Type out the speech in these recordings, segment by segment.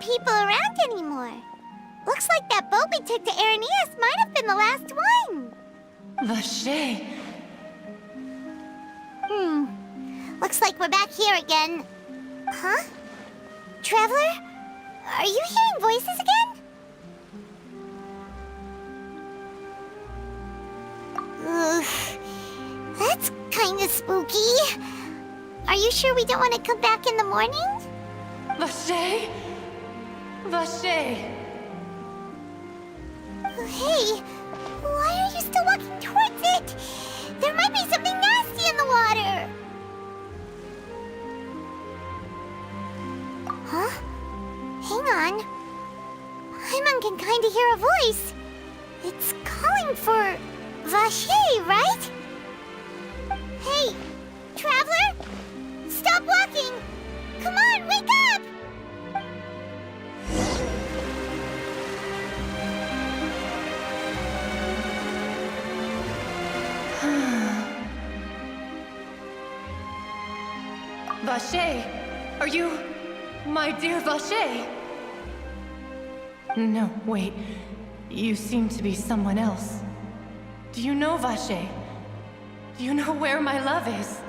People around anymore. Looks like that boat we took to Araneas might have been the last one. Vache. Looks like we're back here again. Huh? Traveler? Are you hearing voices again? Ugh. That's kinda spooky. Are you sure we don't want to come back in the morning? Vache? Vache! Hey, why are you still walking towards it? There might be something nasty in the water. Huh? Hang on. Paimon can kinda hear a voice. It's calling for Vache, right? Hey, Traveler? Stop walking! Come on, wake up! Vache! Are you... my dear Vache? No, wait. You seem to be someone else. Do you know Vache? Do you know where my love is?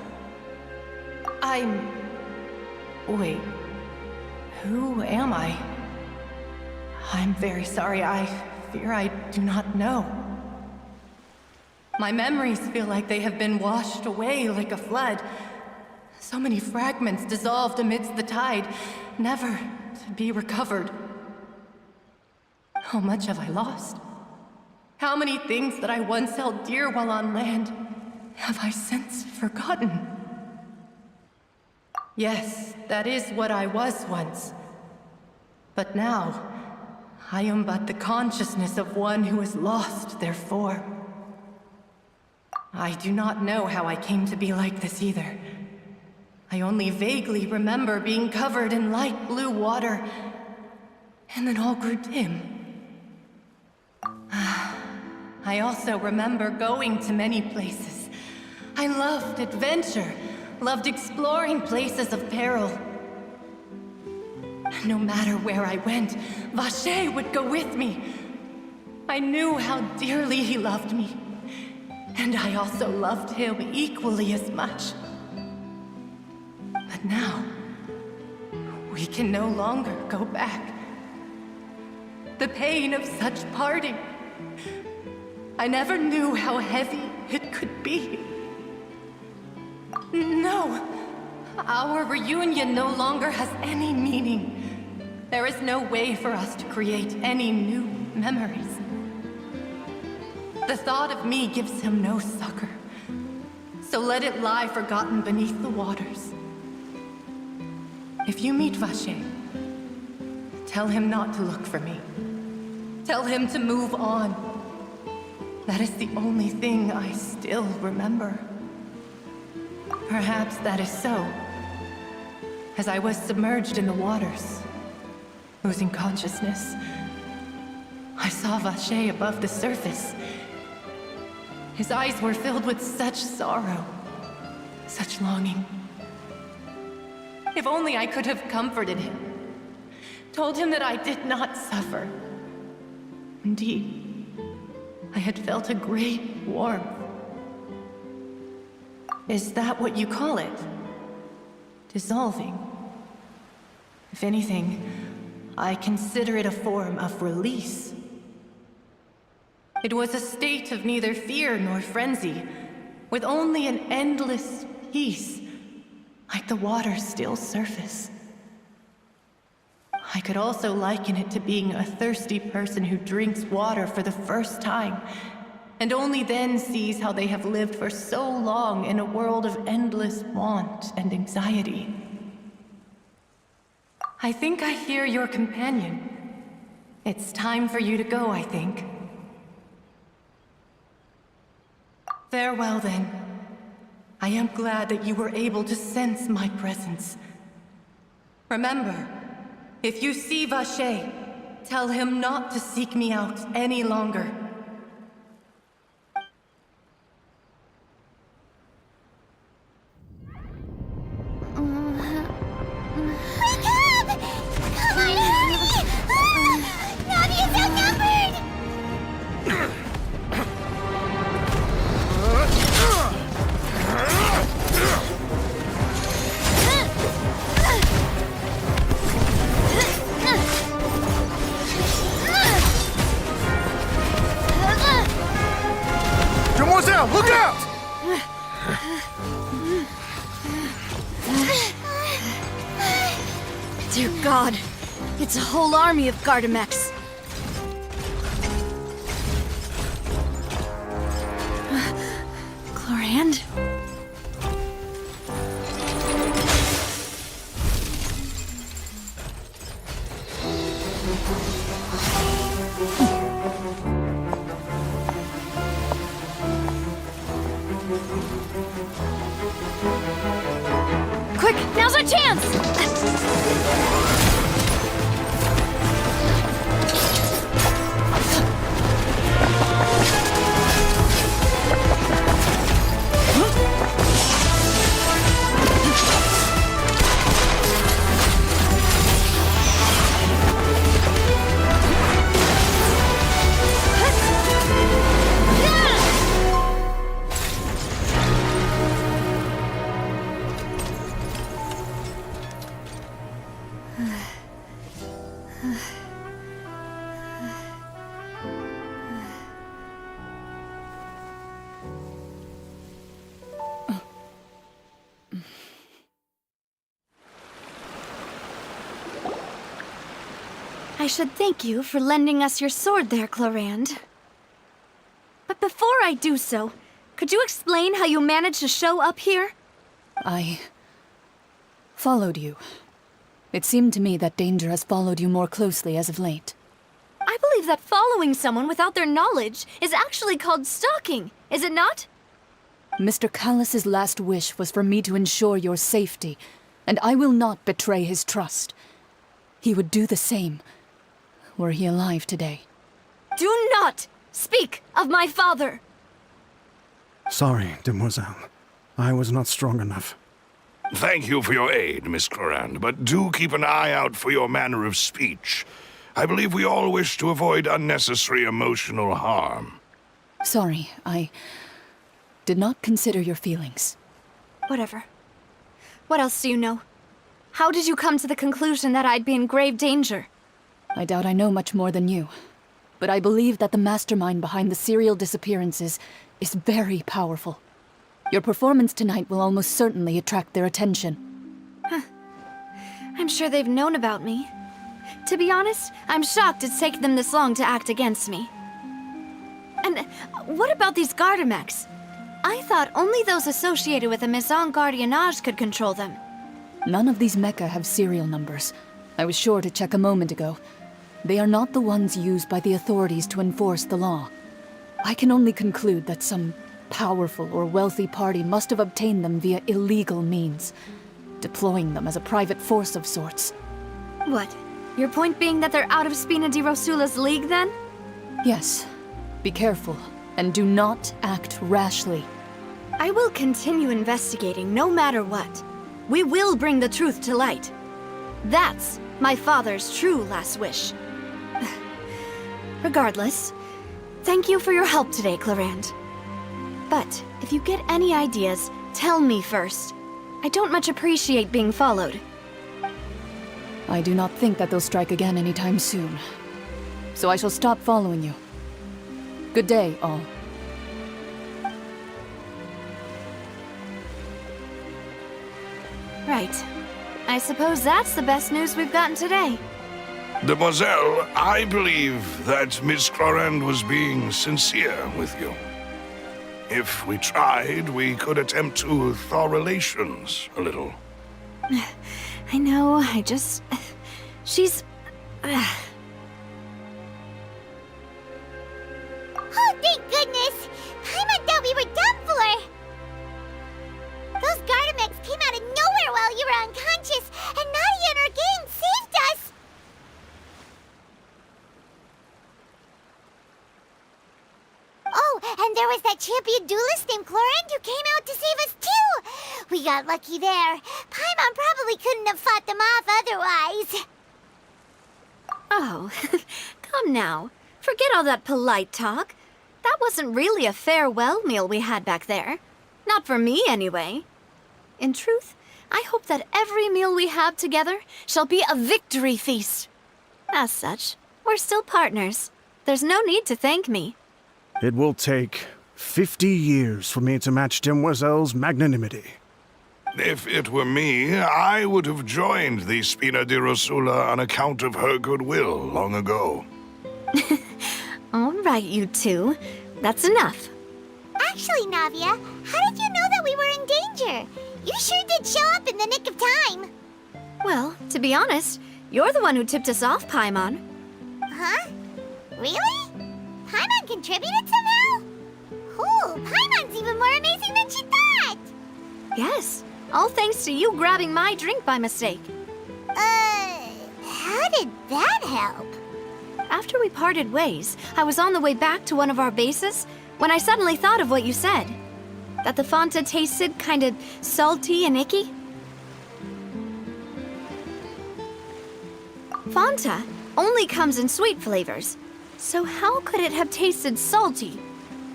Wait. Who am I? I'm very sorry. I fear I do not know. My memories feel like they have been washed away like a flood. So many fragments dissolved amidst the tide, never to be recovered. How much have I lost? How many things that I once held dear while on land have I since forgotten? Yes, that is what I was once. But now, I am but the consciousness of one who is lost, therefore. I do not know how I came to be like this either. I only vaguely remember being covered in light blue water, and then all grew dim. I also remember going to many places. I loved adventure, loved exploring places of peril. No matter where I went, Vache would go with me. I knew how dearly he loved me, and I also loved him equally as much. But now, we can no longer go back. The pain of such parting, I never knew how heavy it could be. No, our reunion no longer has any meaning. There is no way for us to create any new memories. The thought of me gives him no succor, so let it lie forgotten beneath the waters. If you meet Vache, tell him not to look for me. Tell him to move on. That is the only thing I still remember. Perhaps that is so. As I was submerged in the waters, losing consciousness, I saw Vache above the surface. His eyes were filled with such sorrow, such longing. If only I could have comforted him, told him that I did not suffer. Indeed, I had felt a great warmth. Is that what you call it? Dissolving? If anything, I consider it a form of release. It was a state of neither fear nor frenzy, with only an endless peace, like the water's still surface. I could also liken it to being a thirsty person who drinks water for the first time, and only then sees how they have lived for so long in a world of endless want and anxiety. I think I hear your companion. It's time for you to go, I think. Farewell, then. I am glad that you were able to sense my presence. Remember, if you see Vache, tell him not to seek me out any longer. Wake up! Come on, hurry! Navi is outnumbered! Demoiselle, look out! Dear God, it's a whole army of Gardamex. Clorand? Quick, now's our chance! I should thank you for lending us your sword there, Clorand. But before I do so, could you explain how you managed to show up here? I followed you. It seemed to me that danger has followed you more closely as of late. I believe that following someone without their knowledge is actually called stalking, is it not? Mr. Callus's last wish was for me to ensure your safety, and I will not betray his trust. He would do the same, were he alive today. Do not speak of my father! Sorry, Demoiselle. I was not strong enough. Thank you for your aid, Miss Clorand, but do keep an eye out for your manner of speech. I believe we all wish to avoid unnecessary emotional harm. Sorry, I did not consider your feelings. Whatever. What else do you know? How did you come to the conclusion that I'd be in grave danger? I doubt I know much more than you, but I believe that the mastermind behind the serial disappearances is very powerful. Your performance tonight will almost certainly attract their attention. I'm sure they've known about me. To be honest, I'm shocked it's taken them this long to act against me. And what about these Gardamex? I thought only those associated with the Maison Gardiennage could control them. None of these mecha have serial numbers. I was sure to check a moment ago. They are not the ones used by the authorities to enforce the law. I can only conclude that some powerful or wealthy party must have obtained them via illegal means, deploying them as a private force of sorts. What? Your point being that they're out of Spina di Rosula's league, then? Yes. Be careful, and do not act rashly. I will continue investigating no matter what. We will bring the truth to light. That's my father's true last wish. Regardless, thank you for your help today, Clorand. But if you get any ideas, tell me first. I don't much appreciate being followed. I do not think that they'll strike again anytime soon. So I shall stop following you. Good day, all. Right. I suppose that's the best news we've gotten today. Demoiselle, I believe that Miss Clorand was being sincere with you. If we tried, we could attempt to thaw relations a little. I know, She's... Oh, thank goodness! Paimon thought we were done for! Those Gardamex came out of nowhere while you were unconscious, and Nadia and her gang saved us! Oh, and there was that champion duelist named Chlorine who came out to save us too! We got lucky there. Paimon probably couldn't have fought them off otherwise. Oh, come now. Forget all that polite talk. That wasn't really a farewell meal we had back there. Not for me, anyway. In truth, I hope that every meal we have together shall be a victory feast. As such, we're still partners. There's no need to thank me. It will take 50 years for me to match Demoiselle's magnanimity. If it were me, I would have joined the Spina di Rosula on account of her goodwill long ago. All right, you two. That's enough. Actually, Navia, how did you know that we were in danger? You sure did show up in the nick of time. Well, to be honest, you're the one who tipped us off, Paimon. Huh? Really? Paimon contributed somehow? Ooh, Paimon's even more amazing than she thought! Yes, all thanks to you grabbing my drink by mistake. How did that help? After we parted ways, I was on the way back to one of our bases when I suddenly thought of what you said. That the Fonta tasted kind of salty and icky. Fonta only comes in sweet flavors, so how could it have tasted salty?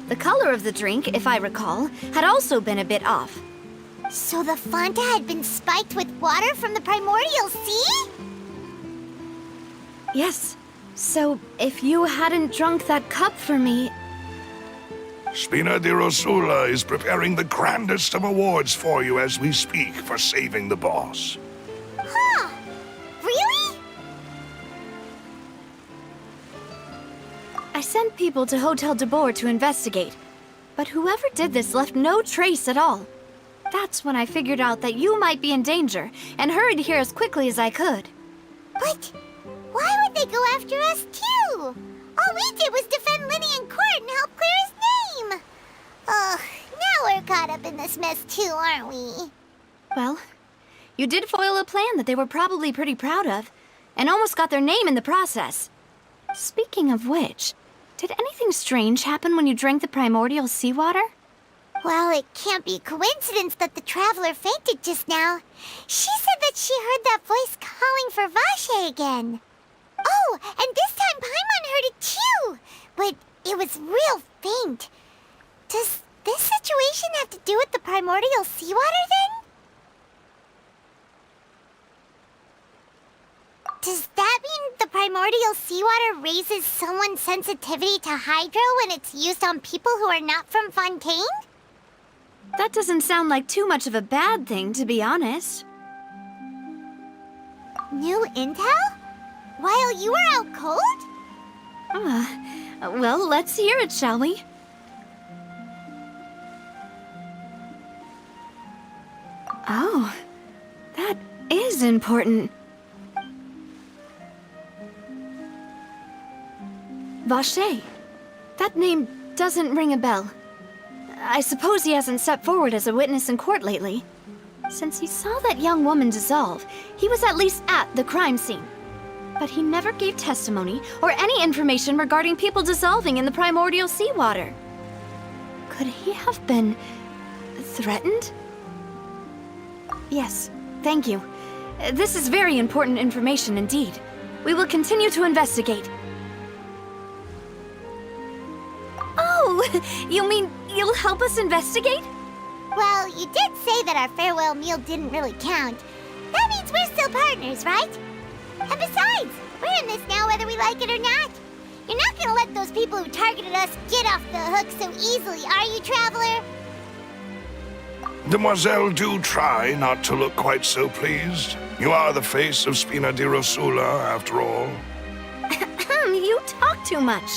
The color of the drink, if I recall, had also been a bit off. So the Fonta had been spiked with water from the primordial sea? Yes. So, if you hadn't drunk that cup for me... Spina di Rosula is preparing the grandest of awards for you as we speak for saving the boss. Huh? Really? I sent people to Hotel de Boer to investigate, but whoever did this left no trace at all. That's when I figured out that you might be in danger and hurried here as quickly as I could. But why would they go after us too? All we did was defend Linny in court and help clear his name. Ugh, now we're caught up in this mess too, aren't we? Well, you did foil a plan that they were probably pretty proud of, and almost got their name in the process. Speaking of which, did anything strange happen when you drank the primordial seawater? Well, it can't be a coincidence that the traveler fainted just now. She said that she heard that voice calling for Vache again. Oh, and this time Paimon heard it too, but it was real faint. Does this situation have to do with the primordial seawater then? Does that mean the primordial seawater raises someone's sensitivity to hydro when it's used on people who are not from Fontaine? That doesn't sound like too much of a bad thing, to be honest. New intel? While you were out cold? Well, let's hear it, shall we? Oh, that is important. Vache. That name doesn't ring a bell. I suppose he hasn't stepped forward as a witness in court lately. Since he saw that young woman dissolve, he was at least at the crime scene. But he never gave testimony or any information regarding people dissolving in the primordial seawater. Could he have been threatened? Yes, thank you. This is very important information indeed. We will continue to investigate. Oh, you mean you'll help us investigate? Well, you did say that our farewell meal didn't really count. That means we're still partners, right? And besides, we're in this now whether we like it or not. You're not gonna let those people who targeted us get off the hook so easily, are you, Traveler? Demoiselle, do try not to look quite so pleased. You are the face of Spina di Rosula, after all. You talk too much.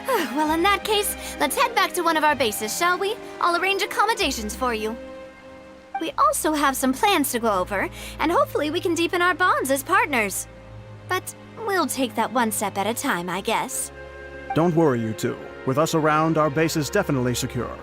Well, in that case, let's head back to one of our bases, shall we? I'll arrange accommodations for you. We also have some plans to go over, and hopefully we can deepen our bonds as partners. But we'll take that one step at a time, I guess. Don't worry, you two. With us around, our base is definitely secure.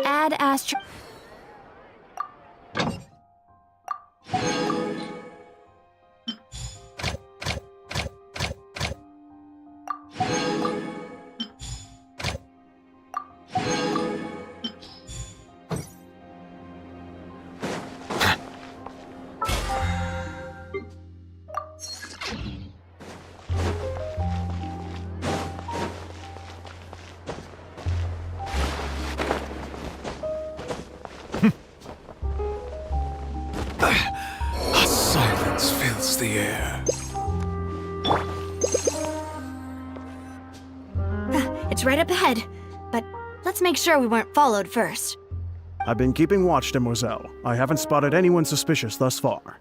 Add astro... A silence fills the air. It's right up ahead, but let's make sure we weren't followed first. I've been keeping watch, Demoiselle. I haven't spotted anyone suspicious thus far.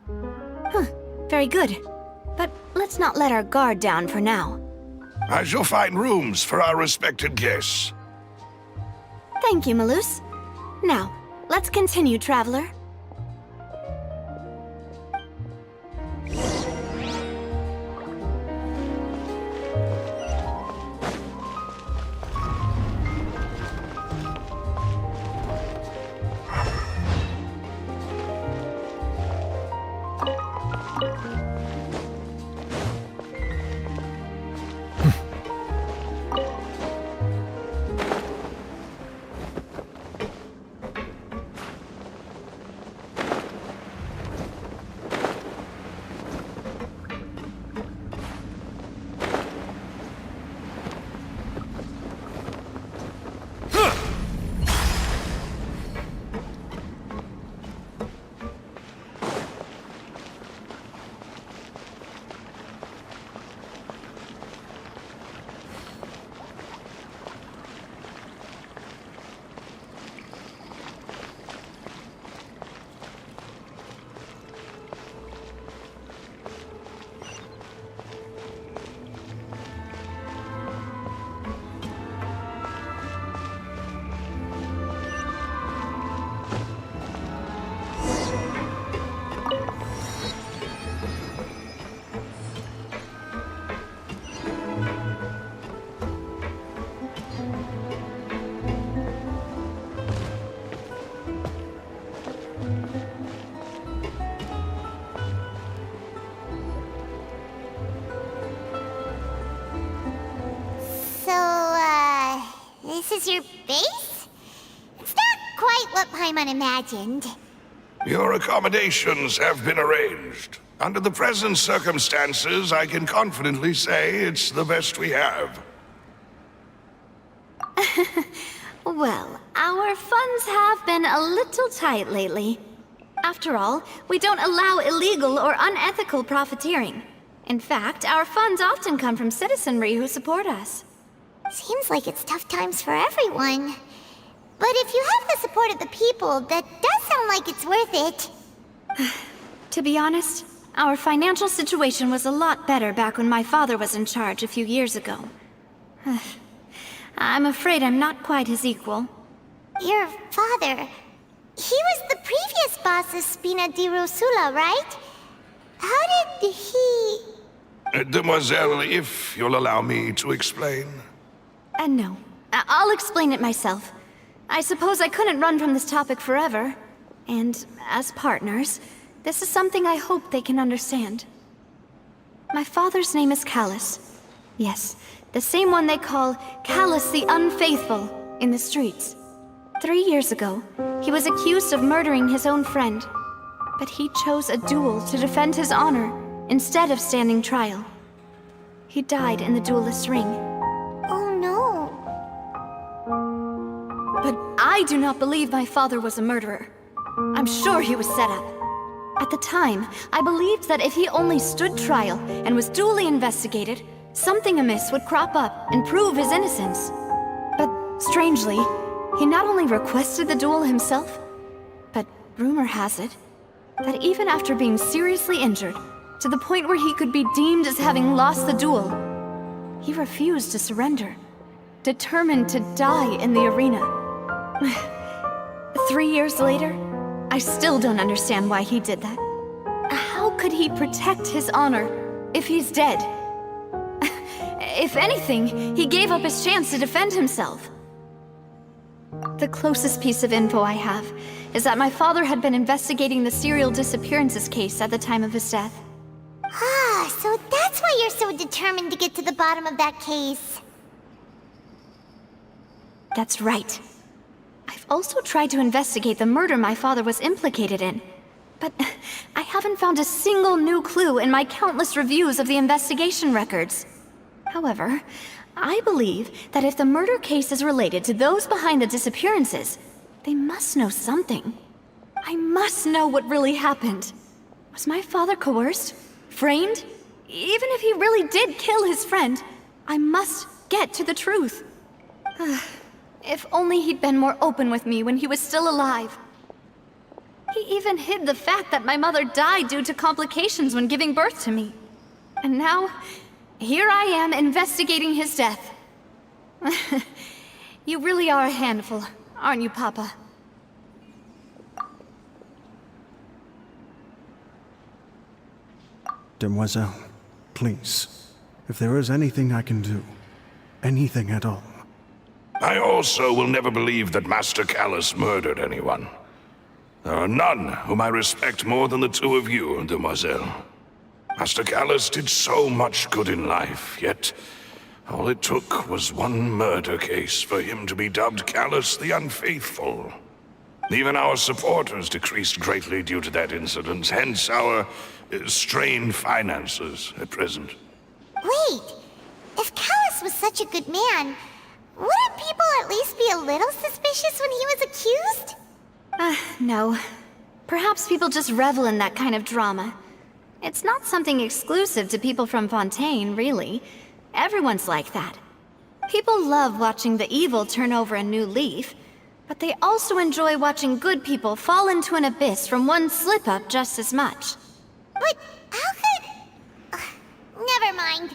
Very good. But let's not let our guard down for now. I shall find rooms for our respected guests. Thank you, Malus. Now, let's continue, Traveler. This is your base? It's not quite what Paimon imagined. Your accommodations have been arranged. Under the present circumstances, I can confidently say it's the best we have. Well, our funds have been a little tight lately. After all, we don't allow illegal or unethical profiteering. In fact, our funds often come from citizenry who support us. Seems like it's tough times for everyone. But if you have the support of the people, that does sound like it's worth it. To be honest, our financial situation was a lot better back when my father was in charge a few years ago. I'm afraid I'm not quite his equal. Your father... he was the previous boss of Spina di Rosula, right? How did he... Demoiselle, if you'll allow me to explain. No. I'll explain it myself. I suppose I couldn't run from this topic forever. And as partners, this is something I hope they can understand. My father's name is Callus. Yes, the same one they call Callus the Unfaithful in the streets. 3 years ago, he was accused of murdering his own friend. But he chose a duel to defend his honor instead of standing trial. He died in the duelist's ring. Oh no. But I do not believe my father was a murderer. I'm sure he was set up. At the time, I believed that if he only stood trial and was duly investigated, something amiss would crop up and prove his innocence. But strangely, he not only requested the duel himself, but rumor has it that even after being seriously injured, to the point where he could be deemed as having lost the duel, he refused to surrender, determined to die in the arena. 3 years later, I still don't understand why he did that. How could he protect his honor if he's dead? If anything, he gave up his chance to defend himself. The closest piece of info I have is that my father had been investigating the serial disappearances case at the time of his death. Ah, so that's why you're so determined to get to the bottom of that case. That's right. I've also tried to investigate the murder my father was implicated in, but I haven't found a single new clue in my countless reviews of the investigation records. However, I believe that if the murder case is related to those behind the disappearances, they must know something. I must know what really happened. Was my father coerced? Framed? Even if he really did kill his friend, I must get to the truth. If only he'd been more open with me when he was still alive. He even hid the fact that my mother died due to complications when giving birth to me. And now, here I am investigating his death. You really are a handful, aren't you, Papa? Demoiselle, please, if there is anything I can do, anything at all. I also will never believe that Master Callus murdered anyone. There are none whom I respect more than the two of you, Demoiselle. Master Callus did so much good in life, yet all it took was one murder case for him to be dubbed Callus the Unfaithful. Even our supporters decreased greatly due to that incident, hence our strained finances at present. Wait, if Callus was such a good man, wouldn't people at least be a little suspicious when he was accused? No. Perhaps people just revel in that kind of drama. It's not something exclusive to people from Fontaine, really. Everyone's like that. People love watching the evil turn over a new leaf, but they also enjoy watching good people fall into an abyss from one slip-up just as much. But how could... never mind.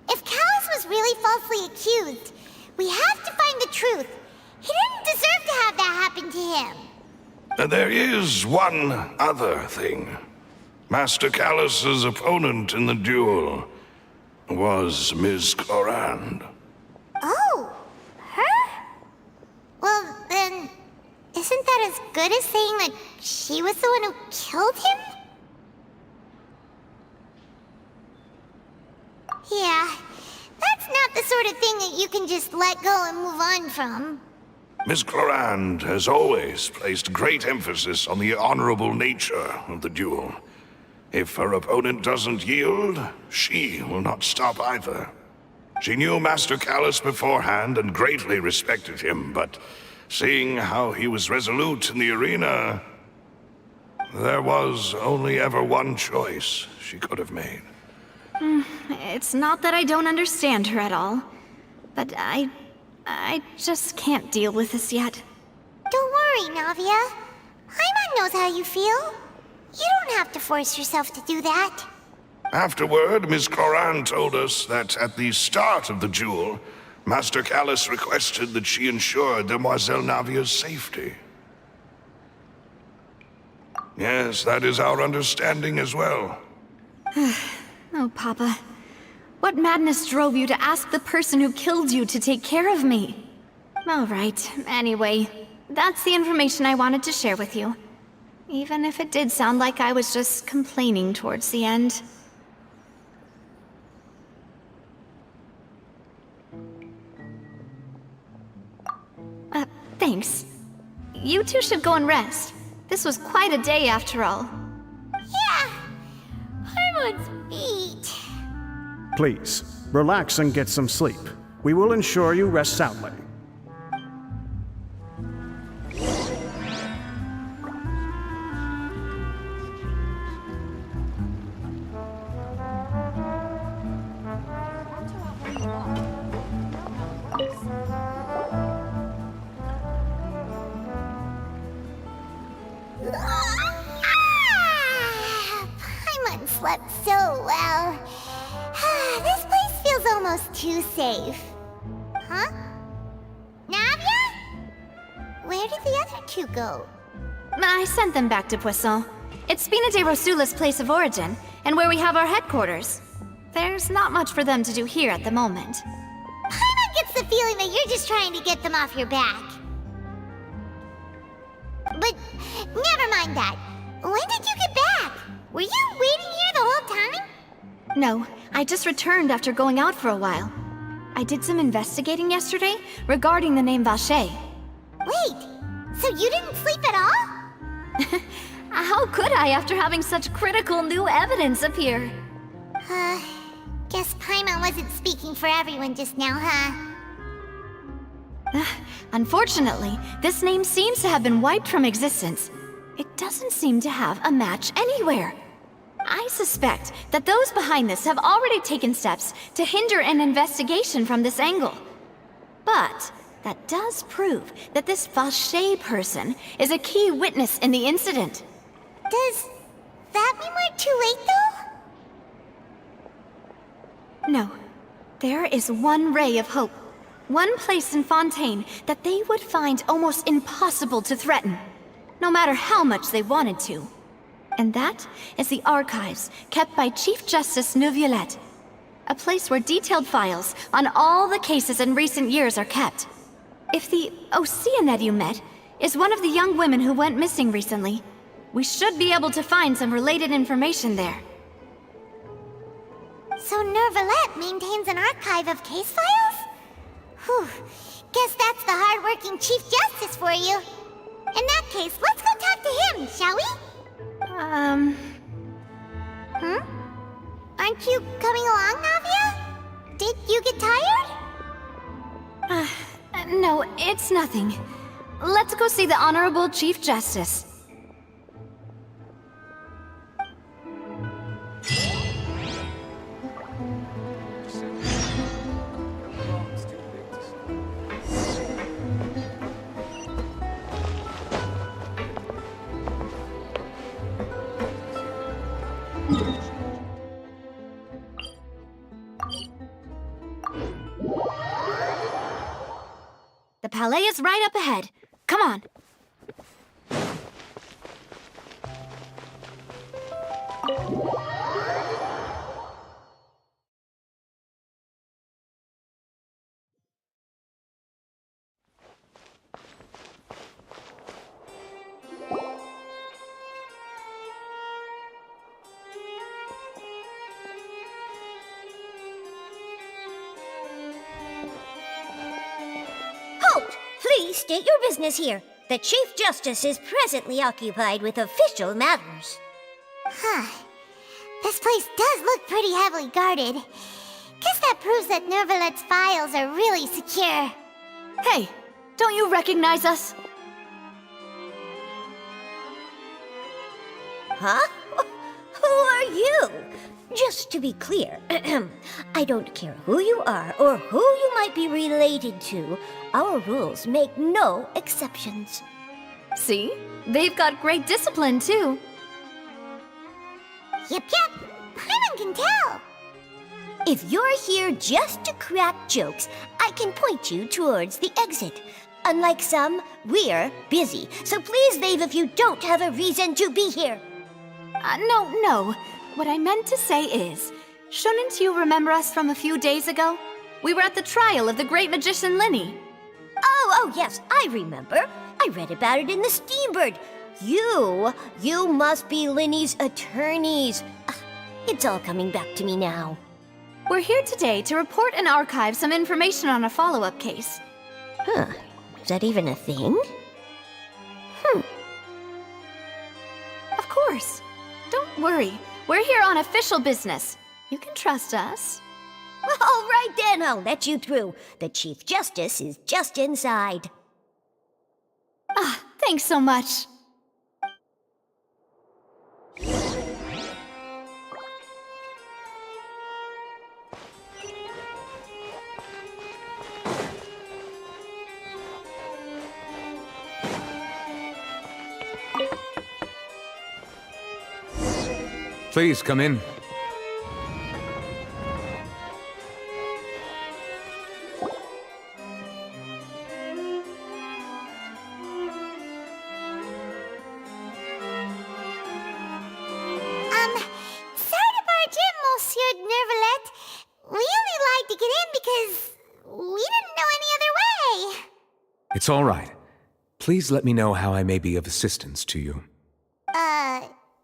If Callus was really falsely accused, we have to find the truth. He didn't deserve to have that happen to him. There is one other thing. Master Callus's opponent in the duel was Ms. Clorand. Oh, her? Well, then, isn't that as good as saying that she was the one who killed him? Yeah, that's not the sort of thing that you can just let go and move on from. Ms. Clorand has always placed great emphasis on the honorable nature of the duel. If her opponent doesn't yield, she will not stop either. She knew Master Callus beforehand and greatly respected him, but seeing how he was resolute in the arena, there was only ever one choice she could have made. It's not that I don't understand her at all, but I just can't deal with this yet. Don't worry, Navia. Paimon knows how you feel. You don't have to force yourself to do that. Afterward, Ms. Clorand told us that at the start of the duel, Master Callus requested that she ensure Demoiselle Navia's safety. Yes, that is our understanding as well. Oh, Papa. What madness drove you to ask the person who killed you to take care of me? All right, anyway, that's the information I wanted to share with you. Even if it did sound like I was just complaining towards the end. Thanks. You two should go and rest. This was quite a day after all. Yeah, Paimon's beat. Please, relax and get some sleep. We will ensure you rest soundly. slept so well. This place feels almost too safe. Huh? Navia? Where did the other two go? I sent them back to Poisson. It's Spina de Rosula's place of origin, and where we have our headquarters. There's not much for them to do here at the moment. Paimon gets the feeling that you're just trying to get them off your back. But never mind that. When did you get back? Were you waiting here the whole time? No, I just returned after going out for a while. I did some investigating yesterday regarding the name Vache. Wait, so you didn't sleep at all? How could I after having such critical new evidence appear? Guess Paimon wasn't speaking for everyone just now, huh? Unfortunately, this name seems to have been wiped from existence. It doesn't seem to have a match anywhere. I suspect that those behind this have already taken steps to hinder an investigation from this angle. But that does prove that this Vache person is a key witness in the incident. Does that mean we're too late, though? No. There is one ray of hope. One place in Fontaine that they would find almost impossible to threaten, no matter how much they wanted to. And that is the archives kept by Chief Justice Neuvillette. A place where detailed files on all the cases in recent years are kept. If the Oceanette you met is one of the young women who went missing recently, we should be able to find some related information there. So Neuvillette maintains an archive of case files? Whew. Guess that's the hard-working Chief Justice for you. In that case, let's go talk to him, shall we? Aren't you coming along, Navia? Did you get tired? No, it's nothing. Let's go see the Honorable Chief Justice. The Palais is right up ahead. Come on. Please state your business here. The Chief Justice is presently occupied with official matters. This place does look pretty heavily guarded. Guess that proves that Neuvillette's files are really secure. Hey, don't you recognize us? Huh? Who are you? Just to be clear, I don't care who you are or who you might be related to. Our rules make no exceptions. See? They've got great discipline, too. Yep. Paimon can tell. If you're here just to crack jokes, I can point you towards the exit. Unlike some, we're busy, so please leave if you don't have a reason to be here. No. What I meant to say is, shouldn't you remember us from a few days ago? We were at the trial of the great magician Linny. Oh, yes, I remember. I read about it in the Steambird. You must be Linny's attorneys. It's all coming back to me now. We're here today to report and archive some information on a follow-up case. Huh, is that even a thing? Of course. Don't worry. We're here on official business. You can trust us. All right then, I'll let you through. The Chief Justice is just inside. Thanks so much. Please come in. Sorry to barge in, Monsieur Nervalet. We only lied to get in because we didn't know any other way. It's all right. Please let me know how I may be of assistance to you.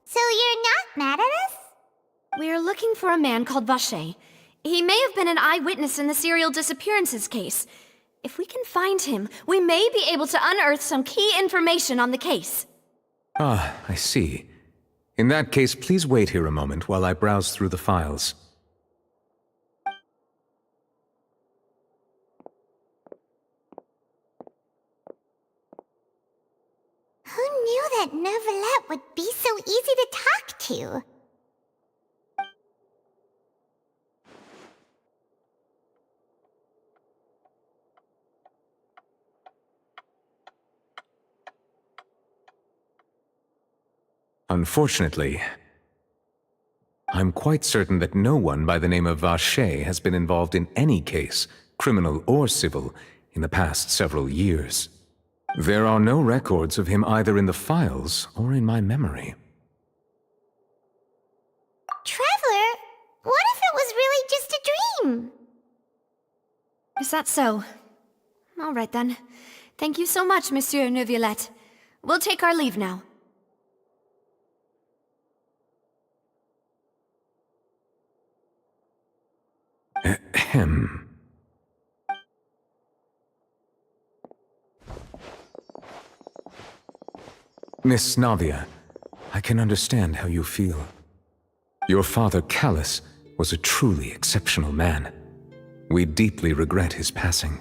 So you're not mad at us? We're looking for a man called Vache. He may have been an eyewitness in the serial disappearances case. If we can find him, we may be able to unearth some key information on the case. Ah, I see. In that case, please wait here a moment while I browse through the files. Who knew that Nervalet would be so easy to talk to? Unfortunately, I'm quite certain that no one by the name of Vache has been involved in any case, criminal or civil, in the past several years. There are no records of him either in the files or in my memory. Traveler, what if it was really just a dream? Is that so? All right then. Thank you so much, Monsieur Neuvillette. We'll take our leave now. Ahem. Miss Navia, I can understand how you feel. Your father, Callus, was a truly exceptional man. We deeply regret his passing.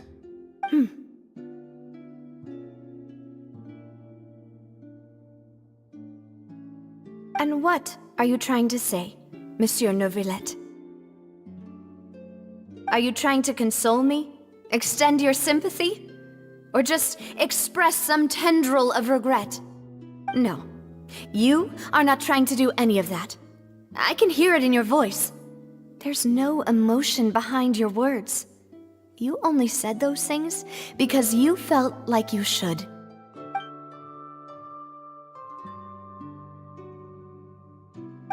And what are you trying to say, Monsieur Neuvillette? Are you trying to console me? Extend your sympathy? Or just express some tendril of regret? No. You are not trying to do any of that. I can hear it in your voice. There's no emotion behind your words. You only said those things because you felt like you should.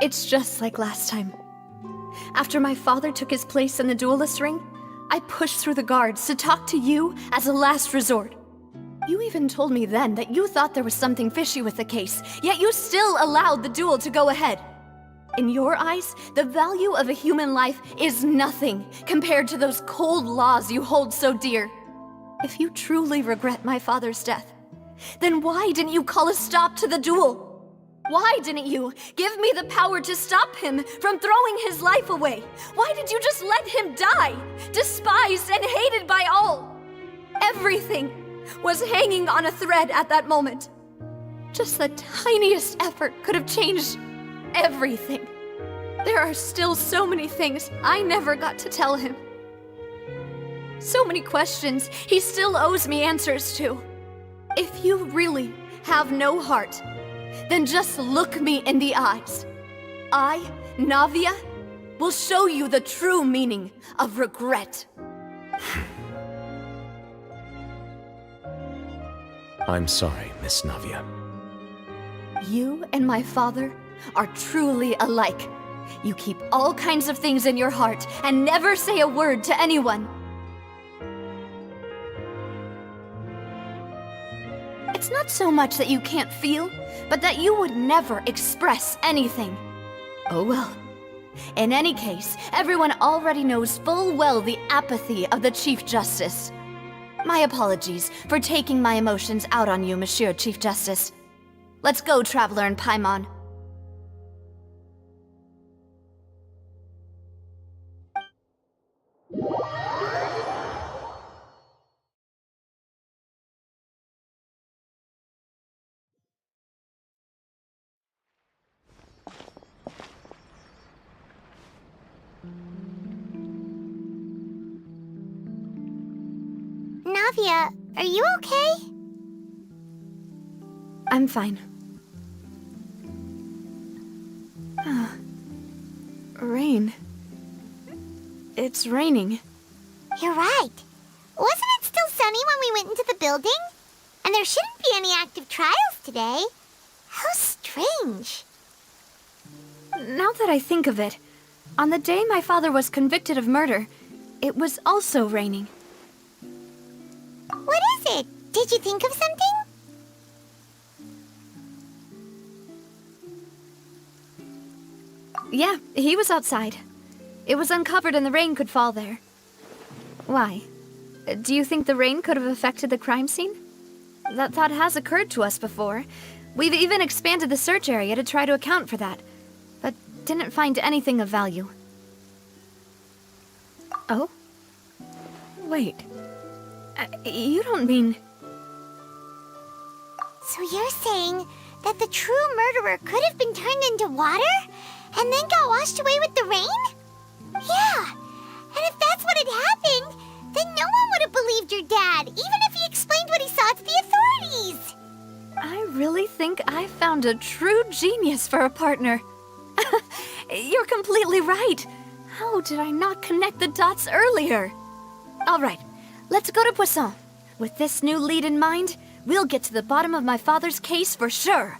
It's just like last time. After my father took his place in the duelist ring, I pushed through the guards to talk to you as a last resort. You even told me then that you thought there was something fishy with the case, yet you still allowed the duel to go ahead. In your eyes, the value of a human life is nothing compared to those cold laws you hold so dear. If you truly regret my father's death, then why didn't you call a stop to the duel? Why didn't you give me the power to stop him from throwing his life away? Why did you just let him die, despised and hated by all? Everything was hanging on a thread at that moment. Just the tiniest effort could have changed everything. There are still so many things I never got to tell him. So many questions he still owes me answers to. If you really have no heart, then just look me in the eyes. I, Navia, will show you the true meaning of regret. I'm sorry, Miss Navia. You and my father are truly alike. You keep all kinds of things in your heart and never say a word to anyone. It's not so much that you can't feel, but that you would never express anything. Oh well. In any case, everyone already knows full well the apathy of the Chief Justice. My apologies for taking my emotions out on you, Monsieur Chief Justice. Let's go, Traveler and Paimon. Navia, are you okay? I'm fine. rain. It's raining. You're right. Wasn't it still sunny when we went into the building? And there shouldn't be any active trials today. How strange. Now that I think of it, on the day my father was convicted of murder, it was also raining. What is it? Did you think of something? Yeah, he was outside. It was uncovered and the rain could fall there. Why? Do you think the rain could have affected the crime scene? That thought has occurred to us before. We've even expanded the search area to try to account for that, but didn't find anything of value. Oh? Wait. You don't mean... So you're saying that the true murderer could have been turned into water and then got washed away with the rain? Yeah, and if that's what had happened, then no one would have believed your dad, even if he explained what he saw to the authorities. I really think I found a true genius for a partner. You're completely right. How did I not connect the dots earlier? All right, let's go to Poisson. With this new lead in mind, we'll get to the bottom of my father's case for sure.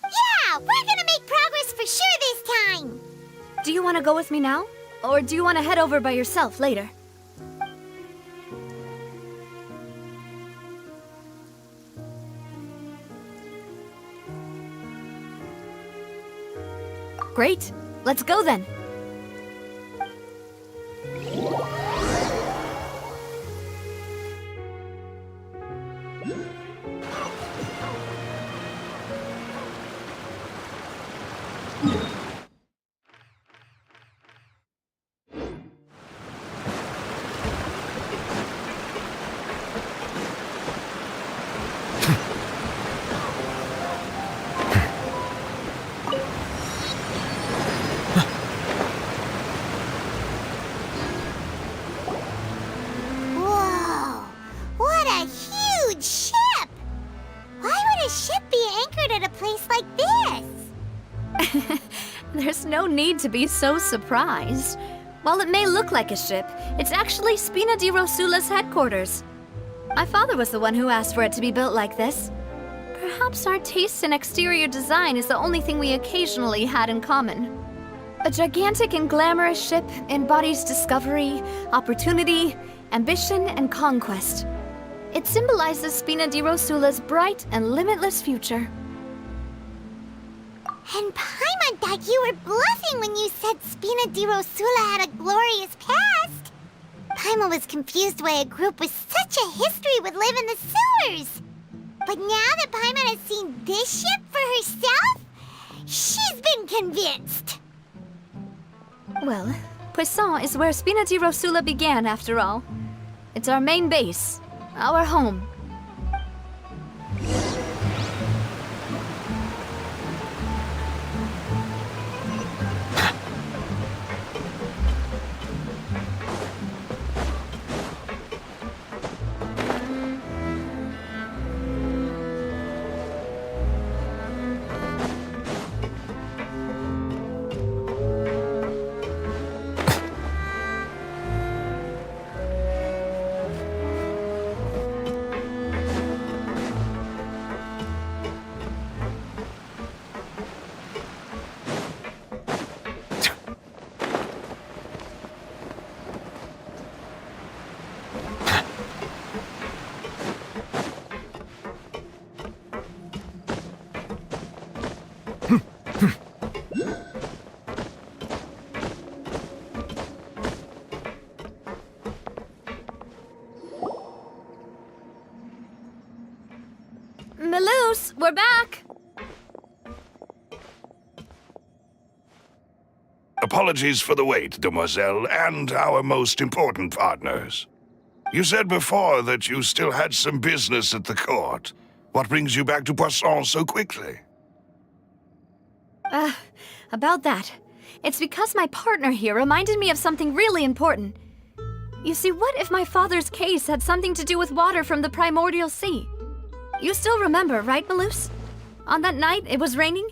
Yeah, we're gonna make progress for sure this time. Do you want to go with me now? Or do you want to head over by yourself later? Great. Let's go then. Whoa, what a huge ship! Why would a ship be anchored at a place like this? There's no need to be so surprised. While it may look like a ship, it's actually Spina di Rosula's headquarters. My father was the one who asked for it to be built like this. Perhaps our taste in exterior design is the only thing we occasionally had in common. A gigantic and glamorous ship embodies discovery, opportunity, ambition, and conquest. It symbolizes Spina di Rosula's bright and limitless future. And Paimon thought you were bluffing when you said Spina di Rosula had a glorious past. Paimon was confused why a group with such a history would live in the sewers. But now that Paimon has seen this ship for herself, she's been convinced. Well, Poisson is where Spina di Rosula began, after all. It's our main base, our home. Melus, we're back! Apologies for the wait, demoiselle, and our most important partners. You said before that you still had some business at the court. What brings you back to Poisson so quickly? About that. It's because my partner here reminded me of something really important. You see, what if my father's case had something to do with water from the primordial sea? You still remember, right, Melus? On that night, it was raining?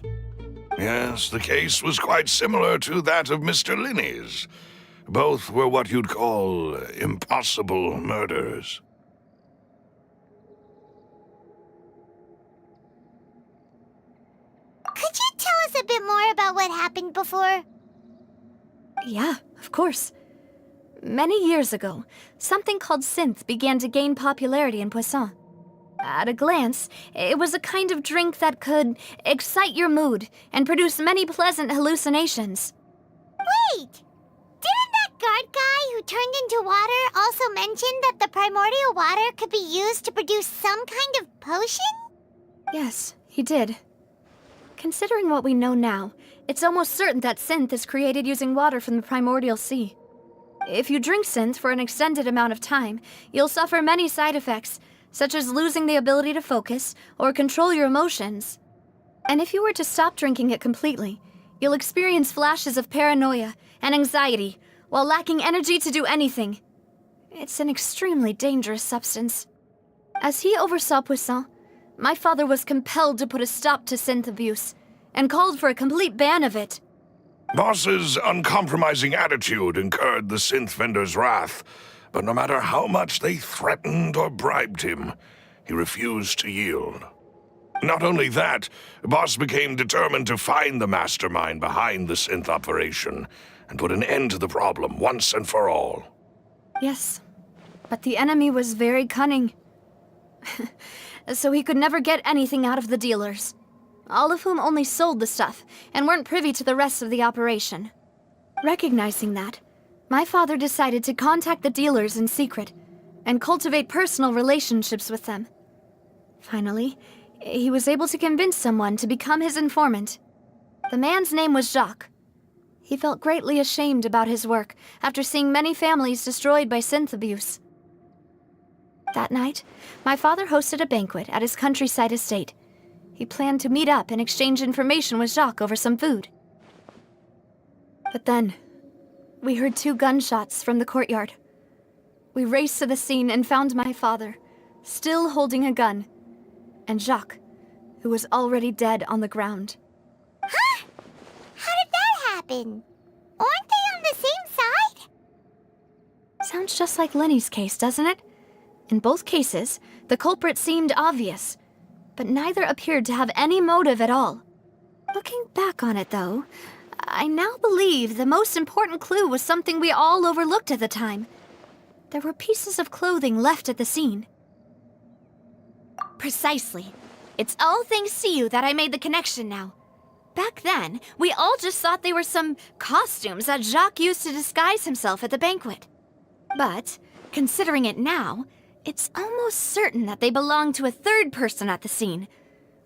Yes, the case was quite similar to that of Mr. Linney's. Both were what you'd call impossible murders. Could you tell us a bit more about what happened before? Yeah, of course. Many years ago, something called synth began to gain popularity in Poisson. At a glance, it was a kind of drink that could excite your mood and produce many pleasant hallucinations. Wait! Didn't that guard guy who turned into water also mention that the primordial water could be used to produce some kind of potion? Yes, he did. Considering what we know now, it's almost certain that synth is created using water from the primordial sea. If you drink synth for an extended amount of time, you'll suffer many side effects, such as losing the ability to focus or control your emotions. And if you were to stop drinking it completely, you'll experience flashes of paranoia and anxiety while lacking energy to do anything. It's an extremely dangerous substance. As he oversaw Poisson, my father was compelled to put a stop to synth abuse and called for a complete ban of it. Boss's uncompromising attitude incurred the synth vendor's wrath, but no matter how much they threatened or bribed him, he refused to yield. Not only that, Boss became determined to find the mastermind behind the synth operation and put an end to the problem once and for all. Yes, but the enemy was very cunning. So he could never get anything out of the dealers, all of whom only sold the stuff and weren't privy to the rest of the operation. Recognizing that, my father decided to contact the dealers in secret and cultivate personal relationships with them. Finally, he was able to convince someone to become his informant. The man's name was Jacques. He felt greatly ashamed about his work after seeing many families destroyed by synth abuse. That night, my father hosted a banquet at his countryside estate. He planned to meet up and exchange information with Jacques over some food. But then, we heard 2 gunshots from the courtyard. We raced to the scene and found my father, still holding a gun, and Jacques, who was already dead on the ground. Huh? How did that happen? Aren't they on the same side? Sounds just like Lenny's case, doesn't it? In both cases, the culprit seemed obvious, but neither appeared to have any motive at all. Looking back on it, though, I now believe the most important clue was something we all overlooked at the time. There were pieces of clothing left at the scene. Precisely. It's all thanks to you that I made the connection now. Back then, we all just thought they were some costumes that Jacques used to disguise himself at the banquet. But, considering it now, it's almost certain that they belong to a third person at the scene.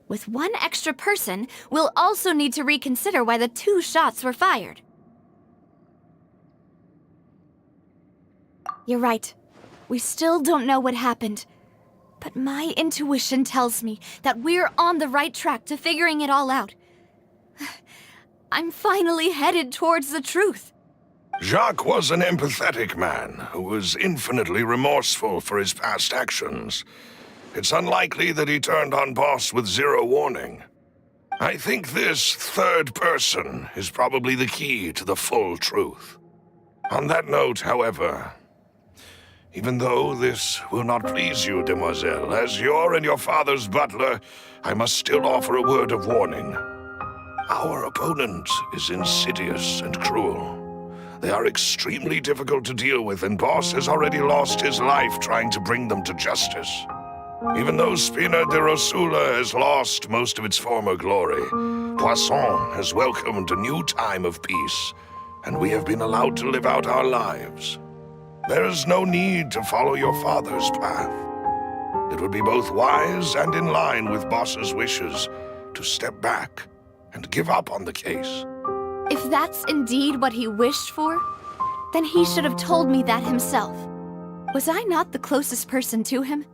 With one extra person, we'll also need to reconsider why the 2 shots were fired. You're right. We still don't know what happened. But my intuition tells me that we're on the right track to figuring it all out. I'm finally headed towards the truth. Jacques was an empathetic man who was infinitely remorseful for his past actions. It's unlikely that he turned on Boss with 0 warning. I think this third person is probably the key to the full truth. On that note, however, even though this will not please you, demoiselle, as your and your father's butler, I must still offer a word of warning. Our opponent is insidious and cruel. They are extremely difficult to deal with, and Boss has already lost his life trying to bring them to justice. Even though Spina de Rosula has lost most of its former glory, Poisson has welcomed a new time of peace, and we have been allowed to live out our lives. There is no need to follow your father's path. It would be both wise and in line with Boss's wishes to step back and give up on the case. If that's indeed what he wished for, then he should have told me that himself. Was I not the closest person to him?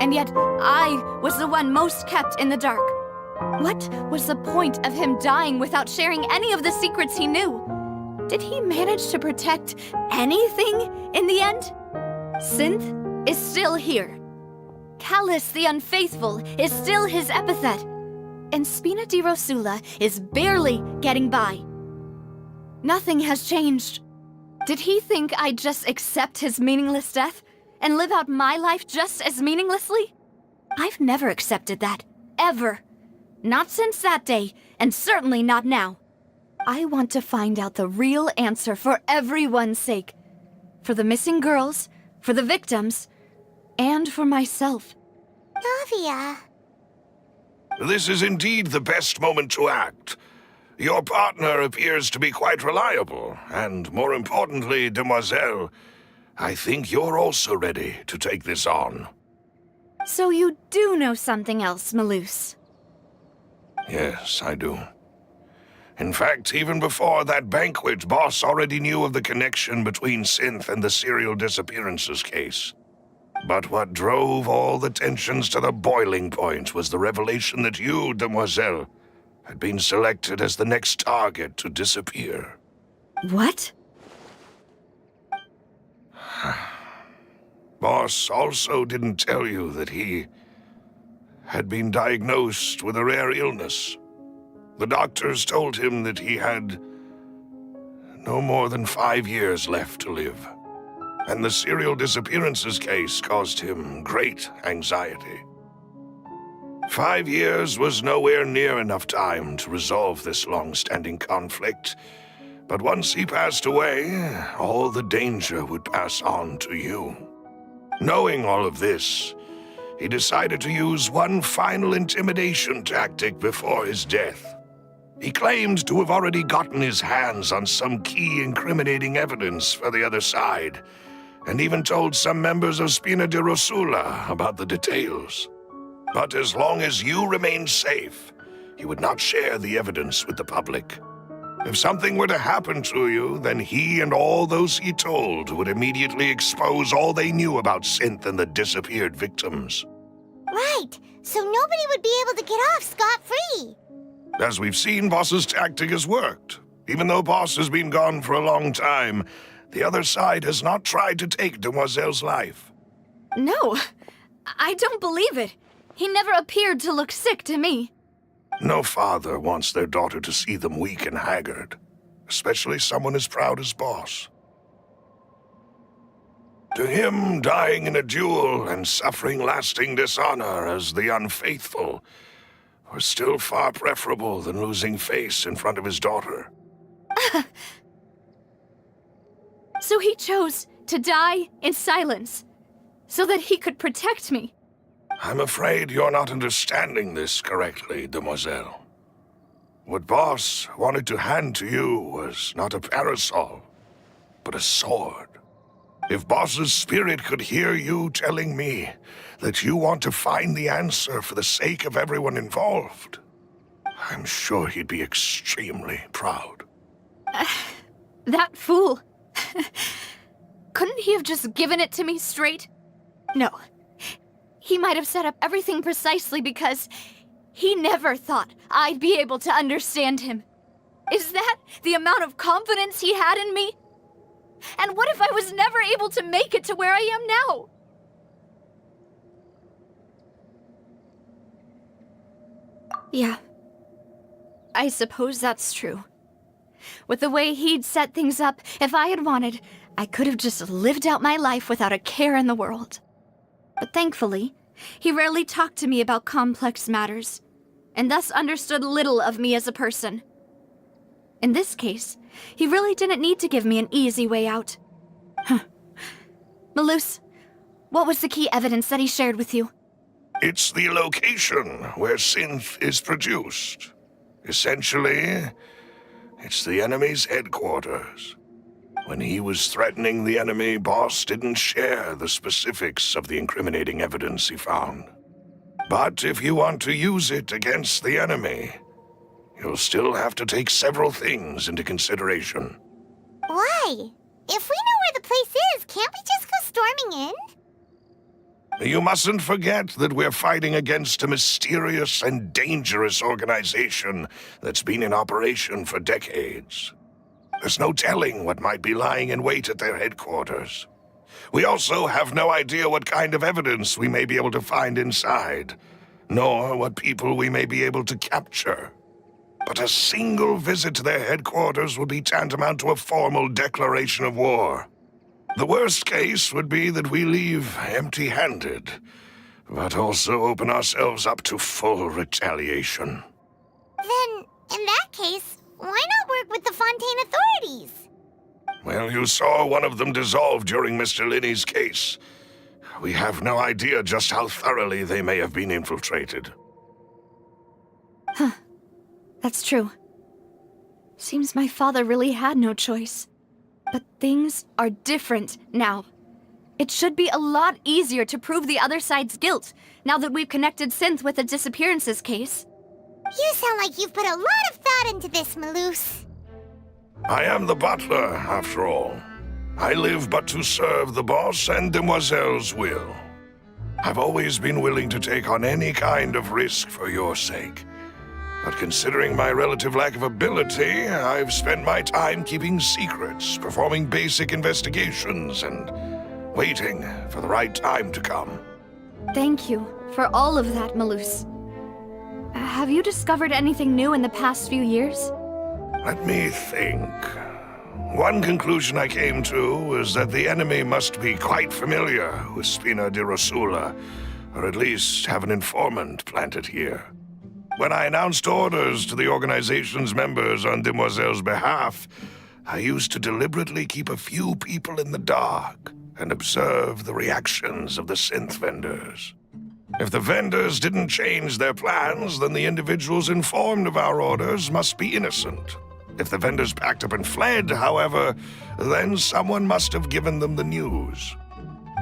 And yet, I was the one most kept in the dark. What was the point of him dying without sharing any of the secrets he knew? Did he manage to protect anything in the end? Synth is still here. Callous the Unfaithful is still his epithet. And Spina di Rosula is barely getting by. Nothing has changed. Did he think I'd just accept his meaningless death and live out my life just as meaninglessly? I've never accepted that. Ever. Not since that day, and certainly not now. I want to find out the real answer for everyone's sake. For the missing girls, for the victims, and for myself. Navia. This is indeed the best moment to act. Your partner appears to be quite reliable, and more importantly, Demoiselle, I think you're also ready to take this on. So you do know something else, Malus? Yes, I do. In fact, even before that banquet, Boss already knew of the connection between Synth and the serial disappearances case. But what drove all the tensions to the boiling point was the revelation that you, Demoiselle, had been selected as the next target to disappear. What? Boss also didn't tell you that he had been diagnosed with a rare illness. The doctors told him that he had no more than 5 years left to live, and the serial disappearances case caused him great anxiety. 5 years was nowhere near enough time to resolve this long-standing conflict, but once he passed away, all the danger would pass on to you. Knowing all of this, he decided to use one final intimidation tactic before his death. He claimed to have already gotten his hands on some key incriminating evidence for the other side, and even told some members of Spina di Rosula about the details. But as long as you remained safe, he would not share the evidence with the public. If something were to happen to you, then he and all those he told would immediately expose all they knew about Synth and the disappeared victims. Right, so nobody would be able to get off scot-free. As we've seen, Boss's tactic has worked. Even though Boss has been gone for a long time, the other side has not tried to take Demoiselle's life. No, I don't believe it. He never appeared to look sick to me. No father wants their daughter to see them weak and haggard, especially someone as proud as Boss. To him, dying in a duel and suffering lasting dishonor as the unfaithful was still far preferable than losing face in front of his daughter. So he chose to die in silence, so that he could protect me. I'm afraid you're not understanding this correctly, Demoiselle. What Boss wanted to hand to you was not a parasol, but a sword. If Boss's spirit could hear you telling me that you want to find the answer for the sake of everyone involved, I'm sure he'd be extremely proud. That fool. Couldn't he have just given it to me straight? No. He might have set up everything precisely because he never thought I'd be able to understand him. Is that the amount of confidence he had in me? And what if I was never able to make it to where I am now? Yeah. I suppose that's true. With the way he'd set things up, if I had wanted, I could have just lived out my life without a care in the world. But thankfully, he rarely talked to me about complex matters, and thus understood little of me as a person. In this case, he really didn't need to give me an easy way out. Malus, what was the key evidence that he shared with you? It's the location where Synth is produced. Essentially, it's the enemy's headquarters. When he was threatening the enemy, Boss didn't share the specifics of the incriminating evidence he found. But if you want to use it against the enemy, you'll still have to take several things into consideration. Why? If we know where the place is, can't we just go storming in? You mustn't forget that we're fighting against a mysterious and dangerous organization that's been in operation for decades. There's no telling what might be lying in wait at their headquarters. We also have no idea what kind of evidence we may be able to find inside. nor what people we may be able to capture. But a single visit to their headquarters would be tantamount to a formal declaration of war. The worst case would be that we leave empty-handed, but also open ourselves up to full retaliation. Then, in that case, why not work with the Fontaine authorities? Well, you saw one of them dissolve during Mr. Linney's case. We have no idea just how thoroughly they may have been infiltrated. That's true. Seems my father really had no choice. But things are different now. It should be a lot easier to prove the other side's guilt, now that we've connected Synth with the disappearances case. You sound like you've put a lot of thought into this, Maloose. I am the butler, after all. I live but to serve the boss and Demoiselle's will. I've always been willing to take on any kind of risk for your sake. But considering my relative lack of ability, I've spent my time keeping secrets, performing basic investigations, and waiting for the right time to come. Thank you for all of that, Maloose. Have you discovered anything new in the past few years? Let me think. One conclusion I came to was that the enemy must be quite familiar with Spina di Rosula, or at least have an informant planted here. When I announced orders to the organization's members on Demoiselle's behalf, I used to deliberately keep a few people in the dark and observe the reactions of the synth vendors. If the vendors didn't change their plans, then the individuals informed of our orders must be innocent. If the vendors packed up and fled, however, then someone must have given them the news.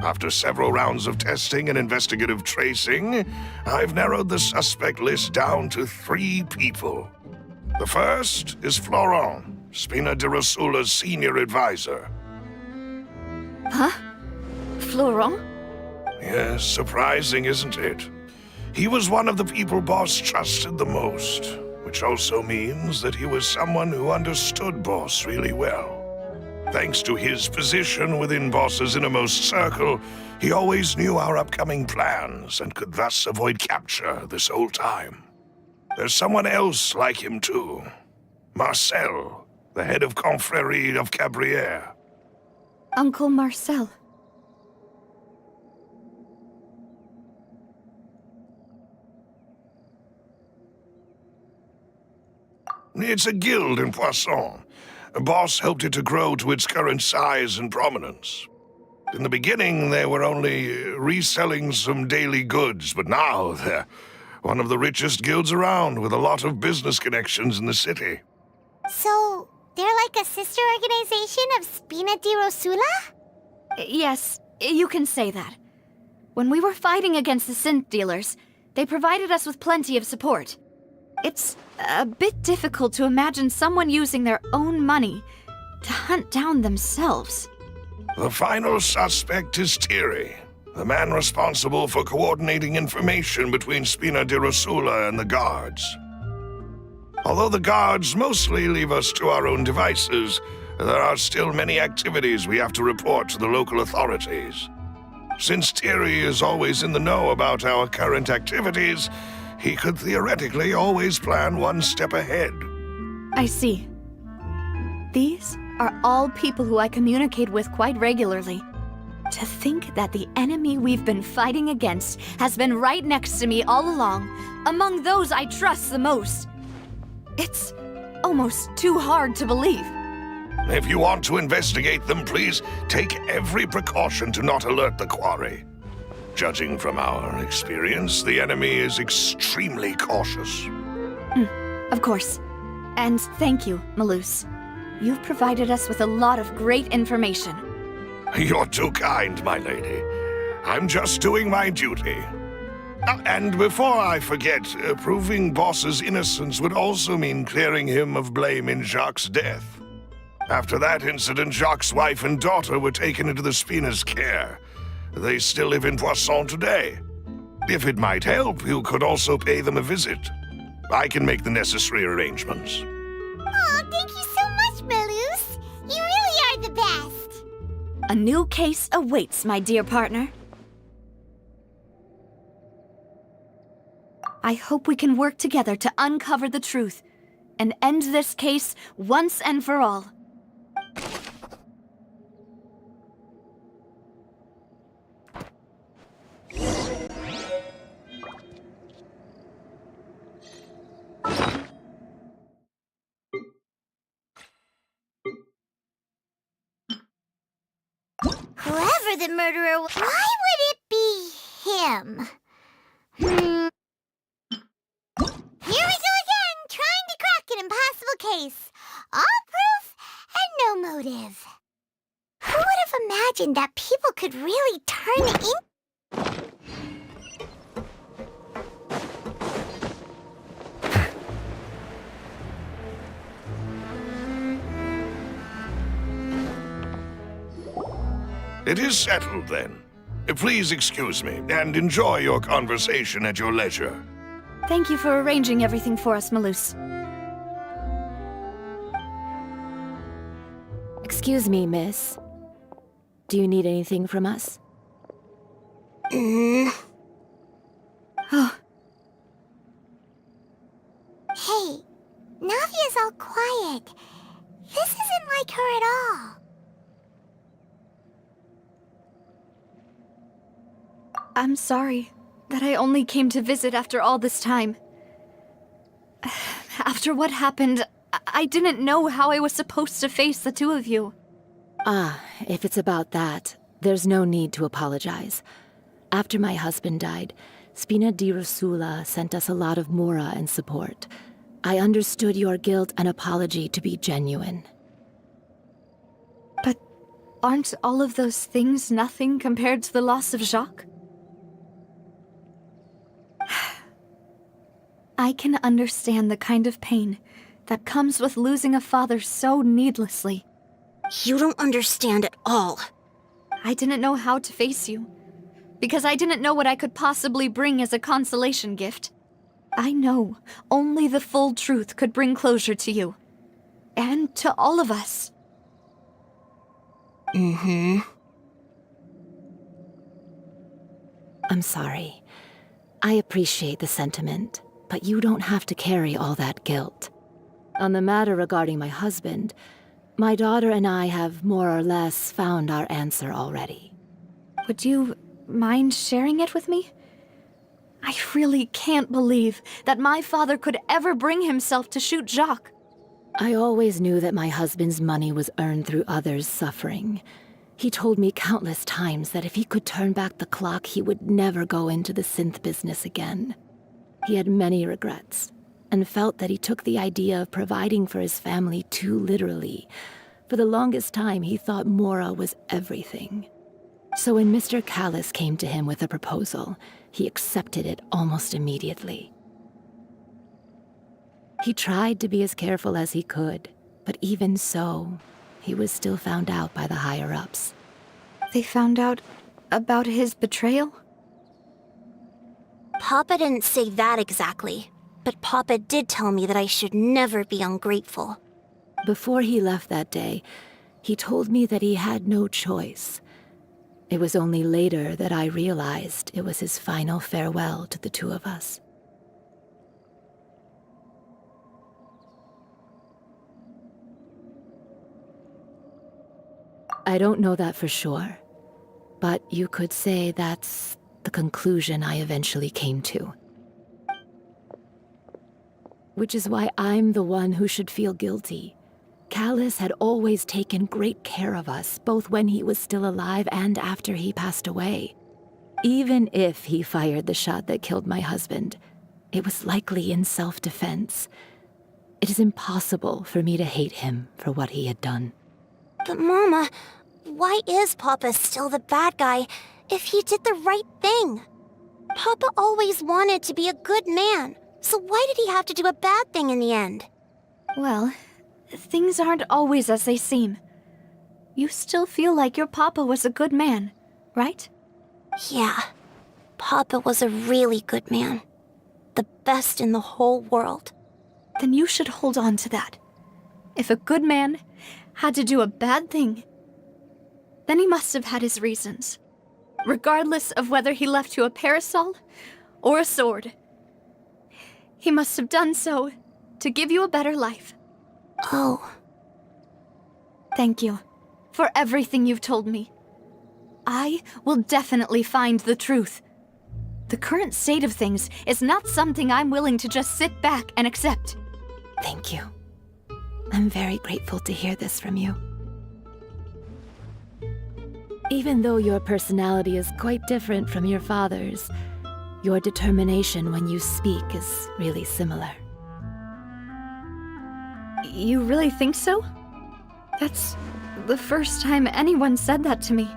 After several rounds of testing and investigative tracing, I've narrowed the suspect list down to 3 people. The first is Florent, Spina di Rosula's senior advisor. Huh? Florent? Yes, surprising, isn't it? He was one of the people Boss trusted the most, which also means that he was someone who understood Boss really well. Thanks to his position within Boss's innermost circle, he always knew our upcoming plans and could thus avoid capture this whole time. There's someone else like him too. Marcel, the head of Confrérie of Cabrières. Uncle Marcel. It's a guild in Poisson. Boss helped it to grow to its current size and prominence. In the beginning, they were only reselling some daily goods, but now they're one of the richest guilds around with a lot of business connections in the city. So, they're like a sister organization of Spina di Rosula? Yes, you can say that. When we were fighting against the synth dealers, they provided us with plenty of support. It's a bit difficult to imagine someone using their own money to hunt down themselves. The final suspect is Thierry, the man responsible for coordinating information between Spina di Rosula and the guards. Although the guards mostly leave us to our own devices, there are still many activities we have to report to the local authorities. Since Thierry is always in the know about our current activities, he could theoretically always plan one step ahead. I see. These are all people who I communicate with quite regularly. To think that the enemy we've been fighting against has been right next to me all along, among those I trust the most. It's almost too hard to believe. If you want to investigate them, please take every precaution to not alert the quarry. Judging from our experience, the enemy is extremely cautious. Of course. And thank you, Maloose. You've provided us with a lot of great information. You're too kind, my lady. I'm just doing my duty. And before I forget, proving Boss's innocence would also mean clearing him of blame in Jacques' death. After that incident, Jacques' wife and daughter were taken into the Spina's care. They still live in Poisson today. If it might help, you could also pay them a visit. I can make the necessary arrangements. Aw, thank you so much, Maloose. You really are the best. A new case awaits, my dear partner. I hope we can work together to uncover the truth and end this case once and for all. Whoever the murderer was, why would it be him? Here we go again, trying to crack an impossible case. All proof and no motive. Who would have imagined that people could really turn in? It is settled, then. Please excuse me, and enjoy your conversation at your leisure. Thank you for arranging everything for us, Malus. Excuse me, miss. Do you need anything from us? Oh, Hey, Navia's all quiet. This isn't like her at all. I'm sorry that I only came to visit after all this time. After what happened, I didn't know how I was supposed to face the two of you. Ah, if it's about that, there's no need to apologize. After my husband died, Spina di Rosula sent us a lot of mora and support. I understood your guilt and apology to be genuine. But aren't all of those things nothing compared to the loss of Jacques? I can understand the kind of pain that comes with losing a father so needlessly. You don't understand at all. I didn't know how to face you, because I didn't know what I could possibly bring as a consolation gift. I know only the full truth could bring closure to you, and to all of us. Mm-hmm. I'm sorry. I appreciate the sentiment, but you don't have to carry all that guilt. On the matter regarding my husband, my daughter and I have more or less found our answer already. Would you mind sharing it with me? I really can't believe that my father could ever bring himself to shoot Jacques. I always knew that my husband's money was earned through others' suffering. He told me countless times that if he could turn back the clock, he would never go into the synth business again. He had many regrets, and felt that he took the idea of providing for his family too literally. For the longest time, he thought Mora was everything. So when Mr. Callis came to him with a proposal, he accepted it almost immediately. He tried to be as careful as he could, but even so, he was still found out by the higher-ups. They found out about his betrayal? Papa didn't say that exactly, but Papa did tell me that I should never be ungrateful. Before he left that day, he told me that he had no choice. It was only later that I realized it was his final farewell to the two of us. I don't know that for sure, but you could say that's the conclusion I eventually came to. Which is why I'm the one who should feel guilty. Callis had always taken great care of us, both when he was still alive and after he passed away. Even if he fired the shot that killed my husband, it was likely in self-defense. It is impossible for me to hate him for what he had done. But Mama, why is Papa still the bad guy if he did the right thing? Papa always wanted to be a good man, so why did he have to do a bad thing in the end? Well, things aren't always as they seem. You still feel like your papa was a good man, right? Yeah, Papa was a really good man. The best in the whole world. Then you should hold on to that. If a good man had to do a bad thing, then he must have had his reasons. Regardless of whether he left you a parasol or a sword. He must have done so to give you a better life. Oh. Thank you for everything you've told me. I will definitely find the truth. The current state of things is not something I'm willing to just sit back and accept. Thank you. I'm very grateful to hear this from you. Even though your personality is quite different from your father's, your determination when you speak is really similar. You really think so? That's the first time anyone said that to me.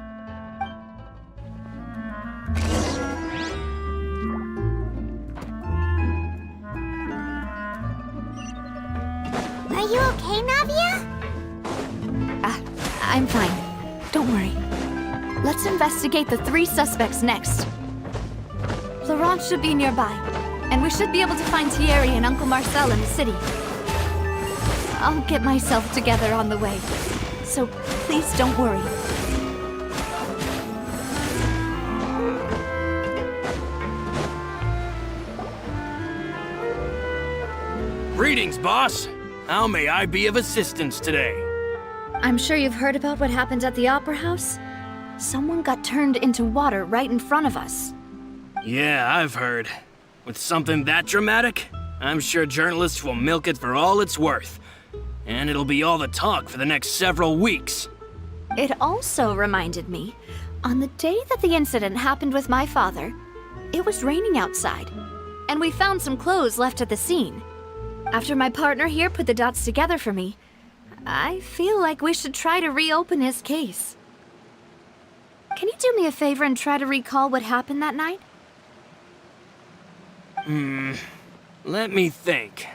Are you okay, Navia? I'm fine. Don't worry. Let's investigate the 3 suspects next. Laurent should be nearby, and we should be able to find Thierry and Uncle Marcel in the city. I'll get myself together on the way, so please don't worry. Greetings, boss. How may I be of assistance today? I'm sure you've heard about what happened at the Opera House. Someone got turned into water right in front of us. Yeah, I've heard. With something that dramatic, I'm sure journalists will milk it for all it's worth. And it'll be all the talk for the next several weeks. It also reminded me, on the day that the incident happened with my father, it was raining outside, and we found some clothes left at the scene. After my partner here put the dots together for me, I feel like we should try to reopen his case. Can you do me a favor and try to recall what happened that night? Let me think.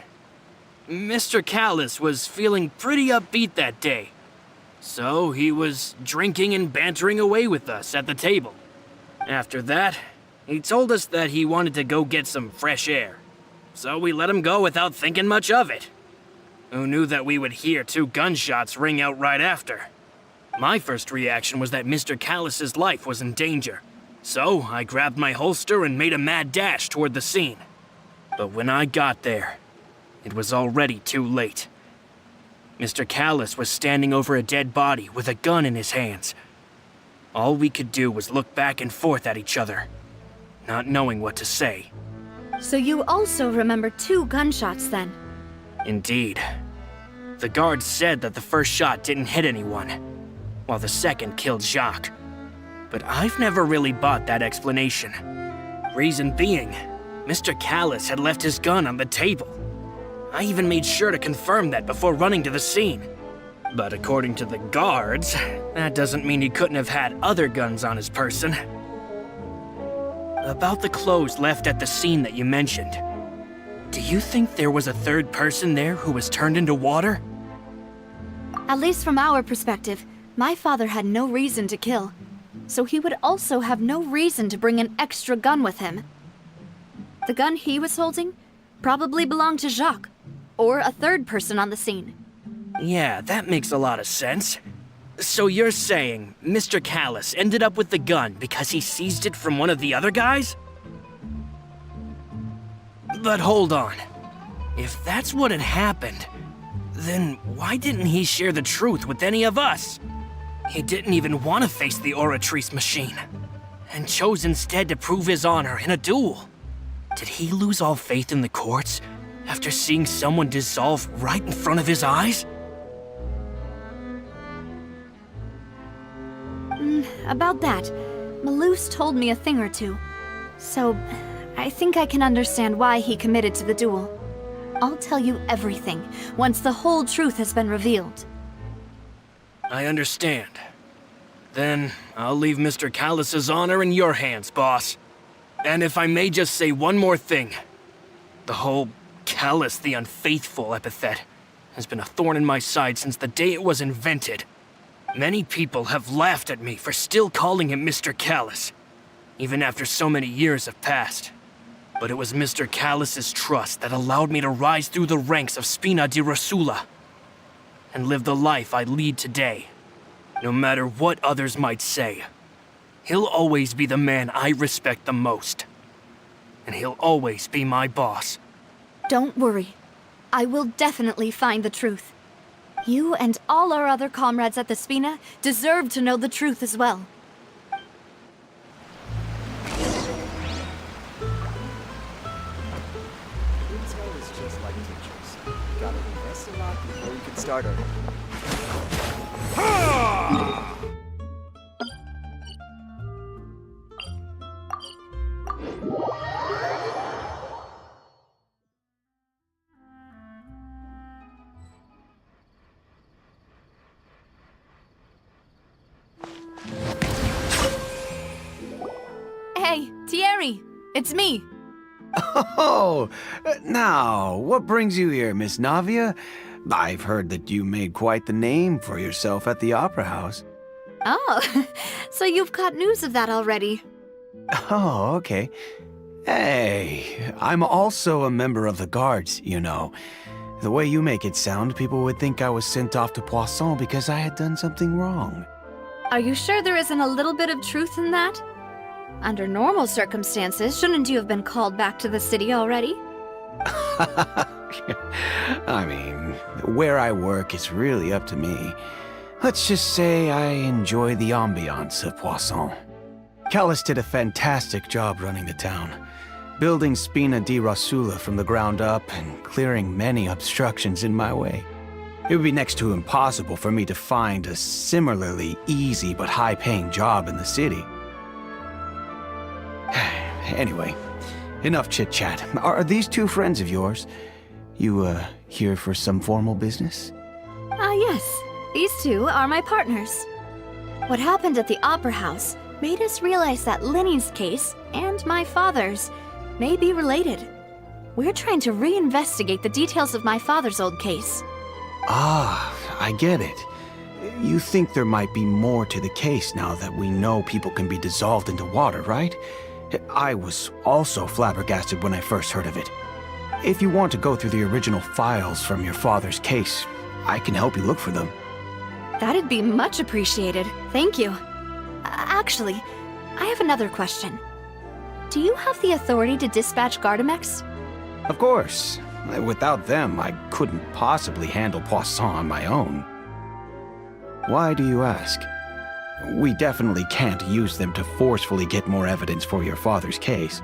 Mr. Callis was feeling pretty upbeat that day. So he was drinking and bantering away with us at the table. After that, he told us that he wanted to go get some fresh air. So we let him go without thinking much of it. Who knew that we would hear 2 gunshots ring out right after? My first reaction was that Mr. Callis's life was in danger. So I grabbed my holster and made a mad dash toward the scene. But when I got there, it was already too late. Mr. Callis was standing over a dead body with a gun in his hands. All we could do was look back and forth at each other, not knowing what to say. So you also remember 2 gunshots then? Indeed. The guard said that the first shot didn't hit anyone, while the second killed Jacques. But I've never really bought that explanation. Reason being, Mr. Callis had left his gun on the table. I even made sure to confirm that before running to the scene. But according to the guards, that doesn't mean he couldn't have had other guns on his person. About the clothes left at the scene that you mentioned, do you think there was a 3rd person there who was turned into water? At least from our perspective, my father had no reason to kill, so he would also have no reason to bring an extra gun with him. The gun he was holding probably belonged to Jacques, or a 3rd person on the scene. Yeah, that makes a lot of sense. So you're saying Mr. Callis ended up with the gun because he seized it from one of the other guys? But hold on. If that's what had happened, then why didn't he share the truth with any of us? He didn't even want to face the Oratrice machine, and chose instead to prove his honor in a duel. Did he lose all faith in the courts after seeing someone dissolve right in front of his eyes? About that, Malouse told me a thing or two. So, I think I can understand why he committed to the duel. I'll tell you everything once the whole truth has been revealed. I understand. Then I'll leave Mr. Callis's honor in your hands, boss. And if I may just say one more thing. The whole Callis the Unfaithful epithet has been a thorn in my side since the day it was invented. Many people have laughed at me for still calling him Mr. Callis, even after so many years have passed. But it was Mr. Callis's trust that allowed me to rise through the ranks of Spina di Rosula and live the life I lead today. No matter what others might say, he'll always be the man I respect the most. And he'll always be my boss. Don't worry. I will definitely find the truth. You and all our other comrades at the Spina deserve to know the truth as well. Intel is just like teachers. You gotta invest a lot before you can start earning. Hey, Thierry! It's me! Oh, now, what brings you here, Miss Navia? I've heard that you made quite the name for yourself at the Opera House. Oh, so you've got news of that already. Oh, okay. Hey, I'm also a member of the Guards, you know. The way you make it sound, people would think I was sent off to Poisson because I had done something wrong. Are you sure there isn't a little bit of truth in that? Under normal circumstances, shouldn't you have been called back to the city already? I mean, where I work is really up to me. Let's just say I enjoy the ambiance of Poisson. Callis did a fantastic job running the town, building Spina di Rasula from the ground up and clearing many obstructions in my way. It would be next to impossible for me to find a similarly easy but high-paying job in the city. Anyway, enough chit-chat. Are these two friends of yours? You, here for some formal business? Yes. These two are my partners. What happened at the Opera House made us realize that Lenny's case and my father's may be related. We're trying to reinvestigate the details of my father's old case. Ah, I get it. You think there might be more to the case now that we know people can be dissolved into water, right? I was also flabbergasted when I first heard of it. If you want to go through the original files from your father's case, I can help you look for them. That'd be much appreciated. Thank you. Actually, I have another question. Do you have the authority to dispatch Gardamex? Of course. Without them, I couldn't possibly handle Poisson on my own. Why do you ask? We definitely can't use them to forcefully get more evidence for your father's case.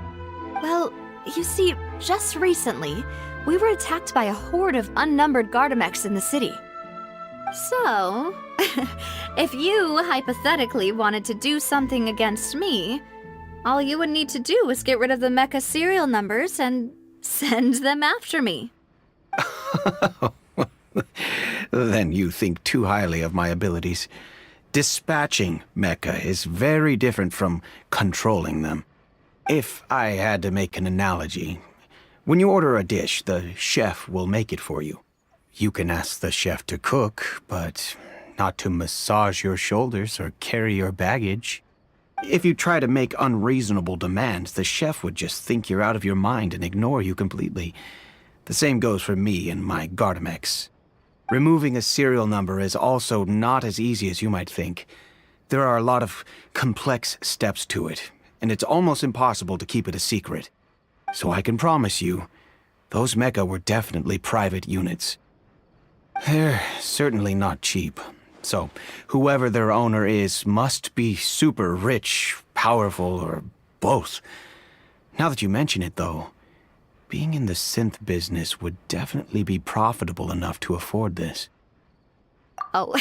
Well, you see, just recently, we were attacked by a horde of unnumbered Gardamex in the city. So, if you hypothetically wanted to do something against me, all you would need to do is get rid of the mecha serial numbers and send them after me. Then you think too highly of my abilities. Dispatching mecha is very different from controlling them. If I had to make an analogy, when you order a dish, the chef will make it for you. You can ask the chef to cook, but not to massage your shoulders or carry your baggage. If you try to make unreasonable demands, the chef would just think you're out of your mind and ignore you completely. The same goes for me and my Gardamex. Removing a serial number is also not as easy as you might think. There are a lot of complex steps to it, and it's almost impossible to keep it a secret. So I can promise you, those mecha were definitely private units. They're certainly not cheap. So, whoever their owner is must be super rich, powerful, or both. Now that you mention it, though, being in the synth business would definitely be profitable enough to afford this. Oh,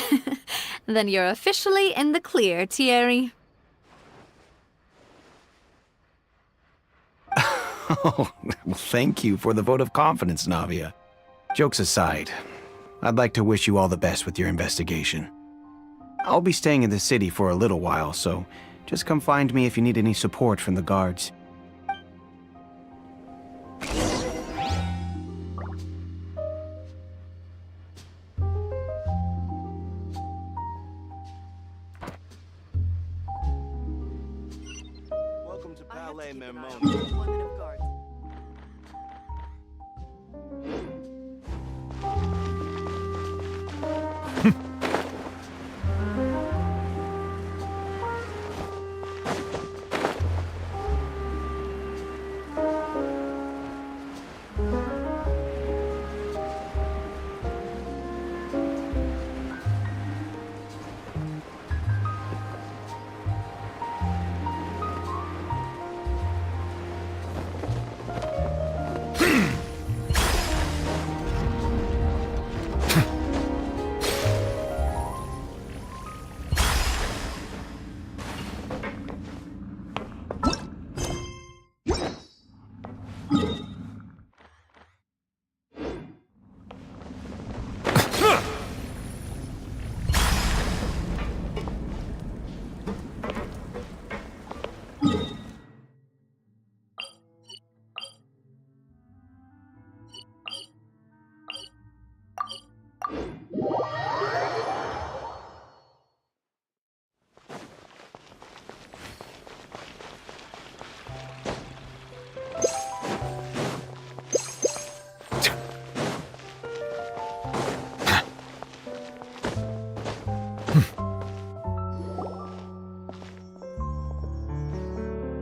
then you're officially in the clear, Thierry. Oh, well, thank you for the vote of confidence, Navia. Jokes aside, I'd like to wish you all the best with your investigation. I'll be staying in the city for a little while, so just come find me if you need any support from the guards. Welcome to Palais Mermone.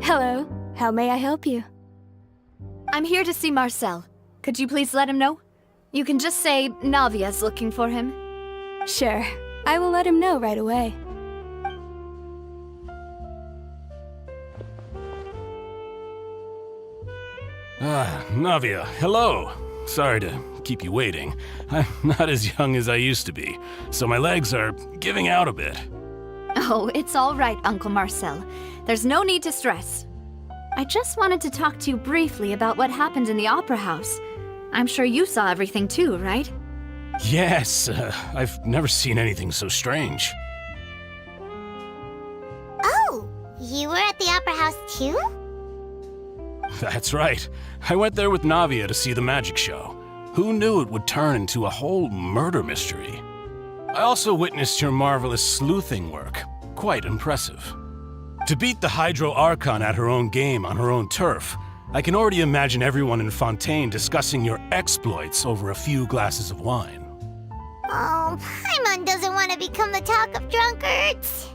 Hello. How may I help you? I'm here to see Marcel. Could you please let him know? You can just say Navia's looking for him. Sure. I will let him know right away. Navia, hello. Sorry to keep you waiting. I'm not as young as I used to be, so my legs are giving out a bit. Oh, it's all right, Uncle Marcel. There's no need to stress. I just wanted to talk to you briefly about what happened in the Opera House. I'm sure you saw everything too, right? Yes, I've never seen anything so strange. Oh, you were at the Opera House too? That's right. I went there with Navia to see the magic show. Who knew it would turn into a whole murder mystery? I also witnessed your marvelous sleuthing work. Quite impressive. To beat the Hydro Archon at her own game on her own turf, I can already imagine everyone in Fontaine discussing your exploits over a few glasses of wine. Oh, Paimon doesn't want to become the talk of drunkards.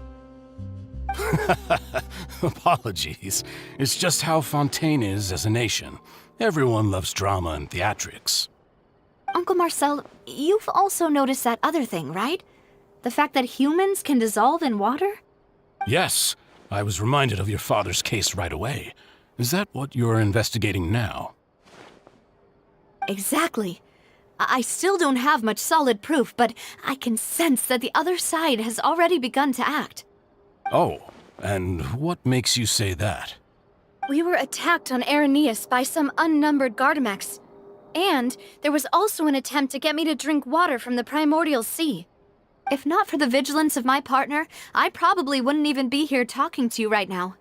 Apologies. It's just how Fontaine is as a nation. Everyone loves drama and theatrics. Uncle Marcel, you've also noticed that other thing, right? The fact that humans can dissolve in water? Yes, I was reminded of your father's case right away. Is that what you're investigating now? Exactly. I still don't have much solid proof, but I can sense that the other side has already begun to act. Oh, and what makes you say that? We were attacked on Araneus by some unnumbered Gardamex. And there was also an attempt to get me to drink water from the primordial sea. If not for the vigilance of my partner, I probably wouldn't even be here talking to you right now.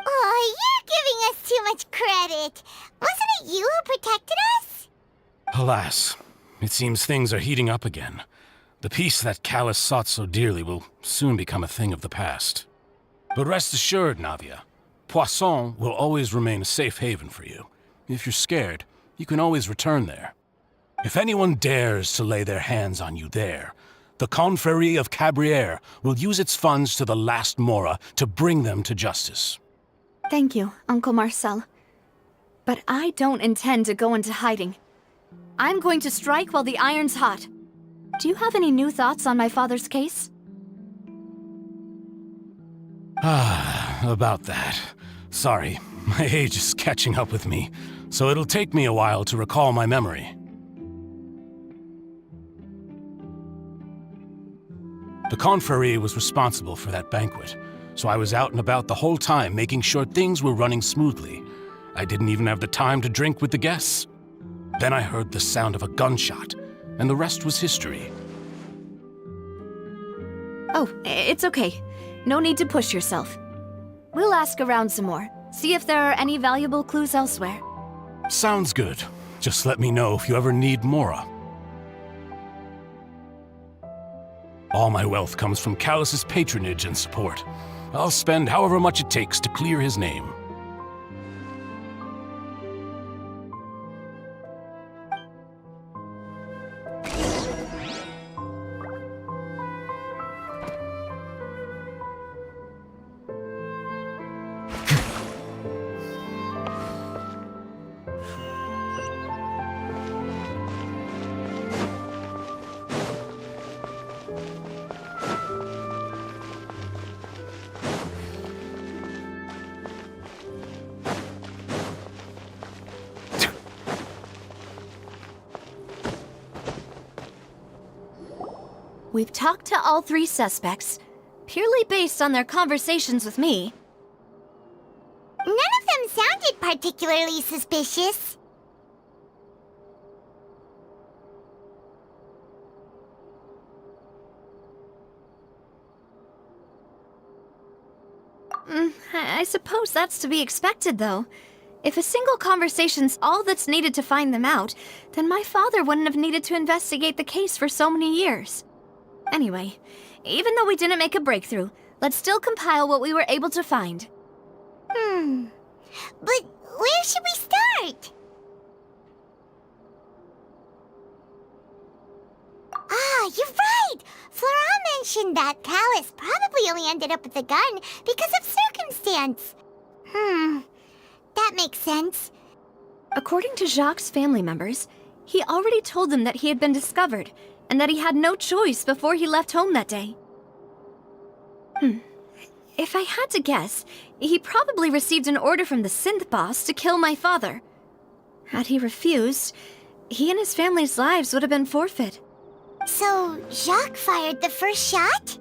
Oh, you're giving us too much credit. Wasn't it you who protected us? Alas, it seems things are heating up again. The peace that Callus sought so dearly will soon become a thing of the past. But rest assured, Navia, Poisson will always remain a safe haven for you. If you're scared, you can always return there. If anyone dares to lay their hands on you there, the Confrérie of Cabrières will use its funds to the last Mora to bring them to justice. Thank you, Uncle Marcel. But I don't intend to go into hiding. I'm going to strike while the iron's hot. Do you have any new thoughts on my father's case? About that. Sorry, my age is catching up with me, so it'll take me a while to recall my memory. The Confrérie was responsible for that banquet, so I was out and about the whole time making sure things were running smoothly. I didn't even have the time to drink with the guests. Then I heard the sound of a gunshot, and the rest was history. Oh, it's okay. No need to push yourself. We'll ask around some more, see if there are any valuable clues elsewhere. Sounds good. Just let me know if you ever need Mora. All my wealth comes from Callus's patronage and support. I'll spend however much it takes to clear his name. We've talked to all three suspects, purely based on their conversations with me. None of them sounded particularly suspicious. I suppose that's to be expected, though. If a single conversation's all that's needed to find them out, then my father wouldn't have needed to investigate the case for so many years. Anyway, even though we didn't make a breakthrough, let's still compile what we were able to find. But where should we start? Ah, you're right! Flora mentioned that Callus probably only ended up with the gun because of circumstance. That makes sense. According to Jacques' family members, he already told them that he had been discovered, and that he had no choice before he left home that day. If I had to guess, he probably received an order from the synth boss to kill my father. Had he refused, he and his family's lives would have been forfeit. So, Jacques fired the first shot?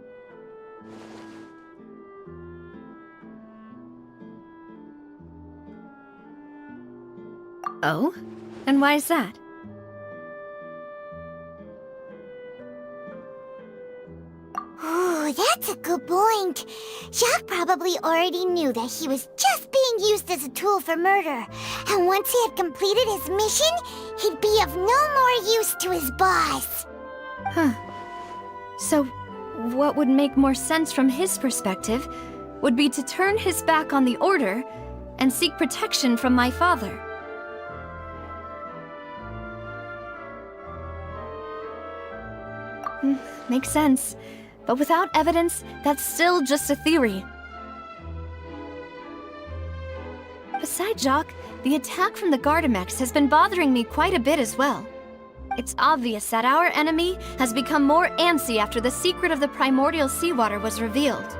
Oh? And why is that? Ooh, that's a good point. Jacques probably already knew that he was just being used as a tool for murder. And once he had completed his mission, he'd be of no more use to his boss. So, what would make more sense from his perspective would be to turn his back on the Order and seek protection from my father. Makes sense. But without evidence, that's still just a theory. Besides Jacques, the attack from the Gardamex has been bothering me quite a bit as well. It's obvious that our enemy has become more antsy after the secret of the primordial seawater was revealed.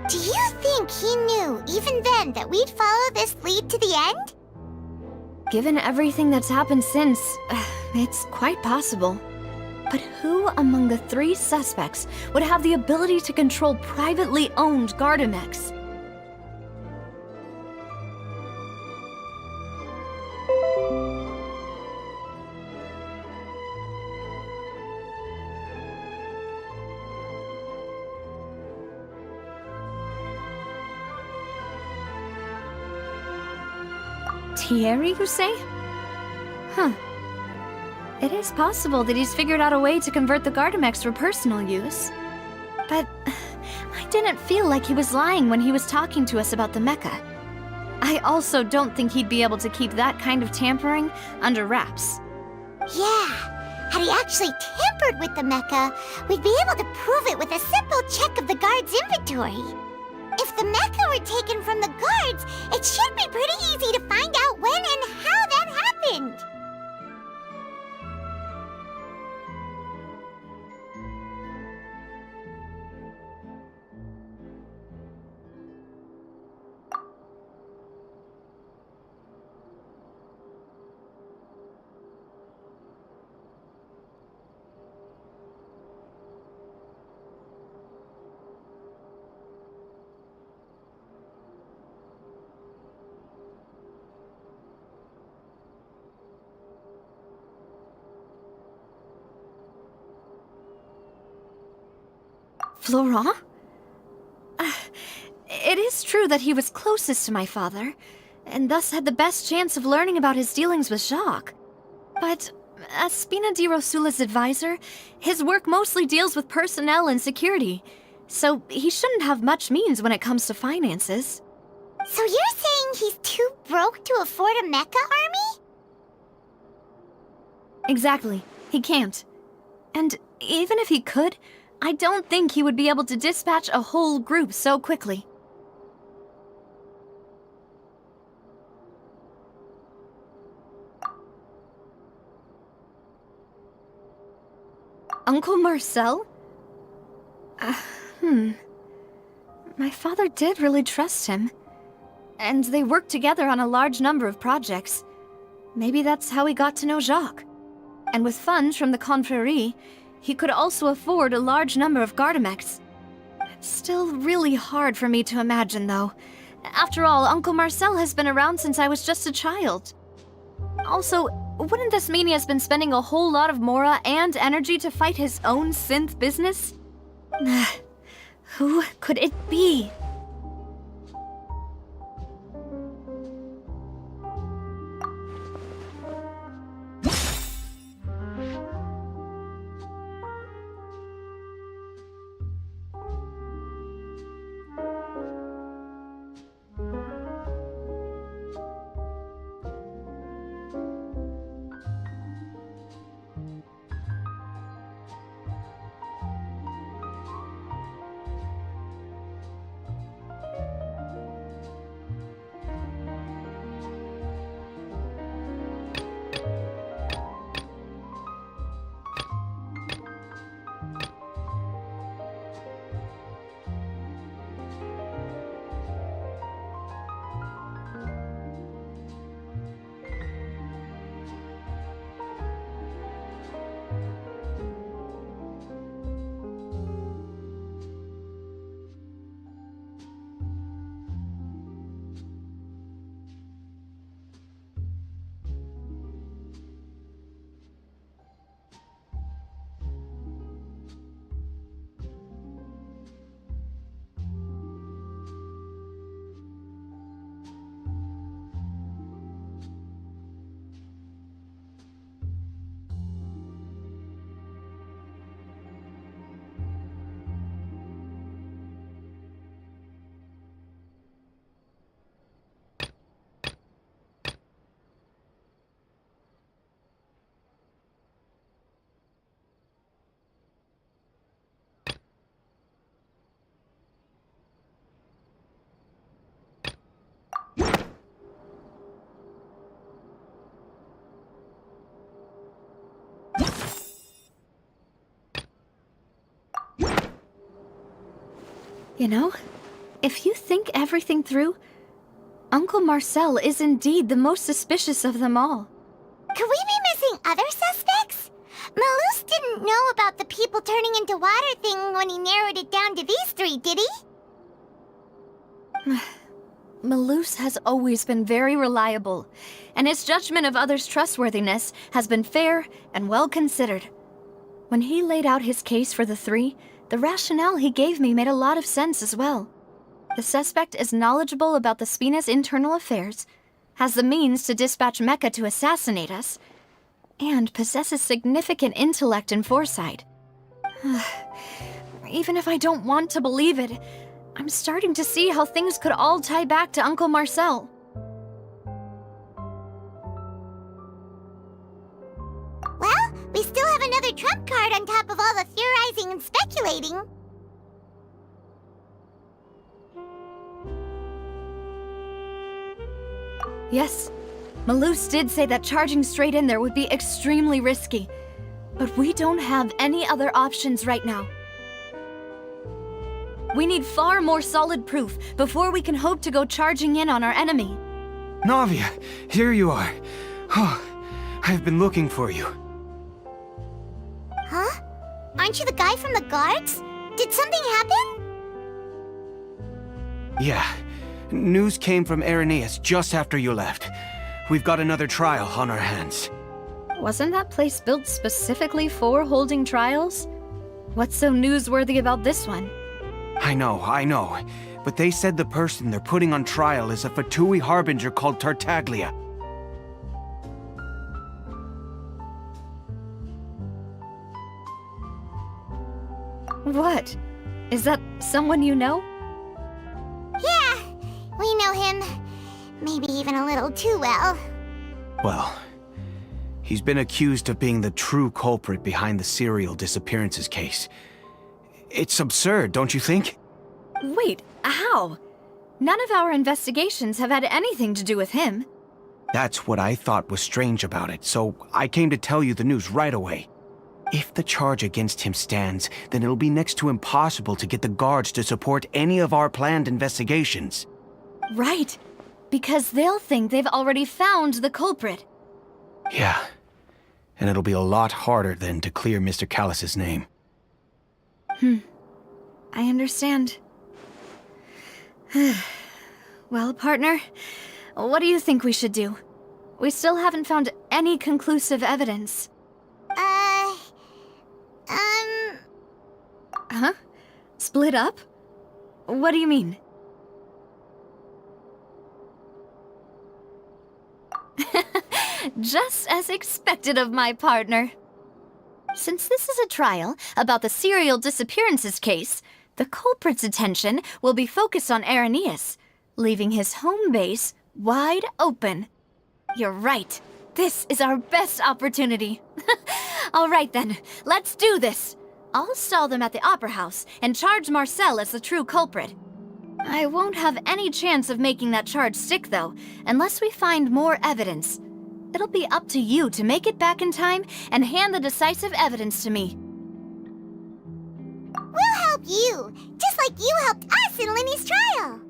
Do you think he knew, even then, that we'd follow this lead to the end? Given everything that's happened since, it's quite possible. But who among the 3 suspects would have the ability to control privately owned Gardamex? Thierry, you say? It is possible that he's figured out a way to convert the Gardamex for personal use. But I didn't feel like he was lying when he was talking to us about the mecha. I also don't think he'd be able to keep that kind of tampering under wraps. Yeah, had he actually tampered with the mecha, we'd be able to prove it with a simple check of the guard's inventory. If the mecha were taken from the guards, it should be pretty easy to find out when and how that happened. Florent? It is true that he was closest to my father, and thus had the best chance of learning about his dealings with Jacques. But as Spina di Rosula's advisor, his work mostly deals with personnel and security, so he shouldn't have much means when it comes to finances. So you're saying he's too broke to afford a mecha army? Exactly. He can't. And even if he could, I don't think he would be able to dispatch a whole group so quickly. Uncle Marcel? My father did really trust him. And they worked together on a large number of projects. Maybe that's how he got to know Jacques. And with funds from the Confrérie, he could also afford a large number of Gardamex. It's still really hard for me to imagine, though. After all, Uncle Marcel has been around since I was just a child. Also, wouldn't this mean he has been spending a whole lot of mora and energy to fight his own synth business? Who could it be? You know, if you think everything through, Uncle Marcel is indeed the most suspicious of them all. Could we be missing other suspects? Malus didn't know about the people turning into water thing when he narrowed it down to these three, did he? Malus has always been very reliable, and his judgment of others' trustworthiness has been fair and well considered. When he laid out his case for the three, the rationale he gave me made a lot of sense as well. The suspect is knowledgeable about the Spina's internal affairs, has the means to dispatch Mecha to assassinate us, and possesses significant intellect and foresight. Even if I don't want to believe it, I'm starting to see how things could all tie back to Uncle Marcel. Well, we still have another trump card on top of all the theorizing and speculating. Yes, Malus did say that charging straight in there would be extremely risky, but we don't have any other options right now. We need far more solid proof before we can hope to go charging in on our enemy. Navia, here you are. Oh, I've been looking for you. Huh? Aren't you the guy from the guards? Did something happen? Yeah. News came from Irenaeus just after you left. We've got another trial on our hands. Wasn't that place built specifically for holding trials? What's so newsworthy about this one? I know. But they said the person they're putting on trial is a Fatui harbinger called Tartaglia. What? Is that someone you know? Yeah, we know him. Maybe even a little too well. Well, he's been accused of being the true culprit behind the serial disappearances case. It's absurd, don't you think? Wait, how? None of our investigations have had anything to do with him. That's what I thought was strange about it, so I came to tell you the news right away. If the charge against him stands, then it'll be next to impossible to get the guards to support any of our planned investigations. Right, because they'll think they've already found the culprit. Yeah, and it'll be a lot harder then to clear Mr. Callus's name. I understand. Well, partner, what do you think we should do? We still haven't found any conclusive evidence. Huh? Split up? What do you mean? Just as expected of my partner. Since this is a trial about the serial disappearances case, the culprit's attention will be focused on Irenaeus, leaving his home base wide open. You're right. This is our best opportunity. All right then, let's do this. I'll stall them at the Opera House and charge Marcel as the true culprit. I won't have any chance of making that charge stick, though, unless we find more evidence. It'll be up to you to make it back in time and hand the decisive evidence to me. We'll help you, just like you helped us in Linny's trial.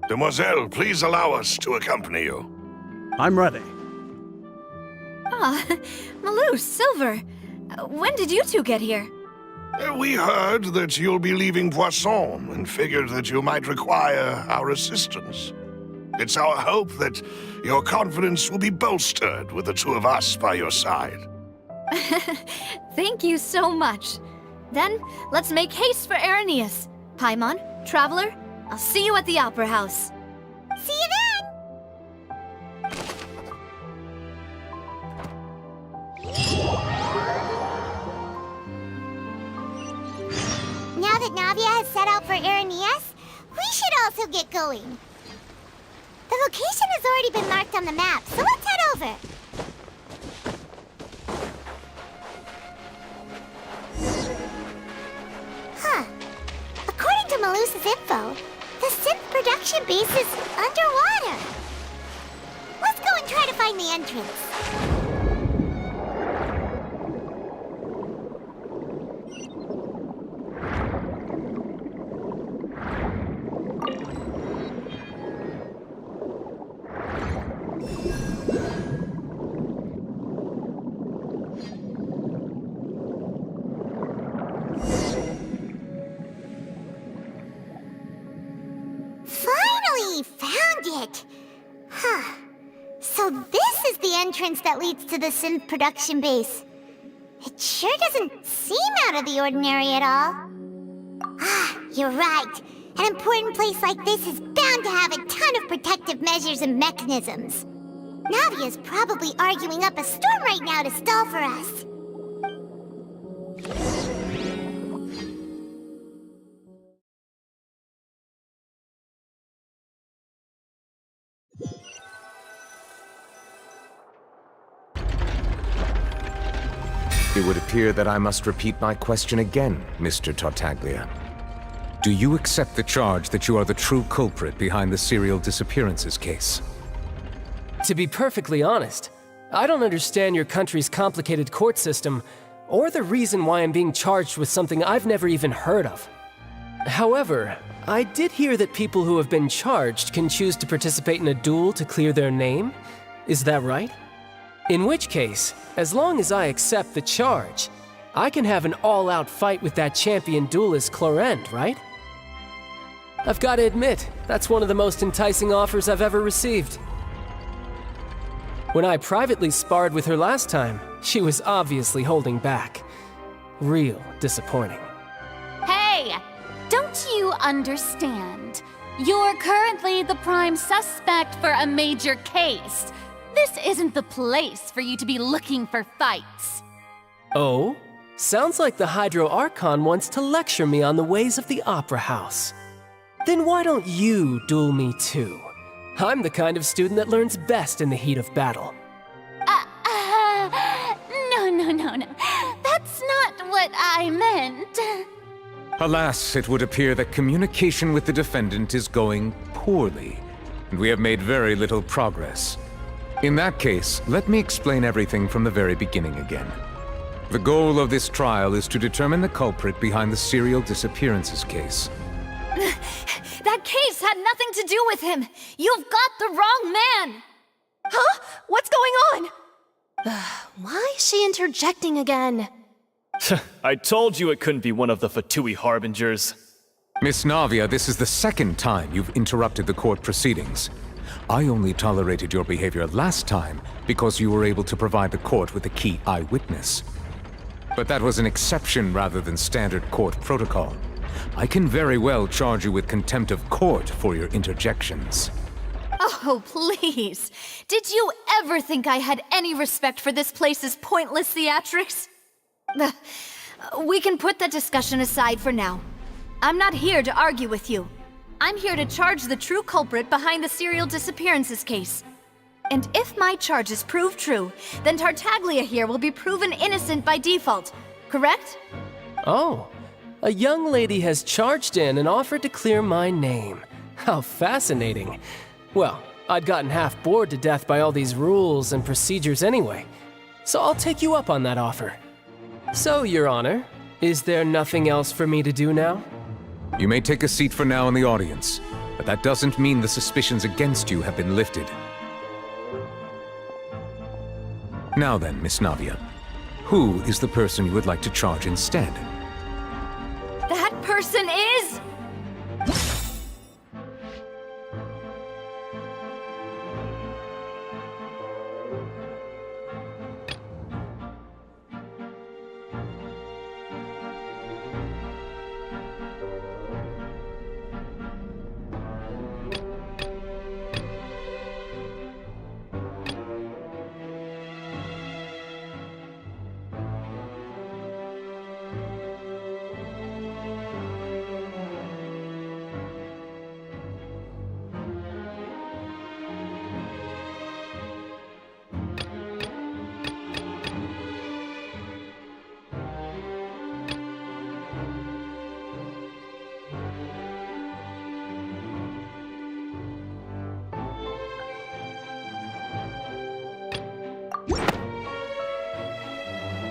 Demoiselle, please allow us to accompany you. I'm ready. Ah, Malus, Silver. When did you two get here? We heard that you'll be leaving Poisson and figured that you might require our assistance. It's our hope that your confidence will be bolstered with the two of us by your side. Thank you so much. Then, let's make haste for Irenaeus. Paimon, Traveler, I'll see you at the Opera House. See you then! Now that Navia has set out for Irenaeus, we should also get going. The location has already been marked on the map, so let's head over. Huh. According to Malus's info, the synth production base is underwater. Let's go and try to find the entrance. quiet. Huh. So this is the entrance that leads to the synth production base. It sure doesn't seem out of the ordinary at all. Ah, you're right. An important place like this is bound to have a ton of protective measures and mechanisms. Navia's probably arguing up a storm right now to stall for us. It would appear that I must repeat my question again, Mr. Tartaglia. Do you accept the charge that you are the true culprit behind the serial disappearances case? To be perfectly honest, I don't understand your country's complicated court system, or the reason why I'm being charged with something I've never even heard of. However, I did hear that people who have been charged can choose to participate in a duel to clear their name. Is that right? In which case, as long as I accept the charge, I can have an all-out fight with that champion duelist Clorend, right? I've got to admit, that's one of the most enticing offers I've ever received. When I privately sparred with her last time, she was obviously holding back. Real disappointing. Hey! Don't you understand? You're currently the prime suspect for a major case. This isn't the place for you to be looking for fights. Oh? Sounds like the Hydro Archon wants to lecture me on the ways of the Opera House. Then why don't you duel me too? I'm the kind of student that learns best in the heat of battle. No. That's not what I meant. Alas, it would appear that communication with the defendant is going poorly, and we have made very little progress. In that case, let me explain everything from the very beginning again. The goal of this trial is to determine the culprit behind the serial disappearances case. That case had nothing to do with him! You've got the wrong man! Huh? What's going on? Why is she interjecting again? I told you it couldn't be one of the Fatui Harbingers. Miss Navia, this is the second time you've interrupted the court proceedings. I only tolerated your behavior last time because you were able to provide the court with a key eyewitness. But that was an exception rather than standard court protocol. I can very well charge you with contempt of court for your interjections. Oh, please. Did you ever think I had any respect for this place's pointless theatrics? We can put that discussion aside for now. I'm not here to argue with you. I'm here to charge the true culprit behind the serial disappearances case. And if my charges prove true, then Tartaglia here will be proven innocent by default, correct? Oh, a young lady has charged in and offered to clear my name. How fascinating. Well, I'd gotten half bored to death by all these rules and procedures anyway, so I'll take you up on that offer. So, Your Honor, is there nothing else for me to do now? You may take a seat for now in the audience, but that doesn't mean the suspicions against you have been lifted. Now then, Miss Navia, who is the person you would like to charge instead? That person is...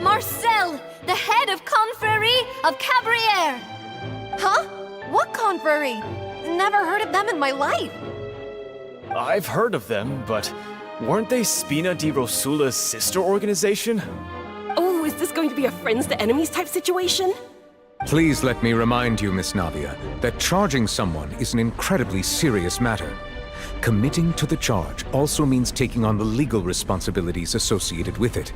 Marcel, the head of Confrérie of Cabrières! Huh? What confrérie? Never heard of them in my life. I've heard of them, but weren't they Spina di Rosula's sister organization? Oh, is this going to be a friends to enemies type situation? Please let me remind you, Miss Navia, that charging someone is an incredibly serious matter. committing to the charge also means taking on the legal responsibilities associated with it.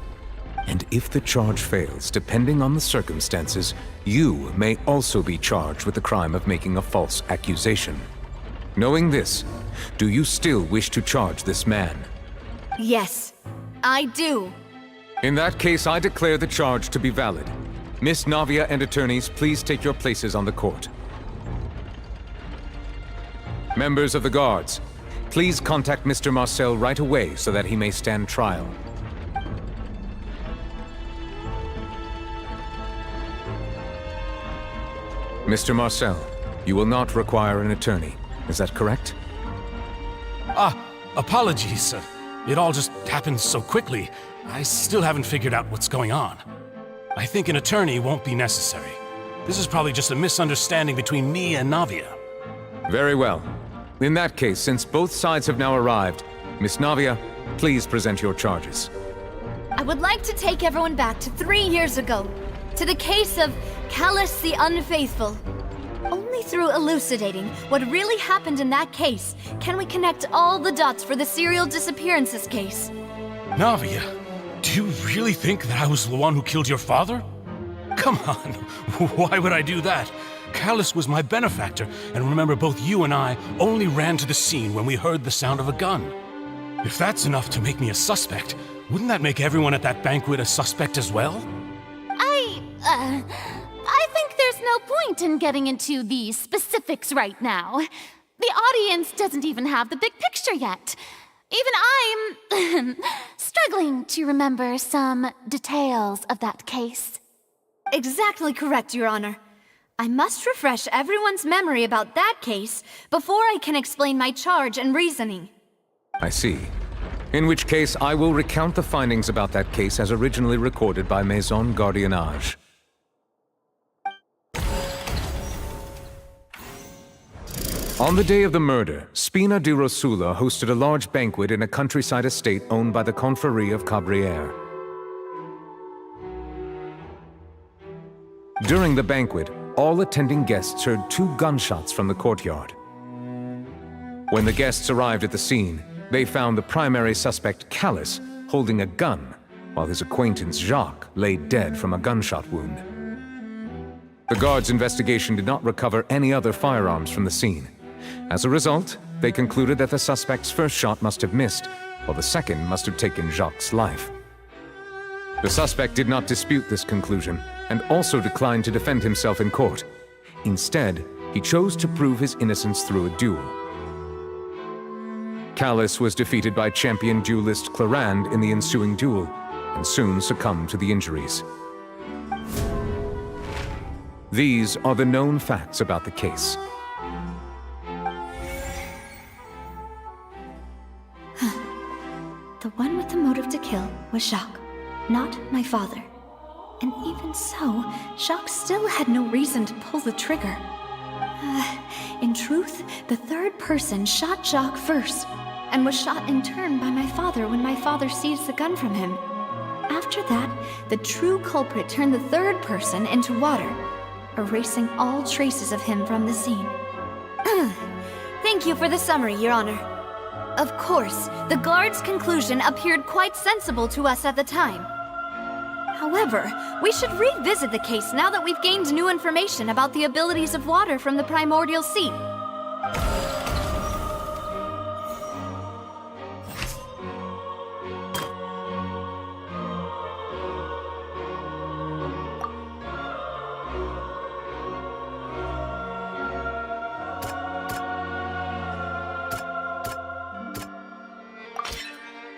And if the charge fails, depending on the circumstances, you may also be charged with the crime of making a false accusation. Knowing this, do you still wish to charge this man? Yes, I do. In that case, I declare the charge to be valid. Miss Navia and attorneys, please take your places on the court. Members of the guards, please contact Mr. Marcel right away so that he may stand trial. Mr. Marcel, you will not require an attorney. Is that correct? Apologies. It all just happened so quickly. I still haven't figured out what's going on. I think an attorney won't be necessary. This is probably just a misunderstanding between me and Navia. Very well. In that case, since both sides have now arrived, Miss Navia, please present your charges. I would like to take everyone back to 3 years ago, to the case of Callus the Unfaithful. Only through elucidating what really happened in that case can we connect all the dots for the serial disappearances case. Navia, do you really think that I was the one who killed your father? Come on, why would I do that? Callus was my benefactor, and remember, both you and I only ran to the scene when we heard the sound of a gun. If that's enough to make me a suspect, wouldn't that make everyone at that banquet a suspect as well? I think there's no point in getting into the specifics right now. The audience doesn't even have the big picture yet. Even I'm struggling to remember some details of that case. Exactly correct, Your Honor. I must refresh everyone's memory about that case before I can explain my charge and reasoning. I see. In which case, I will recount the findings about that case as originally recorded by Maison Gardiennage. On the day of the murder, Spina di Rosula hosted a large banquet in a countryside estate owned by the Confrérie of Cabrières. During the banquet, all attending guests heard 2 gunshots from the courtyard. When the guests arrived at the scene, they found the primary suspect, Callus, holding a gun, while his acquaintance, Jacques, lay dead from a gunshot wound. The guards' investigation did not recover any other firearms from the scene. As a result, they concluded that the suspect's first shot must have missed, while the second must have taken Jacques' life. The suspect did not dispute this conclusion, and also declined to defend himself in court. Instead, he chose to prove his innocence through a duel. Callus was defeated by champion duelist Clarande in the ensuing duel, and soon succumbed to the injuries. These are the known facts about the case. The one with the motive to kill was Jacques, not my father. And even so, Jacques still had no reason to pull the trigger. In truth, the third person shot Jacques first, and was shot in turn by my father when my father seized the gun from him. After that, the true culprit turned the third person into water, erasing all traces of him from the scene. Thank you for the summary, Your Honor. Of course, the guard's conclusion appeared quite sensible to us at the time. However, we should revisit the case now that we've gained new information about the abilities of water from the primordial sea.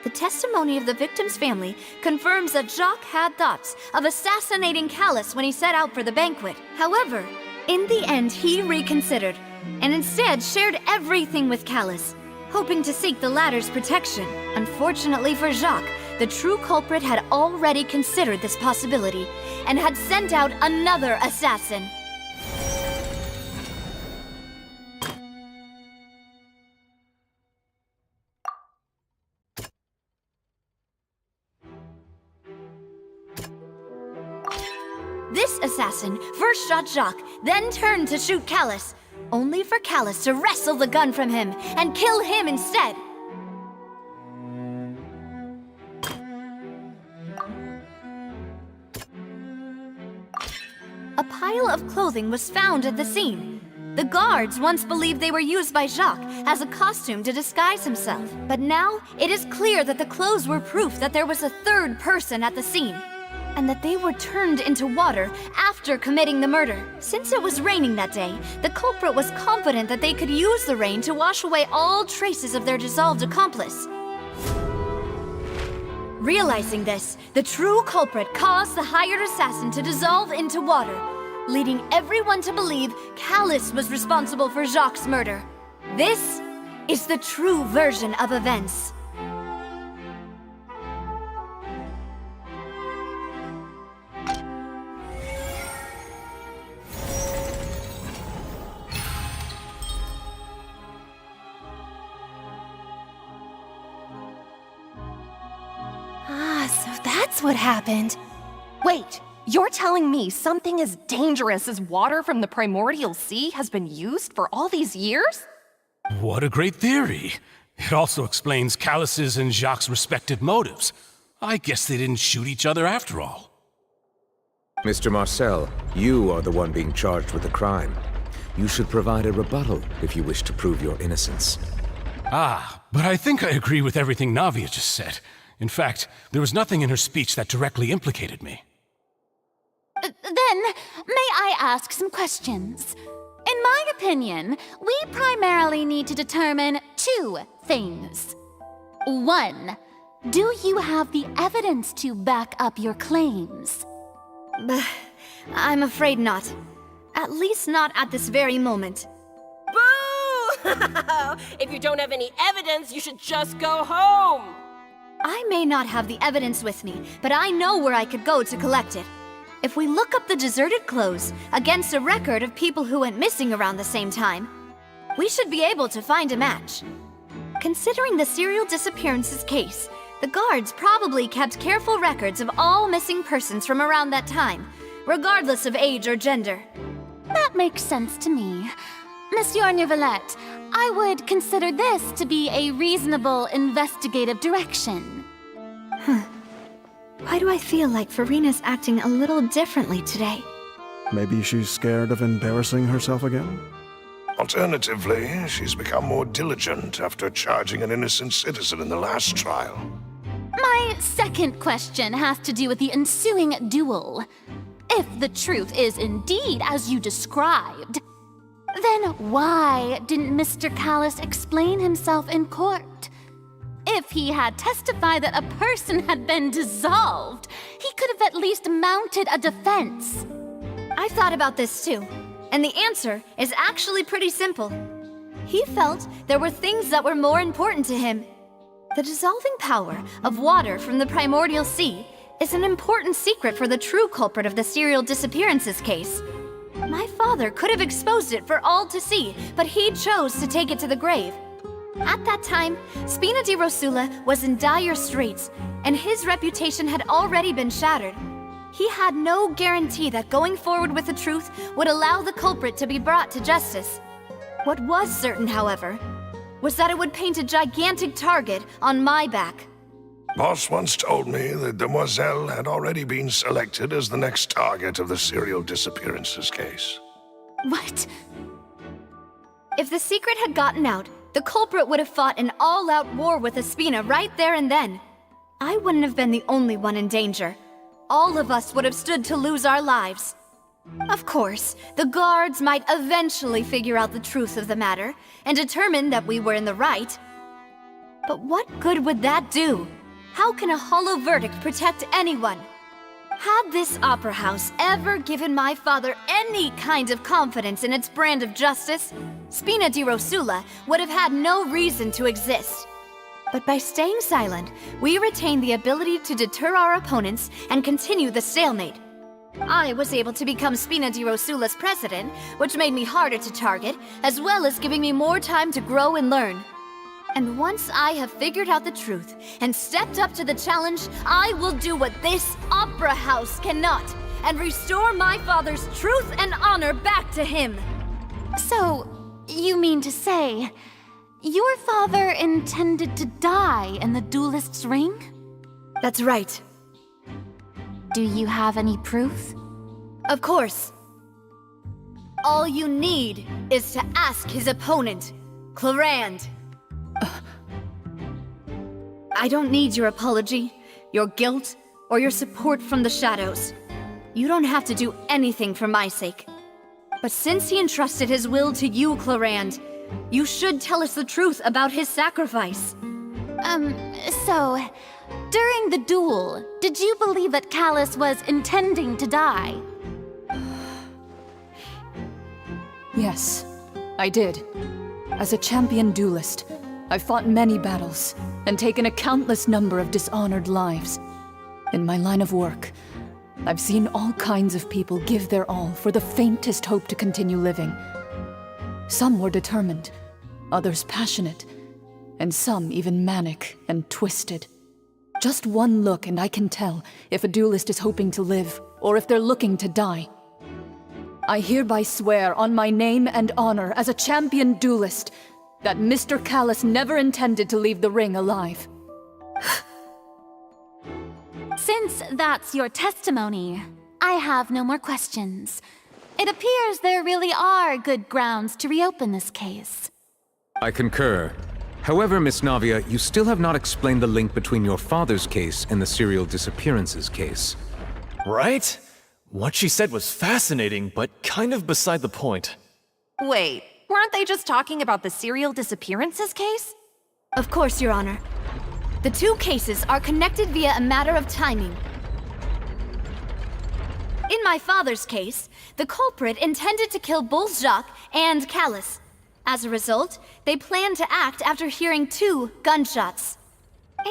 The testimony of the victim's family confirms that Jacques had thoughts of assassinating Callus when he set out for the banquet. However, in the end, he reconsidered, and instead shared everything with Callus, hoping to seek the latter's protection. Unfortunately for Jacques, the true culprit had already considered this possibility, and had sent out another assassin. This assassin first shot Jacques, then turned to shoot Callus. only for Callus to wrestle the gun from him and kill him instead. A pile of clothing was found at the scene. The guards once believed they were used by Jacques as a costume to disguise himself. But now, it is clear that the clothes were proof that there was a third person at the scene, and that they were turned into water after committing the murder. Since it was raining that day, the culprit was confident that they could use the rain to wash away all traces of their dissolved accomplice. Realizing this, the true culprit caused the hired assassin to dissolve into water, leading everyone to believe Callus was responsible for Jacques' murder. This is the true version of events. So that's what happened. Wait, you're telling me something as dangerous as water from the primordial sea has been used for all these years? What a great theory. It also explains Callus's and Jacques' respective motives. I guess they didn't shoot each other after all. Mr. Marcel, you are the one being charged with the crime. You should provide a rebuttal if you wish to prove your innocence. Ah, but I think I agree with everything Navia just said. In fact, there was nothing in her speech that directly implicated me. Then, may I ask some questions? In my opinion, we primarily need to determine two things. One, do you have the evidence to back up your claims? I'm afraid not. At least not at this very moment. Boo! If you don't have any evidence, you should just go home! I may not have the evidence with me, but I know where I could go to collect it. If we look up the deserted clothes against a record of people who went missing around the same time, we should be able to find a match. Considering the serial disappearances case, the guards probably kept careful records of all missing persons from around that time, regardless of age or gender. That makes sense to me. Monsieur Neuvillette, I would consider this to be a reasonable investigative direction. Why do I feel like Farina's acting a little differently today? Maybe she's scared of embarrassing herself again? Alternatively, she's become more diligent after charging an innocent citizen in the last trial. My second question has to do with the ensuing duel. If the truth is indeed as you described, then why didn't Mr. Callus explain himself in court? If he had testified that a person had been dissolved, he could have at least mounted a defense. I thought about this too, and the answer is actually pretty simple. He felt there were things that were more important to him. The dissolving power of water from the primordial sea is an important secret for the true culprit of the serial disappearances case. My father could have exposed it for all to see, but he chose to take it to the grave. At that time, Spina di Rosula was in dire straits, and his reputation had already been shattered. He had no guarantee that going forward with the truth would allow the culprit to be brought to justice. What was certain, however, was that it would paint a gigantic target on my back. Boss once told me that Demoiselle had already been selected as the next target of the serial disappearances case. What? If the secret had gotten out, the culprit would have fought an all-out war with Espina right there and then. I wouldn't have been the only one in danger. All of us would have stood to lose our lives. Of course, the guards might eventually figure out the truth of the matter and determine that we were in the right. But what good would that do? How can a hollow verdict protect anyone? Had this opera house ever given my father any kind of confidence in its brand of justice, Spina di Rosula would have had no reason to exist. But by staying silent, we retained the ability to deter our opponents and continue the stalemate. I was able to become Spina di Rosula's president, which made me harder to target, as well as giving me more time to grow and learn. And once I have figured out the truth and stepped up to the challenge, I will do what this opera house cannot, and restore my father's truth and honor back to him. So, you mean to say, your father intended to die in the duelist's ring? That's right. Do you have any proof? Of course. All you need is to ask his opponent, Clarand. I don't need your apology, your guilt, or your support from the shadows. You don't have to do anything for my sake. But since he entrusted his will to you, Clarand, you should tell us the truth about his sacrifice. So, during the duel, did you believe that Callus was intending to die? Yes, I did. As a champion duelist, I've fought many battles and taken a countless number of dishonored lives. In my line of work, I've seen all kinds of people give their all for the faintest hope to continue living. Some were determined, others passionate, and some even manic and twisted. Just one look and I can tell if a duelist is hoping to live or if they're looking to die. I hereby swear on my name and honor as a champion duelist that Mr. Callus never intended to leave the ring alive. Since that's your testimony, I have no more questions. It appears there really are good grounds to reopen this case. I concur. However, Miss Navia, you still have not explained the link between your father's case and the serial disappearances case. Right? What she said was fascinating, but kind of beside the point. Wait, weren't they just talking about the serial disappearances case? Of course, Your Honor. The two cases are connected via a matter of timing. In my father's case, the culprit intended to kill both Jacques and Callus. As a result, they planned to act after hearing 2 gunshots.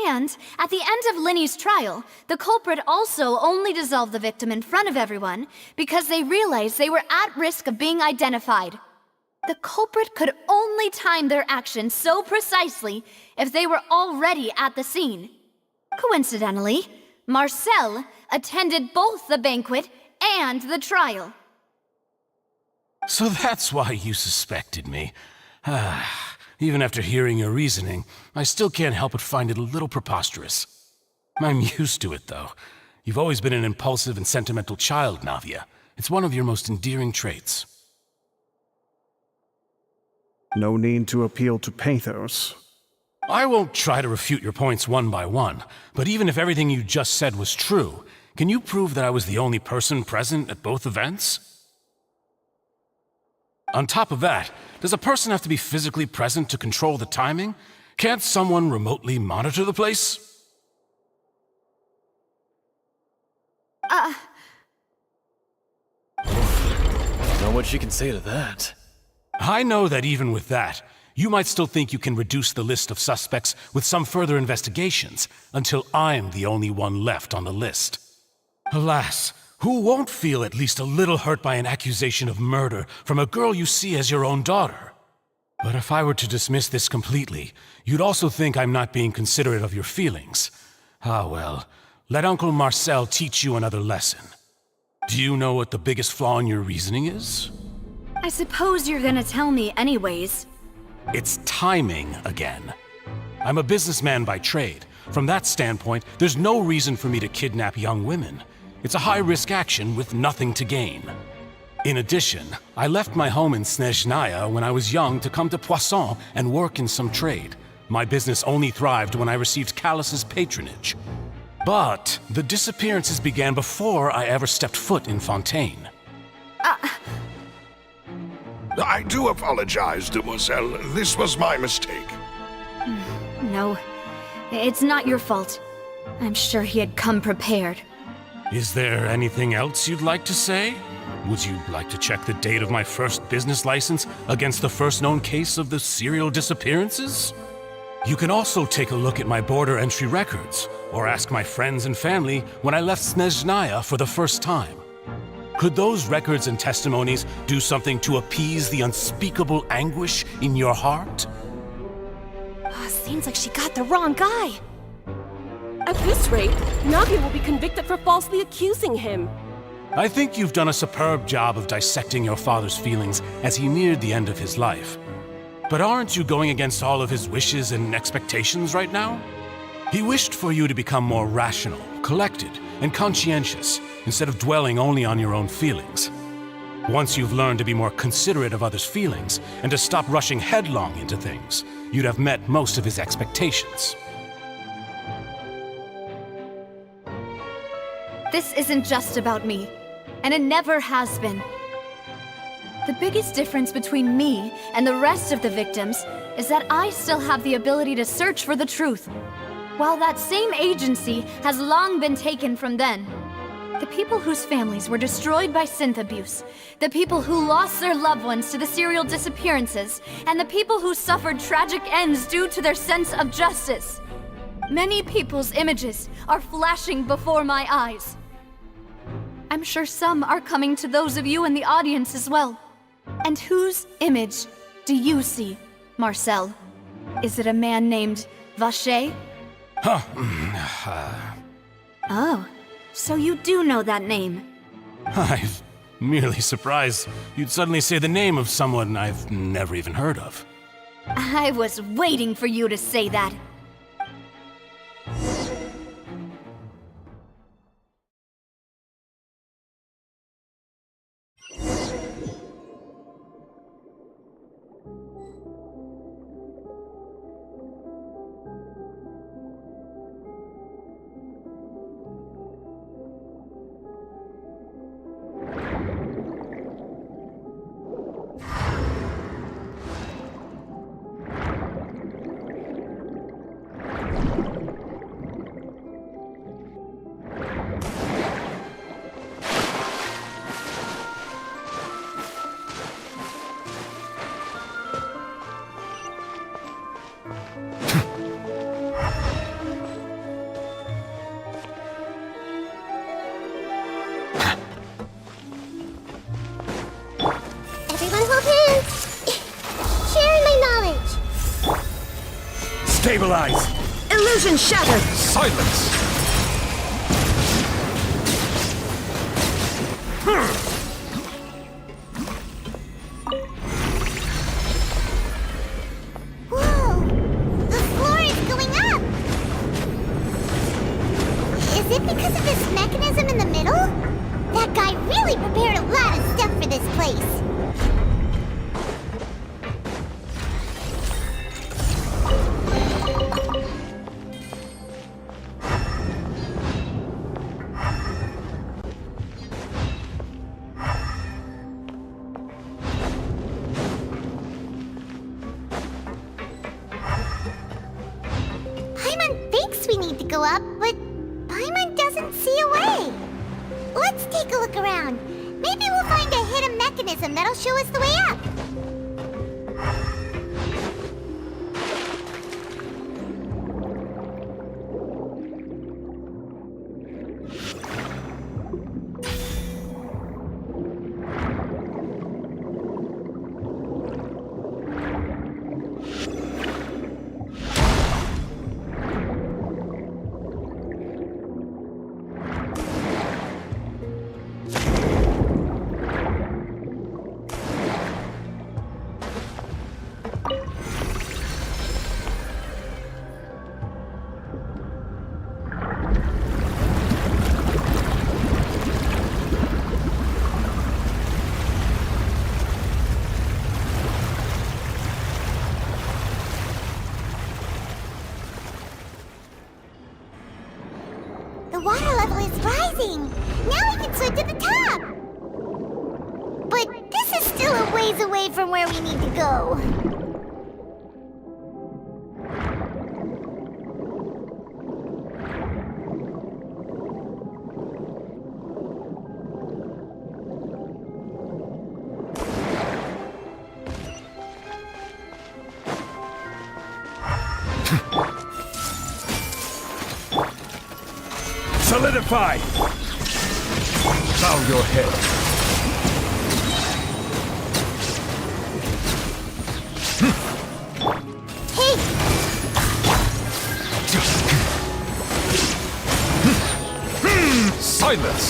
And at the end of Linny's trial, the culprit also only dissolved the victim in front of everyone because they realized they were at risk of being identified. The culprit could only time their actions so precisely if they were already at the scene. Coincidentally, Marcel attended both the banquet and the trial. So that's why you suspected me. Even after hearing your reasoning, I still can't help but find it a little preposterous. I'm used to it, though. You've always been an impulsive and sentimental child, Navia. It's one of your most endearing traits. No need to appeal to pathos. I won't try to refute your points one by one, but even if everything you just said was true, can you prove that I was the only person present at both events? On top of that, does a person have to be physically present to control the timing? Can't someone remotely monitor the place? Know what she can say to that. I know that even with that, you might still think you can reduce the list of suspects with some further investigations until I'm the only one left on the list. Alas, who won't feel at least a little hurt by an accusation of murder from a girl you see as your own daughter? But if I were to dismiss this completely, you'd also think I'm not being considerate of your feelings. Ah well, let Uncle Marcel teach you another lesson. Do you know what the biggest flaw in your reasoning is? I suppose you're gonna tell me anyways. It's timing again. I'm a businessman by trade. From that standpoint, there's no reason for me to kidnap young women. It's a high-risk action with nothing to gain. In addition, I left my home in Snezhnaya when I was young to come to Poisson and work in some trade. My business only thrived when I received Callus's patronage. But the disappearances began before I ever stepped foot in Fontaine. I do apologize, demoiselle. This was my mistake. No, it's not your fault. I'm sure he had come prepared. Is there anything else you'd like to say? Would you like to check the date of my first business license against the first known case of the serial disappearances? You can also take a look at my border entry records, or ask my friends and family when I left Snezhnaya for the first time. Could those records and testimonies do something to appease the unspeakable anguish in your heart? Seems like she got the wrong guy. At this rate, Navia will be convicted for falsely accusing him. I think you've done a superb job of dissecting your father's feelings as he neared the end of his life. But aren't you going against all of his wishes and expectations right now? He wished for you to become more rational, collected, and conscientious, instead of dwelling only on your own feelings. Once you've learned to be more considerate of others' feelings, and to stop rushing headlong into things, you'd have met most of his expectations. This isn't just about me, and it never has been. The biggest difference between me and the rest of the victims is that I still have the ability to search for the truth, while that same agency has long been taken from them. The people whose families were destroyed by synth abuse, the people who lost their loved ones to the serial disappearances, and the people who suffered tragic ends due to their sense of justice. Many people's images are flashing before my eyes. I'm sure some are coming to those of you in the audience as well. And whose image do you see, Marcel? Is it a man named Vacher? Oh, so you do know that name. I'm merely surprised you'd suddenly say the name of someone I've never even heard of. I was waiting for you to say that. Everyone hold hands. Sharing my knowledge. Stabilize! Illusion shattered! Silence! Whoa! The floor is going up! Is it because of this mechanism in the middle? That guy really prepared a lot of stuff for this place. Paimon thinks we need to go up, but Paimon doesn't see a way. Let's take a look around. Maybe we'll find a hidden mechanism that'll show us the way up. The water level is rising. Now we can swim to the top. But this is still a ways away from where we need to go. Solidify! Bow your head. Hey! Silence!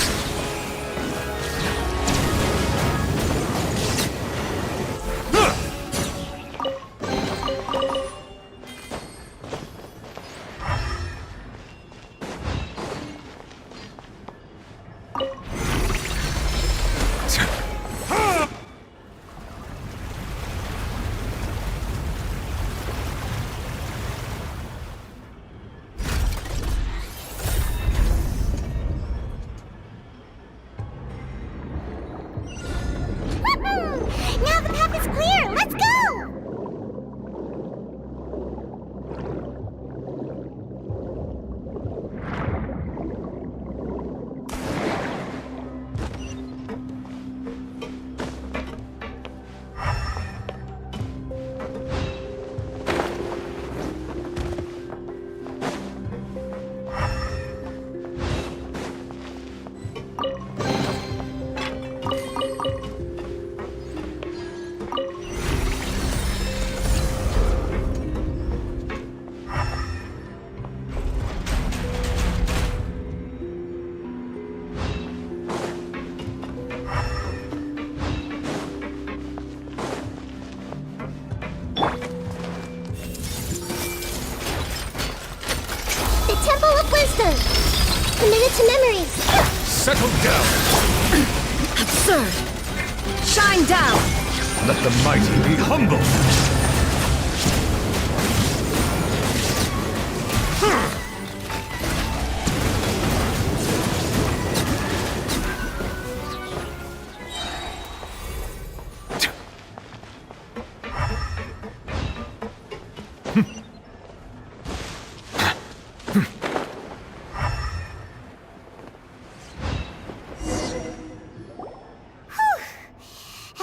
Master! Commit it to memory! Settle down! Absurd! Shine down! Let the mighty be humble!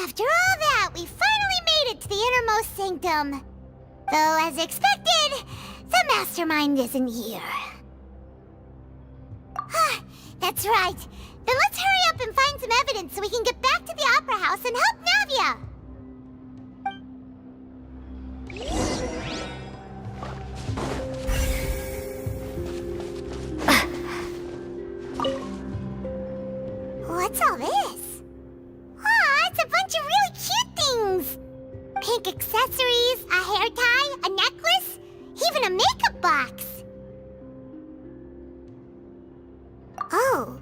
After all that, we finally made it to the innermost sanctum. Though, as expected, the mastermind isn't here. That's right. Then let's hurry up and find some evidence so we can get back to the Opera House and help Navia. What's all this? It's a bunch of really cute things. Pink accessories, a hair tie, a necklace, even a makeup box. Oh,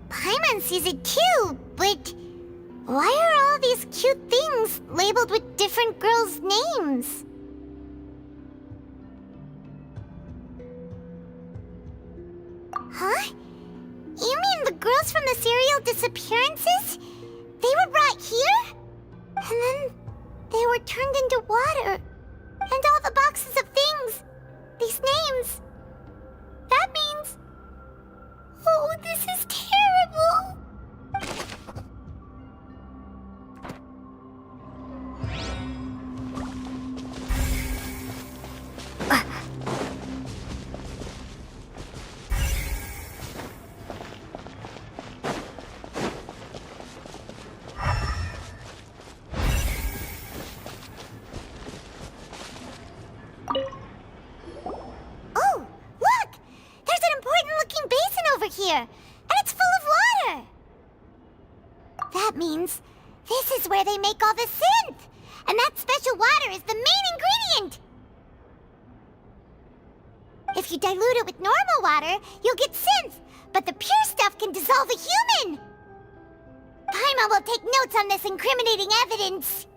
Paimon sees it too, but why are all these cute things labeled with different girls' names? Huh? You mean the girls from the serial disappearances? They were brought here? And then they were turned into water. And all the boxes of things. These names. That means... Oh, this is terrible. Oh, look! There's an important-looking basin over here, and it's full of water. That means this is where they make all the synth, and that special water is the main ingredient. If you dilute it with normal water, you'll get synth, but the pure stuff can dissolve a human. Paimon will take notes on this incriminating evidence.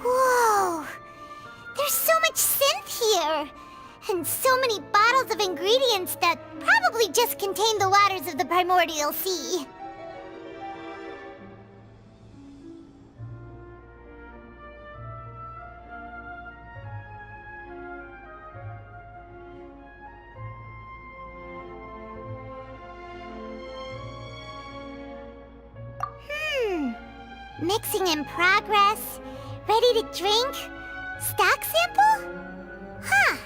Whoa! There's so much synth here! And so many bottles of ingredients that probably just contain the waters of the primordial sea. Mixing in progress, ready to drink, stock sample? Huh.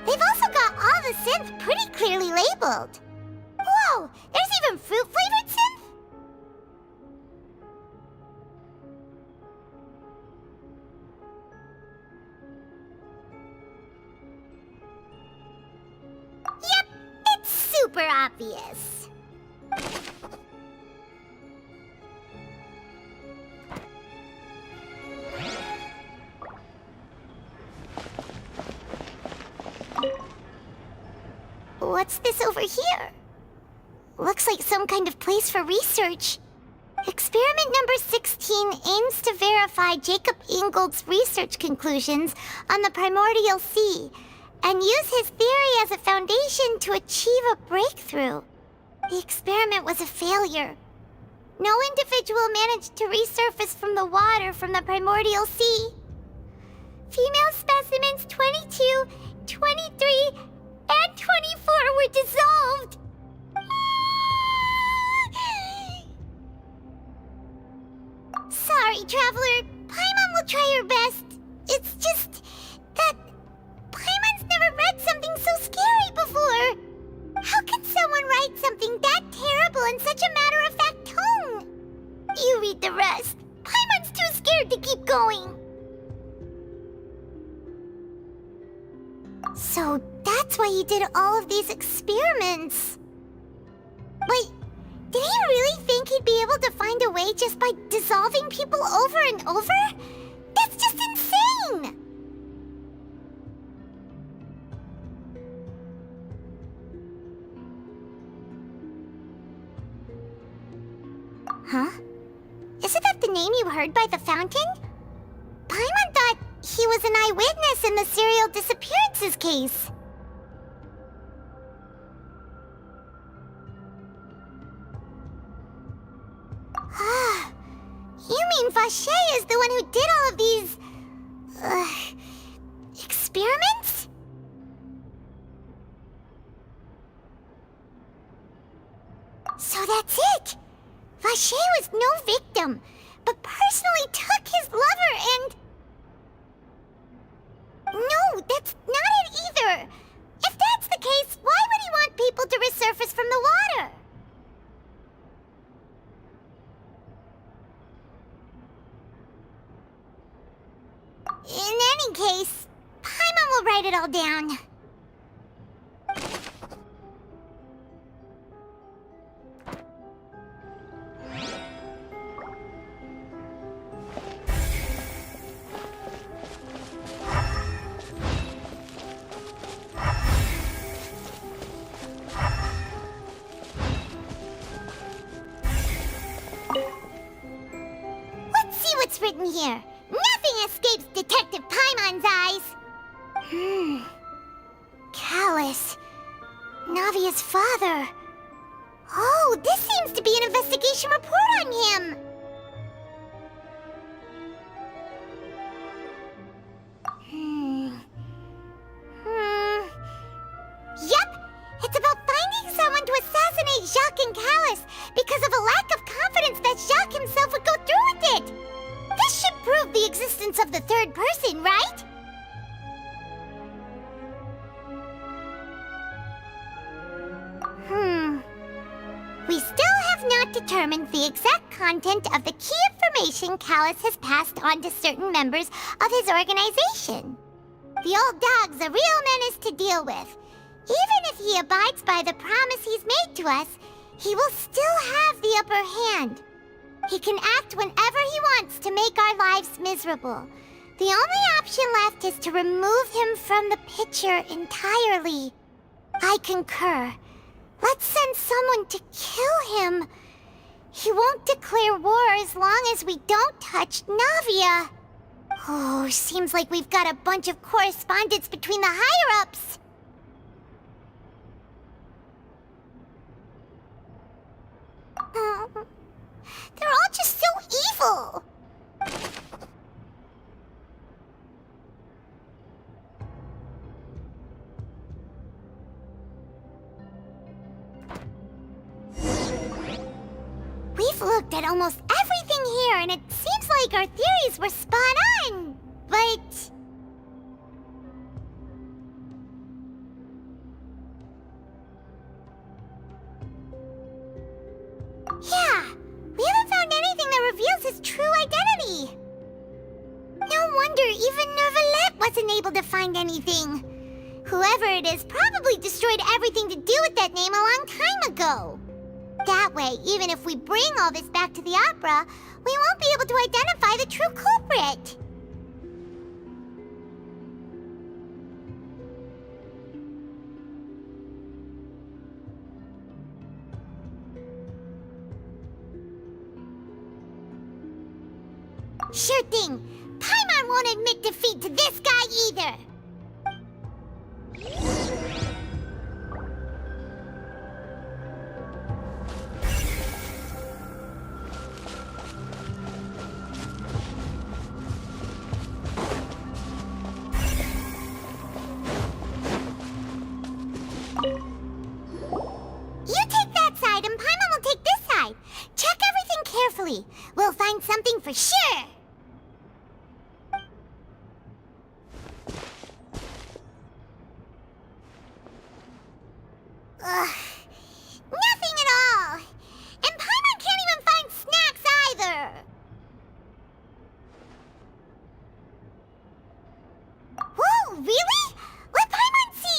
They've also got all the synth pretty clearly labeled. Whoa, there's even fruit-flavored synth? Yep, it's super obvious. What's this over here? Looks like some kind of place for research. Experiment number 16 aims to verify Jacob Ingold's research conclusions on the primordial sea and use his theory as a foundation to achieve a breakthrough. The experiment was a failure. No individual managed to resurface from the water from the primordial sea. Female specimens 22, 23, and 24 were dissolved. Sorry, Traveler. Paimon will try her best. It's just that Paimon's never read something so scary before. How can someone write something that terrible in such a matter-of-fact tone? You read the rest. Paimon's too scared to keep going. So that's why he did all of these experiments. Wait, did he really think he'd be able to find a way just by dissolving people over and over? That's just insane! Huh? Isn't that the name you heard by the fountain? Paimon thought he was an eyewitness in the serial disappearances case. Ah, you mean Vache is the one who did all of these... experiments? So that's it! Vache was no victim, but personally took his lover and... No, that's not it either! If that's the case, why would he want people to resurface from the water? In any case, Paimon will write it all down. Let's see what's written here. Nothing escapes Detective Paimon's eyes. Callus. Navia's father. Oh, this seems to be an investigation report on him. Yep, it's about finding someone to assassinate Jacques and Callus because of a lack of confidence that Jacques himself would go through with it. This should prove the existence of the third person, right? We still have not determined the exact content of the key information Callus has passed on to certain members of his organization. The old dog's a real menace to deal with. Even if he abides by the promise he's made to us, he will still have the upper hand. He can act whenever he wants to make our lives miserable. The only option left is to remove him from the picture entirely. I concur. Let's send someone to kill him. He won't declare war as long as we don't touch Navia. Oh, seems like we've got a bunch of correspondence between the higher-ups. They're all just so evil. We've looked at almost everything here, and it seems like our theories were spot on, but... Yeah, we haven't found anything that reveals his true identity. No wonder even Nervalette wasn't able to find anything. Whoever it is probably destroyed everything to do with that name a long time ago. That way, even if we bring all this back to the opera, we won't be able to identify the true culprit. Sure thing. Paimon won't admit defeat to this guy either. You take that side and Paimon will take this side. Check everything carefully. We'll find something for sure. Ugh. Nothing at all. And Paimon can't even find snacks either. Whoa, really? Let Paimon see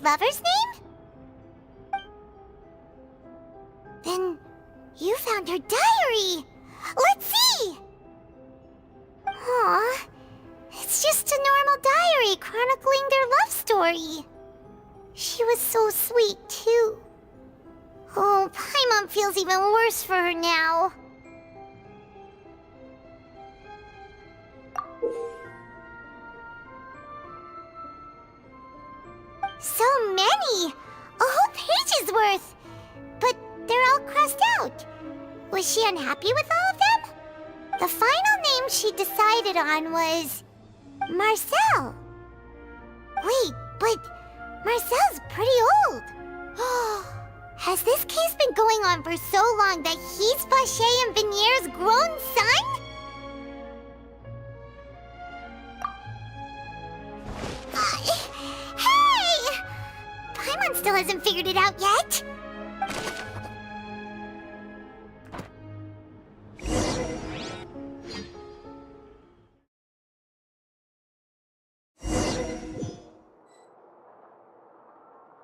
lover's name? Then you found her diary. Let's see! Aw, it's just a normal diary chronicling their love story. She was so sweet, too. Oh, Paimon feels even worse for her now. So many! A whole page's worth! But they're all crossed out. Was she unhappy with all of them? The final name she decided on was... Marcel. Wait, but Marcel's pretty old. Has this case been going on for so long that he's Vacher and Vinier's grown son? Hey! Paimon still hasn't figured it out yet.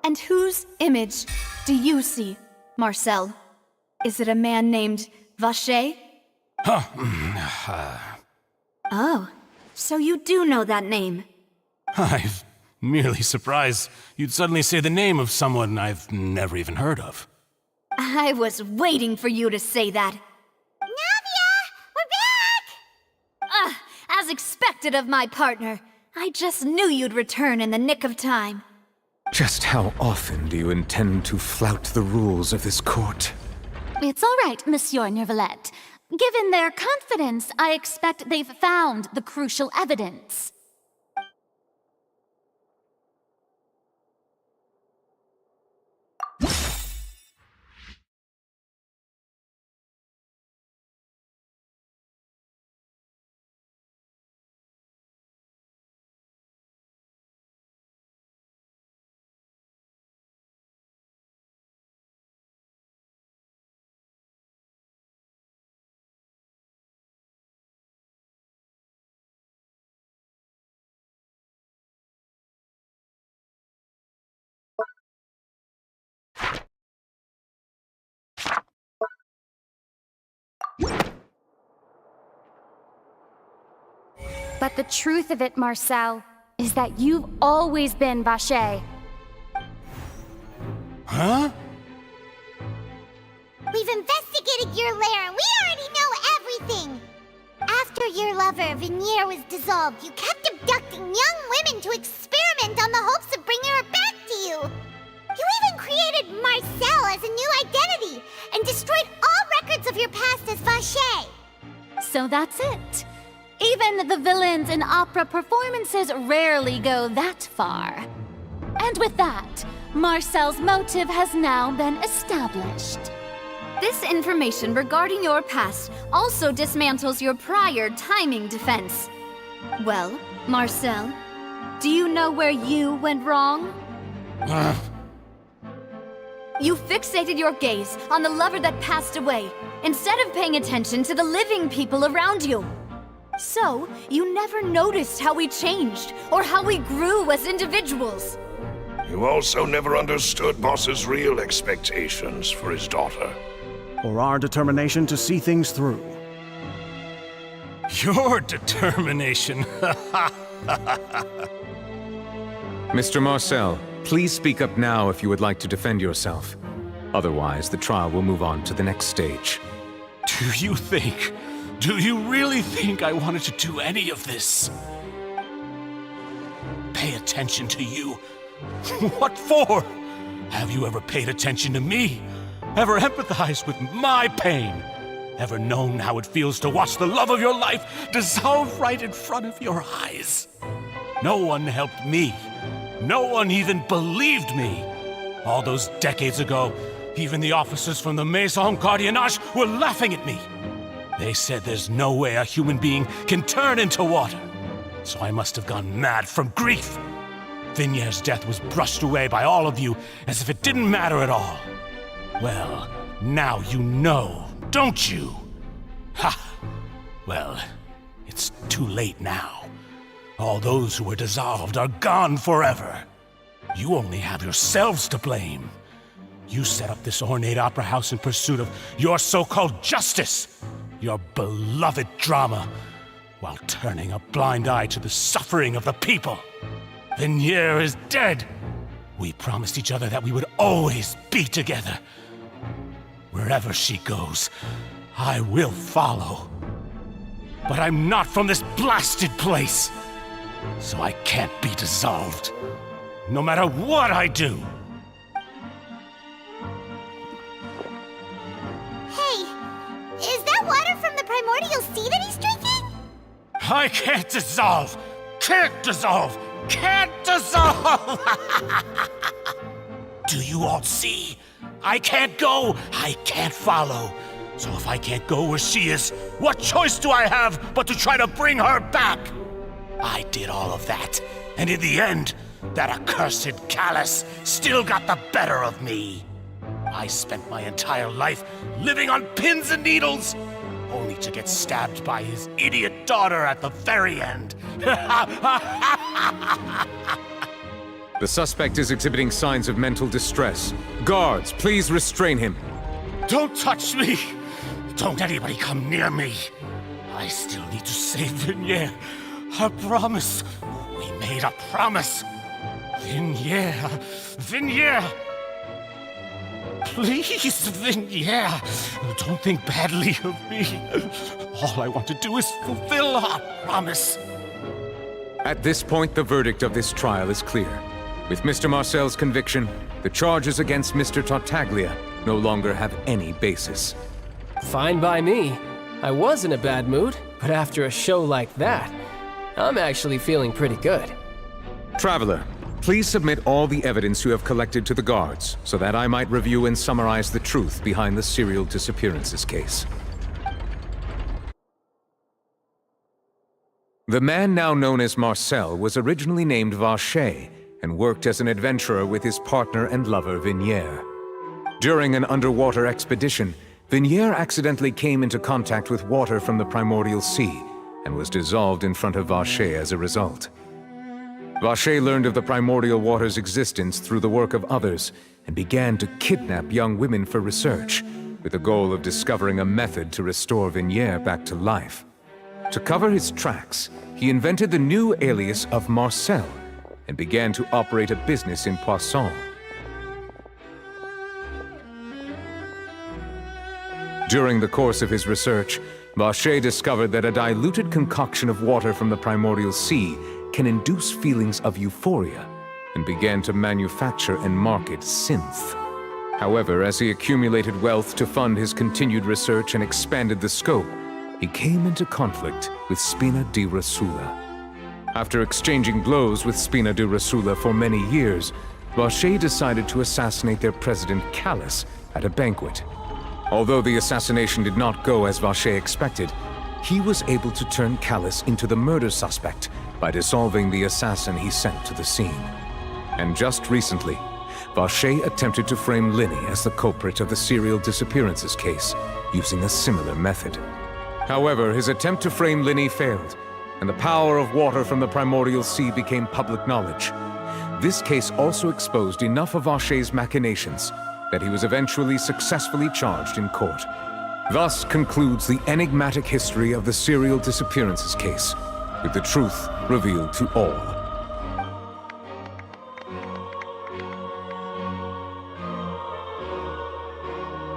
And whose image do you see, Marcel? Is it a man named Vacher? Oh, so you do know that name. I'm merely surprised you'd suddenly say the name of someone I've never even heard of. I was waiting for you to say that. Navia! We're back! As expected of my partner. I just knew you'd return in the nick of time. Just how often do you intend to flout the rules of this court? It's all right, Monsieur Nervalette. Given their confidence, I expect they've found the crucial evidence. But the truth of it, Marcel, is that you've always been Vacher. Huh? We've investigated your lair and we already know everything! After your lover, Vinier, was dissolved, you kept abducting young women to experiment on the hopes of bringing her back to you! You even created Marcel as a new identity and destroyed all records of your past as Vacher! So that's it. Even the villains in opera performances rarely go that far. And with that, Marcel's motive has now been established. This information regarding your past also dismantles your prior timing defense. Well, Marcel, do you know where you went wrong? You fixated your gaze on the lover that passed away, instead of paying attention to the living people around you. So, you never noticed how we changed, or how we grew as individuals. You also never understood Boss's real expectations for his daughter. Or our determination to see things through. Your determination. Mr. Marcel, please speak up now if you would like to defend yourself. Otherwise, the trial will move on to the next stage. Do you really think I wanted to do any of this? Pay attention to you? What for? Have you ever paid attention to me? Ever empathized with my pain? Ever known how it feels to watch the love of your life dissolve right in front of your eyes? No one helped me. No one even believed me. All those decades ago, even the officers from the Maison Gardiennage were laughing at me. They said there's no way a human being can turn into water. So I must have gone mad from grief. Vinier's death was brushed away by all of you as if it didn't matter at all. Well, now you know, don't you? Ha! Well, it's too late now. All those who were dissolved are gone forever. You only have yourselves to blame. You set up this ornate opera house in pursuit of your so-called justice, your beloved drama, while turning a blind eye to the suffering of the people. Vignier is dead. We promised each other that we would always be together. Wherever she goes, I will follow. But I'm not from this blasted place, so I can't be dissolved, no matter what I do. Hey, is that water from the primordial sea that he's drinking? I can't dissolve! Can't dissolve! Can't dissolve! Do you all see? I can't go! I can't follow! So if I can't go where she is, what choice do I have but to try to bring her back? I did all of that, and in the end, that accursed Callus still got the better of me. I spent my entire life living on pins and needles, only to get stabbed by his idiot daughter at the very end. The suspect is exhibiting signs of mental distress. Guards, please restrain him. Don't touch me! Don't anybody come near me! I still need to save Vignier. A promise. We made a promise. Vignier. Vignier! Please, Vignier. Don't think badly of me. All I want to do is fulfill our promise. At this point, the verdict of this trial is clear. With Mr. Marcel's conviction, the charges against Mr. Tartaglia no longer have any basis. Fine by me. I was in a bad mood, but after a show like that, I'm actually feeling pretty good. Traveler, please submit all the evidence you have collected to the guards, so that I might review and summarize the truth behind the serial disappearances case. The man now known as Marcel was originally named Vacher and worked as an adventurer with his partner and lover Vignier. During an underwater expedition, Vignier accidentally came into contact with water from the primordial sea and was dissolved in front of Vacher as a result. Vacher learned of the primordial water's existence through the work of others and began to kidnap young women for research, with the goal of discovering a method to restore Vignier back to life. To cover his tracks, he invented the new alias of Marcel and began to operate a business in Poisson. During the course of his research, Vacher discovered that a diluted concoction of water from the primordial sea can induce feelings of euphoria, and began to manufacture and market synth. However, as he accumulated wealth to fund his continued research and expanded the scope, he came into conflict with Spina di Rosula. After exchanging blows with Spina di Rosula for many years, Vacher decided to assassinate their president Callus at a banquet. Although the assassination did not go as Vacher expected, he was able to turn Callus into the murder suspect by dissolving the assassin he sent to the scene. And just recently, Vacher attempted to frame Linny as the culprit of the serial disappearances case, using a similar method. However, his attempt to frame Linny failed, and the power of water from the primordial sea became public knowledge. This case also exposed enough of Vacher's machinations that he was eventually successfully charged in court. Thus concludes the enigmatic history of the serial disappearances case, with the truth revealed to all.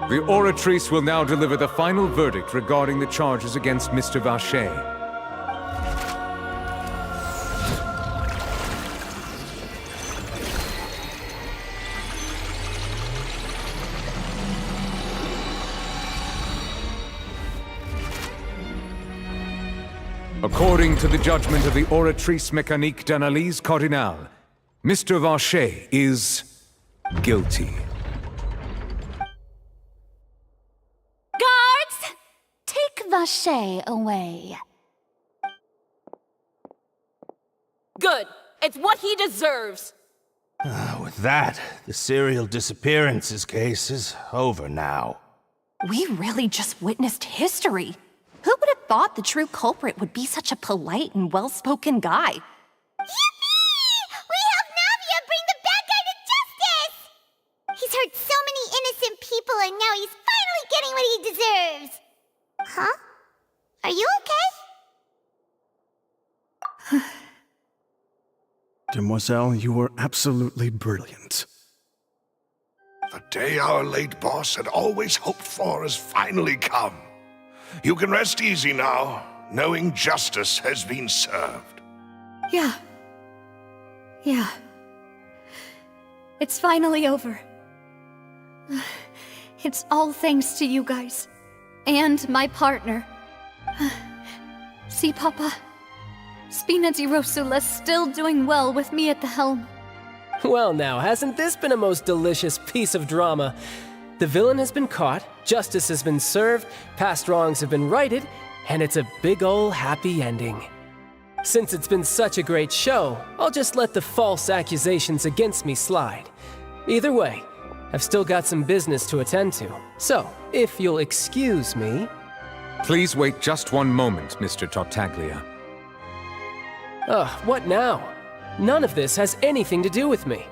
The Oratrice will now deliver the final verdict regarding the charges against Mr. Vacher. According to the judgment of the Oratrice Mécanique d'Analyse Cardinale, Mr. Vacher is guilty. Guards! Take Vacher away. Good. It's what he deserves. With that, the serial disappearances case is over now. We really just witnessed history. Who would have thought the true culprit would be such a polite and well-spoken guy? Yippee! We helped Navia bring the bad and now he's finally getting what he deserves. Huh? Are you okay? Demoiselle, you were absolutely brilliant. The day our late boss had always hoped for has finally come. You can rest easy now, knowing justice has been served. Yeah. Yeah. It's finally over. It's all thanks to you guys. And my partner. See, Papa? Spina di Rosula's still doing well with me at the helm. Well now, hasn't this been a most delicious piece of drama? The villain has been caught, justice has been served, past wrongs have been righted, and it's a big ol' happy ending. Since it's been such a great show, I'll just let the false accusations against me slide. Either way, I've still got some business to attend to. So, if you'll excuse me... Please wait just one moment, Mr. Tartaglia. What now? None of this has anything to do with me.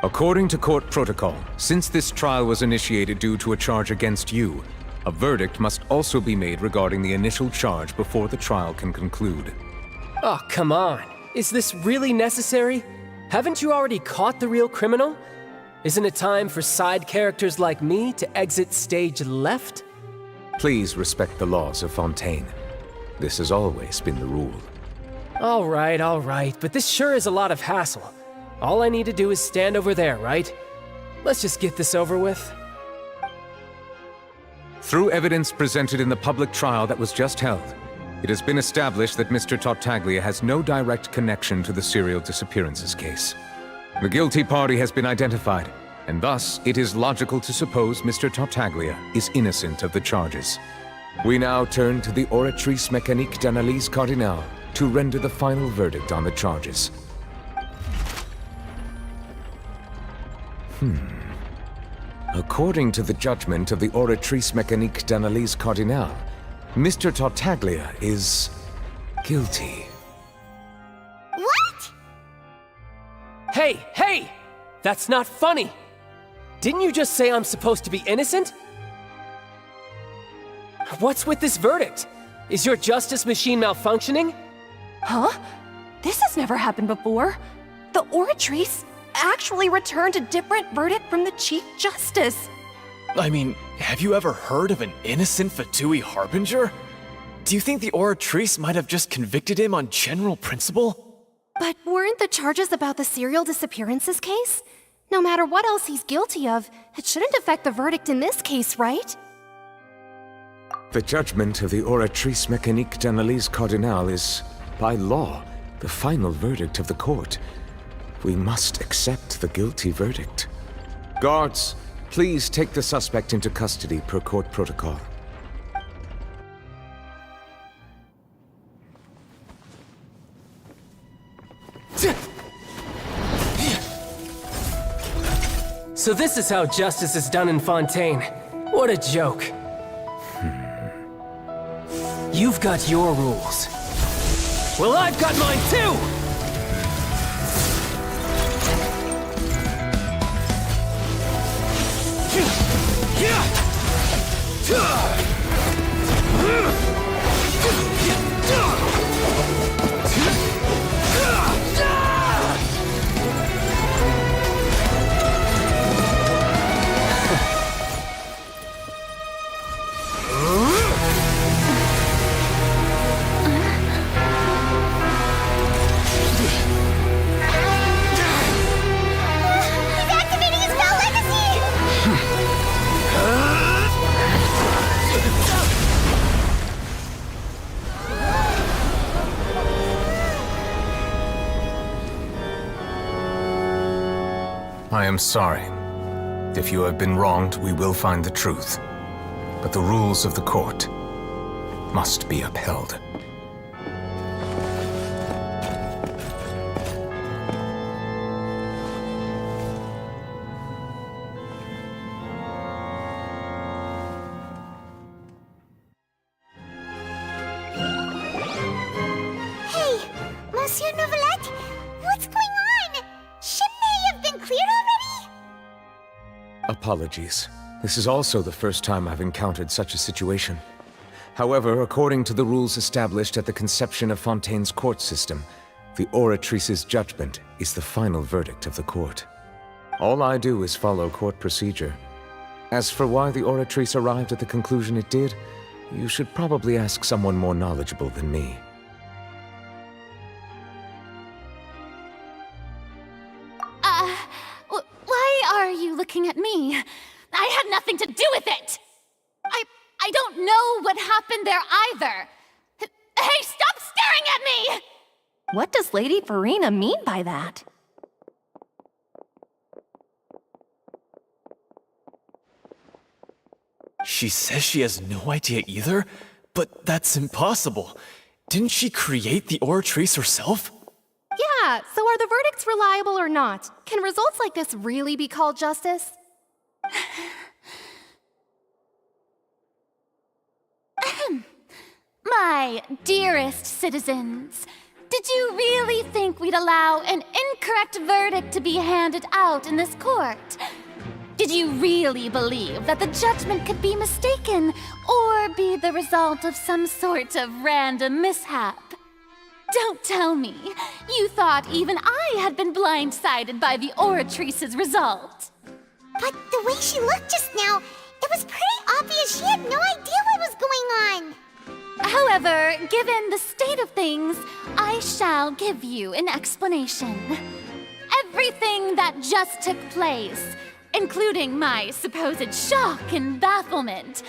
According to court protocol, since this trial was initiated due to a charge against you, a verdict must also be made regarding the initial charge before the trial can conclude. Oh, come on. Is this really necessary? Haven't you already caught the real criminal? Isn't it time for side characters like me to exit stage left? Please respect the laws of Fontaine. This has always been the rule. All right, but this sure is a lot of hassle. All I need to do is stand over there, right? Let's just get this over with. Through evidence presented in the public trial that was just held, it has been established that Mr. Tartaglia has no direct connection to the serial disappearances case. The guilty party has been identified, and thus it is logical to suppose Mr. Tartaglia is innocent of the charges. We now turn to the Oratrice Mécanique d'Analyse Cardinale to render the final verdict on the charges. According to the judgment of the Oratrice Mécanique d'Analyse Cardinale, Mr. Tartaglia is guilty. What? Hey! That's not funny! Didn't you just say I'm supposed to be innocent? What's with this verdict? Is your justice machine malfunctioning? Huh? This has never happened before. The Oratrice actually returned a different verdict from the Chief Justice. I mean, have you ever heard of an innocent Fatui Harbinger? Do you think the Oratrice might have just convicted him on general principle? But weren't the charges about the serial disappearances case? No matter what else he's guilty of, it shouldn't affect the verdict in this case, right? The judgment of the Oratrice Mécanique d'Analyse Cardinale is, by law, the final verdict of the court. We must accept the guilty verdict. Guards, please take the suspect into custody per court protocol. So this is how justice is done in Fontaine. What a joke. You've got your rules. Well, I've got mine too! I am sorry. If you have been wronged, we will find the truth. But the rules of the court must be upheld. Hey, Monsieur Novelette, what's going on? Shouldn't they have been cleared already? Apologies. This is also the first time I've encountered such a situation. However, according to the rules established at the conception of Fontaine's court system, the Oratrice's judgment is the final verdict of the court. All I do is follow court procedure. As for why the Oratrice arrived at the conclusion it did, you should probably ask someone more knowledgeable than me. Why are you looking at me? I had nothing to do with it! I don't know what happened there either! Hey, stop staring at me! What does Lady Farina mean by that? She says she has no idea either? But that's impossible. Didn't she create the Oratrice herself? Yeah, so are the verdicts reliable or not? Can results like this really be called justice? My dearest citizens, did you really think we'd allow an incorrect verdict to be handed out in this court? Did you really believe that the judgment could be mistaken or be the result of some sort of random mishap? Don't tell me you thought even I had been blindsided by the Oratrice's result. But the way she looked just now, it was pretty obvious she had no idea what was going on. However, given the state of things, I shall give you an explanation. Everything that just took place, including my supposed shock and bafflement,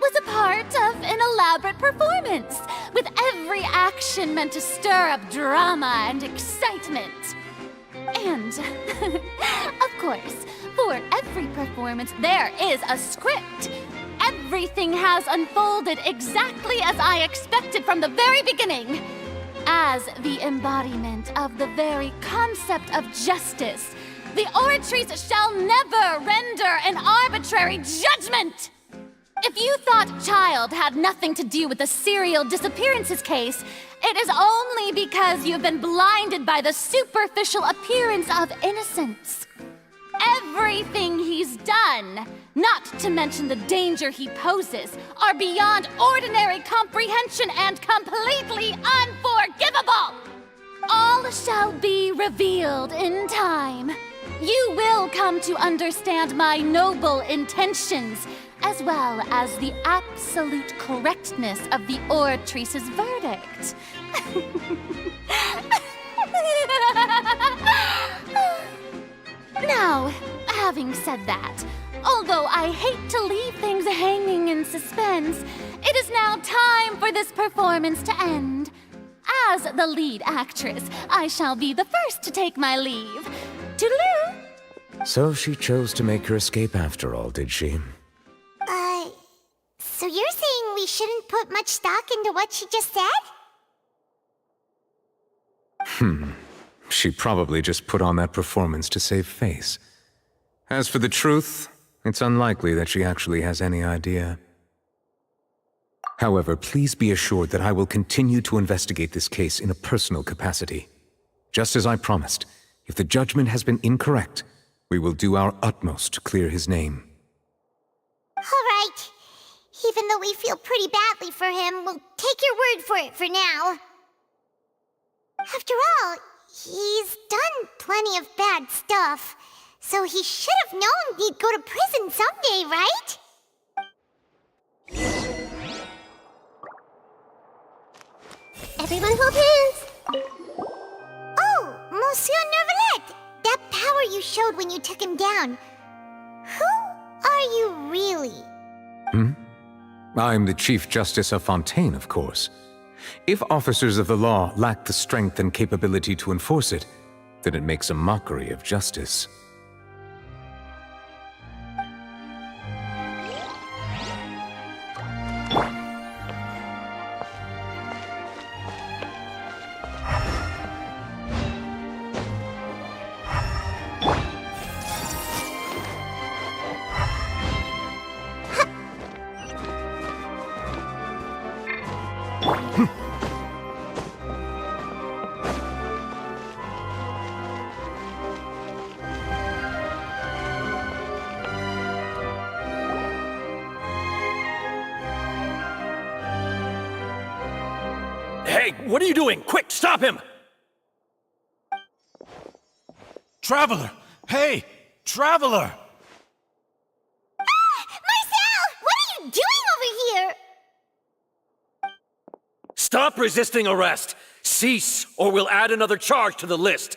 was a part of an elaborate performance, with every action meant to stir up drama and excitement. And, of course, for every performance there is a script. Everything has unfolded exactly as I expected from the very beginning. As the embodiment of the very concept of justice, the Oratrice shall never render an arbitrary judgment! If you thought Child had nothing to do with the serial disappearances case, it is only because you've been blinded by the superficial appearance of innocence. Everything he's done, not to mention the danger he poses, are beyond ordinary comprehension and completely unforgivable! All shall be revealed in time. You will come to understand my noble intentions, as well as the absolute correctness of the Oratrice's verdict. Now, having said that, although I hate to leave things hanging in suspense, it is now time for this performance to end. As the lead actress, I shall be the first to take my leave. Toodaloo! So she chose to make her escape after all, did she? So you're saying we shouldn't put much stock into what she just said? She probably just put on that performance to save face. As for the truth, it's unlikely that she actually has any idea. However, please be assured that I will continue to investigate this case in a personal capacity. Just as I promised, if the judgment has been incorrect, we will do our utmost to clear his name. All right. Even though we feel pretty badly for him, we'll take your word for it for now. After all, he's done plenty of bad stuff, so he should have known he'd go to prison someday, right? Everyone hold hands! Oh, Monsieur Nervalet! That power you showed when you took him down. Who are you really? I'm the Chief Justice of Fontaine, of course. If officers of the law lack the strength and capability to enforce it, then it makes a mockery of justice. what are you doing? Quick, stop him! Traveler! Hey! Traveler! Marcel! What are you doing over here? Stop resisting arrest! Cease, or we'll add another charge to the list!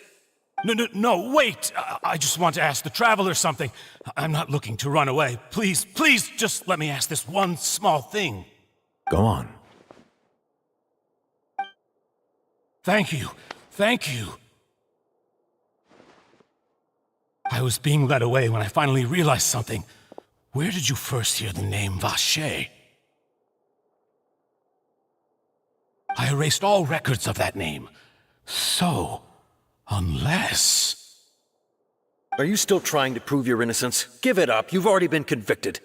No, wait! I just want to ask the Traveler something. I'm not looking to run away. Please, just let me ask this one small thing. Go on. Thank you. I was being led away when I finally realized something. Where did you first hear the name Vacher? I erased all records of that name. So, unless... Are you still trying to prove your innocence? Give it up, you've already been convicted.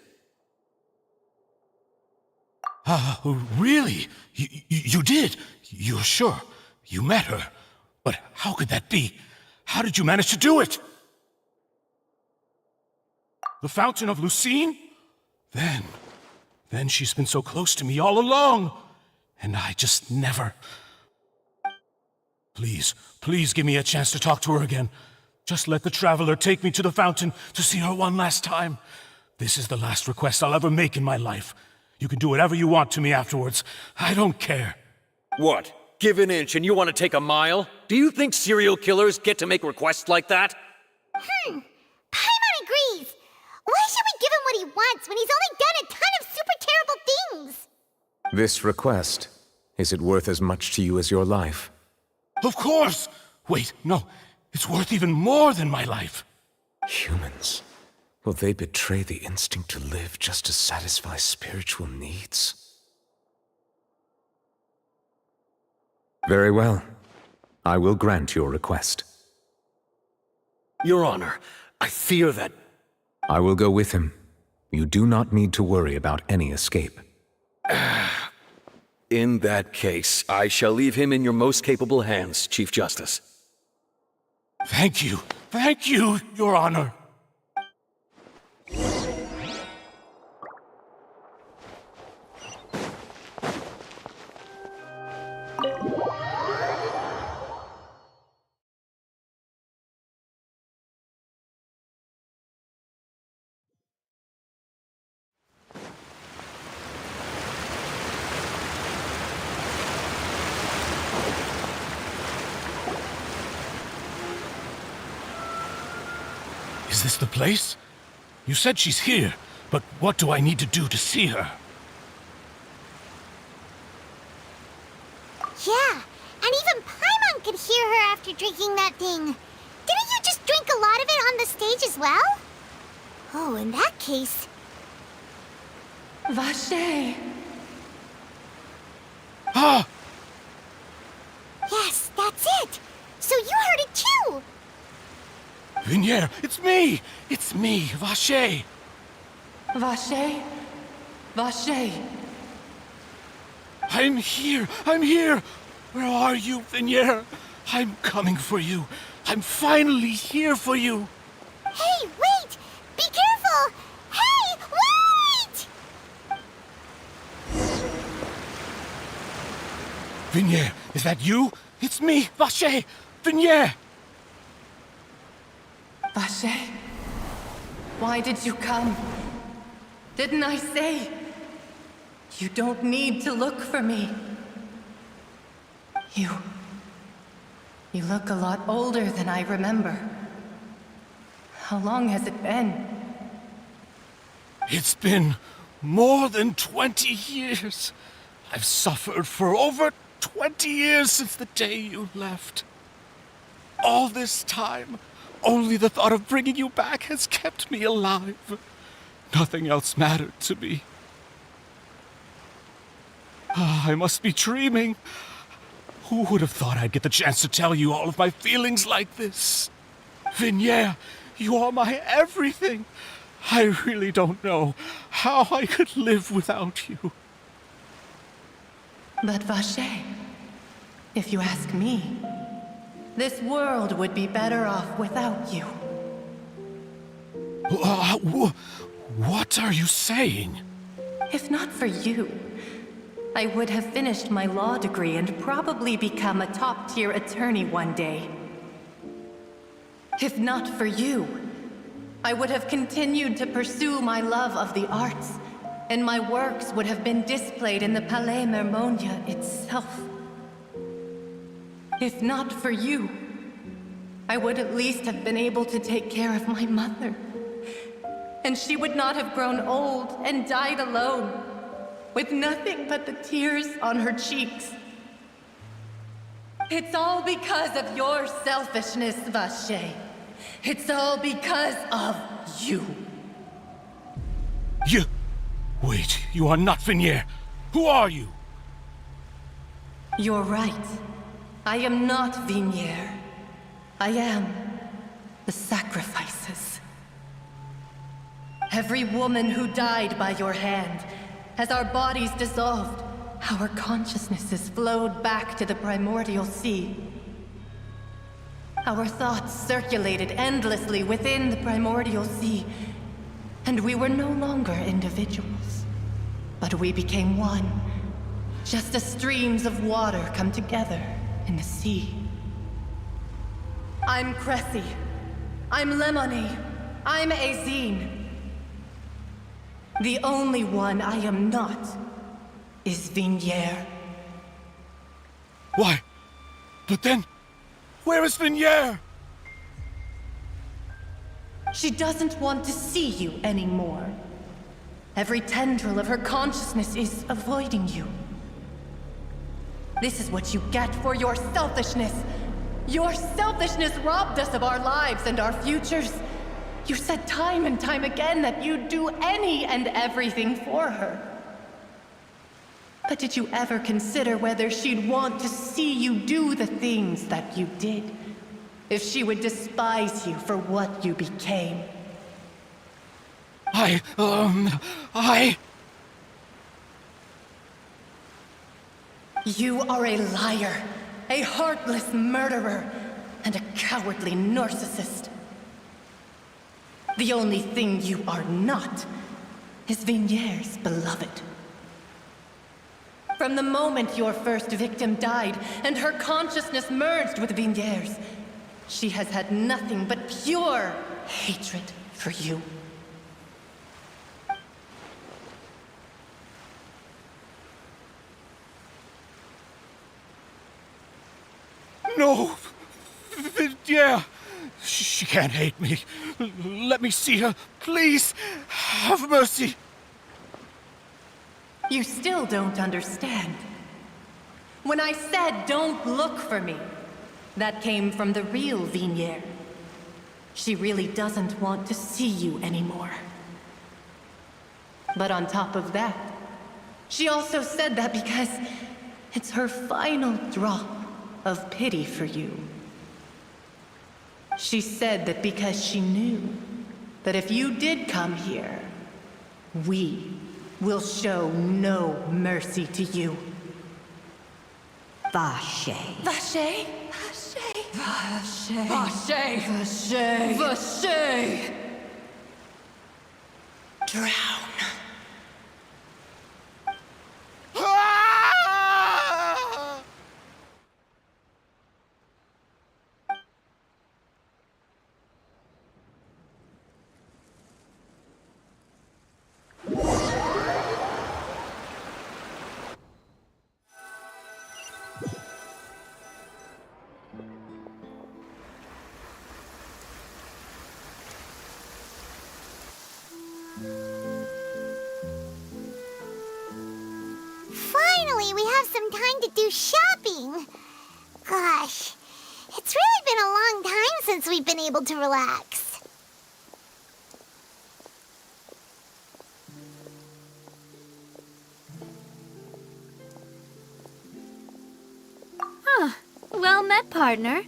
Really? You did? You're sure? You met her? But how could that be? How did you manage to do it? The Fountain of Lucine? Then she's been so close to me all along. And I just never... Please give me a chance to talk to her again. Just let the Traveler take me to the fountain to see her one last time. This is the last request I'll ever make in my life. You can do whatever you want to me afterwards. I don't care. What? Give an inch and you want to take a mile? Do you think serial killers get to make requests like that? Paimon agrees. Why should we give him what he wants when he's only done a ton of super terrible things? This request, is it worth as much to you as your life? Of course! Wait, no. It's worth even more than my life. Humans. Will they betray the instinct to live just to satisfy spiritual needs? Very well. I will grant your request. Your Honor, I fear that... I will go with him. You do not need to worry about any escape. In that case, I shall leave him in your most capable hands, Chief Justice. Thank you, Your Honor. Is this the place? You said she's here, but what do I need to do to see her? Yeah, and even Paimon could hear her after drinking that thing. Didn't you just drink a lot of it on the stage as well? Oh, in that case... Vacher! Ah! Yes, that's it! So you heard it too! Vignier, it's me! It's me, Vacher! Vacher? Vacher! I'm here! Where are you, Vignier? I'm coming for you. I'm finally here for you. Hey, wait! Be careful! Hey, wait! Vignier, is that you? It's me, Vacher! Vignier! Vacher, why did you come? Didn't I say? You don't need to look for me. You look a lot older than I remember. How long has it been? It's been more than 20 years. I've suffered for over 20 years since the day you left. All this time, only the thought of bringing you back has kept me alive. Nothing else mattered to me. I must be dreaming. Who would have thought I'd get the chance to tell you all of my feelings like this? Vignier, you are my everything. I really don't know how I could live without you. But Vacher, if you ask me, this world would be better off without you. What are you saying? If not for you, I would have finished my law degree and probably become a top-tier attorney one day. If not for you, I would have continued to pursue my love of the arts, and my works would have been displayed in the Palais Mermonia itself. If not for you, I would at least have been able to take care of my mother. And she would not have grown old and died alone, with nothing but the tears on her cheeks. It's all because of your selfishness, Vache. It's all because of you. You... Wait, you are not Vignier. Who are you? You're right. I am not Vignier. I am the sacrifices. Every woman who died by your hand, as our bodies dissolved, our consciousnesses flowed back to the primordial sea. Our thoughts circulated endlessly within the primordial sea, and we were no longer individuals, but we became one, just as streams of water come together in the sea. I'm Cressy. I'm Lemony. I'm Azine. The only one I am not is Vignier. Why? But then, where is Vignier? She doesn't want to see you anymore. Every tendril of her consciousness is avoiding you. This is what you get for your selfishness. Your selfishness robbed us of our lives and our futures. You said time and time again that you'd do any and everything for her. But did you ever consider whether she'd want to see you do the things that you did? If she would despise you for what you became? You are a liar, a heartless murderer, and a cowardly narcissist. The only thing you are not is Vignier's beloved. From the moment your first victim died and her consciousness merged with Vignier's, she has had nothing but pure hatred for you. No! Vignier! She can't hate me. Let me see her, please. Have mercy. You still don't understand. When I said don't look for me, that came from the real Vignier. She really doesn't want to see you anymore. But on top of that, she also said that because it's her final drop of pity for you. She said that because she knew that if you did come here, we will show no mercy to you. Vache. Vache? Vache? Vache? Vache? Vache? Vache? Drown. Finally, we have some time to do shopping. Gosh, it's really been a long time since we've been able to relax. Well met, partner.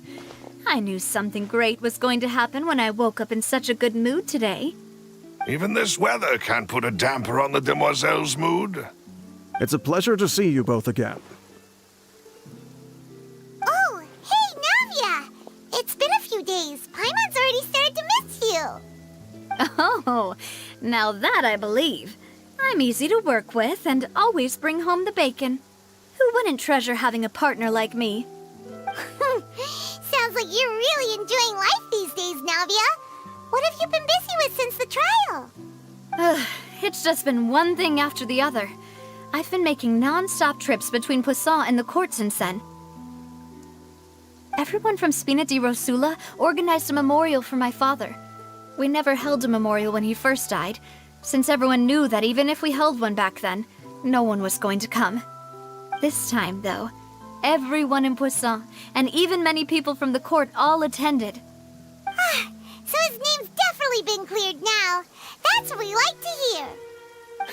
I knew something great was going to happen when I woke up in such a good mood today. Even this weather can't put a damper on the demoiselle's mood. It's a pleasure to see you both again. Oh, hey, Navia! It's been a few days. Paimon's already started to miss you. Oh, now that I believe. I'm easy to work with and always bring home the bacon. Who wouldn't treasure having a partner like me? Sounds like you're really enjoying life these days, Navia. What have you been busy with since the trial? It's just been one thing after the other. I've been making non-stop trips between Poisson and the courts in Sen. Everyone from Spina di Rosula organized a memorial for my father. We never held a memorial when he first died, since everyone knew that even if we held one back then, no one was going to come. This time, though, everyone in Poisson, and even many people from the court, all attended. So his name's definitely been cleared now. That's what we like to hear.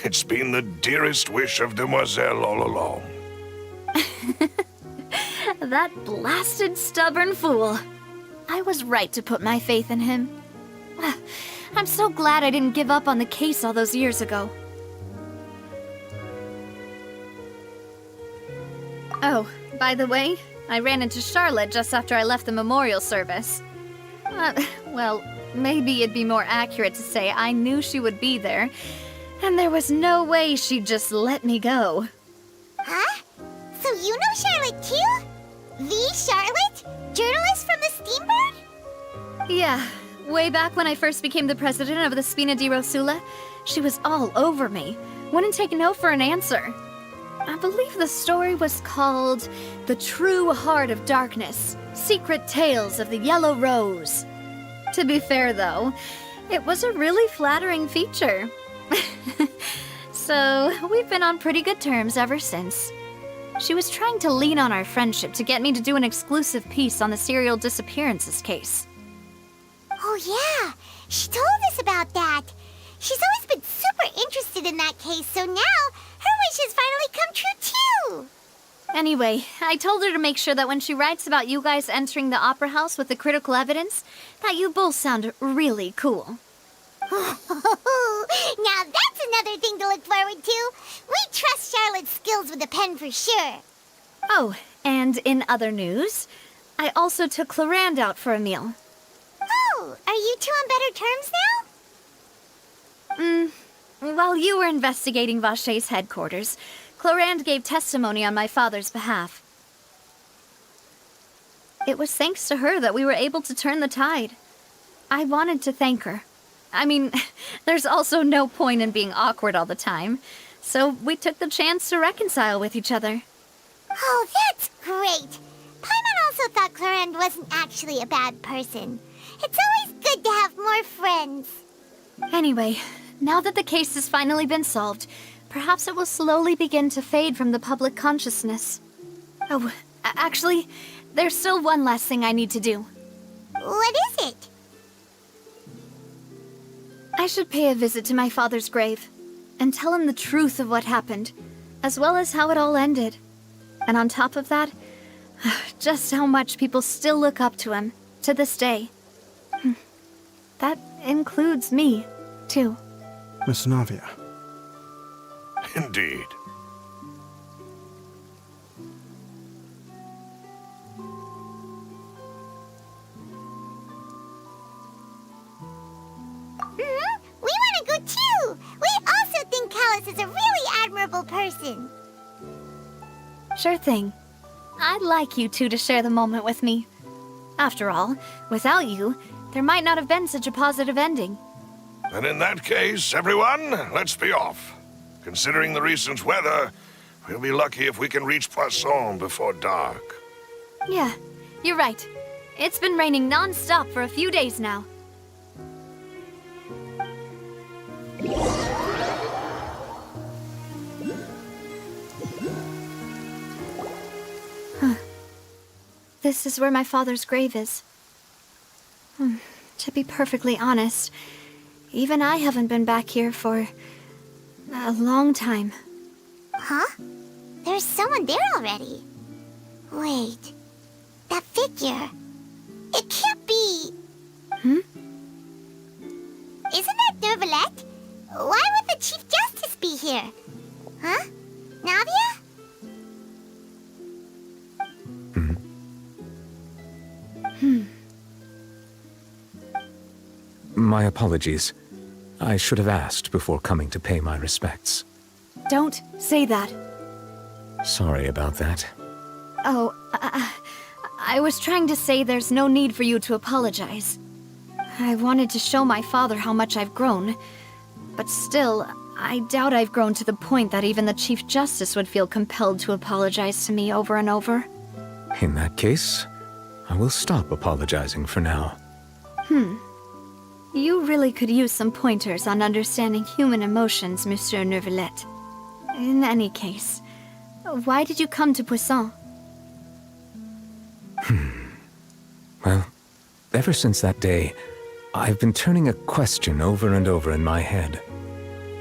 It's been the dearest wish of Demoiselle all along. That blasted stubborn fool. I was right to put my faith in him. I'm so glad I didn't give up on the case all those years ago. Oh, by the way, I ran into Charlotte just after I left the memorial service. Well, maybe it'd be more accurate to say I knew she would be there, and there was no way she'd just let me go. Huh? So you know Charlotte too? The Charlotte? Journalist from the Steambird? Yeah, way back when I first became the president of the Spina di Rosula, she was all over me. Wouldn't take no for an answer. I believe the story was called The True Heart of Darkness, Secret Tales of the Yellow Rose. To be fair, though, it was a really flattering feature. So, we've been on pretty good terms ever since. She was trying to lean on our friendship to get me to do an exclusive piece on the serial disappearances case. Oh yeah, she told us about that. She's always been super interested in that case, so now her wish has finally come true too. Anyway, I told her to make sure that when she writes about you guys entering the opera house with the critical evidence, that you both sound really cool. Now that's another thing to look forward to. We trust Charlotte's skills with a pen for sure. Oh, and in other news, I also took Clarande out for a meal. Oh, are you two on better terms now? While you were investigating Vaché's headquarters, Clarande gave testimony on my father's behalf. It was thanks to her that we were able to turn the tide. I wanted to thank her. I mean, there's also no point in being awkward all the time, so we took the chance to reconcile with each other. Oh, that's great. Paimon also thought Clarande wasn't actually a bad person. It's always good to have more friends. Anyway, now that the case has finally been solved, perhaps it will slowly begin to fade from the public consciousness. Oh, actually, there's still one last thing I need to do. What is it? I should pay a visit to my father's grave and tell him the truth of what happened, as well as how it all ended. And on top of that, just how much people still look up to him to this day. That includes me, too. Miss Navia. Indeed. We want to go too! We also think Callus is a really admirable person. Sure thing. I'd like you two to share the moment with me. After all, without you, there might not have been such a positive ending. And in that case, everyone, let's be off. Considering the recent weather, we'll be lucky if we can reach Poisson before dark. Yeah, you're right. It's been raining non-stop for a few days now. This is where my father's grave is. To be perfectly honest, even I haven't been back here for a long time. Huh? There's someone there already. Wait. That figure. It can't be... Isn't that Nervalette? Why would the Chief Justice be here? Huh? Navia? My apologies. I should have asked before coming to pay my respects. Don't say that. Sorry about that. Oh, I was trying to say there's no need for you to apologize. I wanted to show my father how much I've grown, but still, I doubt I've grown to the point that even the Chief Justice would feel compelled to apologize to me over and over. In that case, I will stop apologizing for now. You really could use some pointers on understanding human emotions, Monsieur Neuvillette. In any case, why did you come to Poisson? Well, ever since that day, I've been turning a question over and over in my head.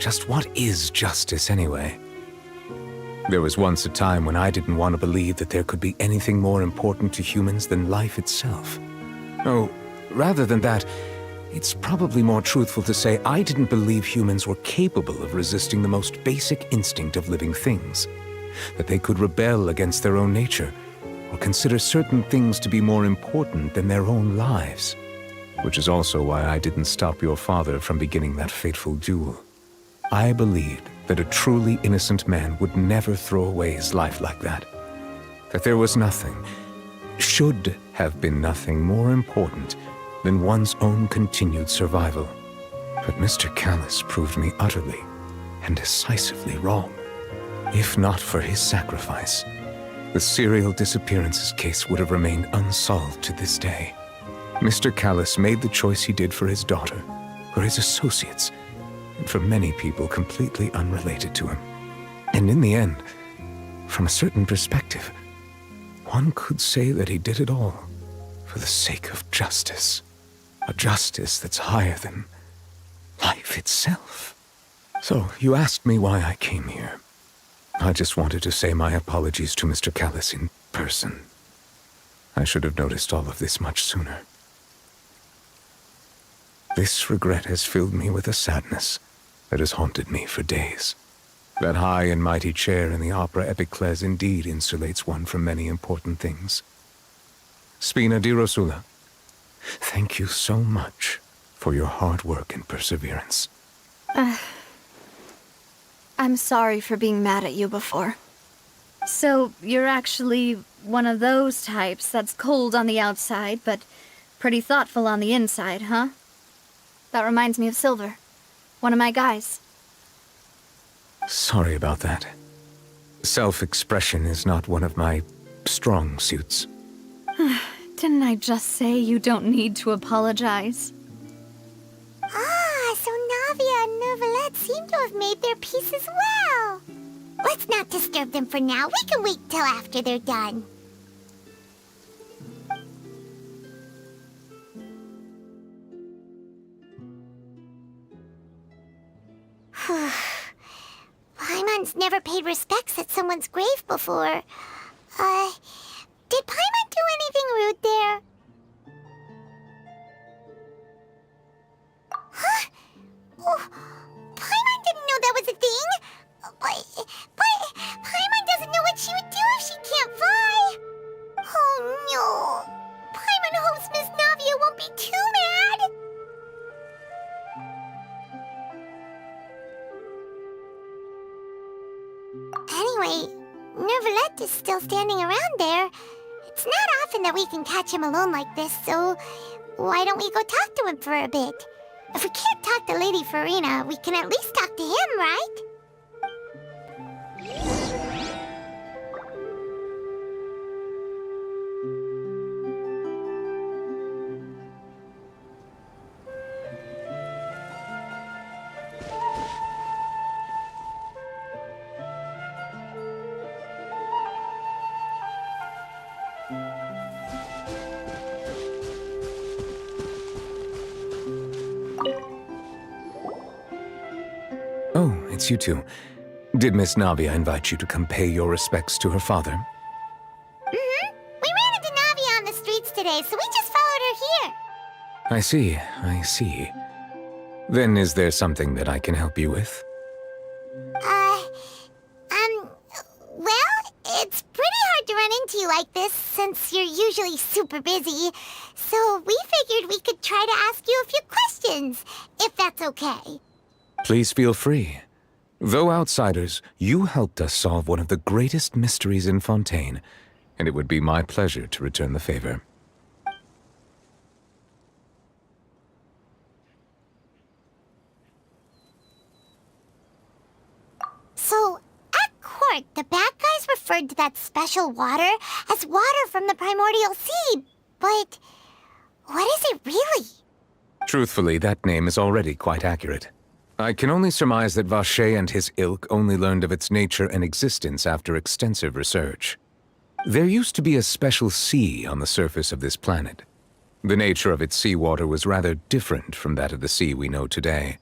Just what is justice anyway? There was once a time when I didn't want to believe that there could be anything more important to humans than life itself. Oh, rather than that, it's probably more truthful to say I didn't believe humans were capable of resisting the most basic instinct of living things. That they could rebel against their own nature, or consider certain things to be more important than their own lives. Which is also why I didn't stop your father from beginning that fateful duel. I believed that a truly innocent man would never throw away his life like that. That there was nothing, should have been nothing more important than one's own continued survival. But Mr. Callis proved me utterly and decisively wrong. If not for his sacrifice, the serial disappearances case would have remained unsolved to this day. Mr. Callis made the choice he did for his daughter, for his associates, and for many people completely unrelated to him. And in the end, from a certain perspective, one could say that he did it all for the sake of justice. A justice that's higher than life itself. So, you asked me why I came here. I just wanted to say my apologies to Mr. Callis in person. I should have noticed all of this much sooner. This regret has filled me with a sadness that has haunted me for days. That high and mighty chair in the Opera Epiclese indeed insulates one from many important things. Spina di Rosula, thank you so much for your hard work and perseverance. I'm sorry for being mad at you before. So, you're actually one of those types that's cold on the outside, but pretty thoughtful on the inside, huh? That reminds me of Silver, one of my guys. Sorry about that. Self-expression is not one of my strong suits. Didn't I just say you don't need to apologize? Ah, so Navia and Neuvillette seem to have made their peace as well. Let's not disturb them for now. We can wait till after they're done. Paimon's never paid respects at someone's grave before. Did Paimon do anything rude there? Huh? Oh, Paimon didn't know that was a thing. But Paimon doesn't know what she would do if she can't fly. Oh no. Paimon hopes Miss Navia won't be too mad. Anyway, Neuvillette is still standing around there. It's not often that we can catch him alone like this, so why don't we go talk to him for a bit? If we can't talk to Lady Farina, we can at least talk to him, right? Oh, it's you two. Did Miss Navia invite you to come pay your respects to her father? Mm-hmm. We ran into Navia on the streets today, so we just followed her here. I see. Then is there something that I can help you with? Well, it's pretty hard to run into you like this, since you're usually super busy. So we figured we could try to ask you a few questions, if that's okay. Please feel free. Though outsiders, you helped us solve one of the greatest mysteries in Fontaine, and it would be my pleasure to return the favor. So, at court, the bad guys referred to that special water as water from the primordial sea, but what is it really? Truthfully, that name is already quite accurate. I can only surmise that Vacher and his ilk only learned of its nature and existence after extensive research. There used to be a special sea on the surface of this planet. The nature of its seawater was rather different from that of the sea we know today.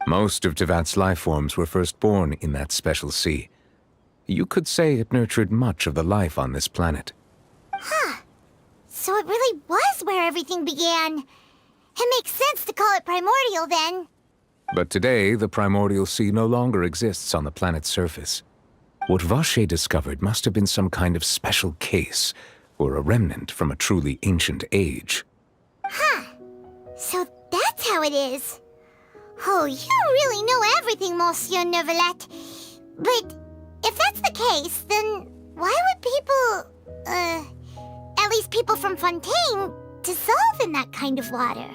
Most of Tevat's life forms were first born in that special sea. You could say it nurtured much of the life on this planet. Huh. So it really was where everything began. It makes sense to call it primordial then. But today, the primordial sea no longer exists on the planet's surface. What Vacher discovered must have been some kind of special case, or a remnant from a truly ancient age. Huh. So that's how it is. Oh, you really know everything, Monsieur Neuvillette. But if that's the case, then why would people, at least people from Fontaine, dissolve in that kind of water?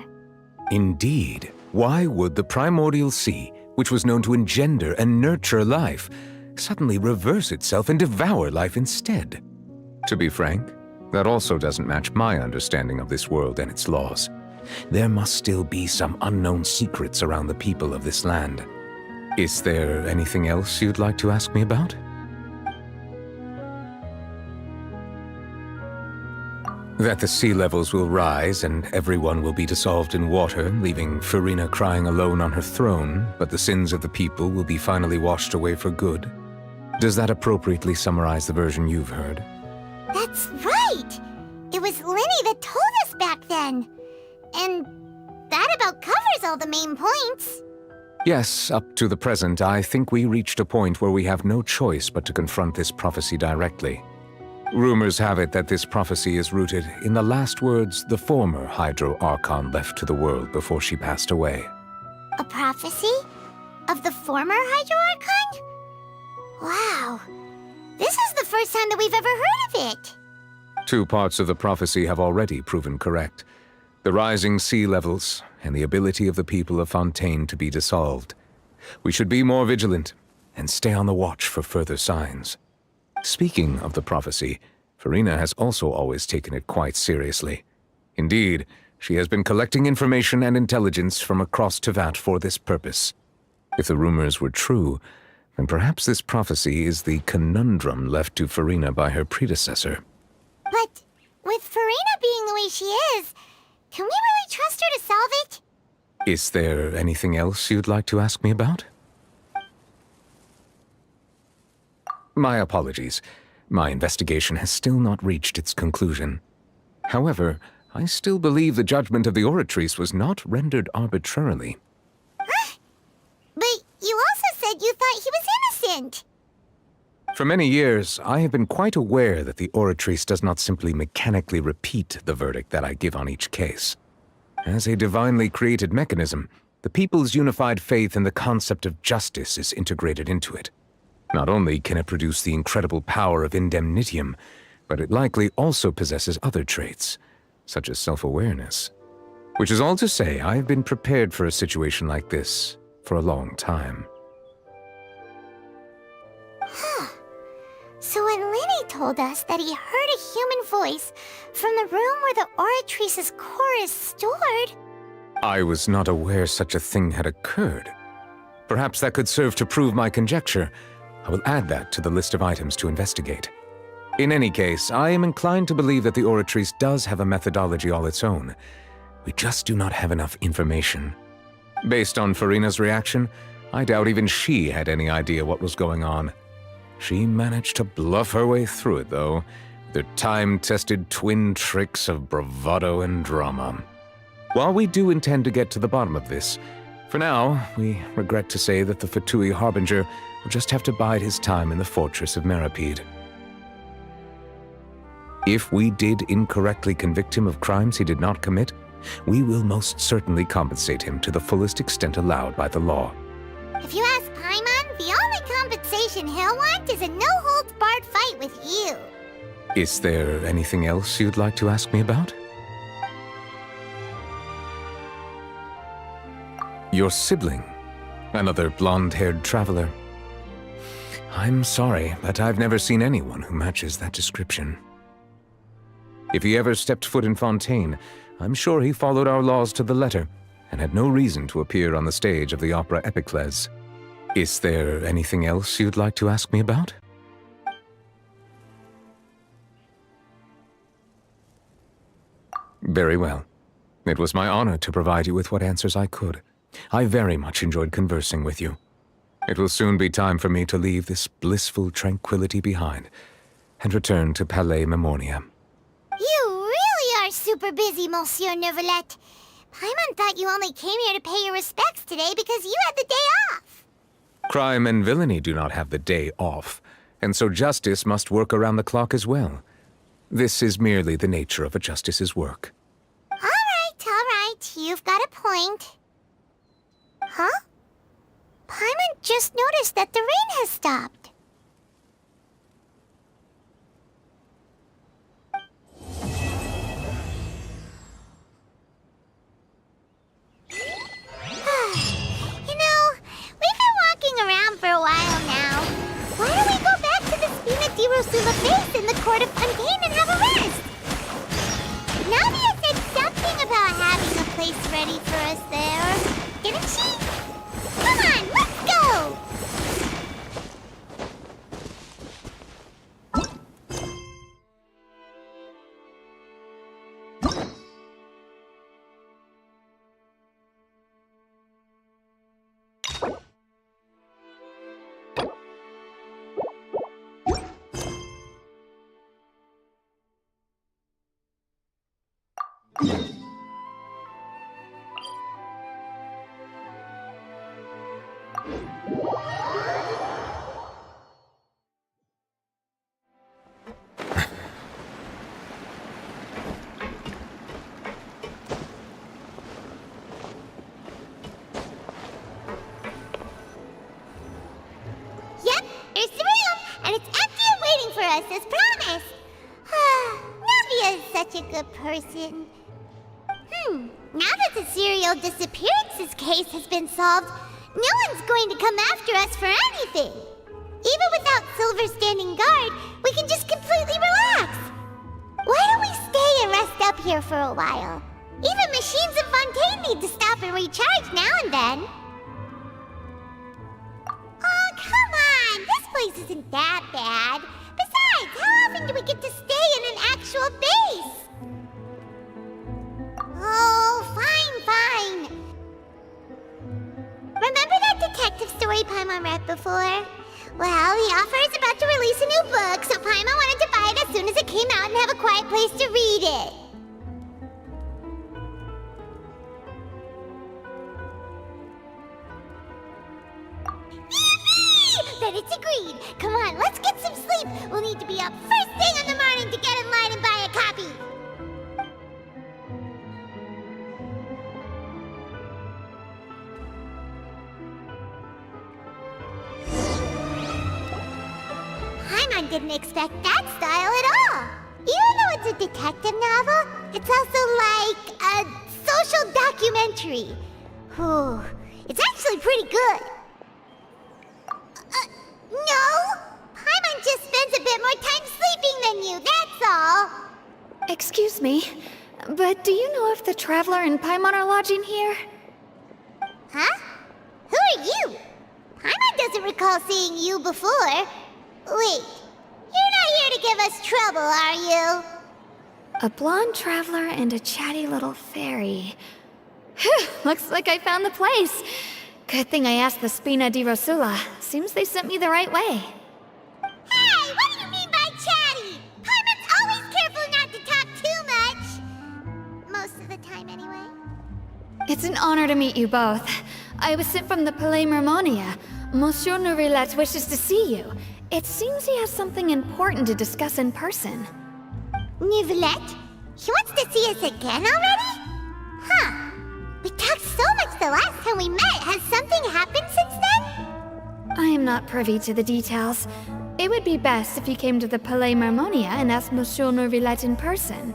Indeed. Why would the primordial sea, which was known to engender and nurture life, suddenly reverse itself and devour life instead? To be frank, that also doesn't match my understanding of this world and its laws. There must still be some unknown secrets around the people of this land. Is there anything else you'd like to ask me about? That the sea levels will rise and everyone will be dissolved in water, leaving Farina crying alone on her throne, but the sins of the people will be finally washed away for good. Does that appropriately summarize the version you've heard? That's right! It was Linny that told us back then. And that about covers all the main points. Yes, up to the present, I think we reached a point where we have no choice but to confront this prophecy directly. Rumors have it that this prophecy is rooted in the last words the former Hydro Archon left to the world before she passed away. A prophecy? Of the former Hydro Archon? Wow. This is the first time that we've ever heard of it. Two parts of the prophecy have already proven correct. The rising sea levels and the ability of the people of Fontaine to be dissolved. We should be more vigilant and stay on the watch for further signs. Speaking of the prophecy, Farina has also always taken it quite seriously. Indeed, she has been collecting information and intelligence from across Tevat for this purpose. If the rumors were true, then perhaps this prophecy is the conundrum left to Farina by her predecessor. But with Farina being the way she is, can we really trust her to solve it? Is there anything else you'd like to ask me about? My apologies. My investigation has still not reached its conclusion. However, I still believe the judgment of the Oratrice was not rendered arbitrarily. Huh? But you also said you thought he was innocent. For many years, I have been quite aware that the Oratrice does not simply mechanically repeat the verdict that I give on each case. As a divinely created mechanism, the people's unified faith in the concept of justice is integrated into it. Not only can it produce the incredible power of indemnitium, but it likely also possesses other traits, such as self-awareness. Which is all to say, I have been prepared for a situation like this for a long time. Huh. So when Linny told us that he heard a human voice from the room where the Oratrice's core is stored... I was not aware such a thing had occurred. Perhaps that could serve to prove my conjecture. I will add that to the list of items to investigate. In any case, I am inclined to believe that the Oratrice does have a methodology all its own. We just do not have enough information. Based on Farina's reaction, I doubt even she had any idea what was going on. She managed to bluff her way through it, though, with her time-tested twin tricks of bravado and drama. While we do intend to get to the bottom of this, for now, we regret to say that the Fatui Harbinger will just have to bide his time in the fortress of Meripede. If we did incorrectly convict him of crimes he did not commit, We will most certainly compensate him to the fullest extent allowed by the law. If you ask Paimon, the only compensation he'll want is a no-holds-barred fight with you. Is there anything else you'd like to ask me about? Your sibling, another blonde-haired traveler. I'm sorry, but I've never seen anyone who matches that description. If he ever stepped foot in Fontaine, I'm sure he followed our laws to the letter, and had no reason to appear on the stage of the opera Epicles. Is there anything else you'd like to ask me about? Very well. It was my honor to provide you with what answers I could. I very much enjoyed conversing with you. It will soon be time for me to leave this blissful tranquility behind and return to Palais Memornia. You really are super busy, Monsieur Neuvillette. Paimon thought you only came here to pay your respects today because you had the day off. Crime and villainy do not have the day off, and so justice must work around the clock as well. This is merely the nature of a justice's work. All right. You've got a point. Huh? Paimon just noticed that the rain has stopped. You know, we've been walking around for a while now. Why don't we go back to the Spina di Rosula base in the court of Fontaine and have a rest? Nadia said something about having a place ready for us there, didn't she? Come on, let's go! Yep, there's the room, and it's empty and waiting for us as promised. Navia is such a good person. Now that the serial disappearances case has been solved, no one's going to come after us for anything. Even without Silver standing guard, we can just completely relax. Why don't we stay and rest up here for a while? Even machines in Fontaine need to stop and recharge now and then. Oh, come on! This place isn't that bad. Besides, how often do we get to stay in an actual base? Oh, fine. Remember that detective story Paimon read before? Well, the author is about to release a new book, so Paimon wanted to buy it as soon as it came out and have a quiet place to read it. Then it's agreed. Come on, let's get some sleep. We'll need to be up first thing in the morning to get in line and buy a copy. Paimon didn't expect that style at all. Even though it's a detective novel, it's also like a social documentary. Whew, it's actually pretty good. No! Paimon just spends a bit more time sleeping than you, that's all. Excuse me, but do you know if the Traveler and Paimon are lodging here? Huh? Who are you? Paimon doesn't recall seeing you before. Wait, you're not here to give us trouble, are you? A blonde traveler and a chatty little fairy. Whew, looks like I found the place. Good thing I asked the Spina di Rosula. Seems they sent me the right way. Hey, what do you mean by chatty? Paimon's always careful not to talk too much. Most of the time, anyway. It's an honor to meet you both. I was sent from the Palais Mermonia. Monsieur Neuvillette wishes to see you. It seems he has something important to discuss in person. Neuvillette? He wants to see us again already? talked so much the last time we met. Has something happened since then? I am not privy to the details. It would be best if you came to the Palais Marmonia and asked Monsieur Neuvillette in person.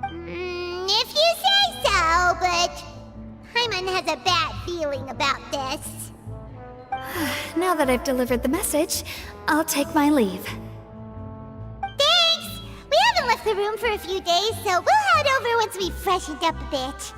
If you say so, but Paimon has a bad feeling about this. Now that I've delivered the message, I'll take my leave. Thanks! We haven't left the room for a few days, so we'll head over once we've freshened up a bit.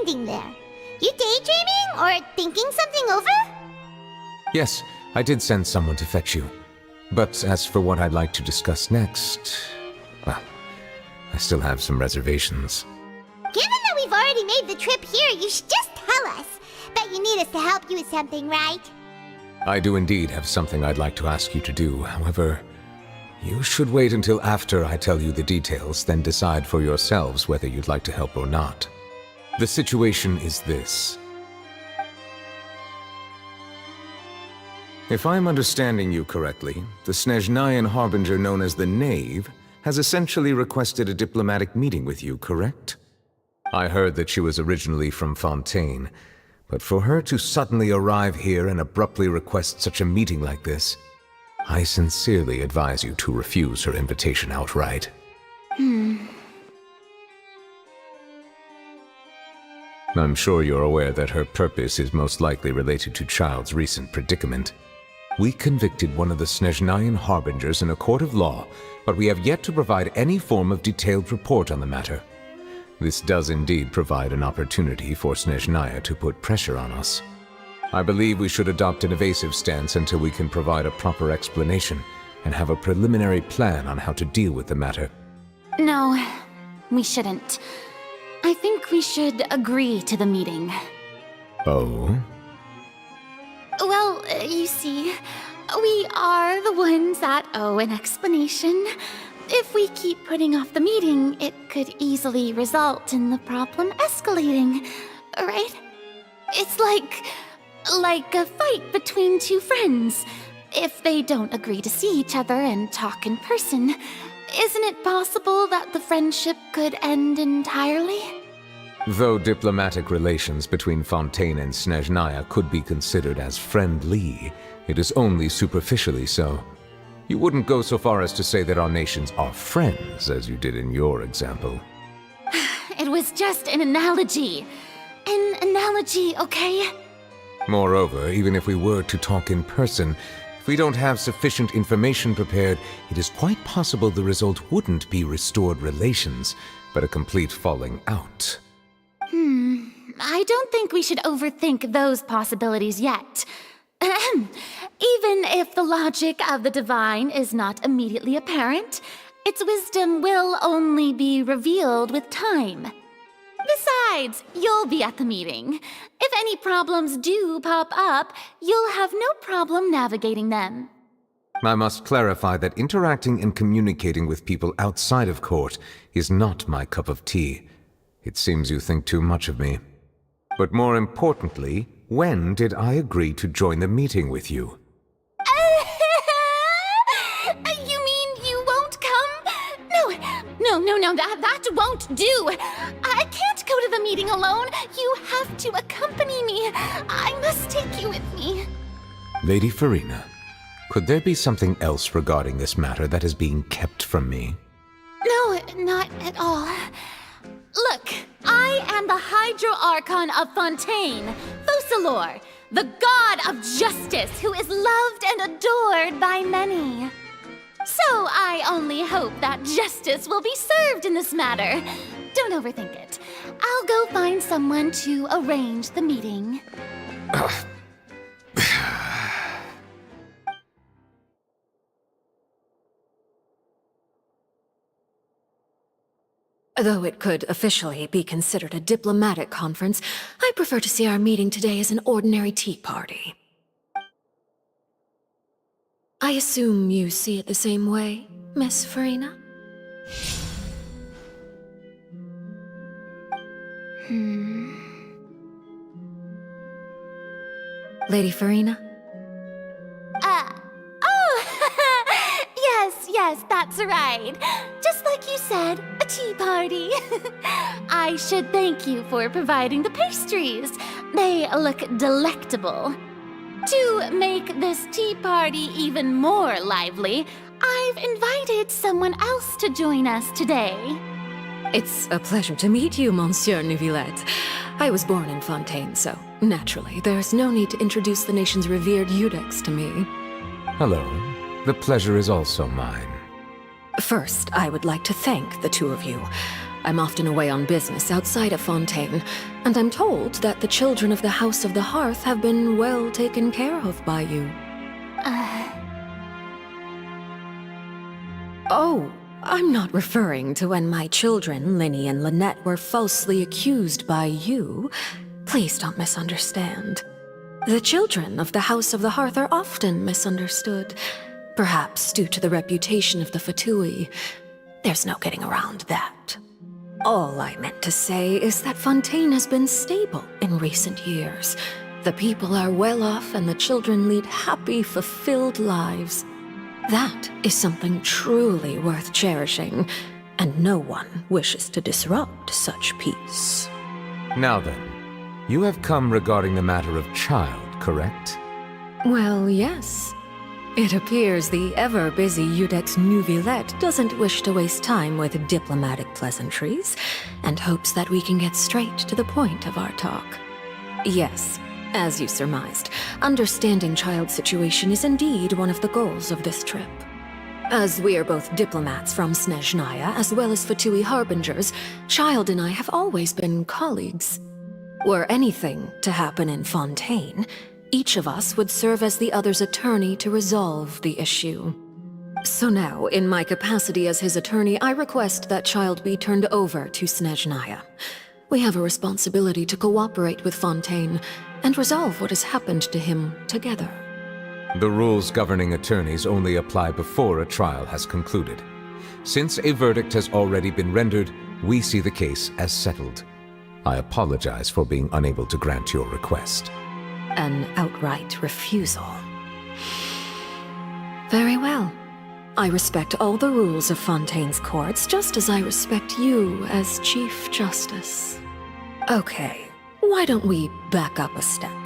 There. You daydreaming or thinking something over? Yes, I did send someone to fetch you. But as for what I'd like to discuss next, well, I still have some reservations. Given that we've already made the trip here, you should just tell us. Bet you need us to help you with something, right? I do indeed have something I'd like to ask you to do. However, you should wait until after I tell you the details, then decide for yourselves whether you'd like to help or not. The situation is this. If I'm understanding you correctly, the Snezhnayan Harbinger known as the Knave has essentially requested a diplomatic meeting with you, correct? I heard that she was originally from Fontaine, but for her to suddenly arrive here and abruptly request such a meeting like this, I sincerely advise you to refuse her invitation outright. I'm sure you're aware that her purpose is most likely related to Child's recent predicament. We convicted one of the Snezhnayan Harbingers in a court of law, but we have yet to provide any form of detailed report on the matter. This does indeed provide an opportunity for Snezhnaya to put pressure on us. I believe we should adopt an evasive stance until we can provide a proper explanation and have a preliminary plan on how to deal with the matter. No, we shouldn't. I think we should agree to the meeting. Oh? Well, you see, we are the ones that owe an explanation. If we keep putting off the meeting, it could easily result in the problem escalating, right? It's like a fight between two friends. If they don't agree to see each other and talk in person, isn't it possible that the friendship could end entirely? Though diplomatic relations between Fontaine and Snezhnaya could be considered as friendly, it is only superficially so. You wouldn't go so far as to say that our nations are friends, as you did in your example. It was just an analogy. An analogy, okay? Moreover, even if we were to talk in person, if we don't have sufficient information prepared, it is quite possible the result wouldn't be restored relations, but a complete falling out. I don't think we should overthink those possibilities yet. Even if the logic of the divine is not immediately apparent, its wisdom will only be revealed with time. Besides, you'll be at the meeting. If any problems do pop up, you'll have no problem navigating them. I must clarify that interacting and communicating with people outside of court is not my cup of tea. It seems you think too much of me. But more importantly, when did I agree to join the meeting with you? You mean you won't come? No, that won't do. I can't go to the meeting alone. You have to accompany me. I must take you with me. Lady Farina, could there be something else regarding this matter that is being kept from me? No, not at all. Look, I am the Hydro-Archon of Fontaine, Focalor, the god of justice who is loved and adored by many. So I only hope that justice will be served in this matter. Don't overthink it. I'll go find someone to arrange the meeting. Though it could officially be considered a diplomatic conference, I prefer to see our meeting today as an ordinary tea party. I assume you see it the same way, Miss Farina? Lady Farina? Yes, that's right. Just like you said, a tea party. I should thank you for providing the pastries. They look delectable. To make this tea party even more lively, I've invited someone else to join us today. It's a pleasure to meet you, Monsieur Neuvillette. I was born in Fontaine, so naturally, there's no need to introduce the nation's revered Eudex to me. Hello. The pleasure is also mine. First, I would like to thank the two of you. I'm often away on business outside of Fontaine, and I'm told that the children of the House of the Hearth have been well taken care of by you. Oh, I'm not referring to when my children, Linny and Lynette, were falsely accused by you. Please don't misunderstand. The children of the House of the Hearth are often misunderstood. Perhaps due to the reputation of the Fatui. There's no getting around that. All I meant to say is that Fontaine has been stable in recent years. The people are well off and the children lead happy, fulfilled lives. That is something truly worth cherishing, and no one wishes to disrupt such peace. Now then, you have come regarding the matter of child, correct? Well, yes. It appears the ever-busy Eudex Neuvillette doesn't wish to waste time with diplomatic pleasantries, and hopes that we can get straight to the point of our talk. Yes, as you surmised, understanding child's situation is indeed one of the goals of this trip. As we are both diplomats from Snezhnaya, as well as Fatui harbingers, Child and I have always been colleagues. Were anything to happen in Fontaine, each of us would serve as the other's attorney to resolve the issue. So now, in my capacity as his attorney, I request that Child be turned over to Snezhnaya. We have a responsibility to cooperate with Fontaine and resolve what has happened to him together. The rules governing attorneys only apply before a trial has concluded. Since a verdict has already been rendered, we see the case as settled. I apologize for being unable to grant your request. An outright refusal. Very well. I respect all the rules of Fontaine's courts, just as I respect you as Chief Justice. Okay, why don't we back up a step?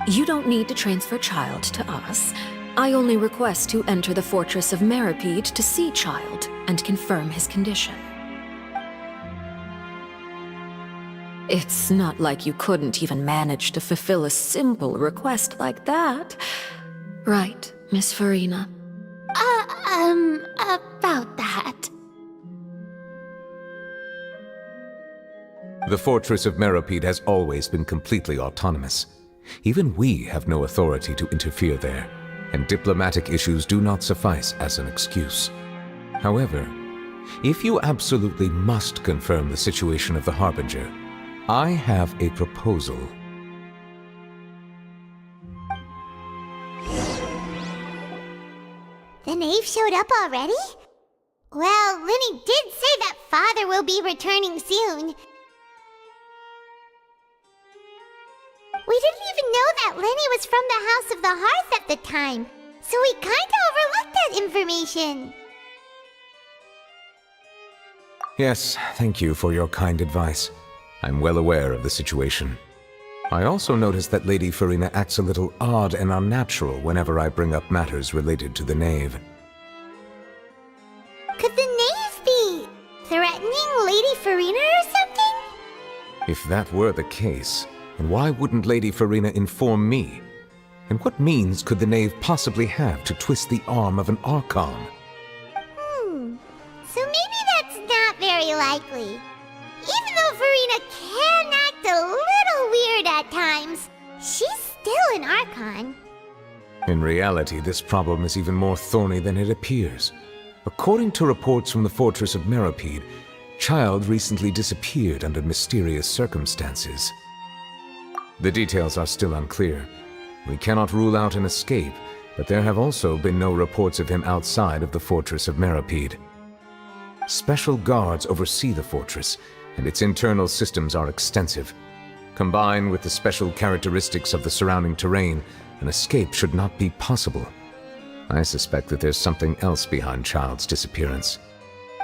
You don't need to transfer Child to us. I only request to enter the fortress of Meripede to see Child and confirm his condition. It's not like you couldn't even manage to fulfill a simple request like that. Right, Miss Farina? About that. The fortress of Meripede has always been completely autonomous. Even we have no authority to interfere there, and diplomatic issues do not suffice as an excuse. However, if you absolutely must confirm the situation of the Harbinger, I have a proposal. The knave showed up already? Well, Linny did say that Father will be returning soon. We didn't even know that Lenny was from the House of the Hearth at the time, so we kinda overlooked that information. Yes, thank you for your kind advice. I'm well aware of the situation. I also noticed that Lady Farina acts a little odd and unnatural whenever I bring up matters related to the knave. Could the knave be threatening Lady Farina or something? If that were the case, then why wouldn't Lady Farina inform me? And what means could the knave possibly have to twist the arm of an Archon? So maybe that's not very likely. Even though Farina can act a little weird at times, she's still an Archon. In reality, this problem is even more thorny than it appears. According to reports from the fortress of Meropide, Child recently disappeared under mysterious circumstances. The details are still unclear. We cannot rule out an escape, but there have also been no reports of him outside of the fortress of Meropide. Special guards oversee the fortress, and its internal systems are extensive. Combined with the special characteristics of the surrounding terrain, an escape should not be possible. I suspect that there's something else behind Child's disappearance.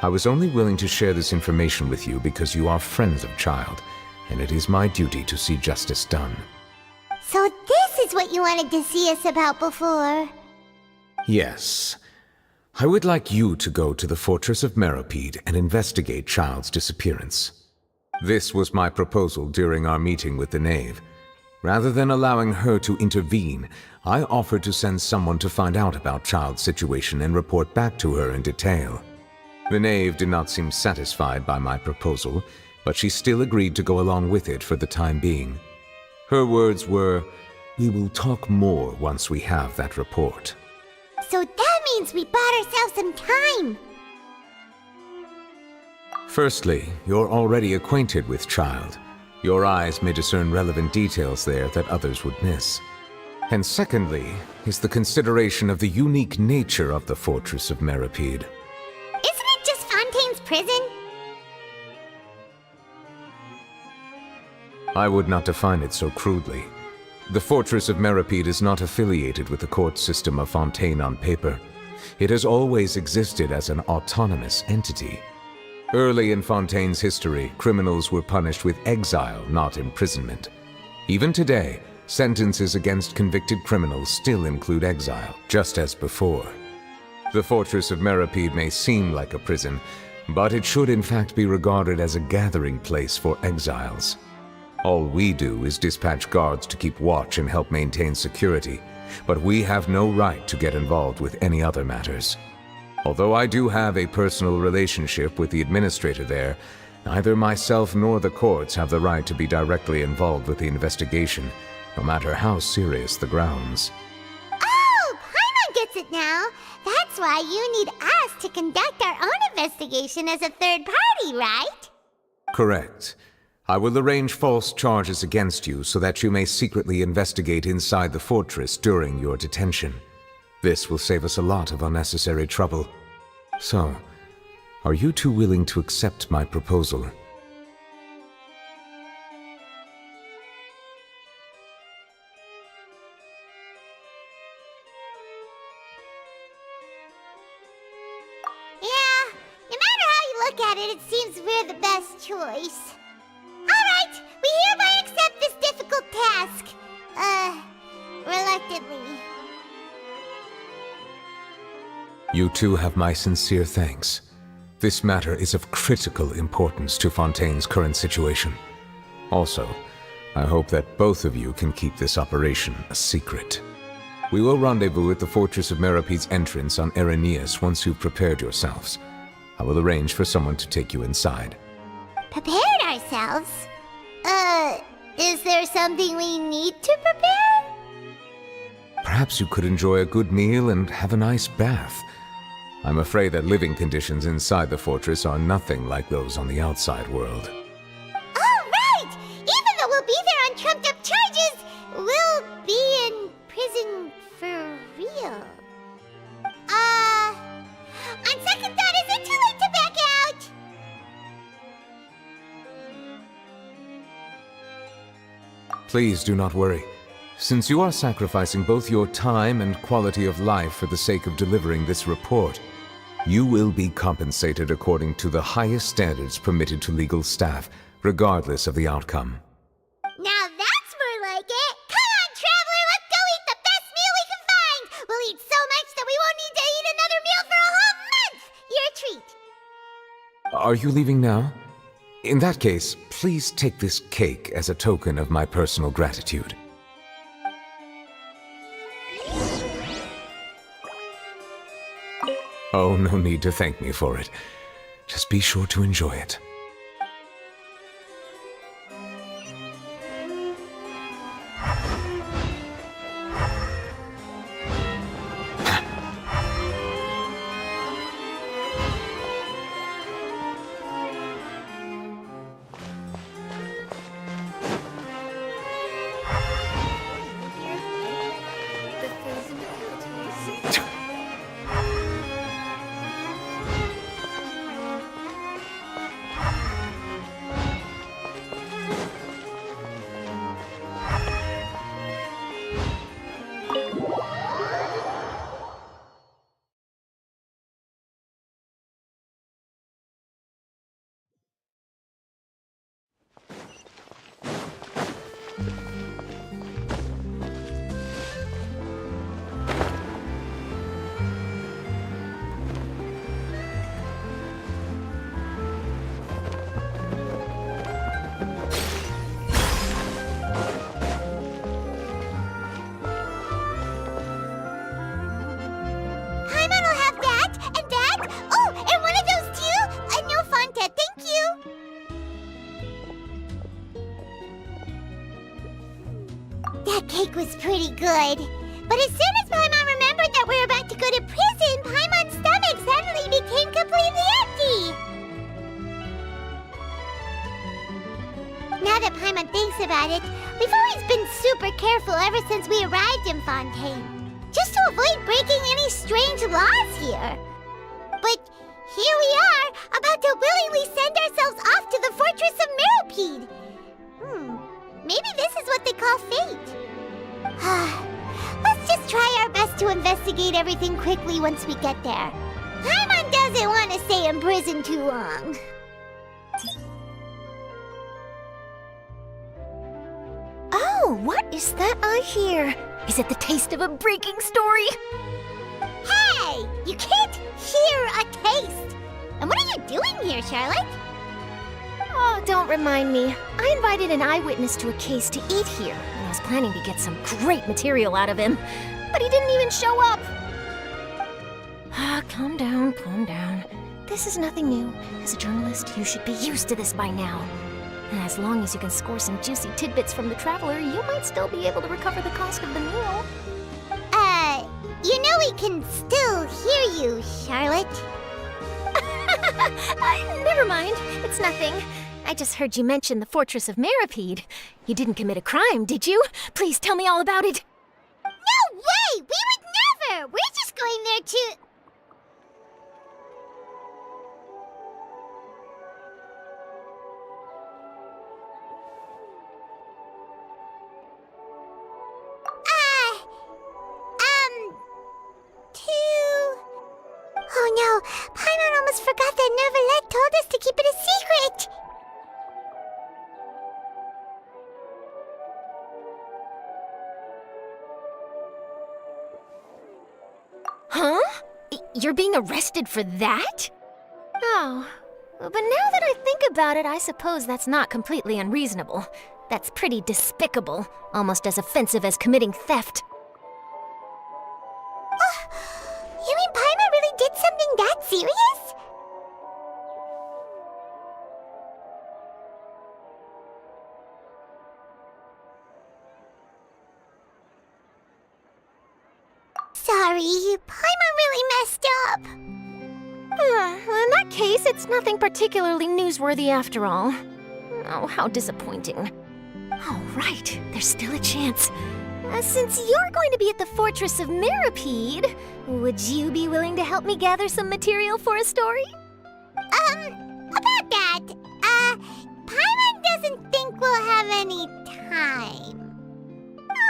I was only willing to share this information with you because you are friends of Child, and it is my duty to see justice done. So this is what you wanted to see us about before. Yes. I would like you to go to the fortress of Meropide and investigate Child's disappearance. This was my proposal during our meeting with the knave. Rather than allowing her to intervene, I offered to send someone to find out about Child's situation and report back to her in detail. The knave did not seem satisfied by my proposal, but she still agreed to go along with it for the time being. Her words were, "We will talk more once we have that report." So that means we bought ourselves some time. Firstly, you're already acquainted with Child. Your eyes may discern relevant details there that others would miss. And secondly, is the consideration of the unique nature of the fortress of Meropide. Isn't it just Fontaine's prison? I would not define it so crudely. The fortress of Meropide is not affiliated with the court system of Fontaine on paper. It has always existed as an autonomous entity. Early in Fontaine's history, criminals were punished with exile, not imprisonment. Even today, sentences against convicted criminals still include exile, just as before. The fortress of Meropide may seem like a prison, but it should in fact be regarded as a gathering place for exiles. All we do is dispatch guards to keep watch and help maintain security, but we have no right to get involved with any other matters. Although I do have a personal relationship with the administrator there, neither myself nor the courts have the right to be directly involved with the investigation, no matter how serious the grounds. Oh, Paimon gets it now. That's why you need us to conduct our own investigation as a third party, right? Correct. I will arrange false charges against you so that you may secretly investigate inside the fortress during your detention. This will save us a lot of unnecessary trouble. So, are you two willing to accept my proposal? Yeah, no matter how you look at it, it seems we're the best choice. Alright, we hereby accept this difficult task. Reluctantly. You two have my sincere thanks. This matter is of critical importance to Fontaine's current situation. Also, I hope that both of you can keep this operation a secret. We will rendezvous at the Fortress of Meropide's entrance on Erinius once you've prepared yourselves. I will arrange for someone to take you inside. Prepared ourselves? Is there something we need to prepare? Perhaps you could enjoy a good meal and have a nice bath. I'm afraid that living conditions inside the fortress are nothing like those on the outside world. Oh, right! Please do not worry. Since you are sacrificing both your time and quality of life for the sake of delivering this report, you will be compensated according to the highest standards permitted to legal staff, regardless of the outcome. Now that's more like it! Come on, Traveler, let's go eat the best meal we can find! We'll eat so much that we won't need to eat another meal for a whole month! Your treat! Are you leaving now? In that case, please take this cake as a token of my personal gratitude. Oh, no need to thank me for it. Just be sure to enjoy it. Paimon will have that, and that. Oh, and one of those too? No, Fontaine, thank you! That cake was pretty good. But as soon as Paimon remembered that we're about to go to prison, Paimon's stomach suddenly became completely empty! Now that Paimon thinks about it, we've always been super careful ever since we arrived in Fontaine. Just to avoid breaking any strange laws here. But here we are, about to willingly send ourselves off to the Fortress of Meropide. Maybe this is what they call fate. Let's just try our best to investigate everything quickly once we get there. Paimon doesn't want to stay in prison too long. Oh, what is that I hear? Is it the taste of a breaking story? Hey! You can't hear a taste! And what are you doing here, Charlotte? Oh, don't remind me. I invited an eyewitness to a case to eat here, and I was planning to get some great material out of him. But he didn't even show up. Calm down, calm down. This is nothing new. As a journalist, you should be used to this by now. And as long as you can score some juicy tidbits from the Traveler, you might still be able to recover the cost of the meal. You know we can still hear you, Charlotte. Never mind. It's nothing. I just heard you mention the Fortress of Meropide. You didn't commit a crime, did you? Please tell me all about it. No way! We would never! We're just going there to... Oh no, Paimon almost forgot that Neverlet told us to keep it a secret! Huh? You're being arrested for that? Oh, but now that I think about it, I suppose that's not completely unreasonable. That's pretty despicable, almost as offensive as committing theft. You mean Paimon really did something that serious? Sorry, Paimon really messed up. In that case, it's nothing particularly newsworthy after all. Oh, how disappointing. Oh, right, there's still a chance. Since you're going to be at the Fortress of Meropide, would you be willing to help me gather some material for a story? About that, Paimon doesn't think we'll have any time.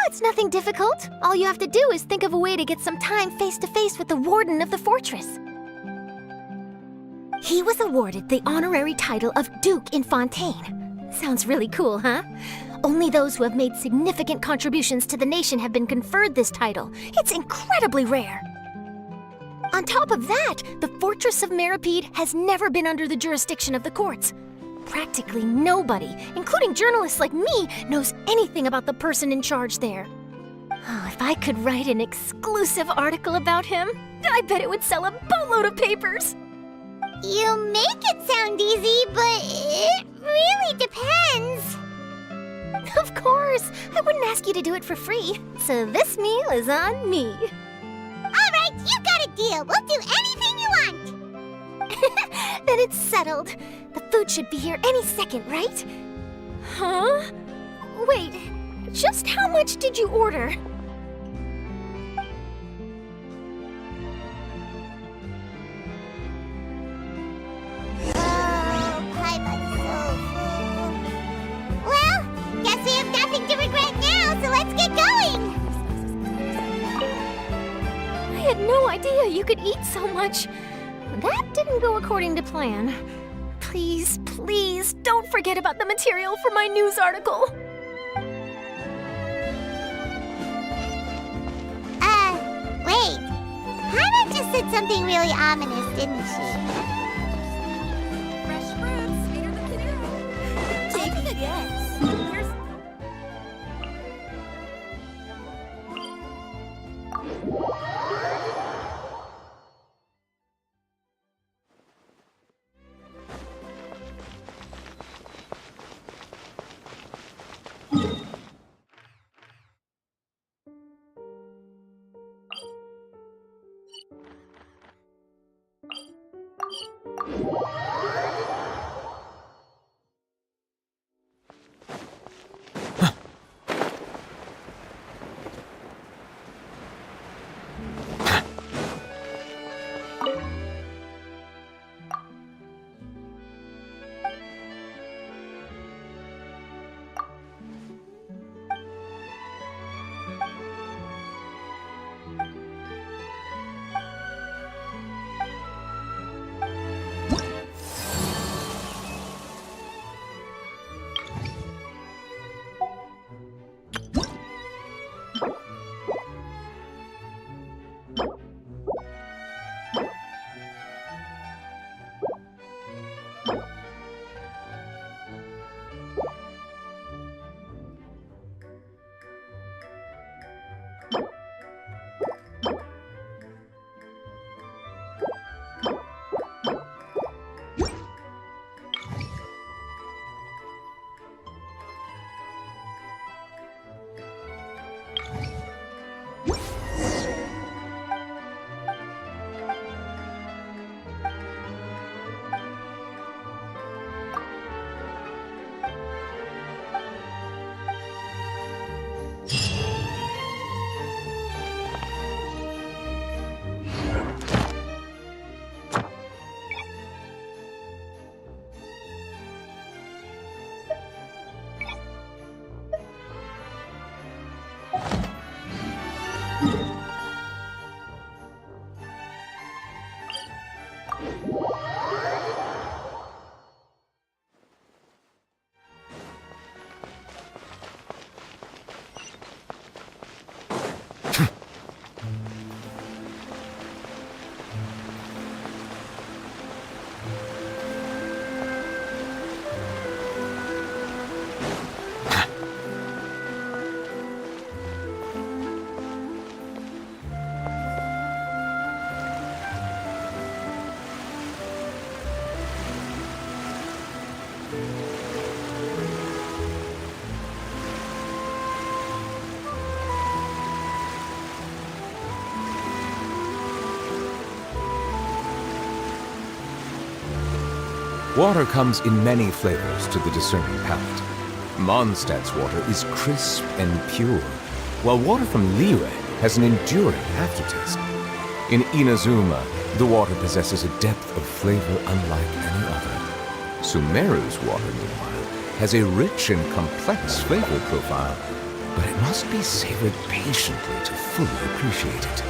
it's nothing difficult. All you have to do is think of a way to get some time face to face with the warden of the fortress. He was awarded the honorary title of Duke in Fontaine. Sounds really cool, huh? Only those who have made significant contributions to the nation have been conferred this title. It's incredibly rare. On top of that, the fortress of Meripede has never been under the jurisdiction of the courts. Practically nobody, including journalists like me, knows anything about the person in charge there. Oh, if I could write an exclusive article about him, I bet it would sell a boatload of papers. You make it sound easy, but it really depends. Of course, I wouldn't ask you to do it for free, so this meal is on me. All right, you got a deal. We'll do anything you want. Then it's settled. The food should be here any second, right? Huh? Wait, just how much did you order? Well, guess we have nothing to regret now, so let's get going! I had no idea you could eat so much. That didn't go according to plan. Please, please, don't forget about the material for my news article. Wait. Paimon just said something really ominous, didn't she? Fresh fruits, sweeter than the Take a guess. Here's Water comes in many flavors to the discerning palate. Mondstadt's water is crisp and pure, while water from Liyue has an enduring aftertaste. In Inazuma, the water possesses a depth of flavor unlike any other. Sumeru's water, meanwhile, has a rich and complex flavor profile, but it must be savored patiently to fully appreciate it.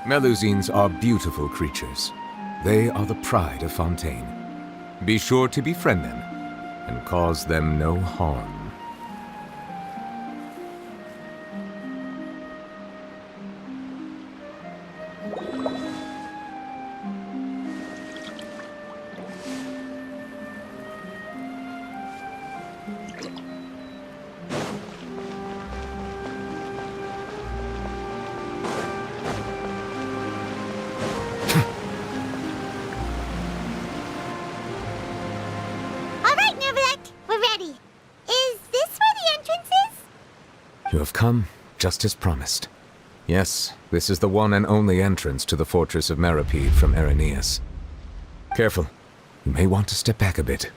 Melusines are beautiful creatures. They are the pride of Fontaine. Be sure to befriend them and cause them no harm. You have come, just as promised. Yes, this is the one and only entrance to the fortress of Meripede from Irenaeus. Careful. You may want to step back a bit.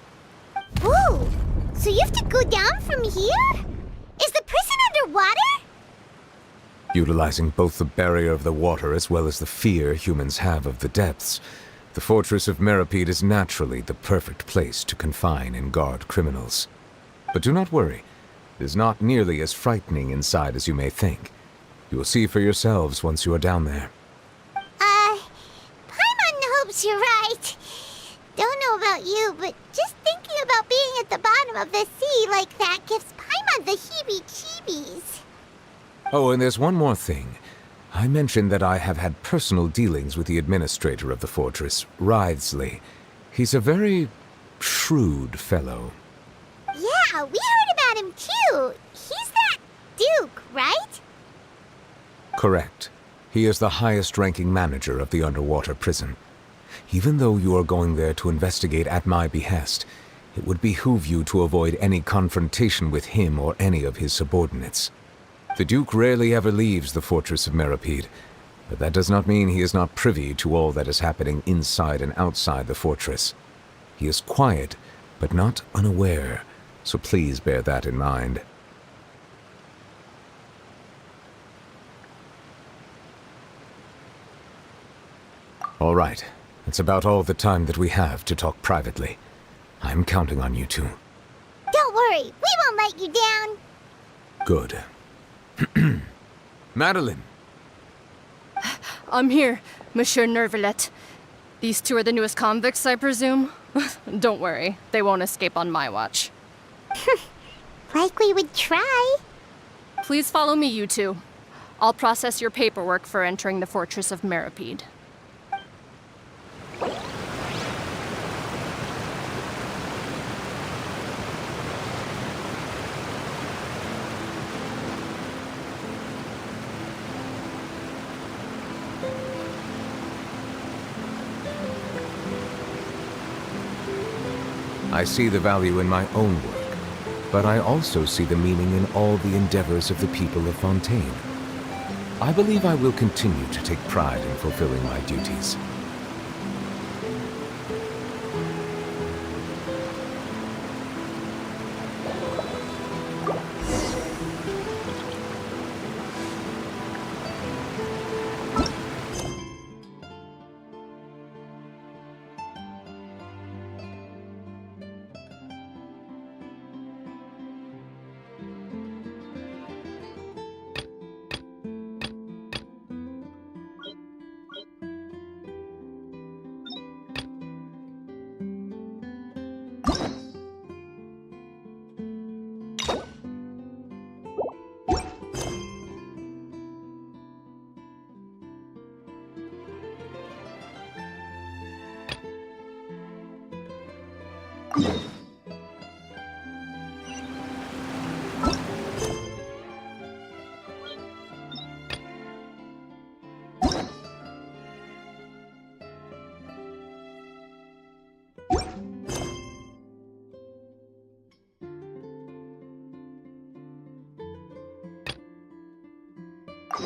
Whoa! So you have to go down from here? Is the prison underwater? Utilizing both the barrier of the water as well as the fear humans have of the depths, the fortress of Meripede is naturally the perfect place to confine and guard criminals. But do not worry. It is not nearly as frightening inside as you may think. You will see for yourselves once you are down there. Paimon hopes you're right. Don't know about you, but just thinking about being at the bottom of the sea like that gives Paimon the heebie-jeebies. Oh, and there's one more thing. I mentioned that I have had personal dealings with the administrator of the fortress, Wriothesley. He's a very shrewd fellow. Yeah, we heard about him too. He's that Duke, right? Correct. He is the highest-ranking manager of the underwater prison. Even though you are going there to investigate at my behest, it would behoove you to avoid any confrontation with him or any of his subordinates. The Duke rarely ever leaves the fortress of Meripede, but that does not mean he is not privy to all that is happening inside and outside the fortress. He is quiet, but not unaware, so please bear that in mind. All right, that's about all the time that we have to talk privately. I'm counting on you two. Don't worry, we won't let you down. Good. Madeline! I'm here, Monsieur Nervalet. These two are the newest convicts, I presume? Don't worry, they won't escape on my watch. Like we would try. Please follow me, you two. I'll process your paperwork for entering the fortress of Meripede. I see the value in my own work, but I also see the meaning in all the endeavors of the people of Fontaine. I believe I will continue to take pride in fulfilling my duties.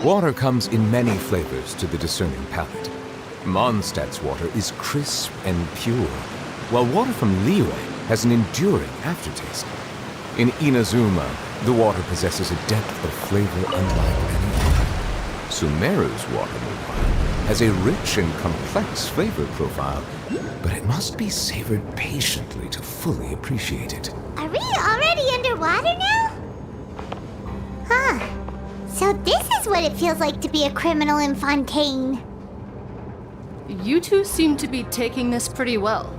Water comes in many flavors to the discerning palate. Mondstadt's water is crisp and pure, while water from Liyue has an enduring aftertaste. In Inazuma, the water possesses a depth of flavor unlike any other. Sumeru's water, meanwhile, has a rich and complex flavor profile, but it must be savored patiently to fully appreciate it. Are we already underwater now? Huh. So this is what it feels like to be a criminal in Fontaine. you two seem to be taking this pretty well.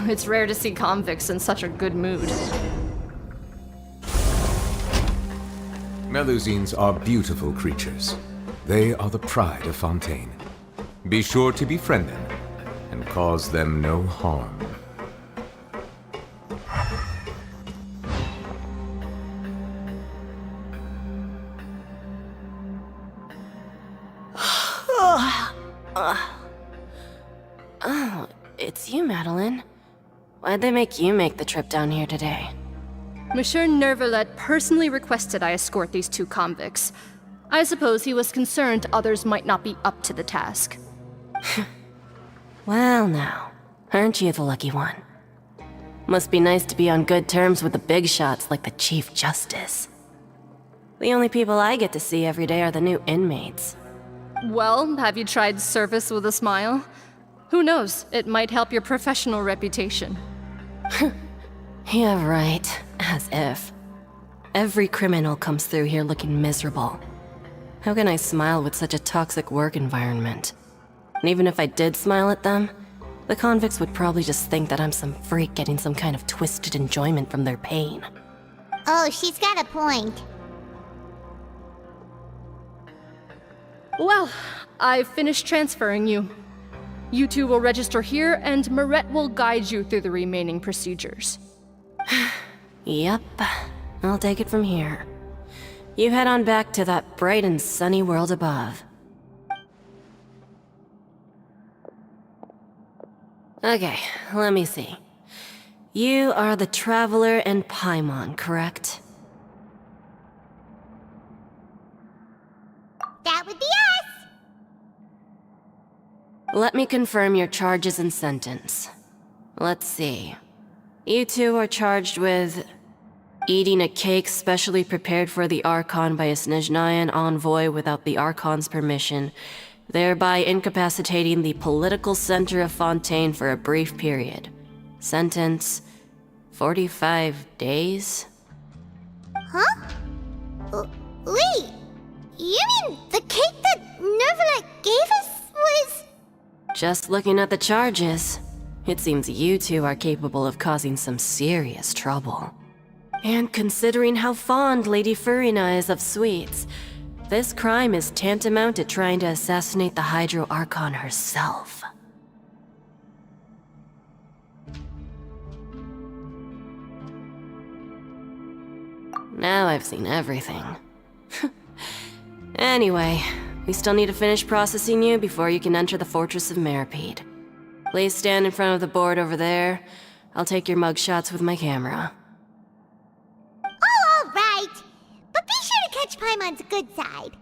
It's rare to see convicts in such a good mood. Melusines are beautiful creatures. They are the pride of Fontaine. Be sure to befriend them and cause them no harm. Oh, it's you, Madeline. Why'd they make you make the trip down here today? Monsieur Nervalet personally requested I escort these two convicts. I suppose he was concerned others might not be up to the task. Well now, aren't you the lucky one? Must be nice to be on good terms with the big shots like the Chief Justice. The only people I get to see every day are the new inmates. Well, have you tried service with a smile? Who knows, it might help your professional reputation. Yeah, right. As if. Every criminal comes through here looking miserable. How can I smile with such a toxic work environment? And even if I did smile at them, the convicts would probably just think that I'm some freak getting some kind of twisted enjoyment from their pain. Oh, she's got a point. Well, I've finished transferring you. You two will register here, and Marette will guide you through the remaining procedures. Yep, I'll take it from here. You head on back to that bright and sunny world above. Okay, let me see. You are the Traveler and Paimon, correct? That would be us! Let me confirm your charges and sentence. Let's see. You two are charged with eating a cake specially prepared for the Archon by a Snezhnayan envoy without the Archon's permission, thereby incapacitating the political center of Fontaine for a brief period. Sentence: 45 days? Huh? Wait, you mean the cake that Nervalet gave us was... Just looking at the charges, it seems you two are capable of causing some serious trouble. And considering how fond Lady Furina is of sweets, this crime is tantamount to trying to assassinate the Hydro Archon herself. Now I've seen everything. Anyway, we still need to finish processing you before you can enter the Fortress of Meripede. Please stand in front of the board over there. I'll take your mugshots with my camera. Oh, all right. But be sure to catch Paimon's good side.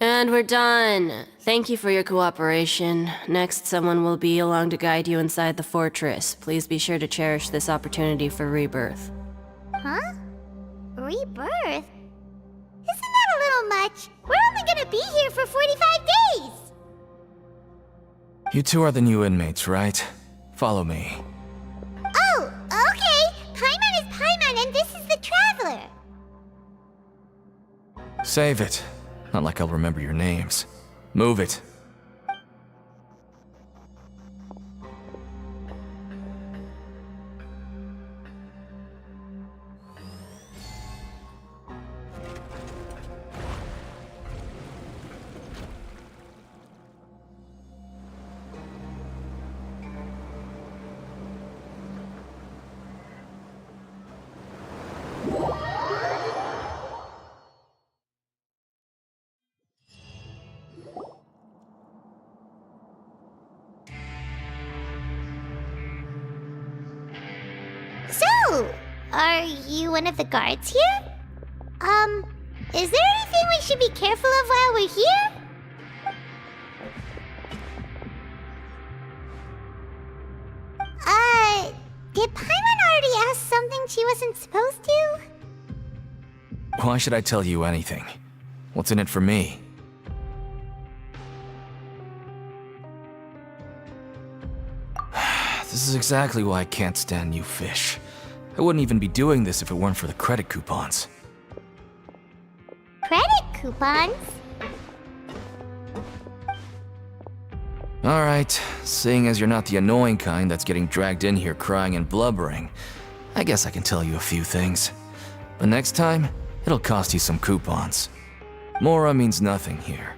And we're done. Thank you for your cooperation. Next, someone will be along to guide you inside the fortress. Please be sure to cherish this opportunity for rebirth. Huh? Rebirth? Isn't that a little much? We're only gonna be here for 45 days! You two are the new inmates, right? Follow me. Oh, okay! Paimon is Paimon and this is the Traveler! Save it. Not like I'll remember your names. Move it. So, Are you one of the guards here? Is there anything we should be careful of while we're here? Did Paimon already ask something she wasn't supposed to? Why should I tell you anything? What's in it for me? This is exactly why I can't stand new fish. I wouldn't even be doing this if it weren't for the credit coupons. Credit coupons? Alright, seeing as you're not the annoying kind that's getting dragged in here crying and blubbering, I guess I can tell you a few things. But next time, it'll cost you some coupons. Mora means nothing here.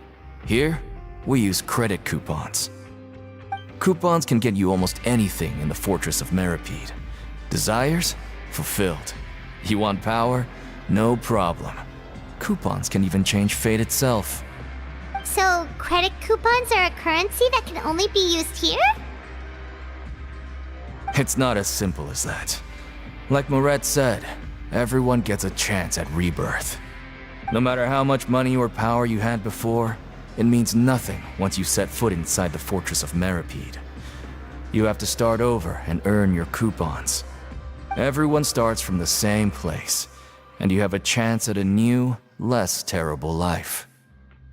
Here, we use credit coupons. Coupons can get you almost anything in the Fortress of Meripede. Desires? Fulfilled. You want power? No problem. Coupons can even change fate itself. So, credit coupons are a currency that can only be used here? It's not as simple as that. Like Moret said, everyone gets a chance at rebirth. No matter how much money or power you had before, it means nothing once you set foot inside the Fortress of Meripede. You have to start over and earn your coupons. Everyone starts from the same place, and you have a chance at a new, less terrible life.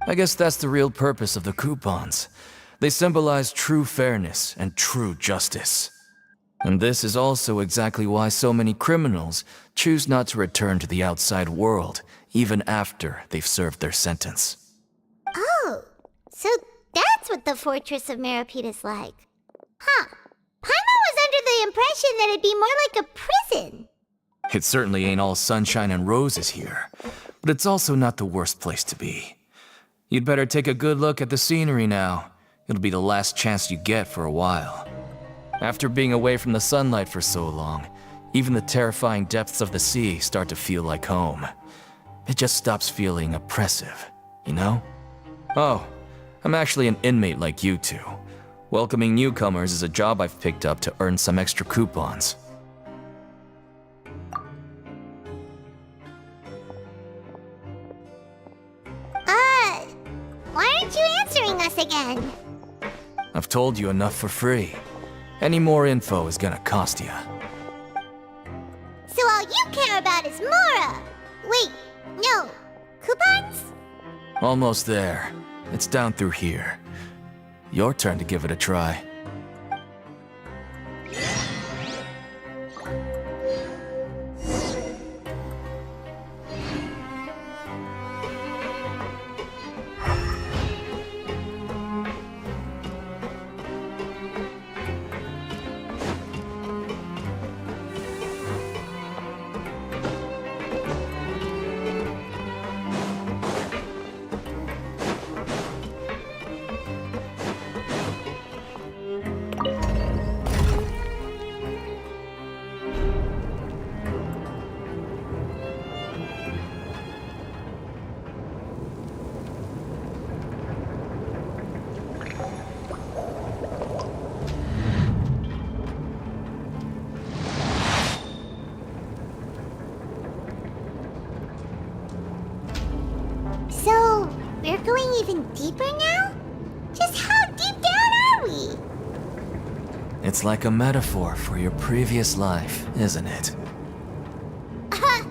I guess that's the real purpose of the coupons. They symbolize true fairness and true justice. And this is also exactly why so many criminals choose not to return to the outside world, even after they've served their sentence. Oh, so that's what the Fortress of Meripede is like. Huh. Paimon was under the impression that it'd be more like a prison. It certainly ain't all sunshine and roses here, but it's also not the worst place to be. You'd better take a good look at the scenery now. It'll be the last chance you get for a while. After being away from the sunlight for so long, even the terrifying depths of the sea start to feel like home. It just stops feeling oppressive, you know? Oh, I'm actually an inmate like you two. Welcoming newcomers is a job I've picked up to earn some extra coupons. Why aren't you answering us again? I've told you enough for free. Any more info is gonna cost you. So all you care about is Mora! Wait, no. Coupons? Almost there. It's down through here. Your turn to give it a try. So, we're going even deeper now? Just how deep down are we? It's like a metaphor for your previous life, isn't it? Our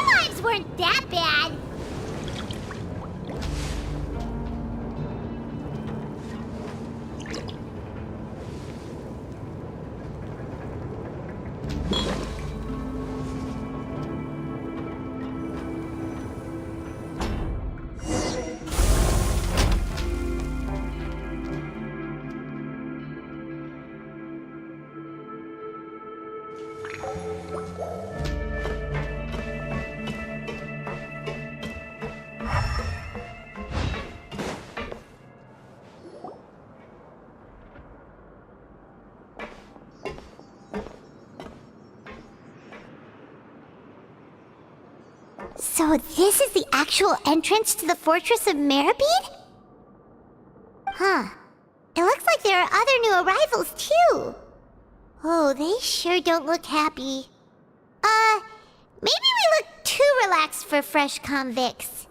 lives weren't that bad. So this is the actual entrance to the Fortress of Meripede? Huh. It looks like there are other new arrivals too. Oh, they sure don't look happy. Maybe we look too relaxed for fresh convicts.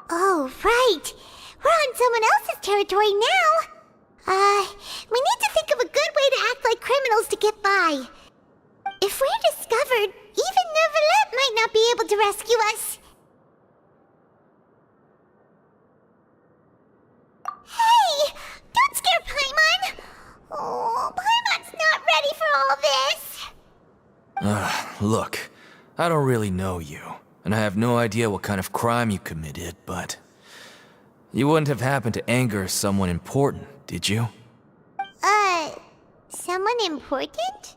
Oh, right. We're on someone else's territory now. We need to think of a good way to act like criminals to get by. If we're discovered, even Neuvillette might not be able to rescue us. Hey! Don't scare Paimon! Oh, Paimon's not ready for all this! Look, I don't really know you, and I have no idea what kind of crime you committed, but... You wouldn't have happened to anger someone important, did you? Someone important?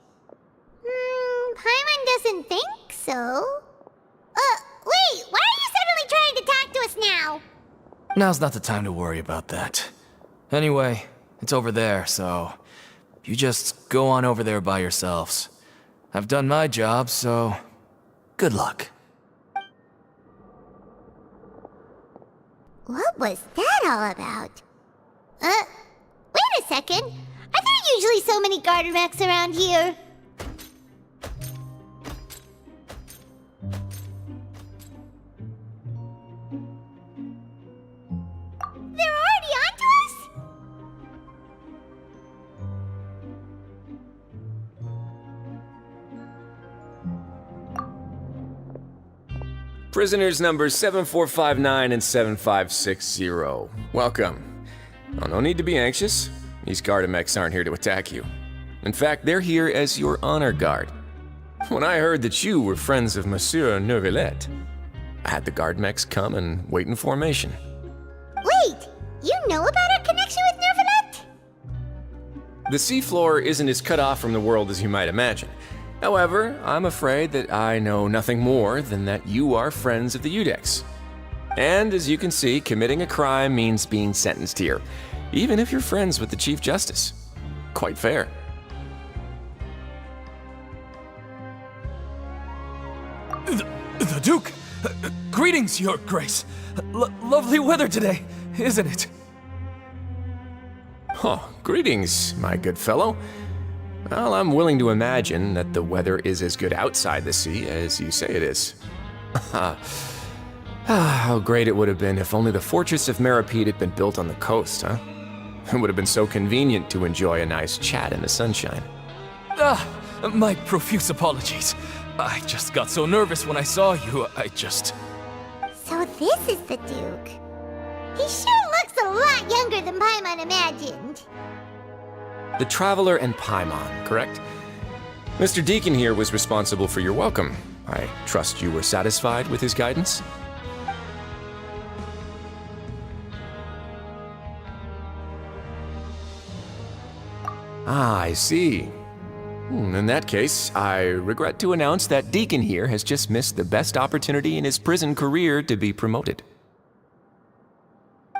Paimon doesn't think so. Wait, why are you suddenly trying to talk to us now? Now's not the time to worry about that. Anyway, it's over there, so... You just go on over there by yourselves. I've done my job, so... Good luck. What was that all about? Wait a second. Are there usually so many Gardermechs around here? They're already onto us? Prisoners numbers 7459 and 7560. Welcome. Oh, no need to be anxious. These Gardermechs aren't here to attack you. In fact, they're here as your honor guard. When I heard that you were friends of Monsieur Neuvillette, I had the Gardermechs come and wait in formation. Wait! You know about our connection with Neuvillette? The seafloor isn't as cut off from the world as you might imagine. However, I'm afraid that I know nothing more than that you are friends of the Iudex. And as you can see, committing a crime means being sentenced here, even if you're friends with the Chief Justice. Quite fair. The Duke! Greetings, Your Grace. Lovely weather today, isn't it? Oh, greetings, my good fellow. Well, I'm willing to imagine that the weather is as good outside the sea as you say it is. How great it would have been if only the fortress of Meripede had been built on the coast, huh? It would have been so convenient to enjoy a nice chat in the sunshine. My profuse apologies. I just got so nervous when I saw you, So this is the Duke. He sure looks a lot younger than Paimon imagined. The Traveler and Paimon, correct? Mr. Deacon here was responsible for your welcome. I trust you were satisfied with his guidance? Ah, I see. In that case, I regret to announce that Deacon here has just missed the best opportunity in his prison career to be promoted.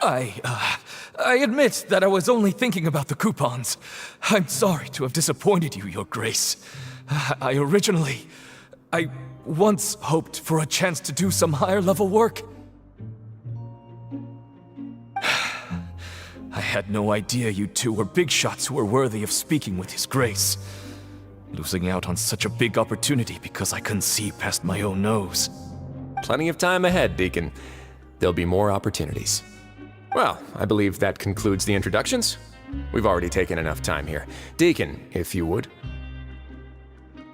I admit that I was only thinking about the coupons. I'm sorry to have disappointed you, Your Grace. I once hoped for a chance to do some higher-level work. I had no idea you two were big shots who were worthy of speaking with His Grace. Losing out on such a big opportunity because I couldn't see past my own nose. Plenty of time ahead, Deacon. There'll be more opportunities. Well, I believe that concludes the introductions. We've already taken enough time here. Deacon, if you would.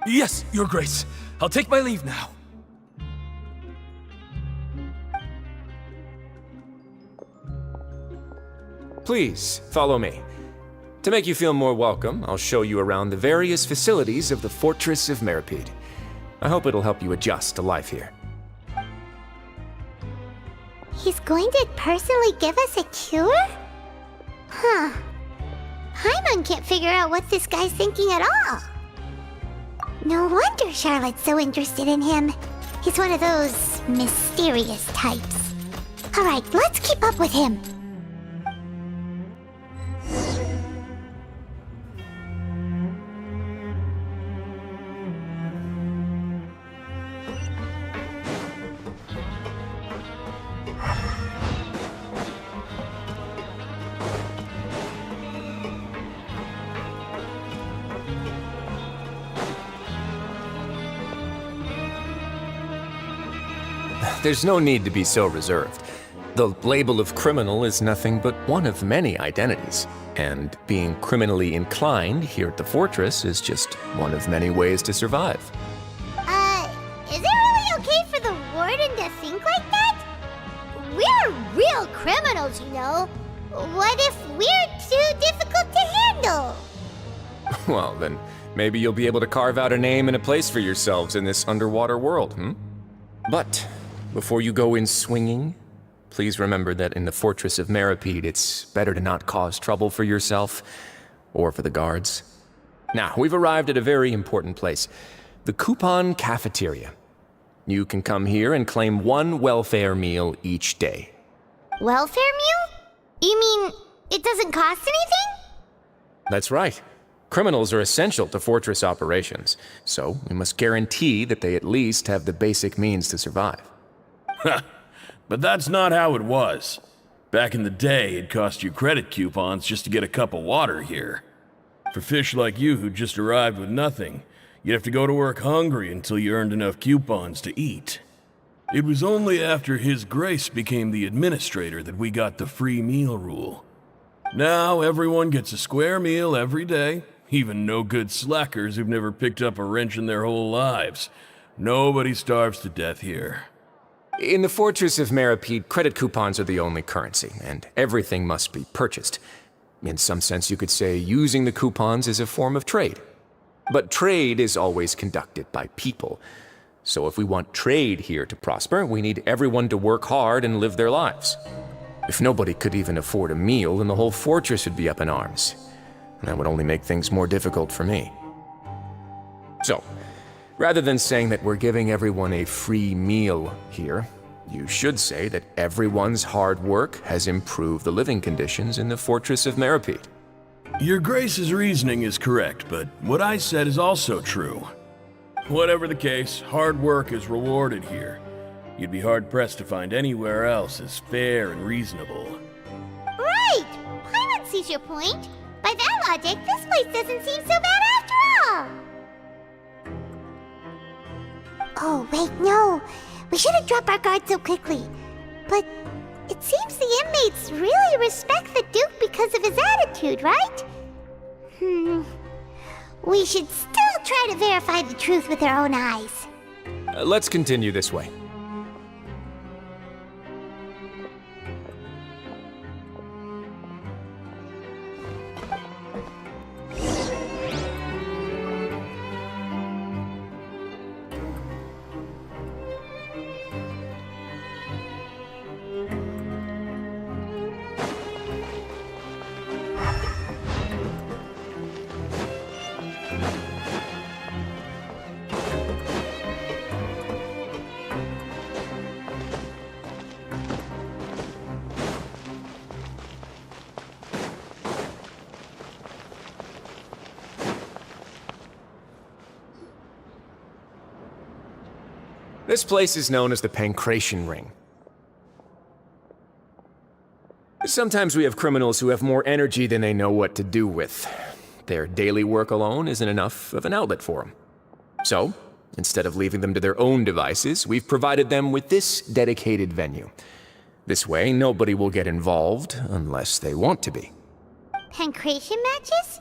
Yes, Your Grace. I'll take my leave now. Please, follow me. To make you feel more welcome, I'll show you around the various facilities of the Fortress of Meripede. I hope it'll help you adjust to life here. He's going to personally give us a cure? Huh. Paimon can't figure out what this guy's thinking at all. No wonder Charlotte's so interested in him. He's one of those mysterious types. Alright, let's keep up with him. there's no need to be so reserved. The label of criminal is nothing but one of many identities, and being criminally inclined here at the fortress is just one of many ways to survive. Is it really okay for the warden to think like that? We're real criminals, you know. What if we're too difficult to handle? Well, then maybe you'll be able to carve out a name and a place for yourselves in this underwater world, But before you go in swinging, please remember that in the Fortress of Meripede, it's better to not cause trouble for yourself or for the guards. Now, we've arrived at a very important place, the Coupon Cafeteria. You can come here and claim one welfare meal each day. Welfare meal? You mean it doesn't cost anything? That's right. Criminals are essential to fortress operations, so we must guarantee that they at least have the basic means to survive. But that's not how it was. Back in the day, it cost you credit coupons just to get a cup of water here. For fish like you who just arrived with nothing, you'd have to go to work hungry until you earned enough coupons to eat. It was only after His Grace became the administrator that we got the free meal rule. Now everyone gets a square meal every day, even no-good slackers who've never picked up a wrench in their whole lives. Nobody starves to death here. In the Fortress of Meripede, credit coupons are the only currency, and everything must be purchased. In some sense, you could say using the coupons is a form of trade. But trade is always conducted by people. So if we want trade here to prosper, we need everyone to work hard and live their lives. If nobody could even afford a meal, then the whole fortress would be up in arms. And that would only make things more difficult for me. So, rather than saying that we're giving everyone a free meal here, you should say that everyone's hard work has improved the living conditions in the Fortress of Meripede. Your Grace's reasoning is correct, but what I said is also true. Whatever the case, hard work is rewarded here. You'd be hard-pressed to find anywhere else as fair and reasonable. Right! Paimon sees your point. By that logic, this place doesn't seem so bad after all. Oh, wait, no. We shouldn't drop our guard so quickly. But it seems the inmates really respect the Duke because of his attitude, right? We should still try to verify the truth with our own eyes. Let's continue this way. This place is known as the Pancration Ring. Sometimes we have criminals who have more energy than they know what to do with. Their daily work alone isn't enough of an outlet for them. So, instead of leaving them to their own devices, we've provided them with this dedicated venue. This way, nobody will get involved unless they want to be. Pancration matches?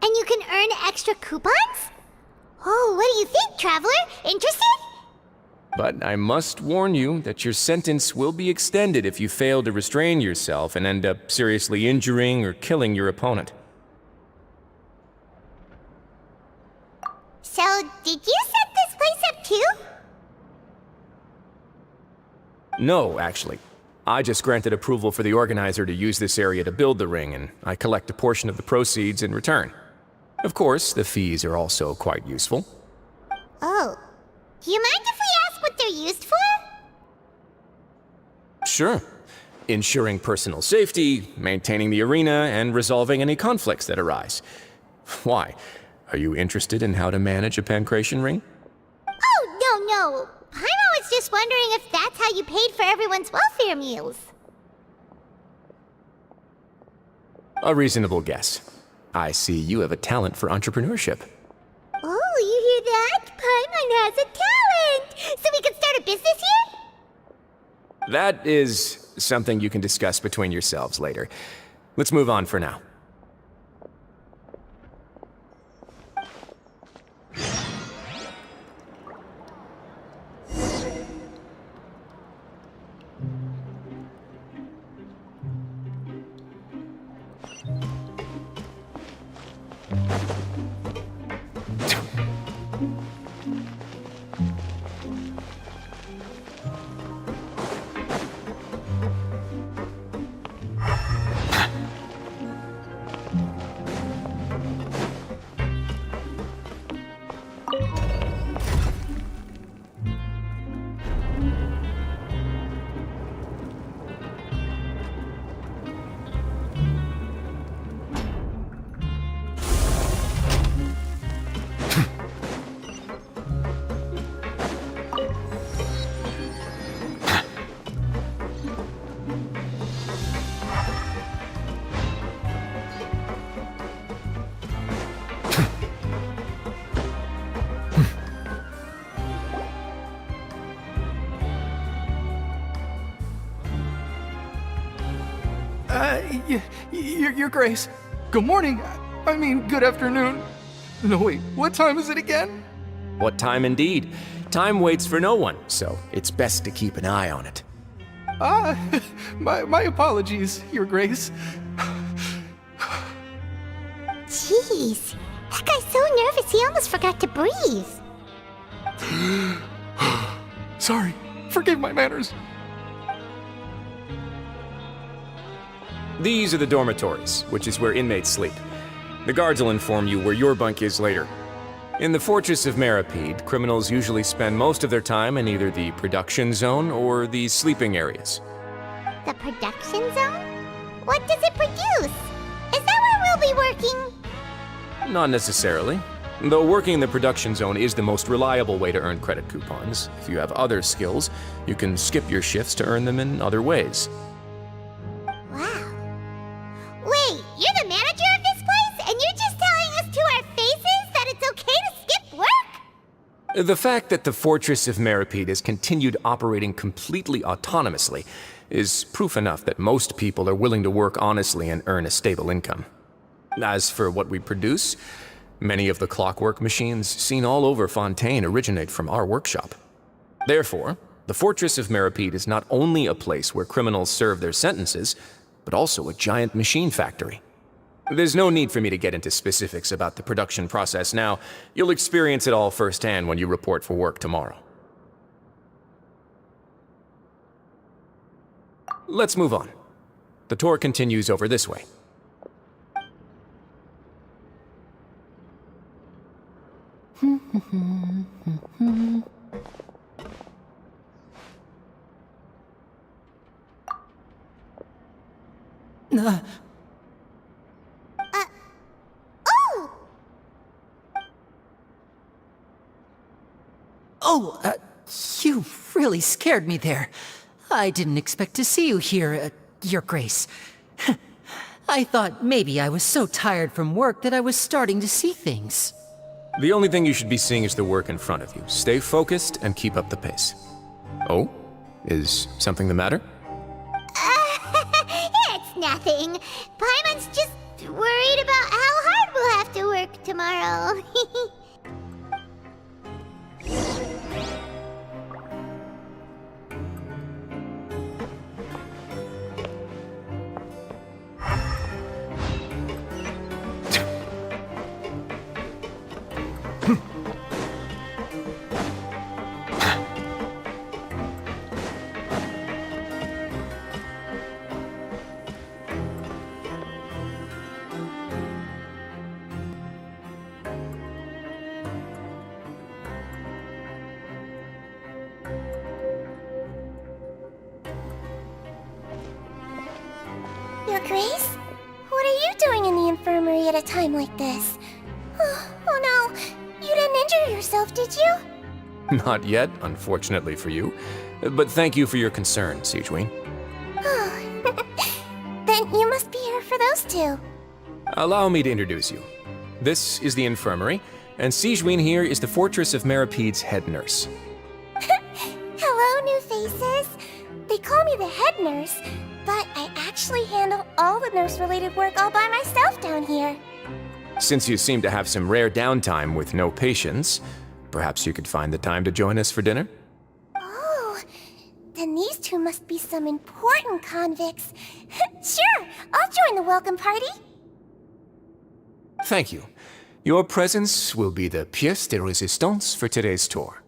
And you can earn extra coupons? Oh, what do you think, Traveler? Interested? But I must warn you that your sentence will be extended if you fail to restrain yourself and end up seriously injuring or killing your opponent. So, did you set this place up too? No, actually. I just granted approval for the organizer to use this area to build the ring, and I collect a portion of the proceeds in return. Of course, the fees are also quite useful. Oh. Do you mind if we ask what they're used for? Sure. Ensuring personal safety, maintaining the arena, and resolving any conflicts that arise. Why? Are you interested in how to manage a pancration ring? Oh, no. Paimon was just wondering if that's how you paid for everyone's welfare meals. A reasonable guess. I see you have a talent for entrepreneurship. Oh, you hear that? Paimon has a talent! So we can start a business here? That is something you can discuss between yourselves later. Let's move on for now. Your Grace. Good morning. I mean, good afternoon. No, wait, what time is it again? What time indeed? Time waits for no one, so it's best to keep an eye on it. My apologies, Your Grace. Jeez, that guy's so nervous he almost forgot to breathe. Sorry, forgive my manners. These are the dormitories, which is where inmates sleep. The guards will inform you where your bunk is later. In the Fortress of Meripede, criminals usually spend most of their time in either the production zone or the sleeping areas. The production zone? What does it produce? Is that where we'll be working? Not necessarily. Though working in the production zone is the most reliable way to earn credit coupons. If you have other skills, you can skip your shifts to earn them in other ways. Wait, you're the manager of this place, and you're just telling us to our faces that it's okay to skip work? The fact that the Fortress of Meripede has continued operating completely autonomously is proof enough that most people are willing to work honestly and earn a stable income. As for what we produce, many of the clockwork machines seen all over Fontaine originate from our workshop. Therefore, the Fortress of Meripede is not only a place where criminals serve their sentences, but also a giant machine factory. There's no need for me to get into specifics about the production process now. You'll experience it all firsthand when you report for work tomorrow. Let's move on. The tour continues over this way. You really scared me there. I didn't expect to see you here, Your Grace. I thought maybe I was so tired from work that I was starting to see things. The only thing you should be seeing is the work in front of you. Stay focused and keep up the pace. Oh? Is something the matter? It's nothing. Paimon's just worried about how hard we'll have to work tomorrow. Your Grace? What are you doing in the infirmary at a time like this? Oh no, you didn't injure yourself, did you? Not yet, unfortunately for you. But thank you for your concern, Sigewin. Then you must be here for those two. Allow me to introduce you. This is the infirmary, and Sigewin here is the Fortress of Meripede's head nurse. Hello, new faces. The call me the head nurse, but I actually handle all the nurse-related work all by myself down here. Since you seem to have some rare downtime with no patients, perhaps you could find the time to join us for dinner? Oh, then these two must be some important convicts. Sure, I'll join the welcome party. Thank you. Your presence will be the pièce de résistance for today's tour.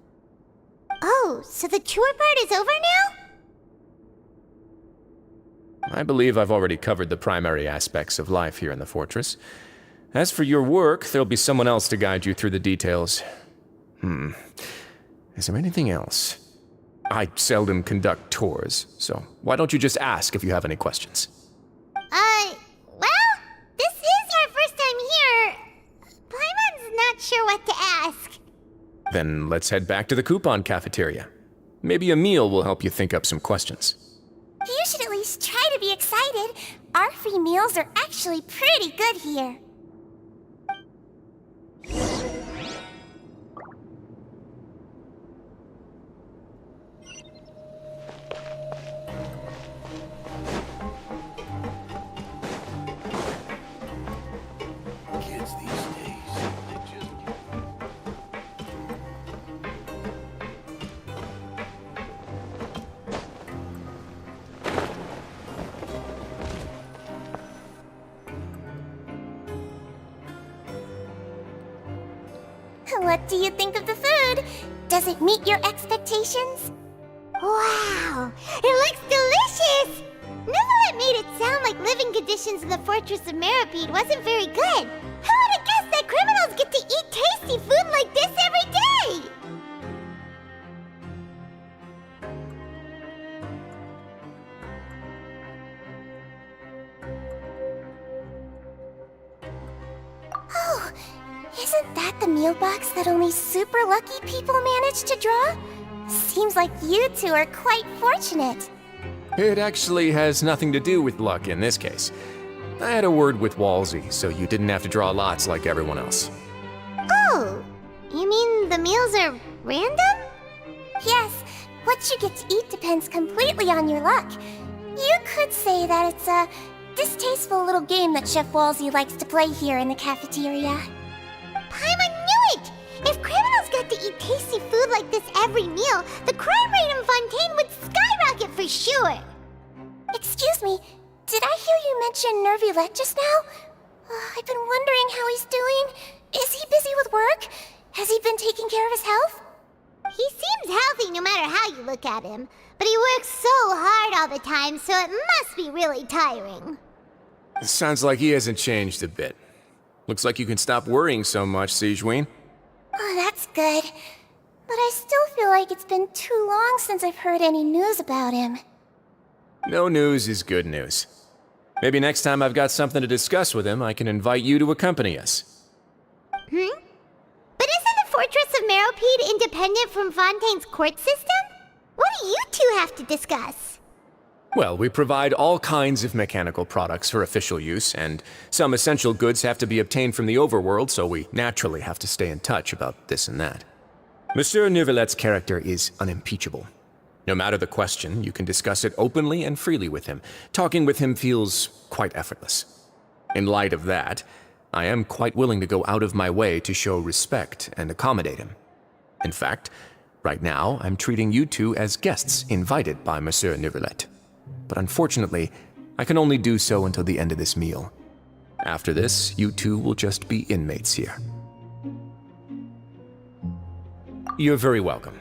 Oh, so the tour part is over now? I believe I've already covered the primary aspects of life here in the fortress. As for your work, there'll be someone else to guide you through the details. Is there anything else? I seldom conduct tours, so why don't you just ask if you have any questions? Well, this is our first time here. Paimon's not sure what to ask. Then let's head back to the coupon cafeteria. Maybe a meal will help you think up some questions. You should at least try to be excited. Our free meals are actually pretty good here. Kids these days, they just... What do you think of the food? Does it meet your expectations? Wow, it looks delicious! Neverlet made it sound like living conditions in the Fortress of Meripede wasn't very good. Who would have guessed that criminals get to eat tasty food like this every day? Oh, isn't that the meal box that only super lucky people manage to draw? Seems like you two are quite fortunate. It actually has nothing to do with luck in this case. I had a word with Walsey, so you didn't have to draw lots like everyone else. Oh, you mean the meals are random? Yes, what you get to eat depends completely on your luck. You could say that it's a distasteful little game that Chef Walsey likes to play here in the cafeteria. Paimon knew it! If criminals got to eat tasty food like this every meal, the crime rate in Fontaine would skyrocket for sure! Excuse me, did I hear you mention Nervulette just now? I've been wondering how he's doing. Is he busy with work? Has he been taking care of his health? He seems healthy no matter how you look at him, but he works so hard all the time, so it must be really tiring. Sounds like he hasn't changed a bit. Looks like you can stop worrying so much, Sigewinne. Oh, that's good. But I still feel like it's been too long since I've heard any news about him. No news is good news. Maybe next time I've got something to discuss with him, I can invite you to accompany us. But isn't the Fortress of Meripede independent from Fontaine's court system? What do you two have to discuss? Well, we provide all kinds of mechanical products for official use, and some essential goods have to be obtained from the overworld, so we naturally have to stay in touch about this and that. Monsieur Nervulette's character is unimpeachable. No matter the question, you can discuss it openly and freely with him. Talking with him feels quite effortless. In light of that, I am quite willing to go out of my way to show respect and accommodate him. In fact, right now, I'm treating you two as guests invited by Monsieur Nervulette. But unfortunately, I can only do so until the end of this meal. After this, you two will just be inmates here. You're very welcome.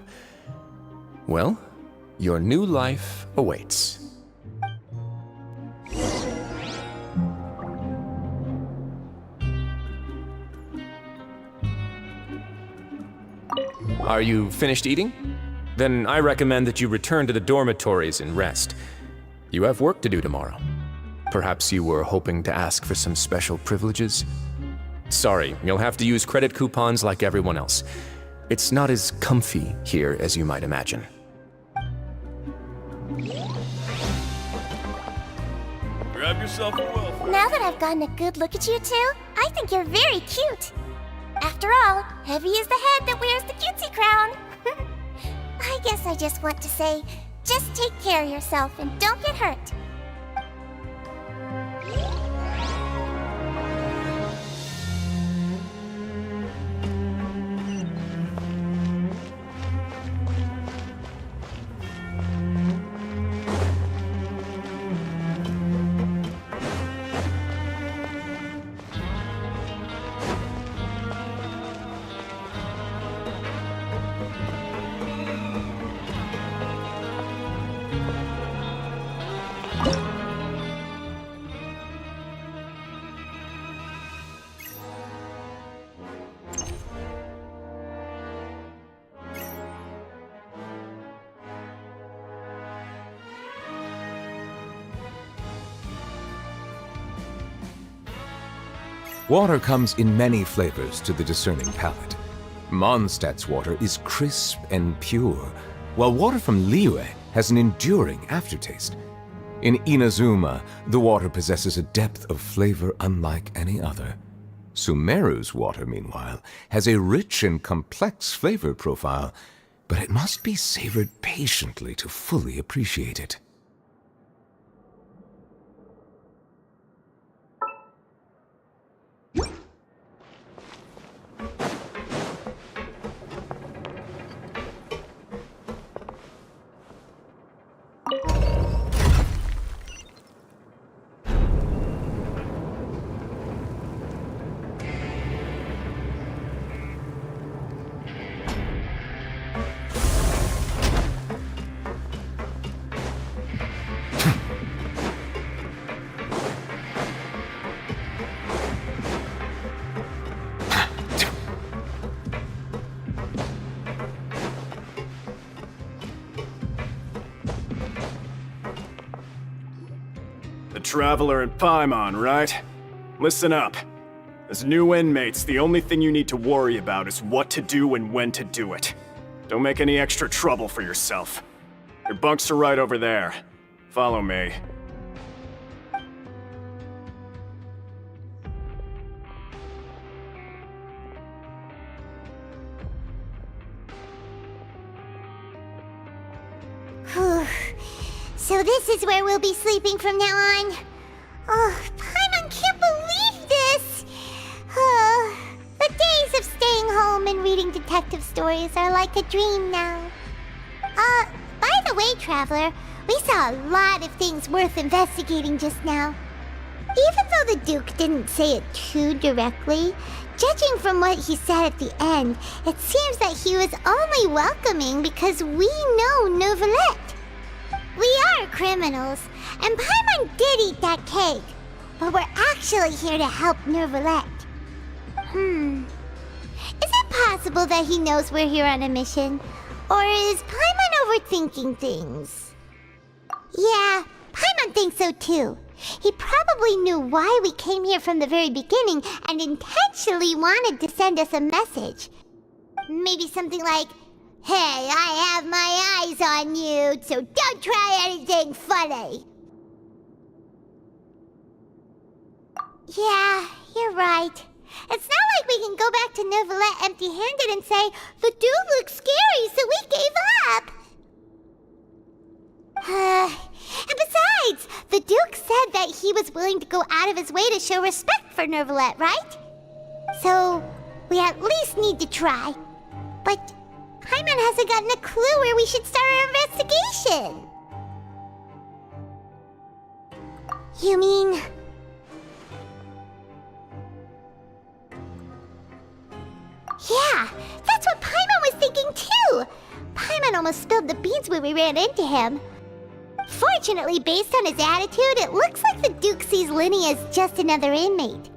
Well, your new life awaits. Are you finished eating? Then I recommend that you return to the dormitories and rest. You have work to do tomorrow. Perhaps you were hoping to ask for some special privileges? Sorry, you'll have to use credit coupons like everyone else. It's not as comfy here as you might imagine. Grab yourself a welfare. Now that I've gotten a good look at you two, I think you're very cute. After all, heavy is the head that wears the cutesy crown. I guess I just want to say, Just take care of yourself and don't get hurt. Water comes in many flavors to the discerning palate. Mondstadt's water is crisp and pure, while water from Liyue has an enduring aftertaste. In Inazuma, the water possesses a depth of flavor unlike any other. Sumeru's water, meanwhile, has a rich and complex flavor profile, but it must be savored patiently to fully appreciate it. Traveler in Paimon, right? Listen up. As new inmates, the only thing you need to worry about is what to do and when to do it. Don't make any extra trouble for yourself. Your bunks are right over there. Follow me. So this is where we'll be sleeping from now on. Oh, Paimon can't believe this! The days of staying home and reading detective stories are like a dream now. By the way, Traveler, we saw a lot of things worth investigating just now. Even though the Duke didn't say it too directly, judging from what he said at the end, it seems that he was only welcoming because we know Neuvillette. We are criminals, and Paimon did eat that cake, but we're actually here to help Neuvillette. Is it possible that he knows we're here on a mission? Or is Paimon overthinking things? Yeah, Paimon thinks so too. He probably knew why we came here from the very beginning and intentionally wanted to send us a message. Maybe something like, "Hey, I have my eyes on you, so don't try anything funny." Yeah, you're right. It's not like we can go back to Neuvillette empty-handed and say, "The dude looks scary, so we gave up." And besides, the Duke said that he was willing to go out of his way to show respect for Neuvillette, right? So, we at least need to try. But Paimon hasn't gotten a clue where we should start our investigation. You mean... Yeah, that's what Paimon was thinking too! Paimon almost spilled the beans when we ran into him. Fortunately, based on his attitude, it looks like the Duke sees Linny as just another inmate.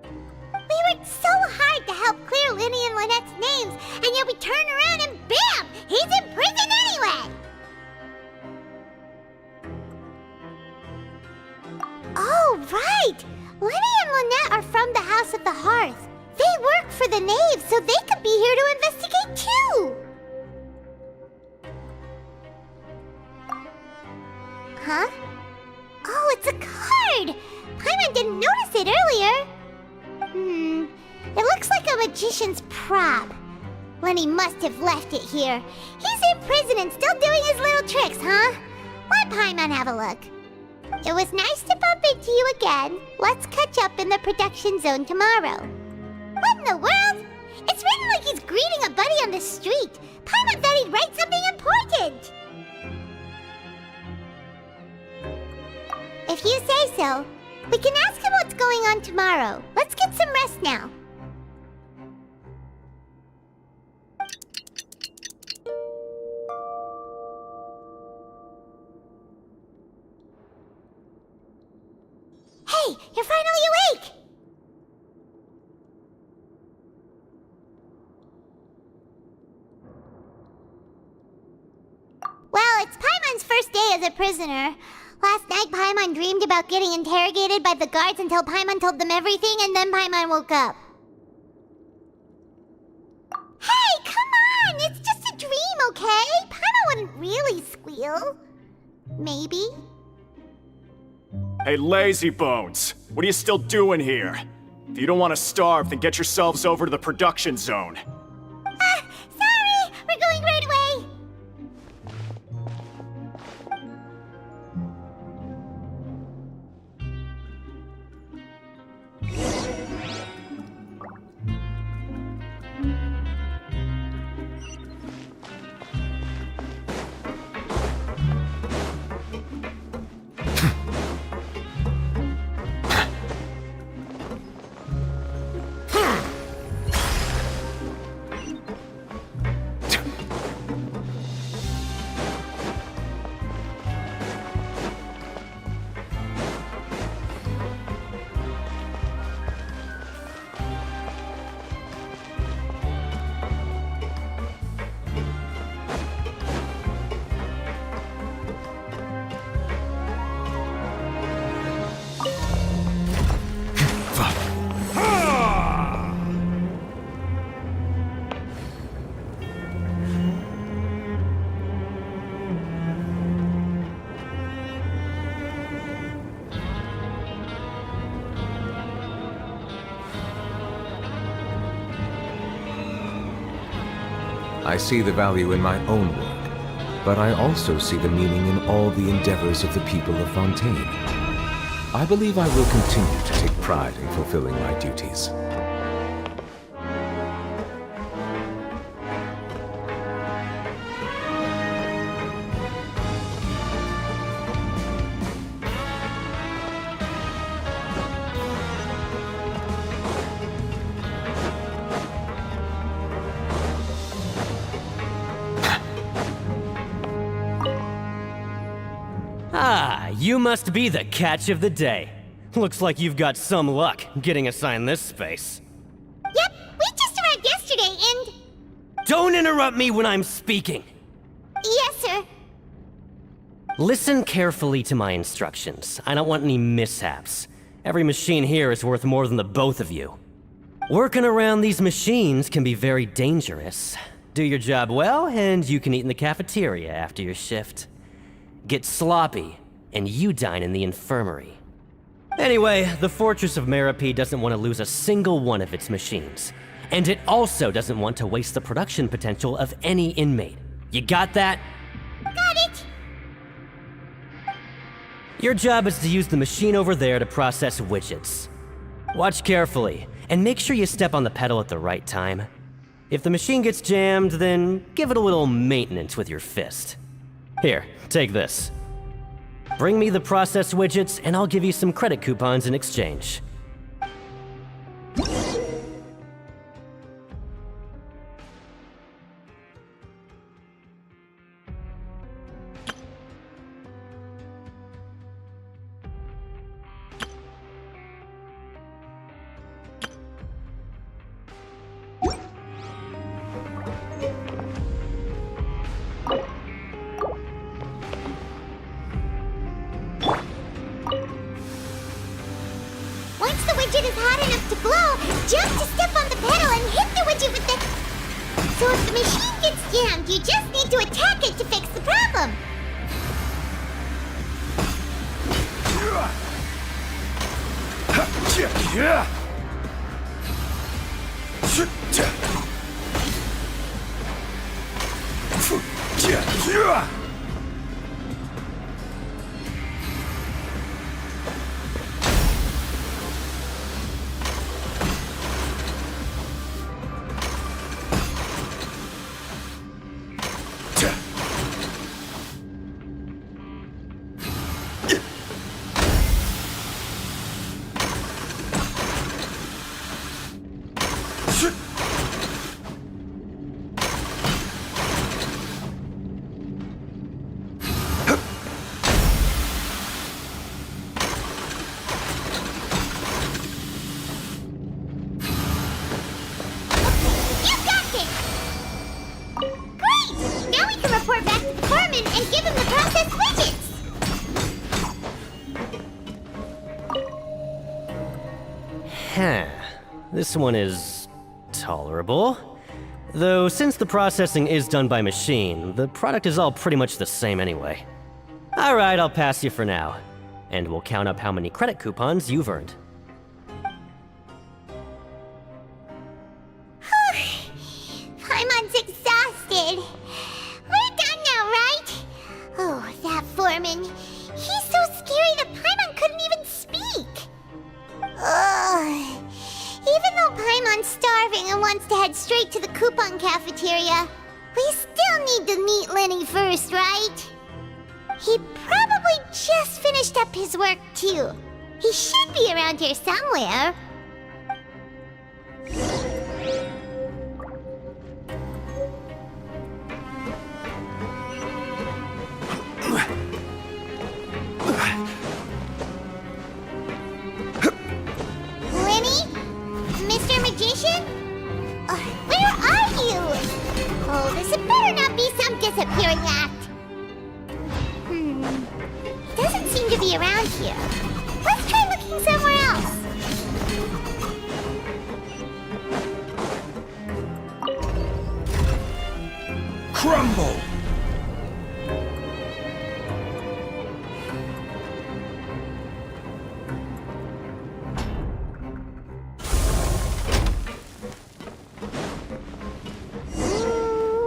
We worked so hard to help clear Linny and Lynette's names, and yet we turn around and BAM! He's in prison anyway! Oh, right! Linny and Lynette are from the House of the Hearth. They work for the Knave, so they could be here to investigate too! Huh? Oh, it's a card! Paimon didn't notice it earlier. It looks like a magician's prop. Lenny must have left it here. He's in prison and still doing his little tricks, huh? Let Paimon have a look. It was nice to bump into you again. Let's catch up in the production zone tomorrow. What in the world? It's written like he's greeting a buddy on the street. Paimon thought he'd write something important. If you say so, we can ask him what's going on tomorrow. Let's get some rest now. Hey, you're finally awake! Well, it's Paimon's first day as a prisoner. Last night, Paimon dreamed about getting interrogated by the guards until Paimon told them everything, and then Paimon woke up. Hey, come on! It's just a dream, okay? Paimon wouldn't really squeal. Maybe. Hey, lazy bones! What are you still doing here? If you don't want to starve, then get yourselves over to the production zone. Sorry! We're going right away! I see the value in my own work, but I also see the meaning in all the endeavors of the people of Fontaine. I believe I will continue to take pride in fulfilling my duties. Ah, you must be the catch of the day. Looks like you've got some luck getting assigned this space. Yep, we just arrived yesterday and... Don't interrupt me when I'm speaking! Yes, sir. Listen carefully to my instructions. I don't want any mishaps. Every machine here is worth more than the both of you. Working around these machines can be very dangerous. Do your job well, and you can eat in the cafeteria after your shift. Get sloppy, and you dine in the infirmary. Anyway, the Fortress of Meropide doesn't want to lose a single one of its machines. And it also doesn't want to waste the production potential of any inmate. You got that? Got it! Your job is to use the machine over there to process widgets. Watch carefully, and make sure you step on the pedal at the right time. If the machine gets jammed, then give it a little maintenance with your fist. Here, take this. Bring me the process widgets, and I'll give you some credit coupons in exchange. Once the widget is hot enough to glow, jump to step on the pedal and hit the widget with the... So if the machine gets jammed, you just need to attack it to fix the problem. This one is tolerable. Though, since the processing is done by machine, the product is all pretty much the same anyway. Alright, I'll pass you for now. And we'll count up how many credit coupons you've earned. Paimon's exhausted. We're done now, right? Oh, that foreman. He's so scary that Paimon couldn't even speak. Ugh. Even though Paimon's starving and wants to head straight to the coupon cafeteria, we still need to meet Lenny first, right? He probably just finished up his work, too. He should be around here somewhere. Lenny? Mr. Magician? Where are you? Oh, this had better not be some disappearing act. He doesn't seem to be around here. Let's try looking somewhere else. Crumble!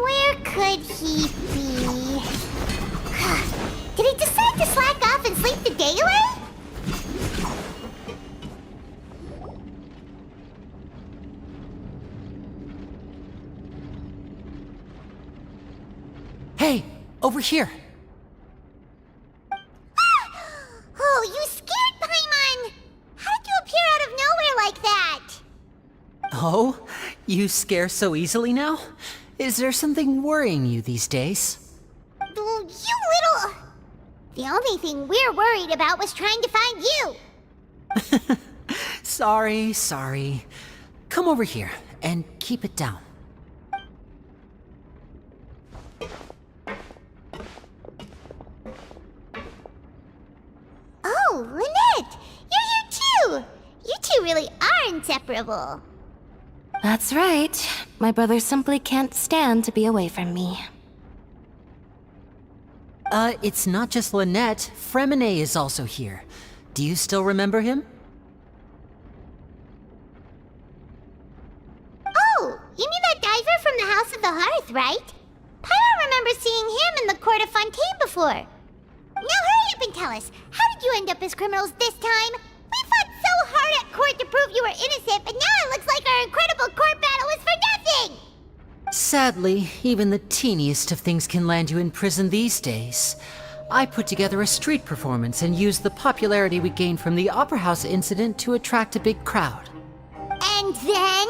Where could he be? Did he decide to slack off and sleep the day away? Hey, over here. Oh, you scared Paimon! How did you appear out of nowhere like that? Oh, you scare so easily now? Is there something worrying you these days? You little... The only thing we're worried about was trying to find you. Sorry. Come over here and keep it down. Oh, Lynette! You're here too! You two really are inseparable. That's right. My brother simply can't stand to be away from me. It's not just Lynette. Fremine is also here. Do you still remember him? Oh, you mean that diver from the House of the Hearth, right? Paimon remembers seeing him in the court of Fontaine before. Now hurry up and tell us, how did you end up as criminals this time? We fought so hard at court to prove you were innocent, but now it looks like our incredible court battle was for nothing! Sadly, even the teeniest of things can land you in prison these days. I put together a street performance and used the popularity we gained from the Opera House incident to attract a big crowd. And then?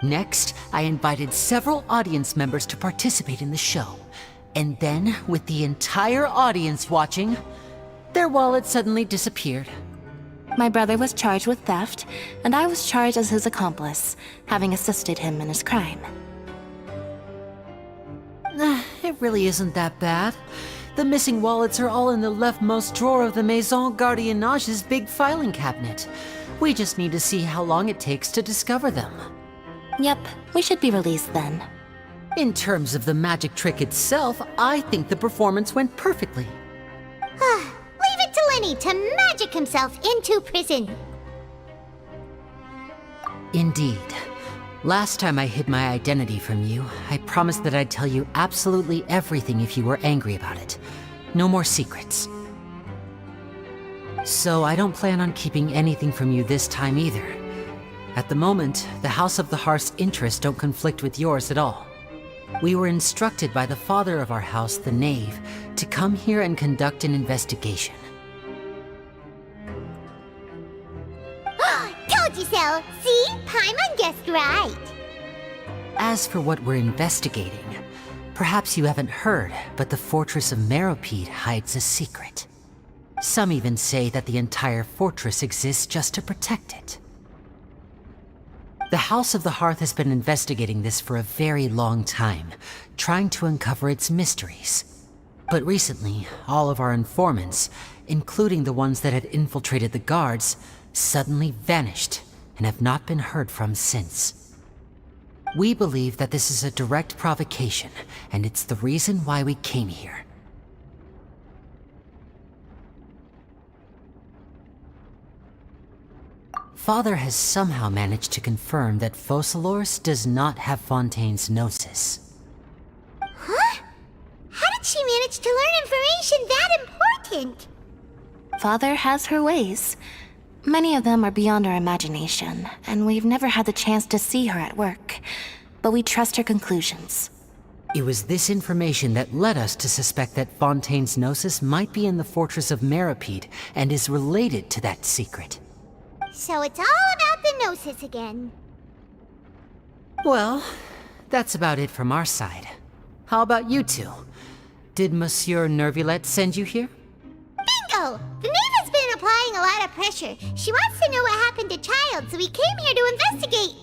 Next, I invited several audience members to participate in the show. And then, with the entire audience watching, their wallet suddenly disappeared. My brother was charged with theft, and I was charged as his accomplice, having assisted him in his crime. It really isn't that bad. The missing wallets are all in the leftmost drawer of the Maison Gardiennage's big filing cabinet. We just need to see how long it takes to discover them. Yep, we should be released then. In terms of the magic trick itself, I think the performance went perfectly. Leave it to Lenny to magic himself into prison. Indeed. Last time I hid my identity from you, I promised that I'd tell you absolutely everything if you were angry about it. No more secrets. So I don't plan on keeping anything from you this time either. At the moment, the House of the Hearth's interests don't conflict with yours at all. We were instructed by the father of our house, the Knave, to come here and conduct an investigation. Told you so! See? Paimon guessed right! As for what we're investigating, perhaps you haven't heard, but the fortress of Meropide hides a secret. Some even say that the entire fortress exists just to protect it. The House of the Hearth has been investigating this for a very long time, trying to uncover its mysteries. But recently, all of our informants, including the ones that had infiltrated the guards, suddenly vanished and have not been heard from since. We believe that this is a direct provocation, and it's the reason why we came here. Father has somehow managed to confirm that Focalors does not have Fontaine's gnosis. Huh? How did she manage to learn information that important? Father has her ways. Many of them are beyond our imagination, and we've never had the chance to see her at work. But we trust her conclusions. It was this information that led us to suspect that Fontaine's gnosis might be in the fortress of Meropide and is related to that secret. So it's all about the Gnosis again. Well, that's about it from our side. How about you two? Did Monsieur Nervulette send you here? Bingo! The Knave has been applying a lot of pressure. She wants to know what happened to Child, so we came here to investigate.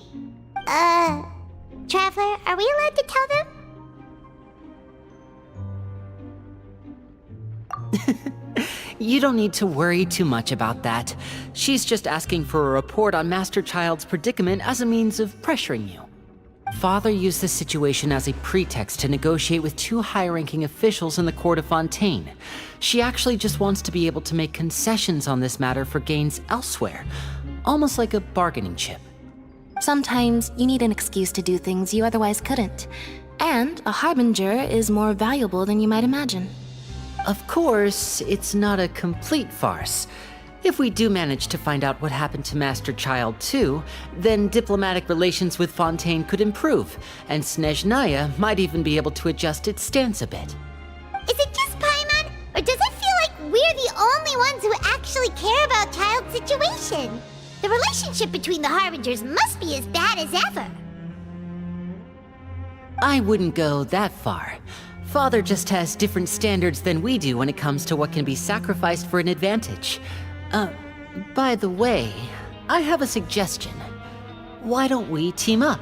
Traveler, are we allowed to tell them? You don't need to worry too much about that. She's just asking for a report on Master Child's predicament as a means of pressuring you. Father used this situation as a pretext to negotiate with two high-ranking officials in the court of Fontaine. She actually just wants to be able to make concessions on this matter for gains elsewhere, almost like a bargaining chip. Sometimes you need an excuse to do things you otherwise couldn't. And a harbinger is more valuable than you might imagine. Of course, it's not a complete farce. If we do manage to find out what happened to Master Child too, then diplomatic relations with Fontaine could improve, and Snezhnaya might even be able to adjust its stance a bit. Is it just Paimon, or does it feel like we're the only ones who actually care about Child's situation? The relationship between the Harbingers must be as bad as ever. I wouldn't go that far. Father just has different standards than we do when it comes to what can be sacrificed for an advantage. By the way, I have a suggestion. Why don't we team up?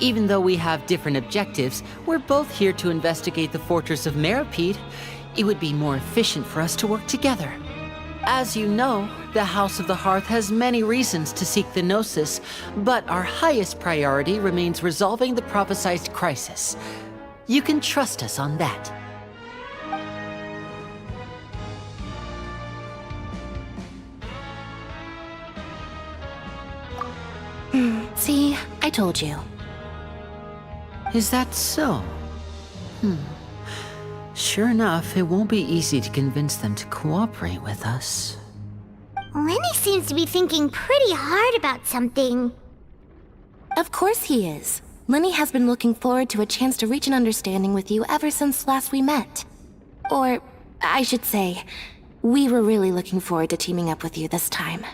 Even though we have different objectives, we're both here to investigate the fortress of Meropide. It would be more efficient for us to work together. As you know, the House of the Hearth has many reasons to seek the Gnosis, but our highest priority remains resolving the prophesized crisis. You can trust us on that. See, I told you. Is that so? Sure enough, it won't be easy to convince them to cooperate with us. Lenny seems to be thinking pretty hard about something. Of course he is. Lenny has been looking forward to a chance to reach an understanding with you ever since last we met. Or, I should say, we were really looking forward to teaming up with you this time.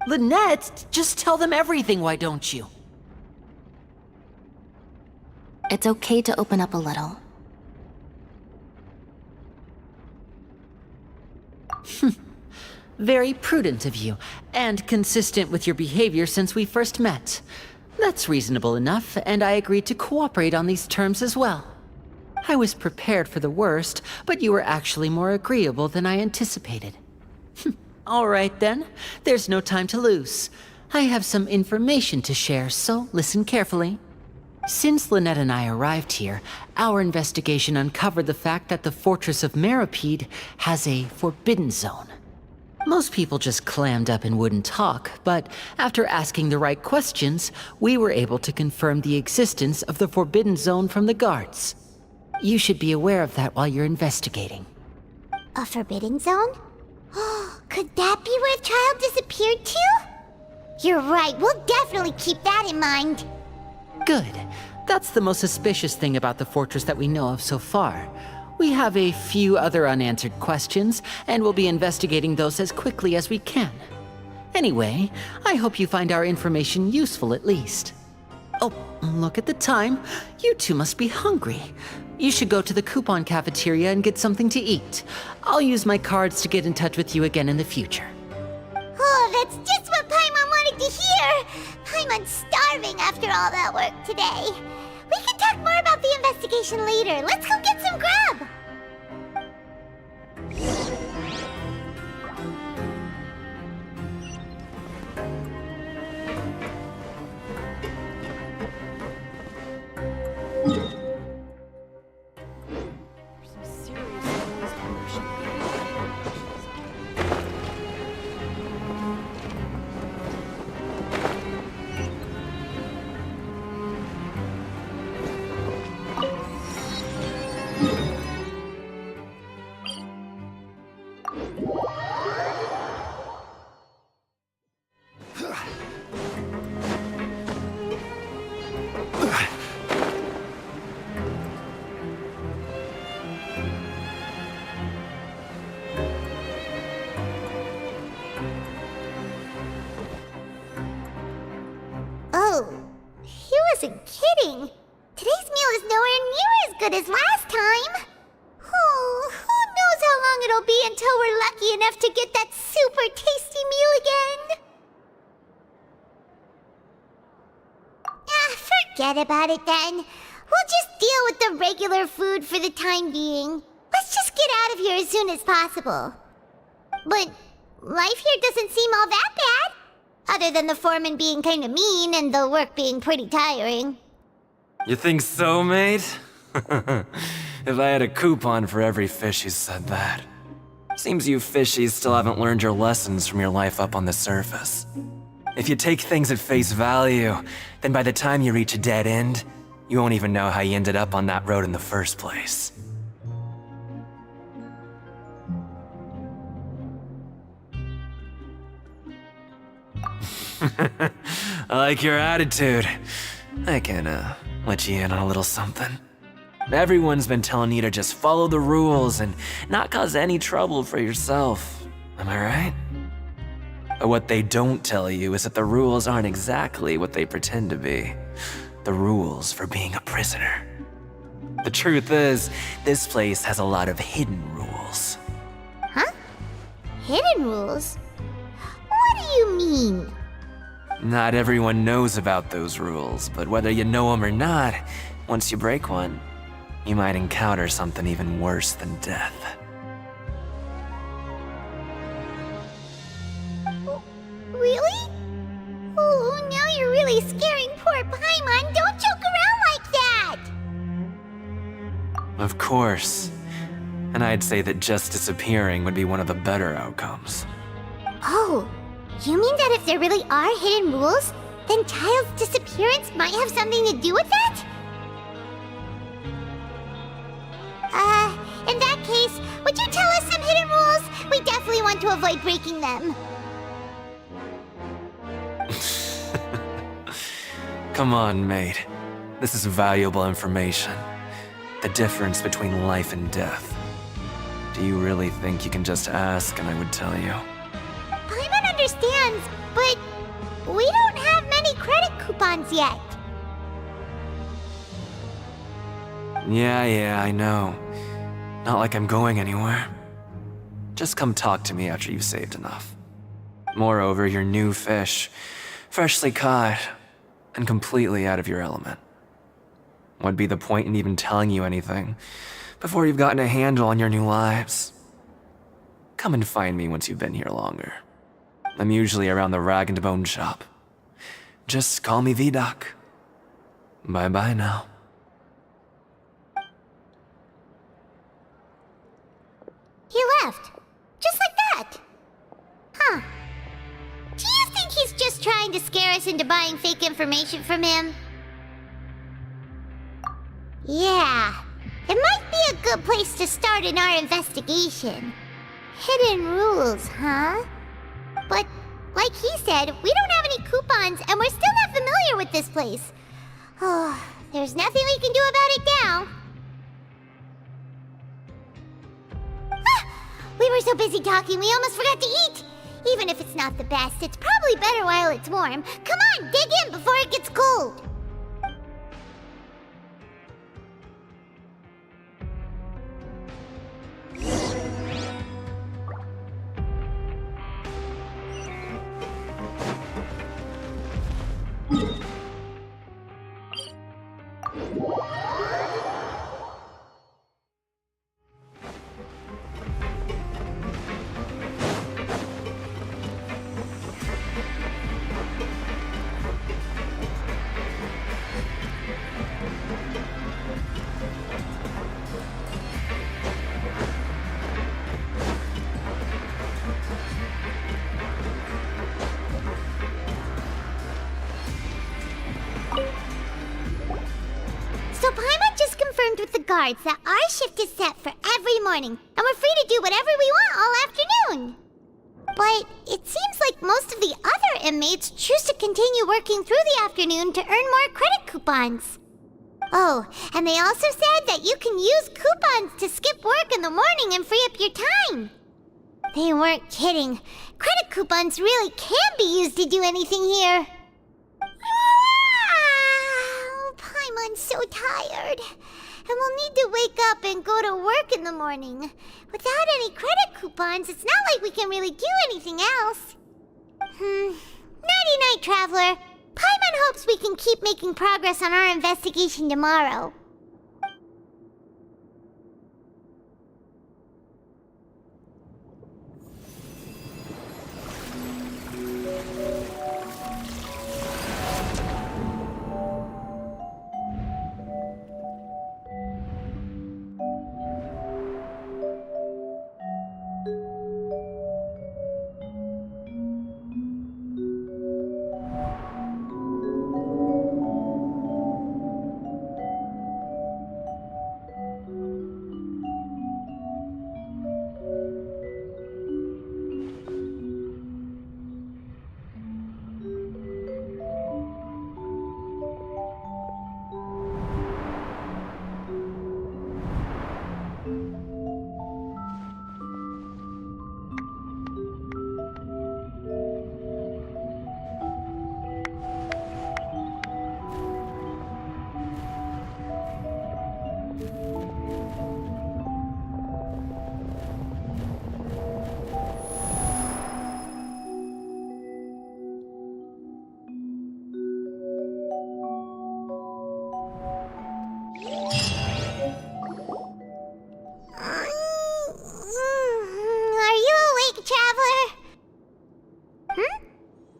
Lynette, just tell them everything, why don't you? It's okay to open up a little. Very prudent of you, and consistent with your behavior since we first met. That's reasonable enough, and I agreed to cooperate on these terms as well. I was prepared for the worst, but you were actually more agreeable than I anticipated. All right then, there's no time to lose. I have some information to share, so listen carefully. Since Lynette and I arrived here, our investigation uncovered the fact that the fortress of Meropide has a forbidden zone. Most people just clammed up and wouldn't talk, but after asking the right questions, we were able to confirm the existence of the Forbidden Zone from the guards. You should be aware of that while you're investigating. A forbidden zone? Could that be where the child disappeared to? You're right, we'll definitely keep that in mind. Good. That's the most suspicious thing about the fortress that we know of so far. We have a few other unanswered questions, and we'll be investigating those as quickly as we can. Anyway, I hope you find our information useful at least. Oh, look at the time. You two must be hungry. You should go to the coupon cafeteria and get something to eat. I'll use my cards to get in touch with you again in the future. Oh, that's just what Paimon wanted to hear! Paimon's starving after all that work today. We can talk more about the investigation later. Let's go get some grub! Oh, he wasn't kidding. Today's meal is nowhere near as good as last time. Oh, who knows how long it'll be until we're lucky enough to get that super tasty meal again. Forget about it then. We'll just deal with the regular food for the time being. Let's just get out of here as soon as possible. But life here doesn't seem all that bad. Other than the foreman being kinda mean and the work being pretty tiring. You think so, mate? If I had a coupon for every fish who said that. Seems you fishies still haven't learned your lessons from your life up on the surface. If you take things at face value, then by the time you reach a dead end, you won't even know how you ended up on that road in the first place. I like your attitude. I can, let you in on a little something. Everyone's been telling you to just follow the rules and not cause any trouble for yourself. Am I right? But what they don't tell you is that the rules aren't exactly what they pretend to be. The rules for being a prisoner. The truth is, this place has a lot of hidden rules. Huh? Hidden rules? What do you mean? Not everyone knows about those rules, but whether you know them or not, once you break one, you might encounter something even worse than death. Really? Oh, now you're really scaring poor Paimon. Don't joke around like that! Of course. And I'd say that just disappearing would be one of the better outcomes. Oh, you mean that if there really are hidden rules, then Child's disappearance might have something to do with that? In that case, would you tell us some hidden rules? We definitely want to avoid breaking them. Come on, mate. This is valuable information. The difference between life and death. Do you really think you can just ask and I would tell you? Paimon understands, but we don't have many credit coupons yet. Yeah, I know. Not like I'm going anywhere. Just come talk to me after you've saved enough. Moreover, you're new fish, freshly caught, and completely out of your element. What'd be the point in even telling you anything before you've gotten a handle on your new lives? Come and find me once you've been here longer. I'm usually around the rag and bone shop. Just call me Vidoc. Bye-bye now. He left. Just like that. trying to scare us into buying fake information from him? Yeah, it might be a good place to start in our investigation. Hidden rules, huh? But, like he said, we don't have any coupons and we're still not familiar with this place. Oh, there's nothing we can do about it now. Ah, we were so busy talking we almost forgot to eat. Even if it's not the best, it's probably better while it's warm. Come on, dig in before it gets cold. So Paimon just confirmed with the guards that our shift is set for every morning, and we're free to do whatever we want all afternoon. But it seems like most of the other inmates choose to continue working through the afternoon to earn more credit coupons. Oh, and they also said that you can use coupons to skip work in the morning and free up your time. They weren't kidding. Credit coupons really can be used to do anything here. Paimon's so tired. And we'll need to wake up and go to work in the morning. Without any credit coupons, it's not like we can really do anything else. Nighty-night, Traveler. Paimon hopes we can keep making progress on our investigation tomorrow.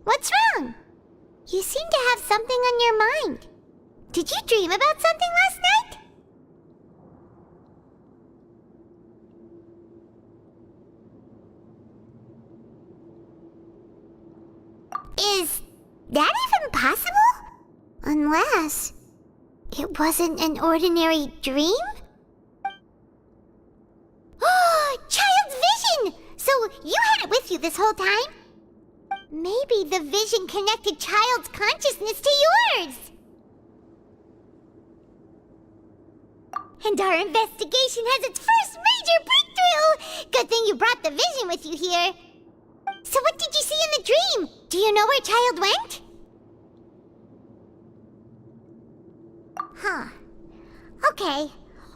What's wrong? You seem to have something on your mind. Did you dream about something last night? Is that even possible? Unless it wasn't an ordinary dream? Oh, Child's vision! So you had it with you this whole time? Maybe the vision connected Child's consciousness to yours. And our investigation has its first major breakthrough! Good thing you brought the vision with you here. So what did you see in the dream? Do you know where Child went? Huh. Okay.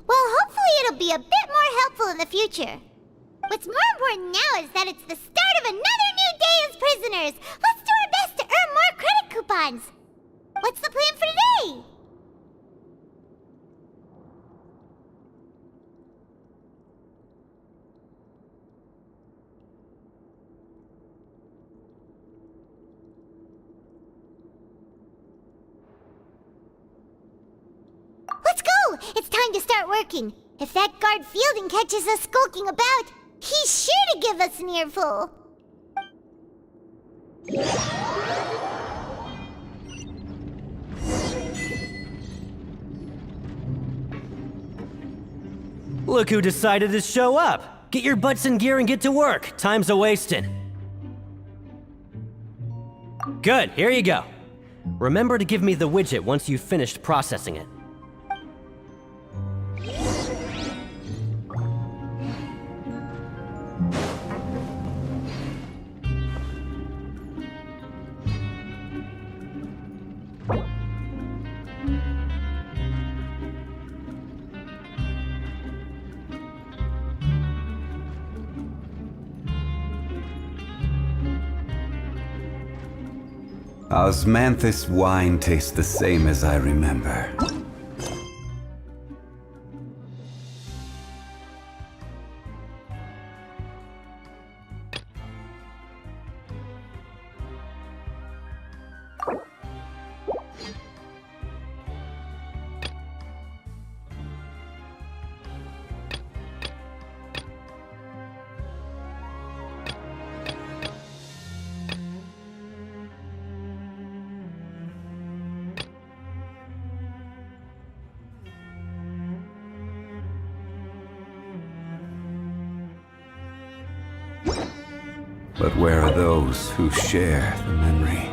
Well, hopefully it'll be a bit more helpful in the future. What's more important now is that it's the start of another new day as prisoners. Let's do our best to earn more credit coupons. What's the plan for today? Let's go! It's time to start working. If that guard Fielding catches us skulking about, he's sure to give us an earful. Look who decided to show up! Get your butts in gear and get to work. Time's a-wasting. Good, here you go. Remember to give me the widget once you've finished processing it. Osmanthus wine tastes the same as I remember. But where are those who share the memory?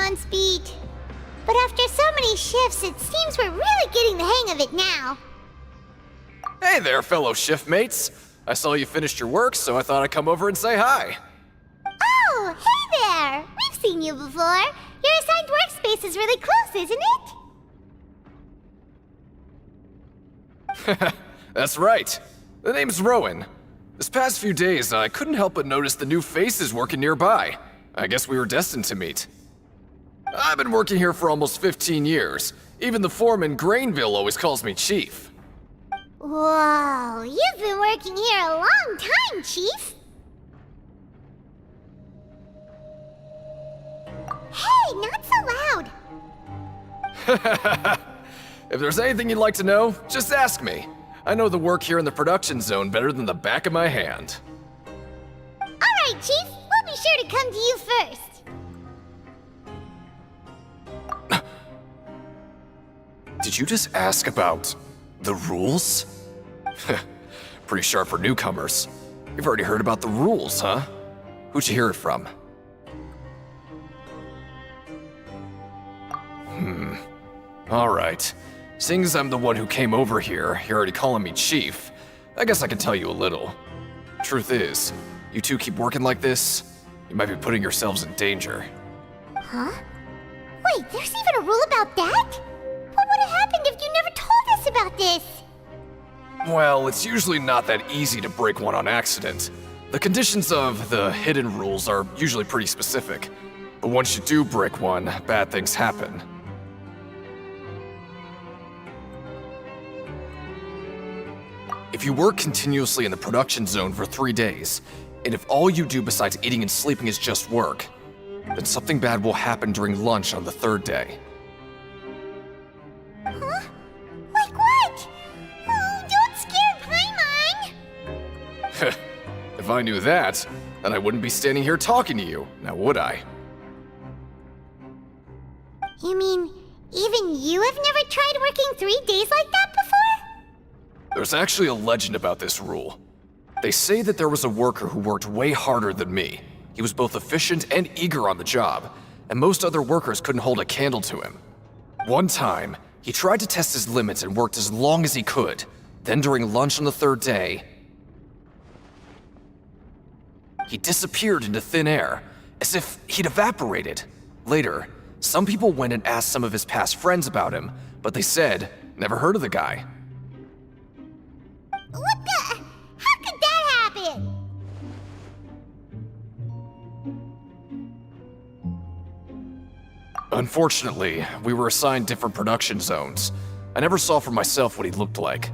On speed. But after so many shifts, it seems we're really getting the hang of it now. Hey there, fellow shift mates. I saw you finished your work, so I thought I'd come over and say hi. Oh, hey there! We've seen you before. Your assigned workspace is really close, isn't it? That's right. The name's Rowan. This past few days, I couldn't help but notice the new faces working nearby. I guess we were destined to meet. I've been working here for almost 15 years. Even the foreman, Grainville, always calls me Chief. Whoa, you've been working here a long time, Chief. Hey, not so loud. If there's anything you'd like to know, just ask me. I know the work here in the production zone better than the back of my hand. Alright, Chief. We'll be sure to come to you first. Did you just ask about the rules? Pretty sharp for newcomers. You've already heard about the rules, huh? Who'd you hear it from? Alright. Seeing as I'm the one who came over here, you're already calling me Chief, I guess I can tell you a little. Truth is, you two keep working like this, you might be putting yourselves in danger. Huh? Wait, there's even a rule about that? What would have happened if you never told us about this? Well, it's usually not that easy to break one on accident. The conditions of the hidden rules are usually pretty specific. But once you do break one, bad things happen. If you work continuously in the production zone for 3 days, and if all you do besides eating and sleeping is just work, then something bad will happen during lunch on the 3rd day. Huh? Like what? Oh, don't scare Paimon! If I knew that, then I wouldn't be standing here talking to you, now would I? You mean, even you have never tried working 3 days like that before? There's actually a legend about this rule. They say that there was a worker who worked way harder than me. He was both efficient and eager on the job, and most other workers couldn't hold a candle to him. One time, he tried to test his limits and worked as long as he could. Then during lunch on the 3rd day, he disappeared into thin air, as if he'd evaporated. Later, some people went and asked some of his past friends about him, but they said, never heard of the guy. What the? How could that happen? Unfortunately, we were assigned different production zones. I never saw for myself what he looked like.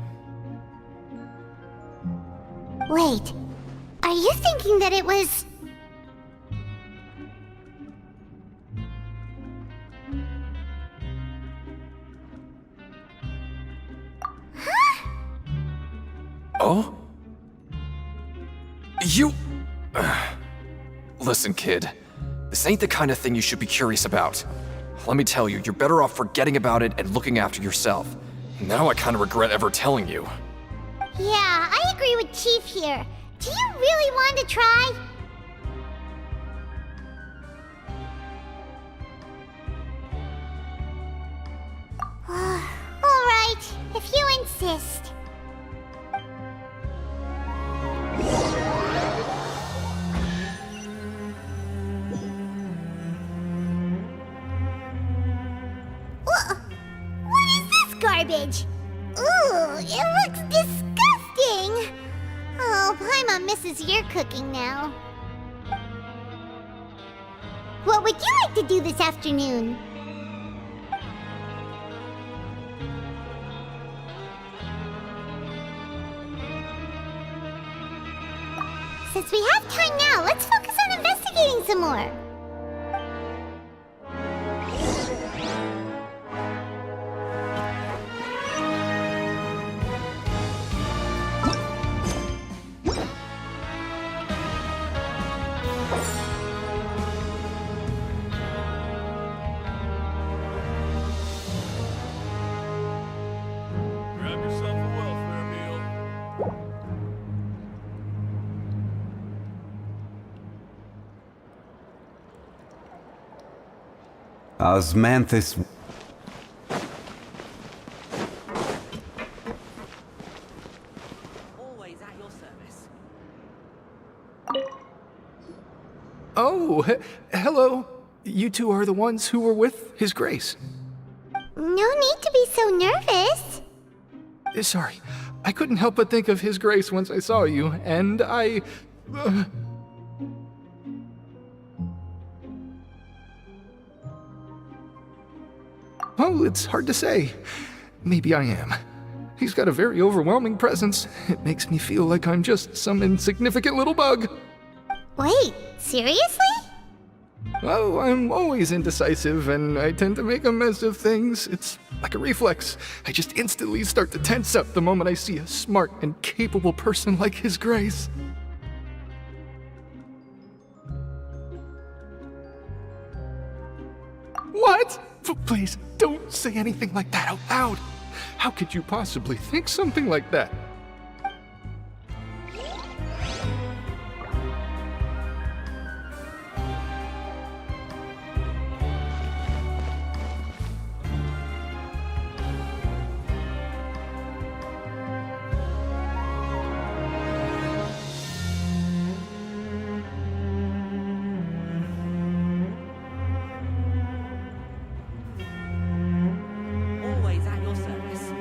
Wait, are you thinking that it was... Oh? You... Listen, kid. This ain't the kind of thing you should be curious about. Let me tell you, you're better off forgetting about it and looking after yourself. Now I kinda regret ever telling you. Yeah, I agree with Chief here. Do you really want to try? Alright, if you insist. What is this garbage? Ooh, it looks disgusting! Oh, Paimon misses your cooking now. What would you like to do this afternoon? Since we have time now, let's focus on investigating some more. Grab yourself a welfare meal. Osmanthus. Oh, hello. You two are the ones who were with His Grace. No need to be so nervous. Sorry, I couldn't help but think of His Grace once I saw you, and I... Oh, it's hard to say. Maybe I am. He's got a very overwhelming presence. It makes me feel like I'm just some insignificant little bug. Wait, seriously? Oh, I'm always indecisive, and I tend to make a mess of things. It's like a reflex. I just instantly start to tense up the moment I see a smart and capable person like His Grace. What? Please, don't say anything like that out loud. How could you possibly think something like that? Always at your service.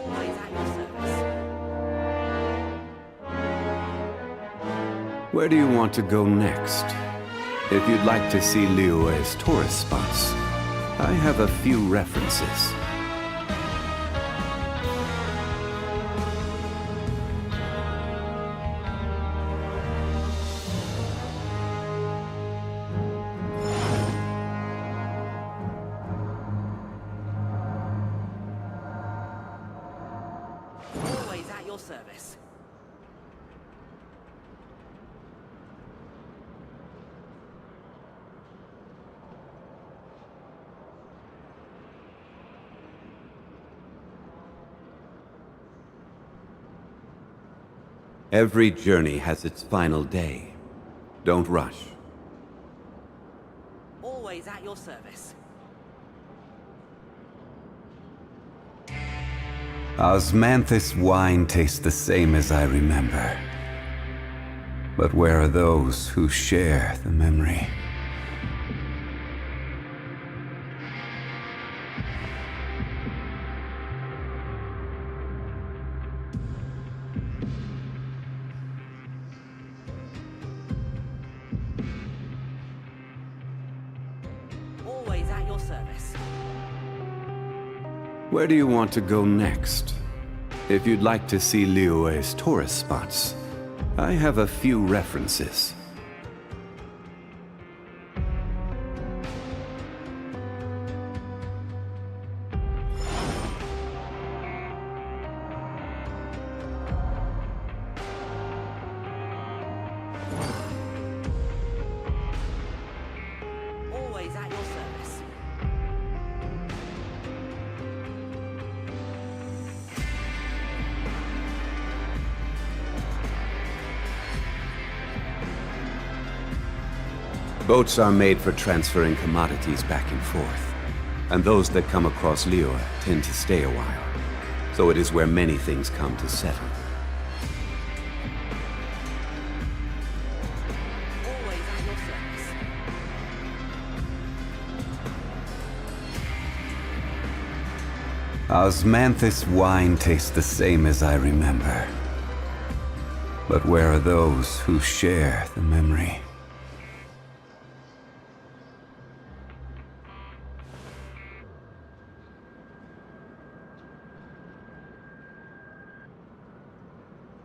Always at your service. Where do you want to go next? If you'd like to see Liyue's tourist spots, I have a few references. Always at your service. Every journey has its final day. Don't rush. Always at your service. Osmanthus wine tastes the same as I remember. But where are those who share the memory? Always at your service. Where do you want to go next? If you'd like to see Liyue's tourist spots, I have a few references. Always at your service. Boats are made for transferring commodities back and forth, and those that come across Liyue tend to stay a while. So it is where many things come to settle. Always at your service. Osmanthus wine tastes the same as I remember. But where are those who share the memory?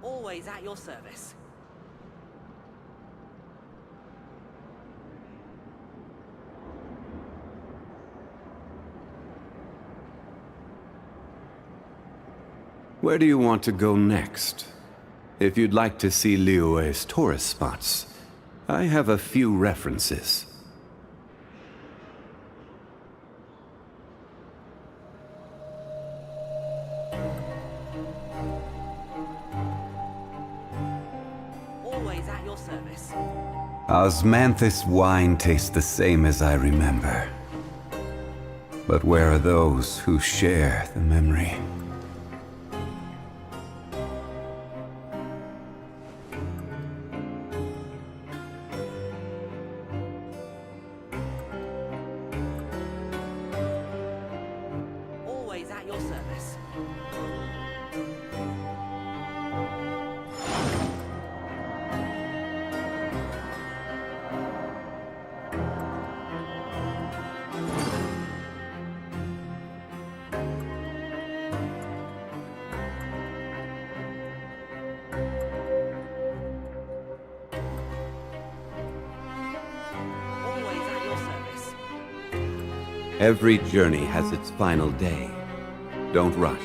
Always at your service. Where do you want to go next? If you'd like to see Liyue's tourist spots, I have a few references. Always at your service. Osmanthus wine tastes the same as I remember. But where are those who share the memory? Always at your service. Every journey has its final day. Don't rush.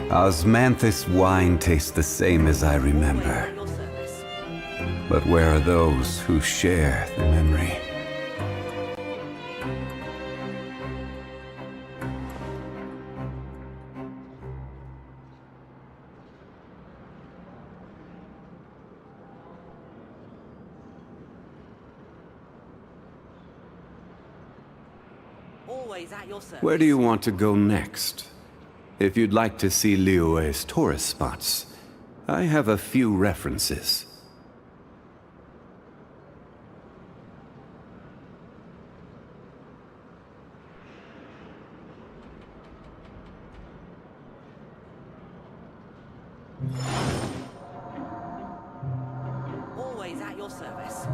Osmanthus wine tastes the same as I remember. But where are those who share the memory? Always at your service. Where do you want to go next? If you'd like to see Liyue's tourist spots, I have a few references. Always at your service.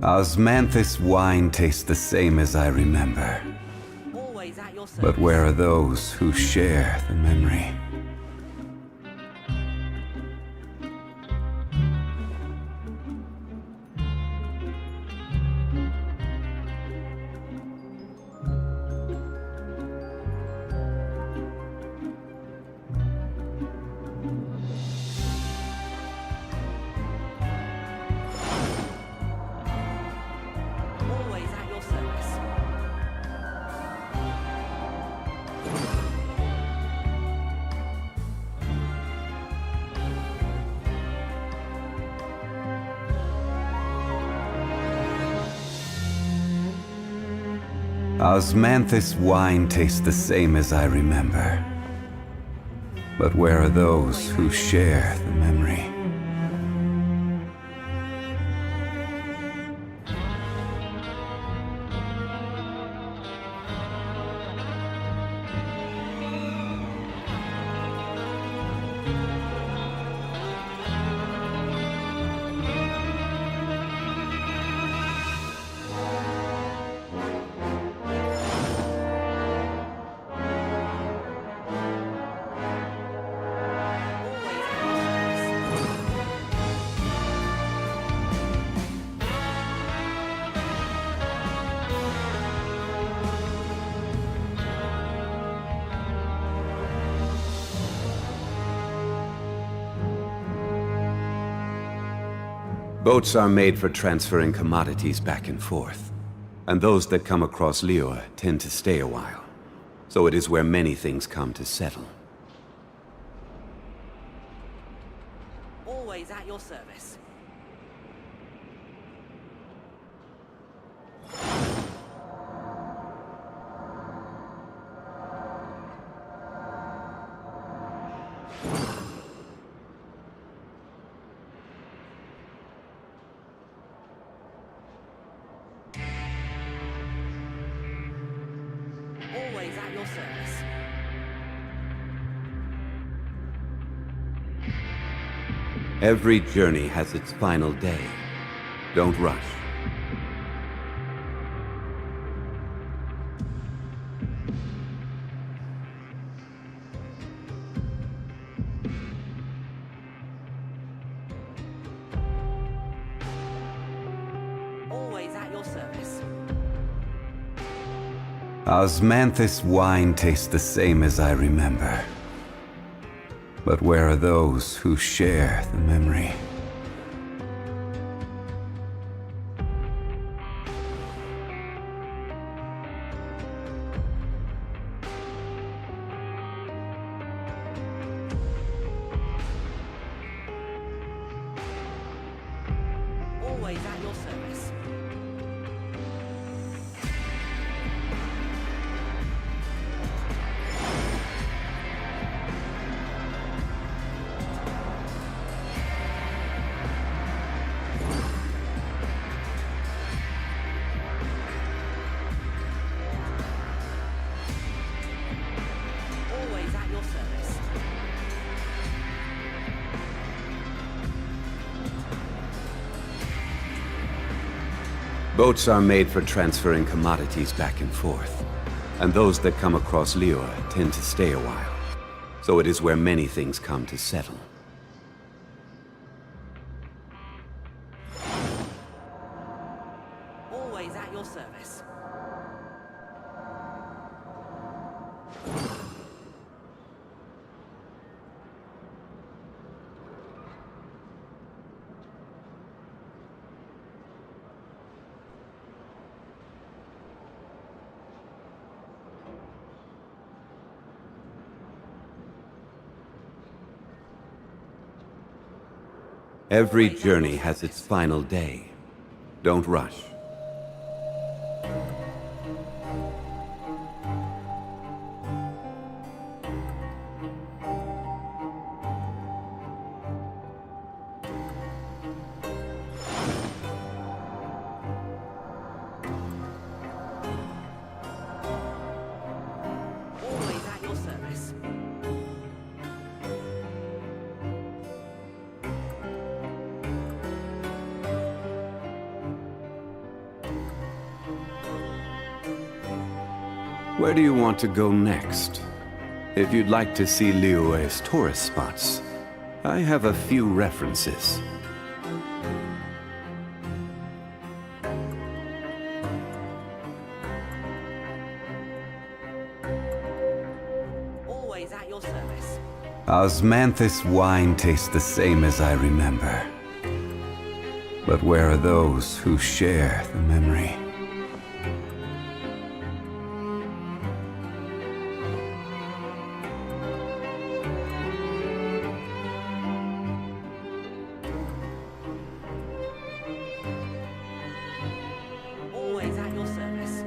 Osmanthus wine tastes the same as I remember. Always at your service. But where are those who share the memory? Always at your service. Osmanthus wine tastes the same as I remember. But where are those who share the memory? Boats are made for transferring commodities back and forth. And those that come across Liyue tend to stay a while. So it is where many things come to settle. Always at your service. Always at your service. Every journey has its final day. Don't rush. Always at your service. Osmanthus wine tastes the same as I remember. But where are those who share the memory? Always at your service. Boats are made for transferring commodities back and forth, and those that come across Liyue tend to stay a while. So it is where many things come to settle. Always at your service. Every journey has its final day. Don't rush. Always at your service. Where do you want to go next? If you'd like to see Liyue's tourist spots, I have a few references. Always at your service. Osmanthus wine tastes the same as I remember. But where are those who share the memory? Always at your service.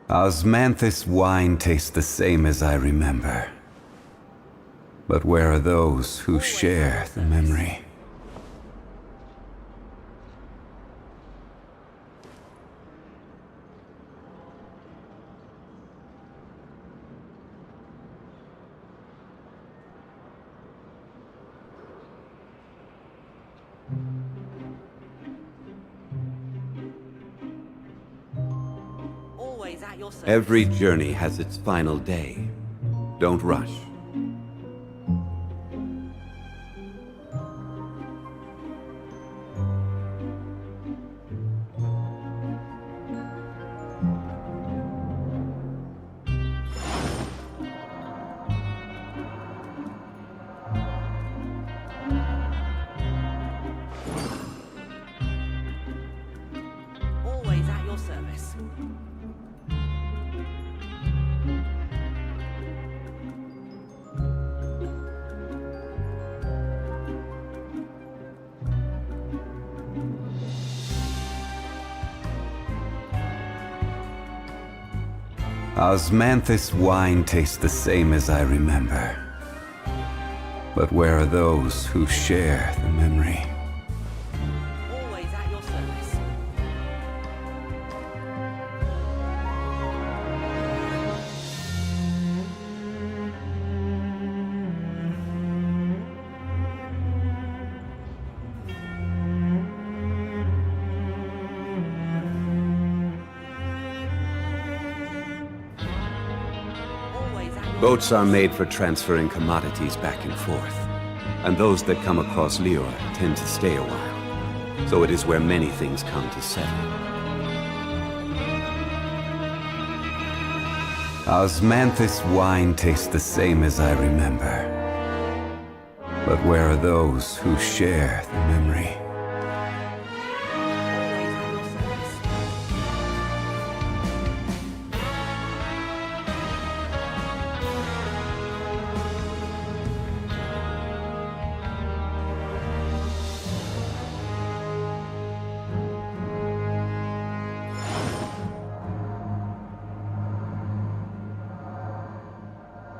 Osmanthus wine tastes the same as I remember. But where are those who share the memory? Always at your service. Every journey has its final day. Don't rush. Always at your service. Osmanthus wine tastes the same as I remember. But where are those who share the memory? Always at your service. Boats are made for transferring commodities back and forth, and those that come across Liyue tend to stay a while. So it is where many things come to settle. Osmanthus wine tastes the same as I remember. But where are those who share the memory?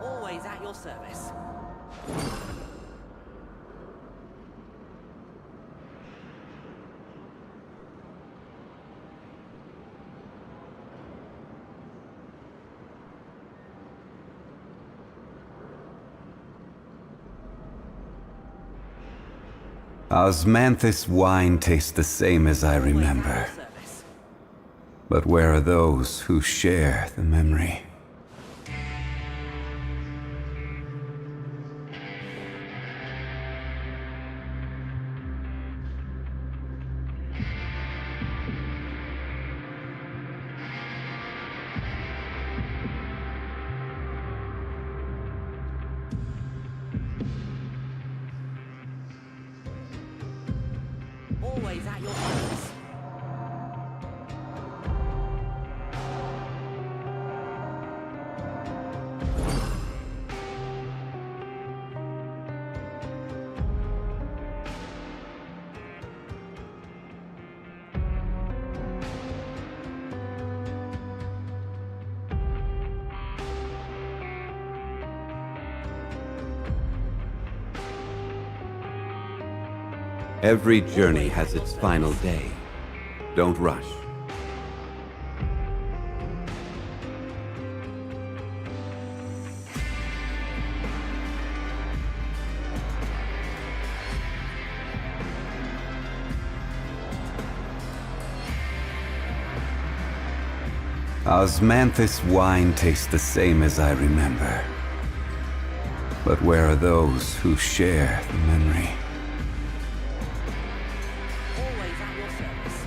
Always at your service. service. Osmanthus wine tastes the same as I remember. But where are those who share the memory? Always at your service. Every journey has its final day. Don't rush. Osmanthus wine tastes the same as I remember. But where are those who share the memory? Always at your service.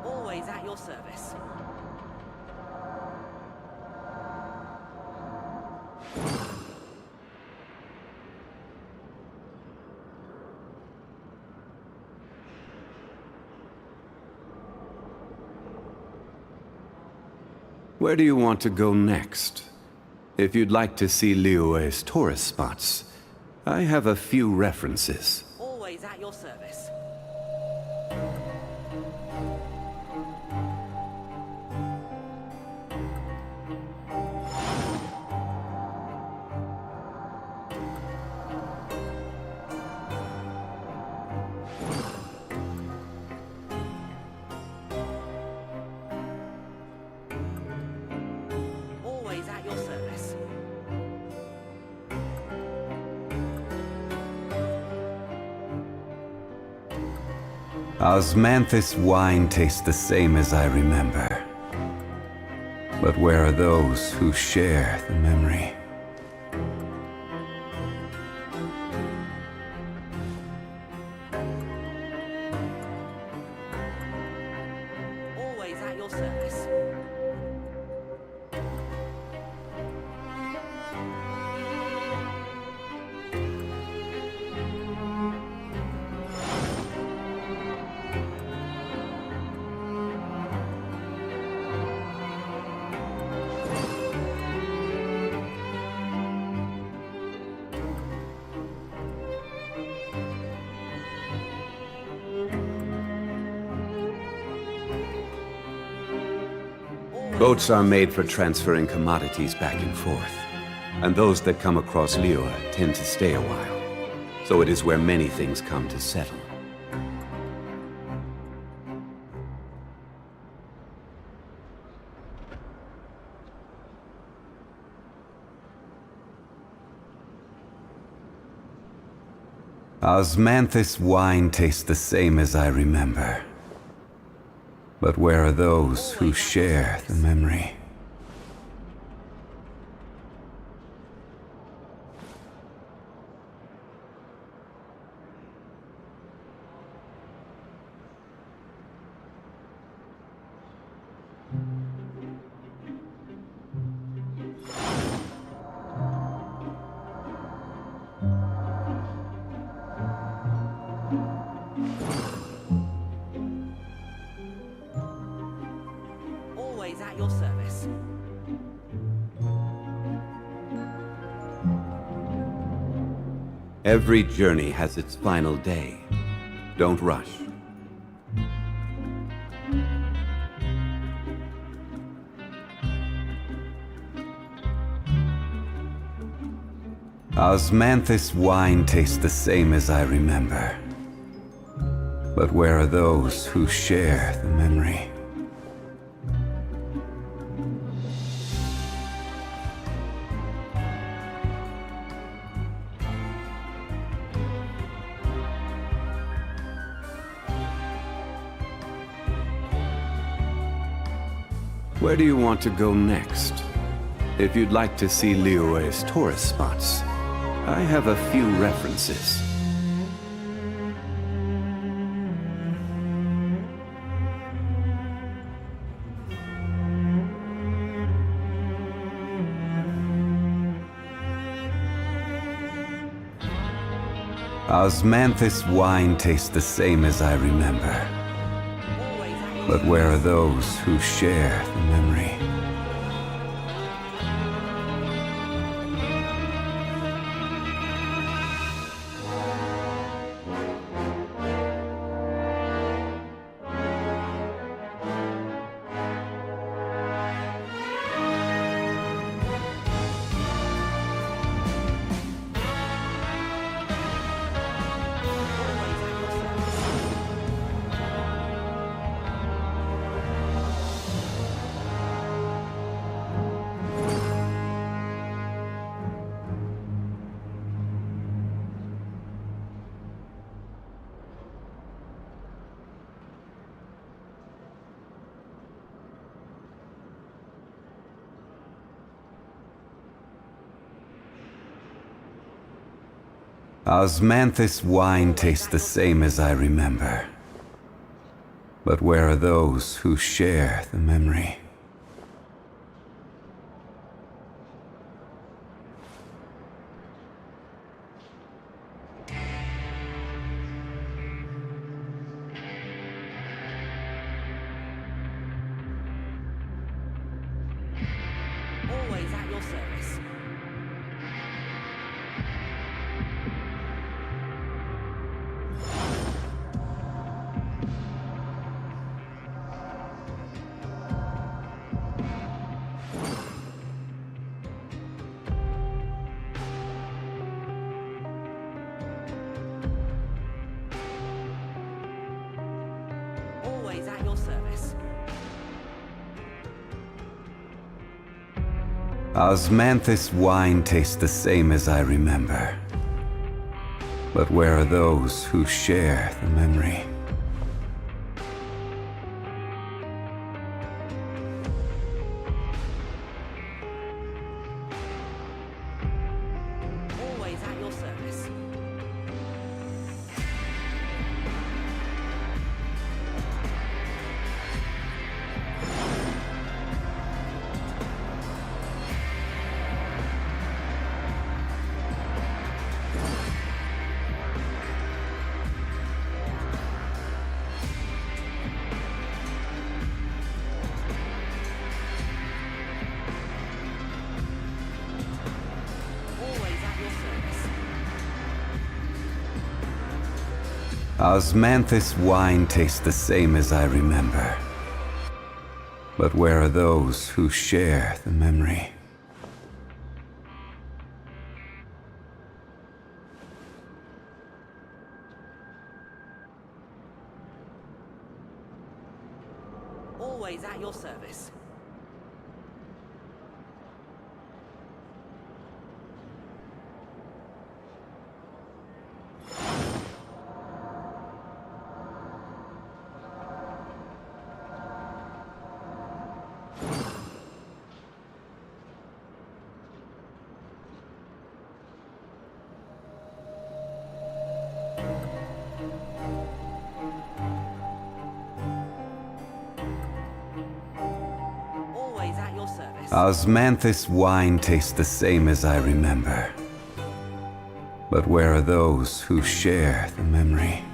Always at your service. Where do you want to go next? If you'd like to see Liyue's tourist spots, I have a few references. Always at your service. Always at your service. Osmanthus wine tastes the same as I remember. But where are those who share the memory? Always at your service. Boats are made for transferring commodities back and forth, and those that come across Liyue tend to stay a while. So it is where many things come to settle. Osmanthus wine tastes the same as I remember. But where are those who share the memory? Every journey has its final day. Don't rush. Osmanthus wine tastes the same as I remember. But where are those who share the memory? Where do you want to go next? If you'd like to see Liyue's tourist spots, I have a few references. Osmanthus wine tastes the same as I remember. But where are those who share the memory? Osmanthus wine tastes the same as I remember. But where are those who share the memory? Always at your service. Always at your service. Osmanthus wine tastes the same as I remember. But where are those who share the memory? Always at your service. Osmanthus wine tastes the same as I remember. But where are those who share the memory? Always at your service. Always at your service. Osmanthus wine tastes the same as I remember. But where are those who share the memory?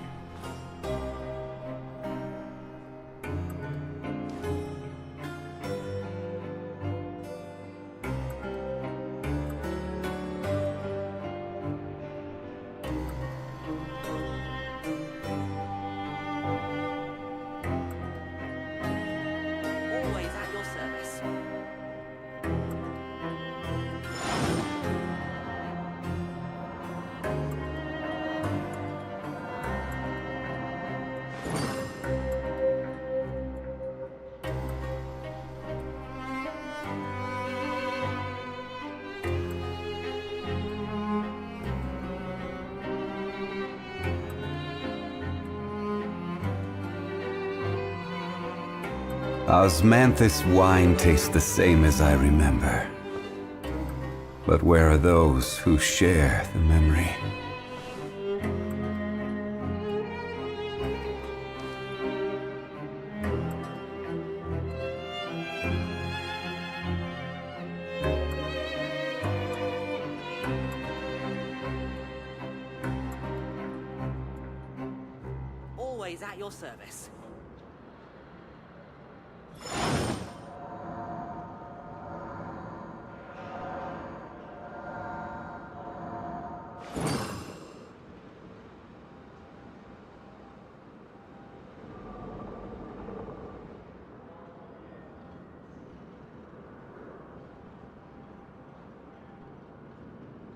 Osmanthus wine tastes the same as I remember. But where are those who share the memory? Always at your service.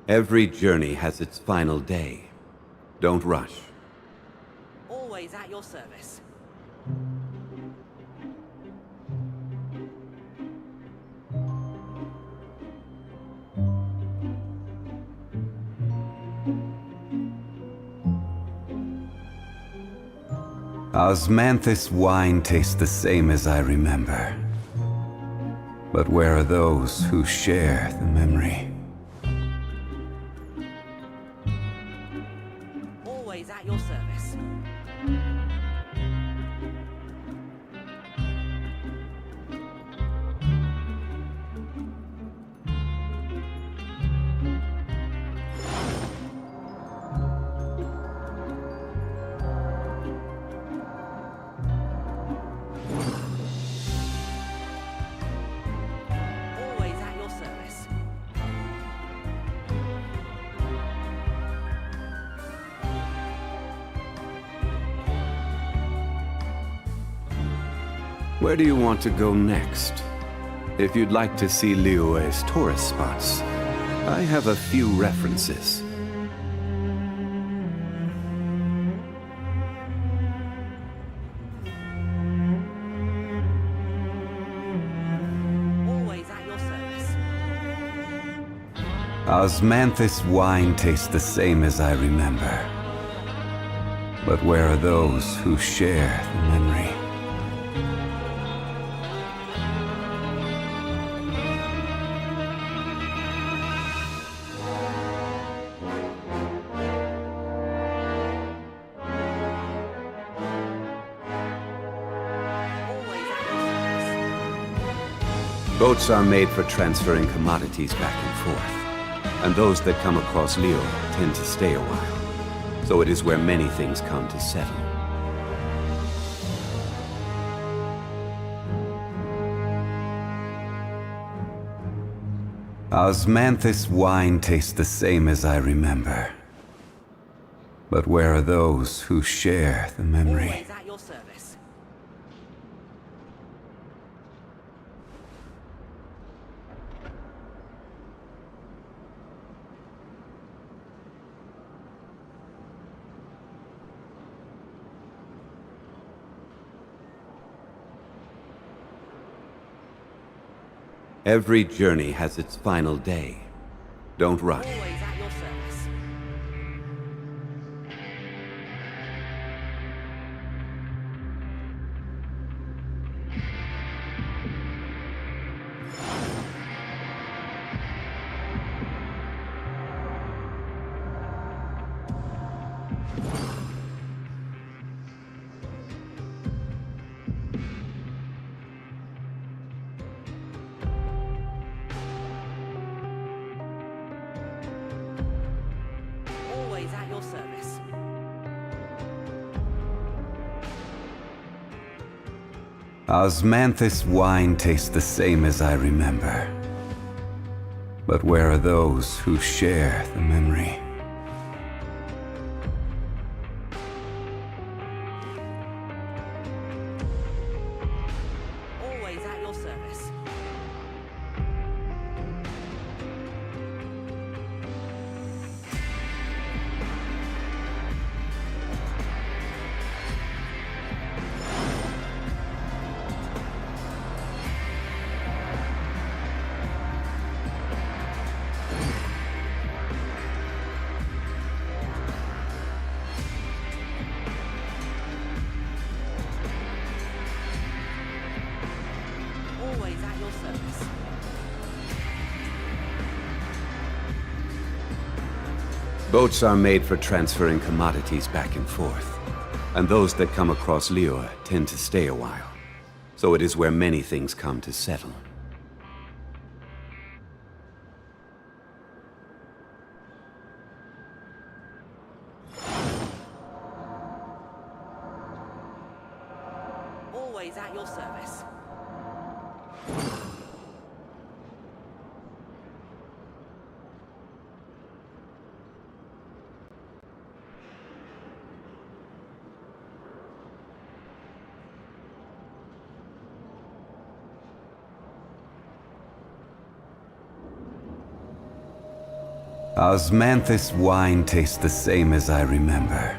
Every journey has its final day. Don't rush. Always at your service. Osmanthus wine tastes the same as I remember. But where are those who share the memory? Always at your service. Always at your service. Where do you want to go next? If you'd like to see Liyue's tourist spots, I have a few references. Always at your service. Osmanthus wine tastes the same as I remember. But where are those who share the memory? Boats are made for transferring commodities back and forth, and those that come across Liyue tend to stay a while. So it is where many things come to settle. Osmanthus wine tastes the same as I remember. But where are those who share the memory? Always at your service. Every journey has its final day. Don't rush. Always at your service. Always at your service. Osmanthus wine tastes the same as I remember. But where are those who share the memory? Always at your service. Boats are made for transferring commodities back and forth, and those that come across Liyue tend to stay a while. So it is where many things come to settle. Always at your service. Osmanthus wine tastes the same as I remember.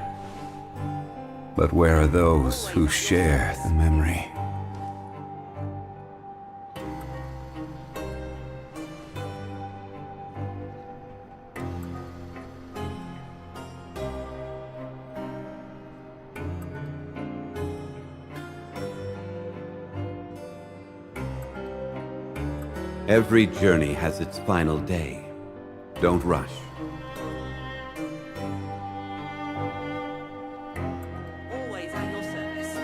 But where are those who share the memory? Every journey has its final day. Don't rush. Always at your service.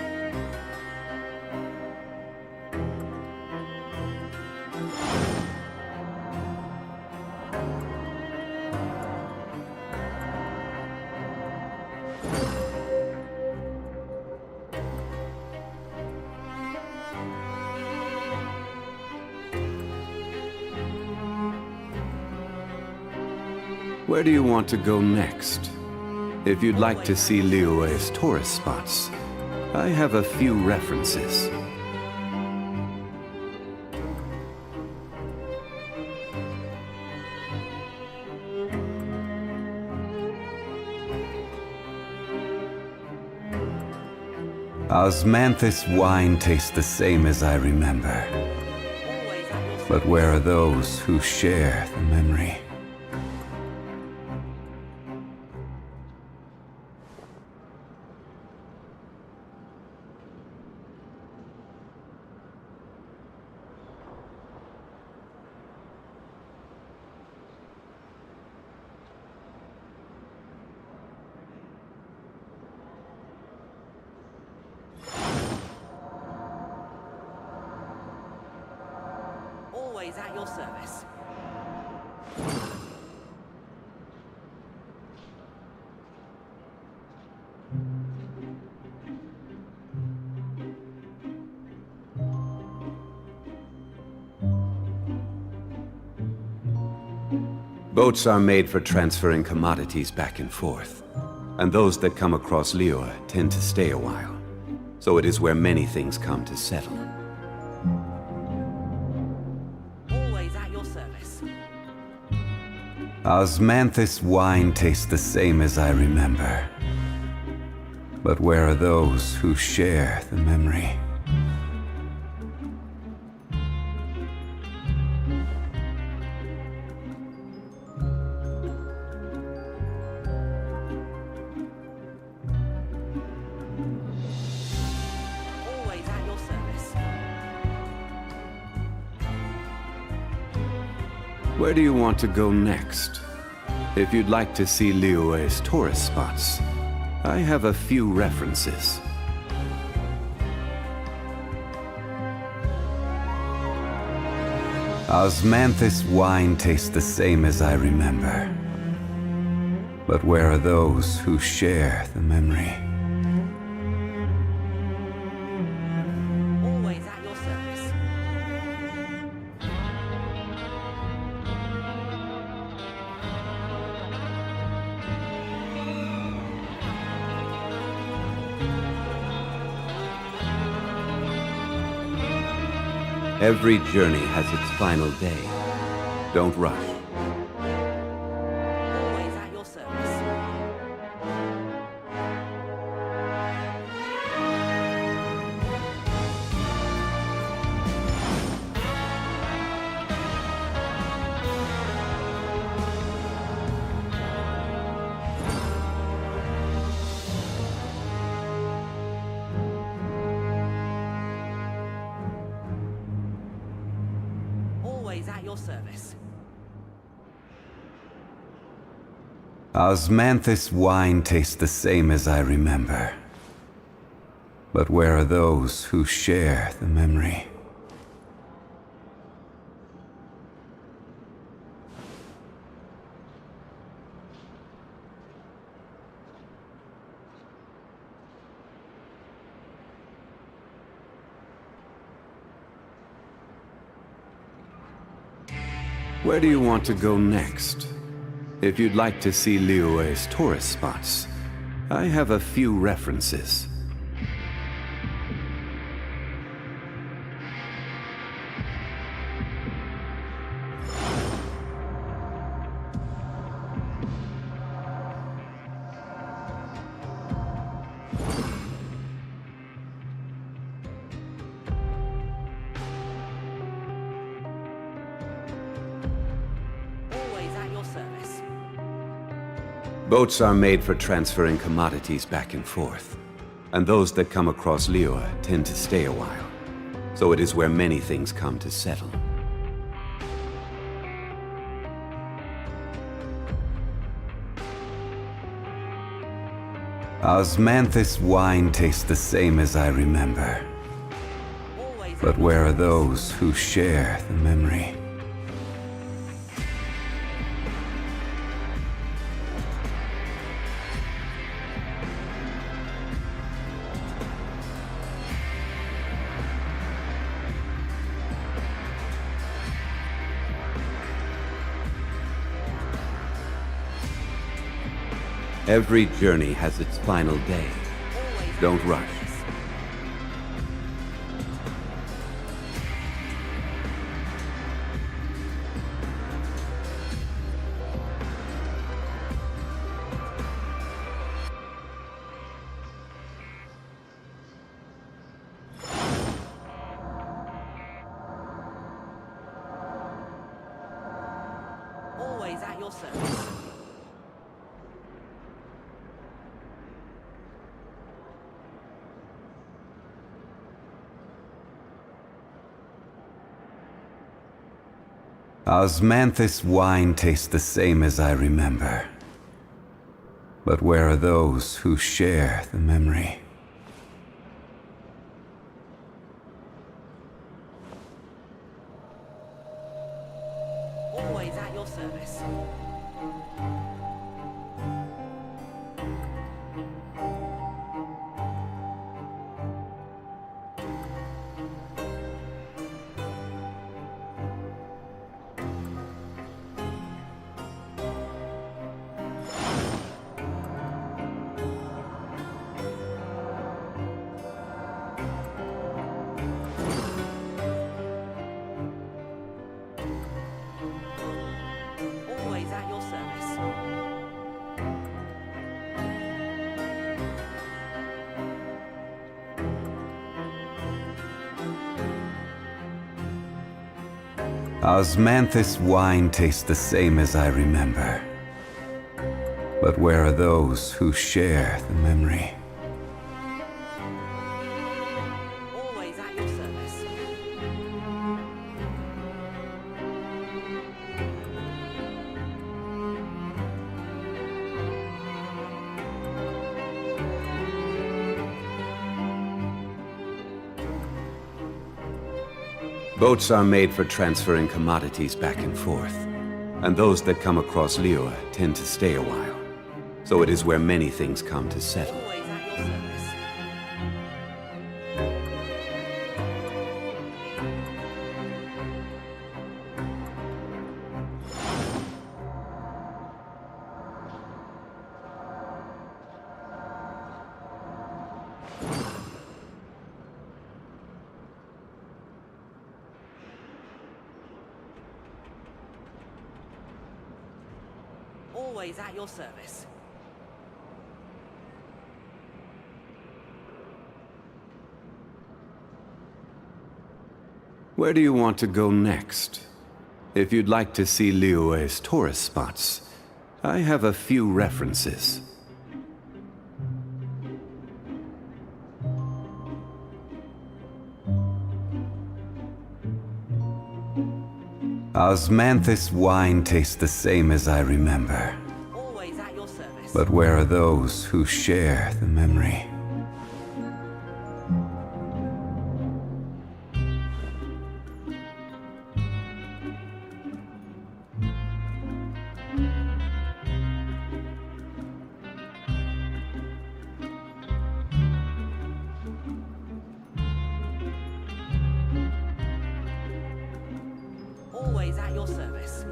Where do you want to go next? If you'd like to see Liyue's tourist spots, I have a few references. Osmanthus wine tastes the same as I remember. But where are those who share the memory? Always at your service. Boats are made for transferring commodities back and forth, and those that come across Liyue tend to stay a while. So it is where many things come to settle. Always at your service. Osmanthus wine tastes the same as I remember. But where are those who share the memory? Always at your service. Where do you want to go next? If you'd like to see Liyue's tourist spots, I have a few references. Osmanthus wine tastes the same as I remember. But where are those who share the memory? Always at your service. Every journey has its final day. Don't rush. Always at your service. Always at your service. Osmanthus wine tastes the same as I remember. But where are those who share the memory? Where do you want to go next? If you'd like to see Liyue's tourist spots, I have a few references. Boats are made for transferring commodities back and forth, and those that come across Liyue tend to stay a while, so it is where many things come to settle. Osmanthus wine tastes the same as I remember. But where are those who share the memory? Every journey has its final day. Don't rush. Always at your service. Osmanthus wine tastes the same as I remember. But where are those who share the memory? Always at your service. Always at your service. Osmanthus wine tastes the same as I remember. But where are those who share the memory? Always at your service. Boats are made for transferring commodities back and forth, and those that come across Liyue tend to stay a while, so it is where many things come to settle. Always at your service. Always at your service. Where do you want to go next? If you'd like to see Liyue's tourist spots, I have a few references. Osmanthus wine tastes the same as I remember. Always at your service. But where are those who share the memory? Always at your service.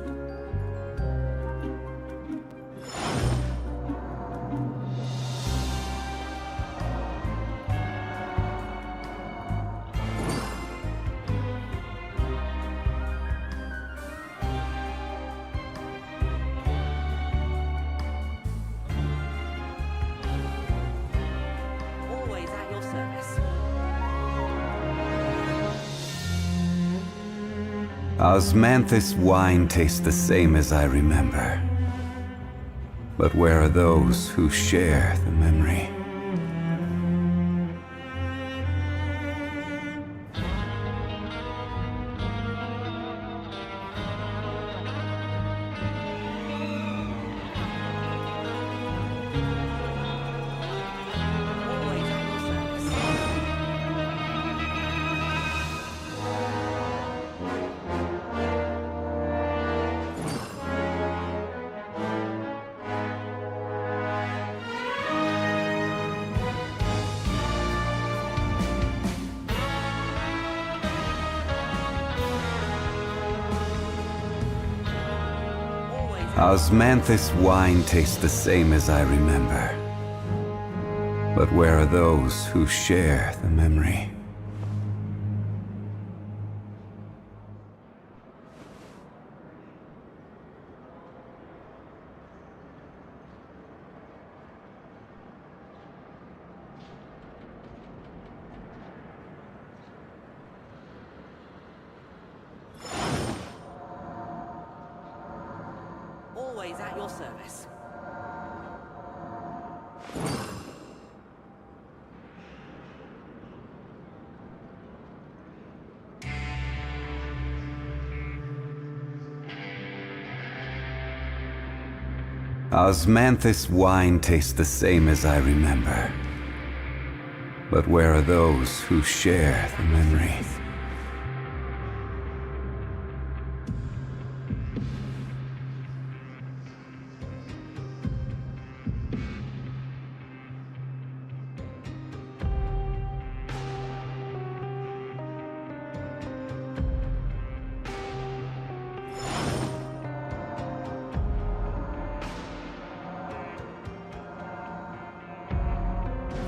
Always at your service. Osmanthus wine tastes the same as I remember. But where are those who share the memory? Osmanthus wine tastes the same as I remember. But where are those who share the memory? Always at your service. Osmanthus wine tastes the same as I remember. But where are those who share the memory?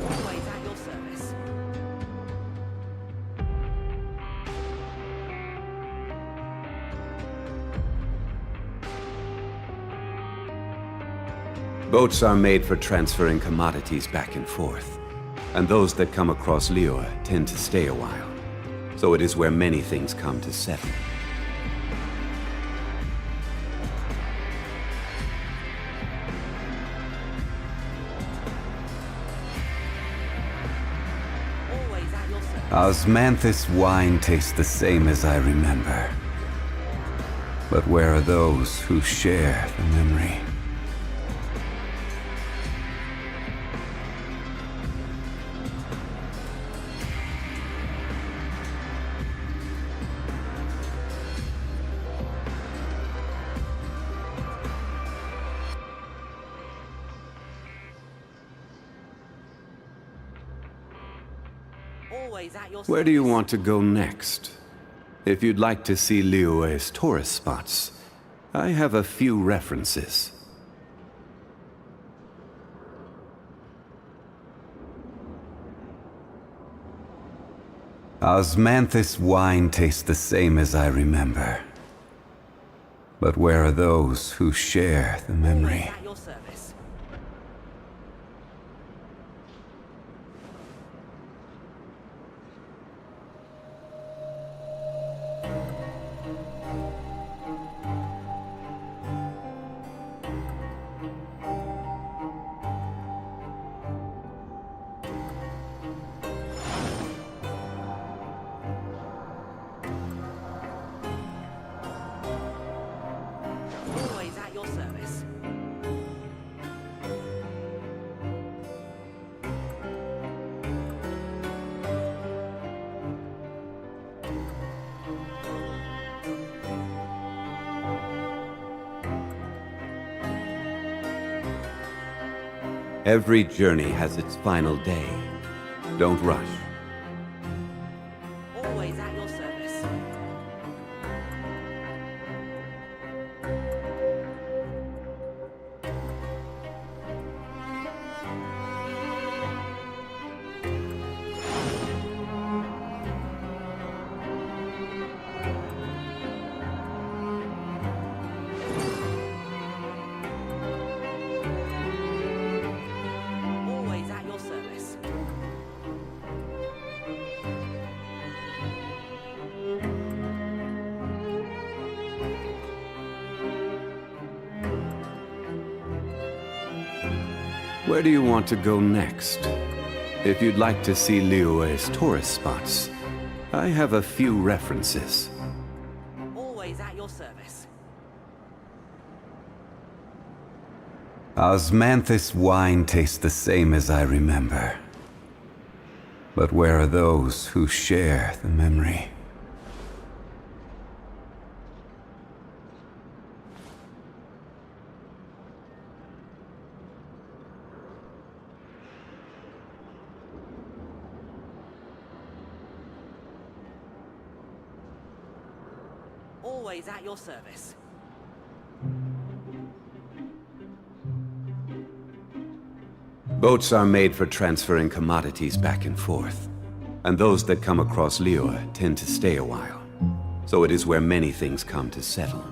Always at your service. Boats are made for transferring commodities back and forth. And those that come across Liyue tend to stay a while. So it is where many things come to settle. Always at your service. Osmanthus wine tastes the same as I remember. But where are those who share the memory? Always at your Where do you want to go next? If you'd like to see Liyue's tourist spots, I have a few references. Osmanthus wine tastes the same as I remember. But where are those who share the memory? At your service. Always at your service. Every journey has its final day. Don't rush. Always at your service. Always at your service. Where do you want to go next? If you'd like to see Liyue's tourist spots, I have a few references. Always at your service. Osmanthus wine tastes the same as I remember. But where are those who share the memory? Always at your service. Boats are made for transferring commodities back and forth. And those that come across Liyue tend to stay a while. So it is where many things come to settle.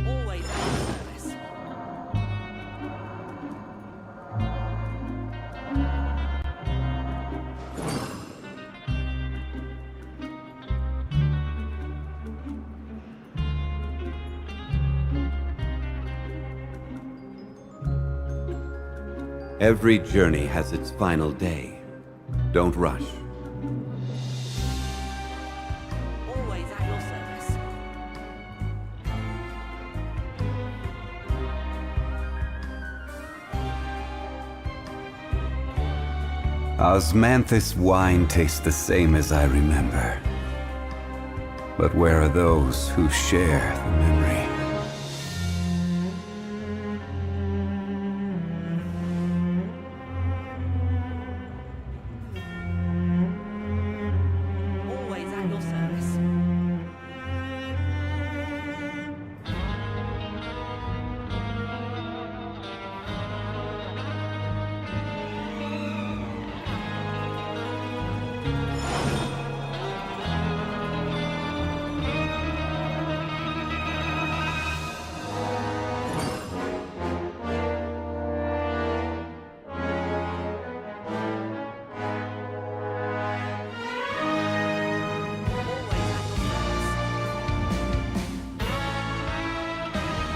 Always at your service. Every journey has its final day. Don't rush. Always at your service. Osmanthus wine tastes the same as I remember. But where are those who share the memory? Always at your service.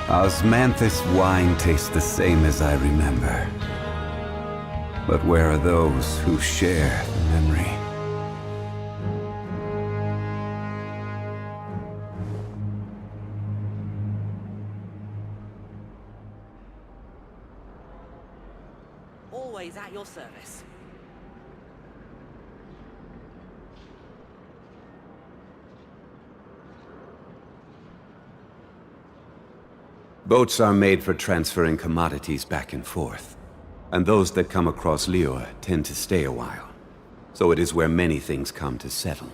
Osmanthus wine tastes the same as I remember. But where are those who share the memory? Always at your service. Boats are made for transferring commodities back and forth. And those that come across Liyue tend to stay a while. So it is where many things come to settle.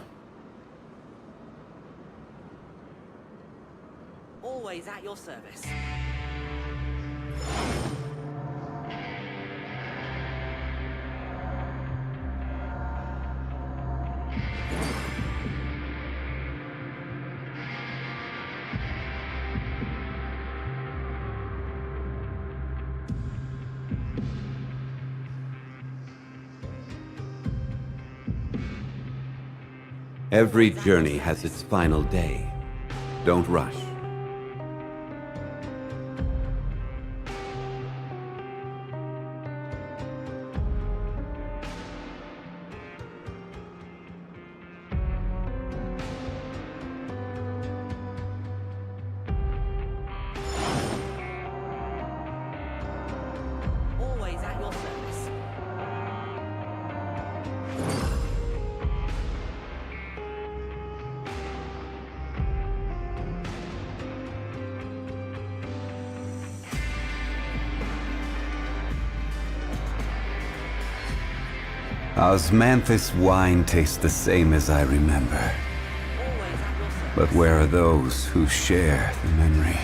Always at your service. Every journey has its final day. Don't rush. Always at your service. Osmanthus wine tastes the same as I remember. But where are those who share the memory?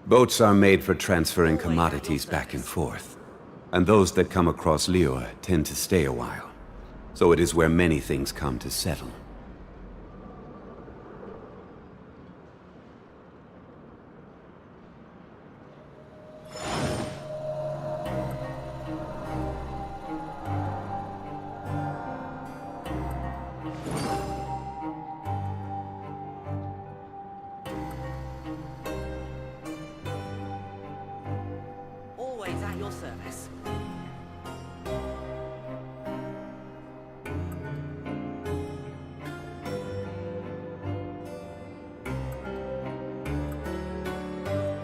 Boats are made for transferring commodities back and forth. And those that come across Liyue tend to stay a while. So it is where many things come to settle. Always at your service.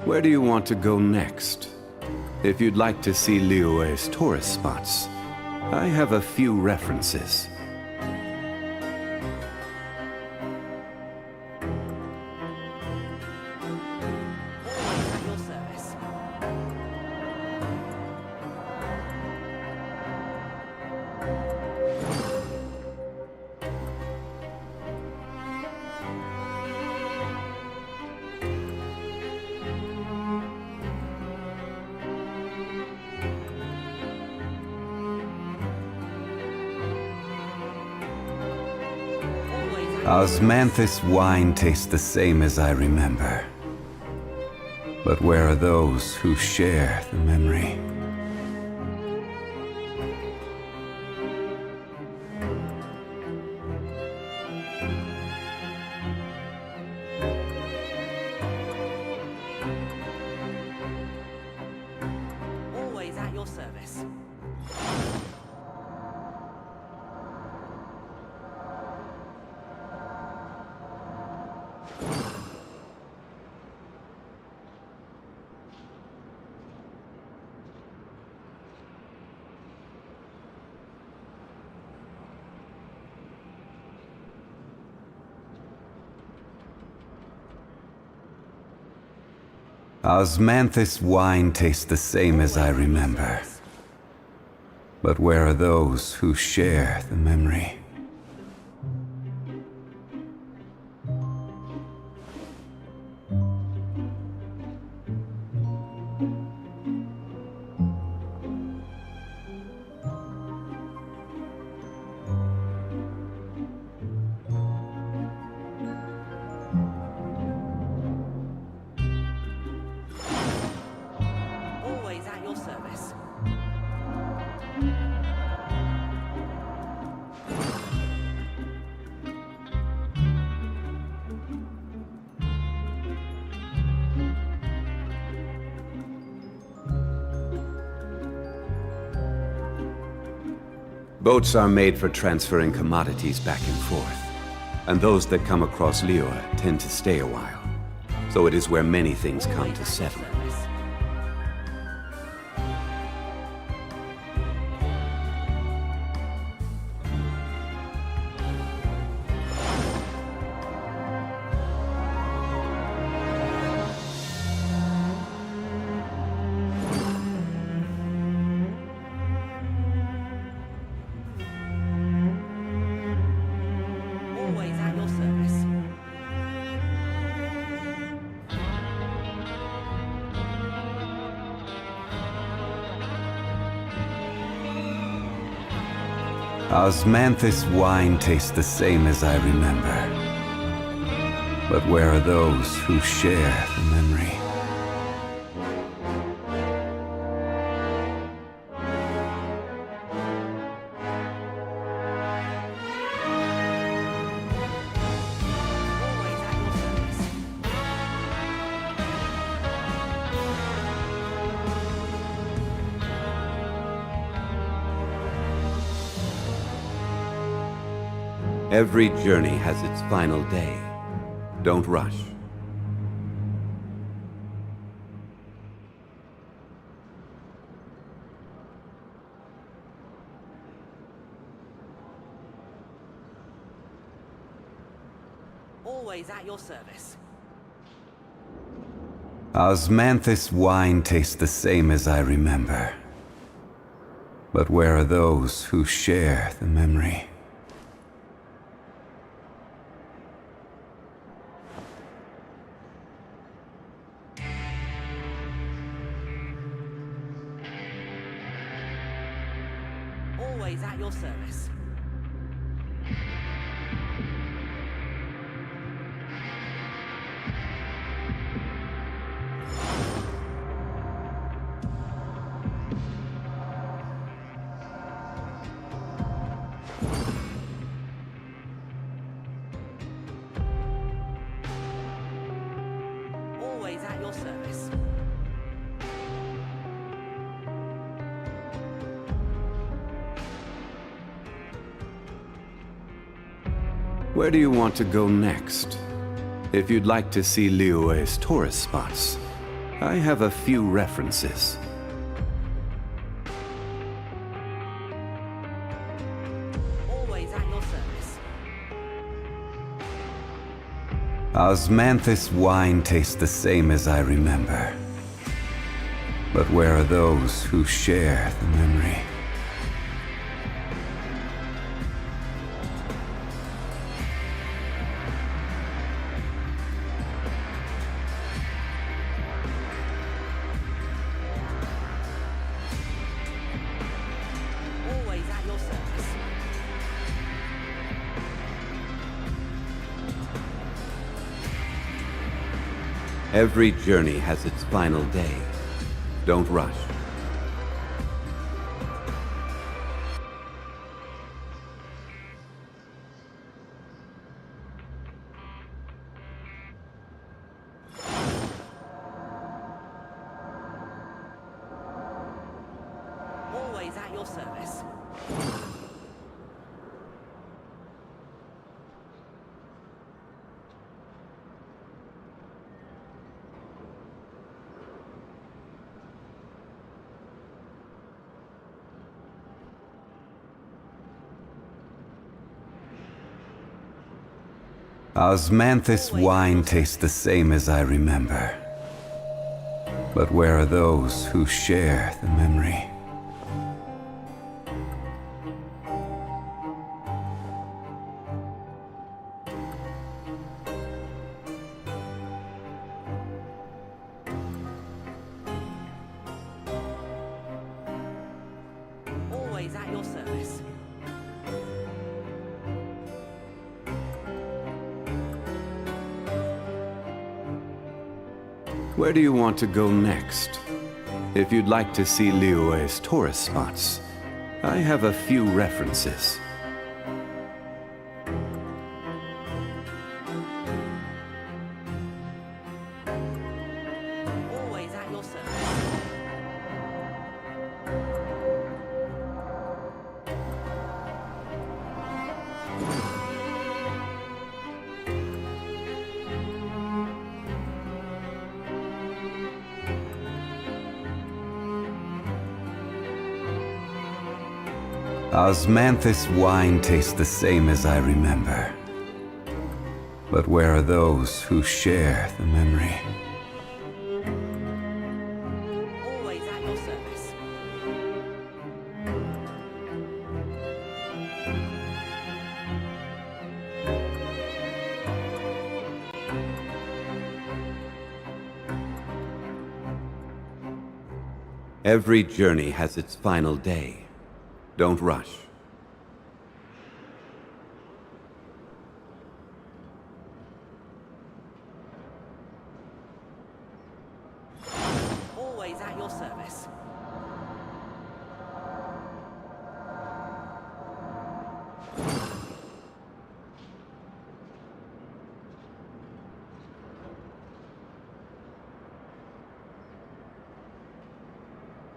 Where do you want to go next? If you'd like to see Liyue's tourist spots, I have a few references. Osmanthus wine tastes the same as I remember. But where are those who share the memory? Always at your service. Osmanthus wine tastes the same as I remember. But where are those who share the memory? Always at your service. Boats are made for transferring commodities back and forth. And those that come across Liyue tend to stay a while. So it is where many things come to settle. Always at your service. Osmanthus wine tastes the same as I remember. But where are those who share the memory? Every journey has its final day. Don't rush. Always at your service. Osmanthus wine tastes the same as I remember. But where are those who share the memory? Always at your service. Always at your service. Where do you want to go next? If you'd like to see Liyue's tourist spots, I have a few references. Always at your service. Osmanthus wine tastes the same as I remember. But where are those who share the memory? Always at your service. Every journey has its final day. Don't rush. Always at your service. Osmanthus wine tastes the same as I remember. But where are those who share the memory? Always at your service. Where do you want to go next? If you'd like to see Liyue's tourist spots, I have a few references. Always at your service. Osmanthus wine tastes the same as I remember. But where are those who share the memory? Always at your service. Every journey has its final day. Don't rush. Always at your service.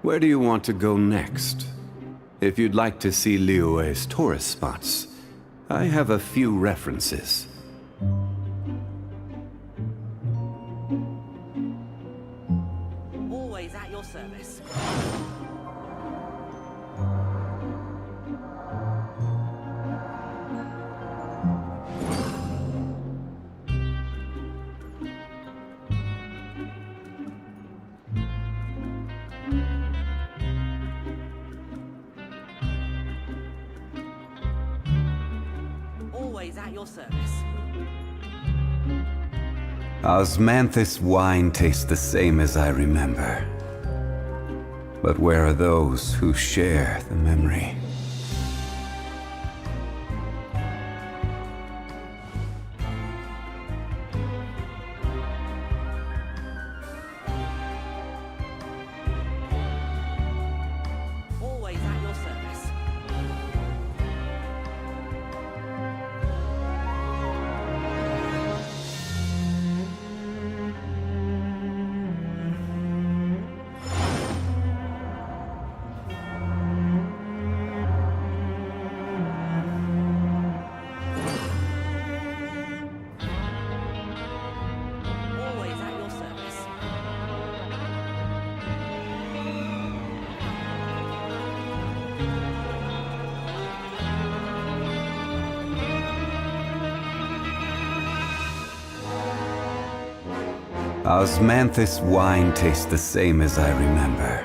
Where do you want to go next? If you'd like to see Liyue's tourist spots, I have a few references. Always at your service. Always at your service. Osmanthus wine tastes the same as I remember. But where are those who share the memory? Always at your service. Always at your service. Osmanthus wine tastes the same as I remember.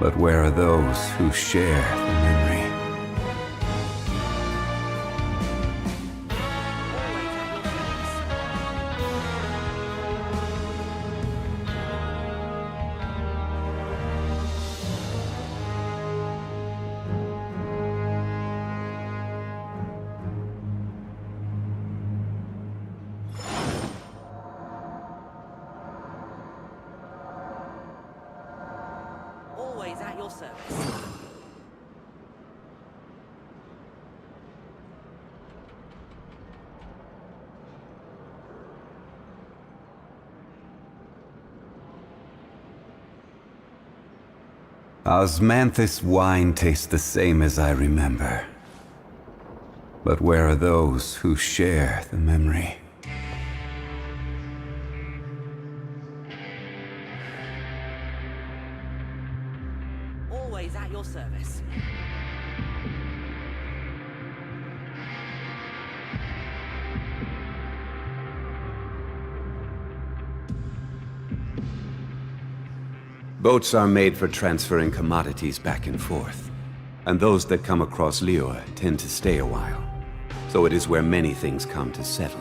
But where are those who share the memory? Always at your service. Osmanthus wine tastes the same as I remember. But where are those who share the memory? Always at your service. Boats are made for transferring commodities back and forth. And those that come across Liyue tend to stay a while. So it is where many things come to settle.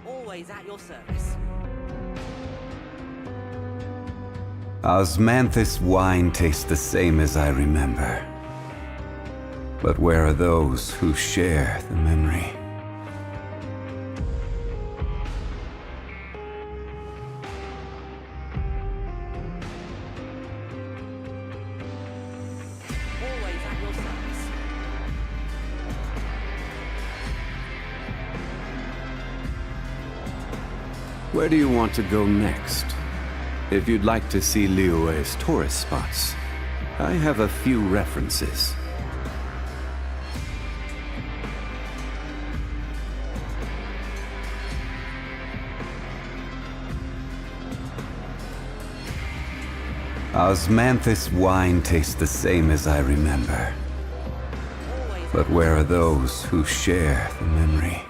Always at your service. Osmanthus wine tastes the same as I remember. But where are those who share the memory? Always at your service. Where do you want to go next? If you'd like to see Liyue's tourist spots, I have a few references. Osmanthus wine tastes the same as I remember. But where are those who share the memory?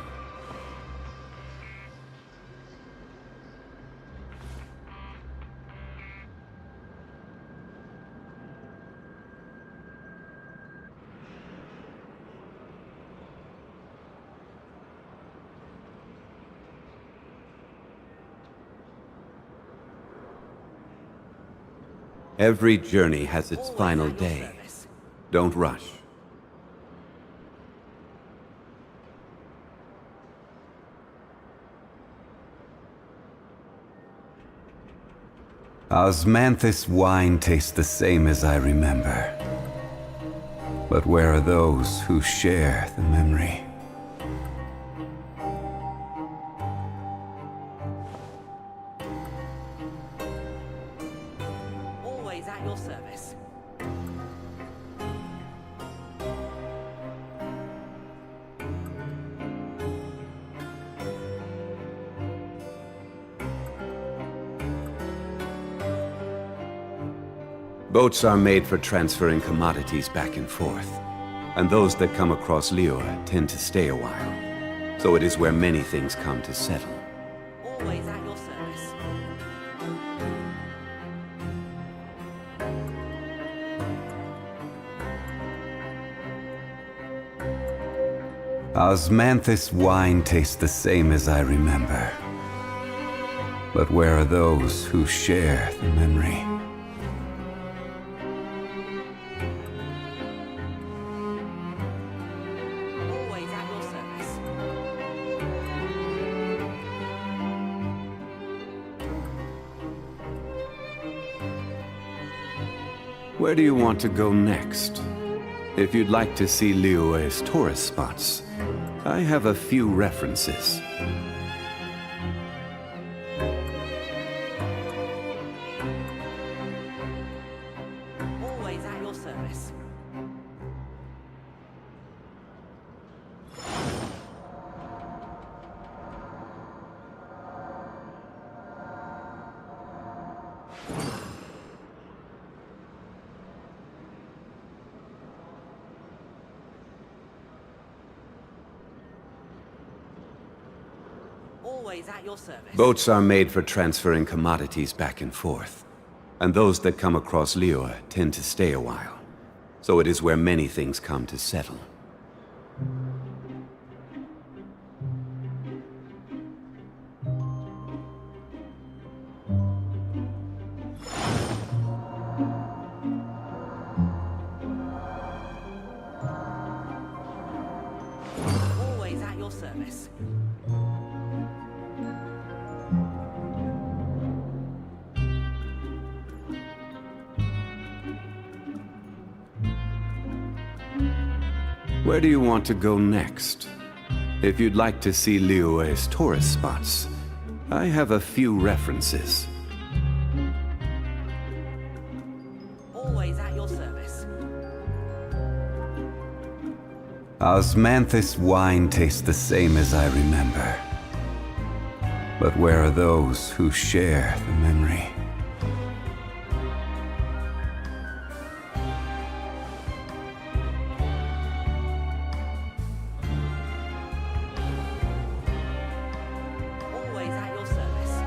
Every journey has its final day. Don't rush. Osmanthus wine tastes the same as I remember. But where are those who share the memory? Boats are made for transferring commodities back and forth, and those that come across Lior tend to stay a while. So it is where many things come to settle. Always at your service. Osmanthus wine tastes the same as I remember. But where are those who share the memory? Always at your service. Where do you want to go next? If you'd like to see Liyue's tourist spots, I have a few references. Always at your service. Always at your service. Boats are made for transferring commodities back and forth, and those that come across Lior tend to stay a while. So it is where many things come to settle. Always at your service. Where do you want to go next? If you'd like to see Liyue's tourist spots, I have a few references. Always at your service. Osmanthus wine tastes the same as I remember. But where are those who share the memory? Always at your service.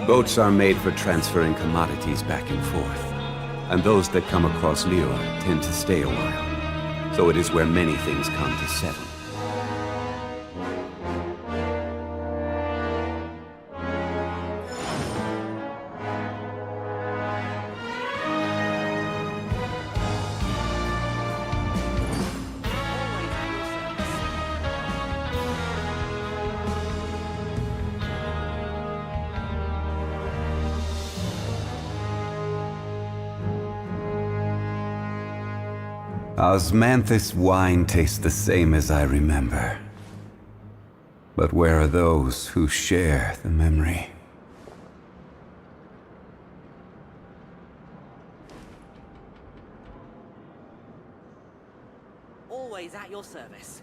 Boats are made for transferring commodities back and forth, and those that come across Lior tend to stay a while. So it is where many things come to settle. Osmanthus wine tastes the same as I remember. But where are those who share the memory? Always at your service.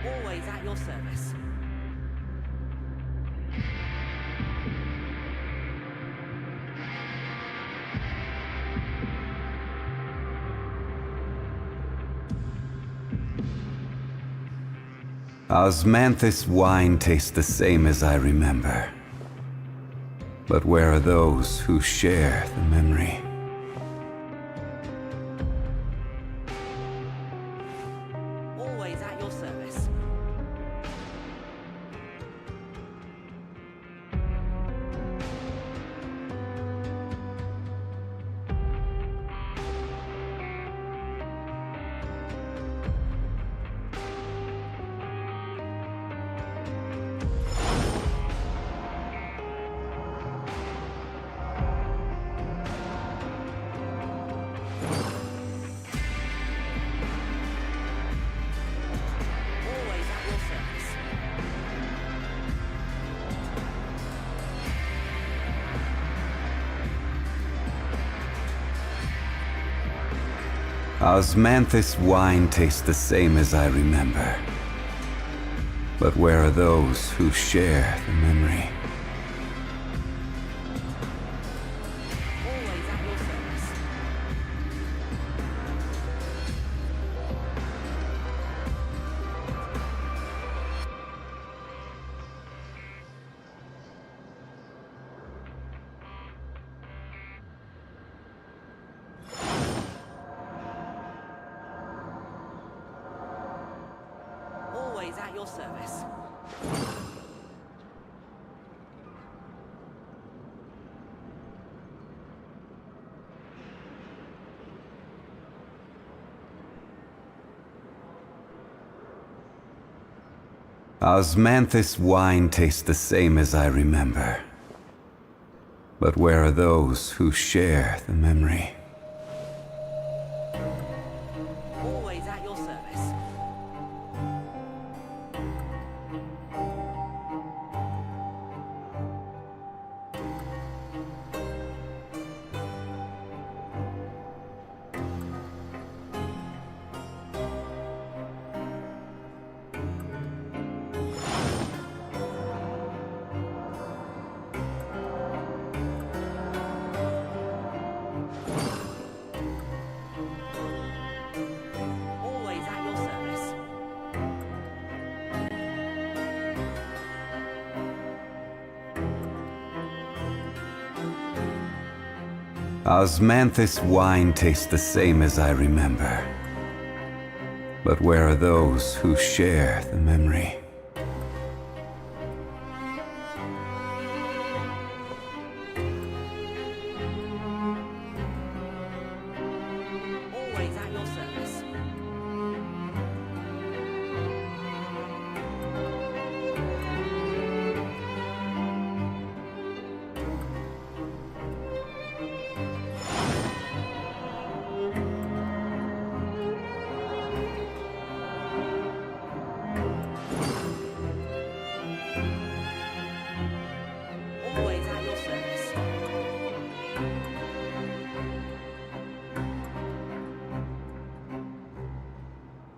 Always at your service. Osmanthus wine tastes the same as I remember. But where are those who share the memory? Always at your service. Osmanthus wine tastes the same as I remember. But where are those who share the memory? Always at your service. Osmanthus wine tastes the same as I remember. But where are those who share the memory? Always at your service. Always at your service. Osmanthus wine tastes the same as I remember. But where are those who share the memory? Always at your service. Always at your service.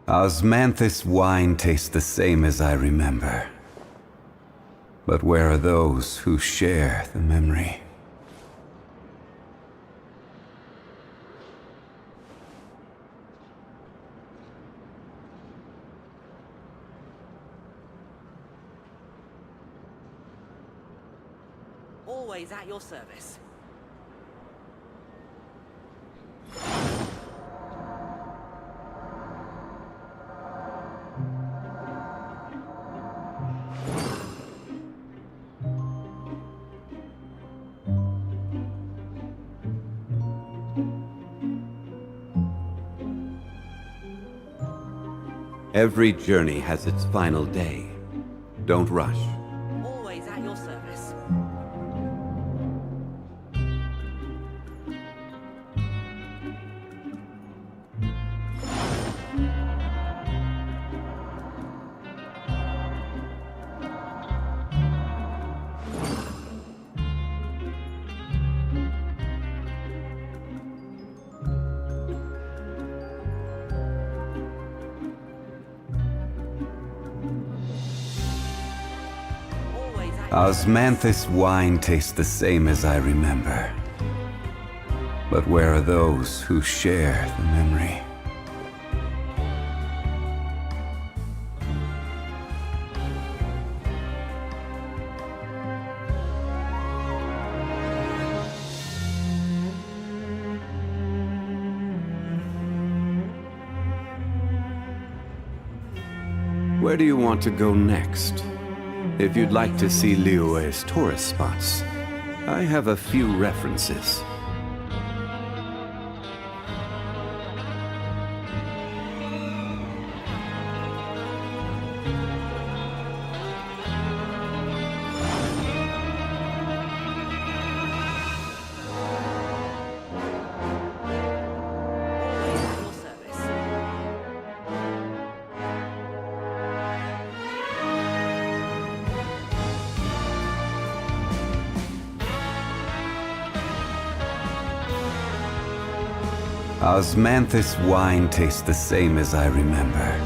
Osmanthus wine tastes the same as I remember. But where are those who share the memory? Always at your service. Every journey has its final day. Don't rush. Always at your service. Osmanthus wine tastes the same as I remember. But where are those who share the memory? Where do you want to go next? If you'd like to see Liyue's tourist spots, I have a few references. Osmanthus wine tastes the same as I remember.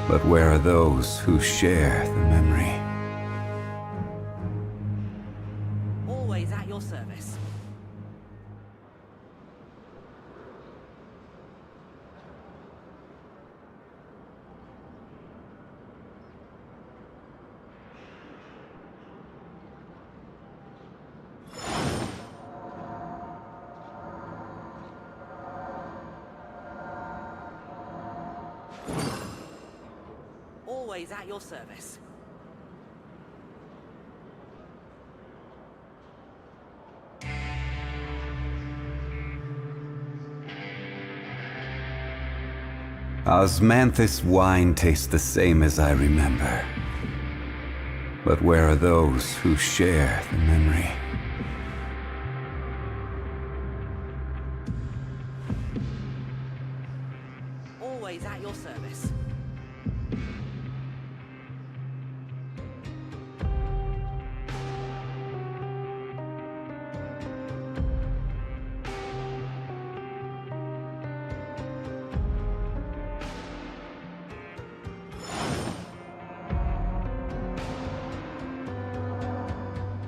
But where are those who share the memory? Always at your service. Always at your service. Osmanthus wine tastes the same as I remember. But where are those who share the memory? Always at your service.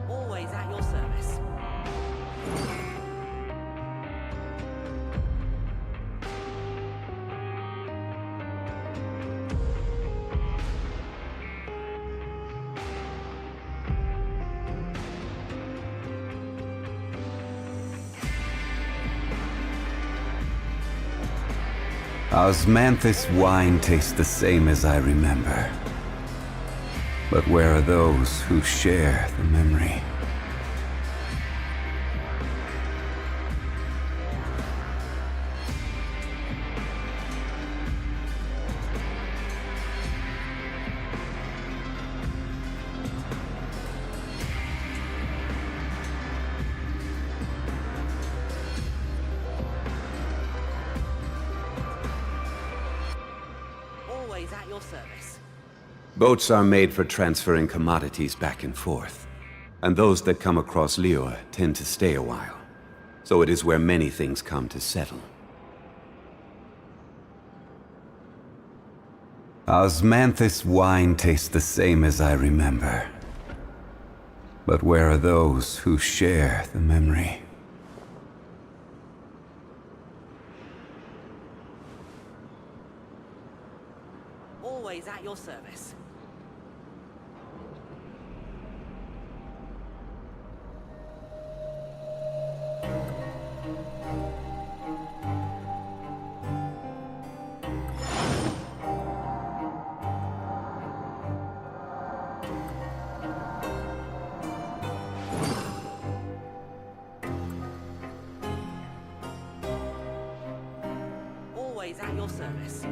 Always at your service. Osmanthus wine tastes the same as I remember. But where are those who share the memory? Always at your service. Boats are made for transferring commodities back and forth. And those that come across Liyue tend to stay a while. So it is where many things come to settle. Osmanthus wine tastes the same as I remember. But where are those who share the memory? Always at your service. Always at your service.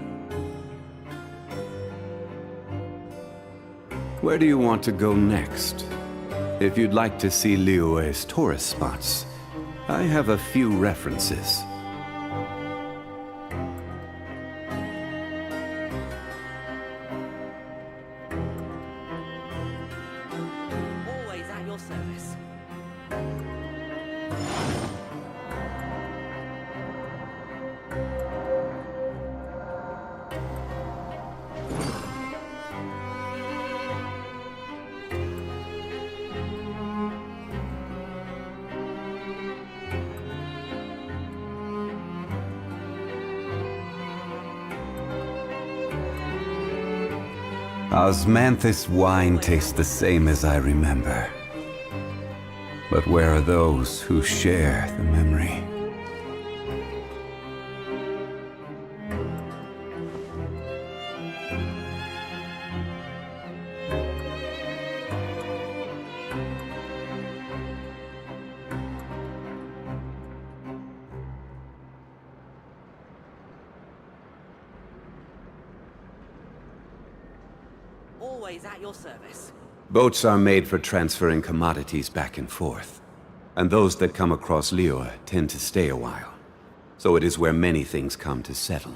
Where do you want to go next? If you'd like to see Liyue's tourist spots, I have a few references. Always at your service. Osmanthus wine tastes the same as I remember. But where are those who share the memory? Always at your service. Boats are made for transferring commodities back and forth. And those that come across Liyue tend to stay a while. So it is where many things come to settle.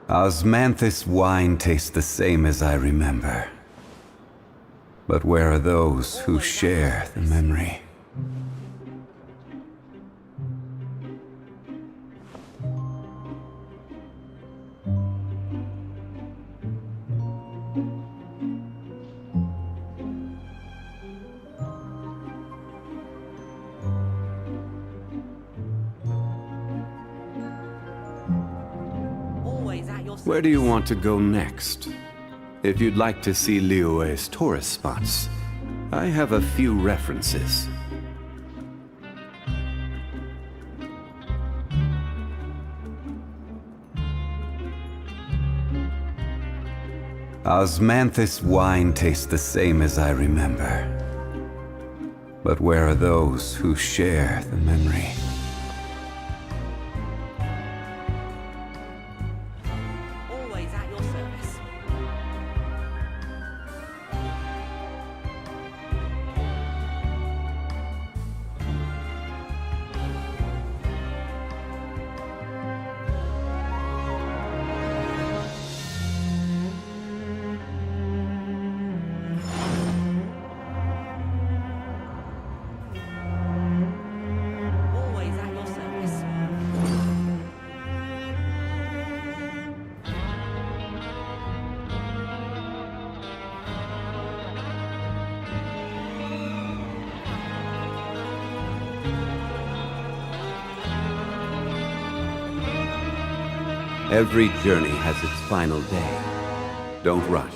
Osmanthus wine tastes the same as I remember. But where are those who share the memory? Where do you want to go next? If you'd like to see Liyue's tourist spots, I have a few references. Osmanthus wine tastes the same as I remember. But where are those who share the memory? Every journey has its final day. Don't rush.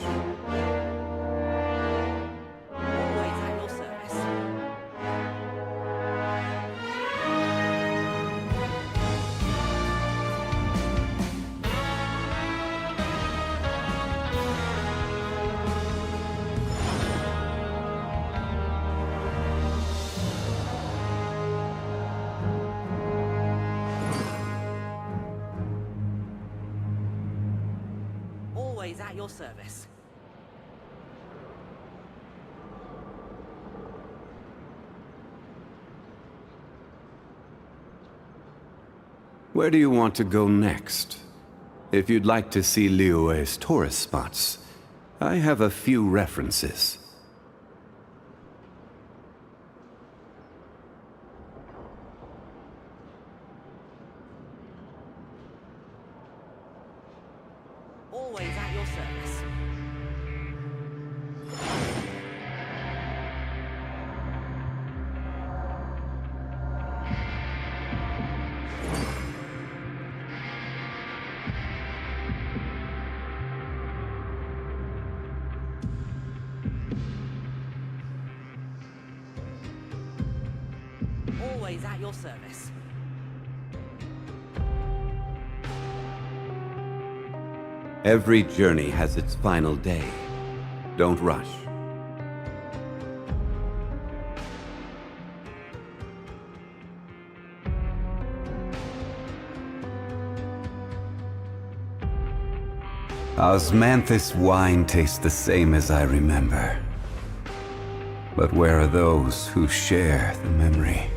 Always at your service. Where do you want to go next? If you'd like to see Liyue's tourist spots, I have a few references. Always at your service. Always at your service. Every journey has its final day. Don't rush. Osmanthus wine tastes the same as I remember. But where are those who share the memory?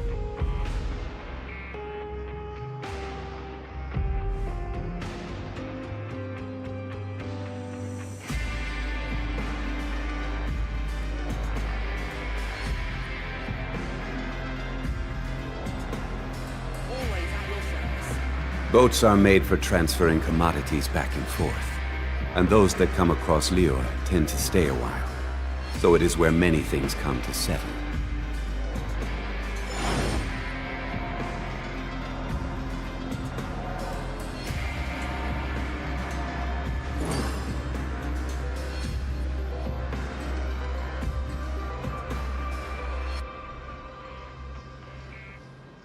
Boats are made for transferring commodities back and forth, and those that come across Liyue tend to stay a while, so it is where many things come to settle.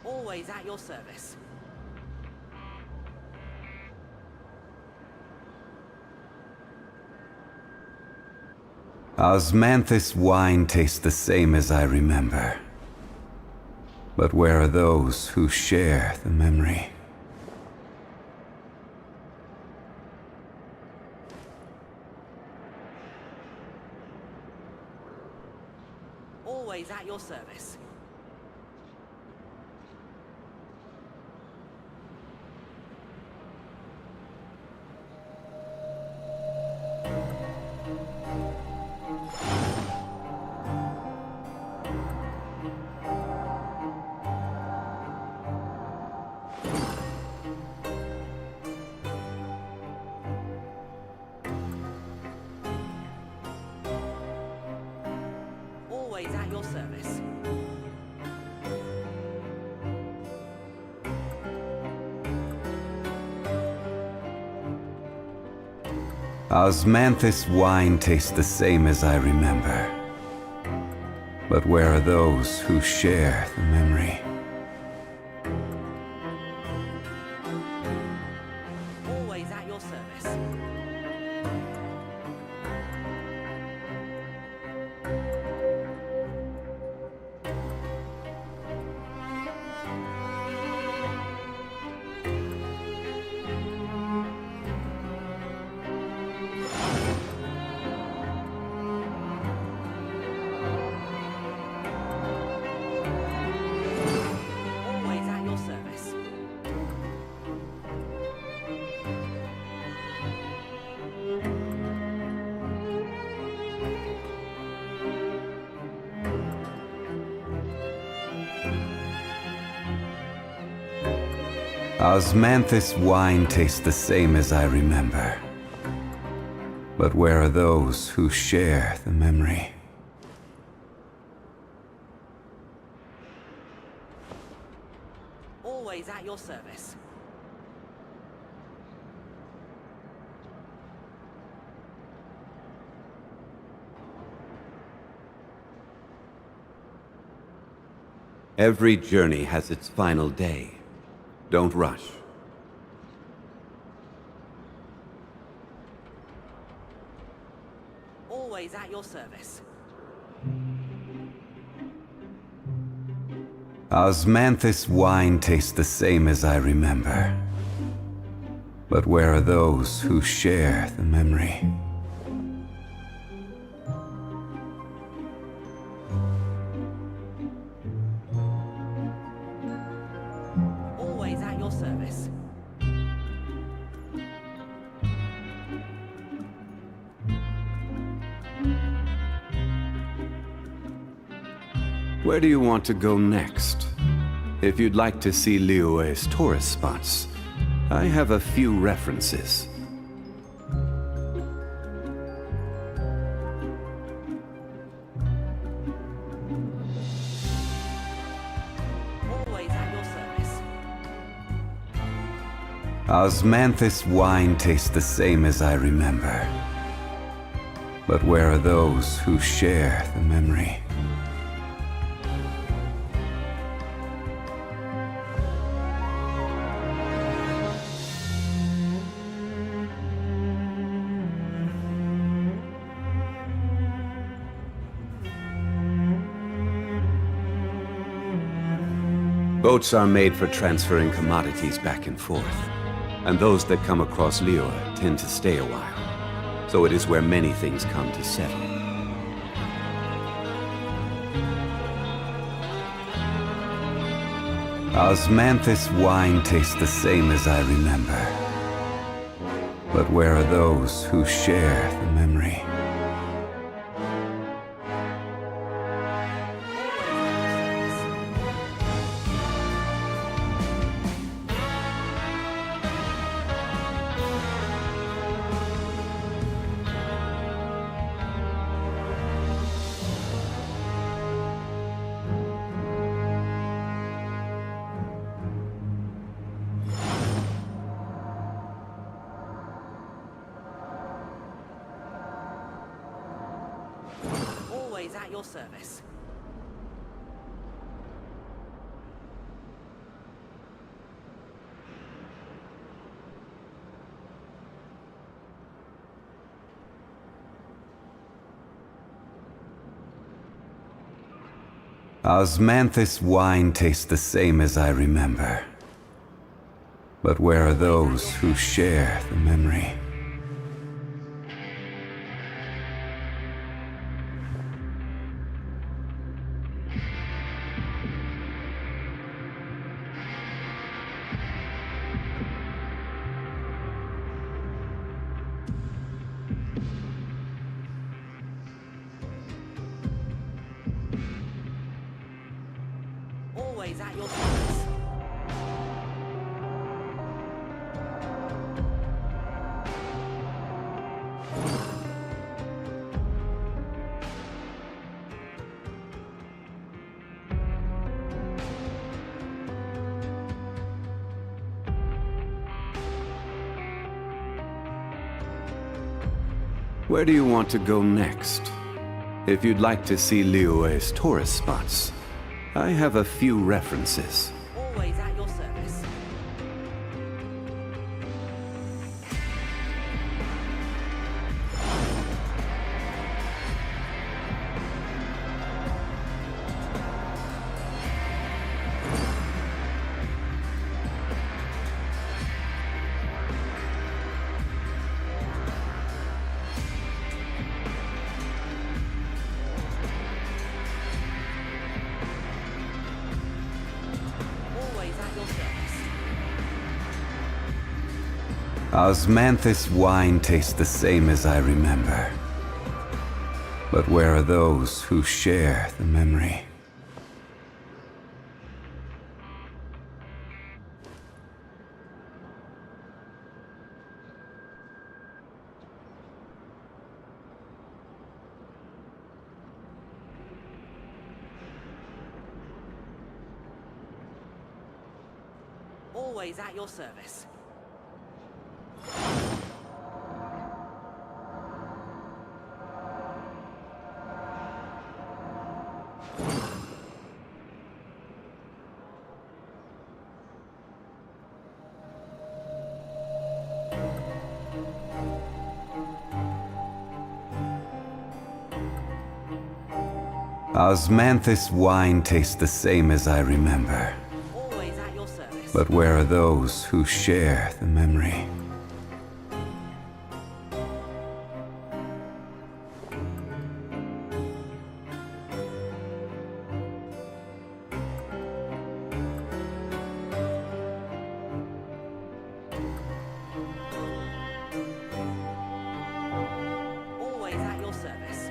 Always at your service. Osmanthus wine tastes the same as I remember. But where are those who share the memory? Always at your service. Always at your service. Osmanthus wine tastes the same as I remember. But where are those who share the memory? Always at your service. Always at your service. Osmanthus wine tastes the same as I remember. But where are those who share the memory? Always at your service. Every journey has its final day. Don't rush. Always at your service. Osmanthus wine tastes the same as I remember. But where are those who share the memory? Always at your service. Where do you want to go next? If you'd like to see Liyue's tourist spots, I have a few references. Always at your service. Osmanthus wine tastes the same as I remember. But where are those who share the memory? Boats are made for transferring commodities back and forth, and those that come across Liyue tend to stay a while. So it is where many things come to settle. Osmanthus wine tastes the same as I remember. But where are those who share the memory? Always at your service. Osmanthus wine tastes the same as I remember. But where are those who share the memory? Always at your service. Where do you want to go next? If you'd like to see Liyue's tourist spots, I have a few references. Always at your service. Osmanthus wine tastes the same as I remember. But where are those who share the memory? Always at your service. Osmanthus wine tastes the same as I remember. Always at your service. But where are those who share the memory? Always at your service.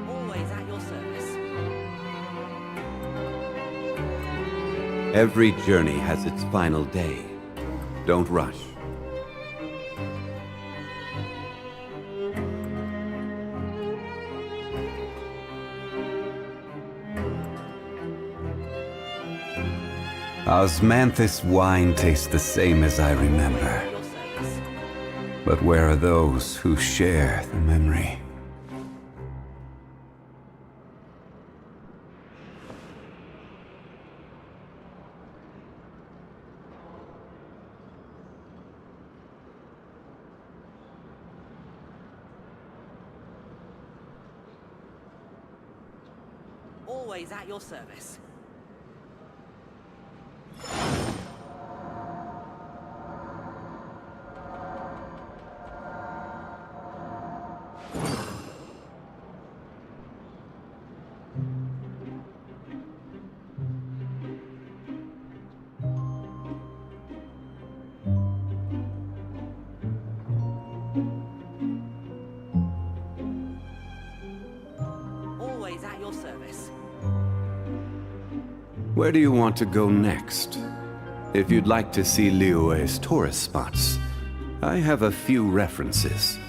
Always at your service. Every journey has its final day. Don't rush. Osmanthus wine tastes the same as I remember. But where are those who share the memory? Always at your service. Always at your service. Where do you want to go next? If you'd like to see Liyue's tourist spots, I have a few references.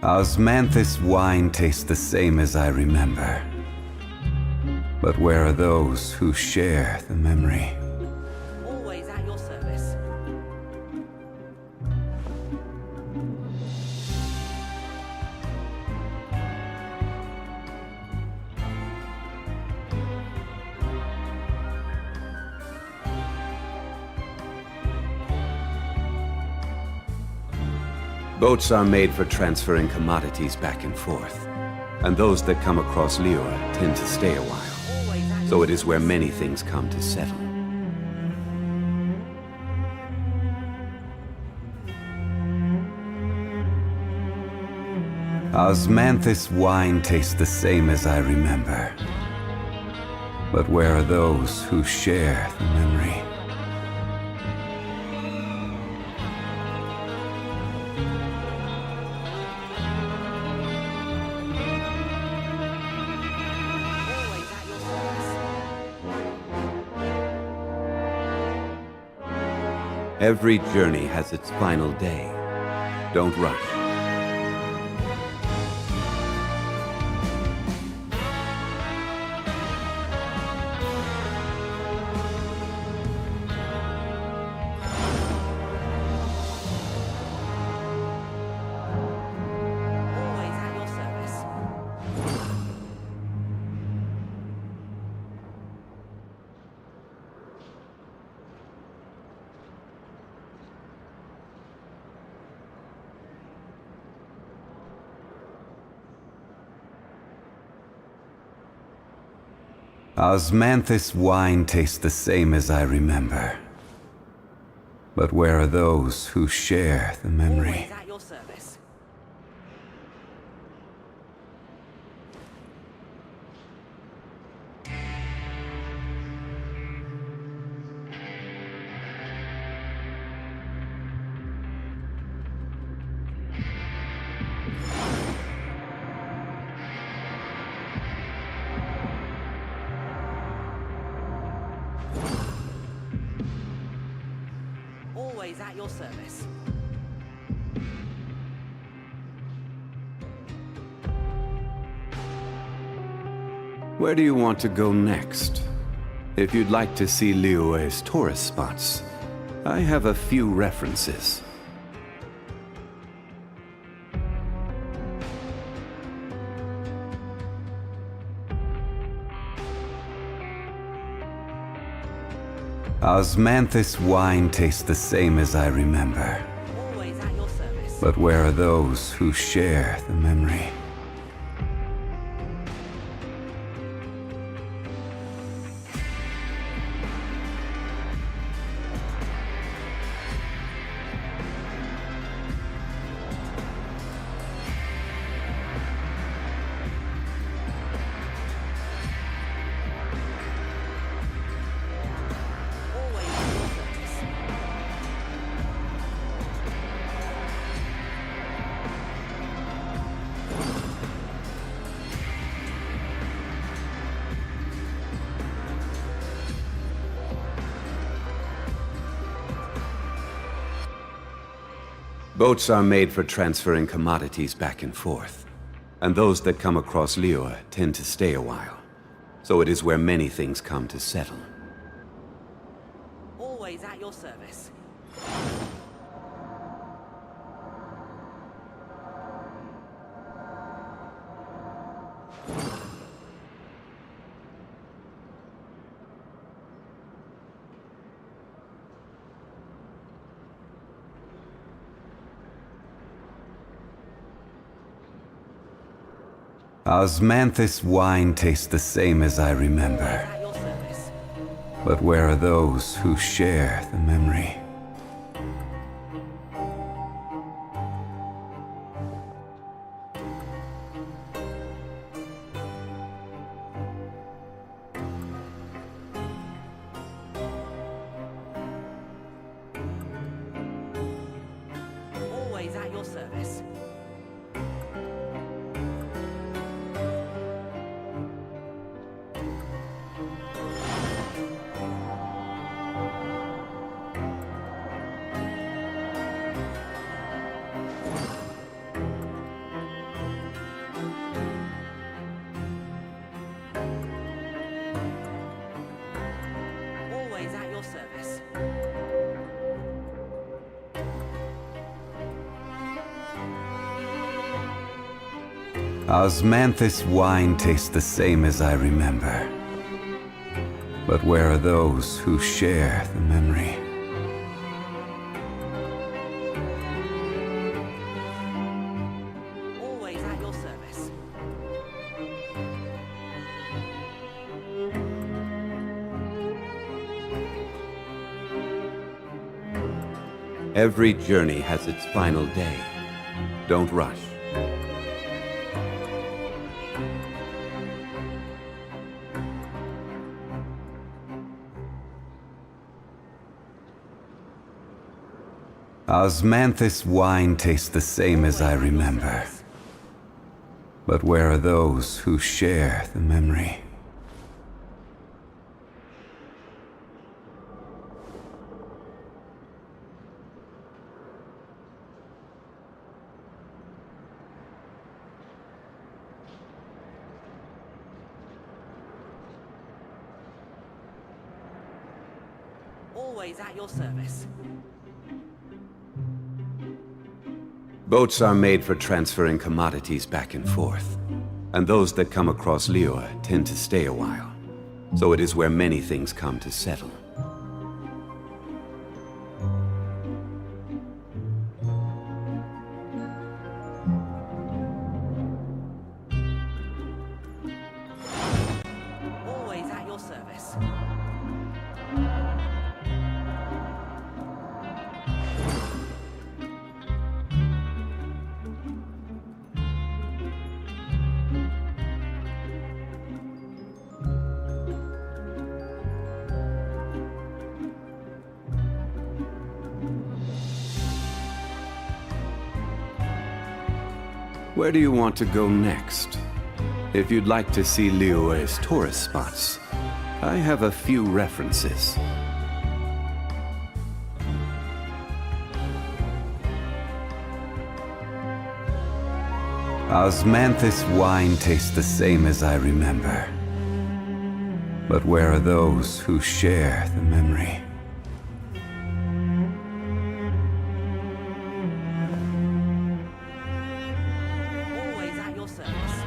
Osmanthus wine tastes the same as I remember. But where are those who share the memory? Always at your service. Boats are made for transferring commodities back and forth, and those that come across Liyue tend to stay a while. So it is where many things come to settle. Osmanthus wine tastes the same as I remember. But where are those who share the memory? Every journey has its final day. Don't rush. Osmanthus wine tastes the same as I remember. But where are those who share the memory? At your service. Always at your service. Where do you want to go next? If you'd like to see Liyue's tourist spots, I have a few references. Osmanthus wine tastes the same as I remember. Always at your service. But where are those who share the memory? Boats are made for transferring commodities back and forth. And those that come across Liyue tend to stay a while. So it is where many things come to settle. Always at your service. Osmanthus wine tastes the same as I remember. But where are those who share the memory? Always at your service. Always at your service. Osmanthus wine tastes the same as I remember. But where are those who share the memory? Always at your service. Every journey has its final day. Don't rush. Osmanthus wine tastes the same as I remember. But where are those who share the memory? Always at your service. Boats are made for transferring commodities back and forth. And those that come across Liyue tend to stay a while. So it is where many things come to settle. Always at your service. Where do you want to go next? If you'd like to see Liyue's tourist spots, I have a few references. Osmanthus wine tastes the same as I remember. But where are those who share the memory? Always at your service.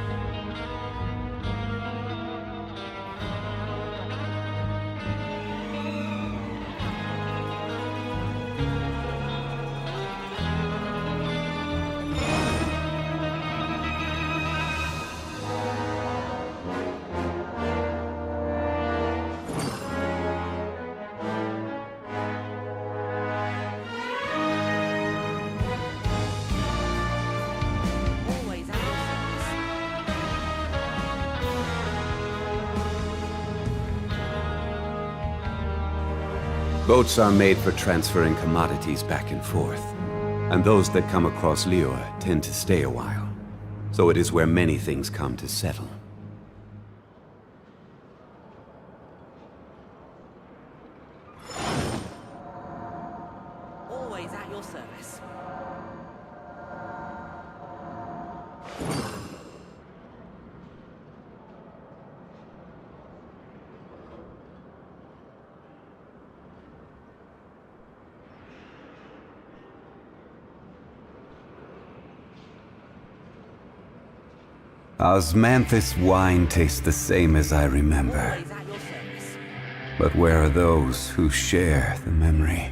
Always at your service. Boats are made for transferring commodities back and forth. And those that come across Liyue tend to stay a while. So it is where many things come to settle. Always at your service. Osmanthus wine tastes the same as I remember. Always at your service. But where are those who share the memory?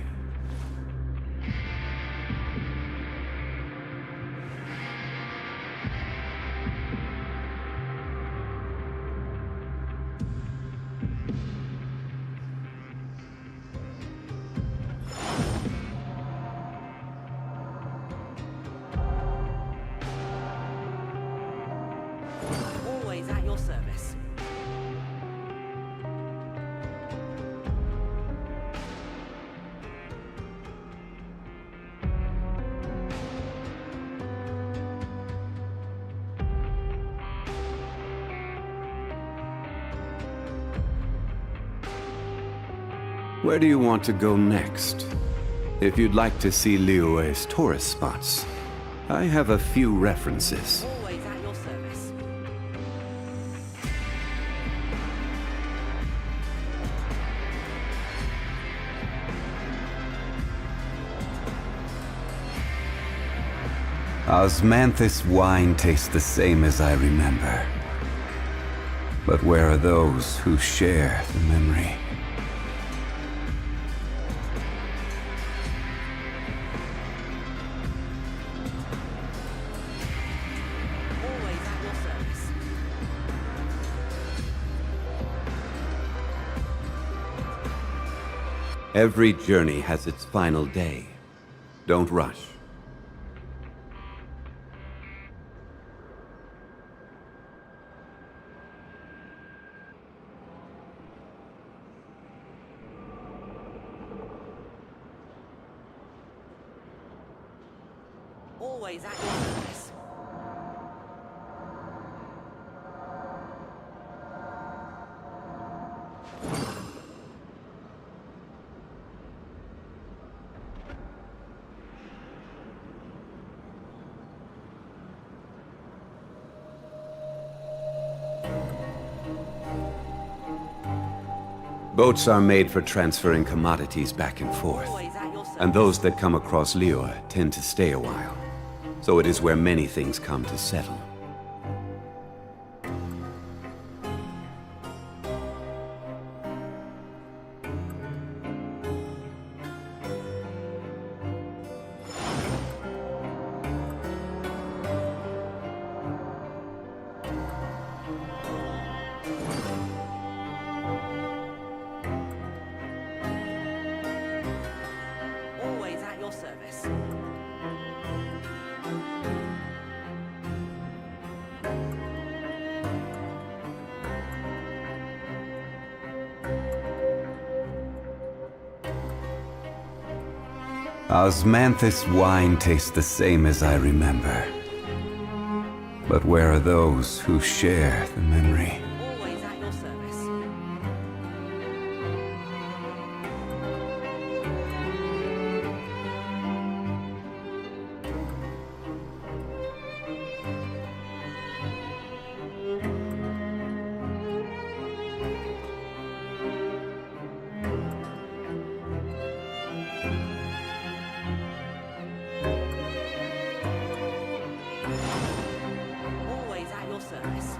Always at your service. Where do you want to go next? If you'd like to see Liyue's tourist spots, I have a few references. Always at your service. Osmanthus wine tastes the same as I remember. But where are those who share the memory? Always at your service. Every journey has its final day. Don't rush. Always at your service. Boats are made for transferring commodities back and forth. And those that come across Liyue tend to stay a while. So it is where many things come to settle. Always at your service. Osmanthus wine tastes the same as I remember. But where are those who share the memory? Always at your service. Always at your service.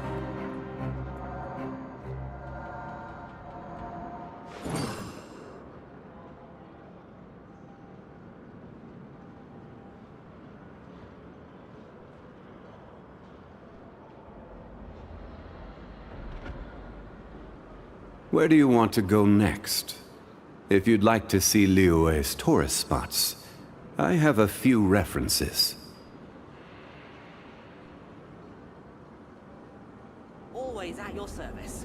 Where do you want to go next? If you'd like to see Liyue's tourist spots, I have a few references. Always at your service.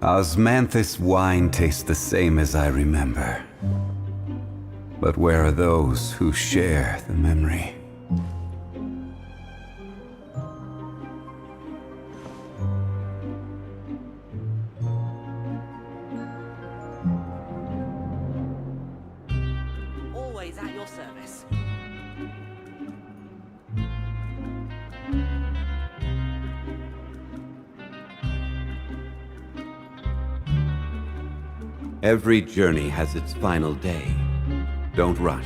Osmanthus wine tastes the same as I remember. But where are those who share the memory? Always at your service. Every journey has its final day. Don't rush.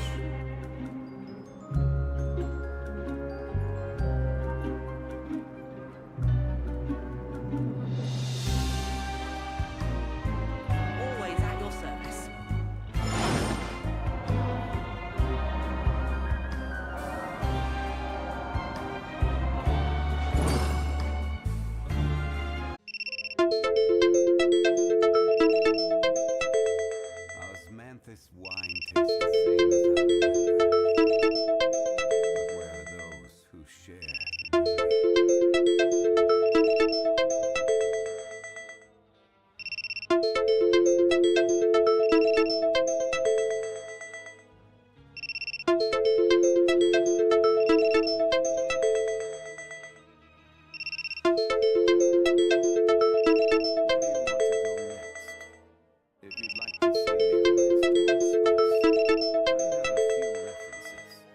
Always at your service. Osmanthus wine tastes the same as I remember. But where are those who share the memory? If you'd like to see Liyue's tourist spots, I have a few references. Osmanthus wine tastes the same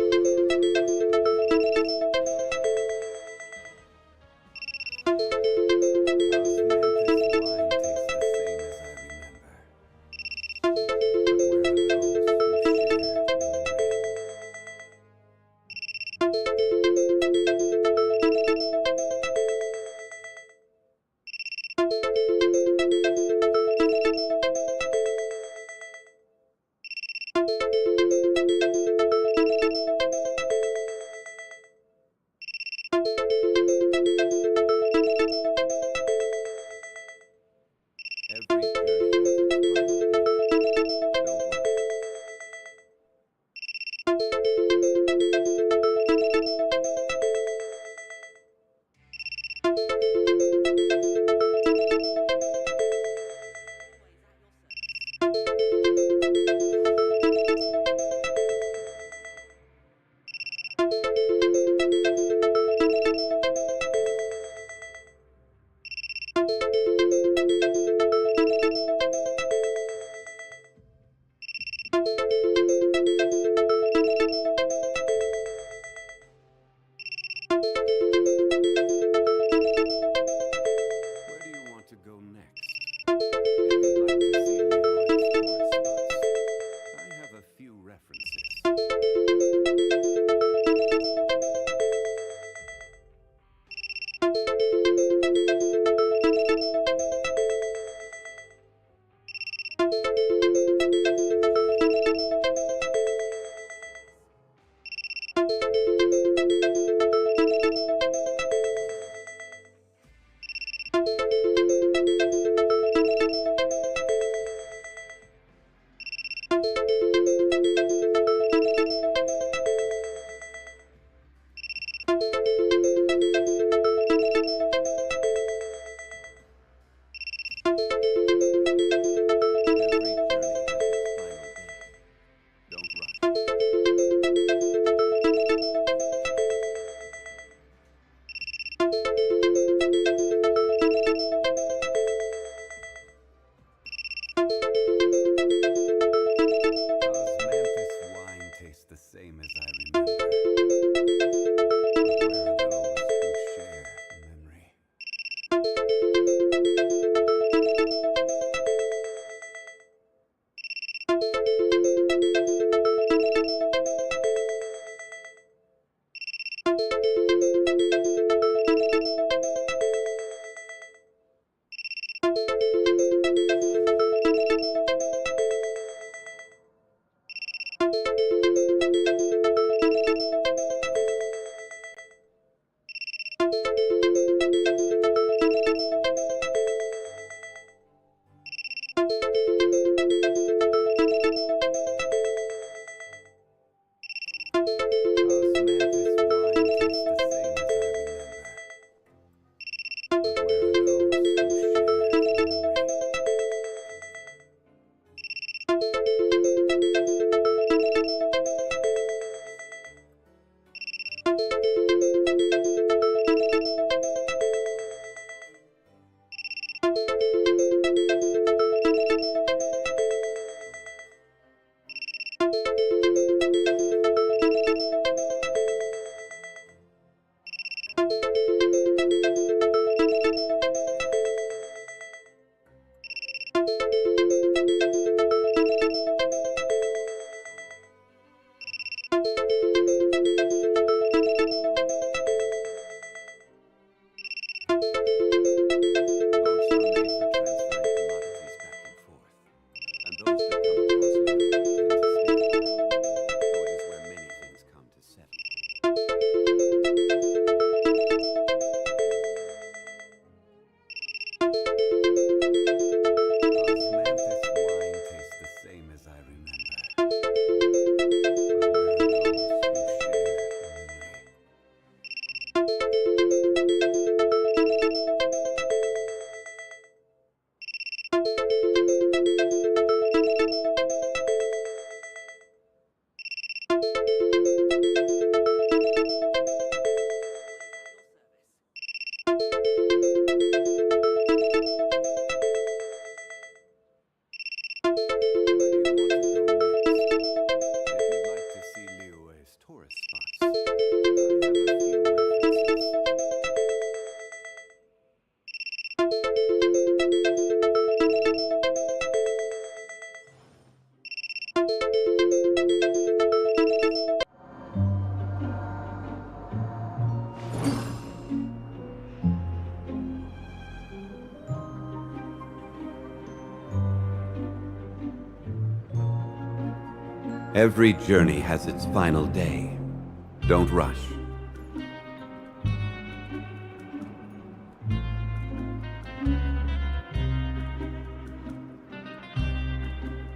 as I remember. But where are those who share the memory? Every journey has its final day. Don't rush. Every journey has its final day. Don't rush.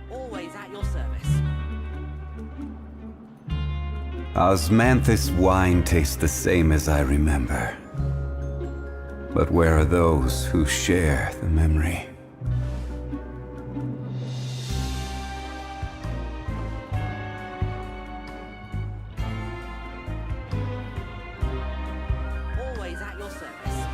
Always at your service. Osmanthus wine tastes the same as I remember. But where are those who share the memory? Always at your service.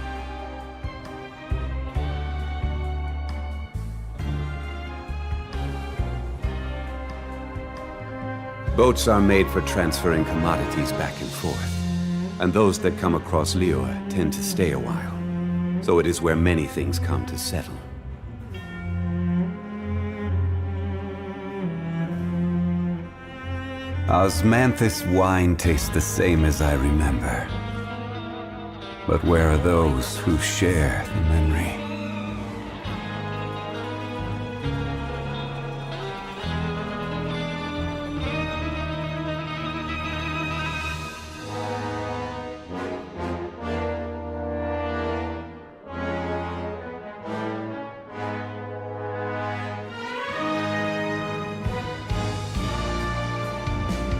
Boats are made for transferring commodities back and forth. And those that come across Liyue tend to stay a while. So it is where many things come to settle. Osmanthus wine tastes the same as I remember. But where are those who share the memory?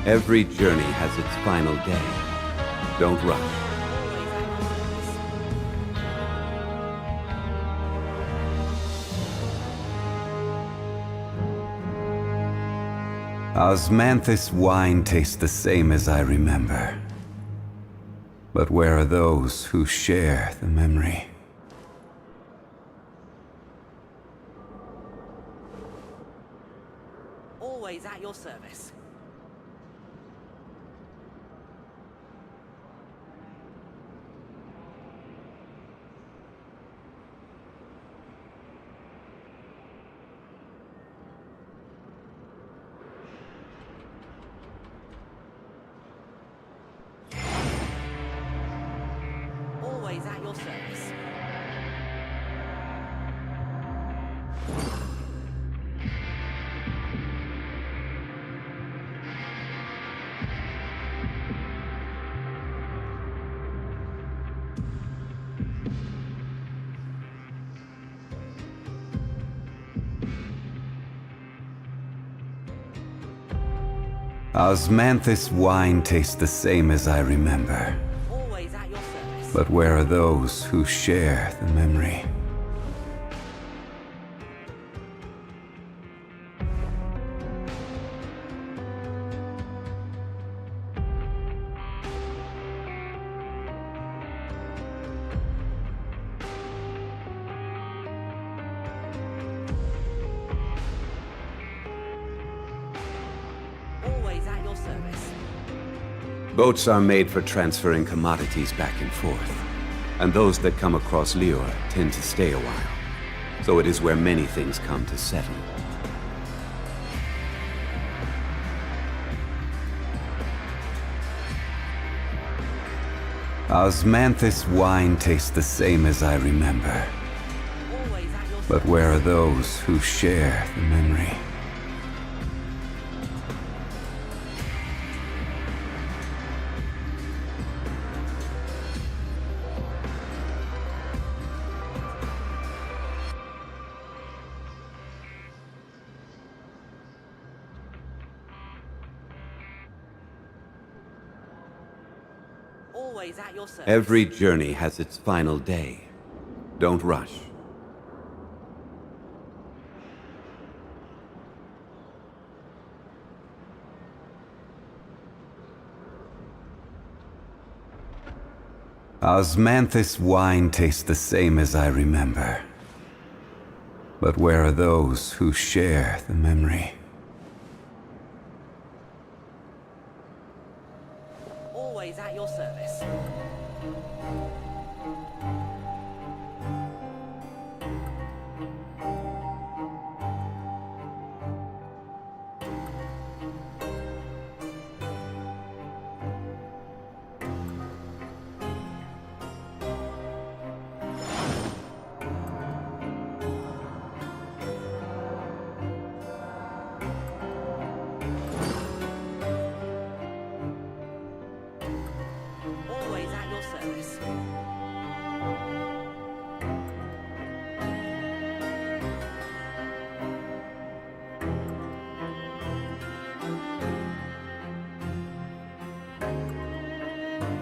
Every journey has its final day. Don't rush. Osmanthus wine tastes the same as I remember. But where are those who share the memory? Always at your service. Always at your service. Osmanthus wine tastes the same as I remember. Always at your service. But where are those who share the memory? Always at your service. Boats are made for transferring commodities back and forth. And those that come across Liyue tend to stay a while. So it is where many things come to settle. Osmanthus wine tastes the same as I remember. But where are those who share the memory? Always at your service. Every journey has its final day. Don't rush. Osmanthus wine tastes the same as I remember. But where are those who share the memory? Always at your service. Always at your service.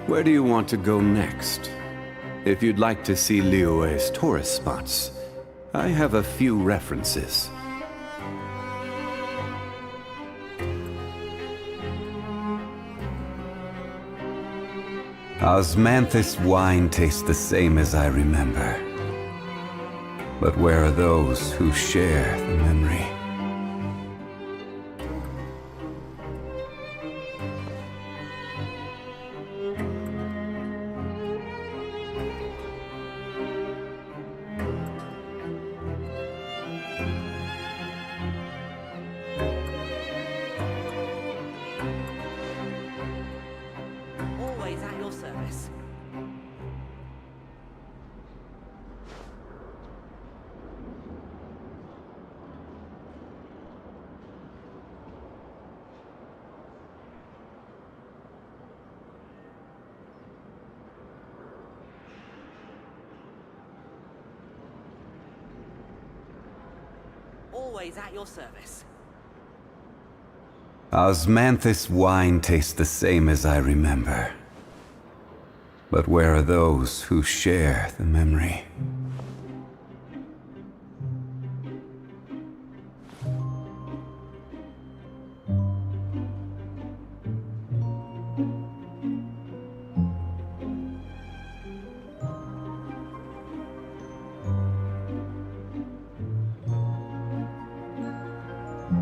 Where do you want to go next? If you'd like to see Liyue's tourist spots, I have a few references. Osmanthus wine tastes the same as I remember. But where are those who share the memory? Always at your service. Always at your service. Osmanthus wine tastes the same as I remember. But where are those who share the memory?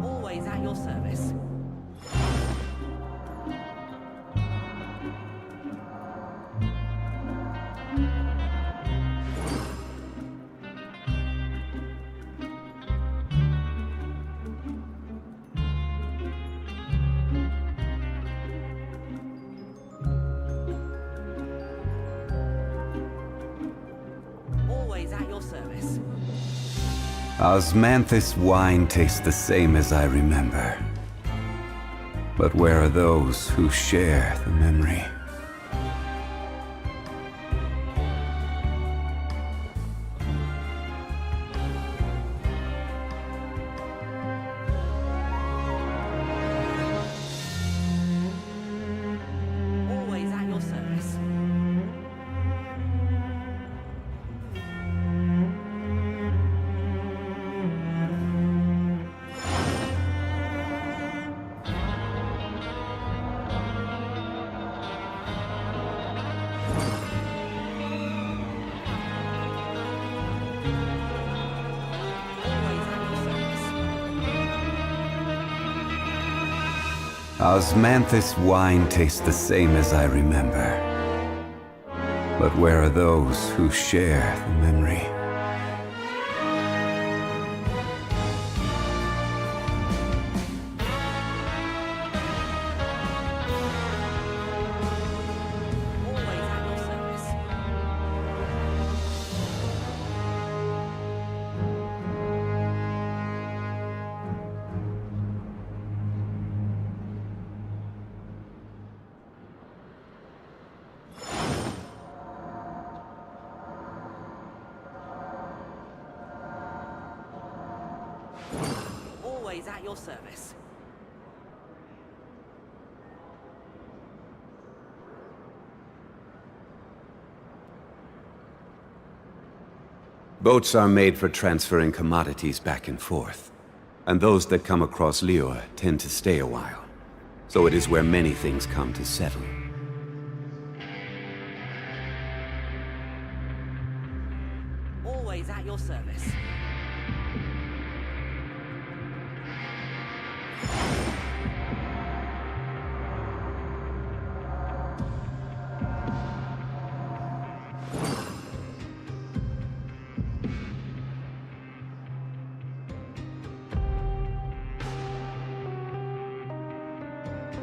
Always at your service. Always at your service. Osmanthus wine tastes the same as I remember. But where are those who share the memory? Always at your service. Osmanthus wine tastes the same as I remember. But where are those who share the memory? Always at your service. Always at your service. Boats are made for transferring commodities back and forth. And those that come across Liyue tend to stay a while. So it is where many things come to settle. Always at your service.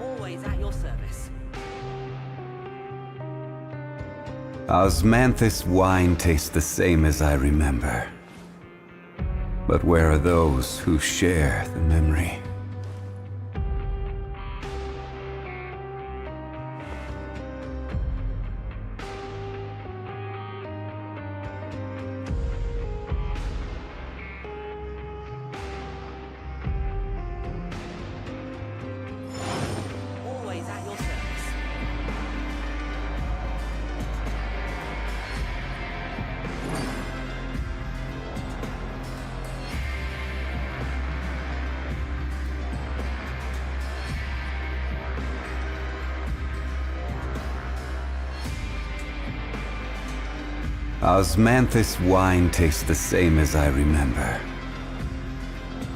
Always at your service. Osmanthus wine tastes the same as I remember. But where are those who share the memory? Always at your service. Osmanthus wine tastes the same as I remember.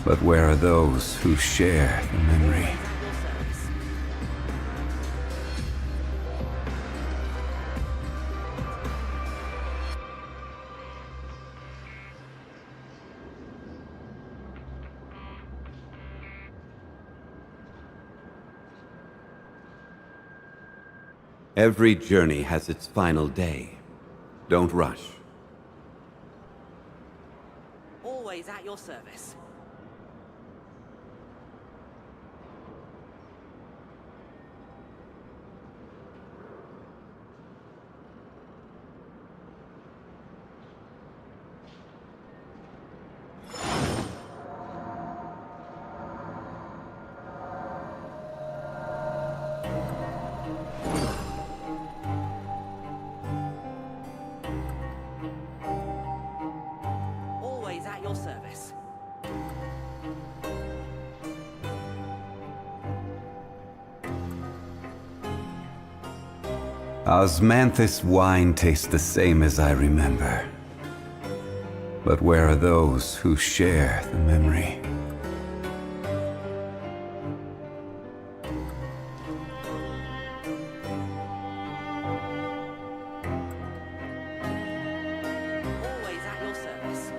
But where are those who share the memory? Every journey has its final day. Don't rush. Always at your service. Always at your service. Osmanthus wine tastes the same as I remember. But where are those who share the memory? Always at your service.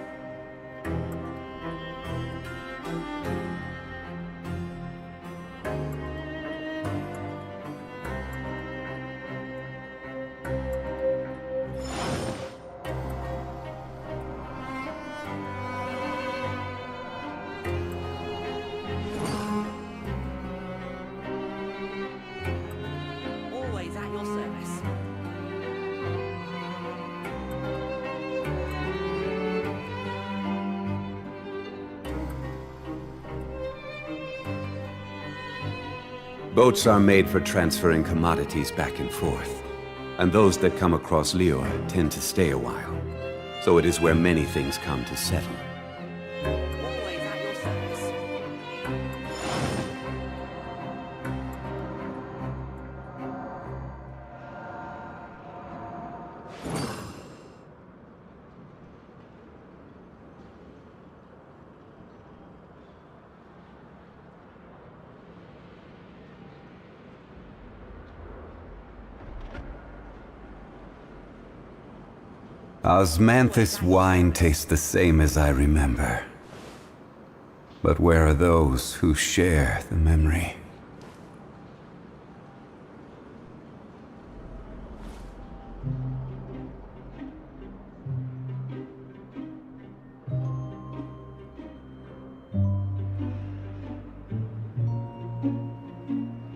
Always at your service. Boats are made for transferring commodities back and forth. And those that come across Liyue tend to stay a while. So it is where many things come to settle. Always at your service. Osmanthus wine tastes the same as I remember. But where are those who share the memory?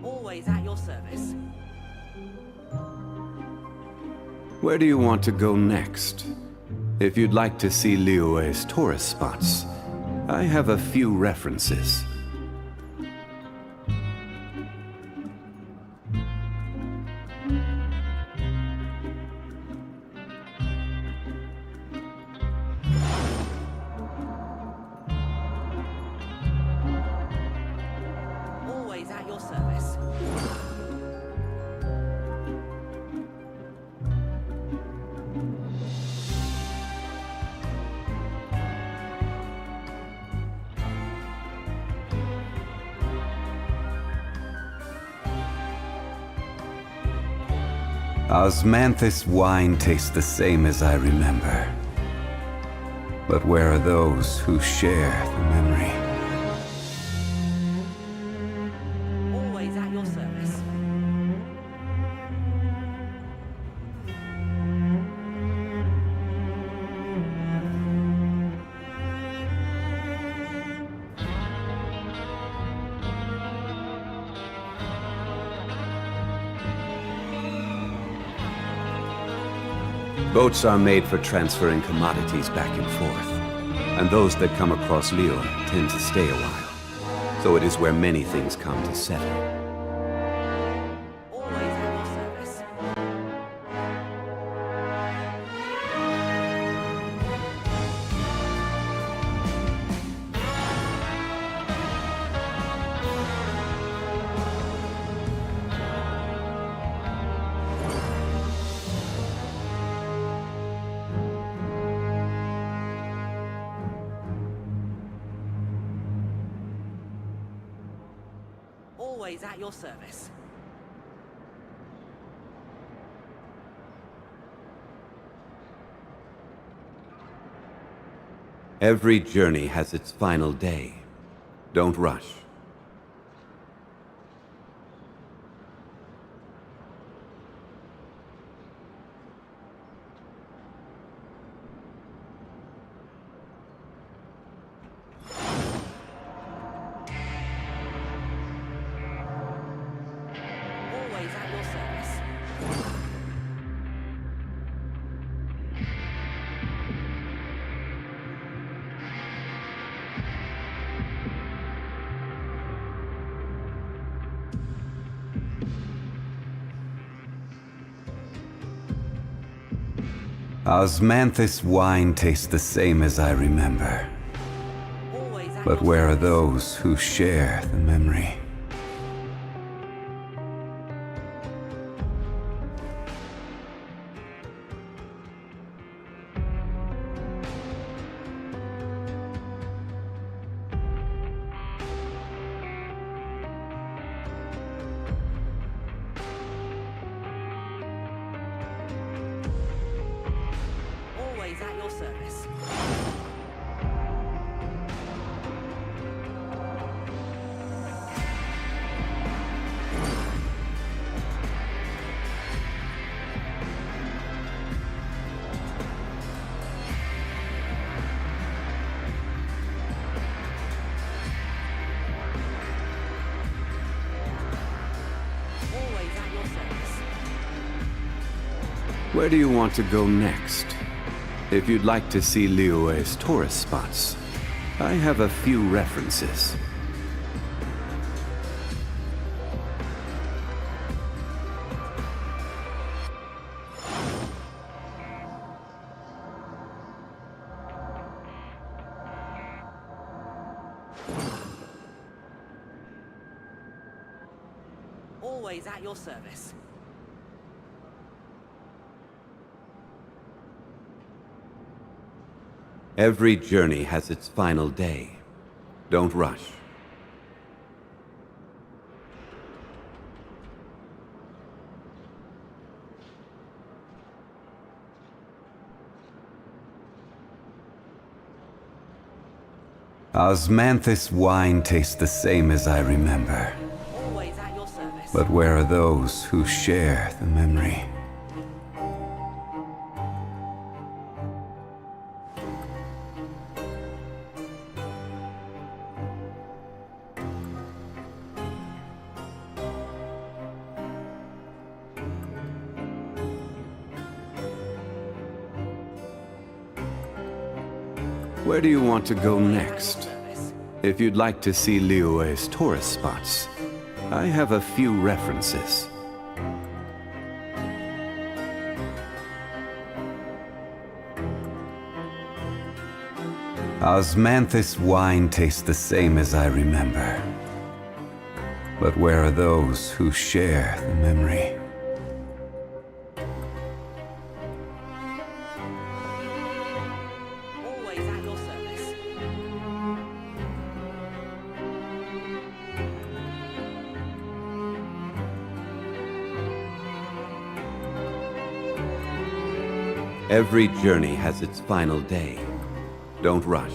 Always at your service. Where do you want to go next? If you'd like to see Liyue's tourist spots, I have a few references. Osmanthus wine tastes the same as I remember. But where are those who share the memory? Always at your service. Boats are made for transferring commodities back and forth, and those that come across Liyue tend to stay a while. So it is where many things come to settle. Always at your service. Always at your service. Every journey has its final day. Don't rush. Always at your service. Osmanthus wine tastes the same as I remember. But where are those who share the memory? Always at your service. Always at your service. Where do you want to go next? If you'd like to see Liyue's tourist spots, I have a few references. Always at your service. Every journey has its final day. Don't rush. Osmanthus wine tastes the same as I remember. Always at your service. But where are those who share the memory? Where do you want to go next? If you'd like to see Liyue's tourist spots, I have a few references. Osmanthus wine tastes the same as I remember. But where are those who share the memory? Always at your service. Every journey has its final day. Don't rush.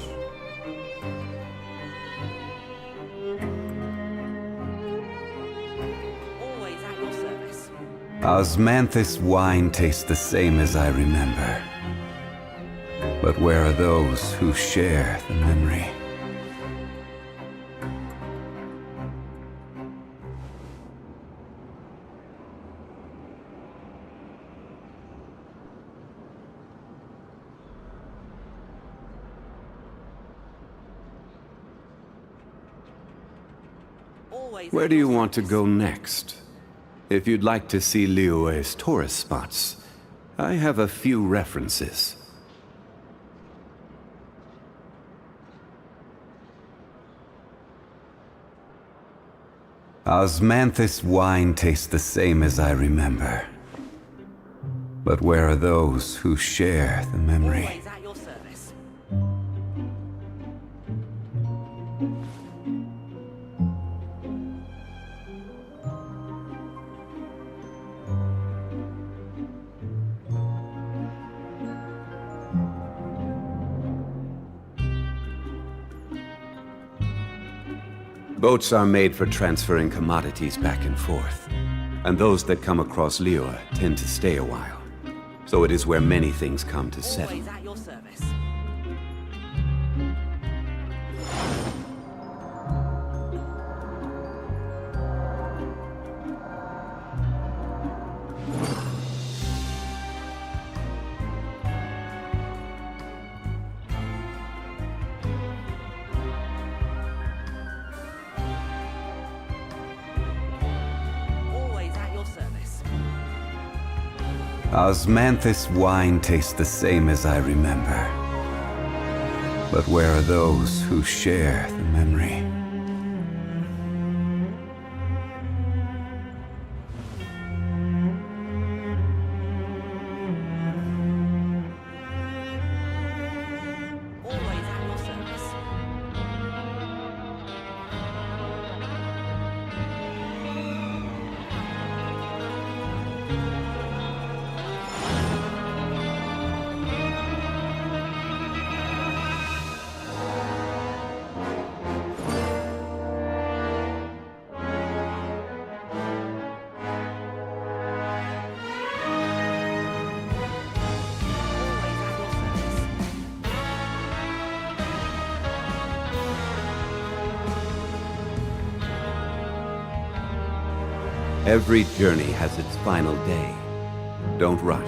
Always at your service. Osmanthus wine tastes the same as I remember. But where are those who share the memory? Where do you want to go next? If you'd like to see Liyue's tourist spots, I have a few references. Osmanthus wine tastes the same as I remember. But where are those who share the memory? Always at your service. Boats are made for transferring commodities back and forth. And those that come across Liyue tend to stay a while. So it is where many things come to settle. Always at your service. Always at your service. Osmanthus wine tastes the same as I remember. But where are those who share the memory? Always at your service. Always at your service. Every journey has its final day. Don't rush.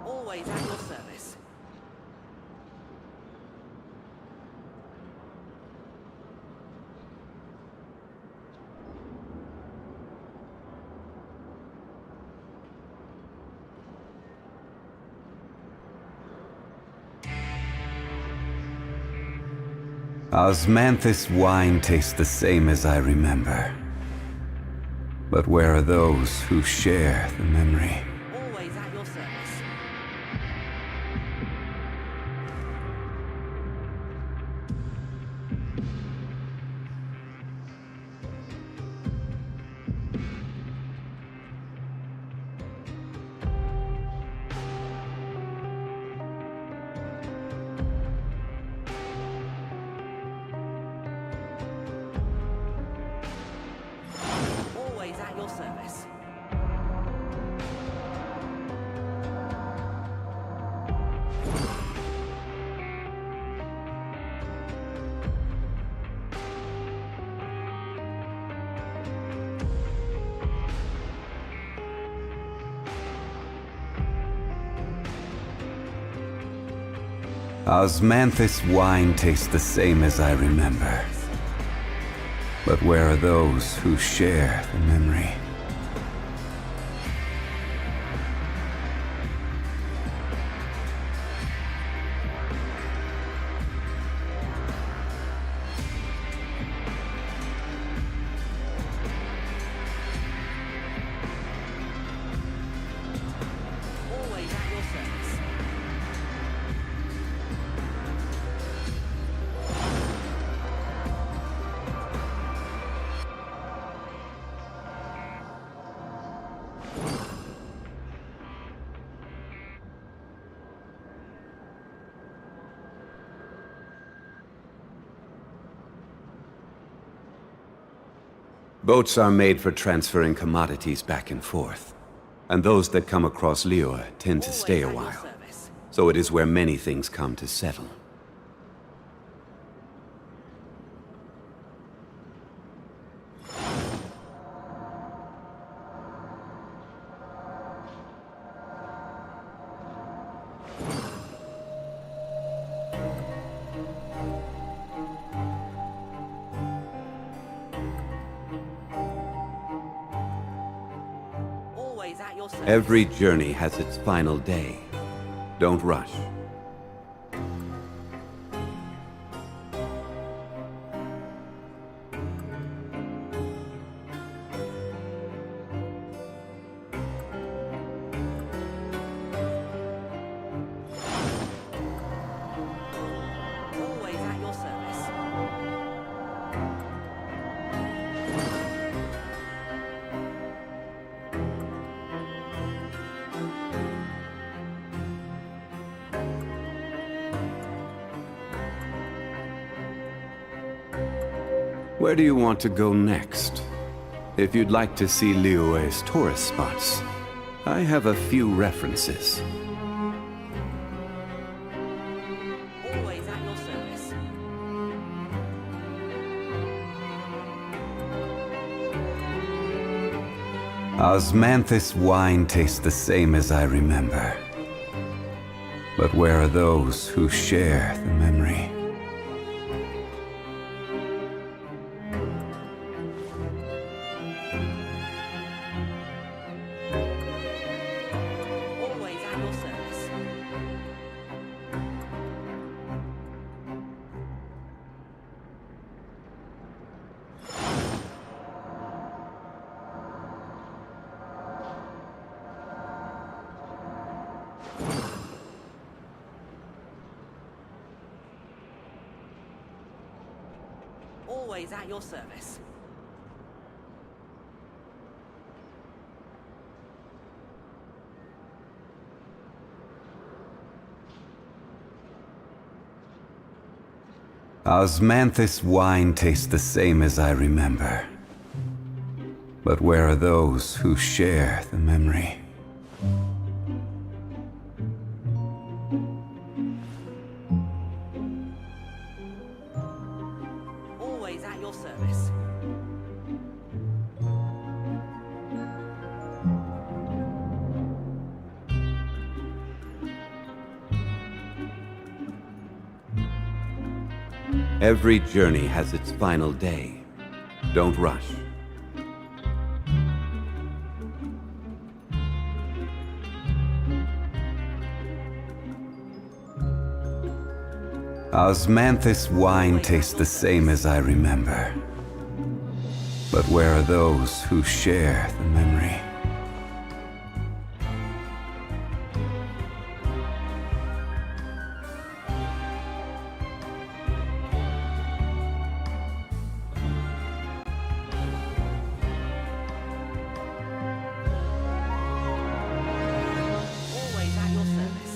Always at your service. Osmanthus wine tastes the same as I remember. But where are those who share the memory? Always at your service. Always at your service. Osmanthus wine tastes the same as I remember. But where are those who share the memory? Boats are made for transferring commodities back and forth. And those that come across Liyue tend to stay a while. So it is where many things come to settle. Every journey has its final day. Don't rush. Always at your service. Where do you want to go next? If you'd like to see Liyue's tourist spots, I have a few references. Always at your service. Osmanthus wine tastes the same as I remember. But where are those who share the memory? Always at your service. Always at your service. Osmanthus wine tastes the same as I remember. But where are those who share the memory? Always at your service. Every journey has its final day. Don't rush. Osmanthus wine tastes the same as I remember. But where are those who share the memory? Always at your service.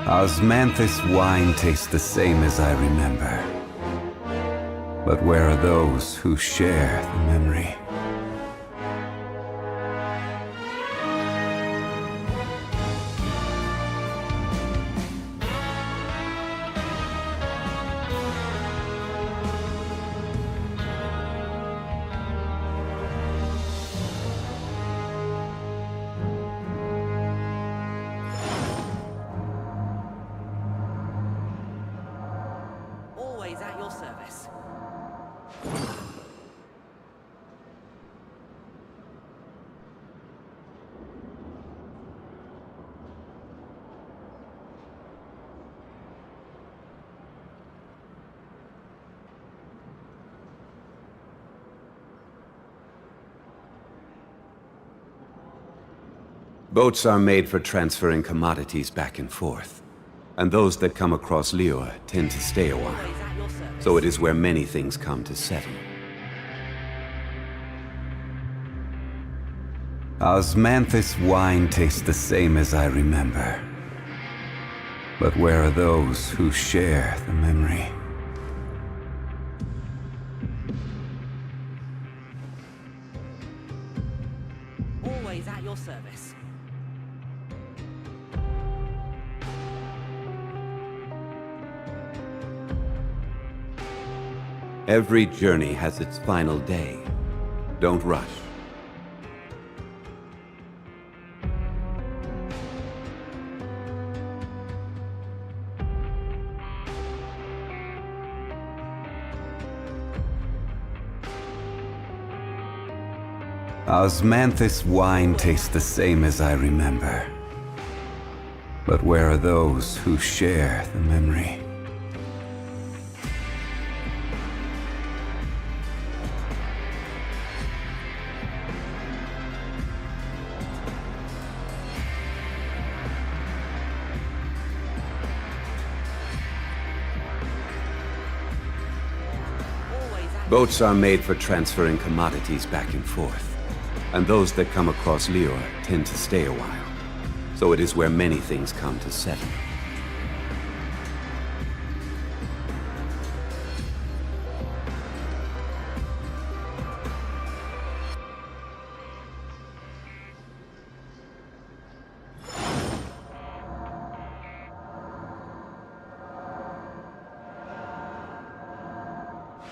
Osmanthus wine tastes the same as I remember. But where are those who share the memory? Always at your service. Boats are made for transferring commodities back and forth. And those that come across Liyue tend to stay a while. So it is where many things come to settle. Osmanthus wine tastes the same as I remember. But where are those who share the memory? Always at your service. Every journey has its final day. Don't rush. Osmanthus wine tastes the same as I remember. But where are those who share the memory? Boats are made for transferring commodities back and forth. And those that come across Liyue tend to stay a while. So it is where many things come to settle.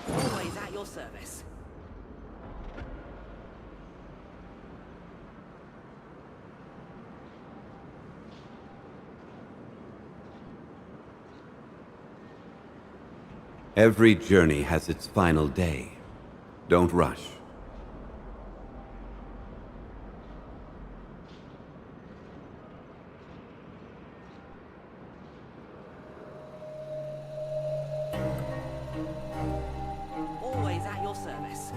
Always at your service. Every journey has its final day. Don't rush. Always at your service.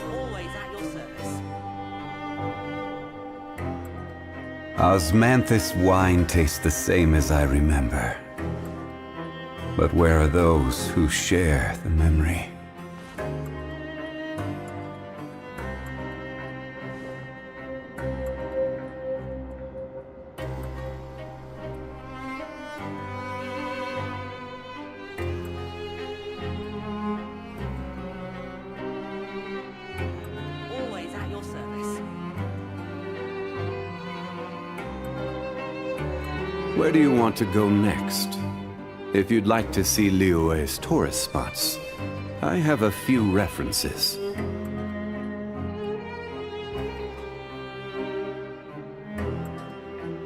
Always at your service. Osmanthus wine tastes the same as I remember. But where are those who share the memory? Always at your service. Where do you want to go next? If you'd like to see Liyue's tourist spots, I have a few references.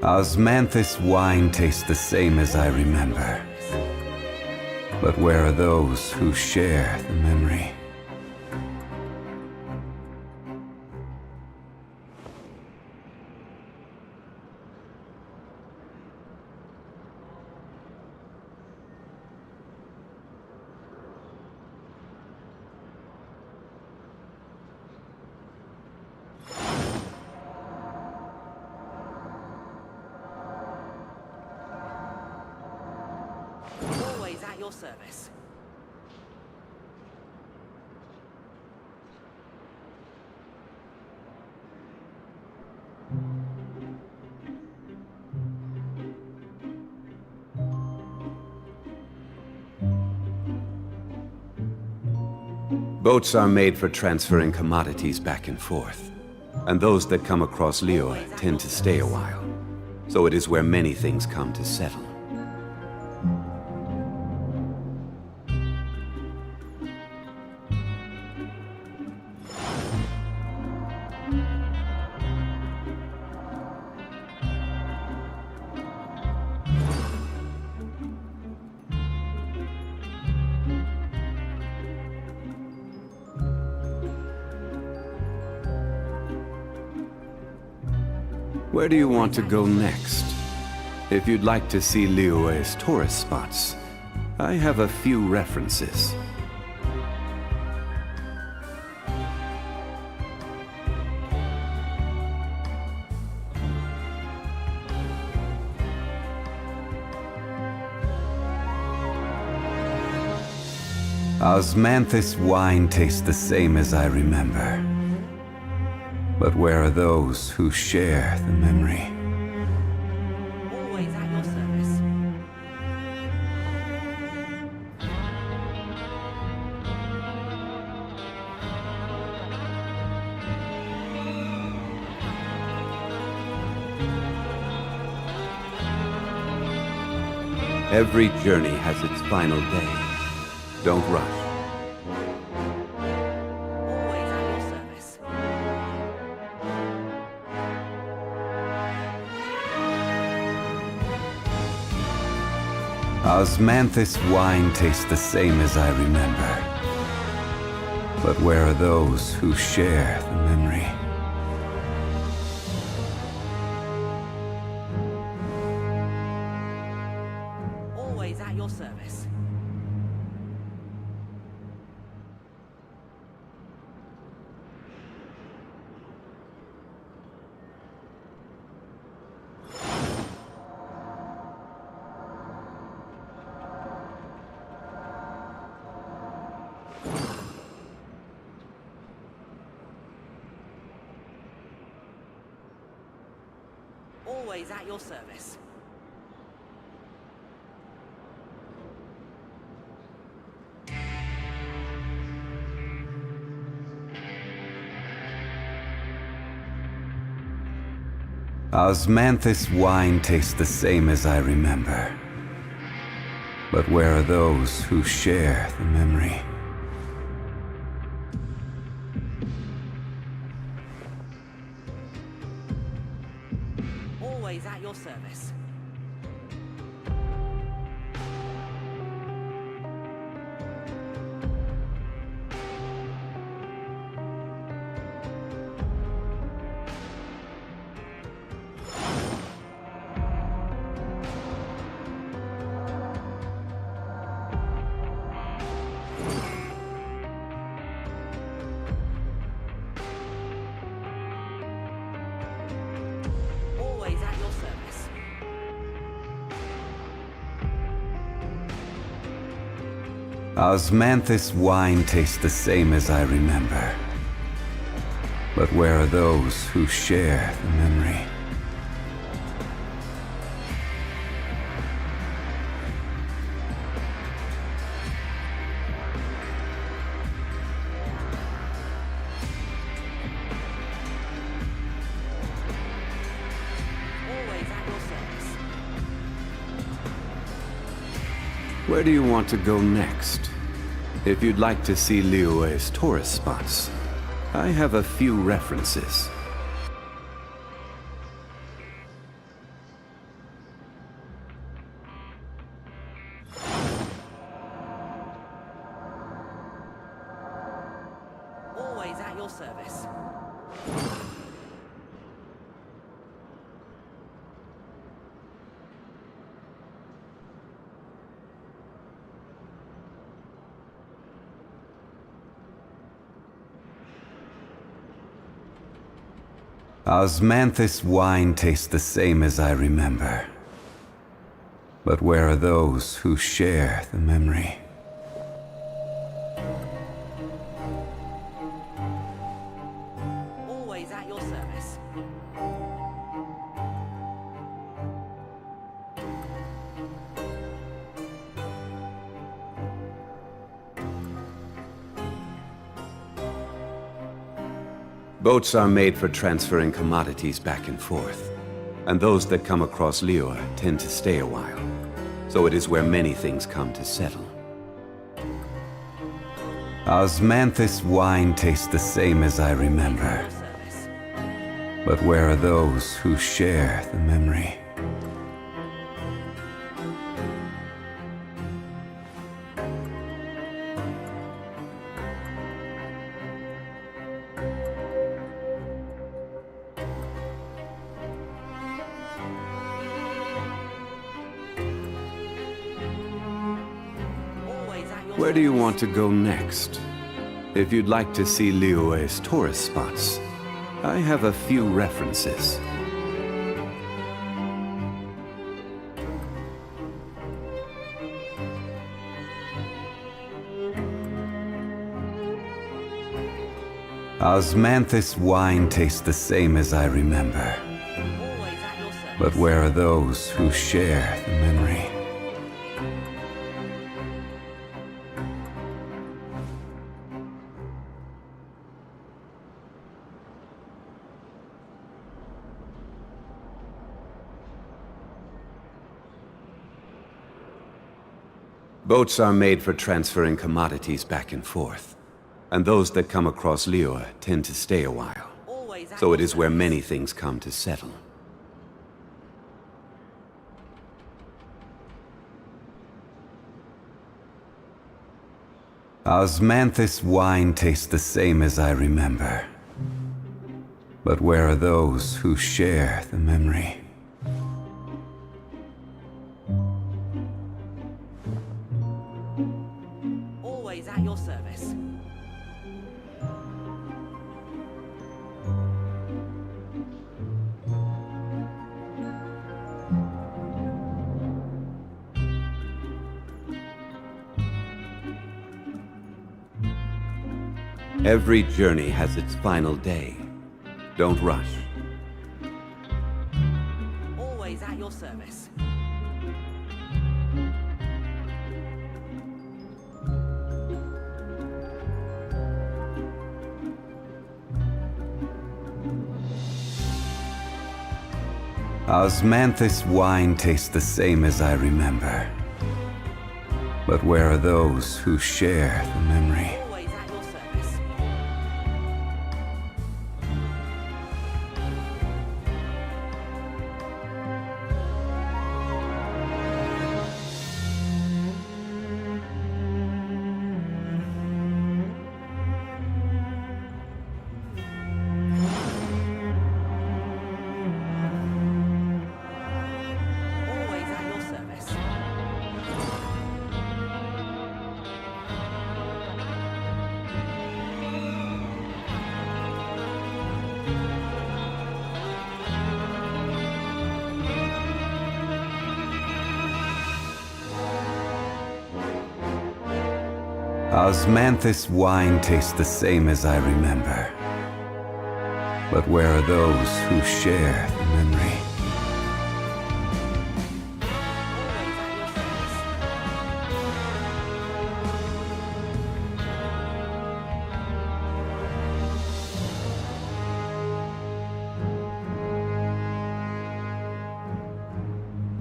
Osmanthus wine tastes the same as I remember. But where are those who share the memory? Always at your service. Boats are made for transferring commodities back and forth. And those that come across Liyue tend to stay a while. So it is where many things come to settle. Where do you want to go next? If you'd like to see Liyue's tourist spots, I have a few references. Osmanthus wine tastes the same as I remember. But where are those who share the memory? Always at your service. Every journey has its final day. Don't rush. Always at your service. Osmanthus wine tastes the same as I remember. But where are those who share the memory? Always at your service. Always at your service. Osmanthus wine tastes the same as I remember. But where are those who share the memory? Always at your service. Always at your service. Osmanthus wine tastes the same as I remember. But where are those who share the memory? Always at your service. Where do you want to go next? If you'd like to see Liyue's tourist spots, I have a few references. Always at your service. Osmanthus wine tastes the same as I remember. But where are those who share the memory? Always at your service. Boats are made for transferring commodities back and forth, and those that come across Liyue tend to stay a while. So it is where many things come to settle. Osmanthus wine tastes the same as I remember. But where are those who share the memory? Where do you want to go next? If you'd like to see Liyue's tourist spots, I have a few references. Osmanthus wine tastes the same as I remember. But where are those who share the memory? Boats are made for transferring commodities back and forth. And those that come across Liyue tend to stay a while. So it is where many things come to settle. Osmanthus wine tastes the same as I remember. But where are those who share the memory? Always at your service. Every journey has its final day. Don't rush. Always at your service. Osmanthus wine tastes the same as I remember. But where are those who share the memory? Osmanthus wine tastes the same as I remember. But where are those who share the memory?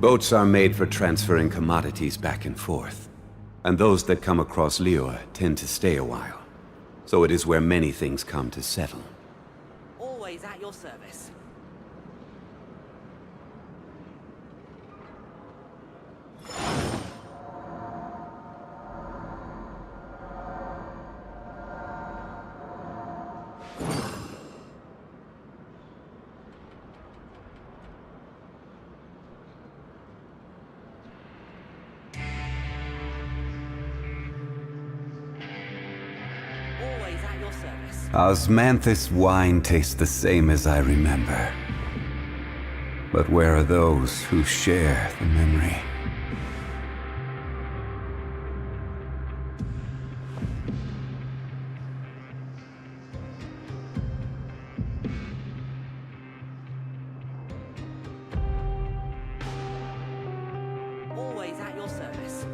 Boats are made for transferring commodities back and forth. And those that come across Liyue tend to stay a while. So it is where many things come to settle. Always at your service. Osmanthus wine tastes the same as I remember. But where are those who share the memory? Always at your service.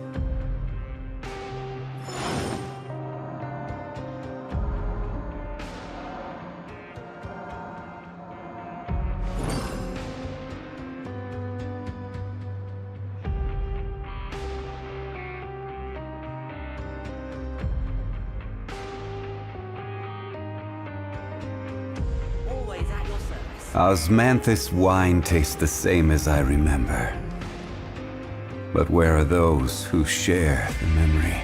Osmanthus wine tastes the same as I remember. But where are those who share the memory?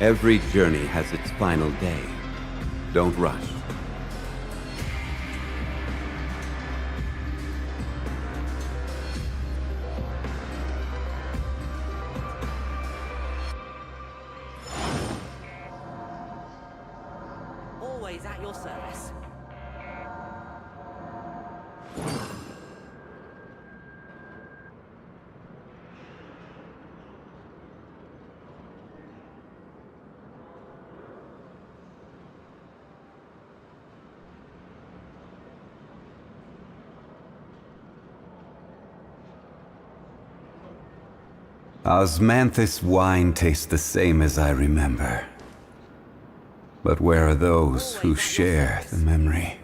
Every journey has its final day. Don't rush. Always at your service. Osmanthus wine tastes the same as I remember. But where are those who share the memory?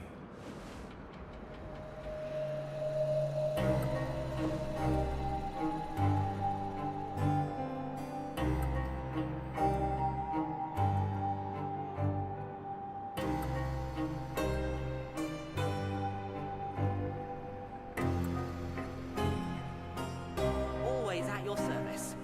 Always at your service.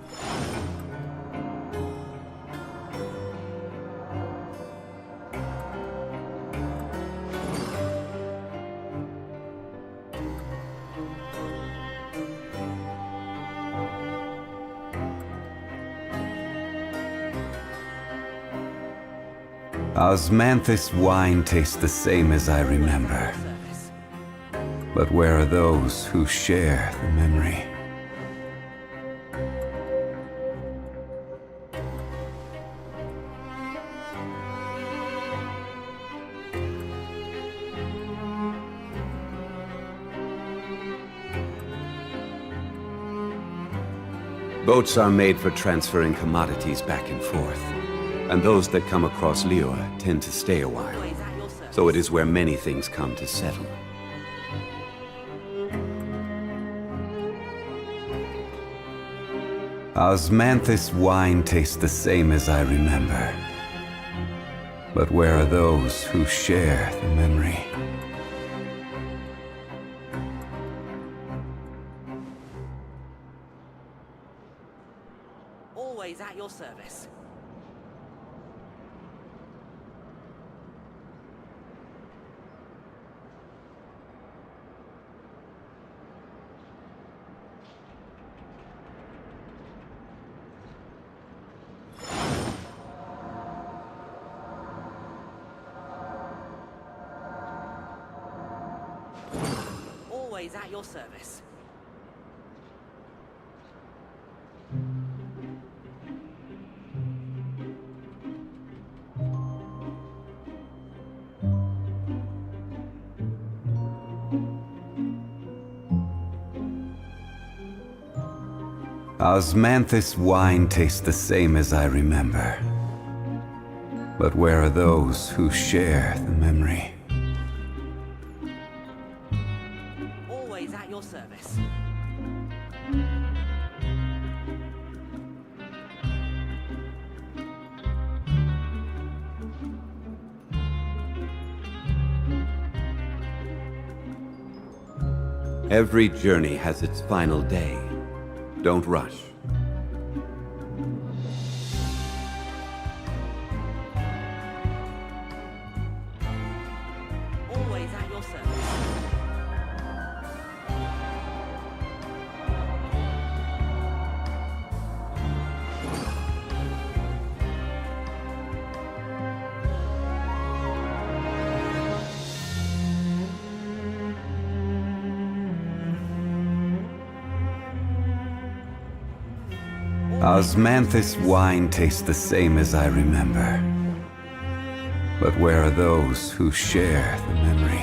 Osmanthus wine tastes the same as I remember. But where are those who share the memory? Boats are made for transferring commodities back and forth. And those that come across Liyue tend to stay a while. So it is where many things come to settle. Osmanthus wine tastes the same as I remember. But where are those who share the memory? Always at your service. Always at your service. Osmanthus wine tastes the same as I remember. But where are those who share the memory? Always at your service. Every journey has its final day. Don't rush. Always at your service. Osmanthus wine tastes the same as I remember. But where are those who share the memory?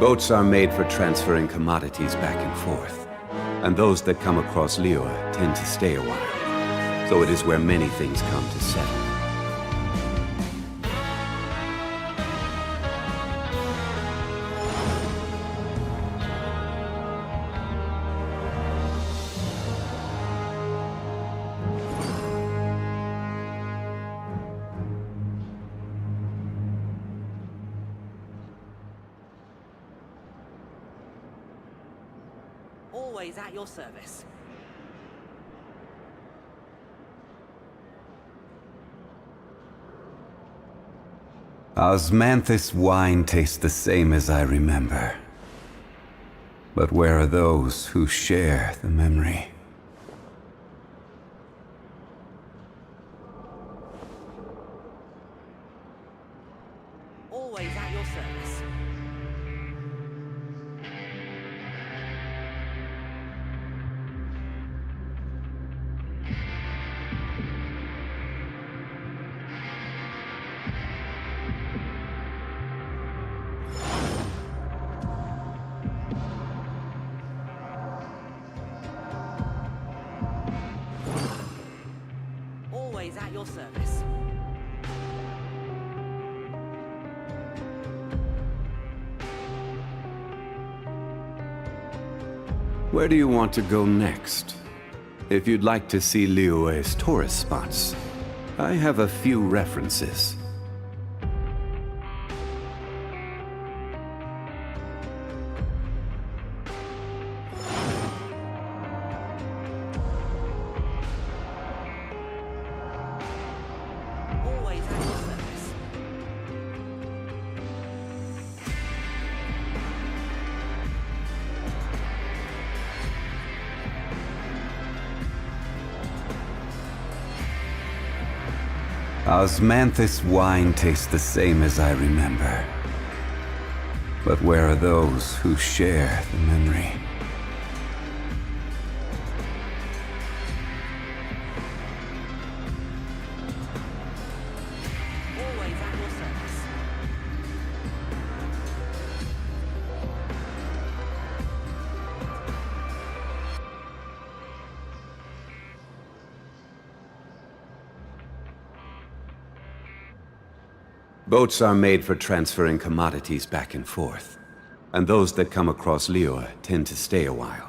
Boats are made for transferring commodities back and forth. And those that come across Liyue tend to stay a while. So it is where many things come to settle. Always at your service. Osmanthus wine tastes the same as I remember. But where are those who share the memory? Always at your service. Always at your service. Where do you want to go next? If you'd like to see Liyue's tourist spots, I have a few references. Always at your service. Osmanthus wine tastes the same as I remember. But where are those who share the memory? Always at your service. Boats are made for transferring commodities back and forth. And those that come across Liyue tend to stay a while.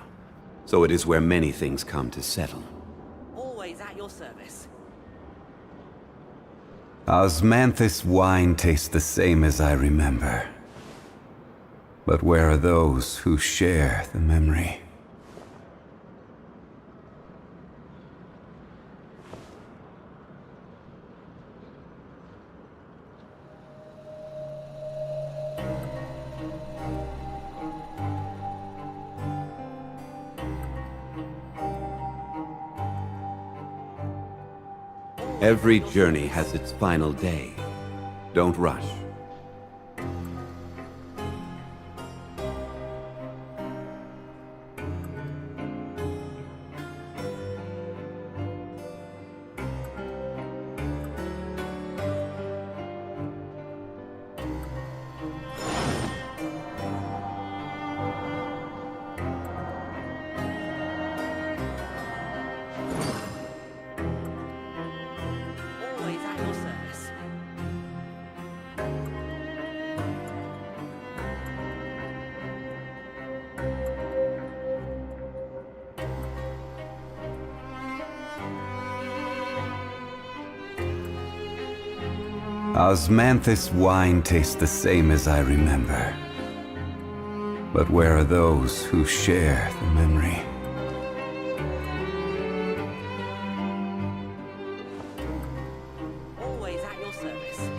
So it is where many things come to settle. Always at your service. Osmanthus wine tastes the same as I remember. But where are those who share the memory? Every journey has its final day. Don't rush. Always at your service. Osmanthus wine tastes the same as I remember. But where are those who share the memory? Always at your service.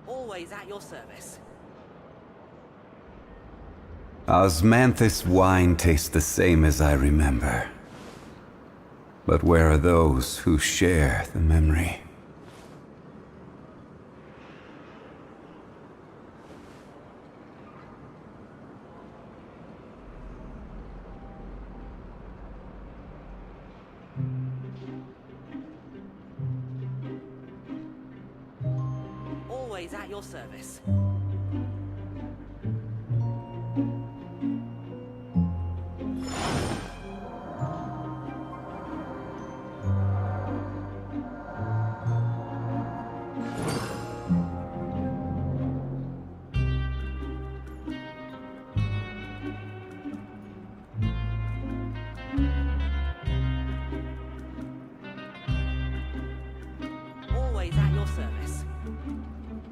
Always at your service. Osmanthus wine tastes the same as I remember. But where are those who share the memory? Always at your service.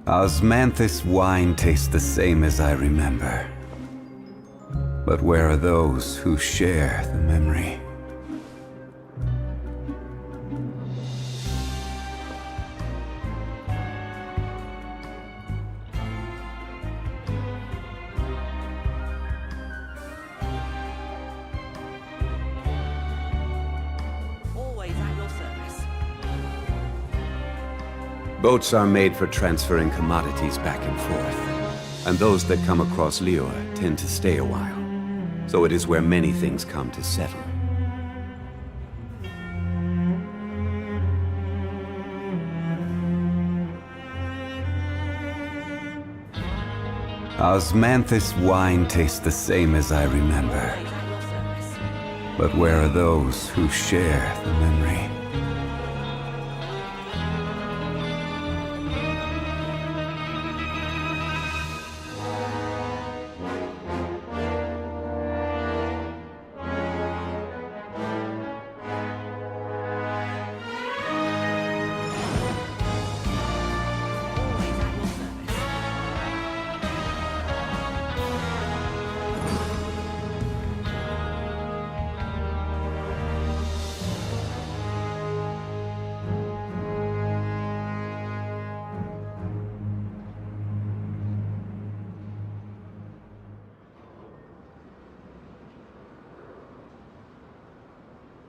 Osmanthus wine tastes the same as I remember. But where are those who share the memory? Boats are made for transferring commodities back and forth, and those that come across Liyue tend to stay a while. So it is where many things come to settle. Osmanthus wine tastes the same as I remember. But where are those who share the memory?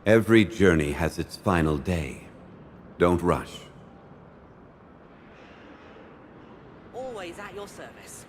Every journey has its final day. Don't rush. Always at your service.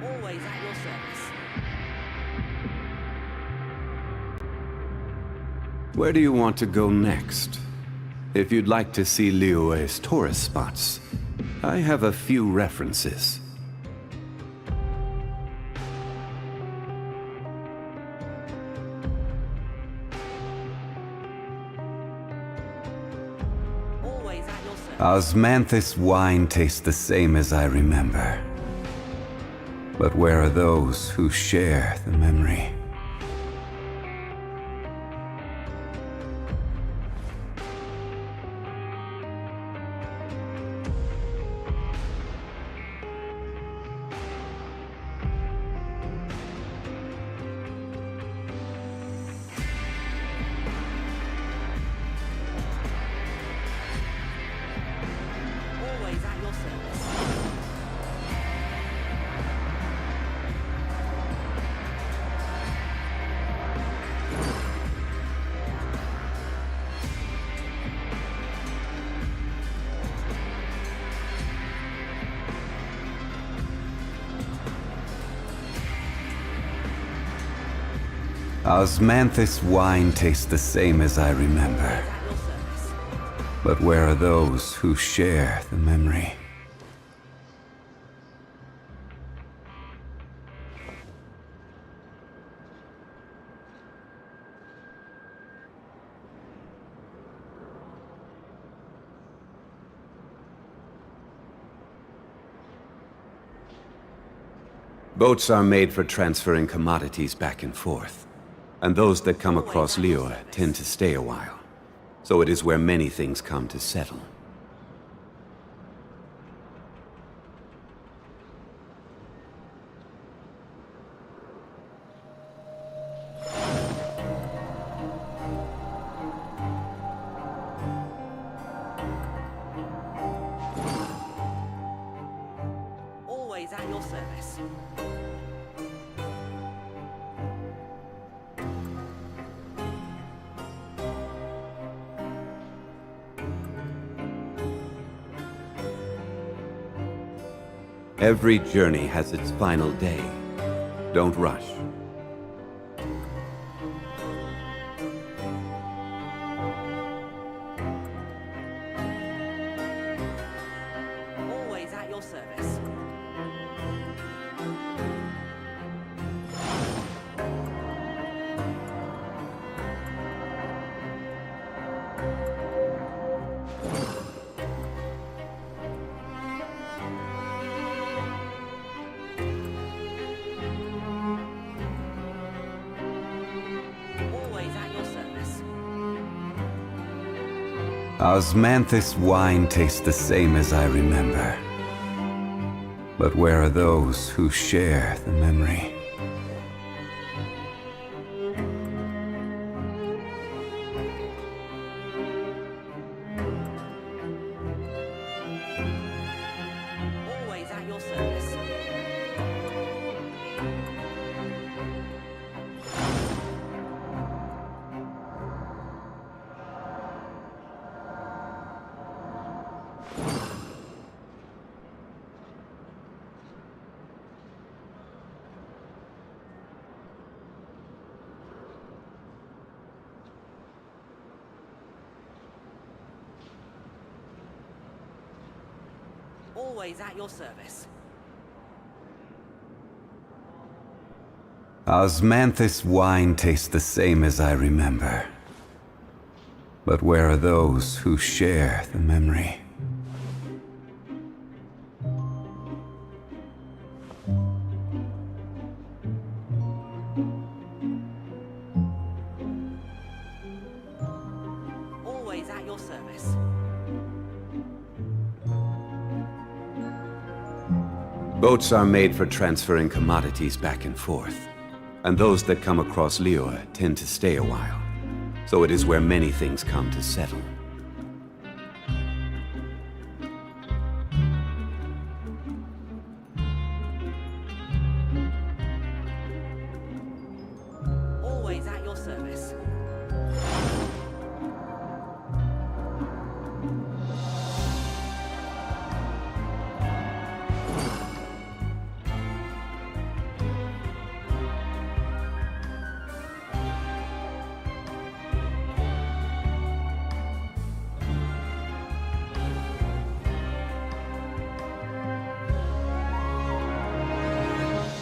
Always at your service. Where do you want to go next? If you'd like to see Liyue's tourist spots, I have a few references. Always at your service. Osmanthus wine tastes the same as I remember. But where are those who share the memory? Always at your service. Osmanthus wine tastes the same as I remember. But where are those who share the memory? Boats are made for transferring commodities back and forth, and those that come across Liyue tend to stay a while. So it is where many things come to settle. Always at your service. Every journey has its final day. Don't rush. Always at your service. Osmanthus wine tastes the same as I remember. But where are those who share the memory? Always at your service. Always at your service. Osmanthus wine tastes the same as I remember. But where are those who share the memory? Always at your service. Boats are made for transferring commodities back and forth. And those that come across Lior tend to stay a while. So it is where many things come to settle. Always at your service.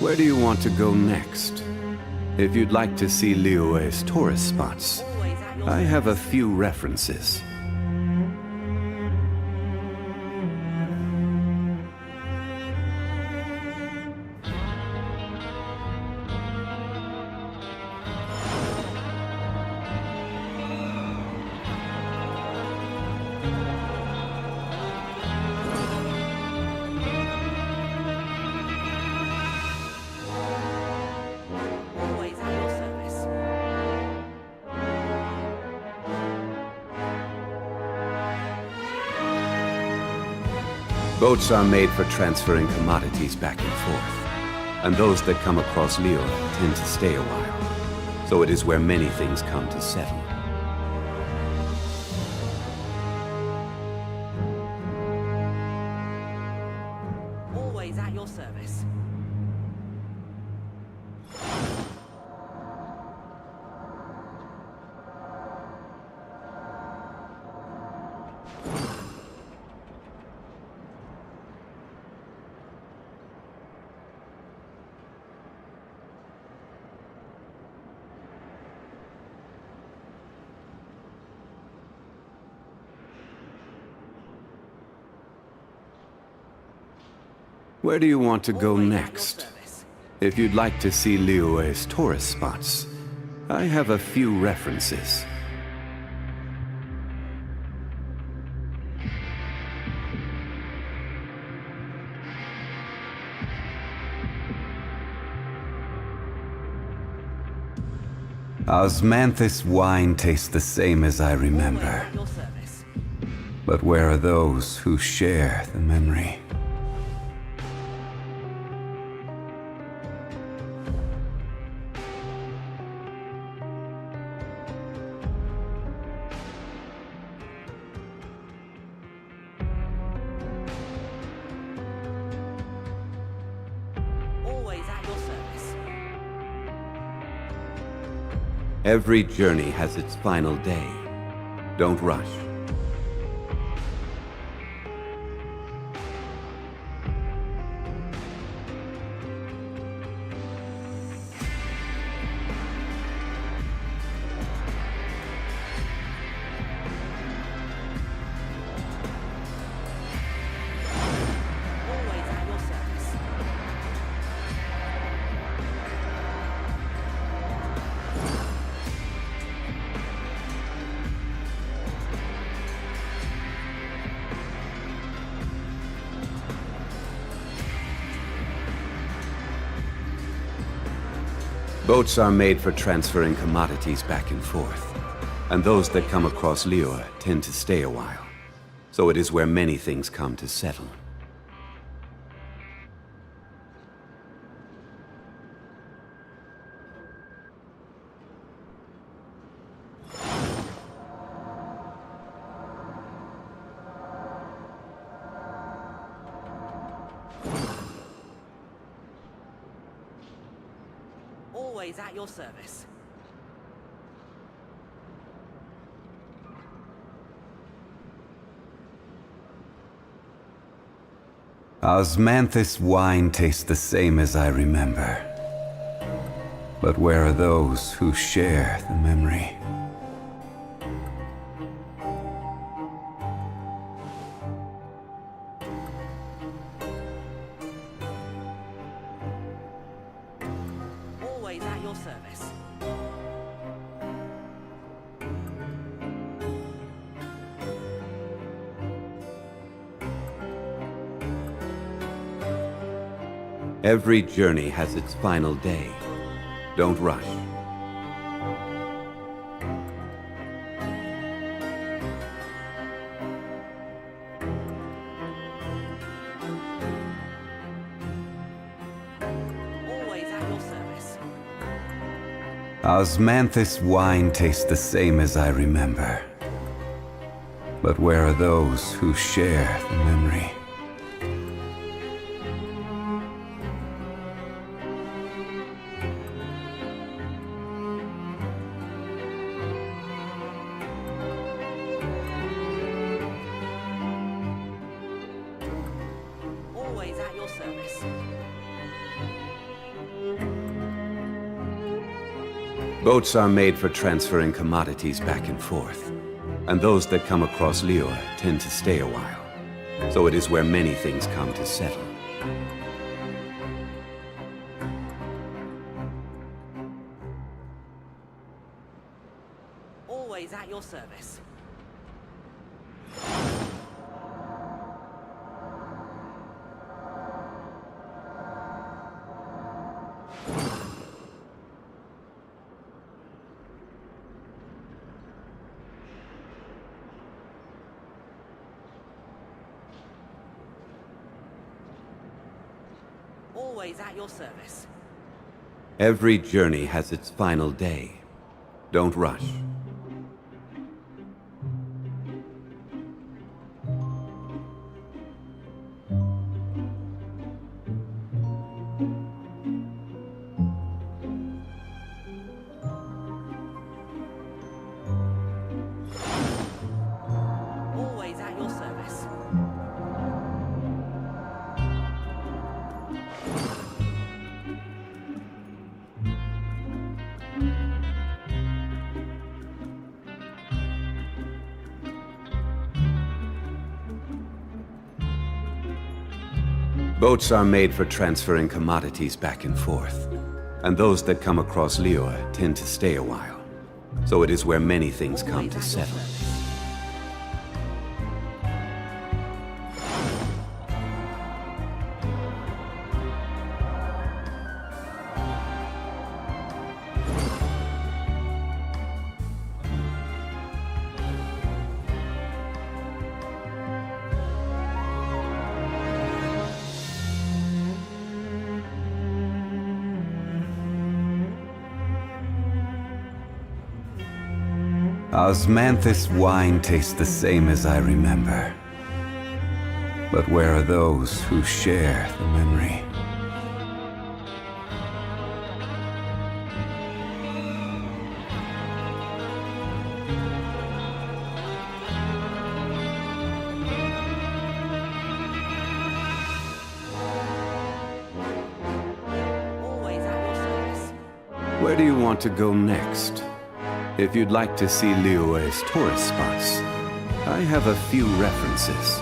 Where do you want to go next? If you'd like to see Liyue's tourist spots, I have a few references. Always at your service. Boats are made for transferring commodities back and forth. And those that come across Lior tend to stay a while. So it is where many things come to settle. Always at your service. Where do you want to go next? If you'd like to see Liyue's tourist spots, I have a few references. Osmanthus wine tastes the same as I remember. But where are those who share the memory? Always at your service. Every journey has its final day. Don't rush. Always at your service. Boats are made for transferring commodities back and forth, and those that come across Liyue tend to stay a while. So it is where many things come to settle. Always at your service. Osmanthus wine tastes the same as I remember. But where are those who share the memory? Always at your service. Every journey has its final day. Don't rush. Always at your service. Osmanthus wine tastes the same as I remember. But where are those who share the memory? Always at your service. Boats are made for transferring commodities back and forth, and those that come across Liyue tend to stay a while. So it is where many things come to settle. Always at your service. Always at your service. Every journey has its final day. Don't rush. Always at your service. Boats are made for transferring commodities back and forth, and those that come across Liyue tend to stay a while. So it is where many things come to settle. Osmanthus wine tastes the same as I remember. But where are those who share the memory? Always at your service. Where do you want to go next? If you'd like to see Liyue's tourist spots, I have a few references.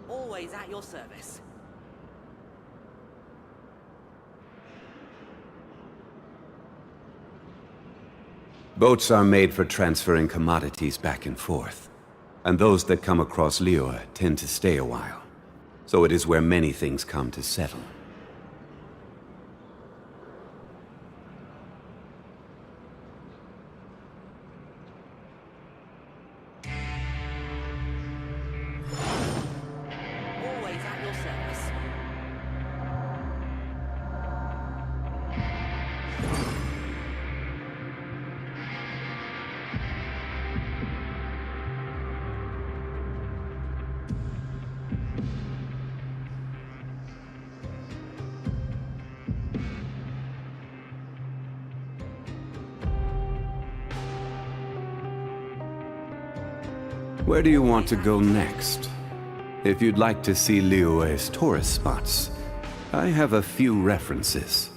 Always Always at your service. Boats are made for transferring commodities back and forth, and those that come across Liyue tend to stay a while. So it is where many things come to settle. Always at your service. Where do you want to go next? If you'd like to see Liyue's tourist spots, I have a few references.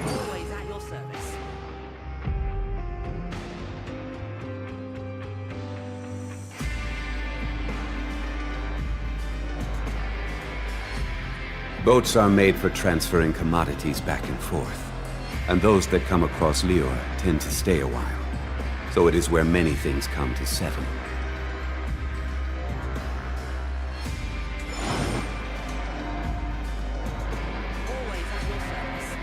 Always at your service. Boats are made for transferring commodities back and forth, and those that come across Liyue tend to stay a while. So it is where many things come to settle. Always at your service.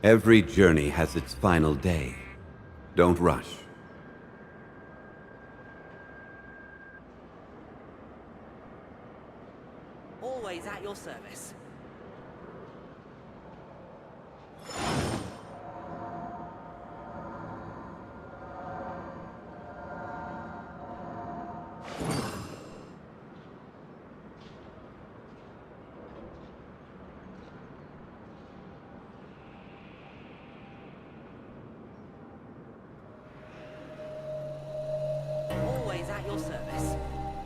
Every journey has its final day. Don't rush. Always at your service. Always at your service.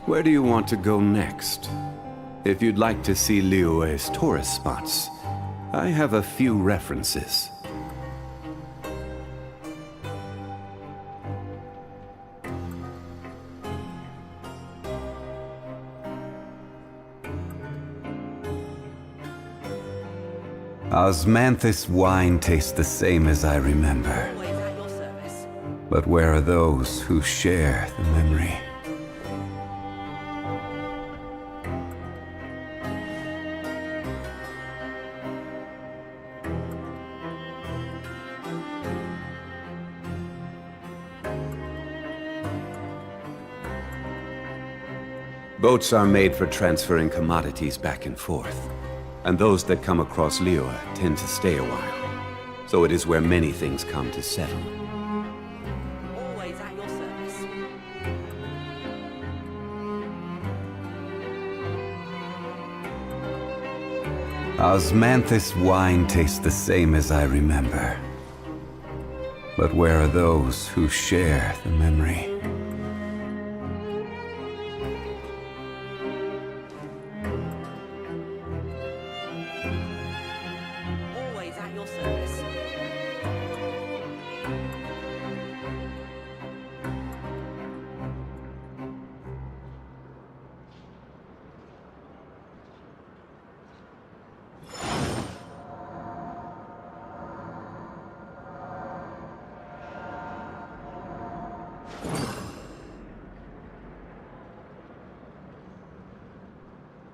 Where do you want to go next? If you'd like to see Liyue's tourist spots, I have a few references. Osmanthus wine tastes the same as I remember. Always at your service. But where are those who share the memory? Boats are made for transferring commodities back and forth, and those that come across Liyue tend to stay a while. So it is where many things come to settle. Always at your service. Osmanthus wine tastes the same as I remember. But where are those who share the memory? Always at your service.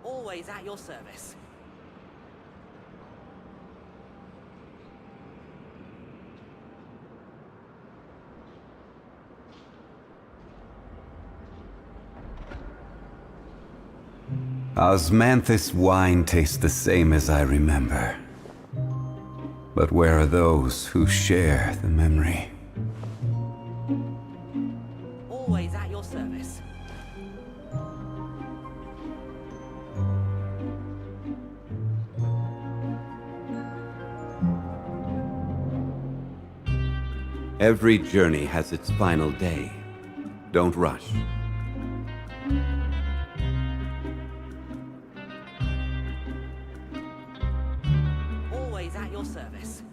Always at your service. Osmanthus wine tastes the same as I remember. But where are those who share the memory? Always at your service. Every journey has its final day. Don't rush. Always at your service.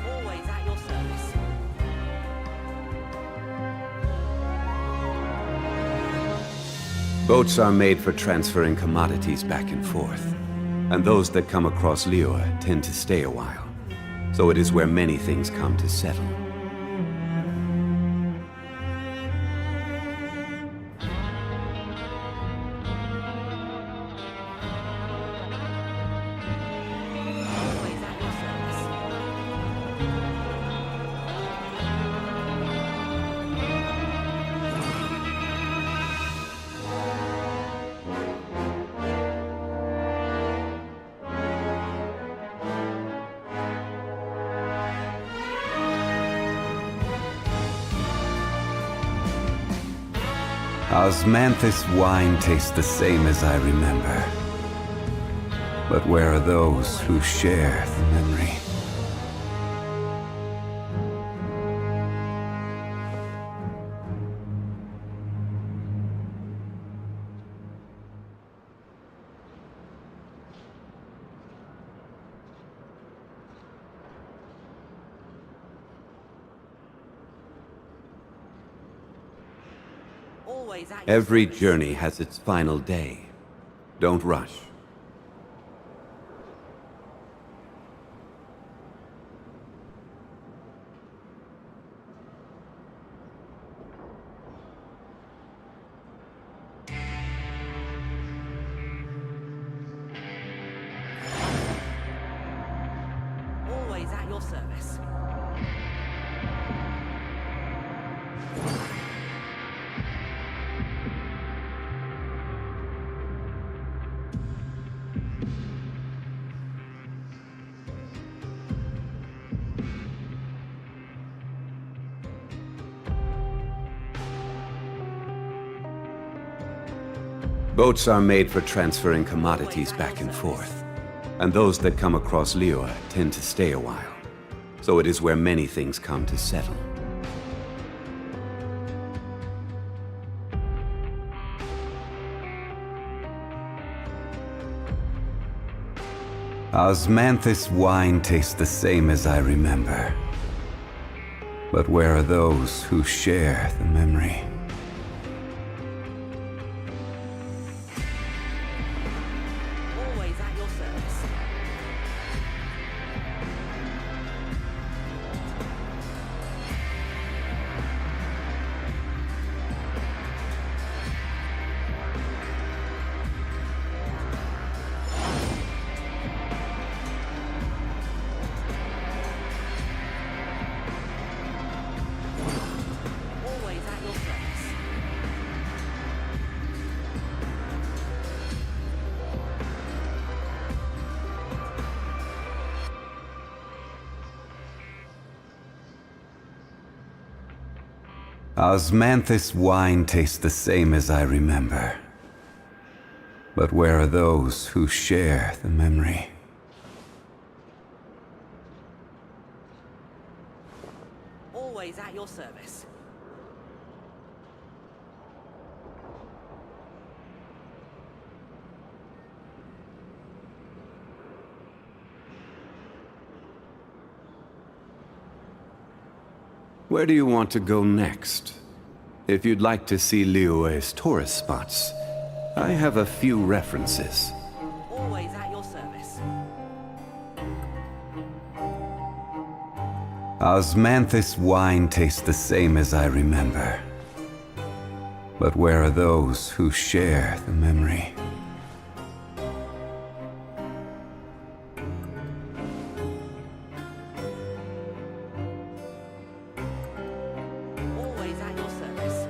Always at your service. Boats are made for transferring commodities back and forth. And those that come across Liyue tend to stay a while. So it is where many things come to settle. Osmanthus wine tastes the same as I remember. But where are those who share the memory? Always at your Every service. journey has its final day. Don't rush. Always at your service. Boats are made for transferring commodities back and forth. And those that come across Liyue tend to stay a while. So it is where many things come to settle. Osmanthus wine tastes the same as I remember. But where are those who share the memory? Always at your service. Always at your service. Osmanthus wine tastes the same as I remember. But where are those who share the memory? Always at your service. Where do you want to go next? If you'd like to see Liyue's tourist spots, I have a few references. Always at your service. Osmanthus wine tastes the same as I remember. But where are those who share the memory? Always at your service.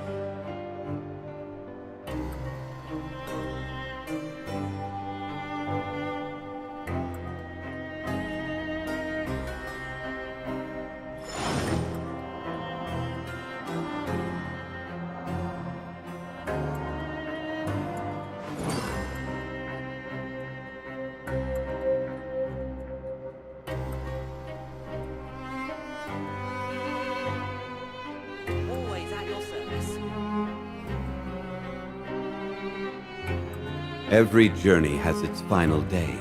Every journey has its final day.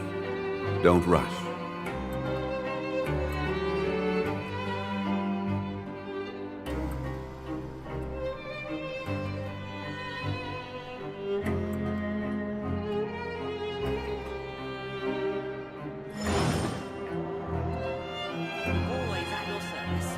Don't rush. Always at your service.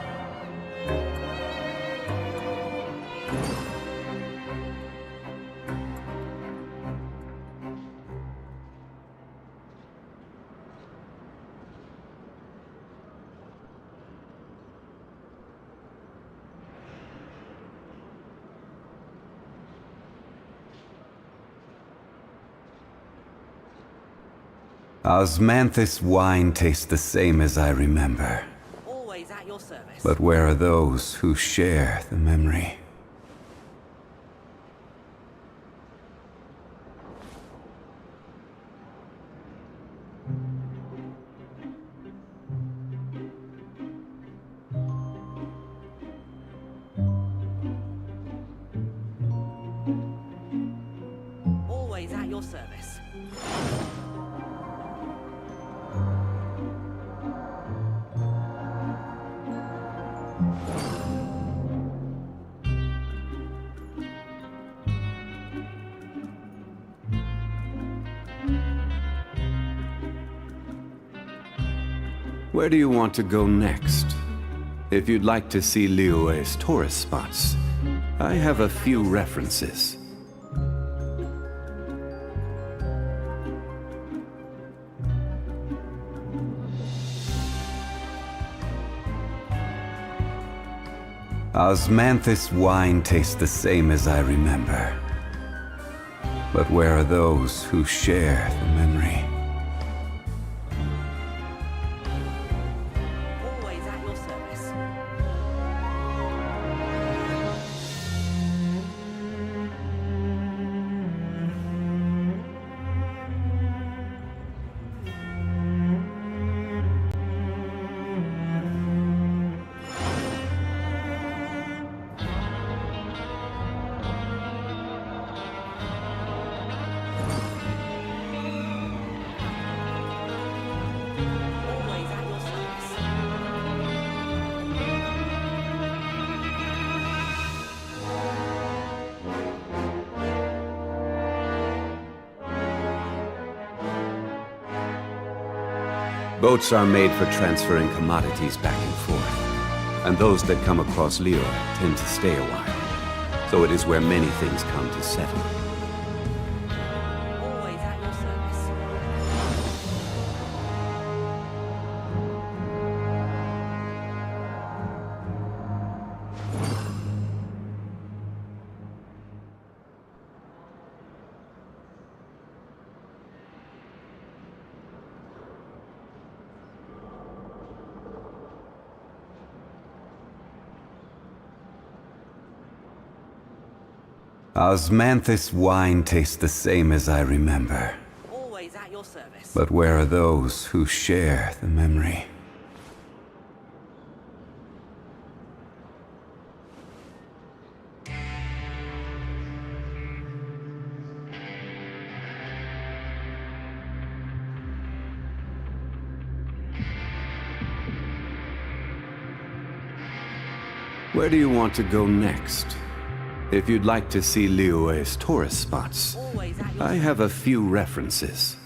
Osmanthus wine tastes the same as I remember. Always at your service. But where are those who share the memory? Always at your service. Where do you want to go next? If you'd like to see Liyue's tourist spots, I have a few references. Osmanthus wine tastes the same as I remember. But where are those who share the memory? Always at your service. Always at your service. Boats are made for transferring commodities back and forth, and those that come across Liyue tend to stay a while. So it is where many things come to settle. Always at your service. Osmanthus wine tastes the same as I remember. Always at your service. But where are those who share the memory? Where do you want to go next? If you'd like to see Liyue's tourist spots, I have a few references.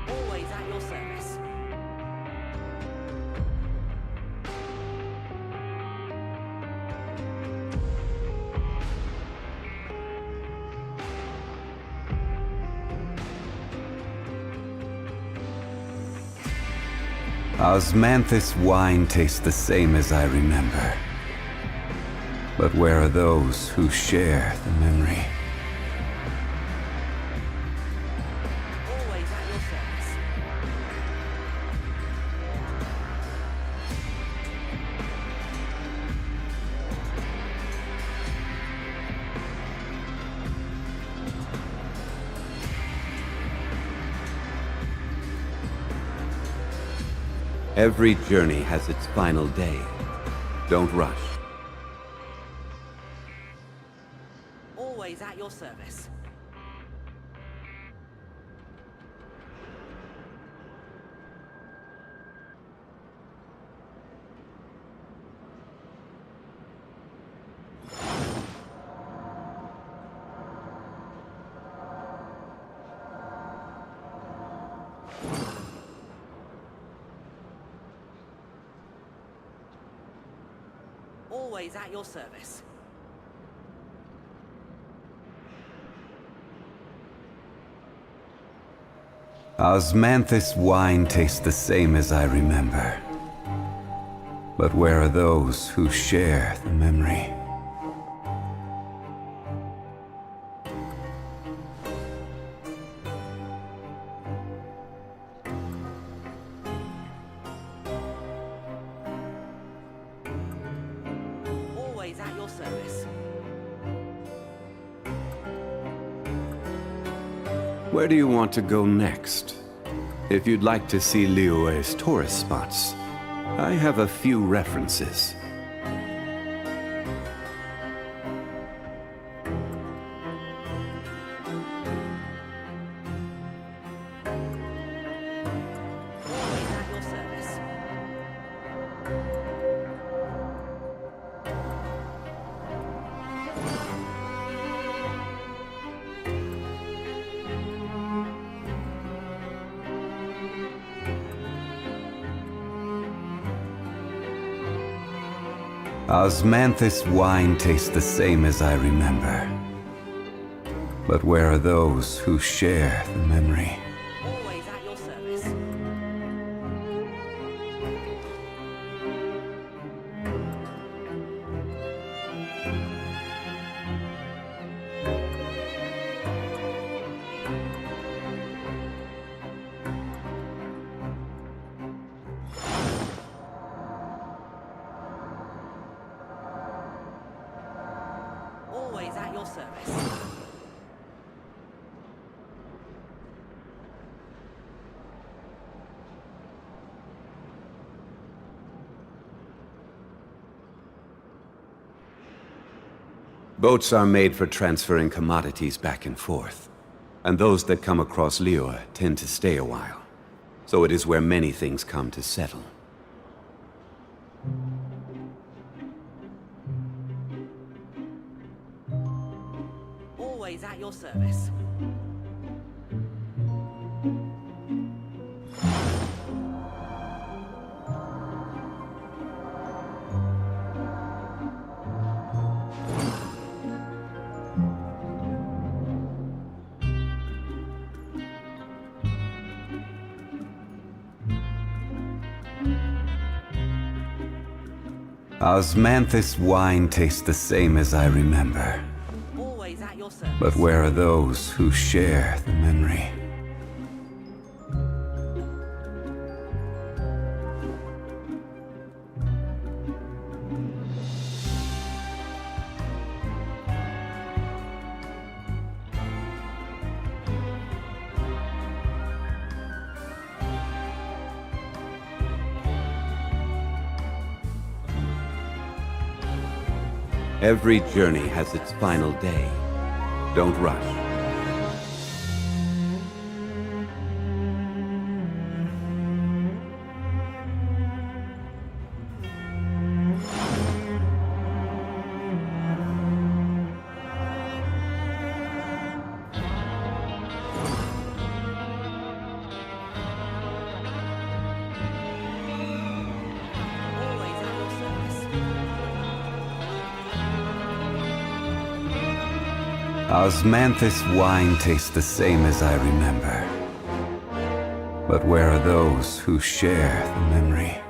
Always at your service. Osmanthus wine tastes the same as I remember. But where are those who share the memory? Always at your service. Every journey has its final day. Don't rush. Always at your service. Always at your service. Osmanthus wine tastes the same as I remember. But where are those who share the memory? Always at your service. Where do you want to go next? If you'd like to see Liyue's tourist spots, I have a few references. Always at your service. Osmanthus wine tastes the same as I remember. But where are those who share the memory? Always at your service. Always at your service. Boats are made for transferring commodities back and forth. And those that come across Liyue tend to stay a while. So it is where many things come to settle. Always at your service. Osmanthus wine tastes the same as I remember. Always at your service. But where are those who share the memory? Every journey has its final day. Don't rush. Always at your service. Osmanthus wine tastes the same as I remember. But where are those who share the memory?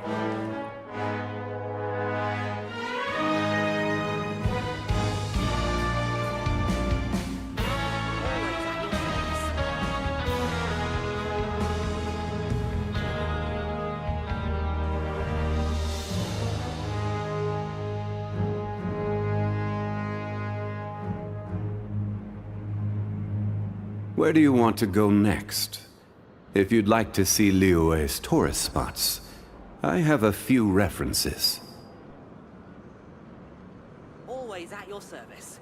Where do you want to go next? If you'd like to see Liyue's tourist spots, I have a few references. Always at your service.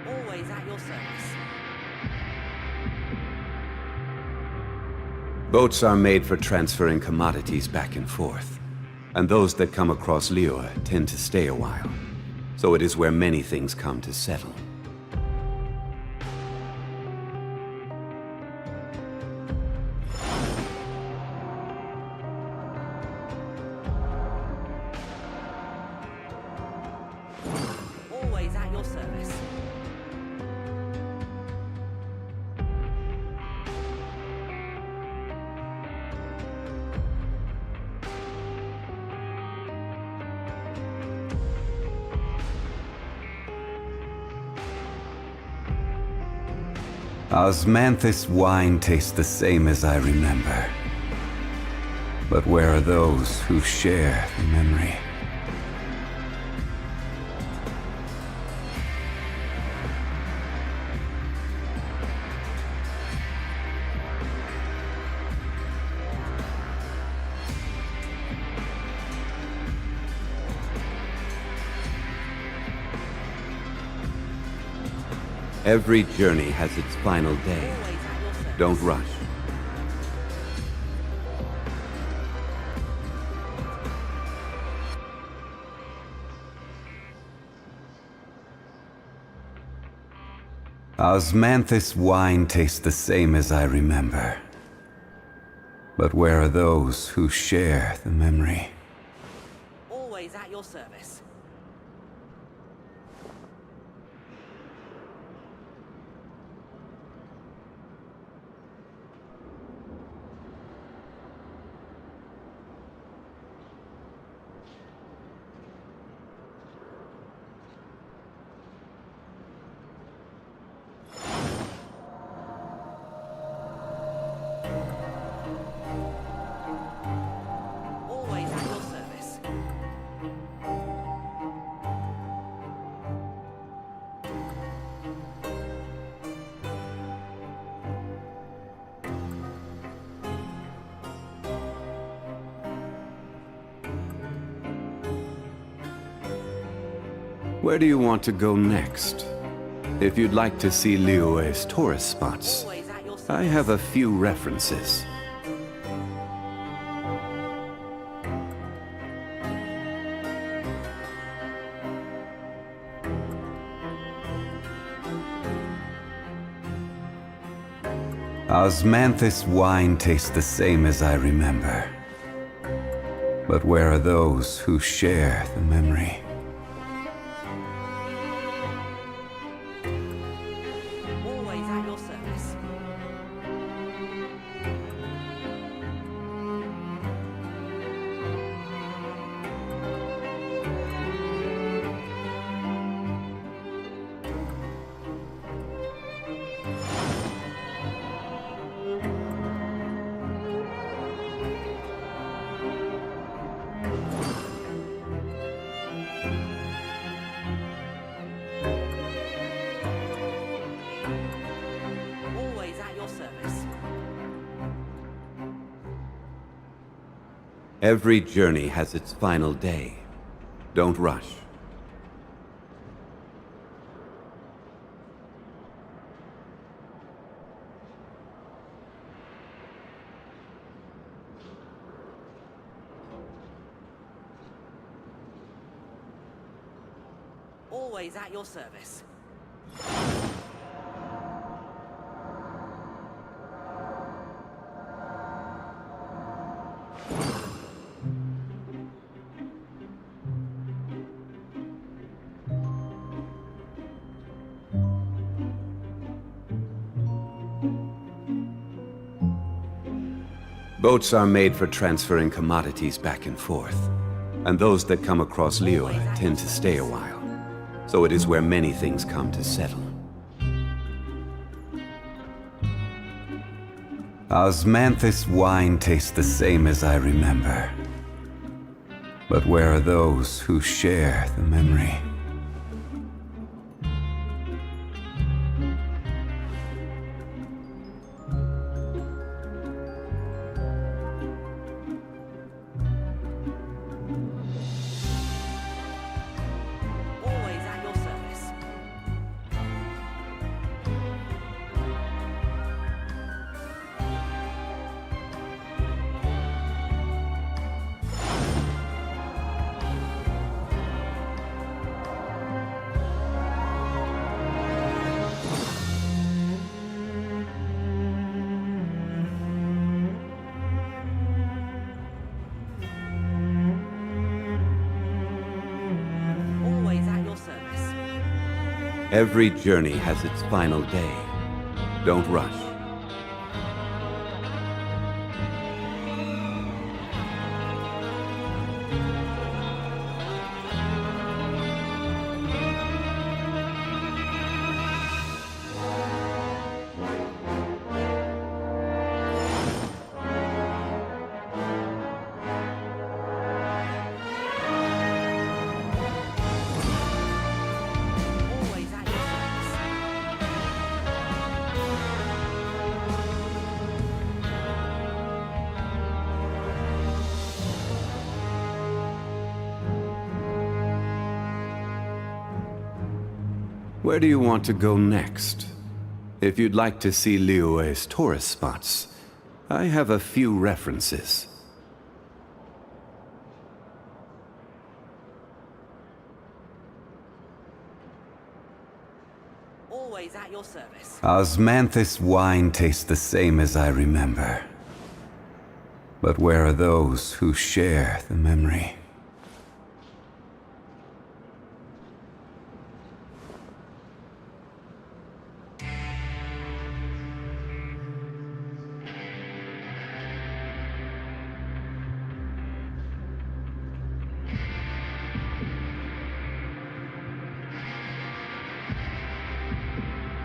Always at your service. Boats are made for transferring commodities back and forth. And those that come across Liyue tend to stay a while. So it is where many things come to settle. Always at your service. Osmanthus wine tastes the same as I remember. But where are those who share the memory? Every journey has its final day. Don't rush. Osmanthus wine tastes the same as I remember. But where are those who share the memory? Always at your service. Always at your service. Where do you want to go next? If you'd like to see Liyue's tourist spots, I have a few references. Osmanthus wine tastes the same as I remember. But where are those who share the memory? Always at your service. Always at your service. Every journey has its final day. Don't rush. Always at your service. Boats are made for transferring commodities back and forth. and those that come across Liyue tend to stay a while. So it is where many things come to settle. Osmanthus wine tastes the same as I remember. But where are those who share the memory? Always at your service. Always at your service. Every journey has its final day. Don't rush. Always at your service. Where do you want to go next? If you'd like to see Liyue's tourist spots, I have a few references. Always at your service. Osmanthus wine tastes the same as I remember. But where are those who share the memory?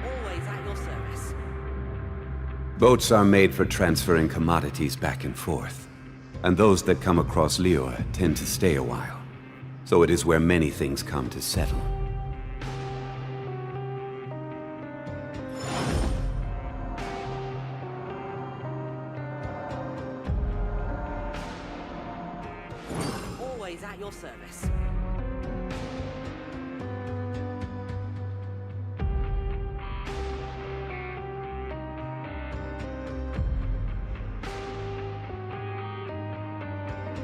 Always at your service. Boats are made for transferring commodities back and forth, and those that come across Liyue tend to stay a while. So it is where many things come to settle. Always at your service.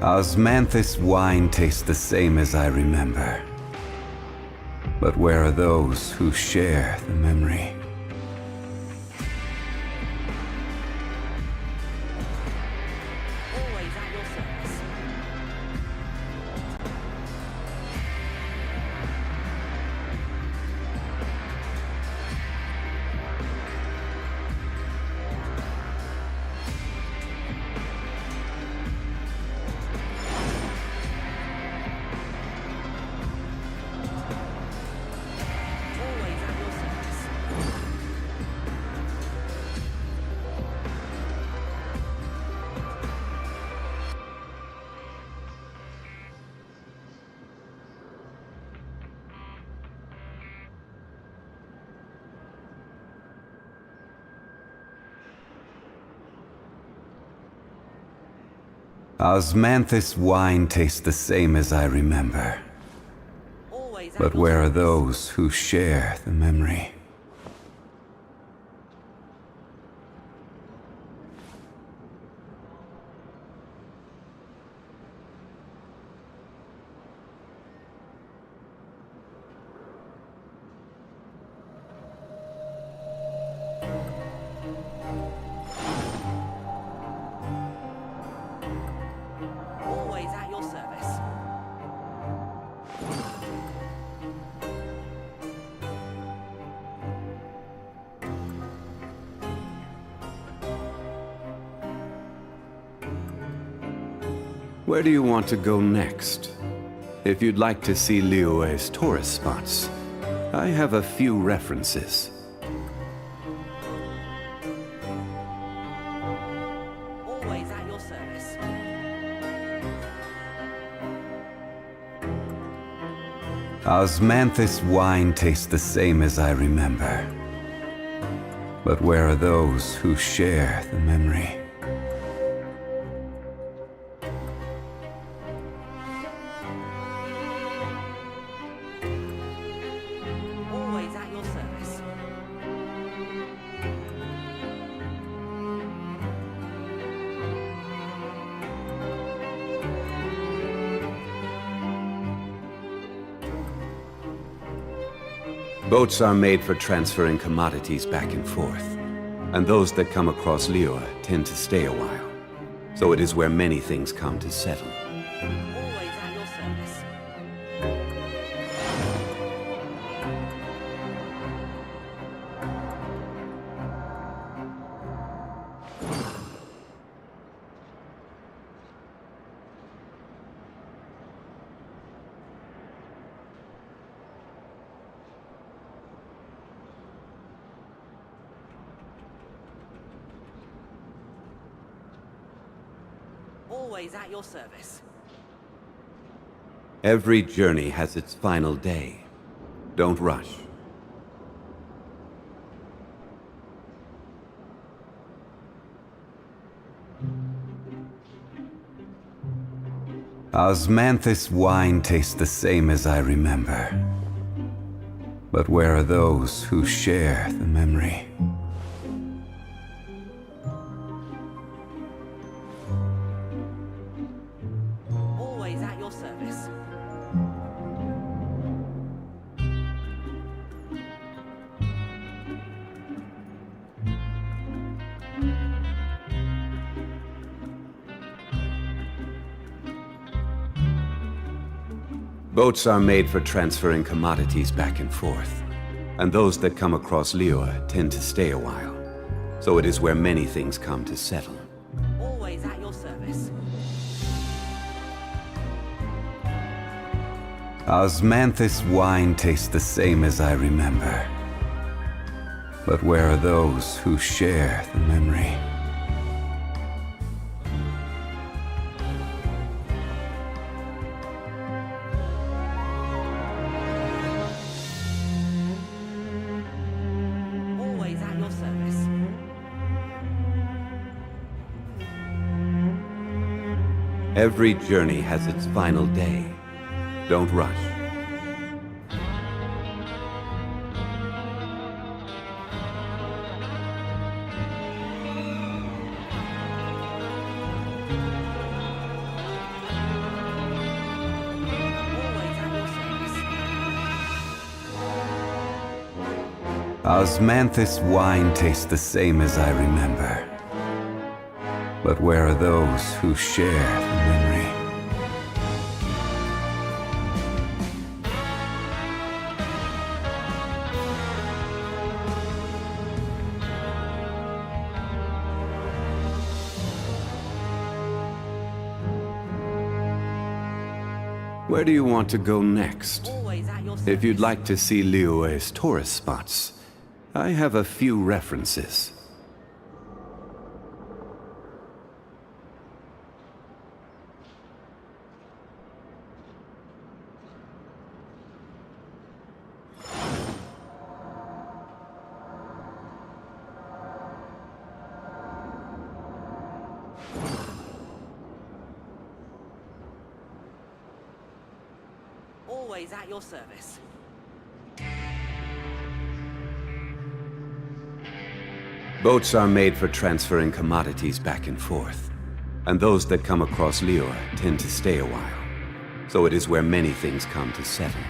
Osmanthus wine tastes the same as I remember. But where are those who share the memory? Always at your service. Always at your service. Osmanthus wine tastes the same as I remember. Always at But your where are service. those who share the memory? Always at your service. Where do you want to go next? If you'd like to see Liyue's tourist spots, I have a few references. Always at your service. Osmanthus wine tastes the same as I remember. But where are those who share the memory? Always at your service. Boats are made for transferring commodities back and forth, and those that come across Liyue tend to stay a while. So it is where many things come to settle. Always at your service. Always at your service. Every journey has its final day. Don't rush. Osmanthus wine tastes the same as I remember. But where are those who share the memory? Always at your service. Boats are made for transferring commodities back and forth, and those that come across Liyue tend to stay a while. So it is where many things come to settle. Always at your service. Osmanthus wine tastes the same as I remember. But where are those who share the memory? Always at your service. Every journey has its final day. Don't rush. Osmanthus wine tastes the same as I remember. But where are those who share the memory? Where do you want to go next? If you'd like to see Liyue's tourist spots, I have a few references. Always at your service. Boats are made for transferring commodities back and forth, and those that come across Liyue tend to stay a while. So it is where many things come to settle.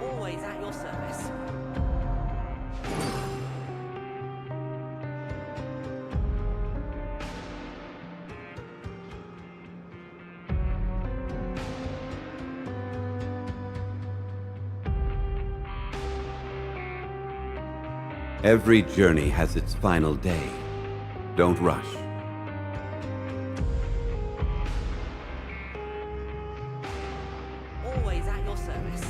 Always at your service. Every journey has its final day. Don't rush. Always at your service.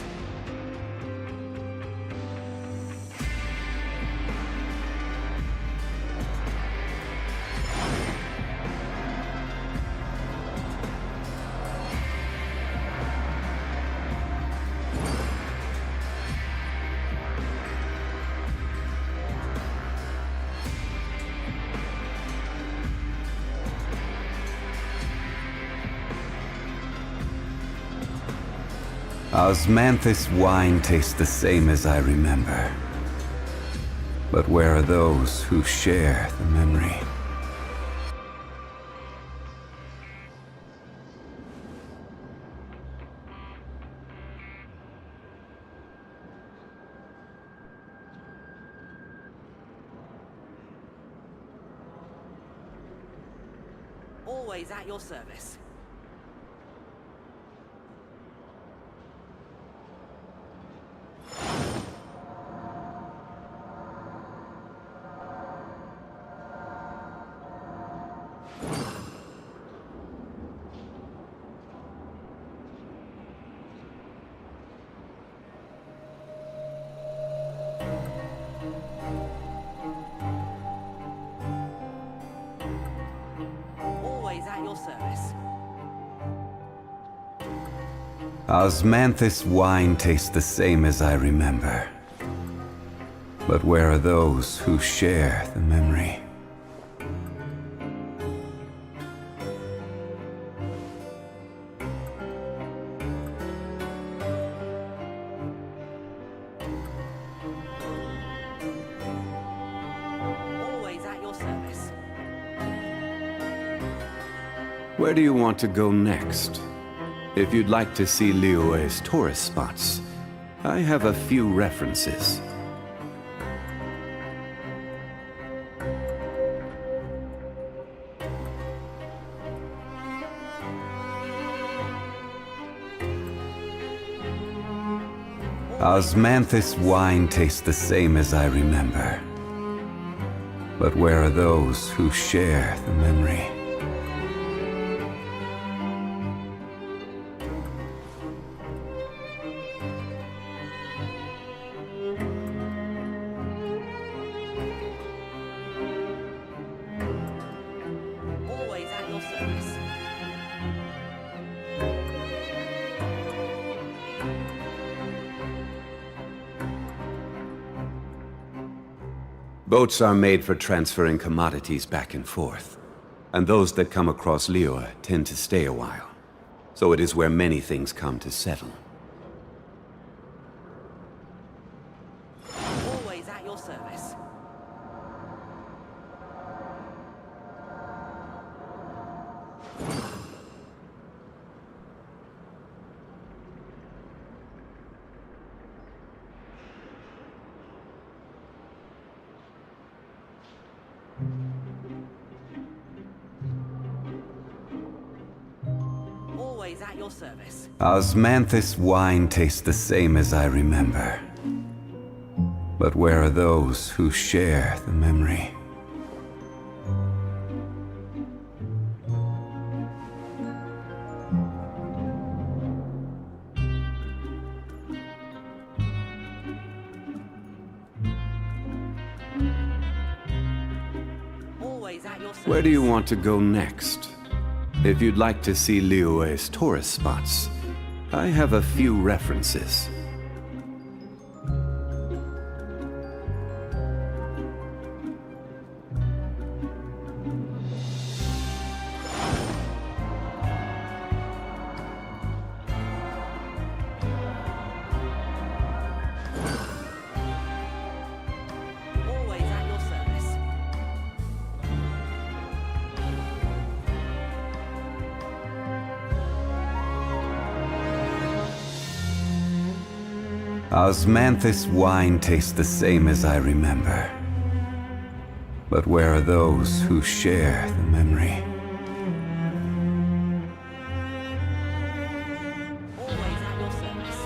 Osmanthus wine tastes the same as I remember. But where are those who share the memory? Always at your service. Always at your service. Osmanthus wine tastes the same as I remember. But where are those who share the memory? Always at your service. Where do you want to go next? If you'd like to see Liyue's tourist spots, I have a few references. Osmanthus wine tastes the same as I remember. But where are those who share the memory? Always at your service. Boats are made for transferring commodities back and forth, and those that come across Liyue tend to stay a while. So it is where many things come to settle. Always at your service. Always at your service. Osmanthus wine tastes the same as I remember. But where are those who share the memory? Always at your service. Where do you want to go next? If you'd like to see Liyue's tourist spots, I have a few references. Always at your service. Osmanthus wine tastes the same as I remember. But where are those who share the memory? Always at your service.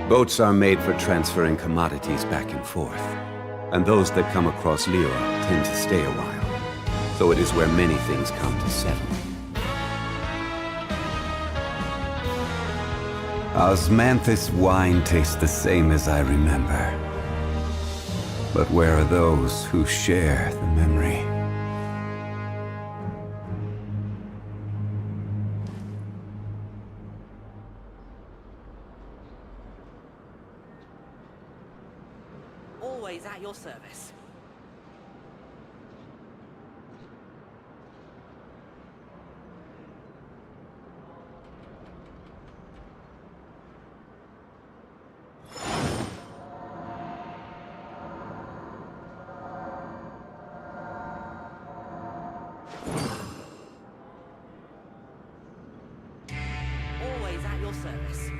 Boats are made for transferring commodities back and forth, and those that come across Liyue tend to stay a while. So it is where many things come to settle. Osmanthus wine tastes the same as I remember. But where are those who share the memory? Always at your service. Always at your service.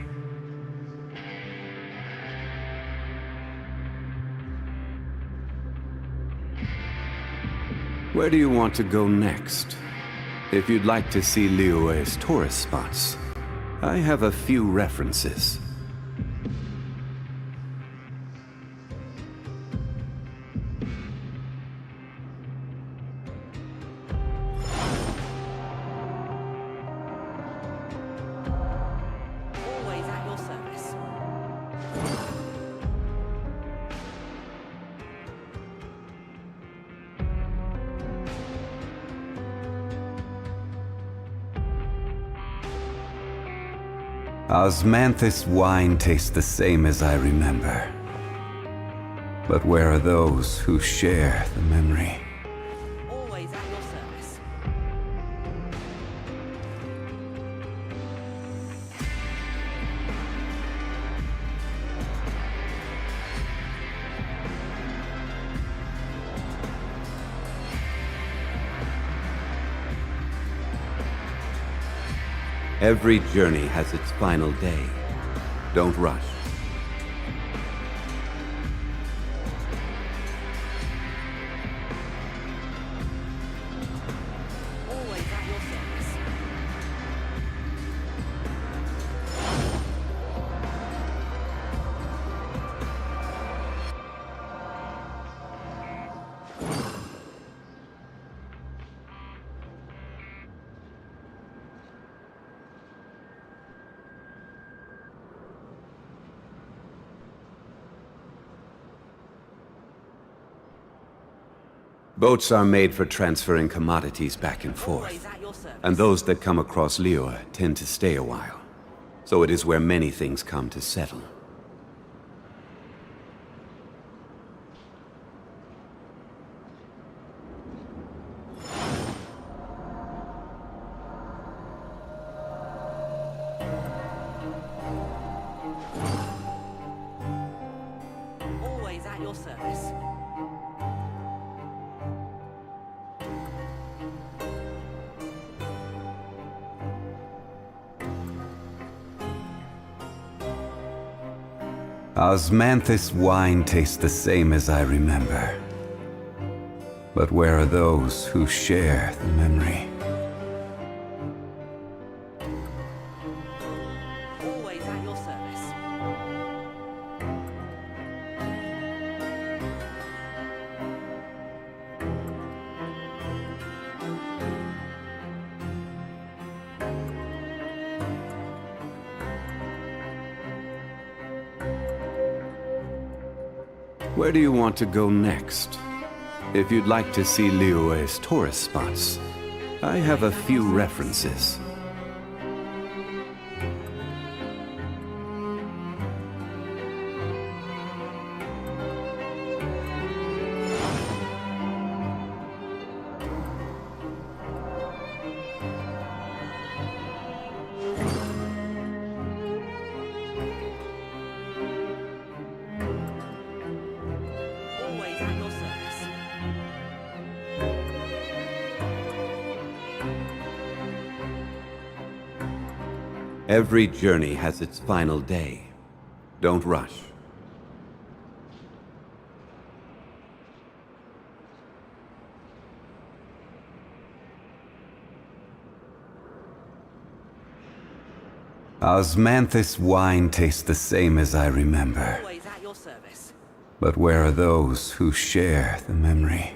Where do you want to go next? If you'd like to see Liyue's tourist spots, I have a few references. Always at your service. Osmanthus wine tastes the same as I remember. But where are those who share the memory? Always at your service. Every journey has its final day. Don't rush. Always at your service. Boats are made for transferring commodities back and forth, and those that come across Liyue tend to stay a while. So it is where many things come to settle. Always at your service. Osmanthus wine tastes the same as I remember. But where are those who share the memory? Always at your service. Where do you want to go next? If you'd like to see Liyue's tourist spots, I have a few references. Always at your service. Every journey has its final day. Don't rush. Osmanthus wine tastes the same as I remember. Always at your service. But where are those who share the memory?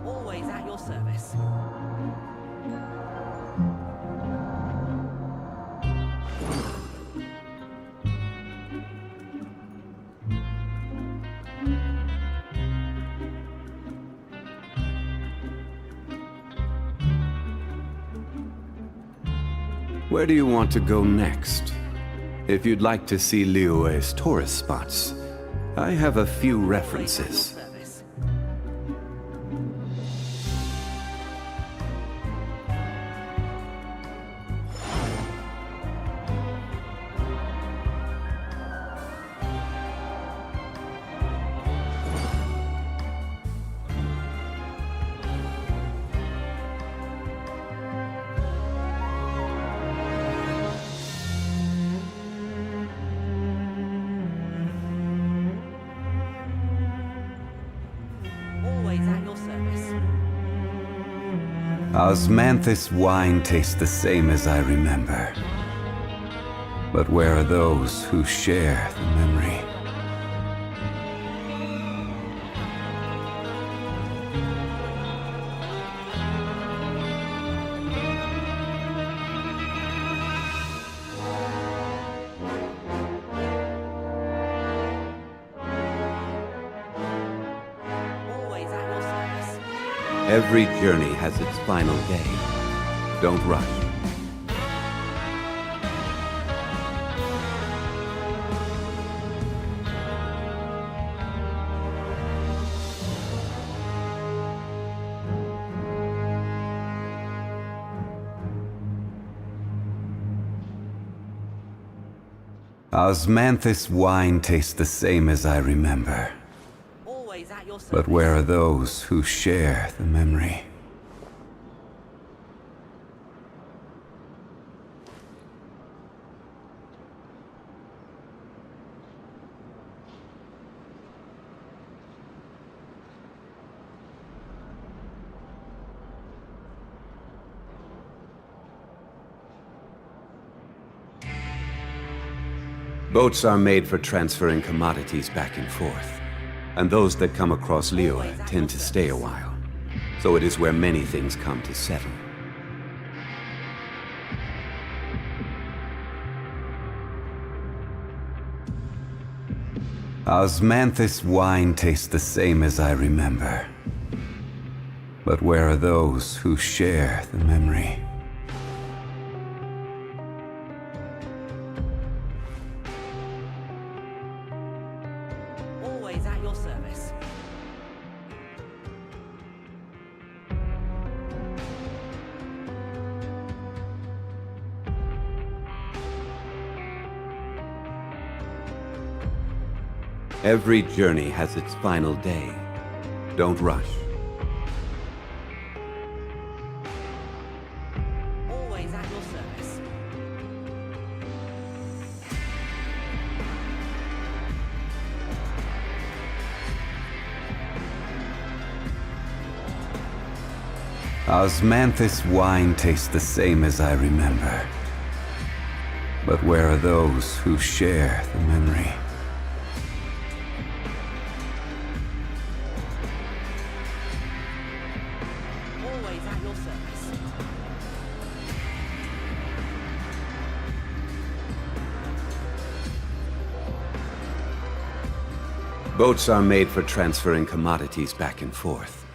Always at your service. Where do you want to go next? If you'd like to see Liyue's tourist spots, I have a few references. Always at your service. Osmanthus wine tastes the same as I remember. But where are those who share the memory? Always at your service. Every journey has its final day. Don't rush. Osmanthus wine tastes the same as I remember. Always at your service. But where are those who share the memory? Boats are made for transferring commodities back and forth, and those that come across Liyue tend to stay a while. So it is where many things come to settle. Osmanthus wine tastes the same as I remember. But where are those who share the memory? Always at your service. Every journey has its final day. Don't rush. Always at your service. Osmanthus wine tastes the same as I remember. But where are those who share the memory? Always at your service. Boats are made for transferring commodities back and forth,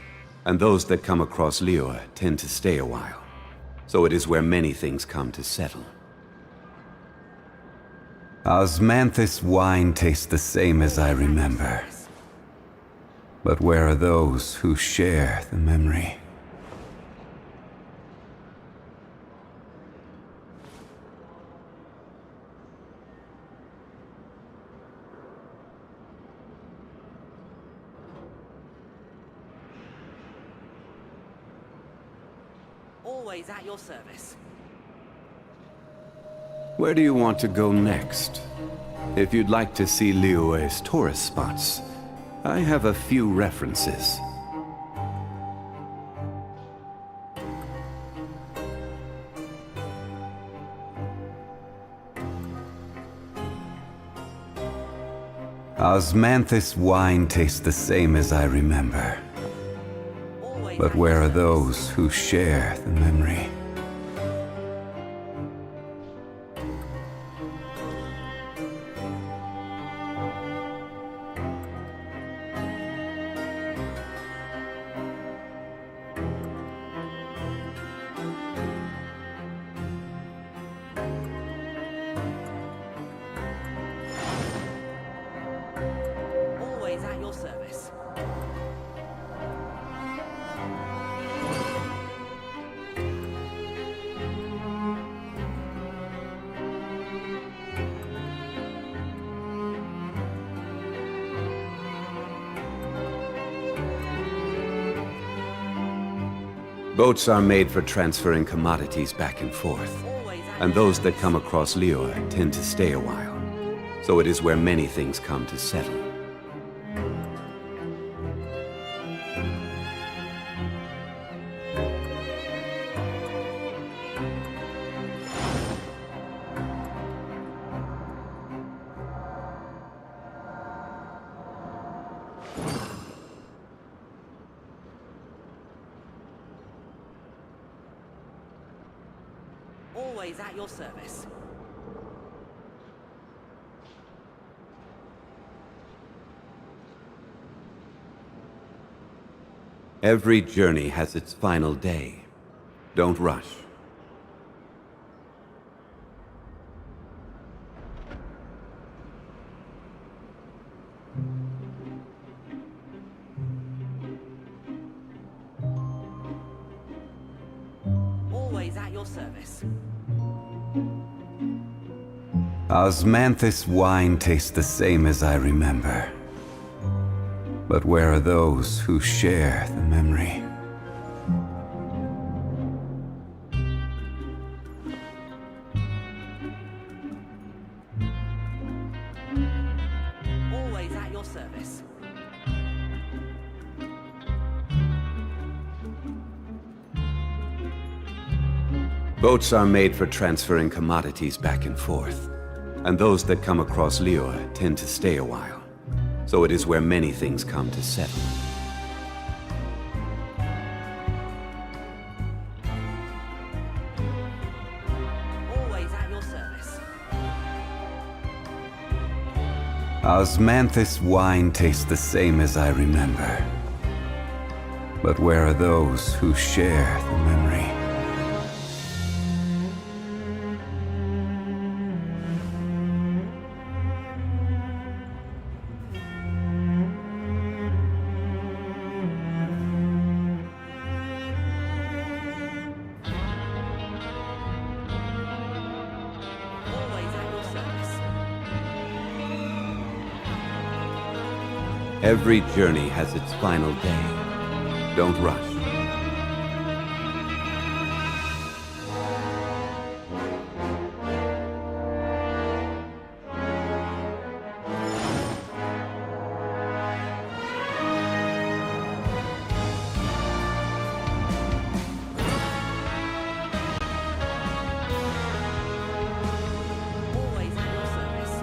and those that come across Liyue tend to stay a while. So it is where many things come to settle. Osmanthus wine tastes the same as I remember. But where are those who share the memory? Always at your service. Where do you want to go next? If you'd like to see Liyue's tourist spots, I have a few references. Osmanthus wine tastes the same as I remember. But where are those who share the memory? Always at your service. Boats are made for transferring commodities back and forth, and those that come across Liyue tend to stay a while. So it is where many things come to settle. Always at your service. Every journey has its final day. Don't rush. Always at your service. Osmanthus wine tastes the same as I remember. But where are those who share the memory? Always at your service. Boats are made for transferring commodities back and forth, and those that come across Liyue tend to stay a while. So it is where many things come to settle. Always at your service. Osmanthus wine tastes the same as I remember. But where are those who share the memory? Always at your service. Every journey has its final day. Don't rush. Always at your service.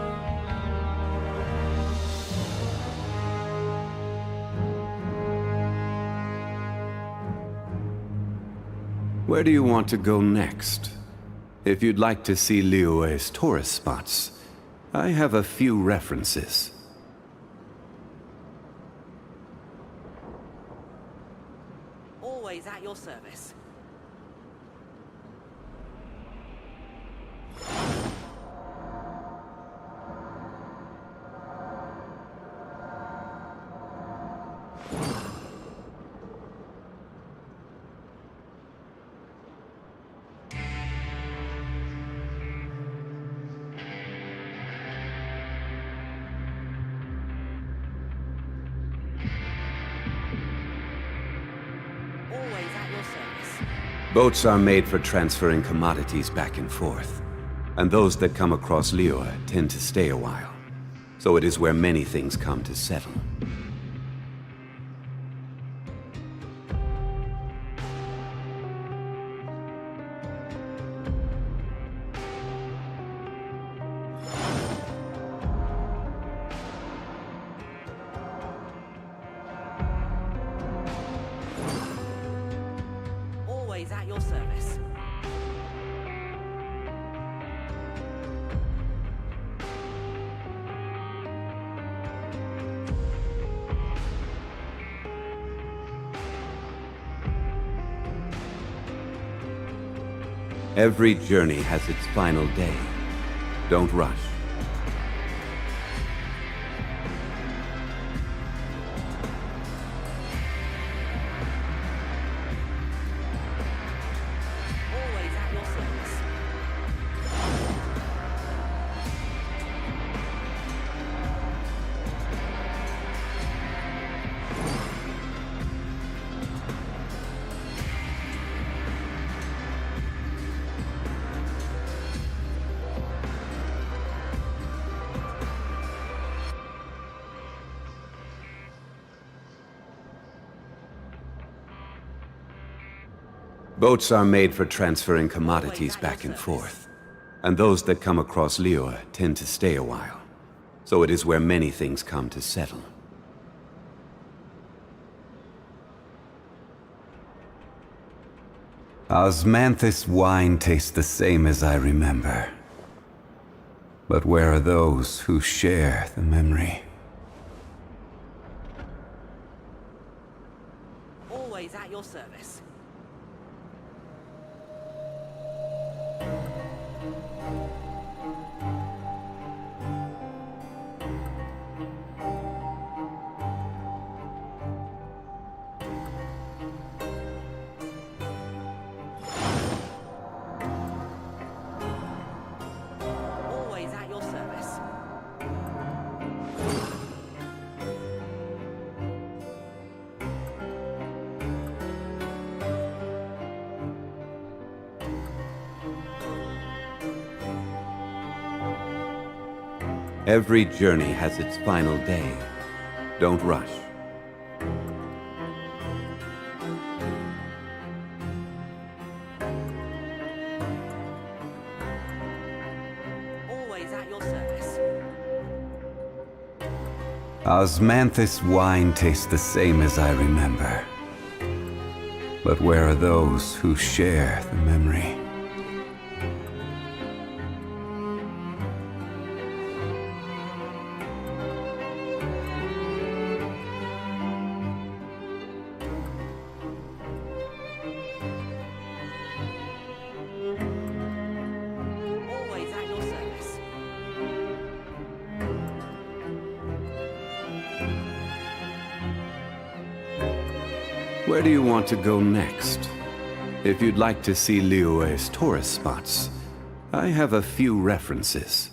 Where do you want to go next? If you'd like to see Liyue's tourist spots, I have a few references. Always at your service. Boats are made for transferring commodities back and forth, and those that come across Liyue tend to stay a while. So it is where many things come to settle. Always at your service. Every journey has its final day. Don't rush. Always at your service. Boats are made for transferring commodities back and forth, and those that come across Liyue tend to stay a while. So it is where many things come to settle. Osmanthus wine tastes the same as I remember. But where are those who share the memory? Always at your service. Always at your service. Every journey has its final day. Don't rush. Always at your service. Osmanthus wine tastes the same as I remember. But where are those who share the memory? Always at your service. Where do you want to go next? If you'd like to see Liyue's tourist spots, I have a few references.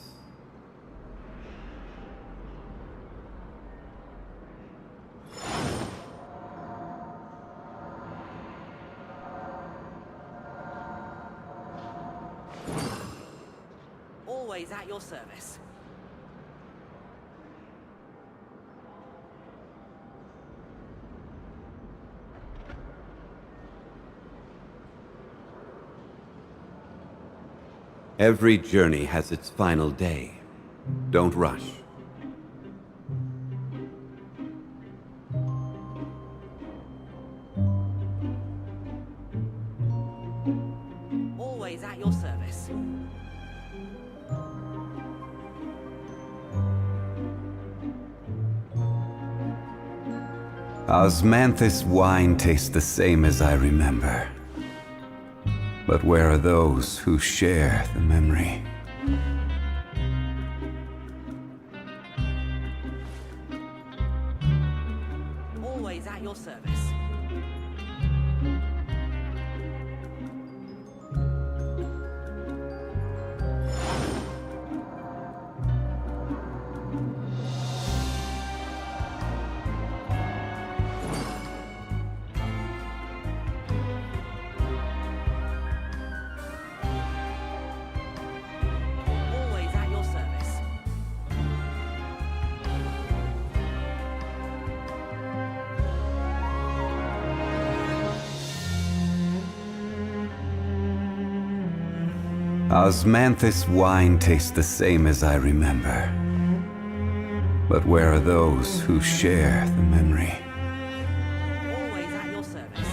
Always at your service. Every journey has its final day. Don't rush. Always at your service. Osmanthus wine tastes the same as I remember. But where are those who share the memory? Always at your service. Osmanthus wine tastes the same as I remember. But where are those who share the memory? Always at your service.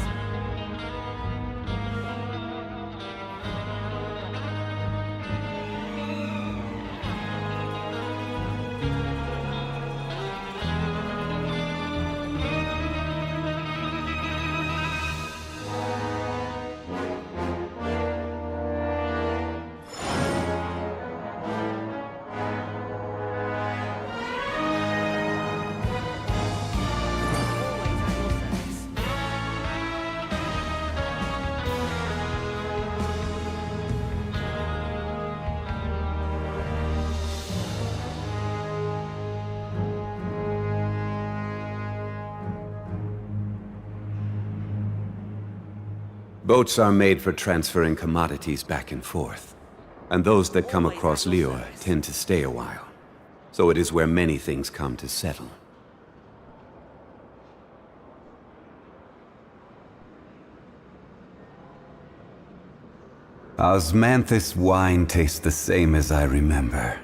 Boats are made for transferring commodities back and forth. And those that come across Liyue tend to stay a while. So it is where many things come to settle. Osmanthus wine tastes the same as I remember.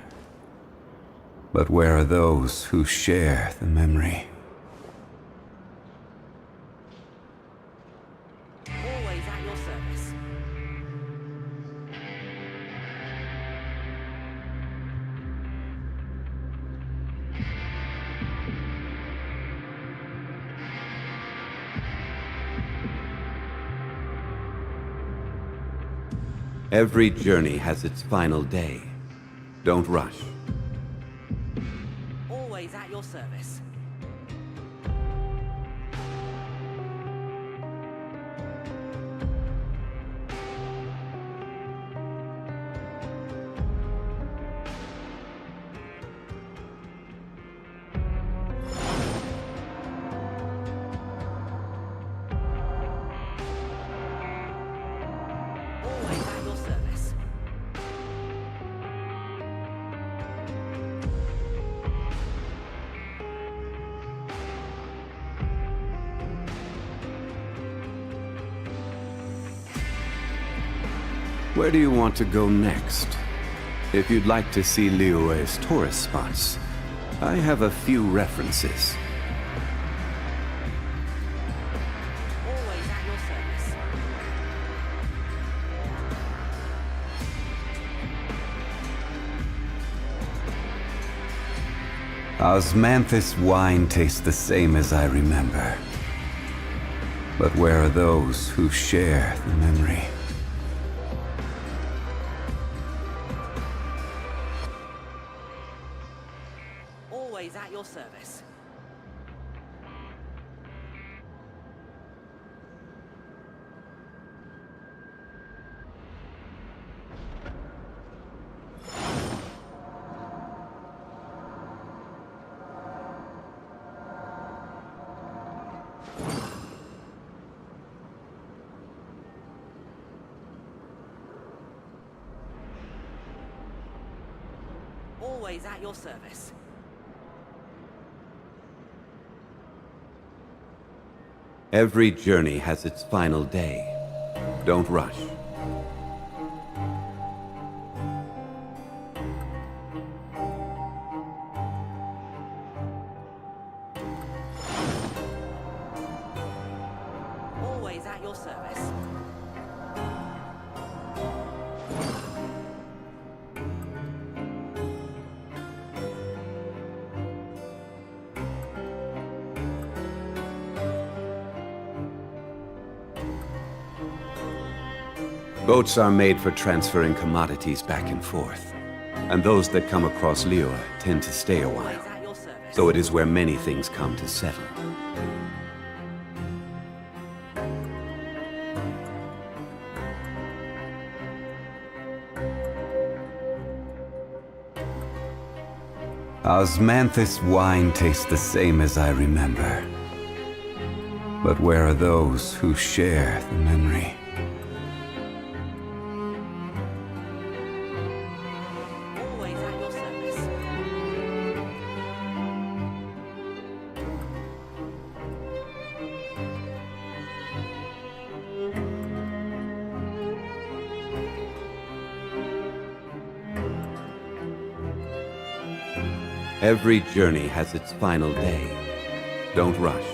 But where are those who share the memory? Always at your service. Every journey has its final day. Don't rush. Always at your service. Always at your service. Where do you want to go next? If you'd like to see Liyue's tourist spots, I have a few references. Always at your service. Osmanthus wine tastes the same as I remember. But where are those who share the memory? Always at your service. Always at your service. Every journey has its final day. Don't rush. Always at your service. Boats are made for transferring commodities back and forth. And those that come across Liyue tend to stay a while. So it is where many things come to settle. Osmanthus wine tastes the same as I remember. But where are those who share the memory? Always at your service. Every journey has its final day. Don't rush.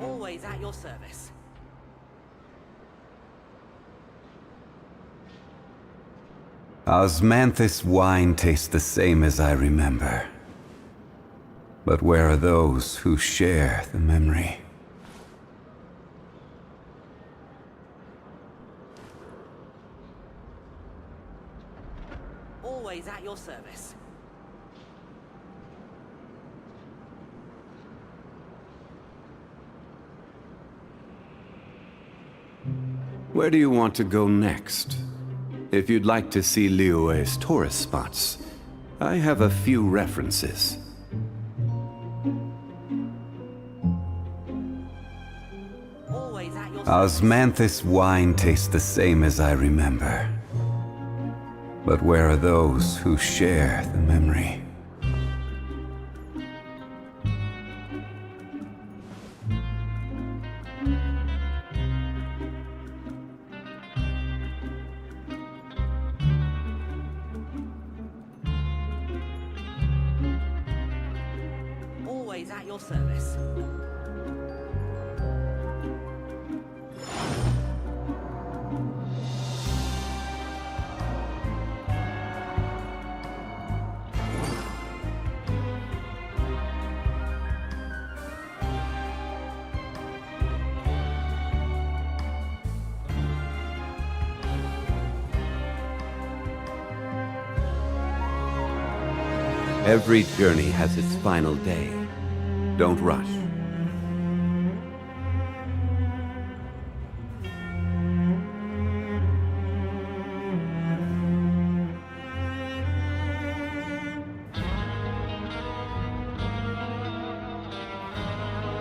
Always at your service. Osmanthus wine tastes the same as I remember. But where are those who share the memory? Always at your service. Where do you want to go next? If you'd like to see Liyue's tourist spots, I have a few references. Osmanthus wine tastes the same as I remember. But where are those who share the memory? Always at your service. Every journey has its final day. Don't rush.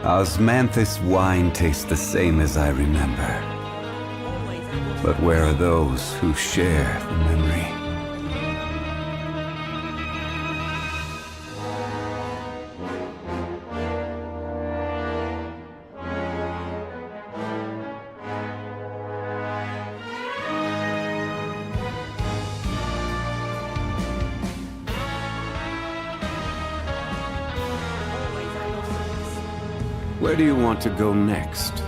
Osmanthus wine tastes the same as I remember. But where are those who share the memory? Where do you want to go next?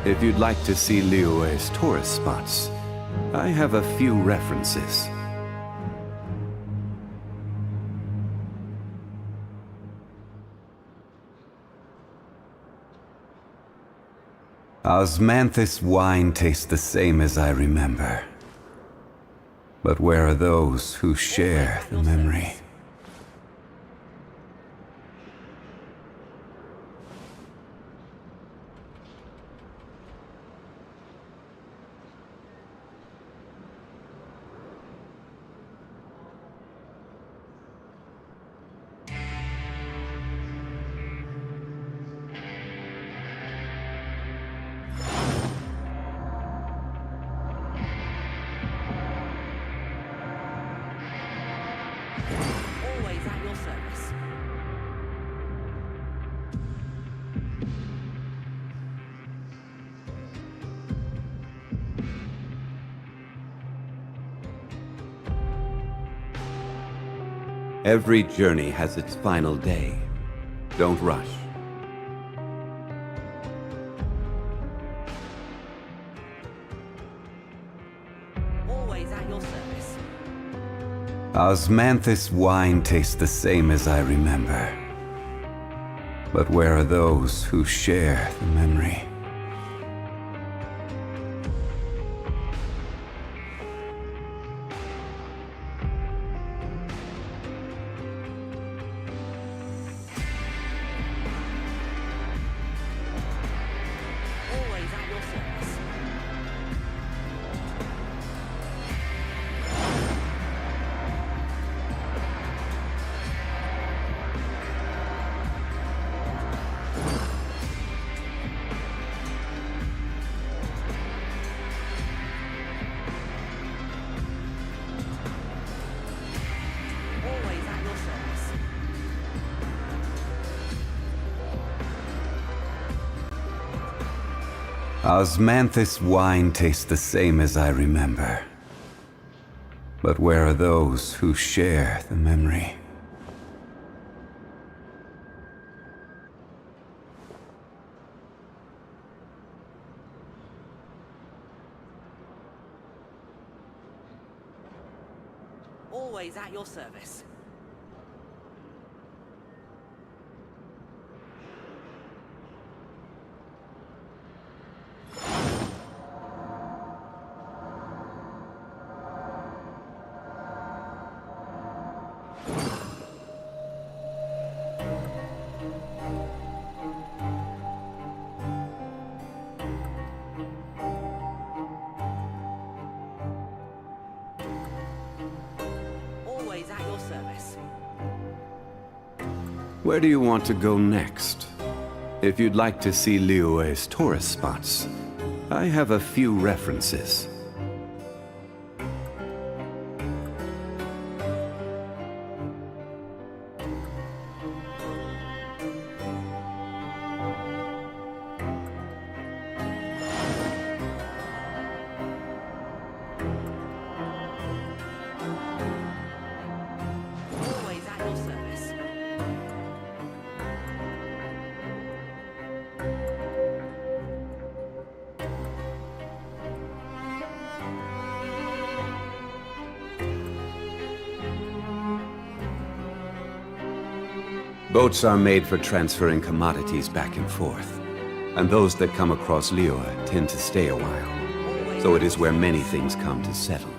If you'd like to see Liyue's tourist spots, I have a few references. Osmanthus wine tastes the same as I remember. But where are those who share the memory? Always at your service. Every journey has its final day. Don't rush. Always at your service. Osmanthus wine tastes the same as I remember. But where are those who share the memory? Always at your service. Always at your service. Osmanthus wine tastes the same as I remember. But where are those who share the memory? Always at your service. Always at your service. Where do you want to go next? If you'd like to see Liyue's tourist spots, I have a few references. Always at your service. Boats are made for transferring commodities back and forth, and those that come across Liyue tend to stay a while, so it is where many things come to settle.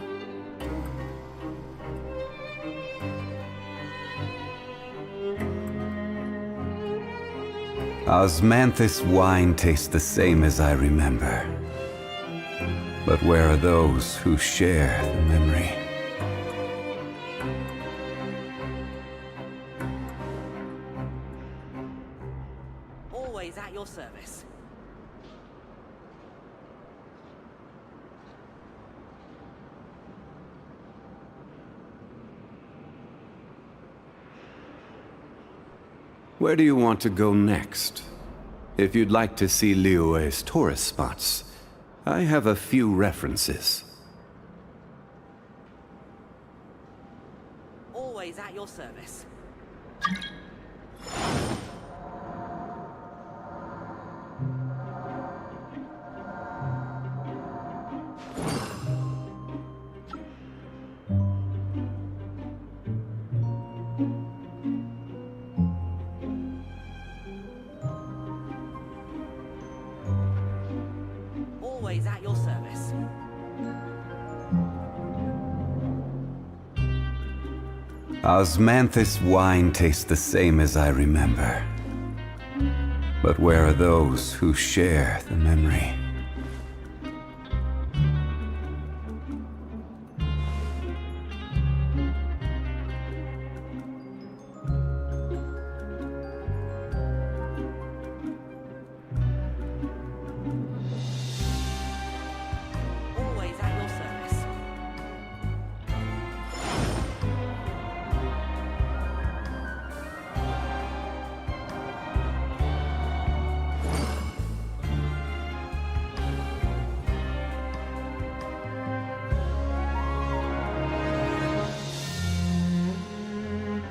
Osmanthus wine tastes the same as I remember. But where are those who share the memory? Always at your service. Where do you want to go next? If you'd like to see Liyue's tourist spots, I have a few references. Always at your service. Always at your service. Osmanthus wine tastes the same as I remember. But where are those who share the memory? Always at your service.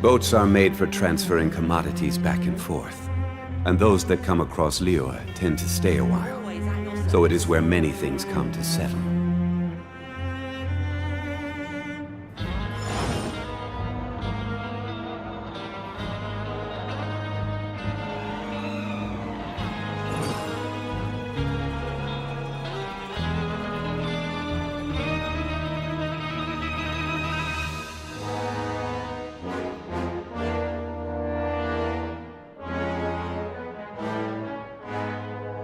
Boats are made for transferring commodities back and forth, and those that come across Liyue tend to stay a while, so it is where many things come to settle.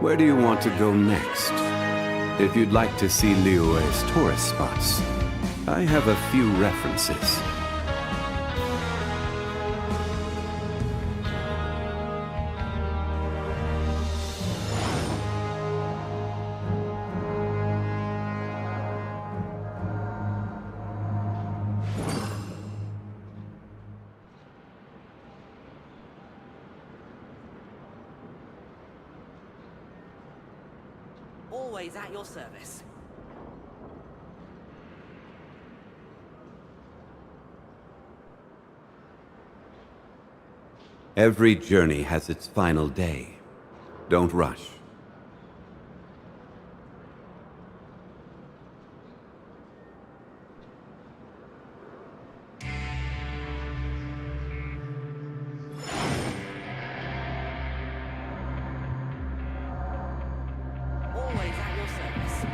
Where do you want to go next? If you'd like to see Liyue's tourist spots, I have a few references. Always at your service. Every journey has its final day. Don't rush. Always at your service.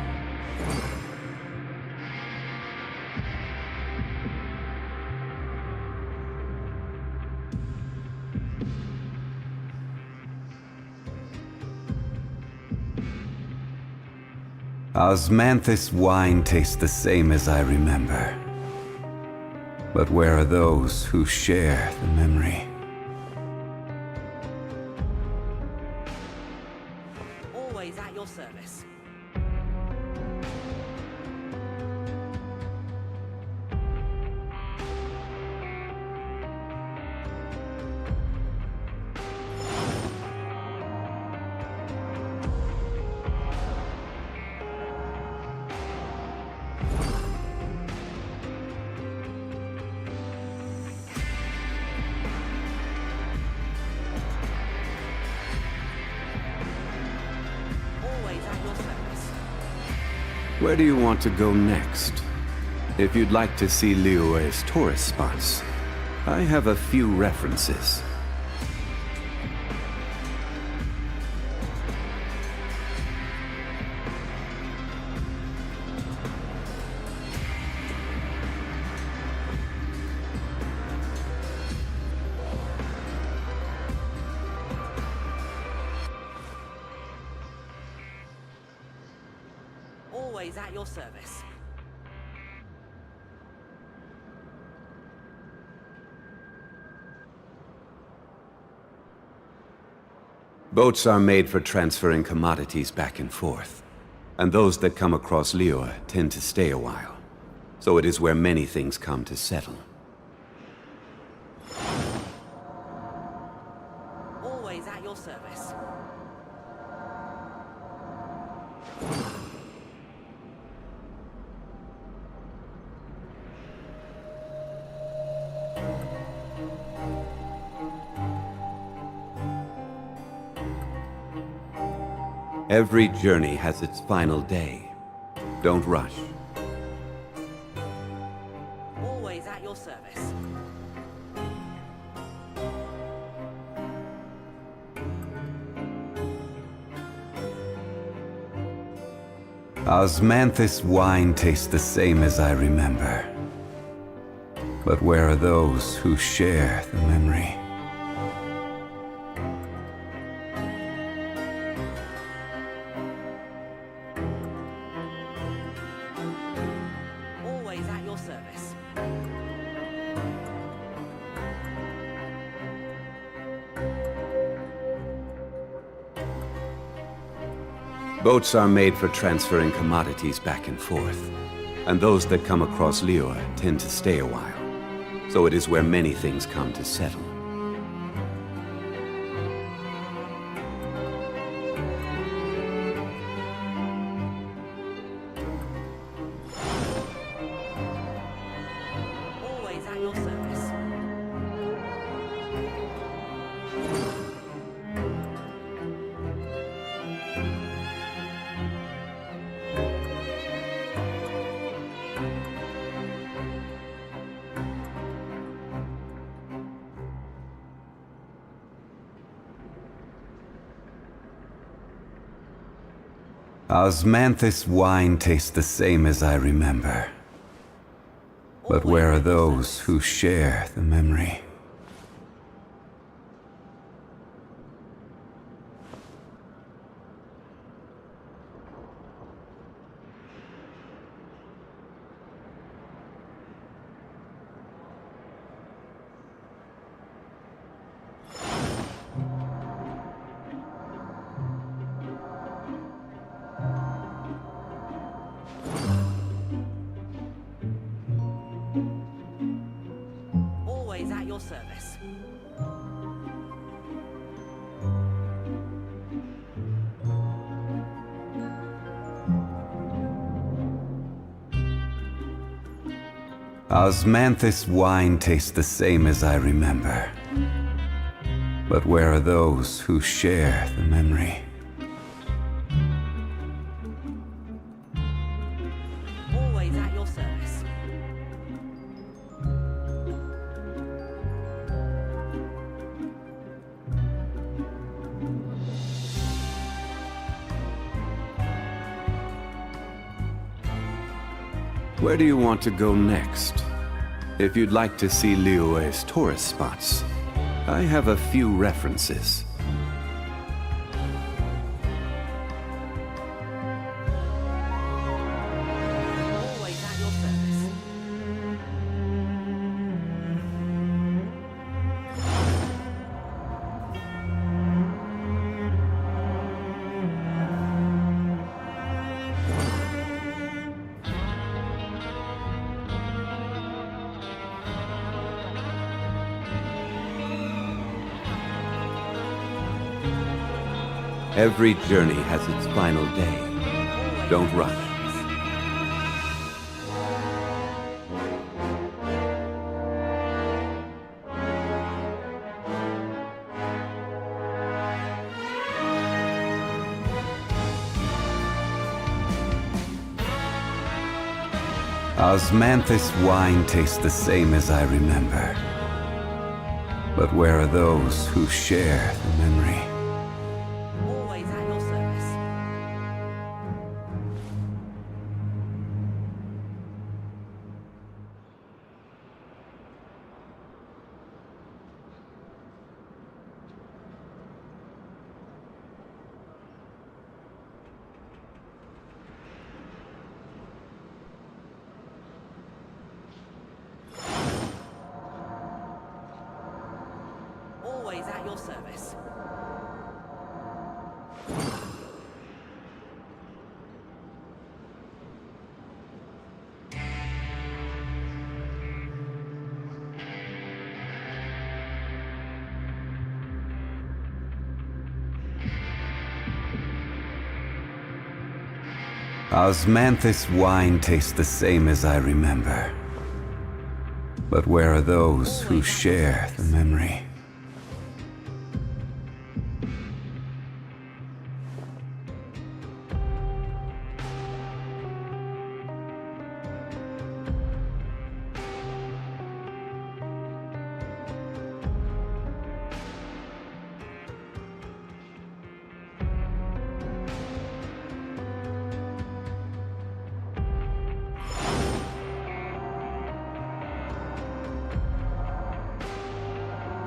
Osmanthus wine tastes the same as I remember. But where are those who share the memory? Always at your service. Where do you want to go next? If you'd like to see Liyue's tourist spots, I have a few references. Always at your service. Boats are made for transferring commodities back and forth, and those that come across Liyue tend to stay a while. So it is where many things come to settle. Always at your service. Every journey has its final day. Don't rush. Always at your service. Osmanthus wine tastes the same as I remember. But where are those who share the memory? Always at your service. Boats are made for transferring commodities back and forth, and those that come across Liyue tend to stay a while. So it is where many things come to settle. Always at your service. Osmanthus wine tastes the same as I remember. But where are those who share the memory? Always at your service. Osmanthus wine tastes the same as I remember. But where are those who share the memory? Always at your service. Where do you want to go next? If you'd like to see Liyue's tourist spots, I have a few references. Always at your service. Every journey has its final day. Don't rush. Osmanthus wine tastes the same as I remember. But where are those who share the memory? Always at your service. Always at your service. Osmanthus wine tastes the same as I remember. But where are those who share the memory?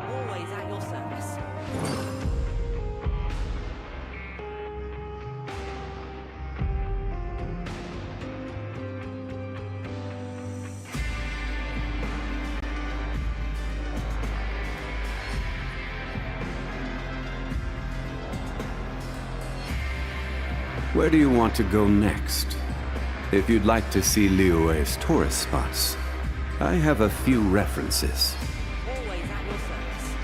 Always at your service. Where do you want to go next? If you'd like to see Liyue's tourist spots, I have a few references. Always at your service.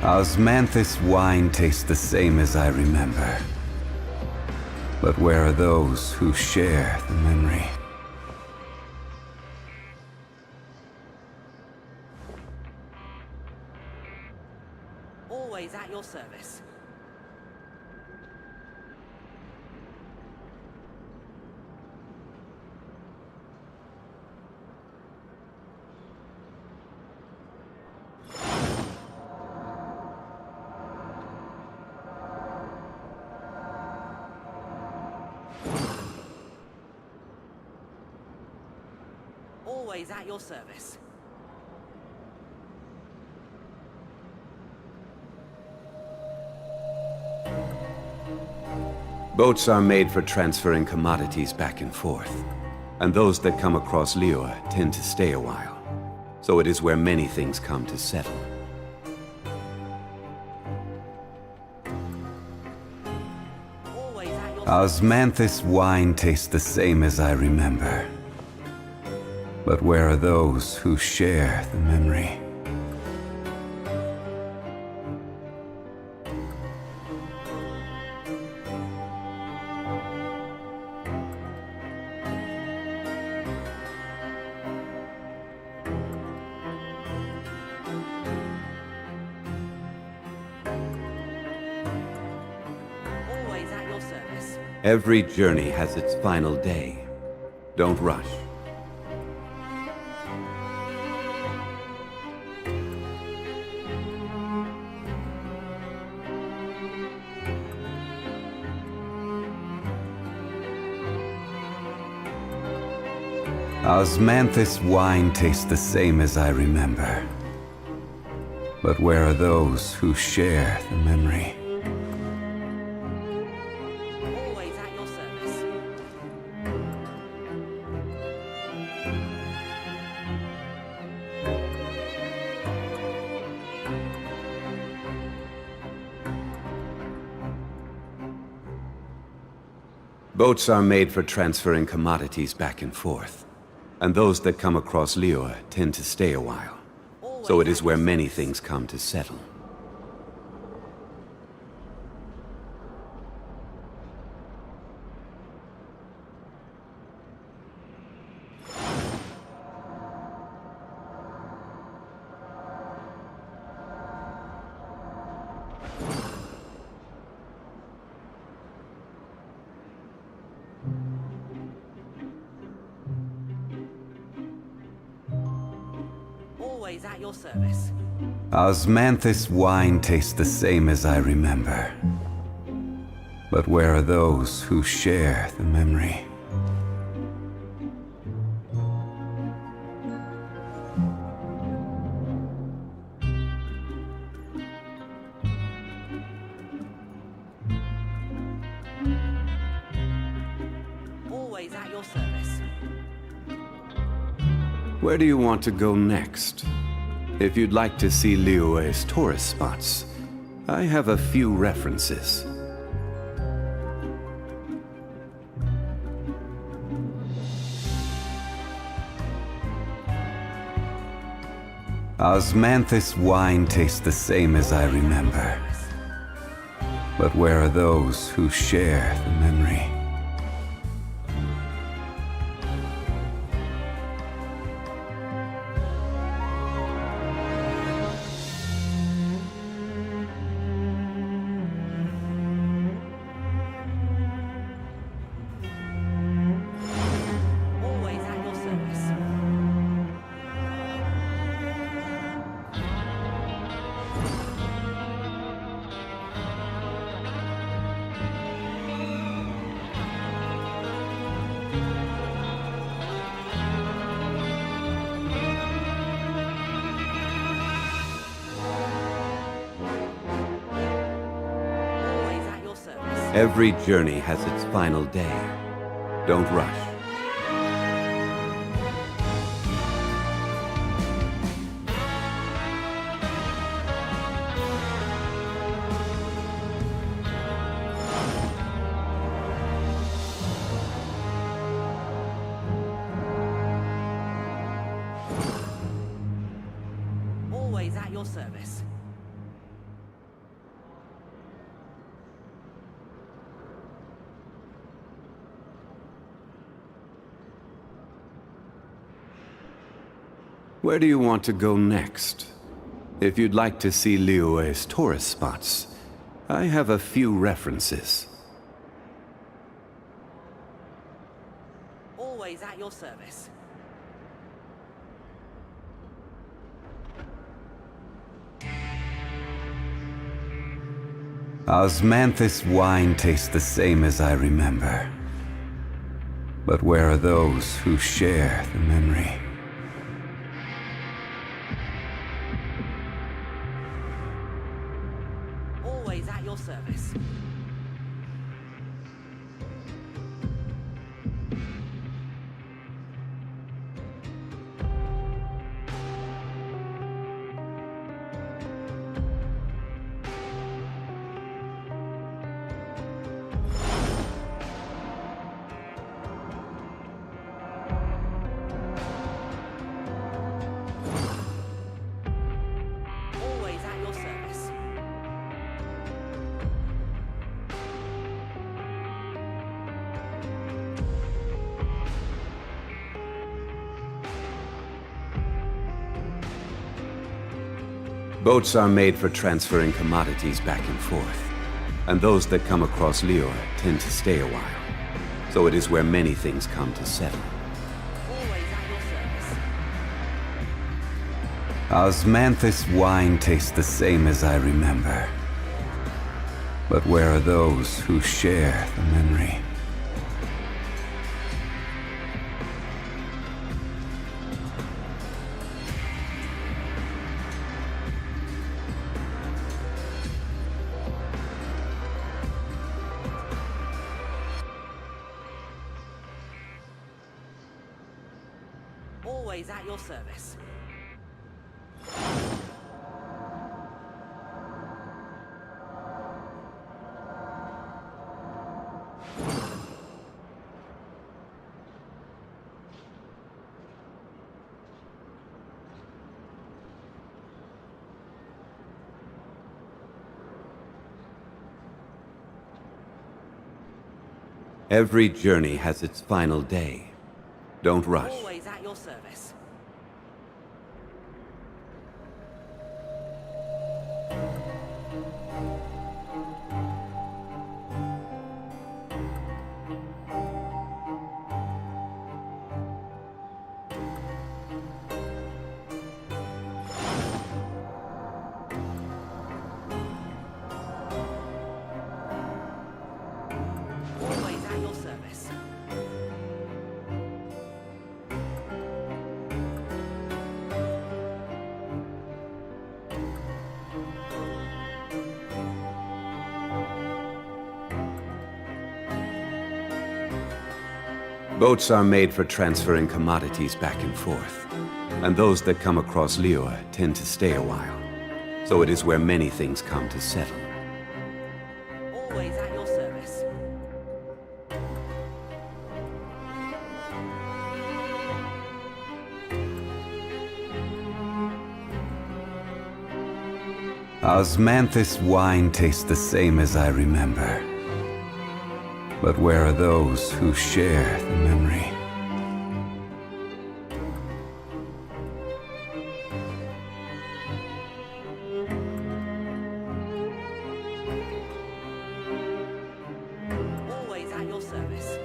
Osmanthus wine tastes the same as I remember. But where are those who share the memory? Always at your service. Always at your service. Boats are made for transferring commodities back and forth, and those that come across Liyue tend to stay a while. So it is where many things come to settle. Osmanthus wine tastes the same as I remember. But where are those who share the memory? Every journey has its final day. Don't rush. Osmanthus wine tastes the same as I remember. But where are those who share the memory? Always at your service. Boats are made for transferring commodities back and forth. And those that come across Liyue tend to stay a while. So it is where many things come to settle. Always at your service. Osmanthus wine tastes the same as I remember. But where are those who share the memory? Always at your service. Where do you want to go next? If you'd like to see Liyue's tourist spots, I have a few references. Osmanthus wine tastes the same as I remember. But where are those who share the memory? Always at your service. Always at your service. Every journey has its final day. Don't rush. Always at your service. Where do you want to go next? If you'd like to see Liyue's tourist spots, I have a few references. Always at your service. Osmanthus wine tastes the same as I remember. But where are those who share the memory? Always at your service. Always at your service. Boats are made for transferring commodities back and forth. And those that come across Lior tend to stay a while. So it is where many things come to settle. Osmanthus wine tastes the same as I remember. But where are those who share the memory? Always at your service. Every journey has its final day. Don't rush. Always at your service. Always at your service. Boats are made for transferring commodities back and forth. And those that come across Lior tend to stay a while. So it is where many things come to settle. Always at your service. Osmanthus wine tastes the same as I remember. But where are those who share the memory? Always at your service.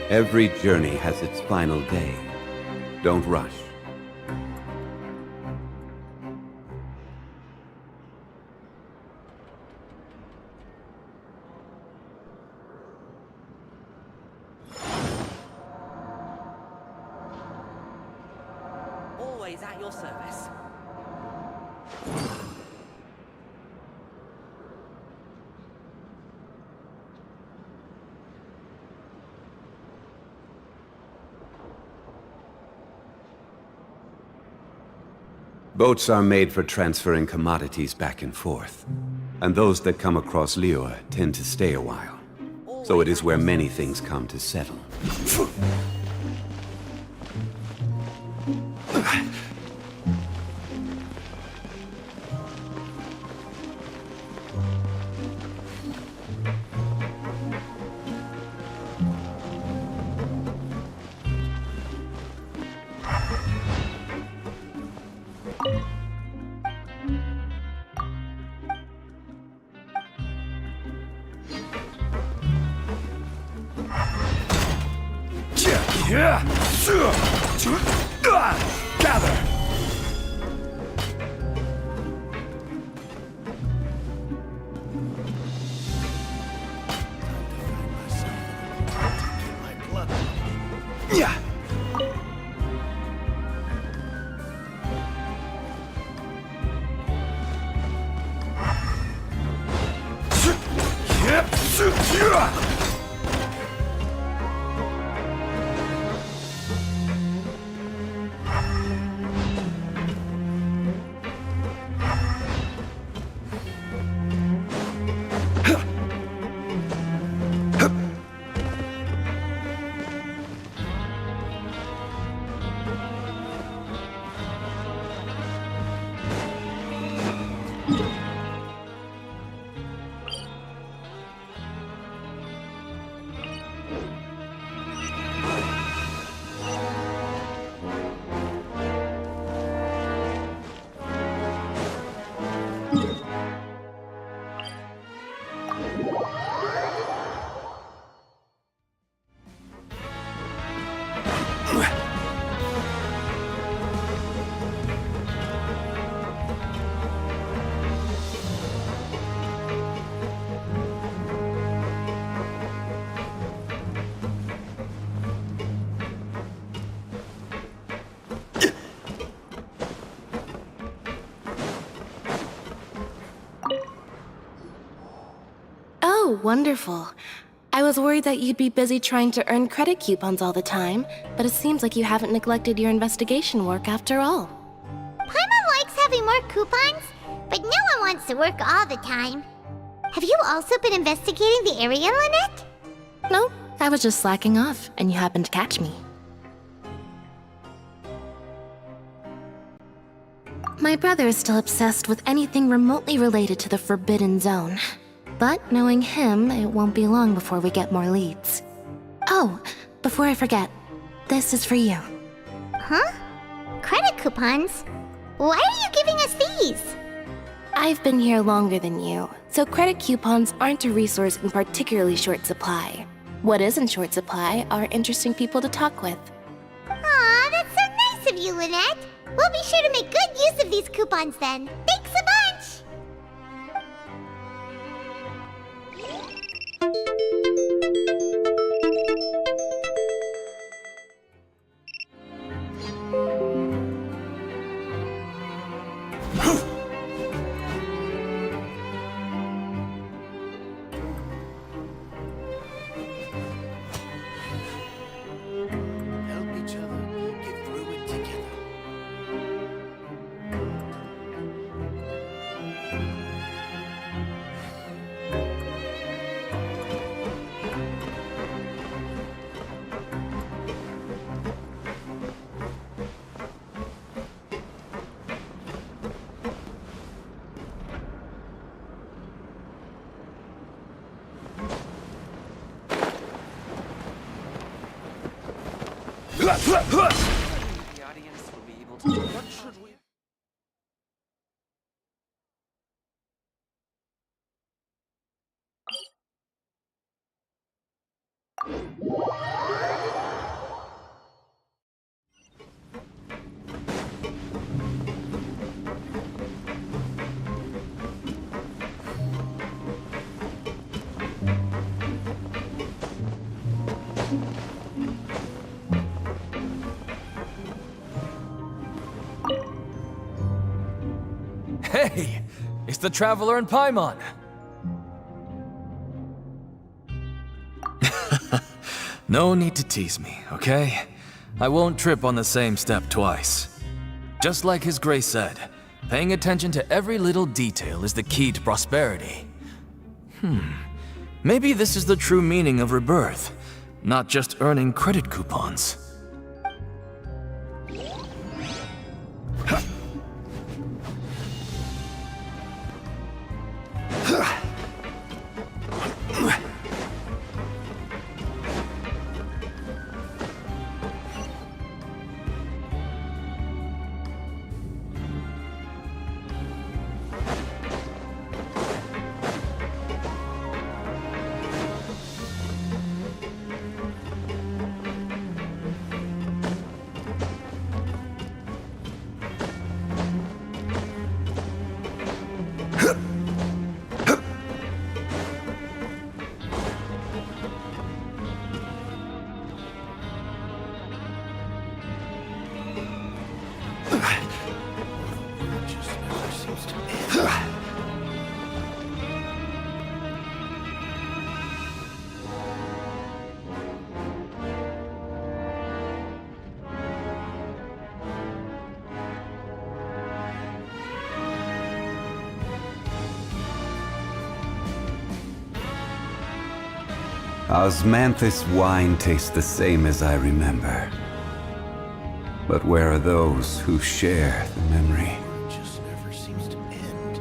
Every journey has its final day. Don't rush. Always at your service. Boats are made for transferring commodities back and forth. And those that come across Lior tend to stay a while. So it is where many things come to settle. Gather! Yeah. Oh, wonderful. I was worried that you'd be busy trying to earn credit coupons all the time, but it seems like you haven't neglected your investigation work after all. Paimon likes having more coupons, but no one wants to work all the time. Have you also been investigating the area, Lynette? No, I was just slacking off, and you happened to catch me. My brother is still obsessed with anything remotely related to the Forbidden Zone. But knowing him, it won't be long before we get more leads. Oh, before I forget, this is for you. Huh? Credit coupons? Why are you giving us these? I've been here longer than you, so credit coupons aren't a resource in particularly short supply. What is in short supply are interesting people to talk with. Aw, that's so nice of you, Lynette. We'll be sure to make good use of these coupons then. Thanks a bunch! The audience will be able to... What should we... Hey! It's the Traveler and Paimon! No need to tease me, okay? I won't trip on the same step twice. Just like His Grace said, paying attention to every little detail is the key to prosperity. Maybe this is the true meaning of rebirth, not just earning credit coupons. Osmanthus wine tastes the same as I remember. But where are those who share the memory? Just never seems to end.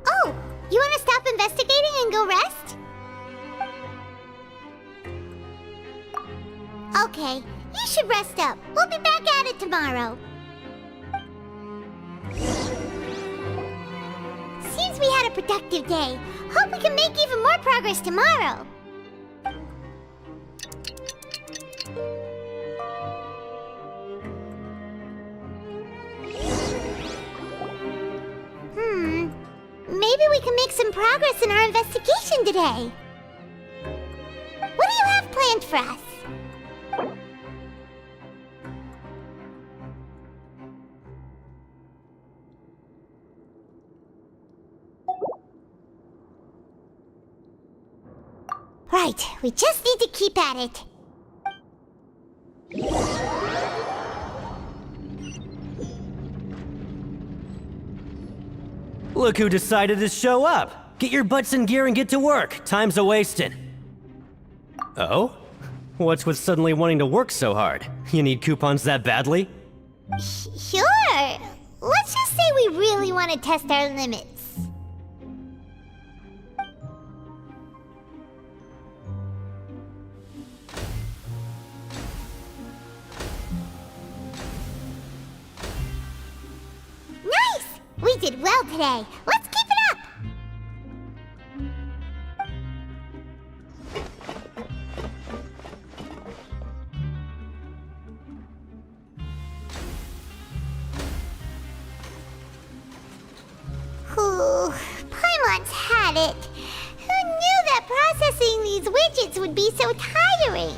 Oh, you want to stop investigating and go rest? Okay, you should rest up. We'll be back at it tomorrow. Seems we had a productive day. Hope we can make even more progress tomorrow. Maybe we can make some progress in our investigation today. What do you have planned for us? Right, we just need to keep at it. Look who decided to show up! Get your butts in gear and get to work. Time's a-wasting. Oh? What's with suddenly wanting to work so hard? You need coupons that badly? Sure. Let's just say we really want to test our limits. Nice! We did well today. Let's keep it up! Ooh, Paimon's had it. Who knew that processing these widgets would be so tiring?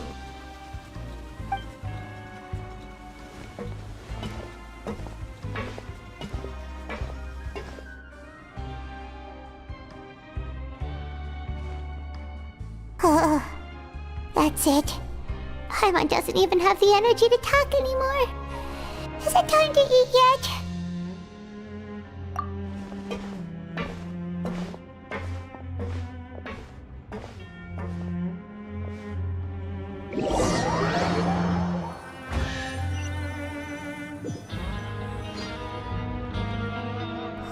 That's it. Paimon doesn't even have the energy to talk anymore. Is it time to eat yet?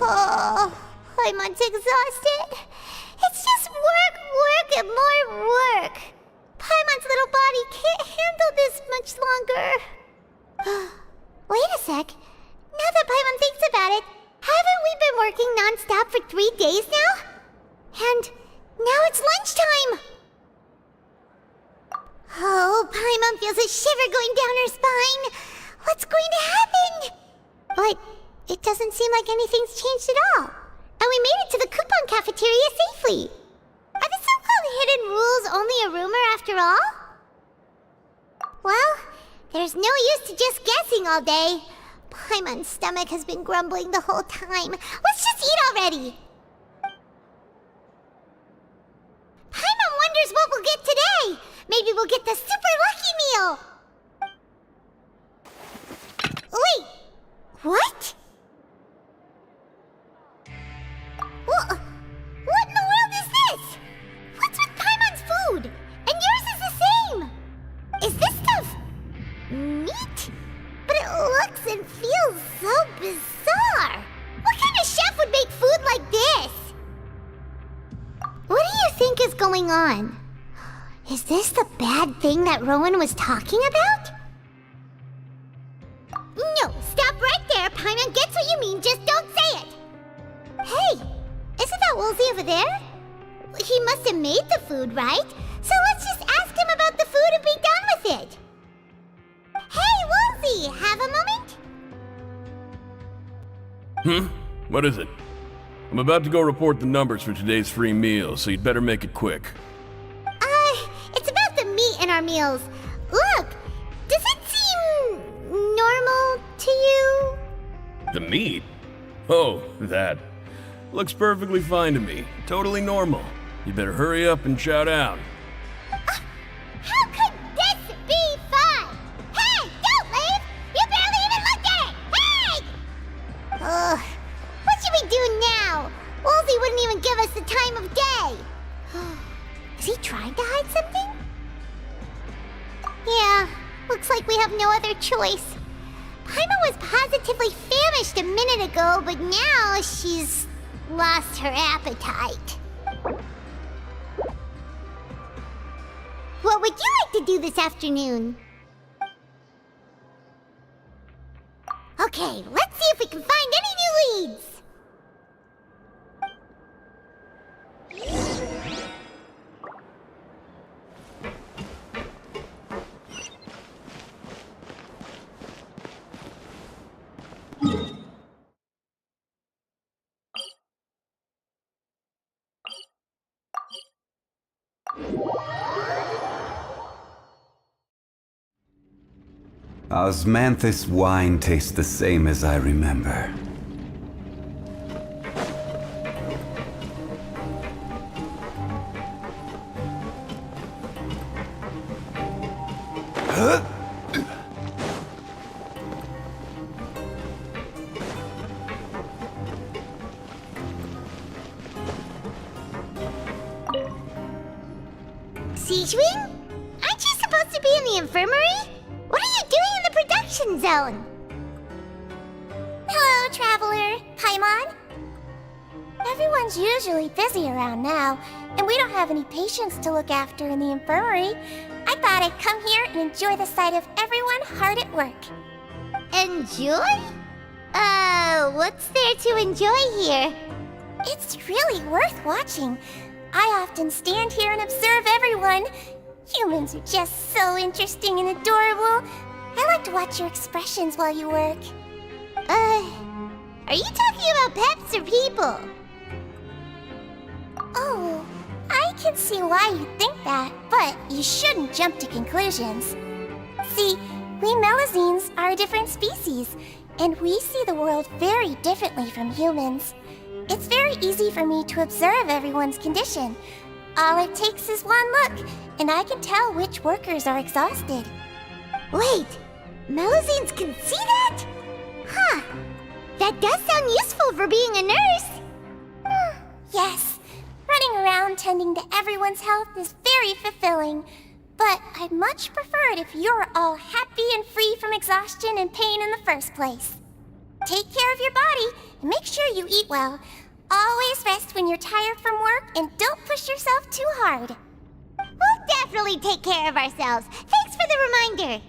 Oh, Paimon's exhausted. It's just work, work, and more work. Paimon's little body can't handle this much longer. Wait a sec. Now that Paimon thinks about it, haven't we been working non-stop for 3 days now? And now it's lunchtime! Oh, Paimon feels a shiver going down her spine. What's going to happen? But it doesn't seem like anything's changed at all. And we made it to the coupon cafeteria safely. Are the so-called hidden rules only a rumor after all? Well, there's no use to just guessing all day. Paimon's stomach has been grumbling the whole time. Let's just eat already. Paimon wonders what we'll get today. Maybe we'll get the super lucky meal. Wait, what? What in the world is this? What's with Paimon's food? And yours is the same. Is this stuff Is this the bad thing that Rowan was talking about? No, stop right there. Paimon gets what you mean, just don't say it. Hey, isn't that Woolsey over there? He must have made the food, right? So let's just ask him about the food and be done with it. Hey, Woolsey, have a moment? What is it? I'm about to go report the numbers for today's free meal, so you'd better make it quick. It's about the meat in our meals. Look, does it seem normal to you? The meat? Oh, that. Looks perfectly fine to me. Totally normal. You better hurry up and shout out. How could this be fun? Hey, don't leave! You barely even looked at it! Hey! Ugh, what should we do now? Woolsey wouldn't even give us the time of day. Is he trying to hide something? Yeah, looks like we have no other choice. Paimon was positively famished a minute ago, but now she's lost her appetite. What would you like to do this afternoon? Okay, let's see if we can find any new leads. Osmanthus wine tastes the same as I remember. Siegewing? Aren't you supposed to be in the infirmary? What are you doing in the production zone? Hello, Traveler. Paimon? Everyone's usually busy around now, and we don't have any patients to look after in the infirmary. I thought I'd come here and enjoy the sight of everyone hard at work. Enjoy? What's there to enjoy here? It's really worth watching. I often stand here and observe everyone. Humans are just so interesting and adorable. I like to watch your expressions while you work. Are you talking about pets or people? Oh, I can see why you think that, but you shouldn't jump to conclusions. See, we Melazines are a different species, and we see the world very differently from humans. It's very easy for me to observe everyone's condition. All it takes is one look, and I can tell which workers are exhausted. Wait, Melazines can see that? Huh, that does sound useful for being a nurse. Yes, running around tending to everyone's health is very fulfilling. But I'd much prefer it if you're all happy and free from exhaustion and pain in the first place. Take care of your body and make sure you eat well. Always rest when you're tired from work and don't push yourself too hard. We'll definitely take care of ourselves. Thanks for the reminder.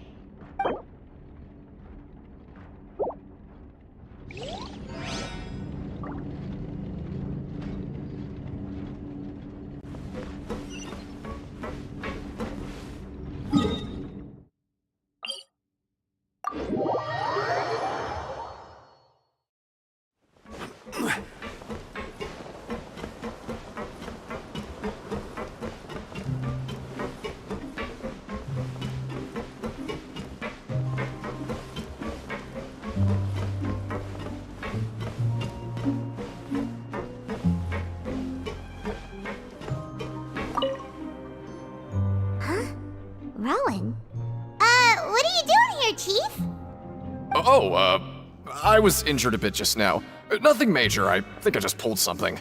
Rowan? What are you doing here, Chief? I was injured a bit just now. Nothing major, I think I just pulled something.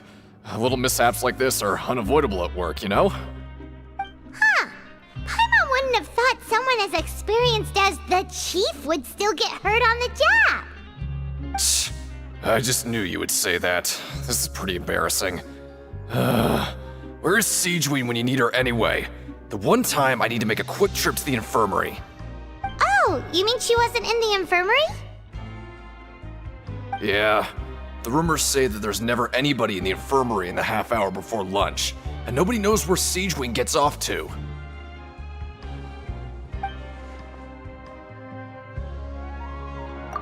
Little mishaps like this are unavoidable at work, you know? Huh. Paimon wouldn't have thought someone as experienced as the Chief would still get hurt on the job. I just knew you would say that. This is pretty embarrassing. Where's Siegeween when you need her anyway? The one time I need to make a quick trip to the infirmary. Oh, you mean she wasn't in the infirmary? Yeah. The rumors say that there's never anybody in the infirmary in the half hour before lunch, and nobody knows where Siegewing gets off to.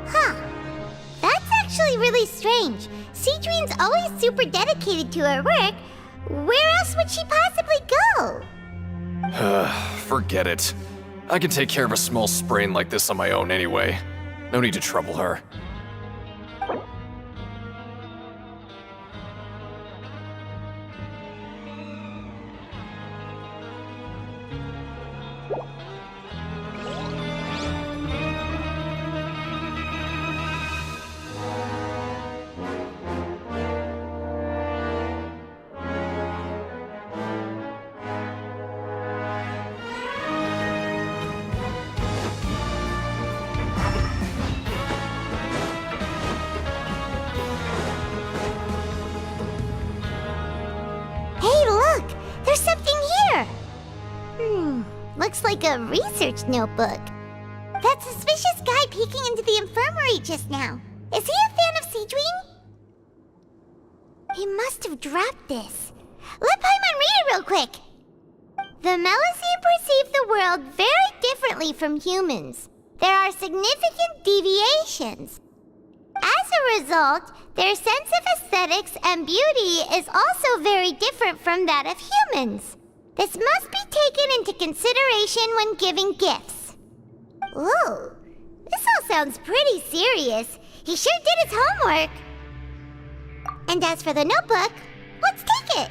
Huh. That's actually really strange. Siegewing's always super dedicated to her work. Where else would she possibly go? Forget it. I can take care of a small sprain like this on my own anyway. No need to trouble her. Hey, look! There's something here! Looks like a research notebook. That suspicious guy peeking into the infirmary just now. Is he a fan of Siegewing? He must have dropped this. Let Paimon read it real quick! The Melusine perceive the world very differently from humans. There are significant deviations. As a result, their sense of aesthetics and beauty is also very different from that of humans. This must be taken into consideration when giving gifts. Ooh, this all sounds pretty serious. He sure did his homework. And as for the notebook, let's take it.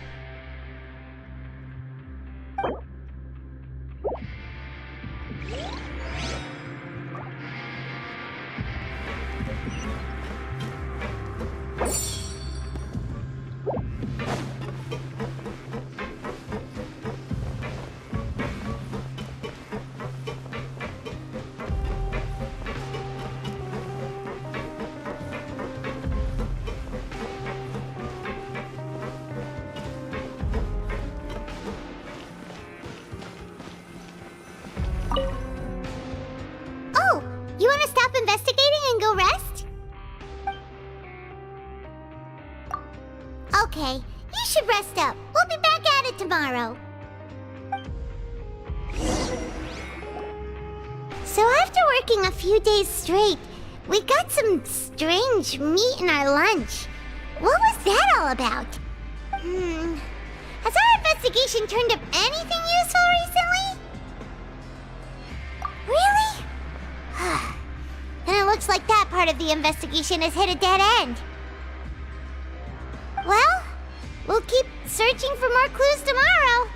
Oh, you want to stop investigating and go rest? Okay, you should rest up. We'll be back at it tomorrow. So after working a few days straight, we got some strange meat in our lunch. What was that all about? Has our investigation turned up anything useful recently? Really? Then it looks like that part of the investigation has hit a dead end. Well, we'll keep searching for more clues tomorrow.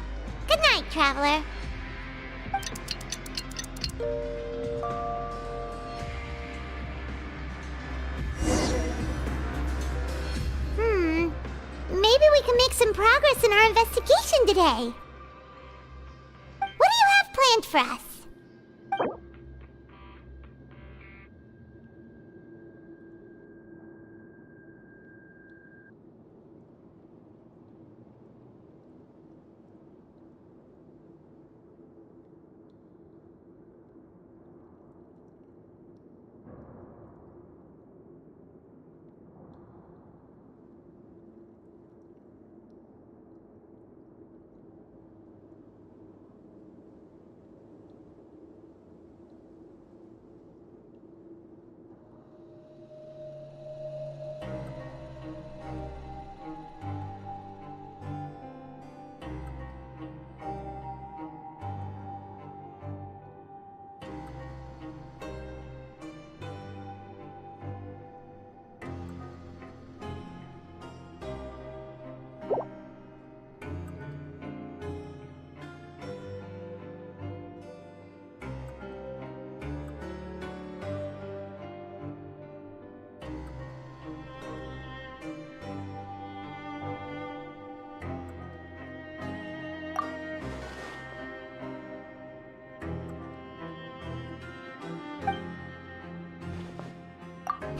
Good night, Traveler. Maybe we can make some progress in our investigation today. What do you have planned for us?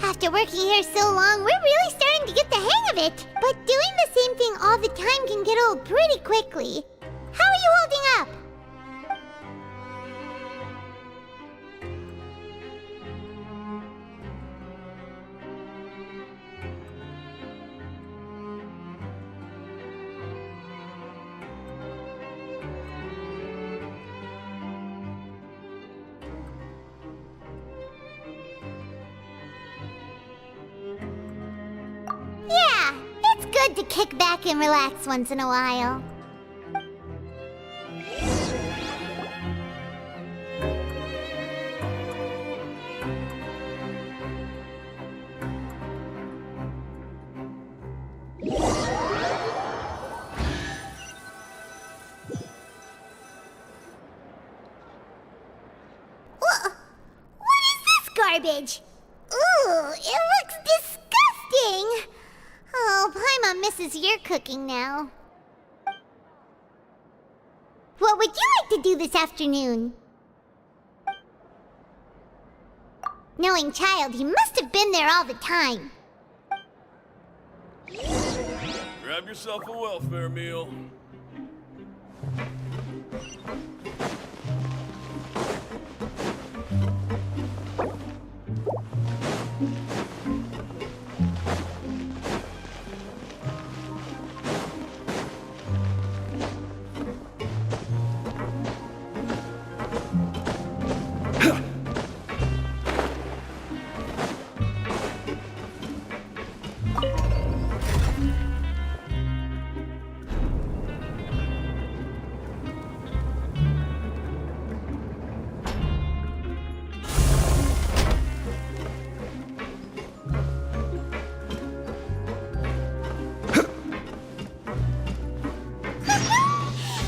After working here so long, we're really starting to get the hang of it. But doing the same thing all the time can get old pretty quickly. How are you holding up? good to kick back and relax once in a while. What is this garbage? Ooh, it looks disgusting! Oh, Paimon misses your cooking now. What would you like to do this afternoon? Knowing child, he must have been there all the time. Grab yourself a welfare meal.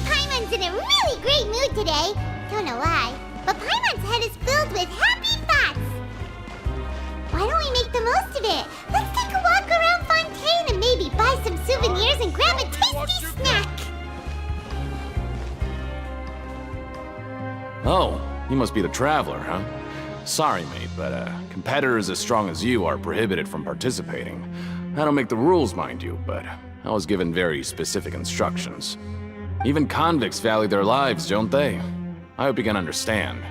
Paimon's in a really great mood today. Don't know why, but Paimon's head is filled with happy thoughts. Why don't we make the most of it? Let's take a walk around Fontaine and maybe buy some souvenirs and grab a tasty snack. Oh, you must be the Traveler, huh? Sorry, mate, but competitors as strong as you are prohibited from participating. I don't make the rules, mind you, but I was given very specific instructions. Even convicts value their lives, don't they? I hope you can understand.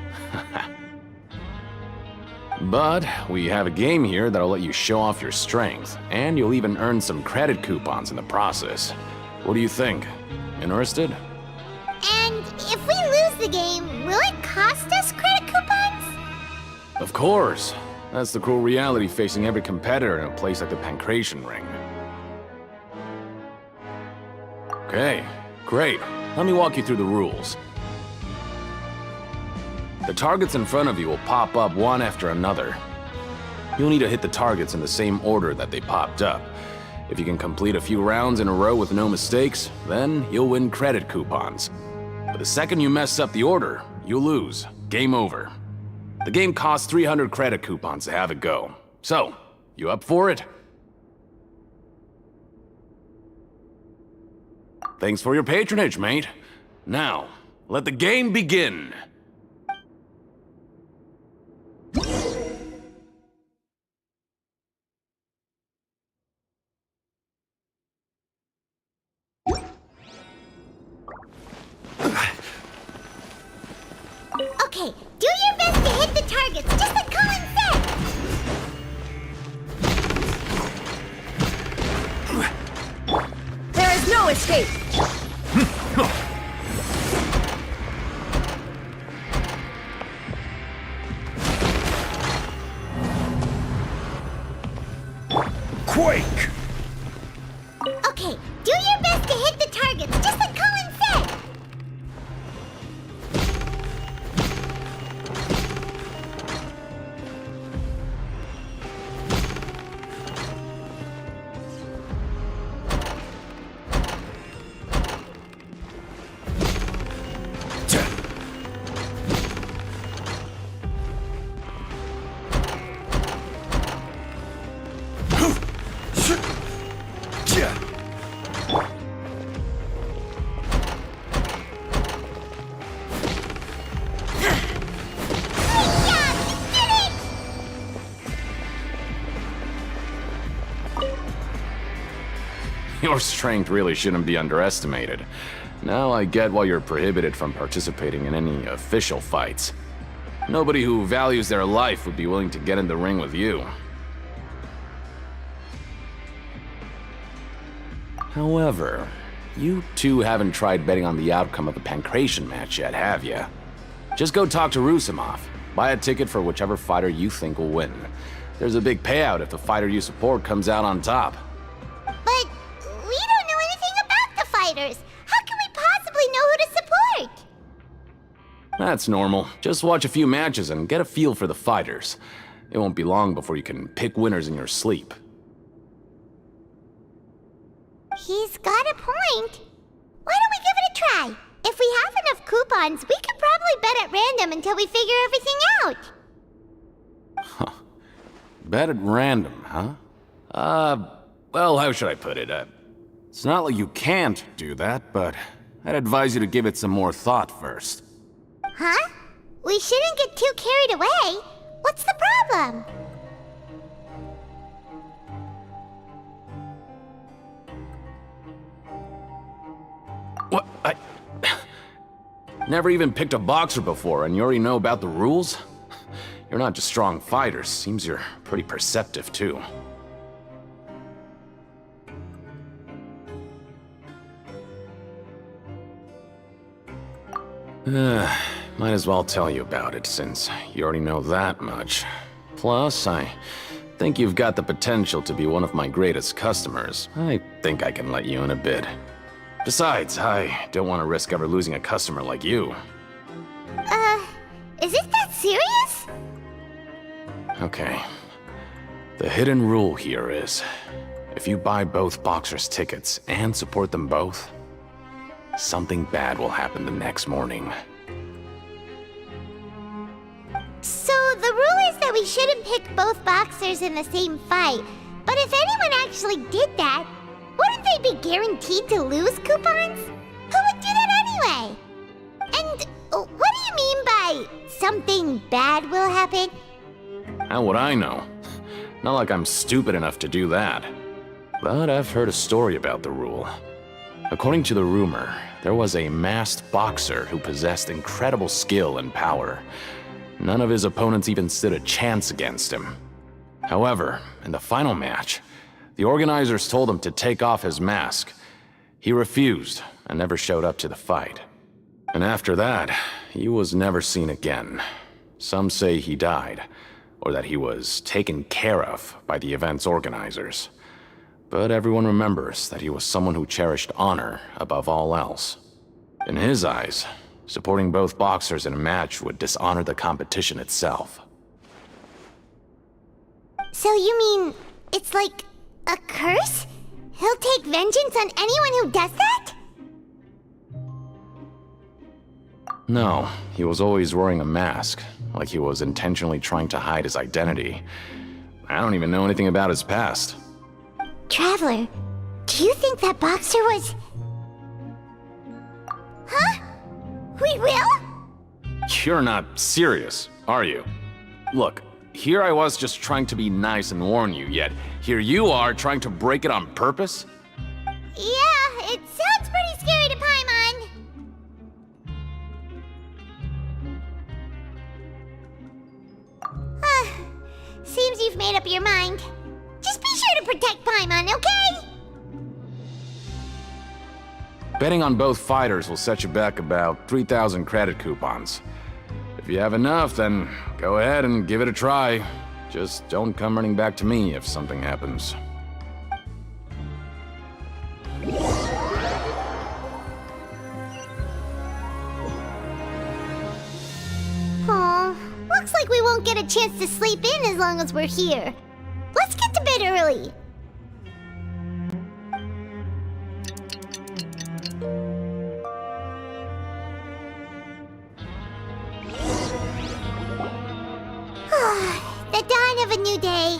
But we have a game here that'll let you show off your strength, and you'll even earn some credit coupons in the process. What do you think? Interested? And if we lose the game, will it cost us credit coupons? Of course. That's the cruel reality facing every competitor in a place like the Pancration Ring. Okay, great. Let me walk you through the rules. The targets in front of you will pop up one after another. You'll need to hit the targets in the same order that they popped up. If you can complete a few rounds in a row with no mistakes, then you'll win credit coupons. But the second you mess up the order, you'll lose. Game over. The game costs 300 credit coupons to have it go. So, you up for it? Thanks for your patronage, mate. Now, let the game begin. Okay, do your best to hit the targets, just like Colin said! There is no escape! Quake! Okay, do your best to hit the targets, just like Colin said! Your strength really shouldn't be underestimated. Now I get why you're prohibited from participating in any official fights. Nobody who values their life would be willing to get in the ring with you. However, you two haven't tried betting on the outcome of the Pancration match yet, have you? Just go talk to Rusimov. Buy a ticket for whichever fighter you think will win. There's a big payout if the fighter you support comes out on top. But we That's normal. Just watch a few matches and get a feel for the fighters. It won't be long before you can pick winners in your sleep. He's got a point. Why don't we give it a try? If we have enough coupons, we could probably bet at random until we figure everything out. Huh. Bet at random, huh? Well, how should I put it? It's not like you can't do that, but I'd advise you to give it some more thought first. Huh? We shouldn't get too carried away. What's the problem? What? Never even picked a boxer before, and you already know about the rules? You're not just strong fighters. Seems you're pretty perceptive, too. Might as well tell you about it, since you already know that much. Plus, I think you've got the potential to be one of my greatest customers. I think I can let you in a bit. Besides, I don't want to risk ever losing a customer like you. Is it that serious? Okay. The hidden rule here is, if you buy both boxers' tickets and support them both, something bad will happen the next morning. So the rule is that we shouldn't pick both boxers in the same fight. But if anyone actually did that, wouldn't they be guaranteed to lose coupons? Who would do that anyway? And what do you mean by something bad will happen? How would I know? Not like I'm stupid enough to do that. But I've heard a story about the rule. According to the rumor, there was a masked boxer who possessed incredible skill and power. None of his opponents even stood a chance against him. However, in the final match, the organizers told him to take off his mask. He refused and never showed up to the fight. And after that, he was never seen again. Some say he died, or that he was taken care of by the event's organizers. But everyone remembers that he was someone who cherished honor above all else. In his eyes, supporting both boxers in a match would dishonor the competition itself. So you mean it's like a curse? He'll take vengeance on anyone who does that? No, he was always wearing a mask, like he was intentionally trying to hide his identity. I don't even know anything about his past. Traveler, do you think that boxer was... Huh? We will? You're not serious, are you? Look, here I was just trying to be nice and warn you, yet here you are trying to break it on purpose? Yeah, it sounds pretty scary to Paimon. Seems you've made up your mind. Just be sure to protect Paimon, okay? Betting on both fighters will set you back about 3,000 credit coupons. If you have enough, then go ahead and give it a try. Just don't come running back to me if something happens. Aw, looks like we won't get a chance to sleep in as long as we're here. Let's get to bed early. The dawn of a new day.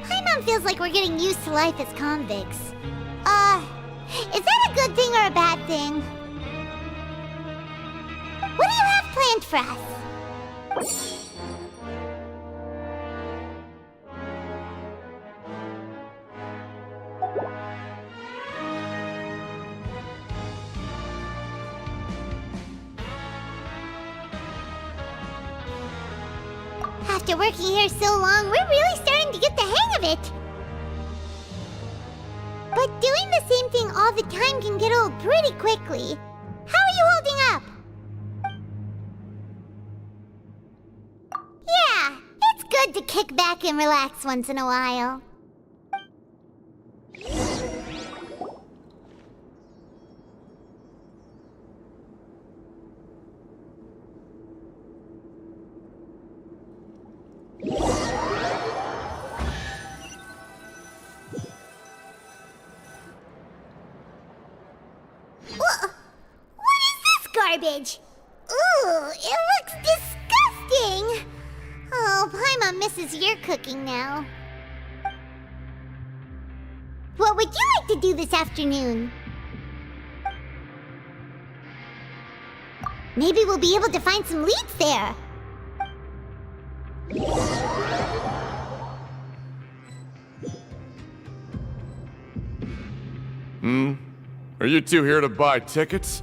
Paimon feels like we're getting used to life as convicts. Is that a good thing or a bad thing? What do you have planned for us? After working here so long, we're really starting to get the hang of it. But doing the same thing all the time can get old pretty quickly. How are you holding up? Yeah, it's good to kick back and relax once in a while. garbage. Ooh, it looks disgusting. Oh, Paimon misses your cooking now. What would you like to do this afternoon? Maybe we'll be able to find some leads there. Are you two here to buy tickets?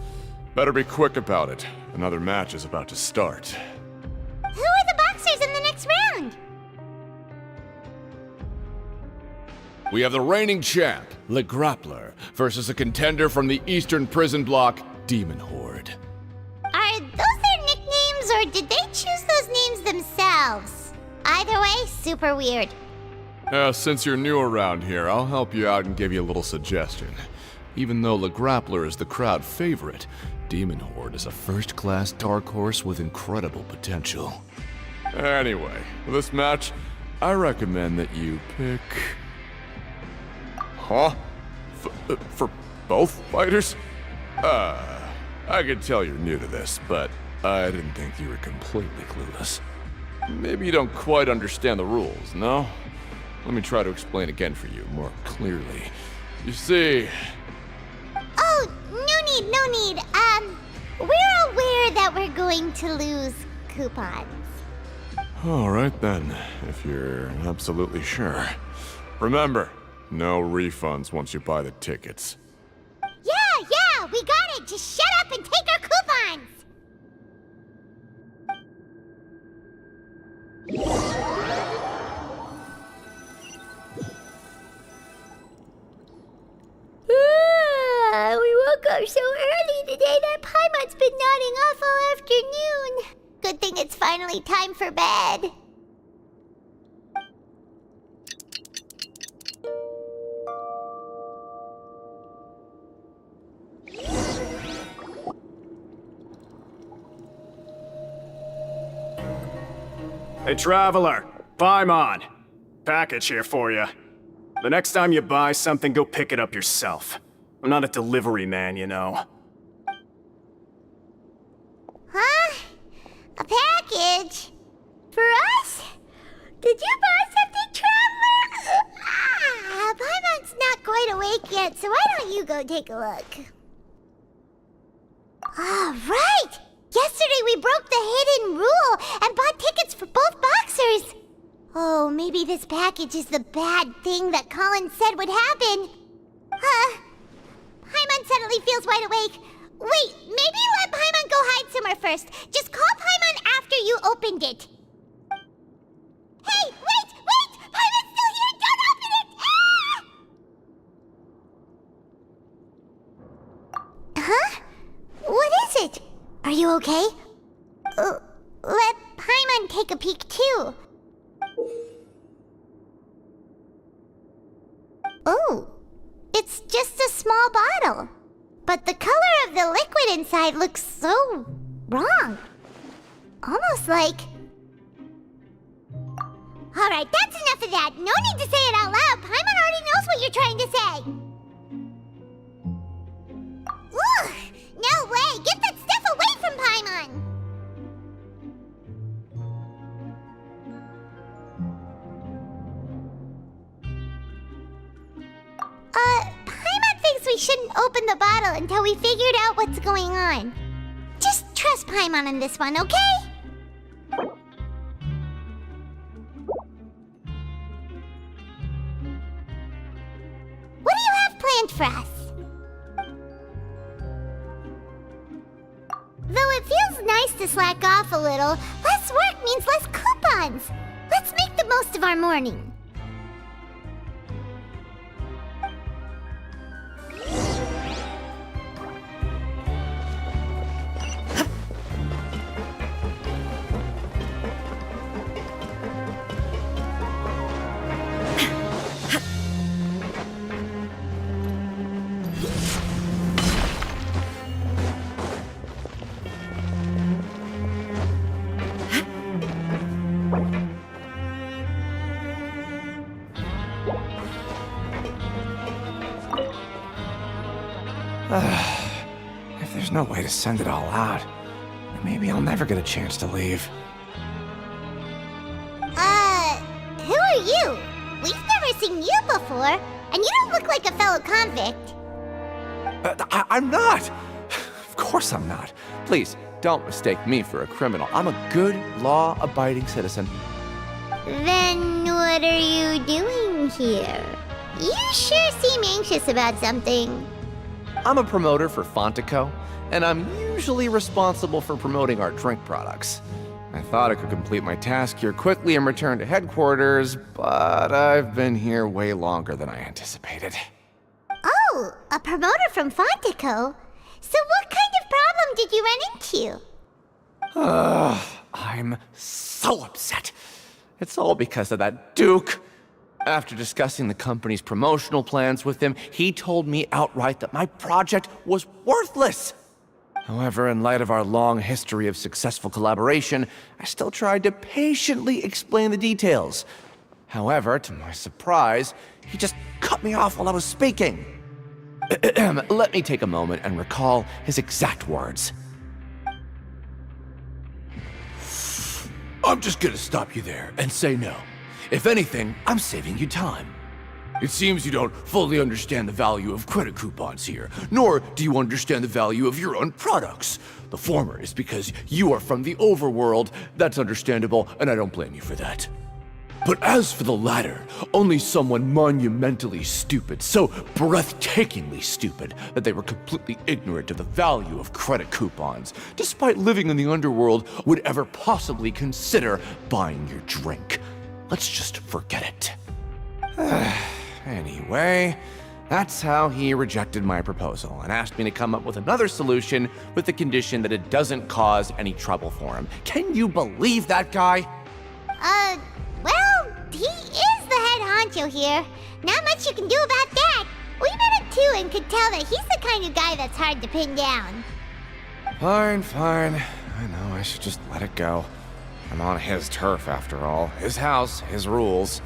Better be quick about it. Another match is about to start. Who are the boxers in the next round? We have the reigning champ, Le Grappler, versus a contender from the Eastern Prison Block, Demon Horde. Are those their nicknames, or did they choose those names themselves? Either way, super weird. Since you're new around here, I'll help you out and give you a little suggestion. Even though Le Grappler is the crowd favorite, Demon Horde is a first-class dark horse with incredible potential. Anyway, for this match, I recommend that you pick... Huh? For both fighters? I can tell you're new to this, but I didn't think you were completely clueless. Maybe you don't quite understand the rules, no? Let me try to explain again for you more clearly. You see... Oh, no need. We're aware that we're going to lose coupons. Alright then, if you're absolutely sure. Remember, no refunds once you buy the tickets. Yeah, we got it! Just shut up and take our coupons! We woke up so early today that Paimon's been nodding off all afternoon. Good thing it's finally time for bed. Hey, Traveler! Paimon! Package here for you. The next time you buy something, go pick it up yourself. I'm not a delivery man, you know. Huh? A package? For us? Did you buy something, Traveler? Paimon's not quite awake yet, so why don't you go take a look? Right! Yesterday we broke the hidden rule and bought tickets for both boxers. Oh, maybe this package is the bad thing that Colin said would happen. Paimon suddenly feels wide awake. Wait, maybe let Paimon go hide somewhere first. Just call Paimon after you opened it. Hey, wait! Paimon's still here! Don't open it! Huh? What is it? Are you okay? Let Paimon take a peek too. Oh, it's just a small bottle. But the color of the liquid inside looks so wrong. Almost like... Alright, that's enough of that. No need to say it out loud. Paimon already knows what you're trying to say. Ugh, no way! Get that stuff away from Paimon! Paimon thinks we shouldn't open the bottle until we figured out what's going on. Just trust Paimon on this one, okay? What do you have planned for us? Though it feels nice to slack off a little, less work means less coupons. Let's make the most of our morning. a way to send it all out. Maybe I'll never get a chance to leave. Who are you? We've never seen you before, and you don't look like a fellow convict. I'm not! Of course I'm not. Please, don't mistake me for a criminal. I'm a good, law-abiding citizen. Then what are you doing here? You sure seem anxious about something. I'm a promoter for Fontaine, and I'm usually responsible for promoting our drink products. I thought I could complete my task here quickly and return to headquarters, but I've been here way longer than I anticipated. Oh, a promoter from Fontaine? So what kind of problem did you run into? I'm so upset. It's all because of that Duke. After discussing the company's promotional plans with him, he told me outright that my project was worthless. However, in light of our long history of successful collaboration, I still tried to patiently explain the details. However, to my surprise, he just cut me off while I was speaking. Let me take a moment and recall his exact words. I'm just gonna stop you there and say no. If anything, I'm saving you time. It seems you don't fully understand the value of credit coupons here, nor do you understand the value of your own products. The former is because you are from the overworld. That's understandable, and I don't blame you for that. But as for the latter, only someone monumentally stupid, so breathtakingly stupid that they were completely ignorant of the value of credit coupons, despite living in the underworld, would ever possibly consider buying your drink. Let's just forget it. Anyway, that's how he rejected my proposal and asked me to come up with another solution with the condition that it doesn't cause any trouble for him. Can you believe that guy? Well, he is the head honcho here. Not much you can do about that. We met him too and could tell that he's the kind of guy that's hard to pin down. Fine. I know I should just let it go. I'm on his turf after all. His house, his rules.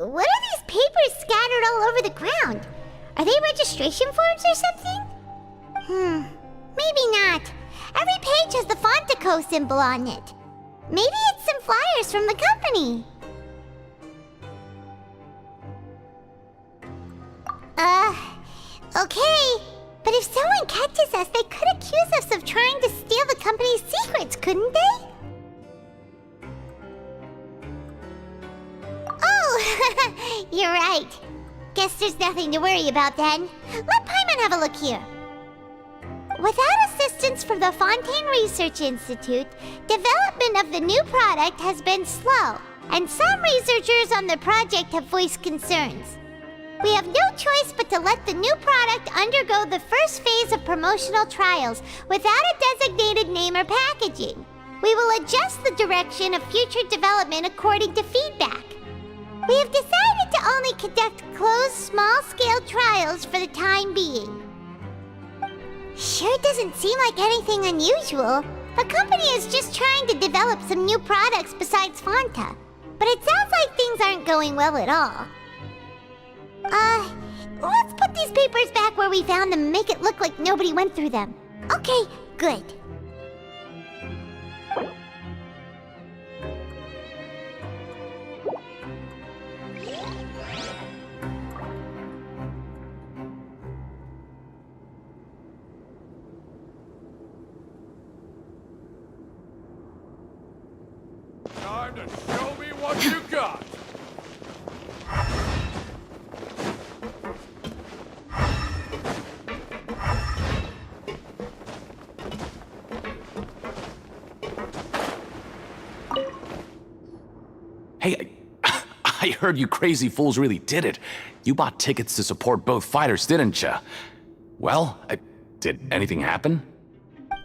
What are these papers scattered all over the ground? Are they registration forms or something? Maybe not. Every page has the Fontaine symbol on it. Maybe it's some flyers from the company. Okay. But if someone catches us, they could accuse us of trying to steal the company's secrets, couldn't they? Oh, you're right. Guess there's nothing to worry about then. Let Paimon have a look here. Without assistance from the Fontaine Research Institute, development of the new product has been slow, and some researchers on the project have voiced concerns. We have no choice but to let the new product undergo the first phase of promotional trials without a designated name or packaging. We will adjust the direction of future development according to feedback. We have decided to only conduct closed, small-scale trials for the time being. Sure doesn't seem like anything unusual. The company is just trying to develop some new products besides Fanta. But it sounds like things aren't going well at all. Let's put these papers back where we found them and make it look like nobody went through them. Okay, good. Time to show me what you got! Hey, I heard you crazy fools really did it. You bought tickets to support both fighters, didn't ya? Well, did anything happen?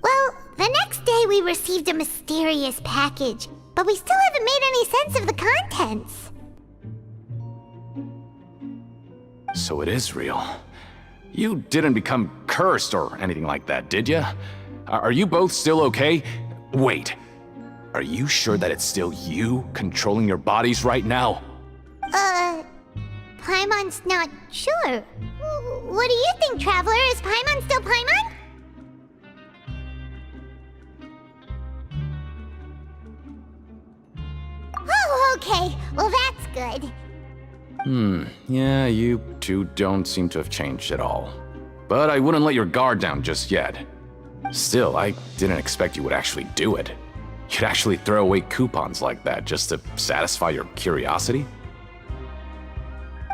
Well, the next day we received a mysterious package, but we still haven't made any sense of the contents. So it is real. You didn't become cursed or anything like that, did ya? Are you both still okay? Wait. Are you sure that it's still you controlling your bodies right now? Paimon's not sure. What do you think, Traveler? Is Paimon still Paimon? Oh, okay. Well, that's good. Yeah, you two don't seem to have changed at all. But I wouldn't let your guard down just yet. Still, I didn't expect you would actually do it. You'd actually throw away coupons like that just to satisfy your curiosity?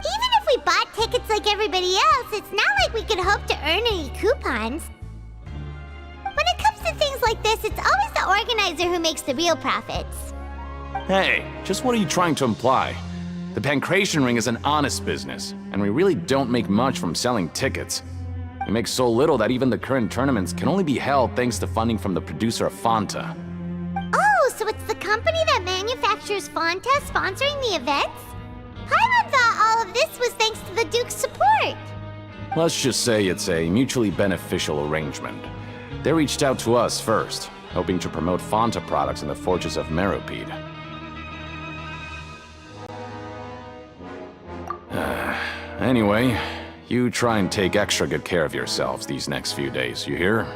Even if we bought tickets like everybody else, it's not like we could hope to earn any coupons. When it comes to things like this, it's always the organizer who makes the real profits. Hey, just what are you trying to imply? The Pancration Ring is an honest business, and we really don't make much from selling tickets. We make so little that even the current tournaments can only be held thanks to funding from the producer of Fanta. Oh, so it's the company that manufactures Fonta sponsoring the events? Paimon thought all of this was thanks to the Duke's support. Let's just say it's a mutually beneficial arrangement. They reached out to us first, hoping to promote Fonta products in the Fortress of Meropide. Anyway, you try and take extra good care of yourselves these next few days, you hear?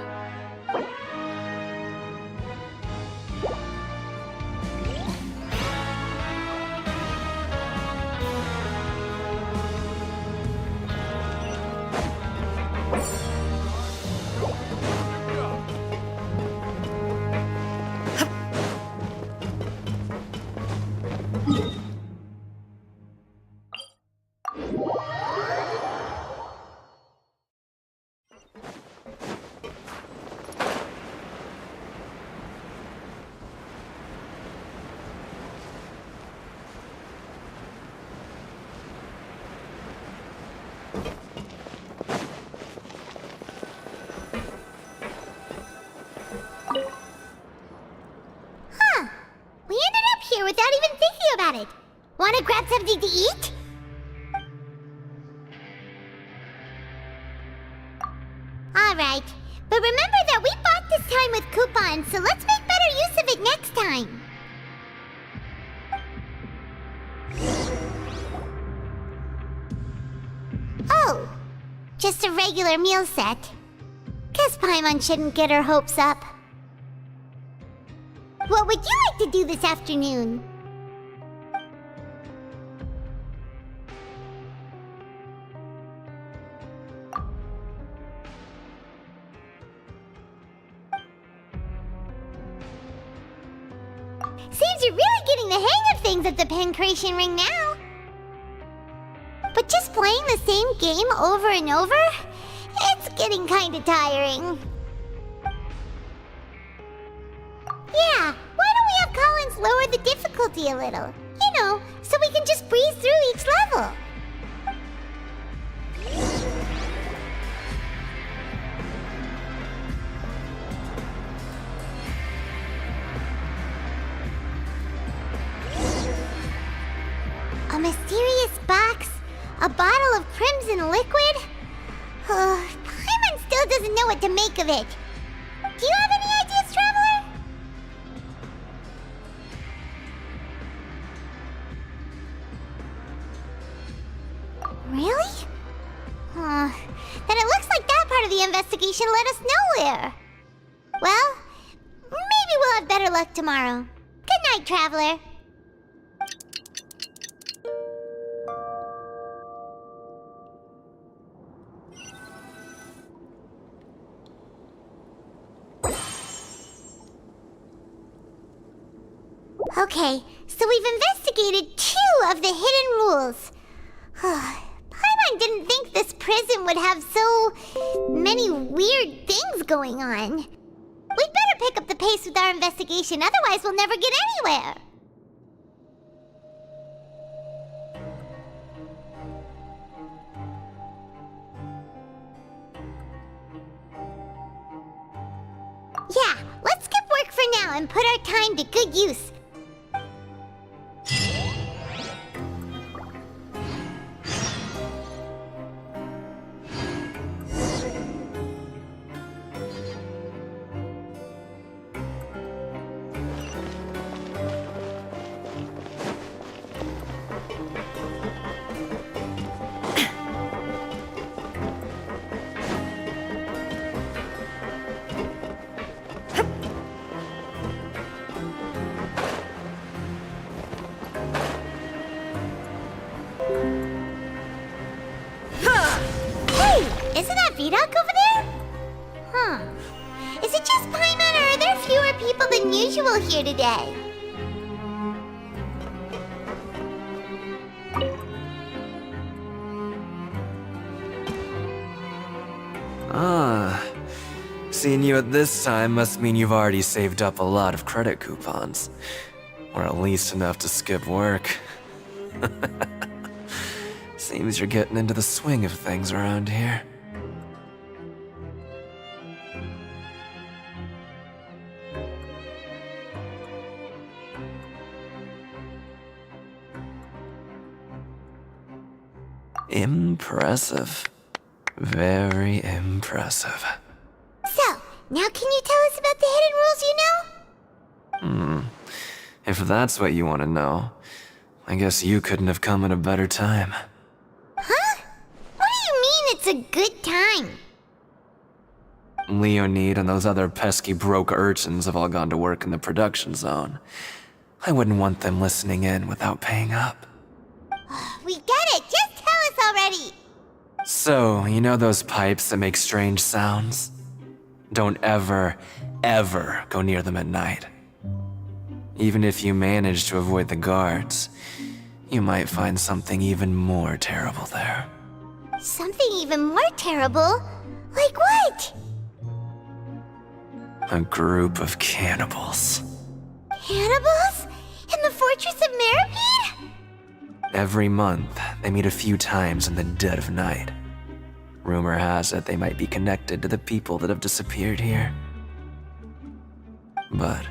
We ended up here without even thinking about it. Wanna grab something to eat? Alright, but remember that we bought this time with coupons, so let's make better use of it next time. Oh, just a regular meal set. Guess Paimon shouldn't get her hopes up. What would you like to do this afternoon? Seems you're really getting the hang of things at the Pancration Ring now. But just playing the same game over and over? It's getting kinda tiring. Yeah, why don't we have Collins lower the difficulty a little? You know, so we can just breeze through each level. A mysterious box? A bottle of crimson liquid? Paimon still doesn't know what to make of it. Do you have any ideas, Traveler? Really? Then it looks like that part of the investigation led us nowhere. Well, maybe we'll have better luck tomorrow. Good night, Traveler. Okay, so we've investigated 2 of the hidden rules. Paimon didn't think this prison would have so many weird things going on. We'd better pick up the pace with our investigation, otherwise we'll never get anywhere. Yeah, let's skip work for now and put our time to good use. Isn't that Vidok over there? Huh. Is it just Paimon, or are there fewer people than usual here today? Seeing you at this time must mean you've already saved up a lot of credit coupons. Or at least enough to skip work. Seems you're getting into the swing of things around here. Impressive. Very impressive. So, now can you tell us about the hidden rules you know? If that's what you want to know, I guess you couldn't have come at a better time. Huh? What do you mean it's a good time? Leonid and those other pesky broke urchins have all gone to work in the production zone. I wouldn't want them listening in without paying up. We get it! Just tell us already! So, you know those pipes that make strange sounds? Don't ever, ever go near them at night. Even if you manage to avoid the guards, you might find something even more terrible there. Something even more terrible? Like what? A group of cannibals. Cannibals? In the Fortress of Meripede? Every month, they meet a few times in the dead of night. Rumor has it they might be connected to the people that have disappeared here. But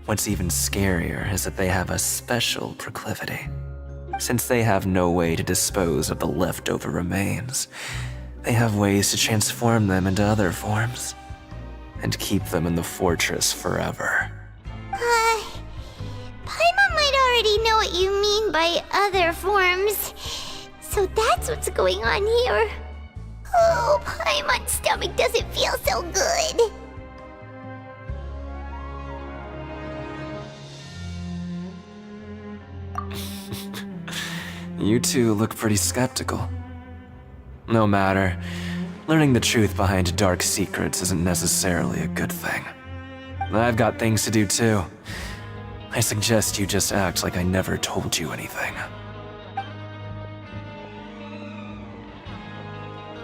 what's even scarier is that they have a special proclivity. Since they have no way to dispose of the leftover remains, they have ways to transform them into other forms and keep them in the fortress forever. Paimon might already know what you mean by other forms. So that's what's going on here. Oh, Paimon's stomach doesn't feel so good. You two look pretty skeptical. No matter, learning the truth behind dark secrets isn't necessarily a good thing. I've got things to do too. I suggest you just act like I never told you anything.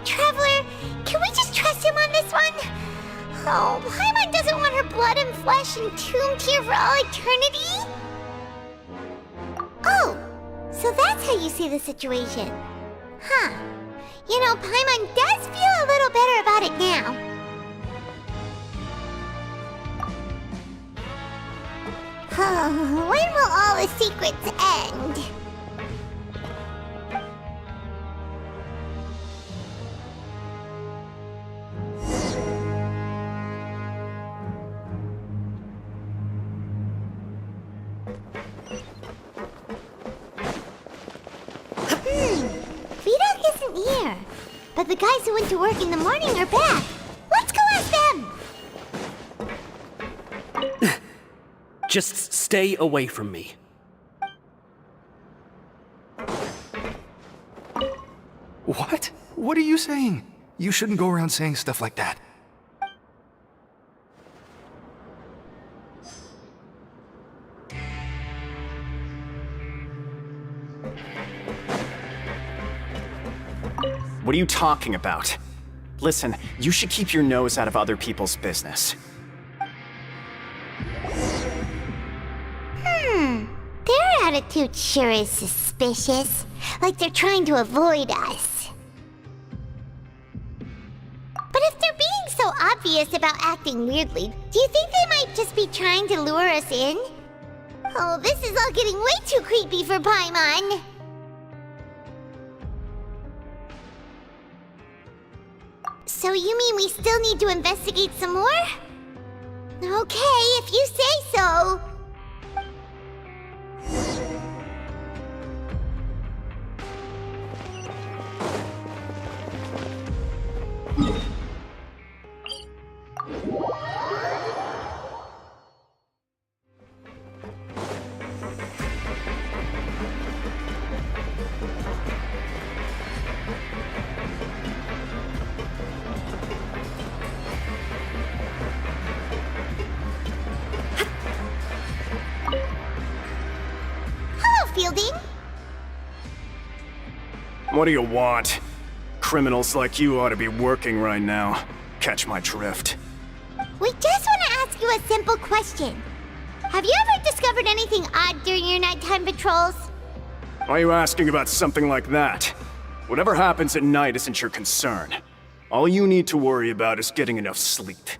Traveler, can we just trust him on this one? Oh, Paimon doesn't want her blood and flesh entombed here for all eternity? Oh, so that's how you see the situation. Huh. You know, Paimon does feel a little better about it now. When will all the secrets end? Vidok isn't here. But the guys who went to work in the morning are back. Let's go ask them! Just stay away from me. What? What are you saying? You shouldn't go around saying stuff like that. What are you talking about? Listen, you should keep your nose out of other people's business. Their attitude sure is suspicious. Like they're trying to avoid us. But if they're being so obvious about acting weirdly, do you think they might just be trying to lure us in? Oh, this is all getting way too creepy for Paimon. So you mean we still need to investigate some more? Okay, if you say so. Fielding? What do you want? Criminals like you ought to be working right now. Catch my drift. We just want to ask you a simple question. Have you ever discovered anything odd during your nighttime patrols? Why are you asking about something like that? Whatever happens at night isn't your concern. All you need to worry about is getting enough sleep.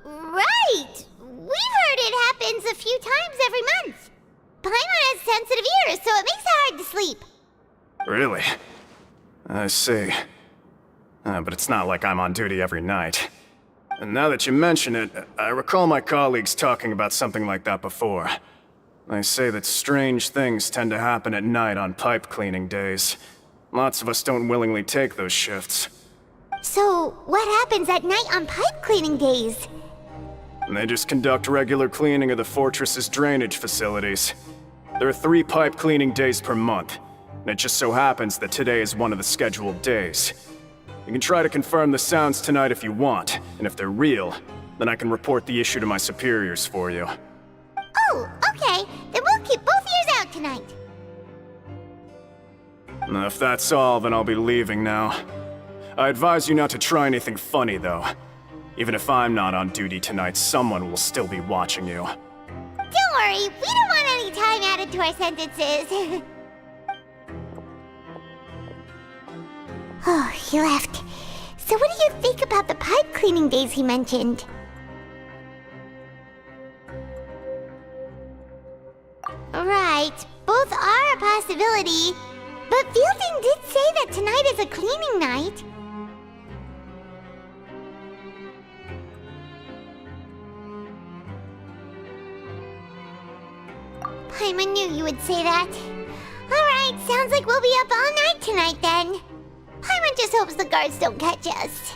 Right! We've heard it happens a few times every month. Paimon has sensitive ears, so it makes it hard to sleep. Really? I see. But it's not like I'm on duty every night. And now that you mention it, I recall my colleagues talking about something like that before. They say that strange things tend to happen at night on pipe cleaning days. Lots of us don't willingly take those shifts. So, what happens at night on pipe cleaning days? They just conduct regular cleaning of the fortress's drainage facilities. There are 3 pipe cleaning days per month, and it just so happens that today is one of the scheduled days. You can try to confirm the sounds tonight if you want, and if they're real, then I can report the issue to my superiors for you. Oh, okay. Then we'll keep both ears out tonight. If that's all, then I'll be leaving now. I advise you not to try anything funny, though. Even if I'm not on duty tonight, someone will still be watching you. Don't worry, we don't want any time added to our sentences. Oh, he left. So what do you think about the pipe cleaning days he mentioned? Right, both are a possibility. But Fielding did say that tonight is a cleaning night. Paimon knew you would say that. Alright, sounds like we'll be up all night tonight then. Paimon just hopes the guards don't catch us.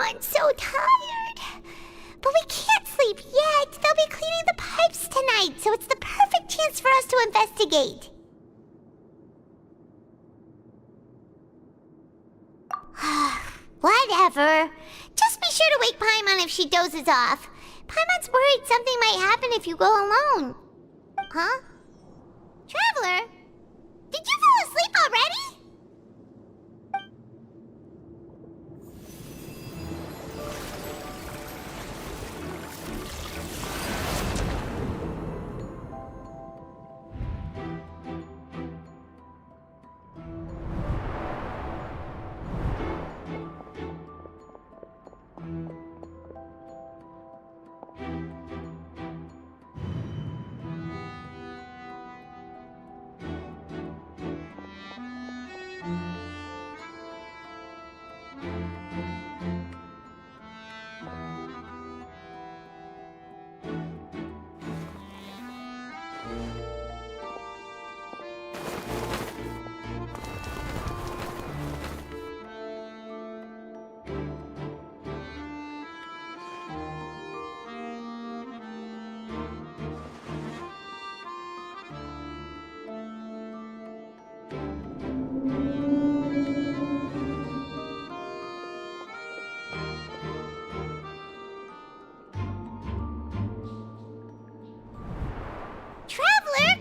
I'm so tired. But we can't sleep yet. They'll be cleaning the pipes tonight, so it's the perfect chance for us to investigate. Whatever. Just be sure to wake Paimon if she dozes off. Paimon's worried something might happen if you go alone. Huh? Traveler? Did you fall asleep already?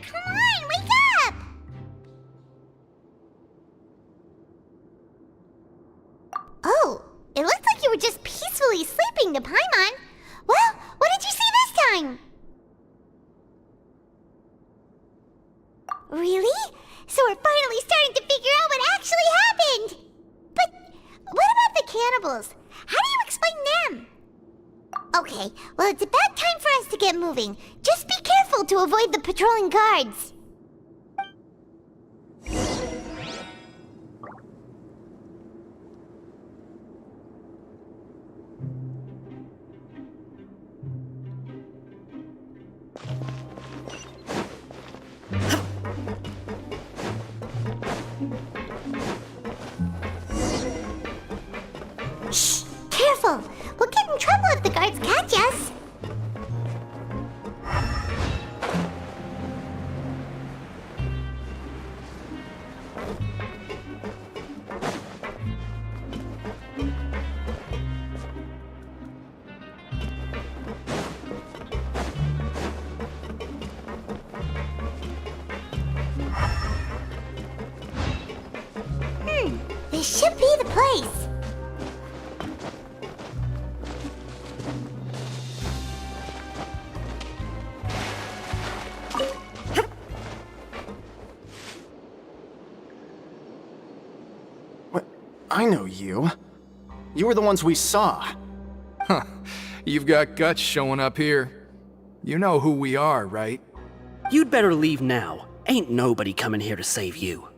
Come on, wake up! Oh, it looked like you were just peacefully sleeping to Paimon. Well, what did you see this time? Really? So we're finally starting to figure out what actually happened! But what about the cannibals? How do you explain them? Okay, well it's about time for us to get moving. Just be careful to avoid the patrolling guards. Shh! Careful! We'll get in trouble if the guards catch us! This should be the place. What? I know you. You were the ones we saw. Huh. You've got guts showing up here. You know who we are, right? You'd better leave now. Ain't nobody coming here to save you.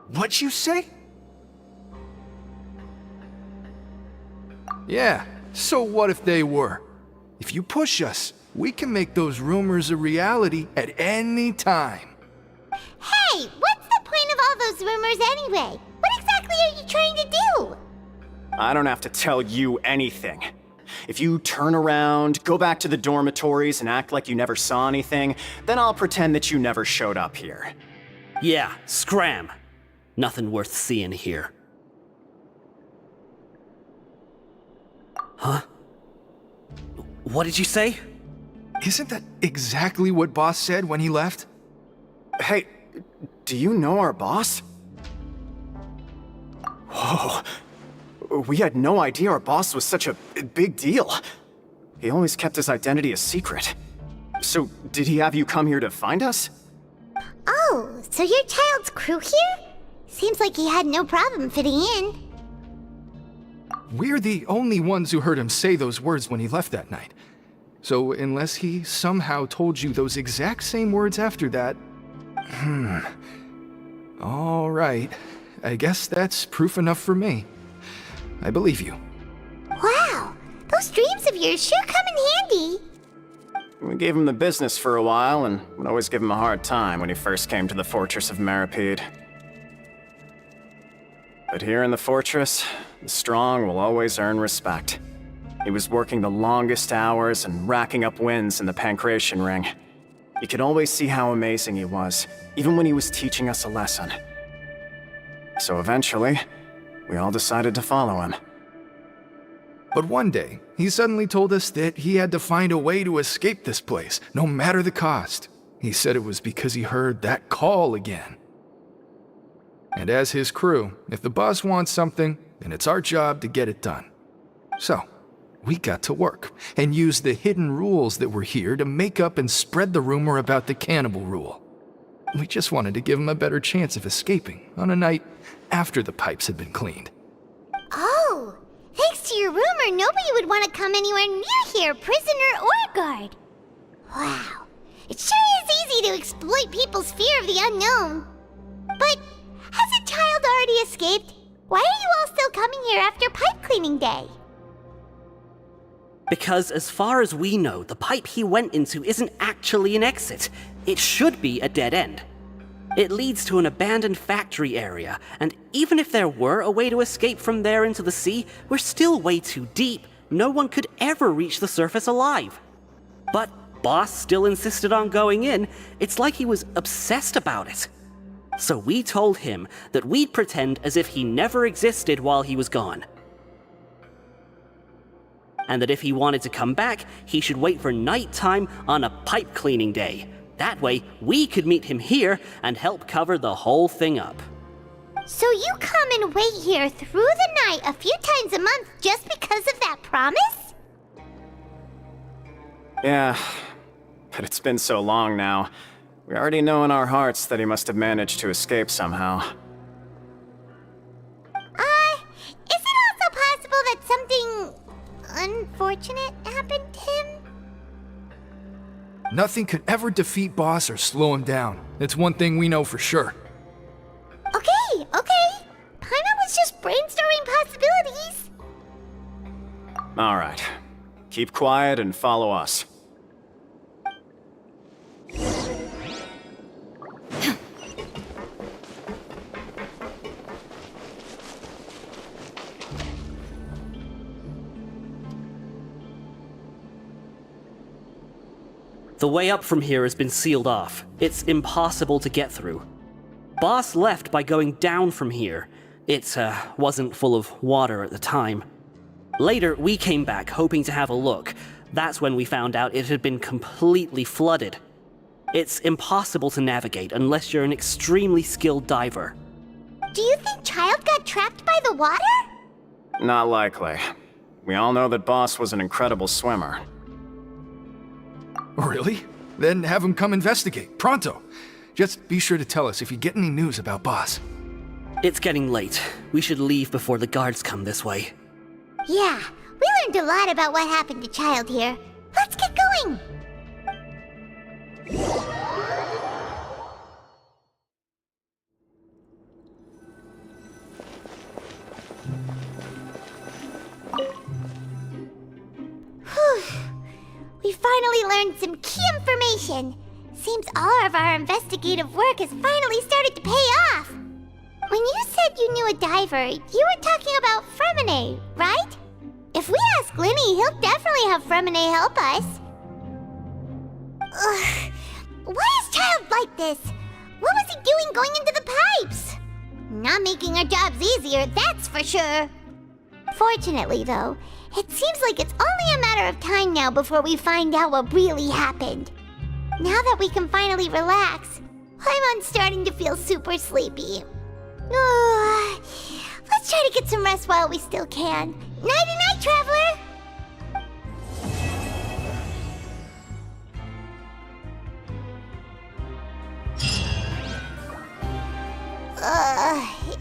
What'd you say? Yeah, so what if they were? If you push us, we can make those rumors a reality at any time. Hey, what's the point of all those rumors anyway? What exactly are you trying to do? I don't have to tell you anything. If you turn around, go back to the dormitories and act like you never saw anything, then I'll pretend that you never showed up here. Yeah, scram. Nothing worth seeing here. Huh? What did you say? Isn't that exactly what Boss said when he left? Hey, do you know our boss? Whoa. We had no idea our boss was such a big deal. He always kept his identity a secret. So, did he have you come here to find us? Oh, so you're Child's crew here? Seems like he had no problem fitting in. We're the only ones who heard him say those words when he left that night. So unless he somehow told you those exact same words after that... All right. I guess that's proof enough for me. I believe you. Wow, those dreams of yours sure come in handy. We gave him the business for a while and would always give him a hard time when he first came to the fortress of Maripede. But here in the fortress, the strong will always earn respect. He was working the longest hours and racking up wins in the Pancration Ring. You could always see how amazing he was, even when he was teaching us a lesson. So eventually, we all decided to follow him. But one day, he suddenly told us that he had to find a way to escape this place, no matter the cost. He said it was because he heard that call again. And as his crew, if the boss wants something, then it's our job to get it done. So, we got to work, and used the hidden rules that were here to make up and spread the rumor about the cannibal rule. We just wanted to give him a better chance of escaping on a night after the pipes had been cleaned. Oh, thanks to your rumor, nobody would want to come anywhere near here, prisoner or guard. Wow, it sure is easy to exploit people's fear of the unknown. But hasn't Child already escaped? Why are you all still coming here after pipe cleaning day? Because as far as we know, the pipe he went into isn't actually an exit. It should be a dead end. It leads to an abandoned factory area, and even if there were a way to escape from there into the sea, we're still way too deep. No one could ever reach the surface alive. But Boss still insisted on going in. It's like he was obsessed about it. So we told him that we'd pretend as if he never existed while he was gone. And that if he wanted to come back, he should wait for nighttime on a pipe cleaning day. That way, we could meet him here and help cover the whole thing up. So you come and wait here through the night a few times a month just because of that promise? Yeah, but it's been so long now. We already know in our hearts that he must have managed to escape somehow. Is it also possible that something unfortunate happened to him? Nothing could ever defeat Boss or slow him down. It's one thing we know for sure. Okay. Paimon was just brainstorming possibilities. Alright. Keep quiet and follow us. The way up from here has been sealed off. It's impossible to get through. Boss left by going down from here. It wasn't full of water at the time. Later, we came back hoping to have a look. That's when we found out it had been completely flooded. It's impossible to navigate unless you're an extremely skilled diver. Do you think Child got trapped by the water? Not likely. We all know that Boss was an incredible swimmer. Really? Then have him come investigate, pronto. Just be sure to tell us if you get any news about Boss. It's getting late. We should leave before the guards come this way. Yeah, we learned a lot about what happened to Child here. Let's get going! Whew. We finally learned some key information. Seems all of our investigative work has finally started to pay off. When you said you knew a diver, you were talking about Fremine, right? If we ask Linny, he'll definitely have Fremine help us. Ugh. Why is Child like this? What was he doing going into the pipes? Not making our jobs easier, that's for sure. Fortunately, though, it seems like it's only a matter of time now before we find out what really happened. Now that we can finally relax, I'm starting to feel super sleepy. Let's try to get some rest while we still can. Nighty-night, traveler!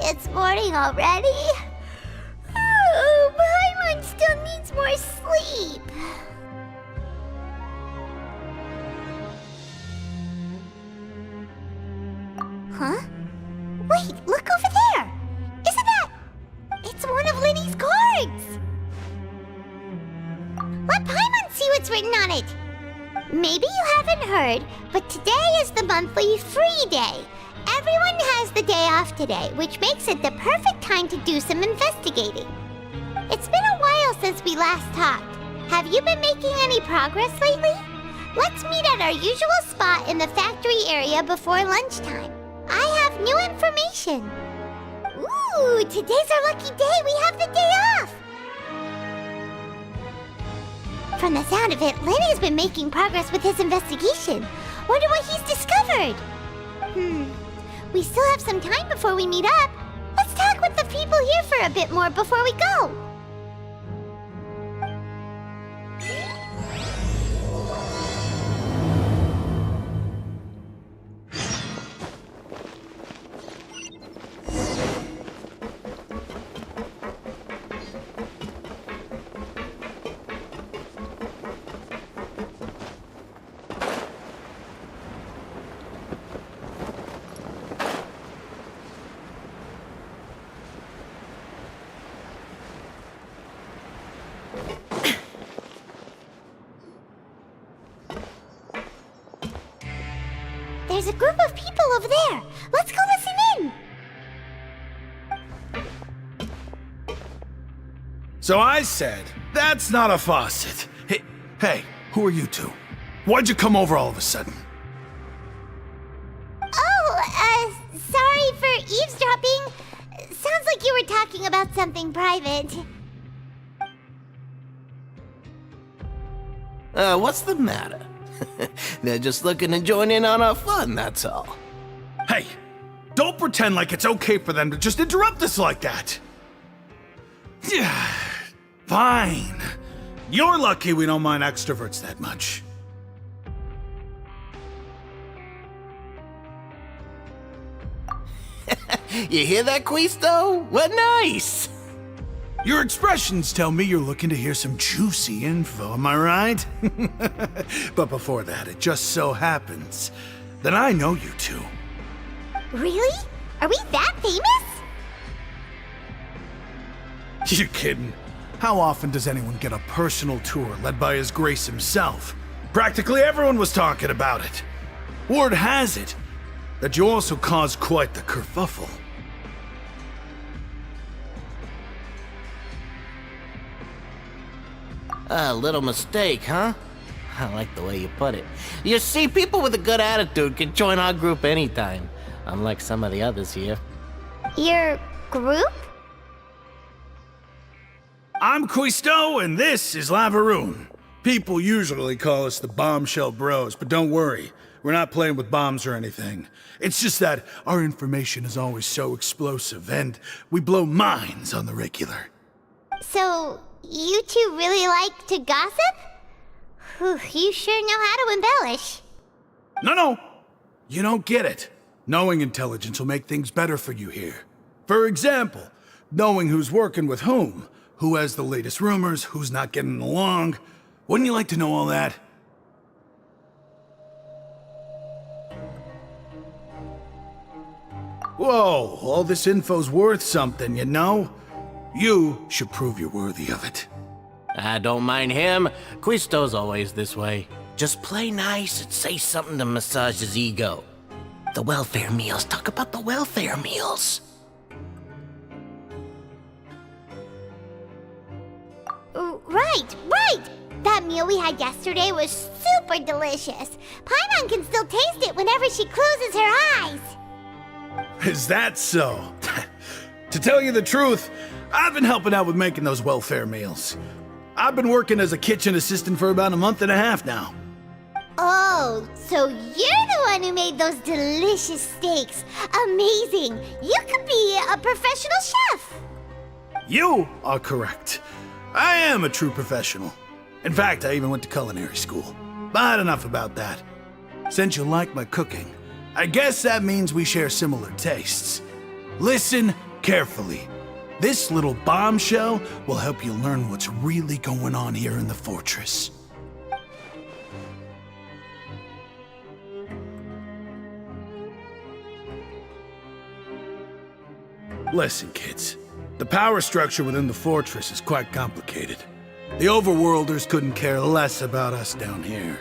It's morning already? Oh, Paimon still needs more sleep. Huh? Wait, look over there! Isn't that... It's one of Linny's cards! Let Paimon see what's written on it! Maybe you haven't heard, but today is the monthly free day. Everyone has the day off today, which makes it the perfect time to do some investigating. It's been a while since we last talked. Have you been making any progress lately? Let's meet at our usual spot in the factory area before lunchtime. I have new information. Ooh, today's our lucky day. We have the day off. From the sound of it, Lenny's been making progress with his investigation. Wonder what he's discovered. We still have some time before we meet up. Let's talk with the people here for a bit more before we go. There's a group of people over there. Let's go listen in. So I said, that's not a faucet. Hey, who are you two? Why'd you come over all of a sudden? Oh, sorry for eavesdropping. Sounds like you were talking about something private. What's the matter? They're just looking to join in on our fun, that's all. Hey, don't pretend like it's okay for them to just interrupt us like that. Yeah, fine. You're lucky we don't mind extroverts that much. You hear that, Quisto? What nice! Your expressions tell me you're looking to hear some juicy info, am I right? But before that, it just so happens that I know you two. Really? Are we that famous? You're kidding. How often does anyone get a personal tour led by His Grace himself? Practically everyone was talking about it. Word has it that you also caused quite the kerfuffle. A little mistake, huh? I like the way you put it. You see, people with a good attitude can join our group anytime, unlike some of the others here. Your group? I'm Quisto, and this is Lavaroon. People usually call us the Bombshell Bros, but don't worry. We're not playing with bombs or anything. It's just that our information is always so explosive, and we blow minds on the regular. So, you two really like to gossip? Whew, you sure know how to embellish. No. You don't get it. Knowing intelligence will make things better for you here. For example, knowing who's working with whom, who has the latest rumors, who's not getting along. Wouldn't you like to know all that? Whoa, all this info's worth something, you know? You should prove you're worthy of it. I don't mind him. Quisto's always this way. Just play nice and say something to massage his ego. The welfare meals. Talk about the welfare meals. Right! That meal we had yesterday was super delicious. Paimon can still taste it whenever she closes her eyes. Is that so? To tell you the truth, I've been helping out with making those welfare meals. I've been working as a kitchen assistant for about a month and a half now. Oh, so you're the one who made those delicious steaks. Amazing! You could be a professional chef. You are correct. I am a true professional. In fact, I even went to culinary school. But enough about that. Since you like my cooking, I guess that means we share similar tastes. Listen carefully. This little bombshell will help you learn what's really going on here in the fortress. Listen, kids. The power structure within the fortress is quite complicated. The overworlders couldn't care less about us down here.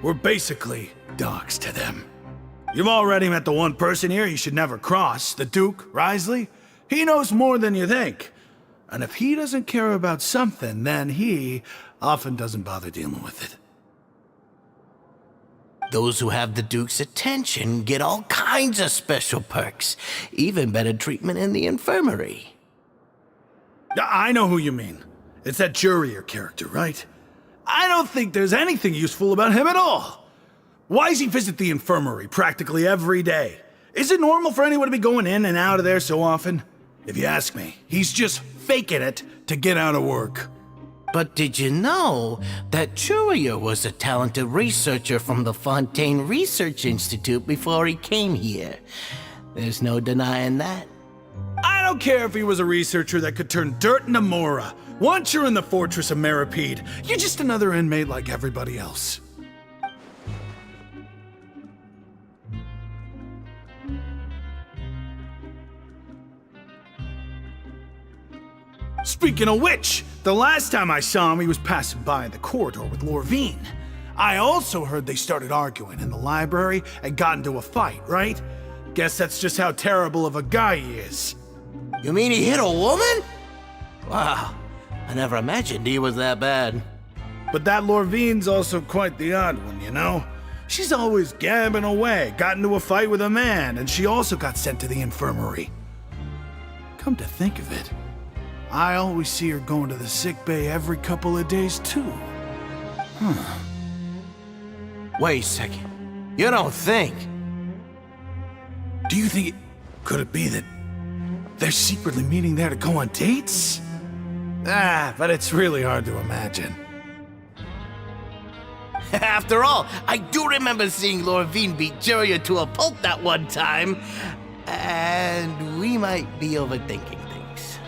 We're basically dogs to them. You've already met the one person here you should never cross, the Duke, Risley. He knows more than you think. And if he doesn't care about something, then he often doesn't bother dealing with it. Those who have the Duke's attention get all kinds of special perks, even better treatment in the infirmary. I know who you mean. It's that Jurier character, right? I don't think there's anything useful about him at all. Why does he visit the infirmary practically every day? Is it normal for anyone to be going in and out of there so often? If you ask me, he's just faking it to get out of work. But did you know that Jurier was a talented researcher from the Fontaine Research Institute before he came here? There's no denying that. I don't care if he was a researcher that could turn dirt into Mora. Once you're in the fortress of Meripede, you're just another inmate like everybody else. Speaking of which, the last time I saw him, he was passing by in the corridor with Lorvine. I also heard they started arguing in the library and got into a fight, right? Guess that's just how terrible of a guy he is. You mean he hit a woman? Wow, I never imagined he was that bad. But that Lorvine's also quite the odd one, you know? She's always gabbing away, got into a fight with a man, and she also got sent to the infirmary. Come to think of it, I always see her going to the sick bay every couple of days, too. Huh. Wait a second. You don't think? Do you think could it be that they're secretly meeting there to go on dates? But it's really hard to imagine. After all, I do remember seeing Lorvine beat Juria to a pulp that one time. And we might be overthinking things.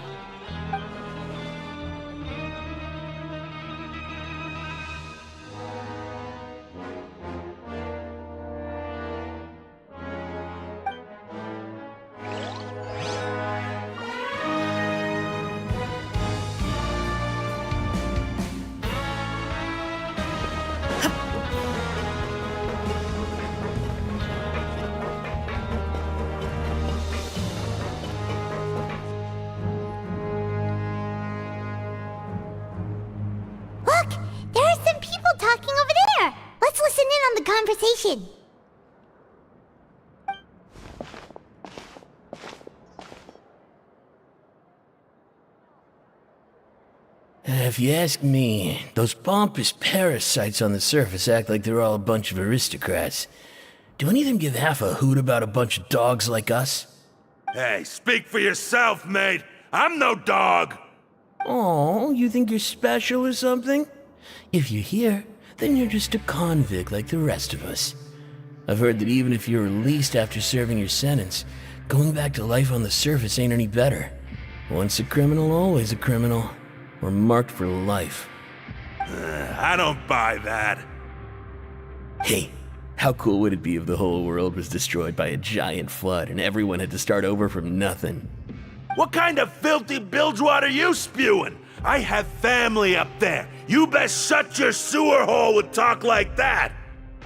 Look! There are some people talking over there! Let's listen in on the conversation. If you ask me, those pompous parasites on the surface act like they're all a bunch of aristocrats. Do any of them give half a hoot about a bunch of dogs like us? Hey, speak for yourself, mate. I'm no dog. Oh, you think you're special or something? If you're here, then you're just a convict like the rest of us. I've heard that even if you're released after serving your sentence, going back to life on the surface ain't any better. Once a criminal, always a criminal. We're marked for life. I don't buy that. Hey, how cool would it be if the whole world was destroyed by a giant flood and everyone had to start over from nothing? What kind of filthy bilge water you spewing? I have family up there. You best shut your sewer hole with talk like that.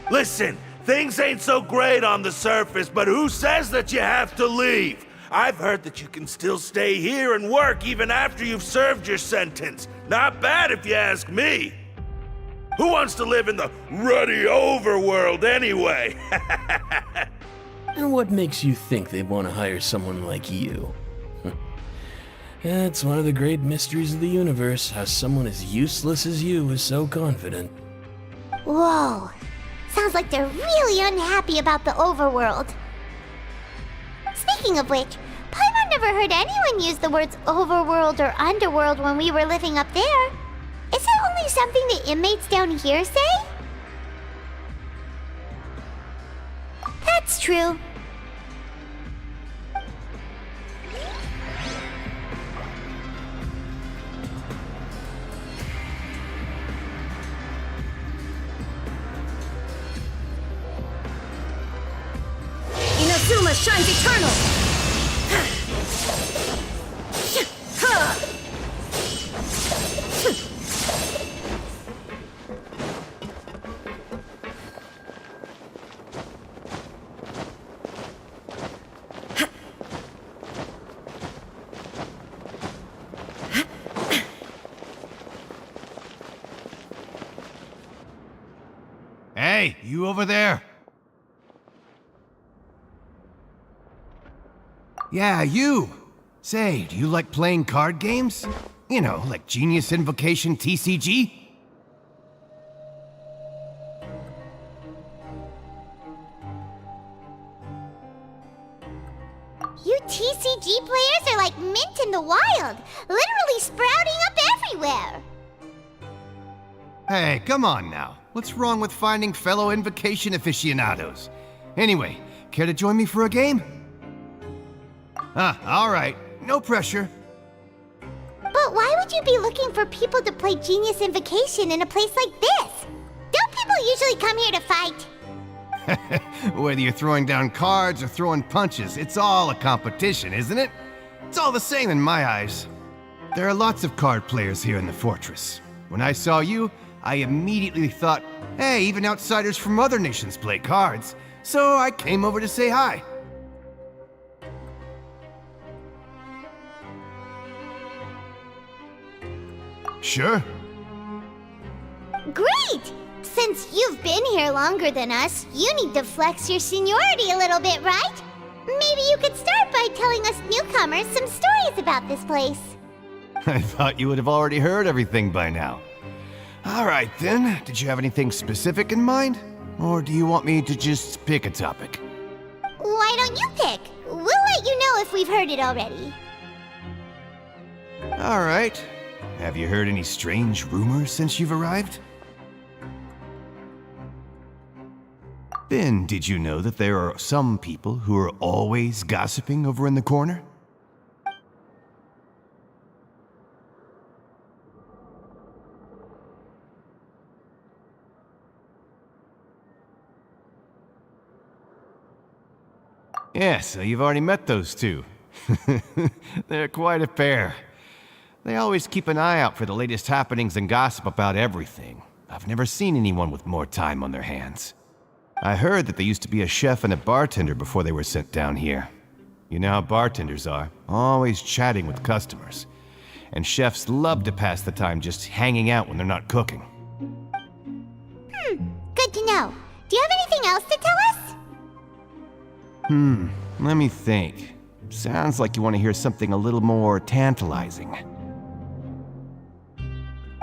Listen, things ain't so great on the surface, but who says that you have to leave? I've heard that you can still stay here and work even after you've served your sentence. Not bad if you ask me. Who wants to live in the ruddy overworld anyway? And what makes you think they want to hire someone like you? It's one of the great mysteries of the universe, how someone as useless as you is so confident. Whoa. Sounds like they're really unhappy about the overworld. Speaking of which, Paimon never heard anyone use the words overworld or underworld when we were living up there. Is it only something the inmates down here say? That's true. Inazuma shines eternal! Hey, you over there? Yeah, you! Say, do you like playing card games? You know, like Genius Invocation TCG? You TCG players are like mint in the wild, literally sprouting up everywhere. Hey, come on now. What's wrong with finding fellow Invocation aficionados? Anyway, care to join me for a game? Alright. No pressure. But why would you be looking for people to play Genius Invocation in a place like this? Don't people usually come here to fight? Whether you're throwing down cards or throwing punches, it's all a competition, isn't it? It's all the same in my eyes. There are lots of card players here in the fortress. When I saw you, I immediately thought, hey, even outsiders from other nations play cards. So I came over to say hi. Sure. Great! Since you've been here longer than us, you need to flex your seniority a little bit, right? Maybe you could start by telling us newcomers some stories about this place. I thought you would have already heard everything by now. All right then, did you have anything specific in mind? Or do you want me to just pick a topic? Why don't you pick? We'll let you know if we've heard it already. Alright. Have you heard any strange rumors since you've arrived? Then, did you know that there are some people who are always gossiping over in the corner? Yeah, so you've already met those two. They're quite a pair. They always keep an eye out for the latest happenings and gossip about everything. I've never seen anyone with more time on their hands. I heard that they used to be a chef and a bartender before they were sent down here. You know how bartenders are, always chatting with customers. And chefs love to pass the time just hanging out when they're not cooking. Good to know. Do you have anything else to tell us? Let me think. Sounds like you want to hear something a little more tantalizing.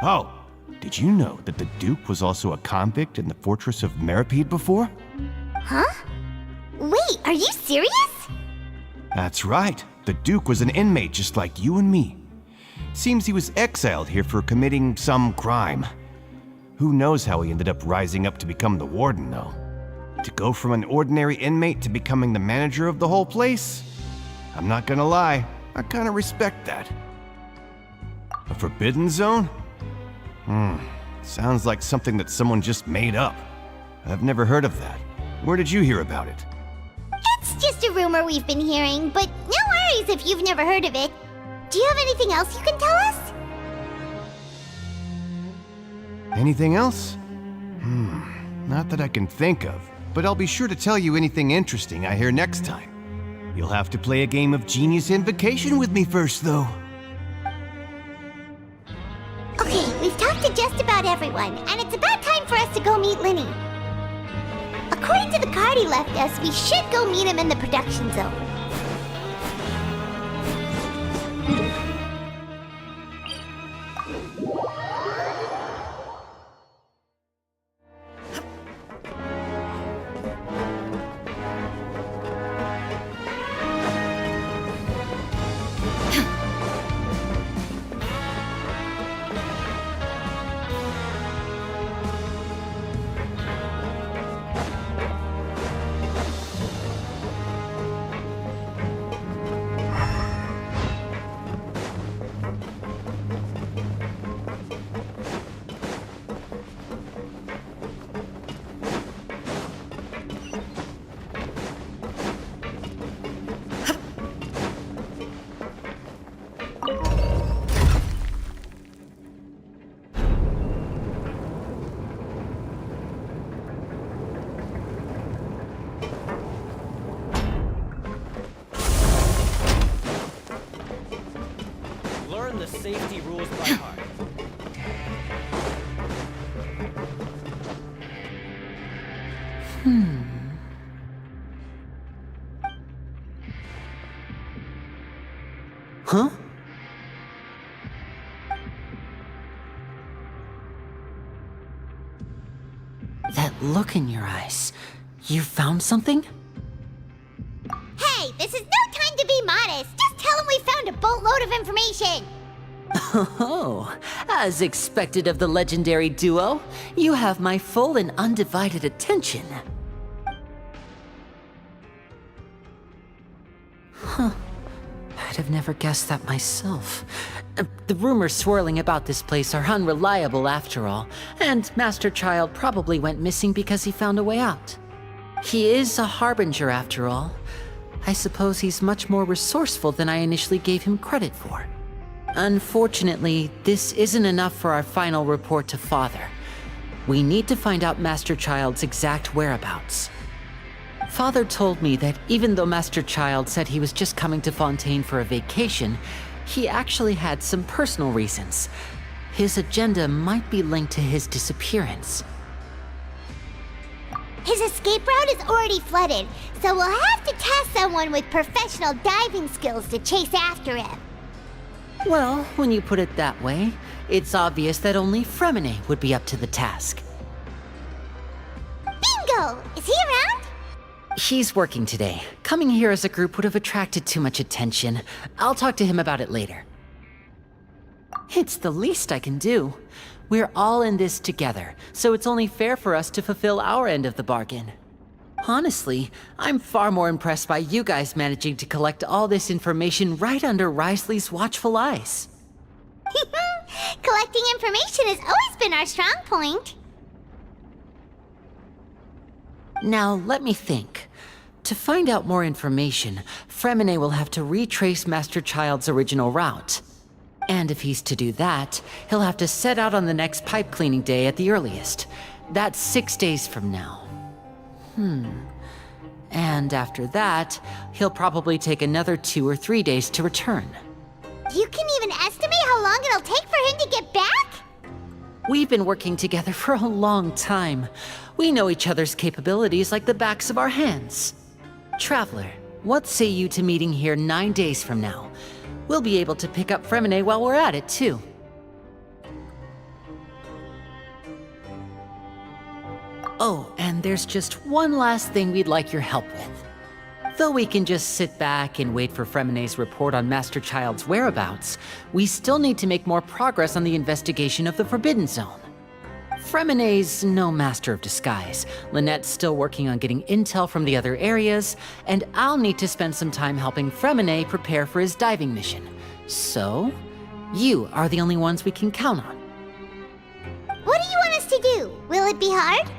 Oh, did you know that the Duke was also a convict in the fortress of Meripede before? Huh? Wait, are you serious? That's right. The Duke was an inmate just like you and me. Seems he was exiled here for committing some crime. Who knows how he ended up rising up to become the warden, though. To go from an ordinary inmate to becoming the manager of the whole place? I'm not gonna lie, I kinda respect that. A forbidden zone? Sounds like something that someone just made up. I've never heard of that. Where did you hear about it? It's just a rumor we've been hearing, but no worries if you've never heard of it. Do you have anything else you can tell us? Anything else? Not that I can think of, but I'll be sure to tell you anything interesting I hear next time. You'll have to play a game of Genius Invocation with me first, though. Okay, we've talked to just about everyone, and it's about time for us to go meet Linny. According to the card he left us, we should go meet him in the production zone. Learn the safety rules by heart. Huh? That look in your eyes. You found something? Hey, this is no time to be modest. Just tell him we found a boatload of information. Oh, as expected of the legendary duo, you have my full and undivided attention. Huh. I'd have never guessed that myself. The rumors swirling about this place are unreliable after all, and Master Child probably went missing because he found a way out. He is a harbinger after all. I suppose he's much more resourceful than I initially gave him credit for. Unfortunately, this isn't enough for our final report to Father. We need to find out Master Child's exact whereabouts. Father told me that even though Master Child said he was just coming to Fontaine for a vacation, he actually had some personal reasons. His agenda might be linked to his disappearance. His escape route is already flooded, so we'll have to task someone with professional diving skills to chase after him. Well, when you put it that way, it's obvious that only Fremine would be up to the task. Bingo! Oh, is he around? He's working today. Coming here as a group would have attracted too much attention. I'll talk to him about it later. It's the least I can do. We're all in this together, so it's only fair for us to fulfill our end of the bargain. Honestly, I'm far more impressed by you guys managing to collect all this information right under Risley's watchful eyes. Collecting information has always been our strong point. Now, let me think. To find out more information, Fremine will have to retrace Master Child's original route. And if he's to do that, he'll have to set out on the next pipe cleaning day at the earliest. That's 6 days from now. And after that, he'll probably take another 2 or 3 days to return. You can even estimate how long it'll take for him to get back? We've been working together for a long time. We know each other's capabilities like the backs of our hands. Traveler, what say you to meeting here 9 days from now? We'll be able to pick up Fremine while we're at it, too. Oh, and there's just one last thing we'd like your help with. Though we can just sit back and wait for Fremine's report on Master Child's whereabouts, we still need to make more progress on the investigation of the Forbidden Zone. Fremine's no master of disguise, Lynette's still working on getting intel from the other areas, and I'll need to spend some time helping Fremine prepare for his diving mission. So, you are the only ones we can count on. What do you want us to do? Will it be hard?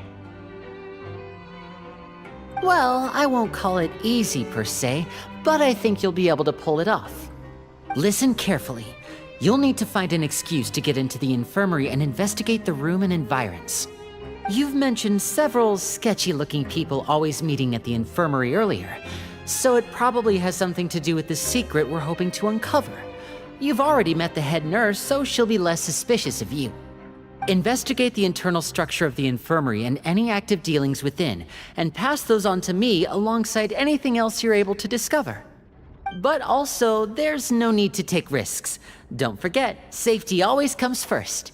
Well, I won't call it easy per se, but I think you'll be able to pull it off. Listen carefully. You'll need to find an excuse to get into the infirmary and investigate the room and environs. You've mentioned several sketchy-looking people always meeting at the infirmary earlier, so it probably has something to do with the secret we're hoping to uncover. You've already met the head nurse, so she'll be less suspicious of you. Investigate the internal structure of the infirmary and any active dealings within, and pass those on to me alongside anything else you're able to discover. But also, there's no need to take risks. Don't forget, safety always comes first.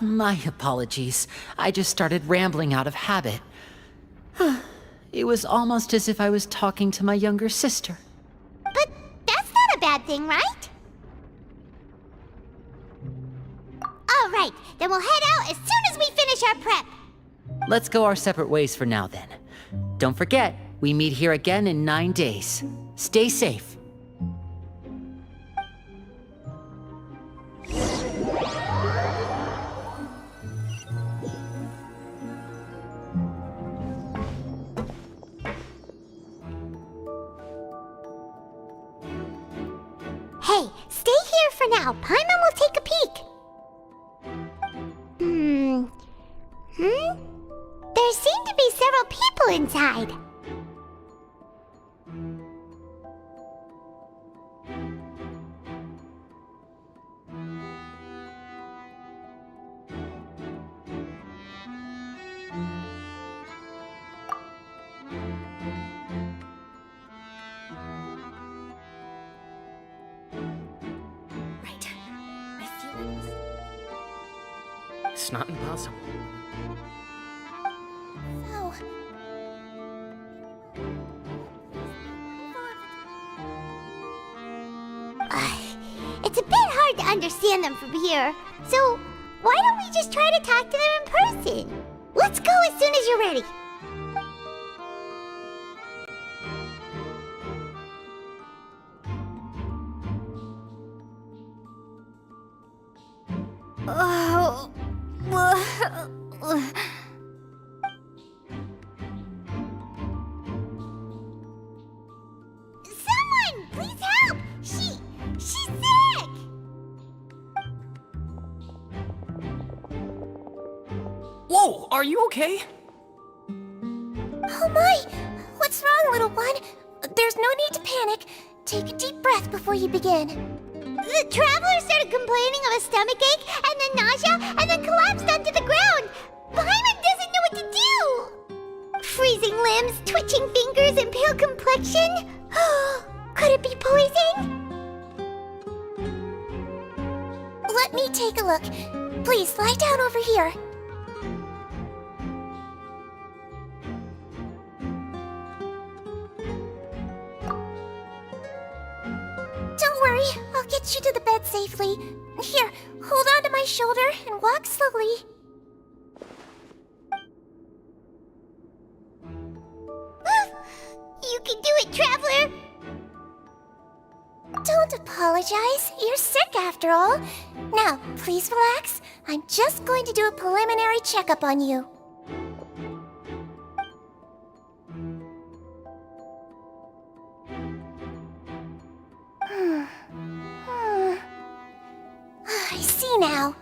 My apologies. I just started rambling out of habit. It was almost as if I was talking to my younger sister. But that's not a bad thing, right? All right, then we'll head out as soon as we finish our prep. Let's go our separate ways for now, then. Don't forget, we meet here again in 9 days. Stay safe. Hey, stay here for now. Paimon will take a peek. There seem to be several people inside. It's not impossible. Oh. It's a bit hard to understand them from here, so why don't we just try to talk to them in person? Let's go as soon as you're ready. Someone, please help! She's sick! Whoa, are you okay? Oh my! What's wrong, little one? There's no need to panic. Take a deep breath before you begin. The traveler started complaining of a stomachache, and then nausea, and then collapsed onto the ground. Paimon doesn't know what to do! Freezing limbs, twitching fingers, and pale complexion? Could it be poison? let me take a look. Please, lie down over here. Don't worry, I'll get you to the bed safely. Here, hold on to my shoulder and walk slowly. You can do it, Traveler! Don't apologize. You're sick after all. Now, please relax. I'm just going to do a preliminary checkup on you. I see now.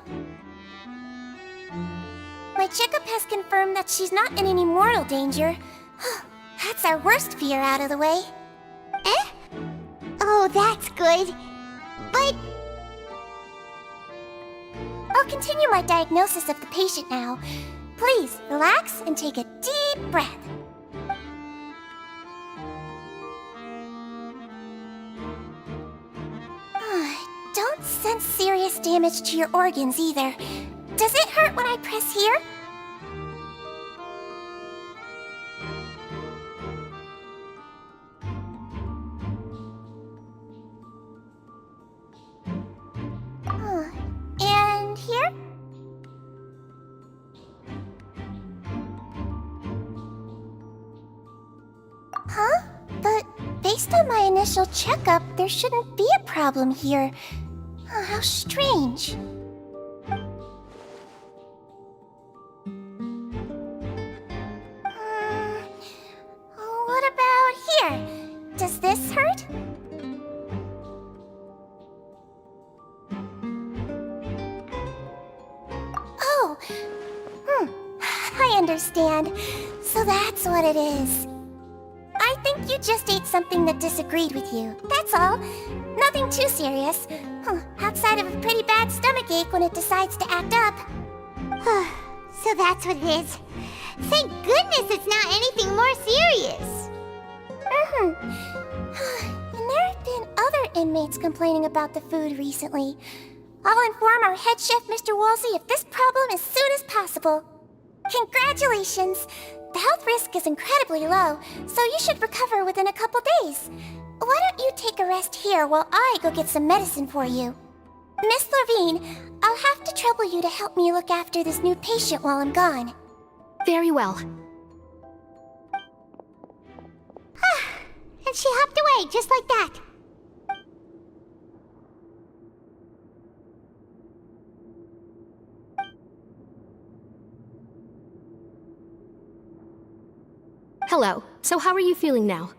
My checkup has confirmed that she's not in any mortal danger. That's our worst fear out of the way. Eh? Oh, that's good. But... I'll continue my diagnosis of the patient now. Please, relax and take a deep breath. Don't sense serious damage to your organs either. Does it hurt when I press here? And here? Huh? But based on my initial checkup, there shouldn't be a problem here. Oh, how strange. What about here? Does this hurt? Oh, I understand. So that's what it is. I think you just ate something that disagreed with you. That's all. Nothing too serious. Outside of a pretty bad stomachache when it decides to act up. So that's what it is. Thank goodness it's not anything more serious. And there have been other inmates complaining about the food recently. I'll inform our head chef, Mr. Wolsey, of this problem as soon as possible. Congratulations! The health risk is incredibly low, so you should recover within a couple days. Why don't you take a rest here while I go get some medicine for you? Miss Lorvine, I'll have to trouble you to help me look after this new patient while I'm gone. Very well. And she hopped away just like that. Hello. So how are you feeling now?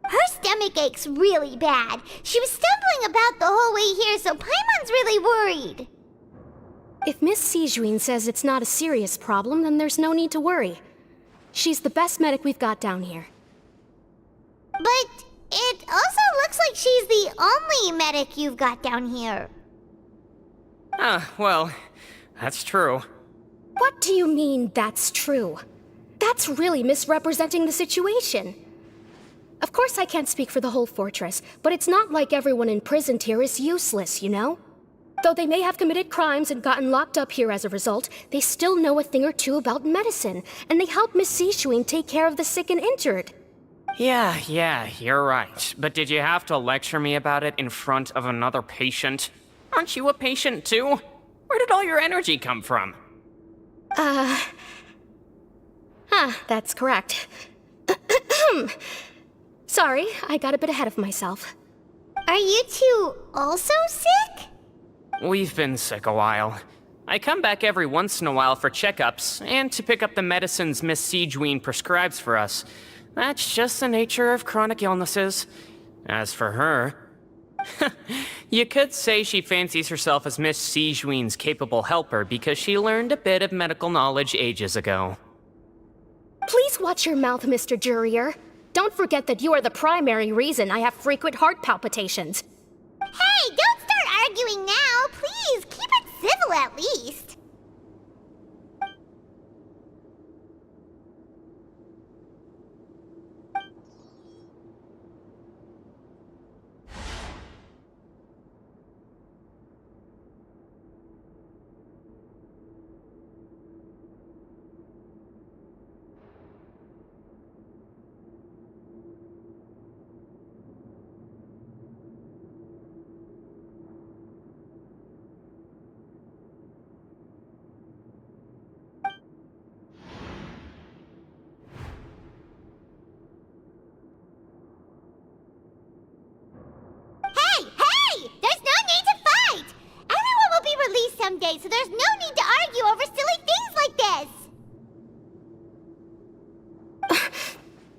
Her stomach aches really bad. She was stumbling about the whole way here, so Paimon's really worried. If Miss Sijuin says it's not a serious problem, then there's no need to worry. She's the best medic we've got down here. But it also looks like she's the only medic you've got down here. Well, that's true. What do you mean, that's true? That's really misrepresenting the situation. Of course I can't speak for the whole fortress, but it's not like everyone imprisoned here is useless, you know? Though they may have committed crimes and gotten locked up here as a result, they still know a thing or two about medicine, and they help Miss Sishuin take care of the sick and injured. Yeah, you're right. But did you have to lecture me about it in front of another patient? Aren't you a patient too? Where did all your energy come from? That's correct. Sorry, I got a bit ahead of myself. Are you two also sick? We've been sick a while. I come back every once in a while for checkups, and to pick up the medicines Miss Sijuin prescribes for us. That's just the nature of chronic illnesses. As for her... you could say she fancies herself as Miss Sijuin's capable helper because she learned a bit of medical knowledge ages ago. Please watch your mouth, Mr. Jurier. Don't forget that you are the primary reason I have frequent heart palpitations. Hey, don't start arguing now! Please, keep it someday, so there's no need to argue over silly things like this.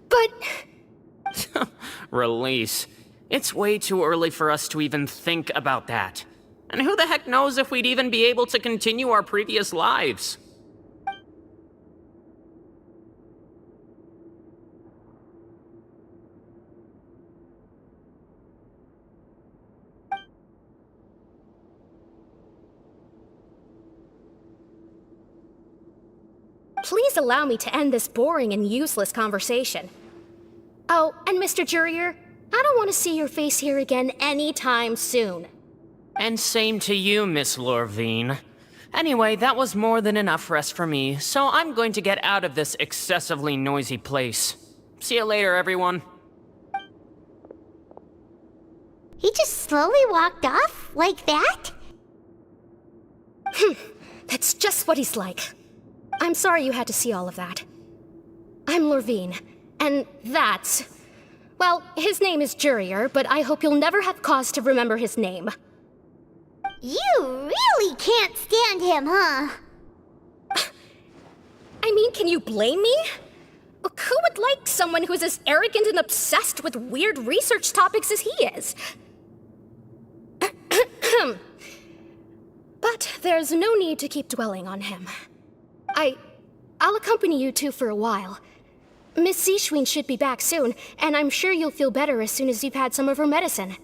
But... Release. It's way too early for us to even think about that. And who the heck knows if we'd even be able to continue our previous lives? Please allow me to end this boring and useless conversation. Oh, and Mr. Jurier, I don't want to see your face here again anytime soon. And same to you, Miss Lorvine. Anyway, that was more than enough rest for me, so I'm going to get out of this excessively noisy place. See you later, everyone. He just slowly walked off like that? That's just what he's like. I'm sorry you had to see all of that. I'm Lorvine, and that's... Well, his name is Jurier, but I hope you'll never have cause to remember his name. You really can't stand him, huh? I mean, can you blame me? Who would like someone who's as arrogant and obsessed with weird research topics as he is? But there's no need to keep dwelling on him. I'll accompany you two for a while. Miss Seashween should be back soon, and I'm sure you'll feel better as soon as you've had some of her medicine.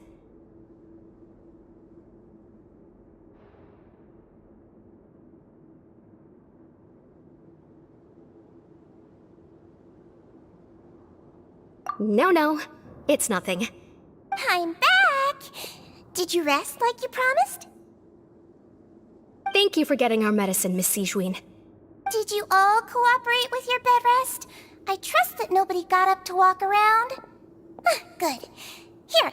No, it's nothing. I'm back! Did you rest like you promised? Thank you for getting our medicine, Miss Seashween. Did you all cooperate with your bed rest? I trust that nobody got up to walk around. Good. Here,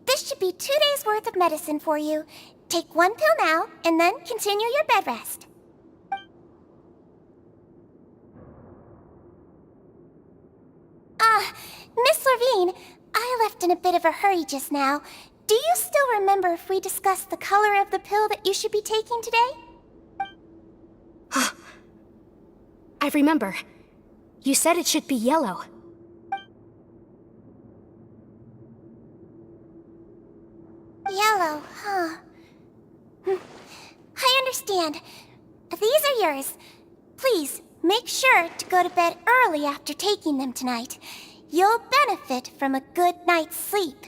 this should be 2 days' worth of medicine for you. Take 1 pill now, and then continue your bed rest. Miss Lorvine, I left in a bit of a hurry just now. Do you still remember if we discussed the color of the pill that you should be taking today? I remember. You said it should be yellow. Yellow, huh? I understand. These are yours. Please, make sure to go to bed early after taking them tonight. You'll benefit from a good night's sleep.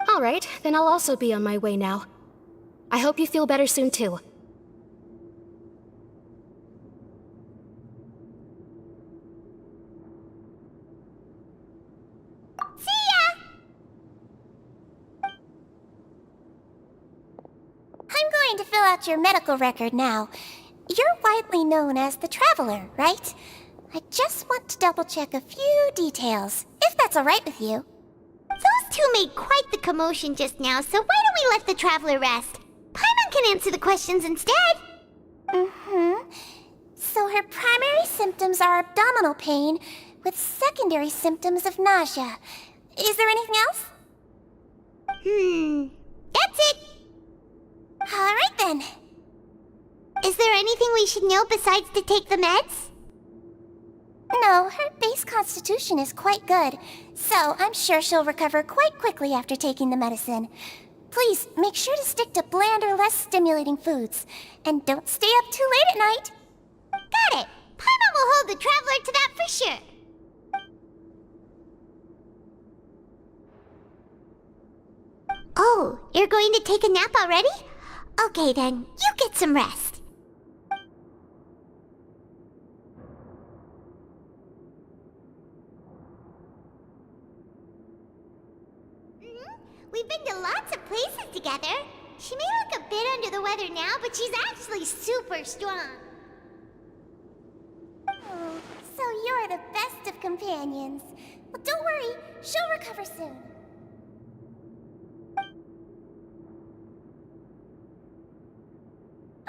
All right, then I'll also be on my way now. I hope you feel better soon, too. I'm going to fill out your medical record now. You're widely known as the Traveler, right? I just want to double-check a few details, if that's all right with you. Those two made quite the commotion just now, so why don't we let the Traveler rest? Paimon can answer the questions instead. So her primary symptoms are abdominal pain, with secondary symptoms of nausea. Is there anything else? That's it. All right then. Is there anything we should know besides to take the meds? No, her base constitution is quite good, so I'm sure she'll recover quite quickly after taking the medicine. Please, make sure to stick to bland or less stimulating foods, and don't stay up too late at night. Got it! Paimon will hold the Traveler to that for sure. Oh, you're going to take a nap already? Okay then, you get some rest. We've been to lots of places together. She may look a bit under the weather now, but she's actually super strong. Oh, so you're the best of companions. Well, don't worry, she'll recover soon.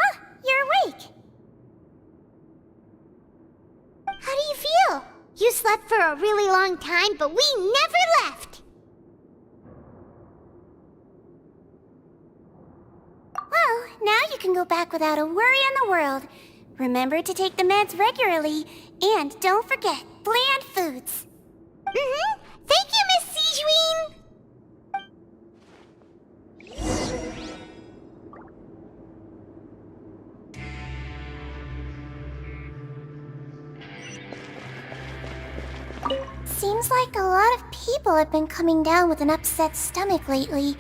Ah, you're awake. How do you feel? You slept for a really long time, but we never left. Well, now you can go back without a worry in the world. Remember to take the meds regularly, and don't forget, bland foods. Thank you, Miss Siegeween! Seems like a lot of people have been coming down with an upset stomach lately.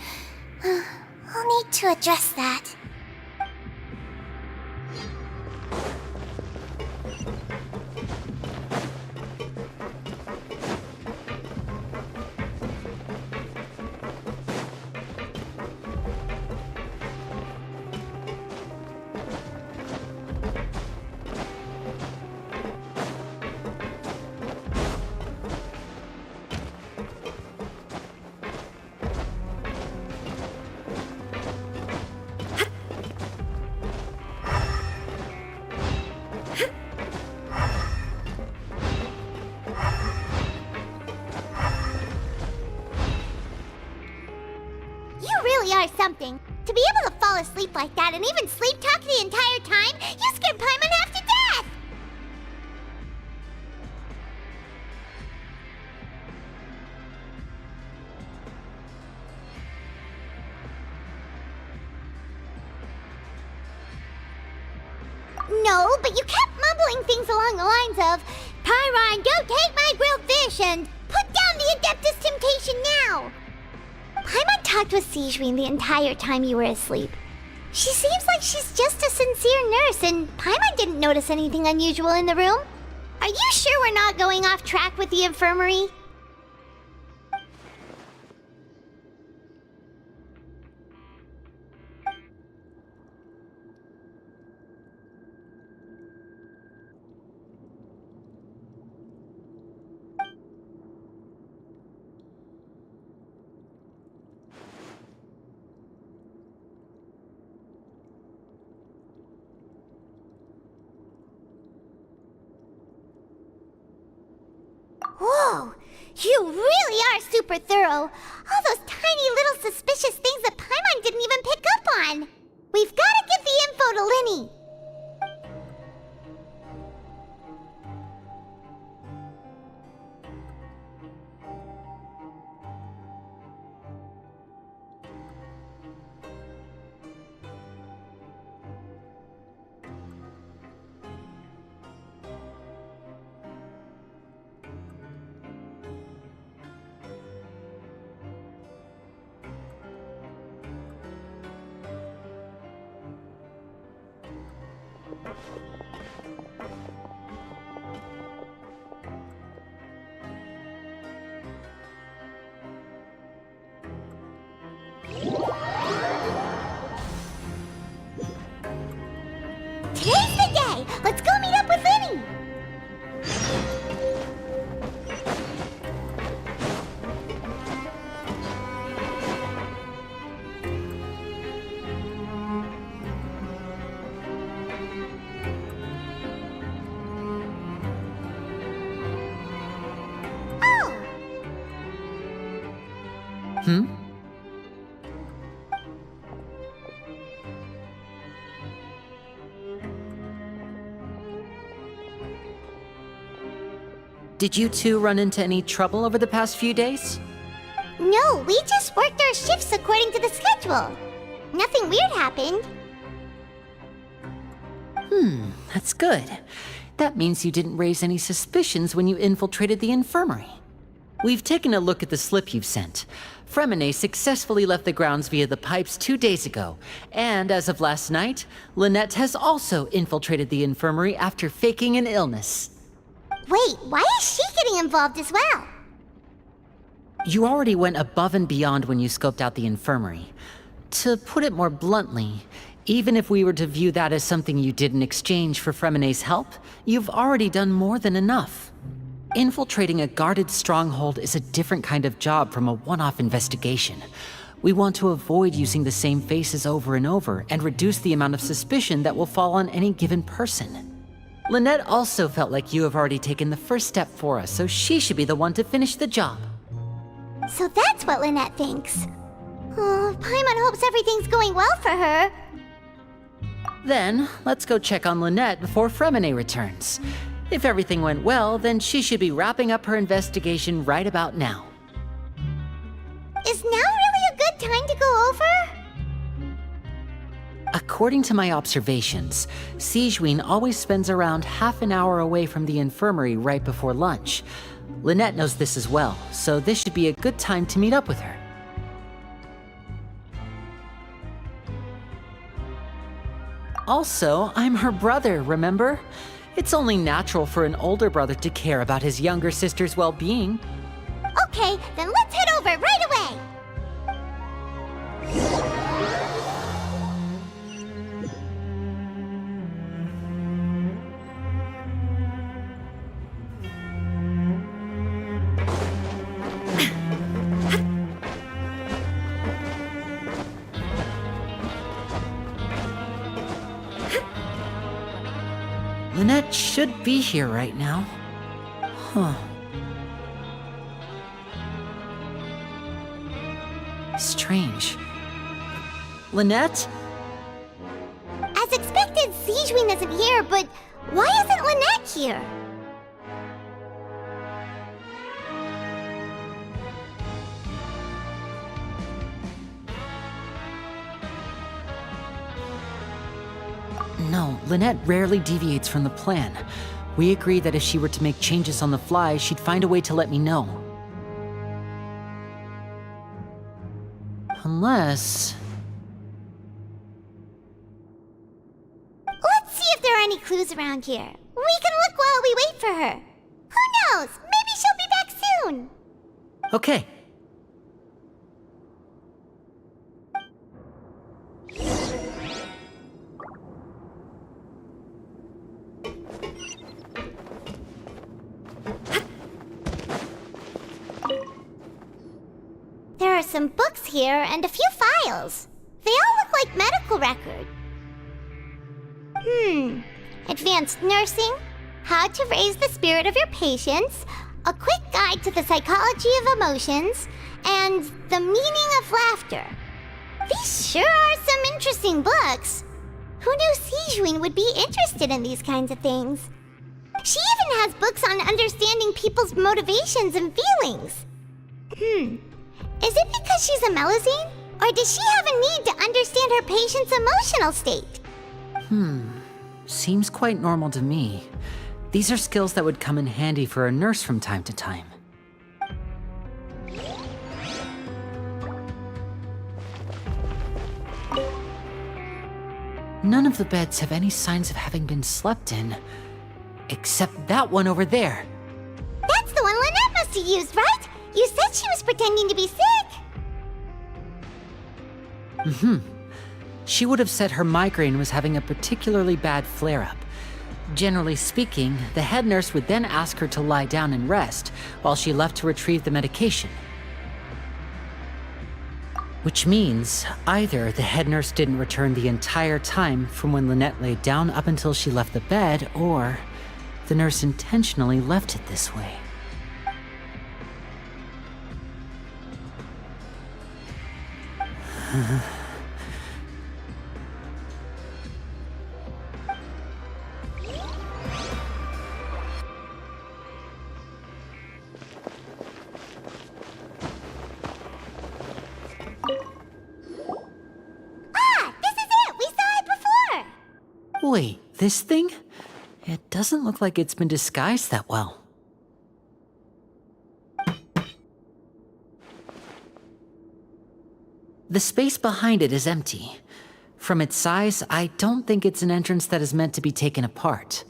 I'll need to address that. Are something. To be able to fall asleep like that and even sleep talk the entire time, you scared Paimon half to death! No, but you kept mumbling things along the lines of, Pyron, don't take my grilled fish, and put down the Adeptus Temptation now! Paimon talked with Siegeween the entire time you were asleep. She seems like she's just a sincere nurse, and Paimon didn't notice anything unusual in the room. Are you sure we're not going off track with the infirmary? Whoa! You really are super thorough! All those tiny little suspicious things that Paimon didn't even pick up on! We've gotta give the info to Linny! Today's the day! Let's go meet up with Linny! Did you two run into any trouble over the past few days? No, we just worked our shifts according to the schedule. Nothing weird happened. That's good. That means you didn't raise any suspicions when you infiltrated the infirmary. We've taken a look at the slip you've sent. Fremine successfully left the grounds via the pipes 2 days ago, and as of last night, Lynette has also infiltrated the infirmary after faking an illness. Wait, why is she getting involved as well? You already went above and beyond when you scoped out the infirmary. To put it more bluntly, even if we were to view that as something you did in exchange for Fremine's help, you've already done more than enough. Infiltrating a guarded stronghold is a different kind of job from a one-off investigation. We want to avoid using the same faces over and over and reduce the amount of suspicion that will fall on any given person. Lynette also felt like you have already taken the first step for us, so she should be the one to finish the job. So that's what Lynette thinks. Oh, Paimon hopes everything's going well for her. Then, let's go check on Lynette before Fremine returns. If everything went well, then she should be wrapping up her investigation right about now. Is now really a good time to go over? According to my observations, Sigewinne always spends around half an hour away from the infirmary right before lunch. Lynette knows this as well, so this should be a good time to meet up with her. Also, I'm her brother, remember? It's only natural for an older brother to care about his younger sister's well-being. Okay, then let's head over right away! Lynette should be here right now. Huh. Strange. Lynette? As expected, Sigewinne isn't here, but why isn't Lynette here? No, Lynette rarely deviates from the plan. We agreed that if she were to make changes on the fly, she'd find a way to let me know. Unless... Let's see if there are any clues around here. We can look while we wait for her. Who knows? Maybe she'll be back soon. Okay. There are some books here and a few files. They all look like medical records. Advanced nursing, how to raise the spirit of your patients, a quick guide to the psychology of emotions, and the meaning of laughter. These sure are some interesting books. Who knew Sigewinne would be interested in these kinds of things? She even has books on understanding people's motivations and feelings. Is it because she's a Melusine? Or does she have a need to understand her patient's emotional state? Seems quite normal to me. These are skills that would come in handy for a nurse from time to time. None of the beds have any signs of having been slept in. Except that one over there. That's the one Lynette must have used, right? You said she was pretending to be sick. She would have said her migraine was having a particularly bad flare-up. Generally speaking, the head nurse would then ask her to lie down and rest, while she left to retrieve the medication. Which means, either the head nurse didn't return the entire time from when Lynette laid down up until she left the bed, or the nurse intentionally left it this way. Wait, this thing? It doesn't look like it's been disguised that well. The space behind it is empty. From its size, I don't think it's an entrance that is meant to be taken apart.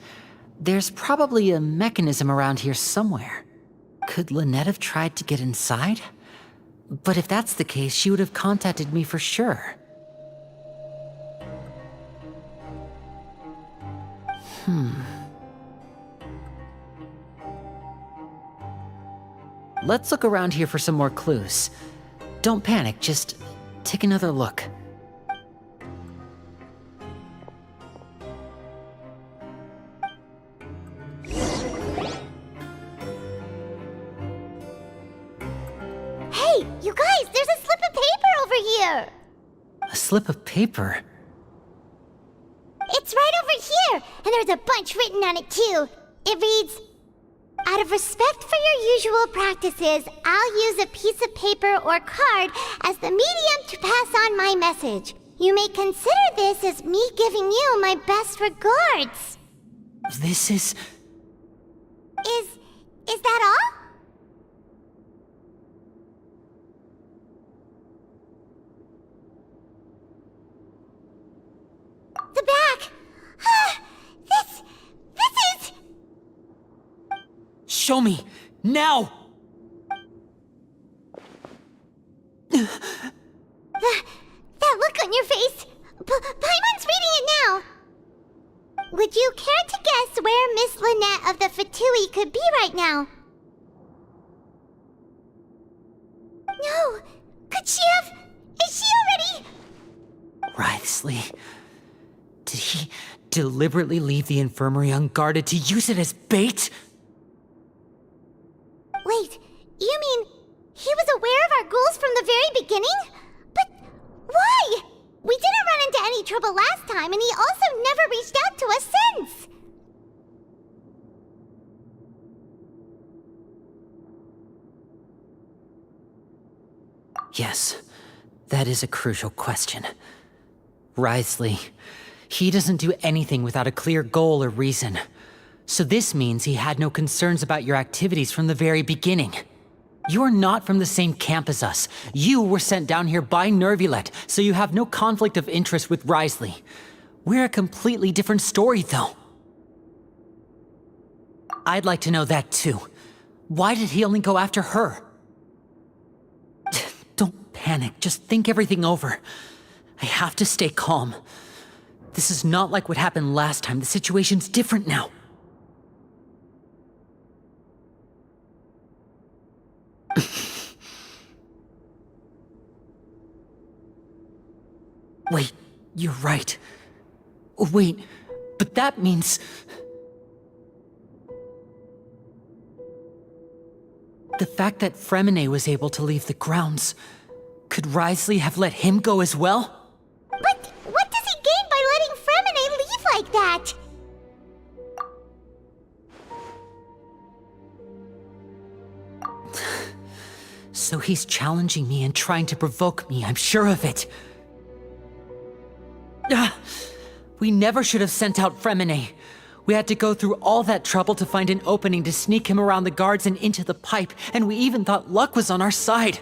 There's probably a mechanism around here somewhere. Could Lynette have tried to get inside? But if that's the case, she would have contacted me for sure. Let's look around here for some more clues. Don't panic, just take another look. Hey, you guys, there's a slip of paper over here! A slip of paper? over here, and there's a bunch written on it too. It reads, "Out of respect for your usual practices, I'll use a piece of paper or card as the medium to pass on my message. You may consider this as me giving you my best regards." This is... Is that all? The back! This is... Show me! Now! That look on your face! Paimon's reading it now! Would you care to guess where Miss Lynette of the Fatui could be right now? No! Could she have... Is she already... Wriothesley. Did he deliberately leave the infirmary unguarded to use it as bait? Wait, you mean he was aware of our goals from the very beginning? But why? We didn't run into any trouble last time, and he also never reached out to us since. Yes, that is a crucial question. Wriothesley, he doesn't do anything without a clear goal or reason. So this means he had no concerns about your activities from the very beginning. You're not from the same camp as us. You were sent down here by Nervulet, so you have no conflict of interest with Wriothesley. We're a completely different story, though. I'd like to know that, too. Why did he only go after her? Don't panic, just think everything over. I have to stay calm. This is not like what happened last time. The situation's different now. Wait, you're right. Wait, but that means... The fact that Fremine was able to leave the grounds, could Wriothesley have let him go as well? But what does he gain by letting Fremine leave like that? So he's challenging me and trying to provoke me, I'm sure of it. We never should have sent out Fremine. We had to go through all that trouble to find an opening to sneak him around the guards and into the pipe, and we even thought luck was on our side.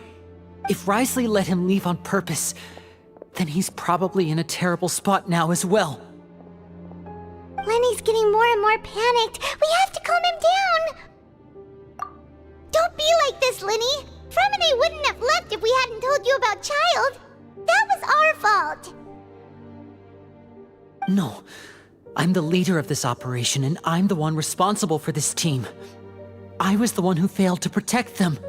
If Wriothesley let him leave on purpose, then he's probably in a terrible spot now as well. Lenny's getting more and more panicked. We have to calm him down. Don't be like this, Lenny. Fremine wouldn't have left if we hadn't told you about Child. That was our fault. No, I'm the leader of this operation, and I'm the one responsible for this team. I was the one who failed to protect them.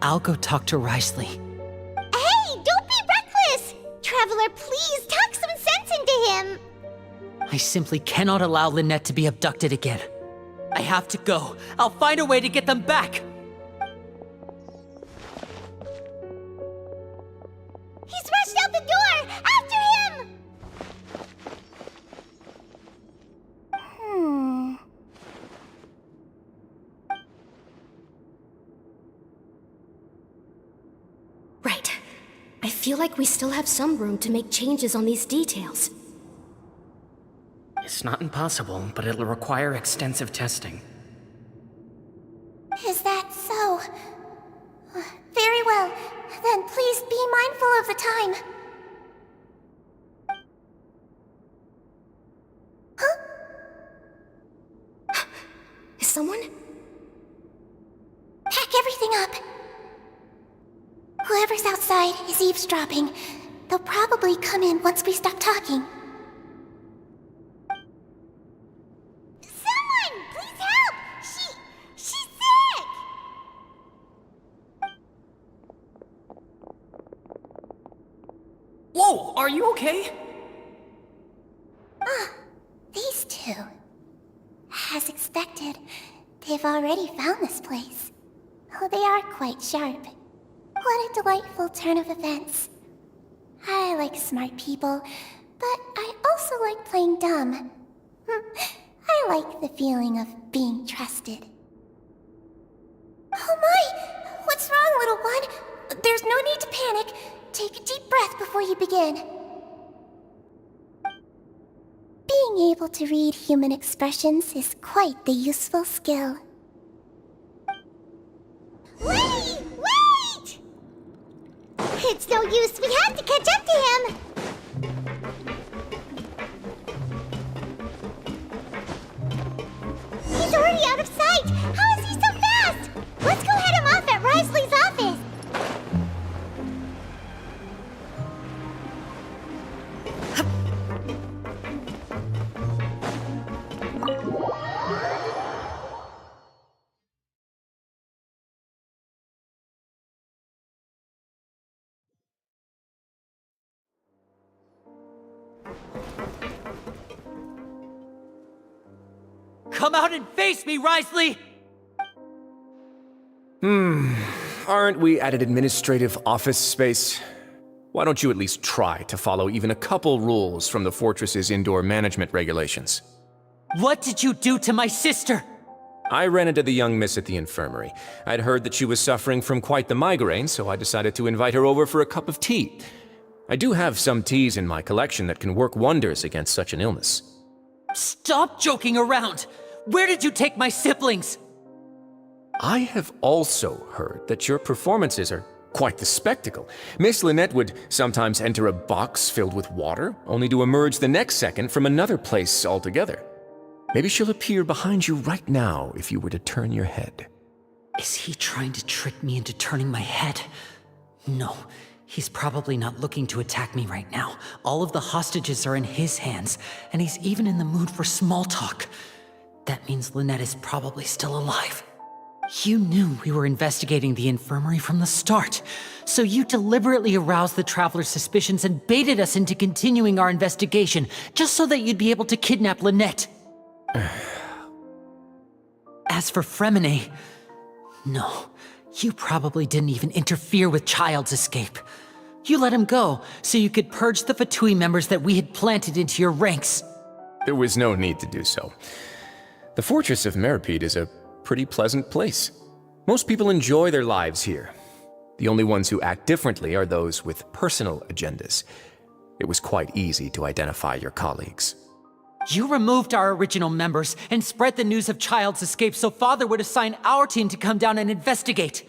I'll go talk to Wriothesley. Hey, don't be reckless! Traveler, please talk some sense into him. I simply cannot allow Lynette to be abducted again. I have to go. I'll find a way to get them back! He's rushed out the door! After him! Right. I feel like we still have some room to make changes on these details. It's not impossible, but it'll require extensive testing. Is that so? Very well. Then please be mindful of the time. Huh? Is someone? Pack everything up. Whoever's outside is eavesdropping. They'll probably come in once we stop talking. Someone! Please help! She's sick! Whoa, are you okay? These two. As expected, they've already found this place. Oh, they are quite sharp. What a delightful turn of events. I like smart people, but I also playing dumb. I like the feeling of being trusted. Oh my! What's wrong, little one? There's no need to panic. Take a deep breath before you begin. Being able to read human expressions is quite the useful skill. Wait! Wait! It's no use. We have to catch up to him. He's already out of sight. How is he so fast? Let's go head him off at Risley's office. Come out and face me, Risley! Aren't we at an administrative office space? Why don't you at least try to follow even a couple rules from the fortress's indoor management regulations? What did you do to my sister? I ran into the young miss at the infirmary. I'd heard that she was suffering from quite the migraine, so I decided to invite her over for a cup of tea. I do have some teas in my collection that can work wonders against such an illness. Stop joking around! Where did you take my siblings? I have also heard that your performances are quite the spectacle. Miss Lynette would sometimes enter a box filled with water, only to emerge the next second from another place altogether. Maybe she'll appear behind you right now if you were to turn your head. Is he trying to trick me into turning my head? No, he's probably not looking to attack me right now. All of the hostages are in his hands, and he's even in the mood for small talk. That means Lynette is probably still alive. You knew we were investigating the infirmary from the start, so you deliberately aroused the Traveler's suspicions and baited us into continuing our investigation, just so that you'd be able to kidnap Lynette. As for Fremine, no, you probably didn't even interfere with Child's escape. You let him go, so you could purge the Fatui members that we had planted into your ranks. There was no need to do so. The Fortress of Meripede is a pretty pleasant place. Most people enjoy their lives here. The only ones who act differently are those with personal agendas. It was quite easy to identify your colleagues. You removed our original members and spread the news of Child's escape so Father would assign our team to come down and investigate.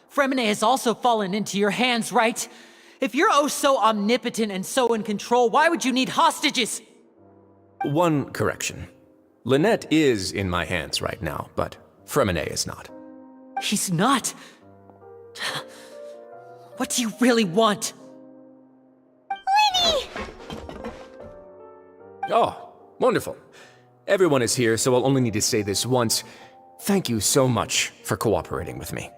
Fremine has also fallen into your hands, right? If you're oh so omnipotent and so in control, why would you need hostages? One correction. Lynette is in my hands right now, but Fremine is not. He's not? What do you really want? Lenny! Oh, wonderful. Everyone is here, so I'll only need to say this once. Thank you so much for cooperating with me.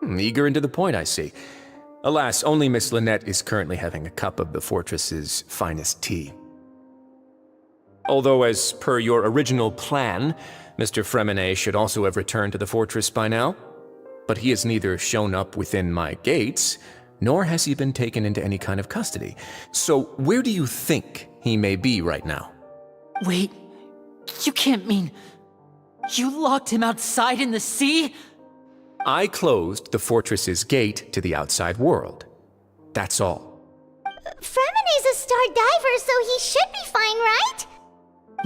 Eager and to the point, I see. Alas, only Miss Lynette is currently having a cup of the fortress's finest tea. Although, as per your original plan, Mr. Fremine should also have returned to the fortress by now. But he has neither shown up within my gates, nor has he been taken into any kind of custody. So where do you think he may be right now? Wait, you can't mean... You locked him outside in the sea? I closed the fortress's gate to the outside world. That's all. Fremine's a star diver, so he should be fine, right?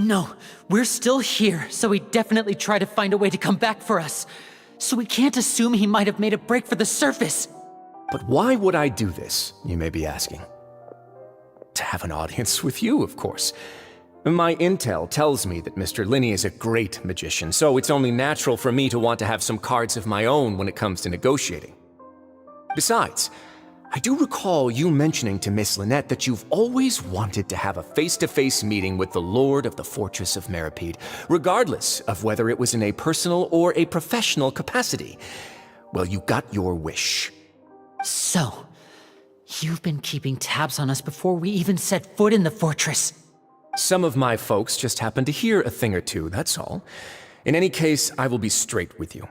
No, we're still here, so he'd definitely try to find a way to come back for us. So we can't assume he might have made a break for the surface. But why would I do this, you may be asking? To have an audience with you, of course. My intel tells me that Mr. Linney is a great magician, so it's only natural for me to want to have some cards of my own when it comes to negotiating. Besides, I do recall you mentioning to Miss Lynette that you've always wanted to have a face-to-face meeting with the Lord of the Fortress of Meripede, regardless of whether it was in a personal or a professional capacity. Well, you got your wish. So, you've been keeping tabs on us before we even set foot in the fortress. Some of my folks just happened to hear a thing or two, that's all. In any case, I will be straight with you.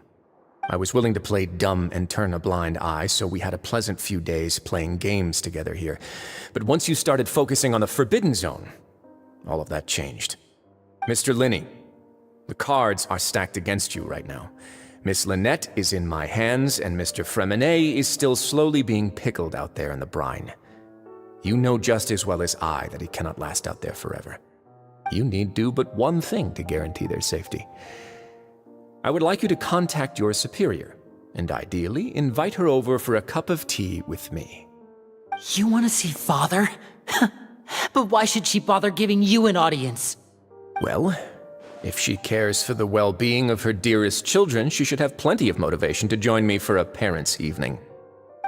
I was willing to play dumb and turn a blind eye, so we had a pleasant few days playing games together here. But once you started focusing on the Forbidden Zone, all of that changed. Mr. Linney, the cards are stacked against you right now. Miss Lynette is in my hands, and Mr. Fremenet is still slowly being pickled out there in the brine. You know just as well as I that he cannot last out there forever. You need do but one thing to guarantee their safety. I would like you to contact your superior, and ideally invite her over for a cup of tea with me. You want to see Father? But why should she bother giving you an audience? Well, if she cares for the well-being of her dearest children, she should have plenty of motivation to join me for a parents' evening.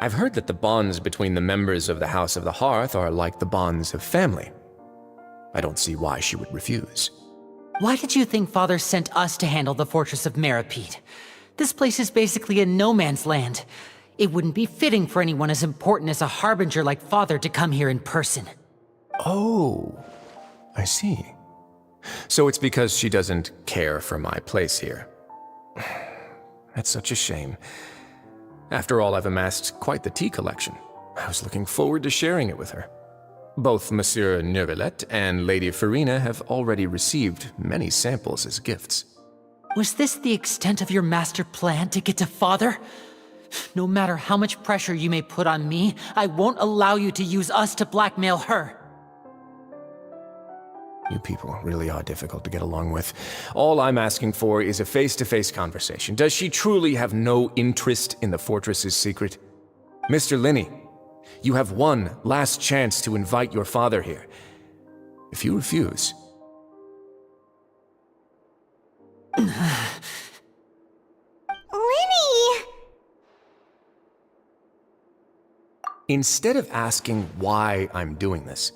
I've heard that the bonds between the members of the House of the Hearth are like the bonds of family. I don't see why she would refuse. Why did you think Father sent us to handle the Fortress of Meripede? This place is basically a no-man's land. It wouldn't be fitting for anyone as important as a harbinger like Father to come here in person. Oh, I see. So it's because she doesn't care for my place here. That's such a shame. After all, I've amassed quite the tea collection. I was looking forward to sharing it with her. Both Monsieur Neuvillette and Lady Farina have already received many samples as gifts. Was this the extent of your master plan to get to Father? No matter how much pressure you may put on me, I won't allow you to use us to blackmail her. You people really are difficult to get along with. All I'm asking for is a face-to-face conversation. Does she truly have no interest in the fortress's secret? Mr. Linney, you have one last chance to invite your father here. If you refuse... Linny! Instead of asking why I'm doing this,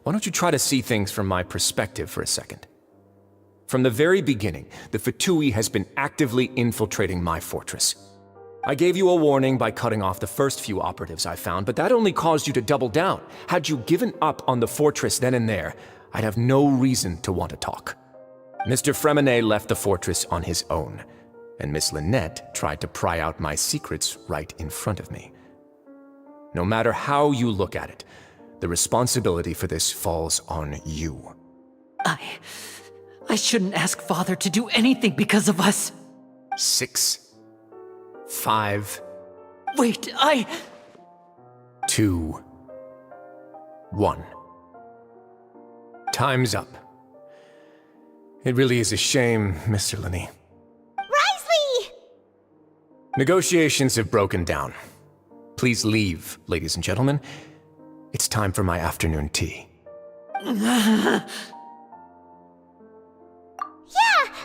why don't you try to see things from my perspective for a second? From the very beginning, the Fatui has been actively infiltrating my fortress. I gave you a warning by cutting off the first few operatives I found, but that only caused you to double down. Had you given up on the fortress then and there, I'd have no reason to want to talk. Mr. Fremenet left the fortress on his own, and Miss Lynette tried to pry out my secrets right in front of me. No matter how you look at it, the responsibility for this falls on you. I shouldn't ask Father to do anything because of us. 6, 5... Wait, 2, 1. Time's up. It really is a shame, Mr. Linney. Risley! Negotiations have broken down. Please leave, ladies and gentlemen. It's time for my afternoon tea. Yeah,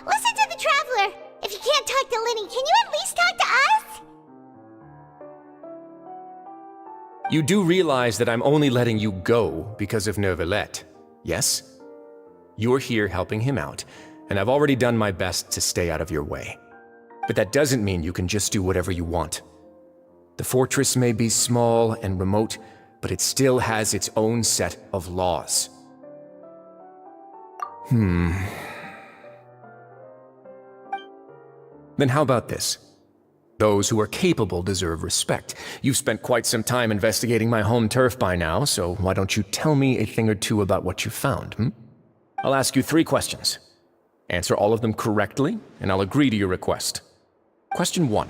listen to the Traveler. If you can't talk to Linny, can you at least talk to us? You do realize that I'm only letting you go because of Neuvillette, yes? You're here helping him out, and I've already done my best to stay out of your way. But that doesn't mean you can just do whatever you want. The fortress may be small and remote, but it still has its own set of laws. Then how about this? Those who are capable deserve respect. You've spent quite some time investigating my home turf by now, so why don't you tell me a thing or two about what you found, I'll ask you 3 questions. Answer all of them correctly, and I'll agree to your request. Question 1.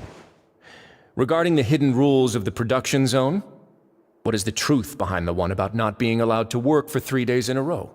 Regarding the hidden rules of the production zone, what is the truth behind the one about not being allowed to work for 3 days in a row?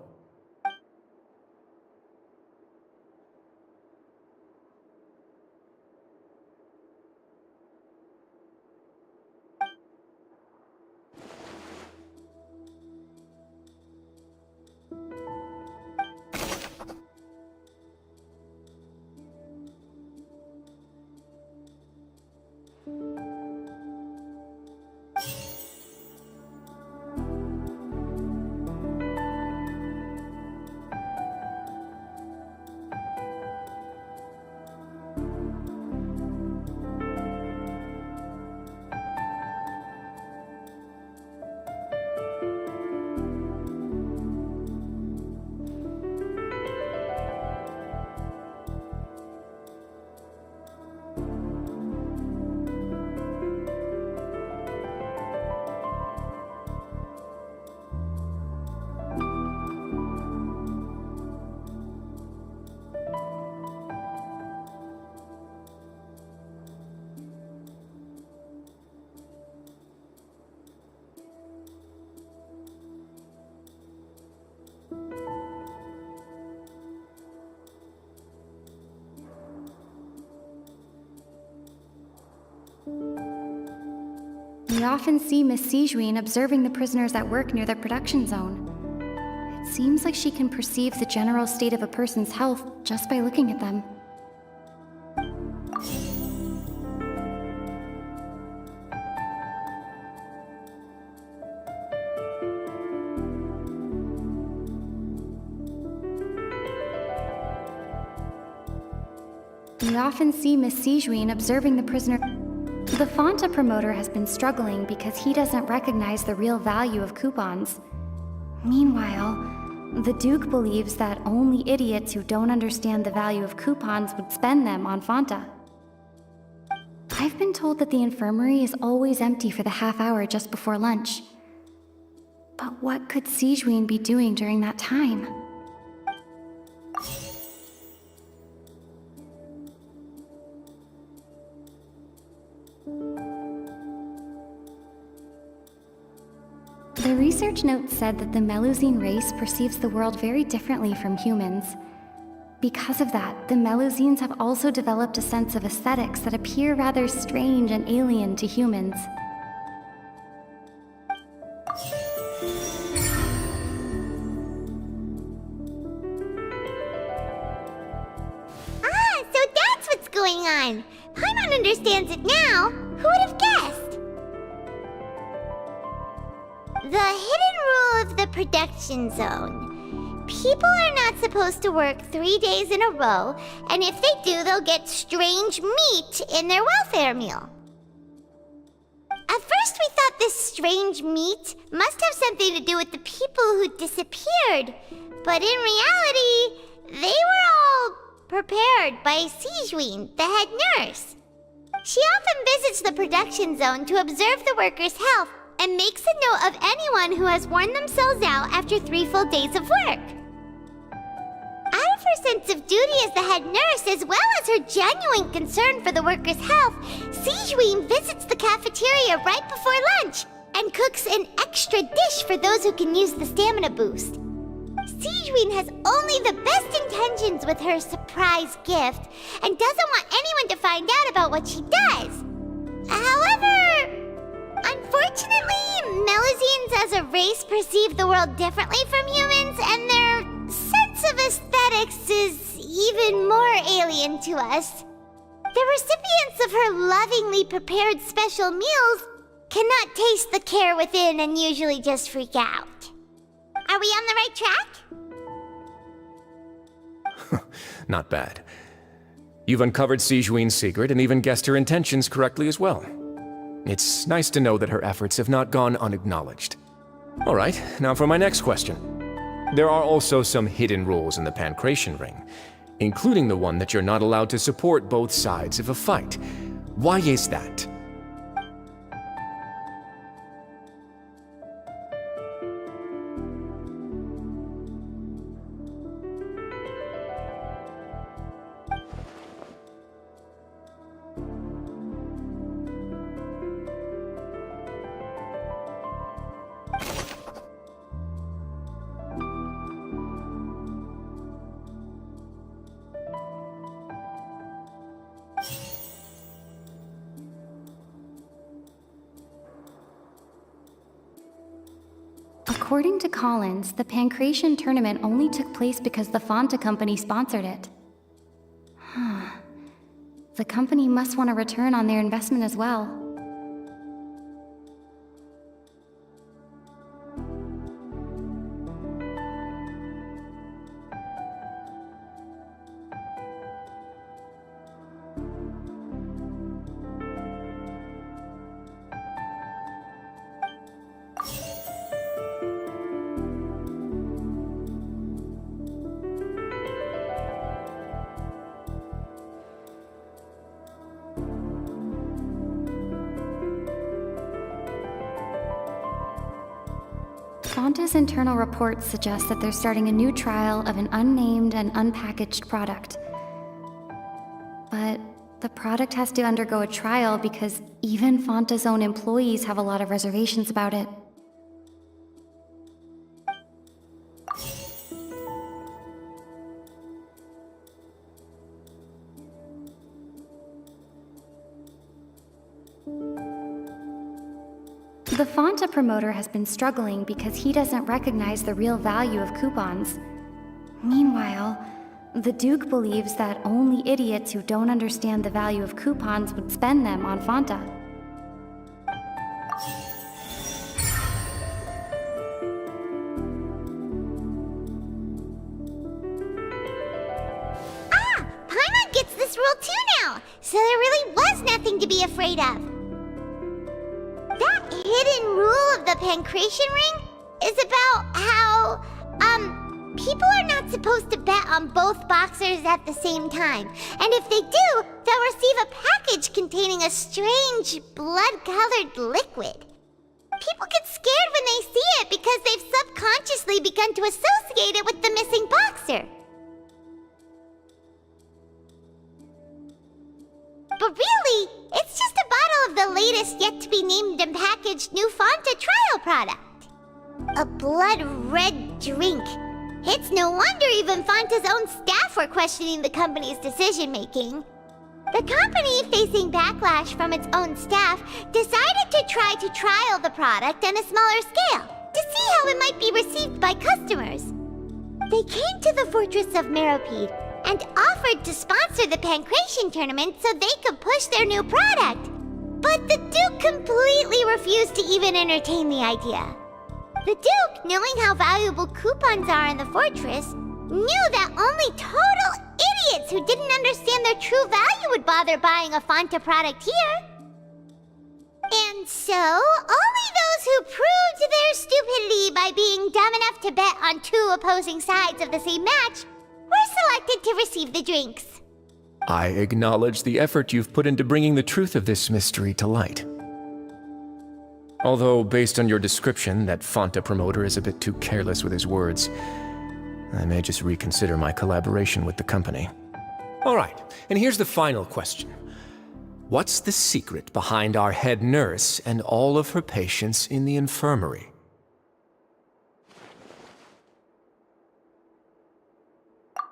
We often see Miss Sijuin observing the prisoners at work near the production zone. It seems like she can perceive the general state of a person's health just by looking at them. We often see Miss Sijuin observing the prisoner. The Fonta promoter has been struggling because he doesn't recognize the real value of coupons. Meanwhile, the Duke believes that only idiots who don't understand the value of coupons would spend them on Fonta. I've been told that the infirmary is always empty for the half hour just before lunch. But what could Sijuin be doing during that time? The research notes said that the Melusine race perceives the world very differently from humans. Because of that, the Melusines have also developed a sense of aesthetics that appear rather strange and alien to humans. Ah, so that's what's going on. Paimon understands it now. Who would have guessed? The hidden rule of the production zone. People are not supposed to work 3 days in a row, and if they do, they'll get strange meat in their welfare meal. At first we thought this strange meat must have something to do with the people who disappeared, but in reality, they were all prepared by Sijuin, the head nurse. She often visits the production zone to observe the workers' health and makes a note of anyone who has worn themselves out after 3 full days of work. Out of her sense of duty as the head nurse, as well as her genuine concern for the workers' health, Sijuin visits the cafeteria right before lunch and cooks an extra dish for those who can use the stamina boost. Sijuin has only the best intentions with her surprise gift and doesn't want anyone to find out about what she does. However, unfortunately, Melusines as a race perceive the world differently from humans, and their sense of aesthetics is even more alien to us. The recipients of her lovingly prepared special meals cannot taste the care within and usually just freak out. Are we on the right track? Not bad. You've uncovered Sijuin's secret and even guessed her intentions correctly as well. It's nice to know that her efforts have not gone unacknowledged. All right, now for my next question. There are also some hidden rules in the Pancration Ring, including the one that you're not allowed to support both sides of a fight. Why is that? According to Collins, the Pancration tournament only took place because the Fonta company sponsored it. The company must want a return on their investment as well. Fonta's internal reports suggest that they're starting a new trial of an unnamed and unpackaged product. But the product has to undergo a trial because even Fonta's own employees have a lot of reservations about it. The Fonta promoter has been struggling because he doesn't recognize the real value of coupons. Meanwhile, the Duke believes that only idiots who don't understand the value of coupons would spend them on Fonta. Paimon gets this rule too now, so there really was nothing to be afraid of. That hidden rule of the Pancration Ring is about how, people are not supposed to bet on both boxers at the same time. And if they do, they'll receive a package containing a strange, blood-colored liquid. People get scared when they see it because they've subconsciously begun to associate it with the missing boxer. But really, it's just a bottle of the latest yet-to-be-named and packaged new Fonta trial product. A blood-red drink. It's no wonder even Fonta's own staff were questioning the company's decision-making. The company, facing backlash from its own staff, decided to try to trial the product on a smaller scale to see how it might be received by customers. They came to the fortress of Meropide and offered to sponsor the Pancration tournament so they could push their new product. But the Duke completely refused to even entertain the idea. The Duke, knowing how valuable coupons are in the fortress, knew that only total idiots who didn't understand their true value would bother buying a Fonta product here. And so, only those who proved their stupidity by being dumb enough to bet on two opposing sides of the same match were selected to receive the drinks. I acknowledge the effort you've put into bringing the truth of this mystery to light. Although, based on your description, that Fonta promoter is a bit too careless with his words, I may just reconsider my collaboration with the company. All right, and here's the final question. What's the secret behind our head nurse and all of her patients in the infirmary?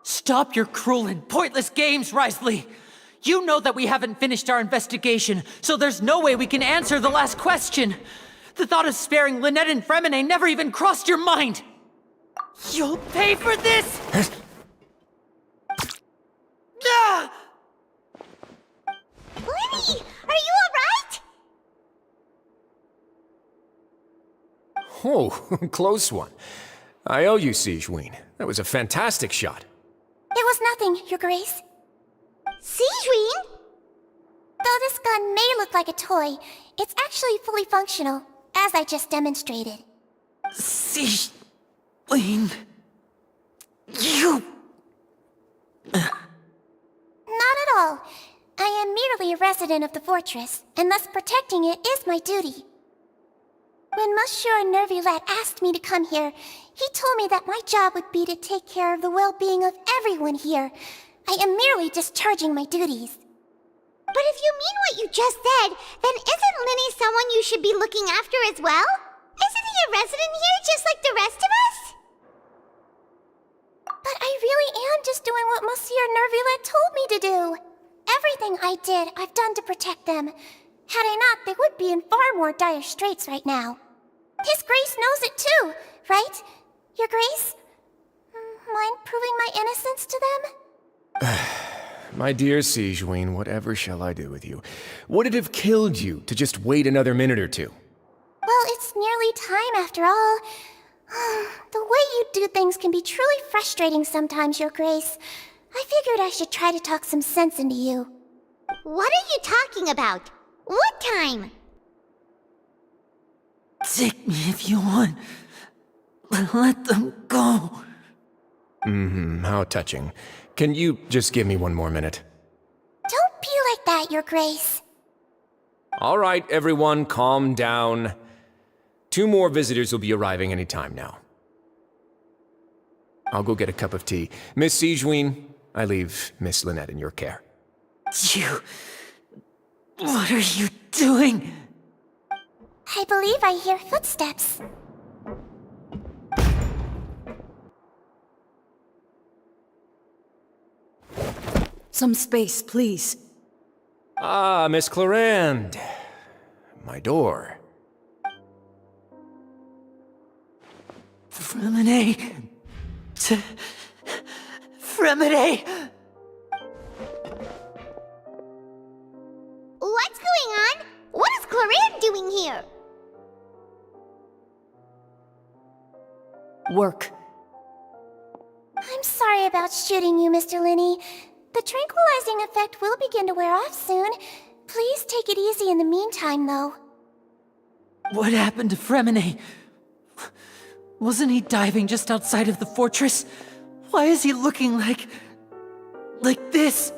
Stop your cruel and pointless games, Risley! You know that we haven't finished our investigation, so there's no way we can answer the last question. The thought of sparing Lynette and Fremine never even crossed your mind. You'll pay for this! Ah! Linny, are you alright? Oh, close one. I owe you, Sigewinne. That was a fantastic shot. It was nothing, Your Grace. Sigewinne? Though this gun may look like a toy, it's actually fully functional, as I just demonstrated. Sigewinne... You... Not at all. I am merely a resident of the fortress, and thus protecting it is my duty. When Monsieur Nervulette asked me to come here, he told me that my job would be to take care of the well-being of everyone here. I am merely discharging my duties. But if you mean what you just said, then isn't Linny someone you should be looking after as well? Isn't he a resident here just like the rest of us? But I really am just doing what Monsieur Nervulette told me to do. Everything I did, I've done to protect them. Had I not, they would be in far more dire straits right now. His Grace knows it too, right? Your Grace? Mind proving my innocence to them? My dear Sigewinne, whatever shall I do with you? Would it have killed you to just wait another minute or two? Well, it's nearly time after all. The way you do things can be truly frustrating sometimes, Your Grace. I figured I should try to talk some sense into you. What are you talking about? What time? Take me if you want. But let them go. How touching. Can you just give me one more minute? Don't be like that, Your Grace. All right, everyone, calm down. 2 more visitors will be arriving any time now. I'll go get a cup of tea. Miss Sigewinne, I leave Miss Lynette in your care. You... What are you doing? I believe I hear footsteps. Some space, please. Ah, Miss Clarande. My door. Fremine. Fremine! What's going on? What is Clorinde doing here? Work. I'm sorry about shooting you, Mr. Linney. The tranquilizing effect will begin to wear off soon. Please take it easy in the meantime, though. What happened to Fremine? Wasn't he diving just outside of the fortress? Why is he looking like this?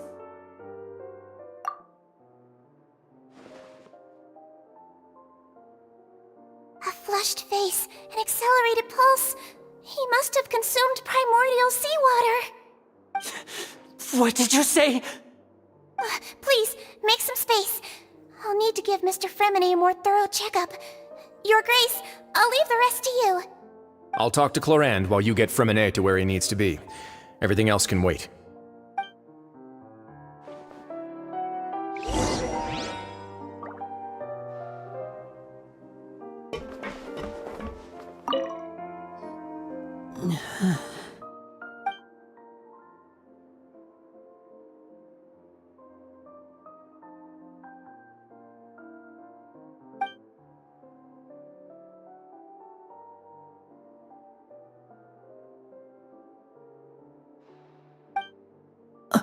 A flushed face, an accelerated pulse. He must have consumed primordial seawater. What did you say? Please, make some space. I'll need to give Mr. Fremine a more thorough checkup. Your Grace, I'll leave the rest to you. I'll talk to Clorinde while you get Fremine to where he needs to be. Everything else can wait.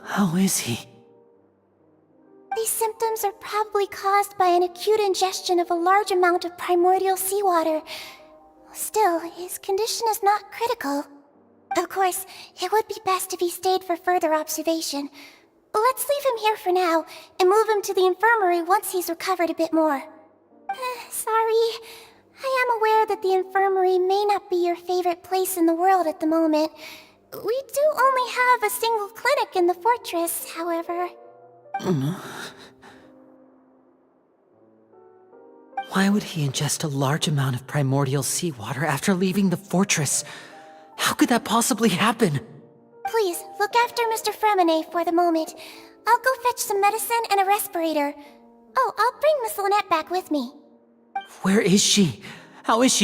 How is he? These symptoms are probably caused by an acute ingestion of a large amount of primordial seawater. Still, his condition is not critical. Of course, it would be best if he stayed for further observation. Let's leave him here for now, and move him to the infirmary once he's recovered a bit more. Sorry. I am aware that the infirmary may not be your favorite place in the world at the moment. We do only have a single clinic in the fortress, however. Why would he ingest a large amount of primordial seawater after leaving the fortress? How could that possibly happen? Please, look after Mr. Fremine for the moment. I'll go fetch some medicine and a respirator. Oh, I'll bring Miss Lynette back with me. Where is she? How is she?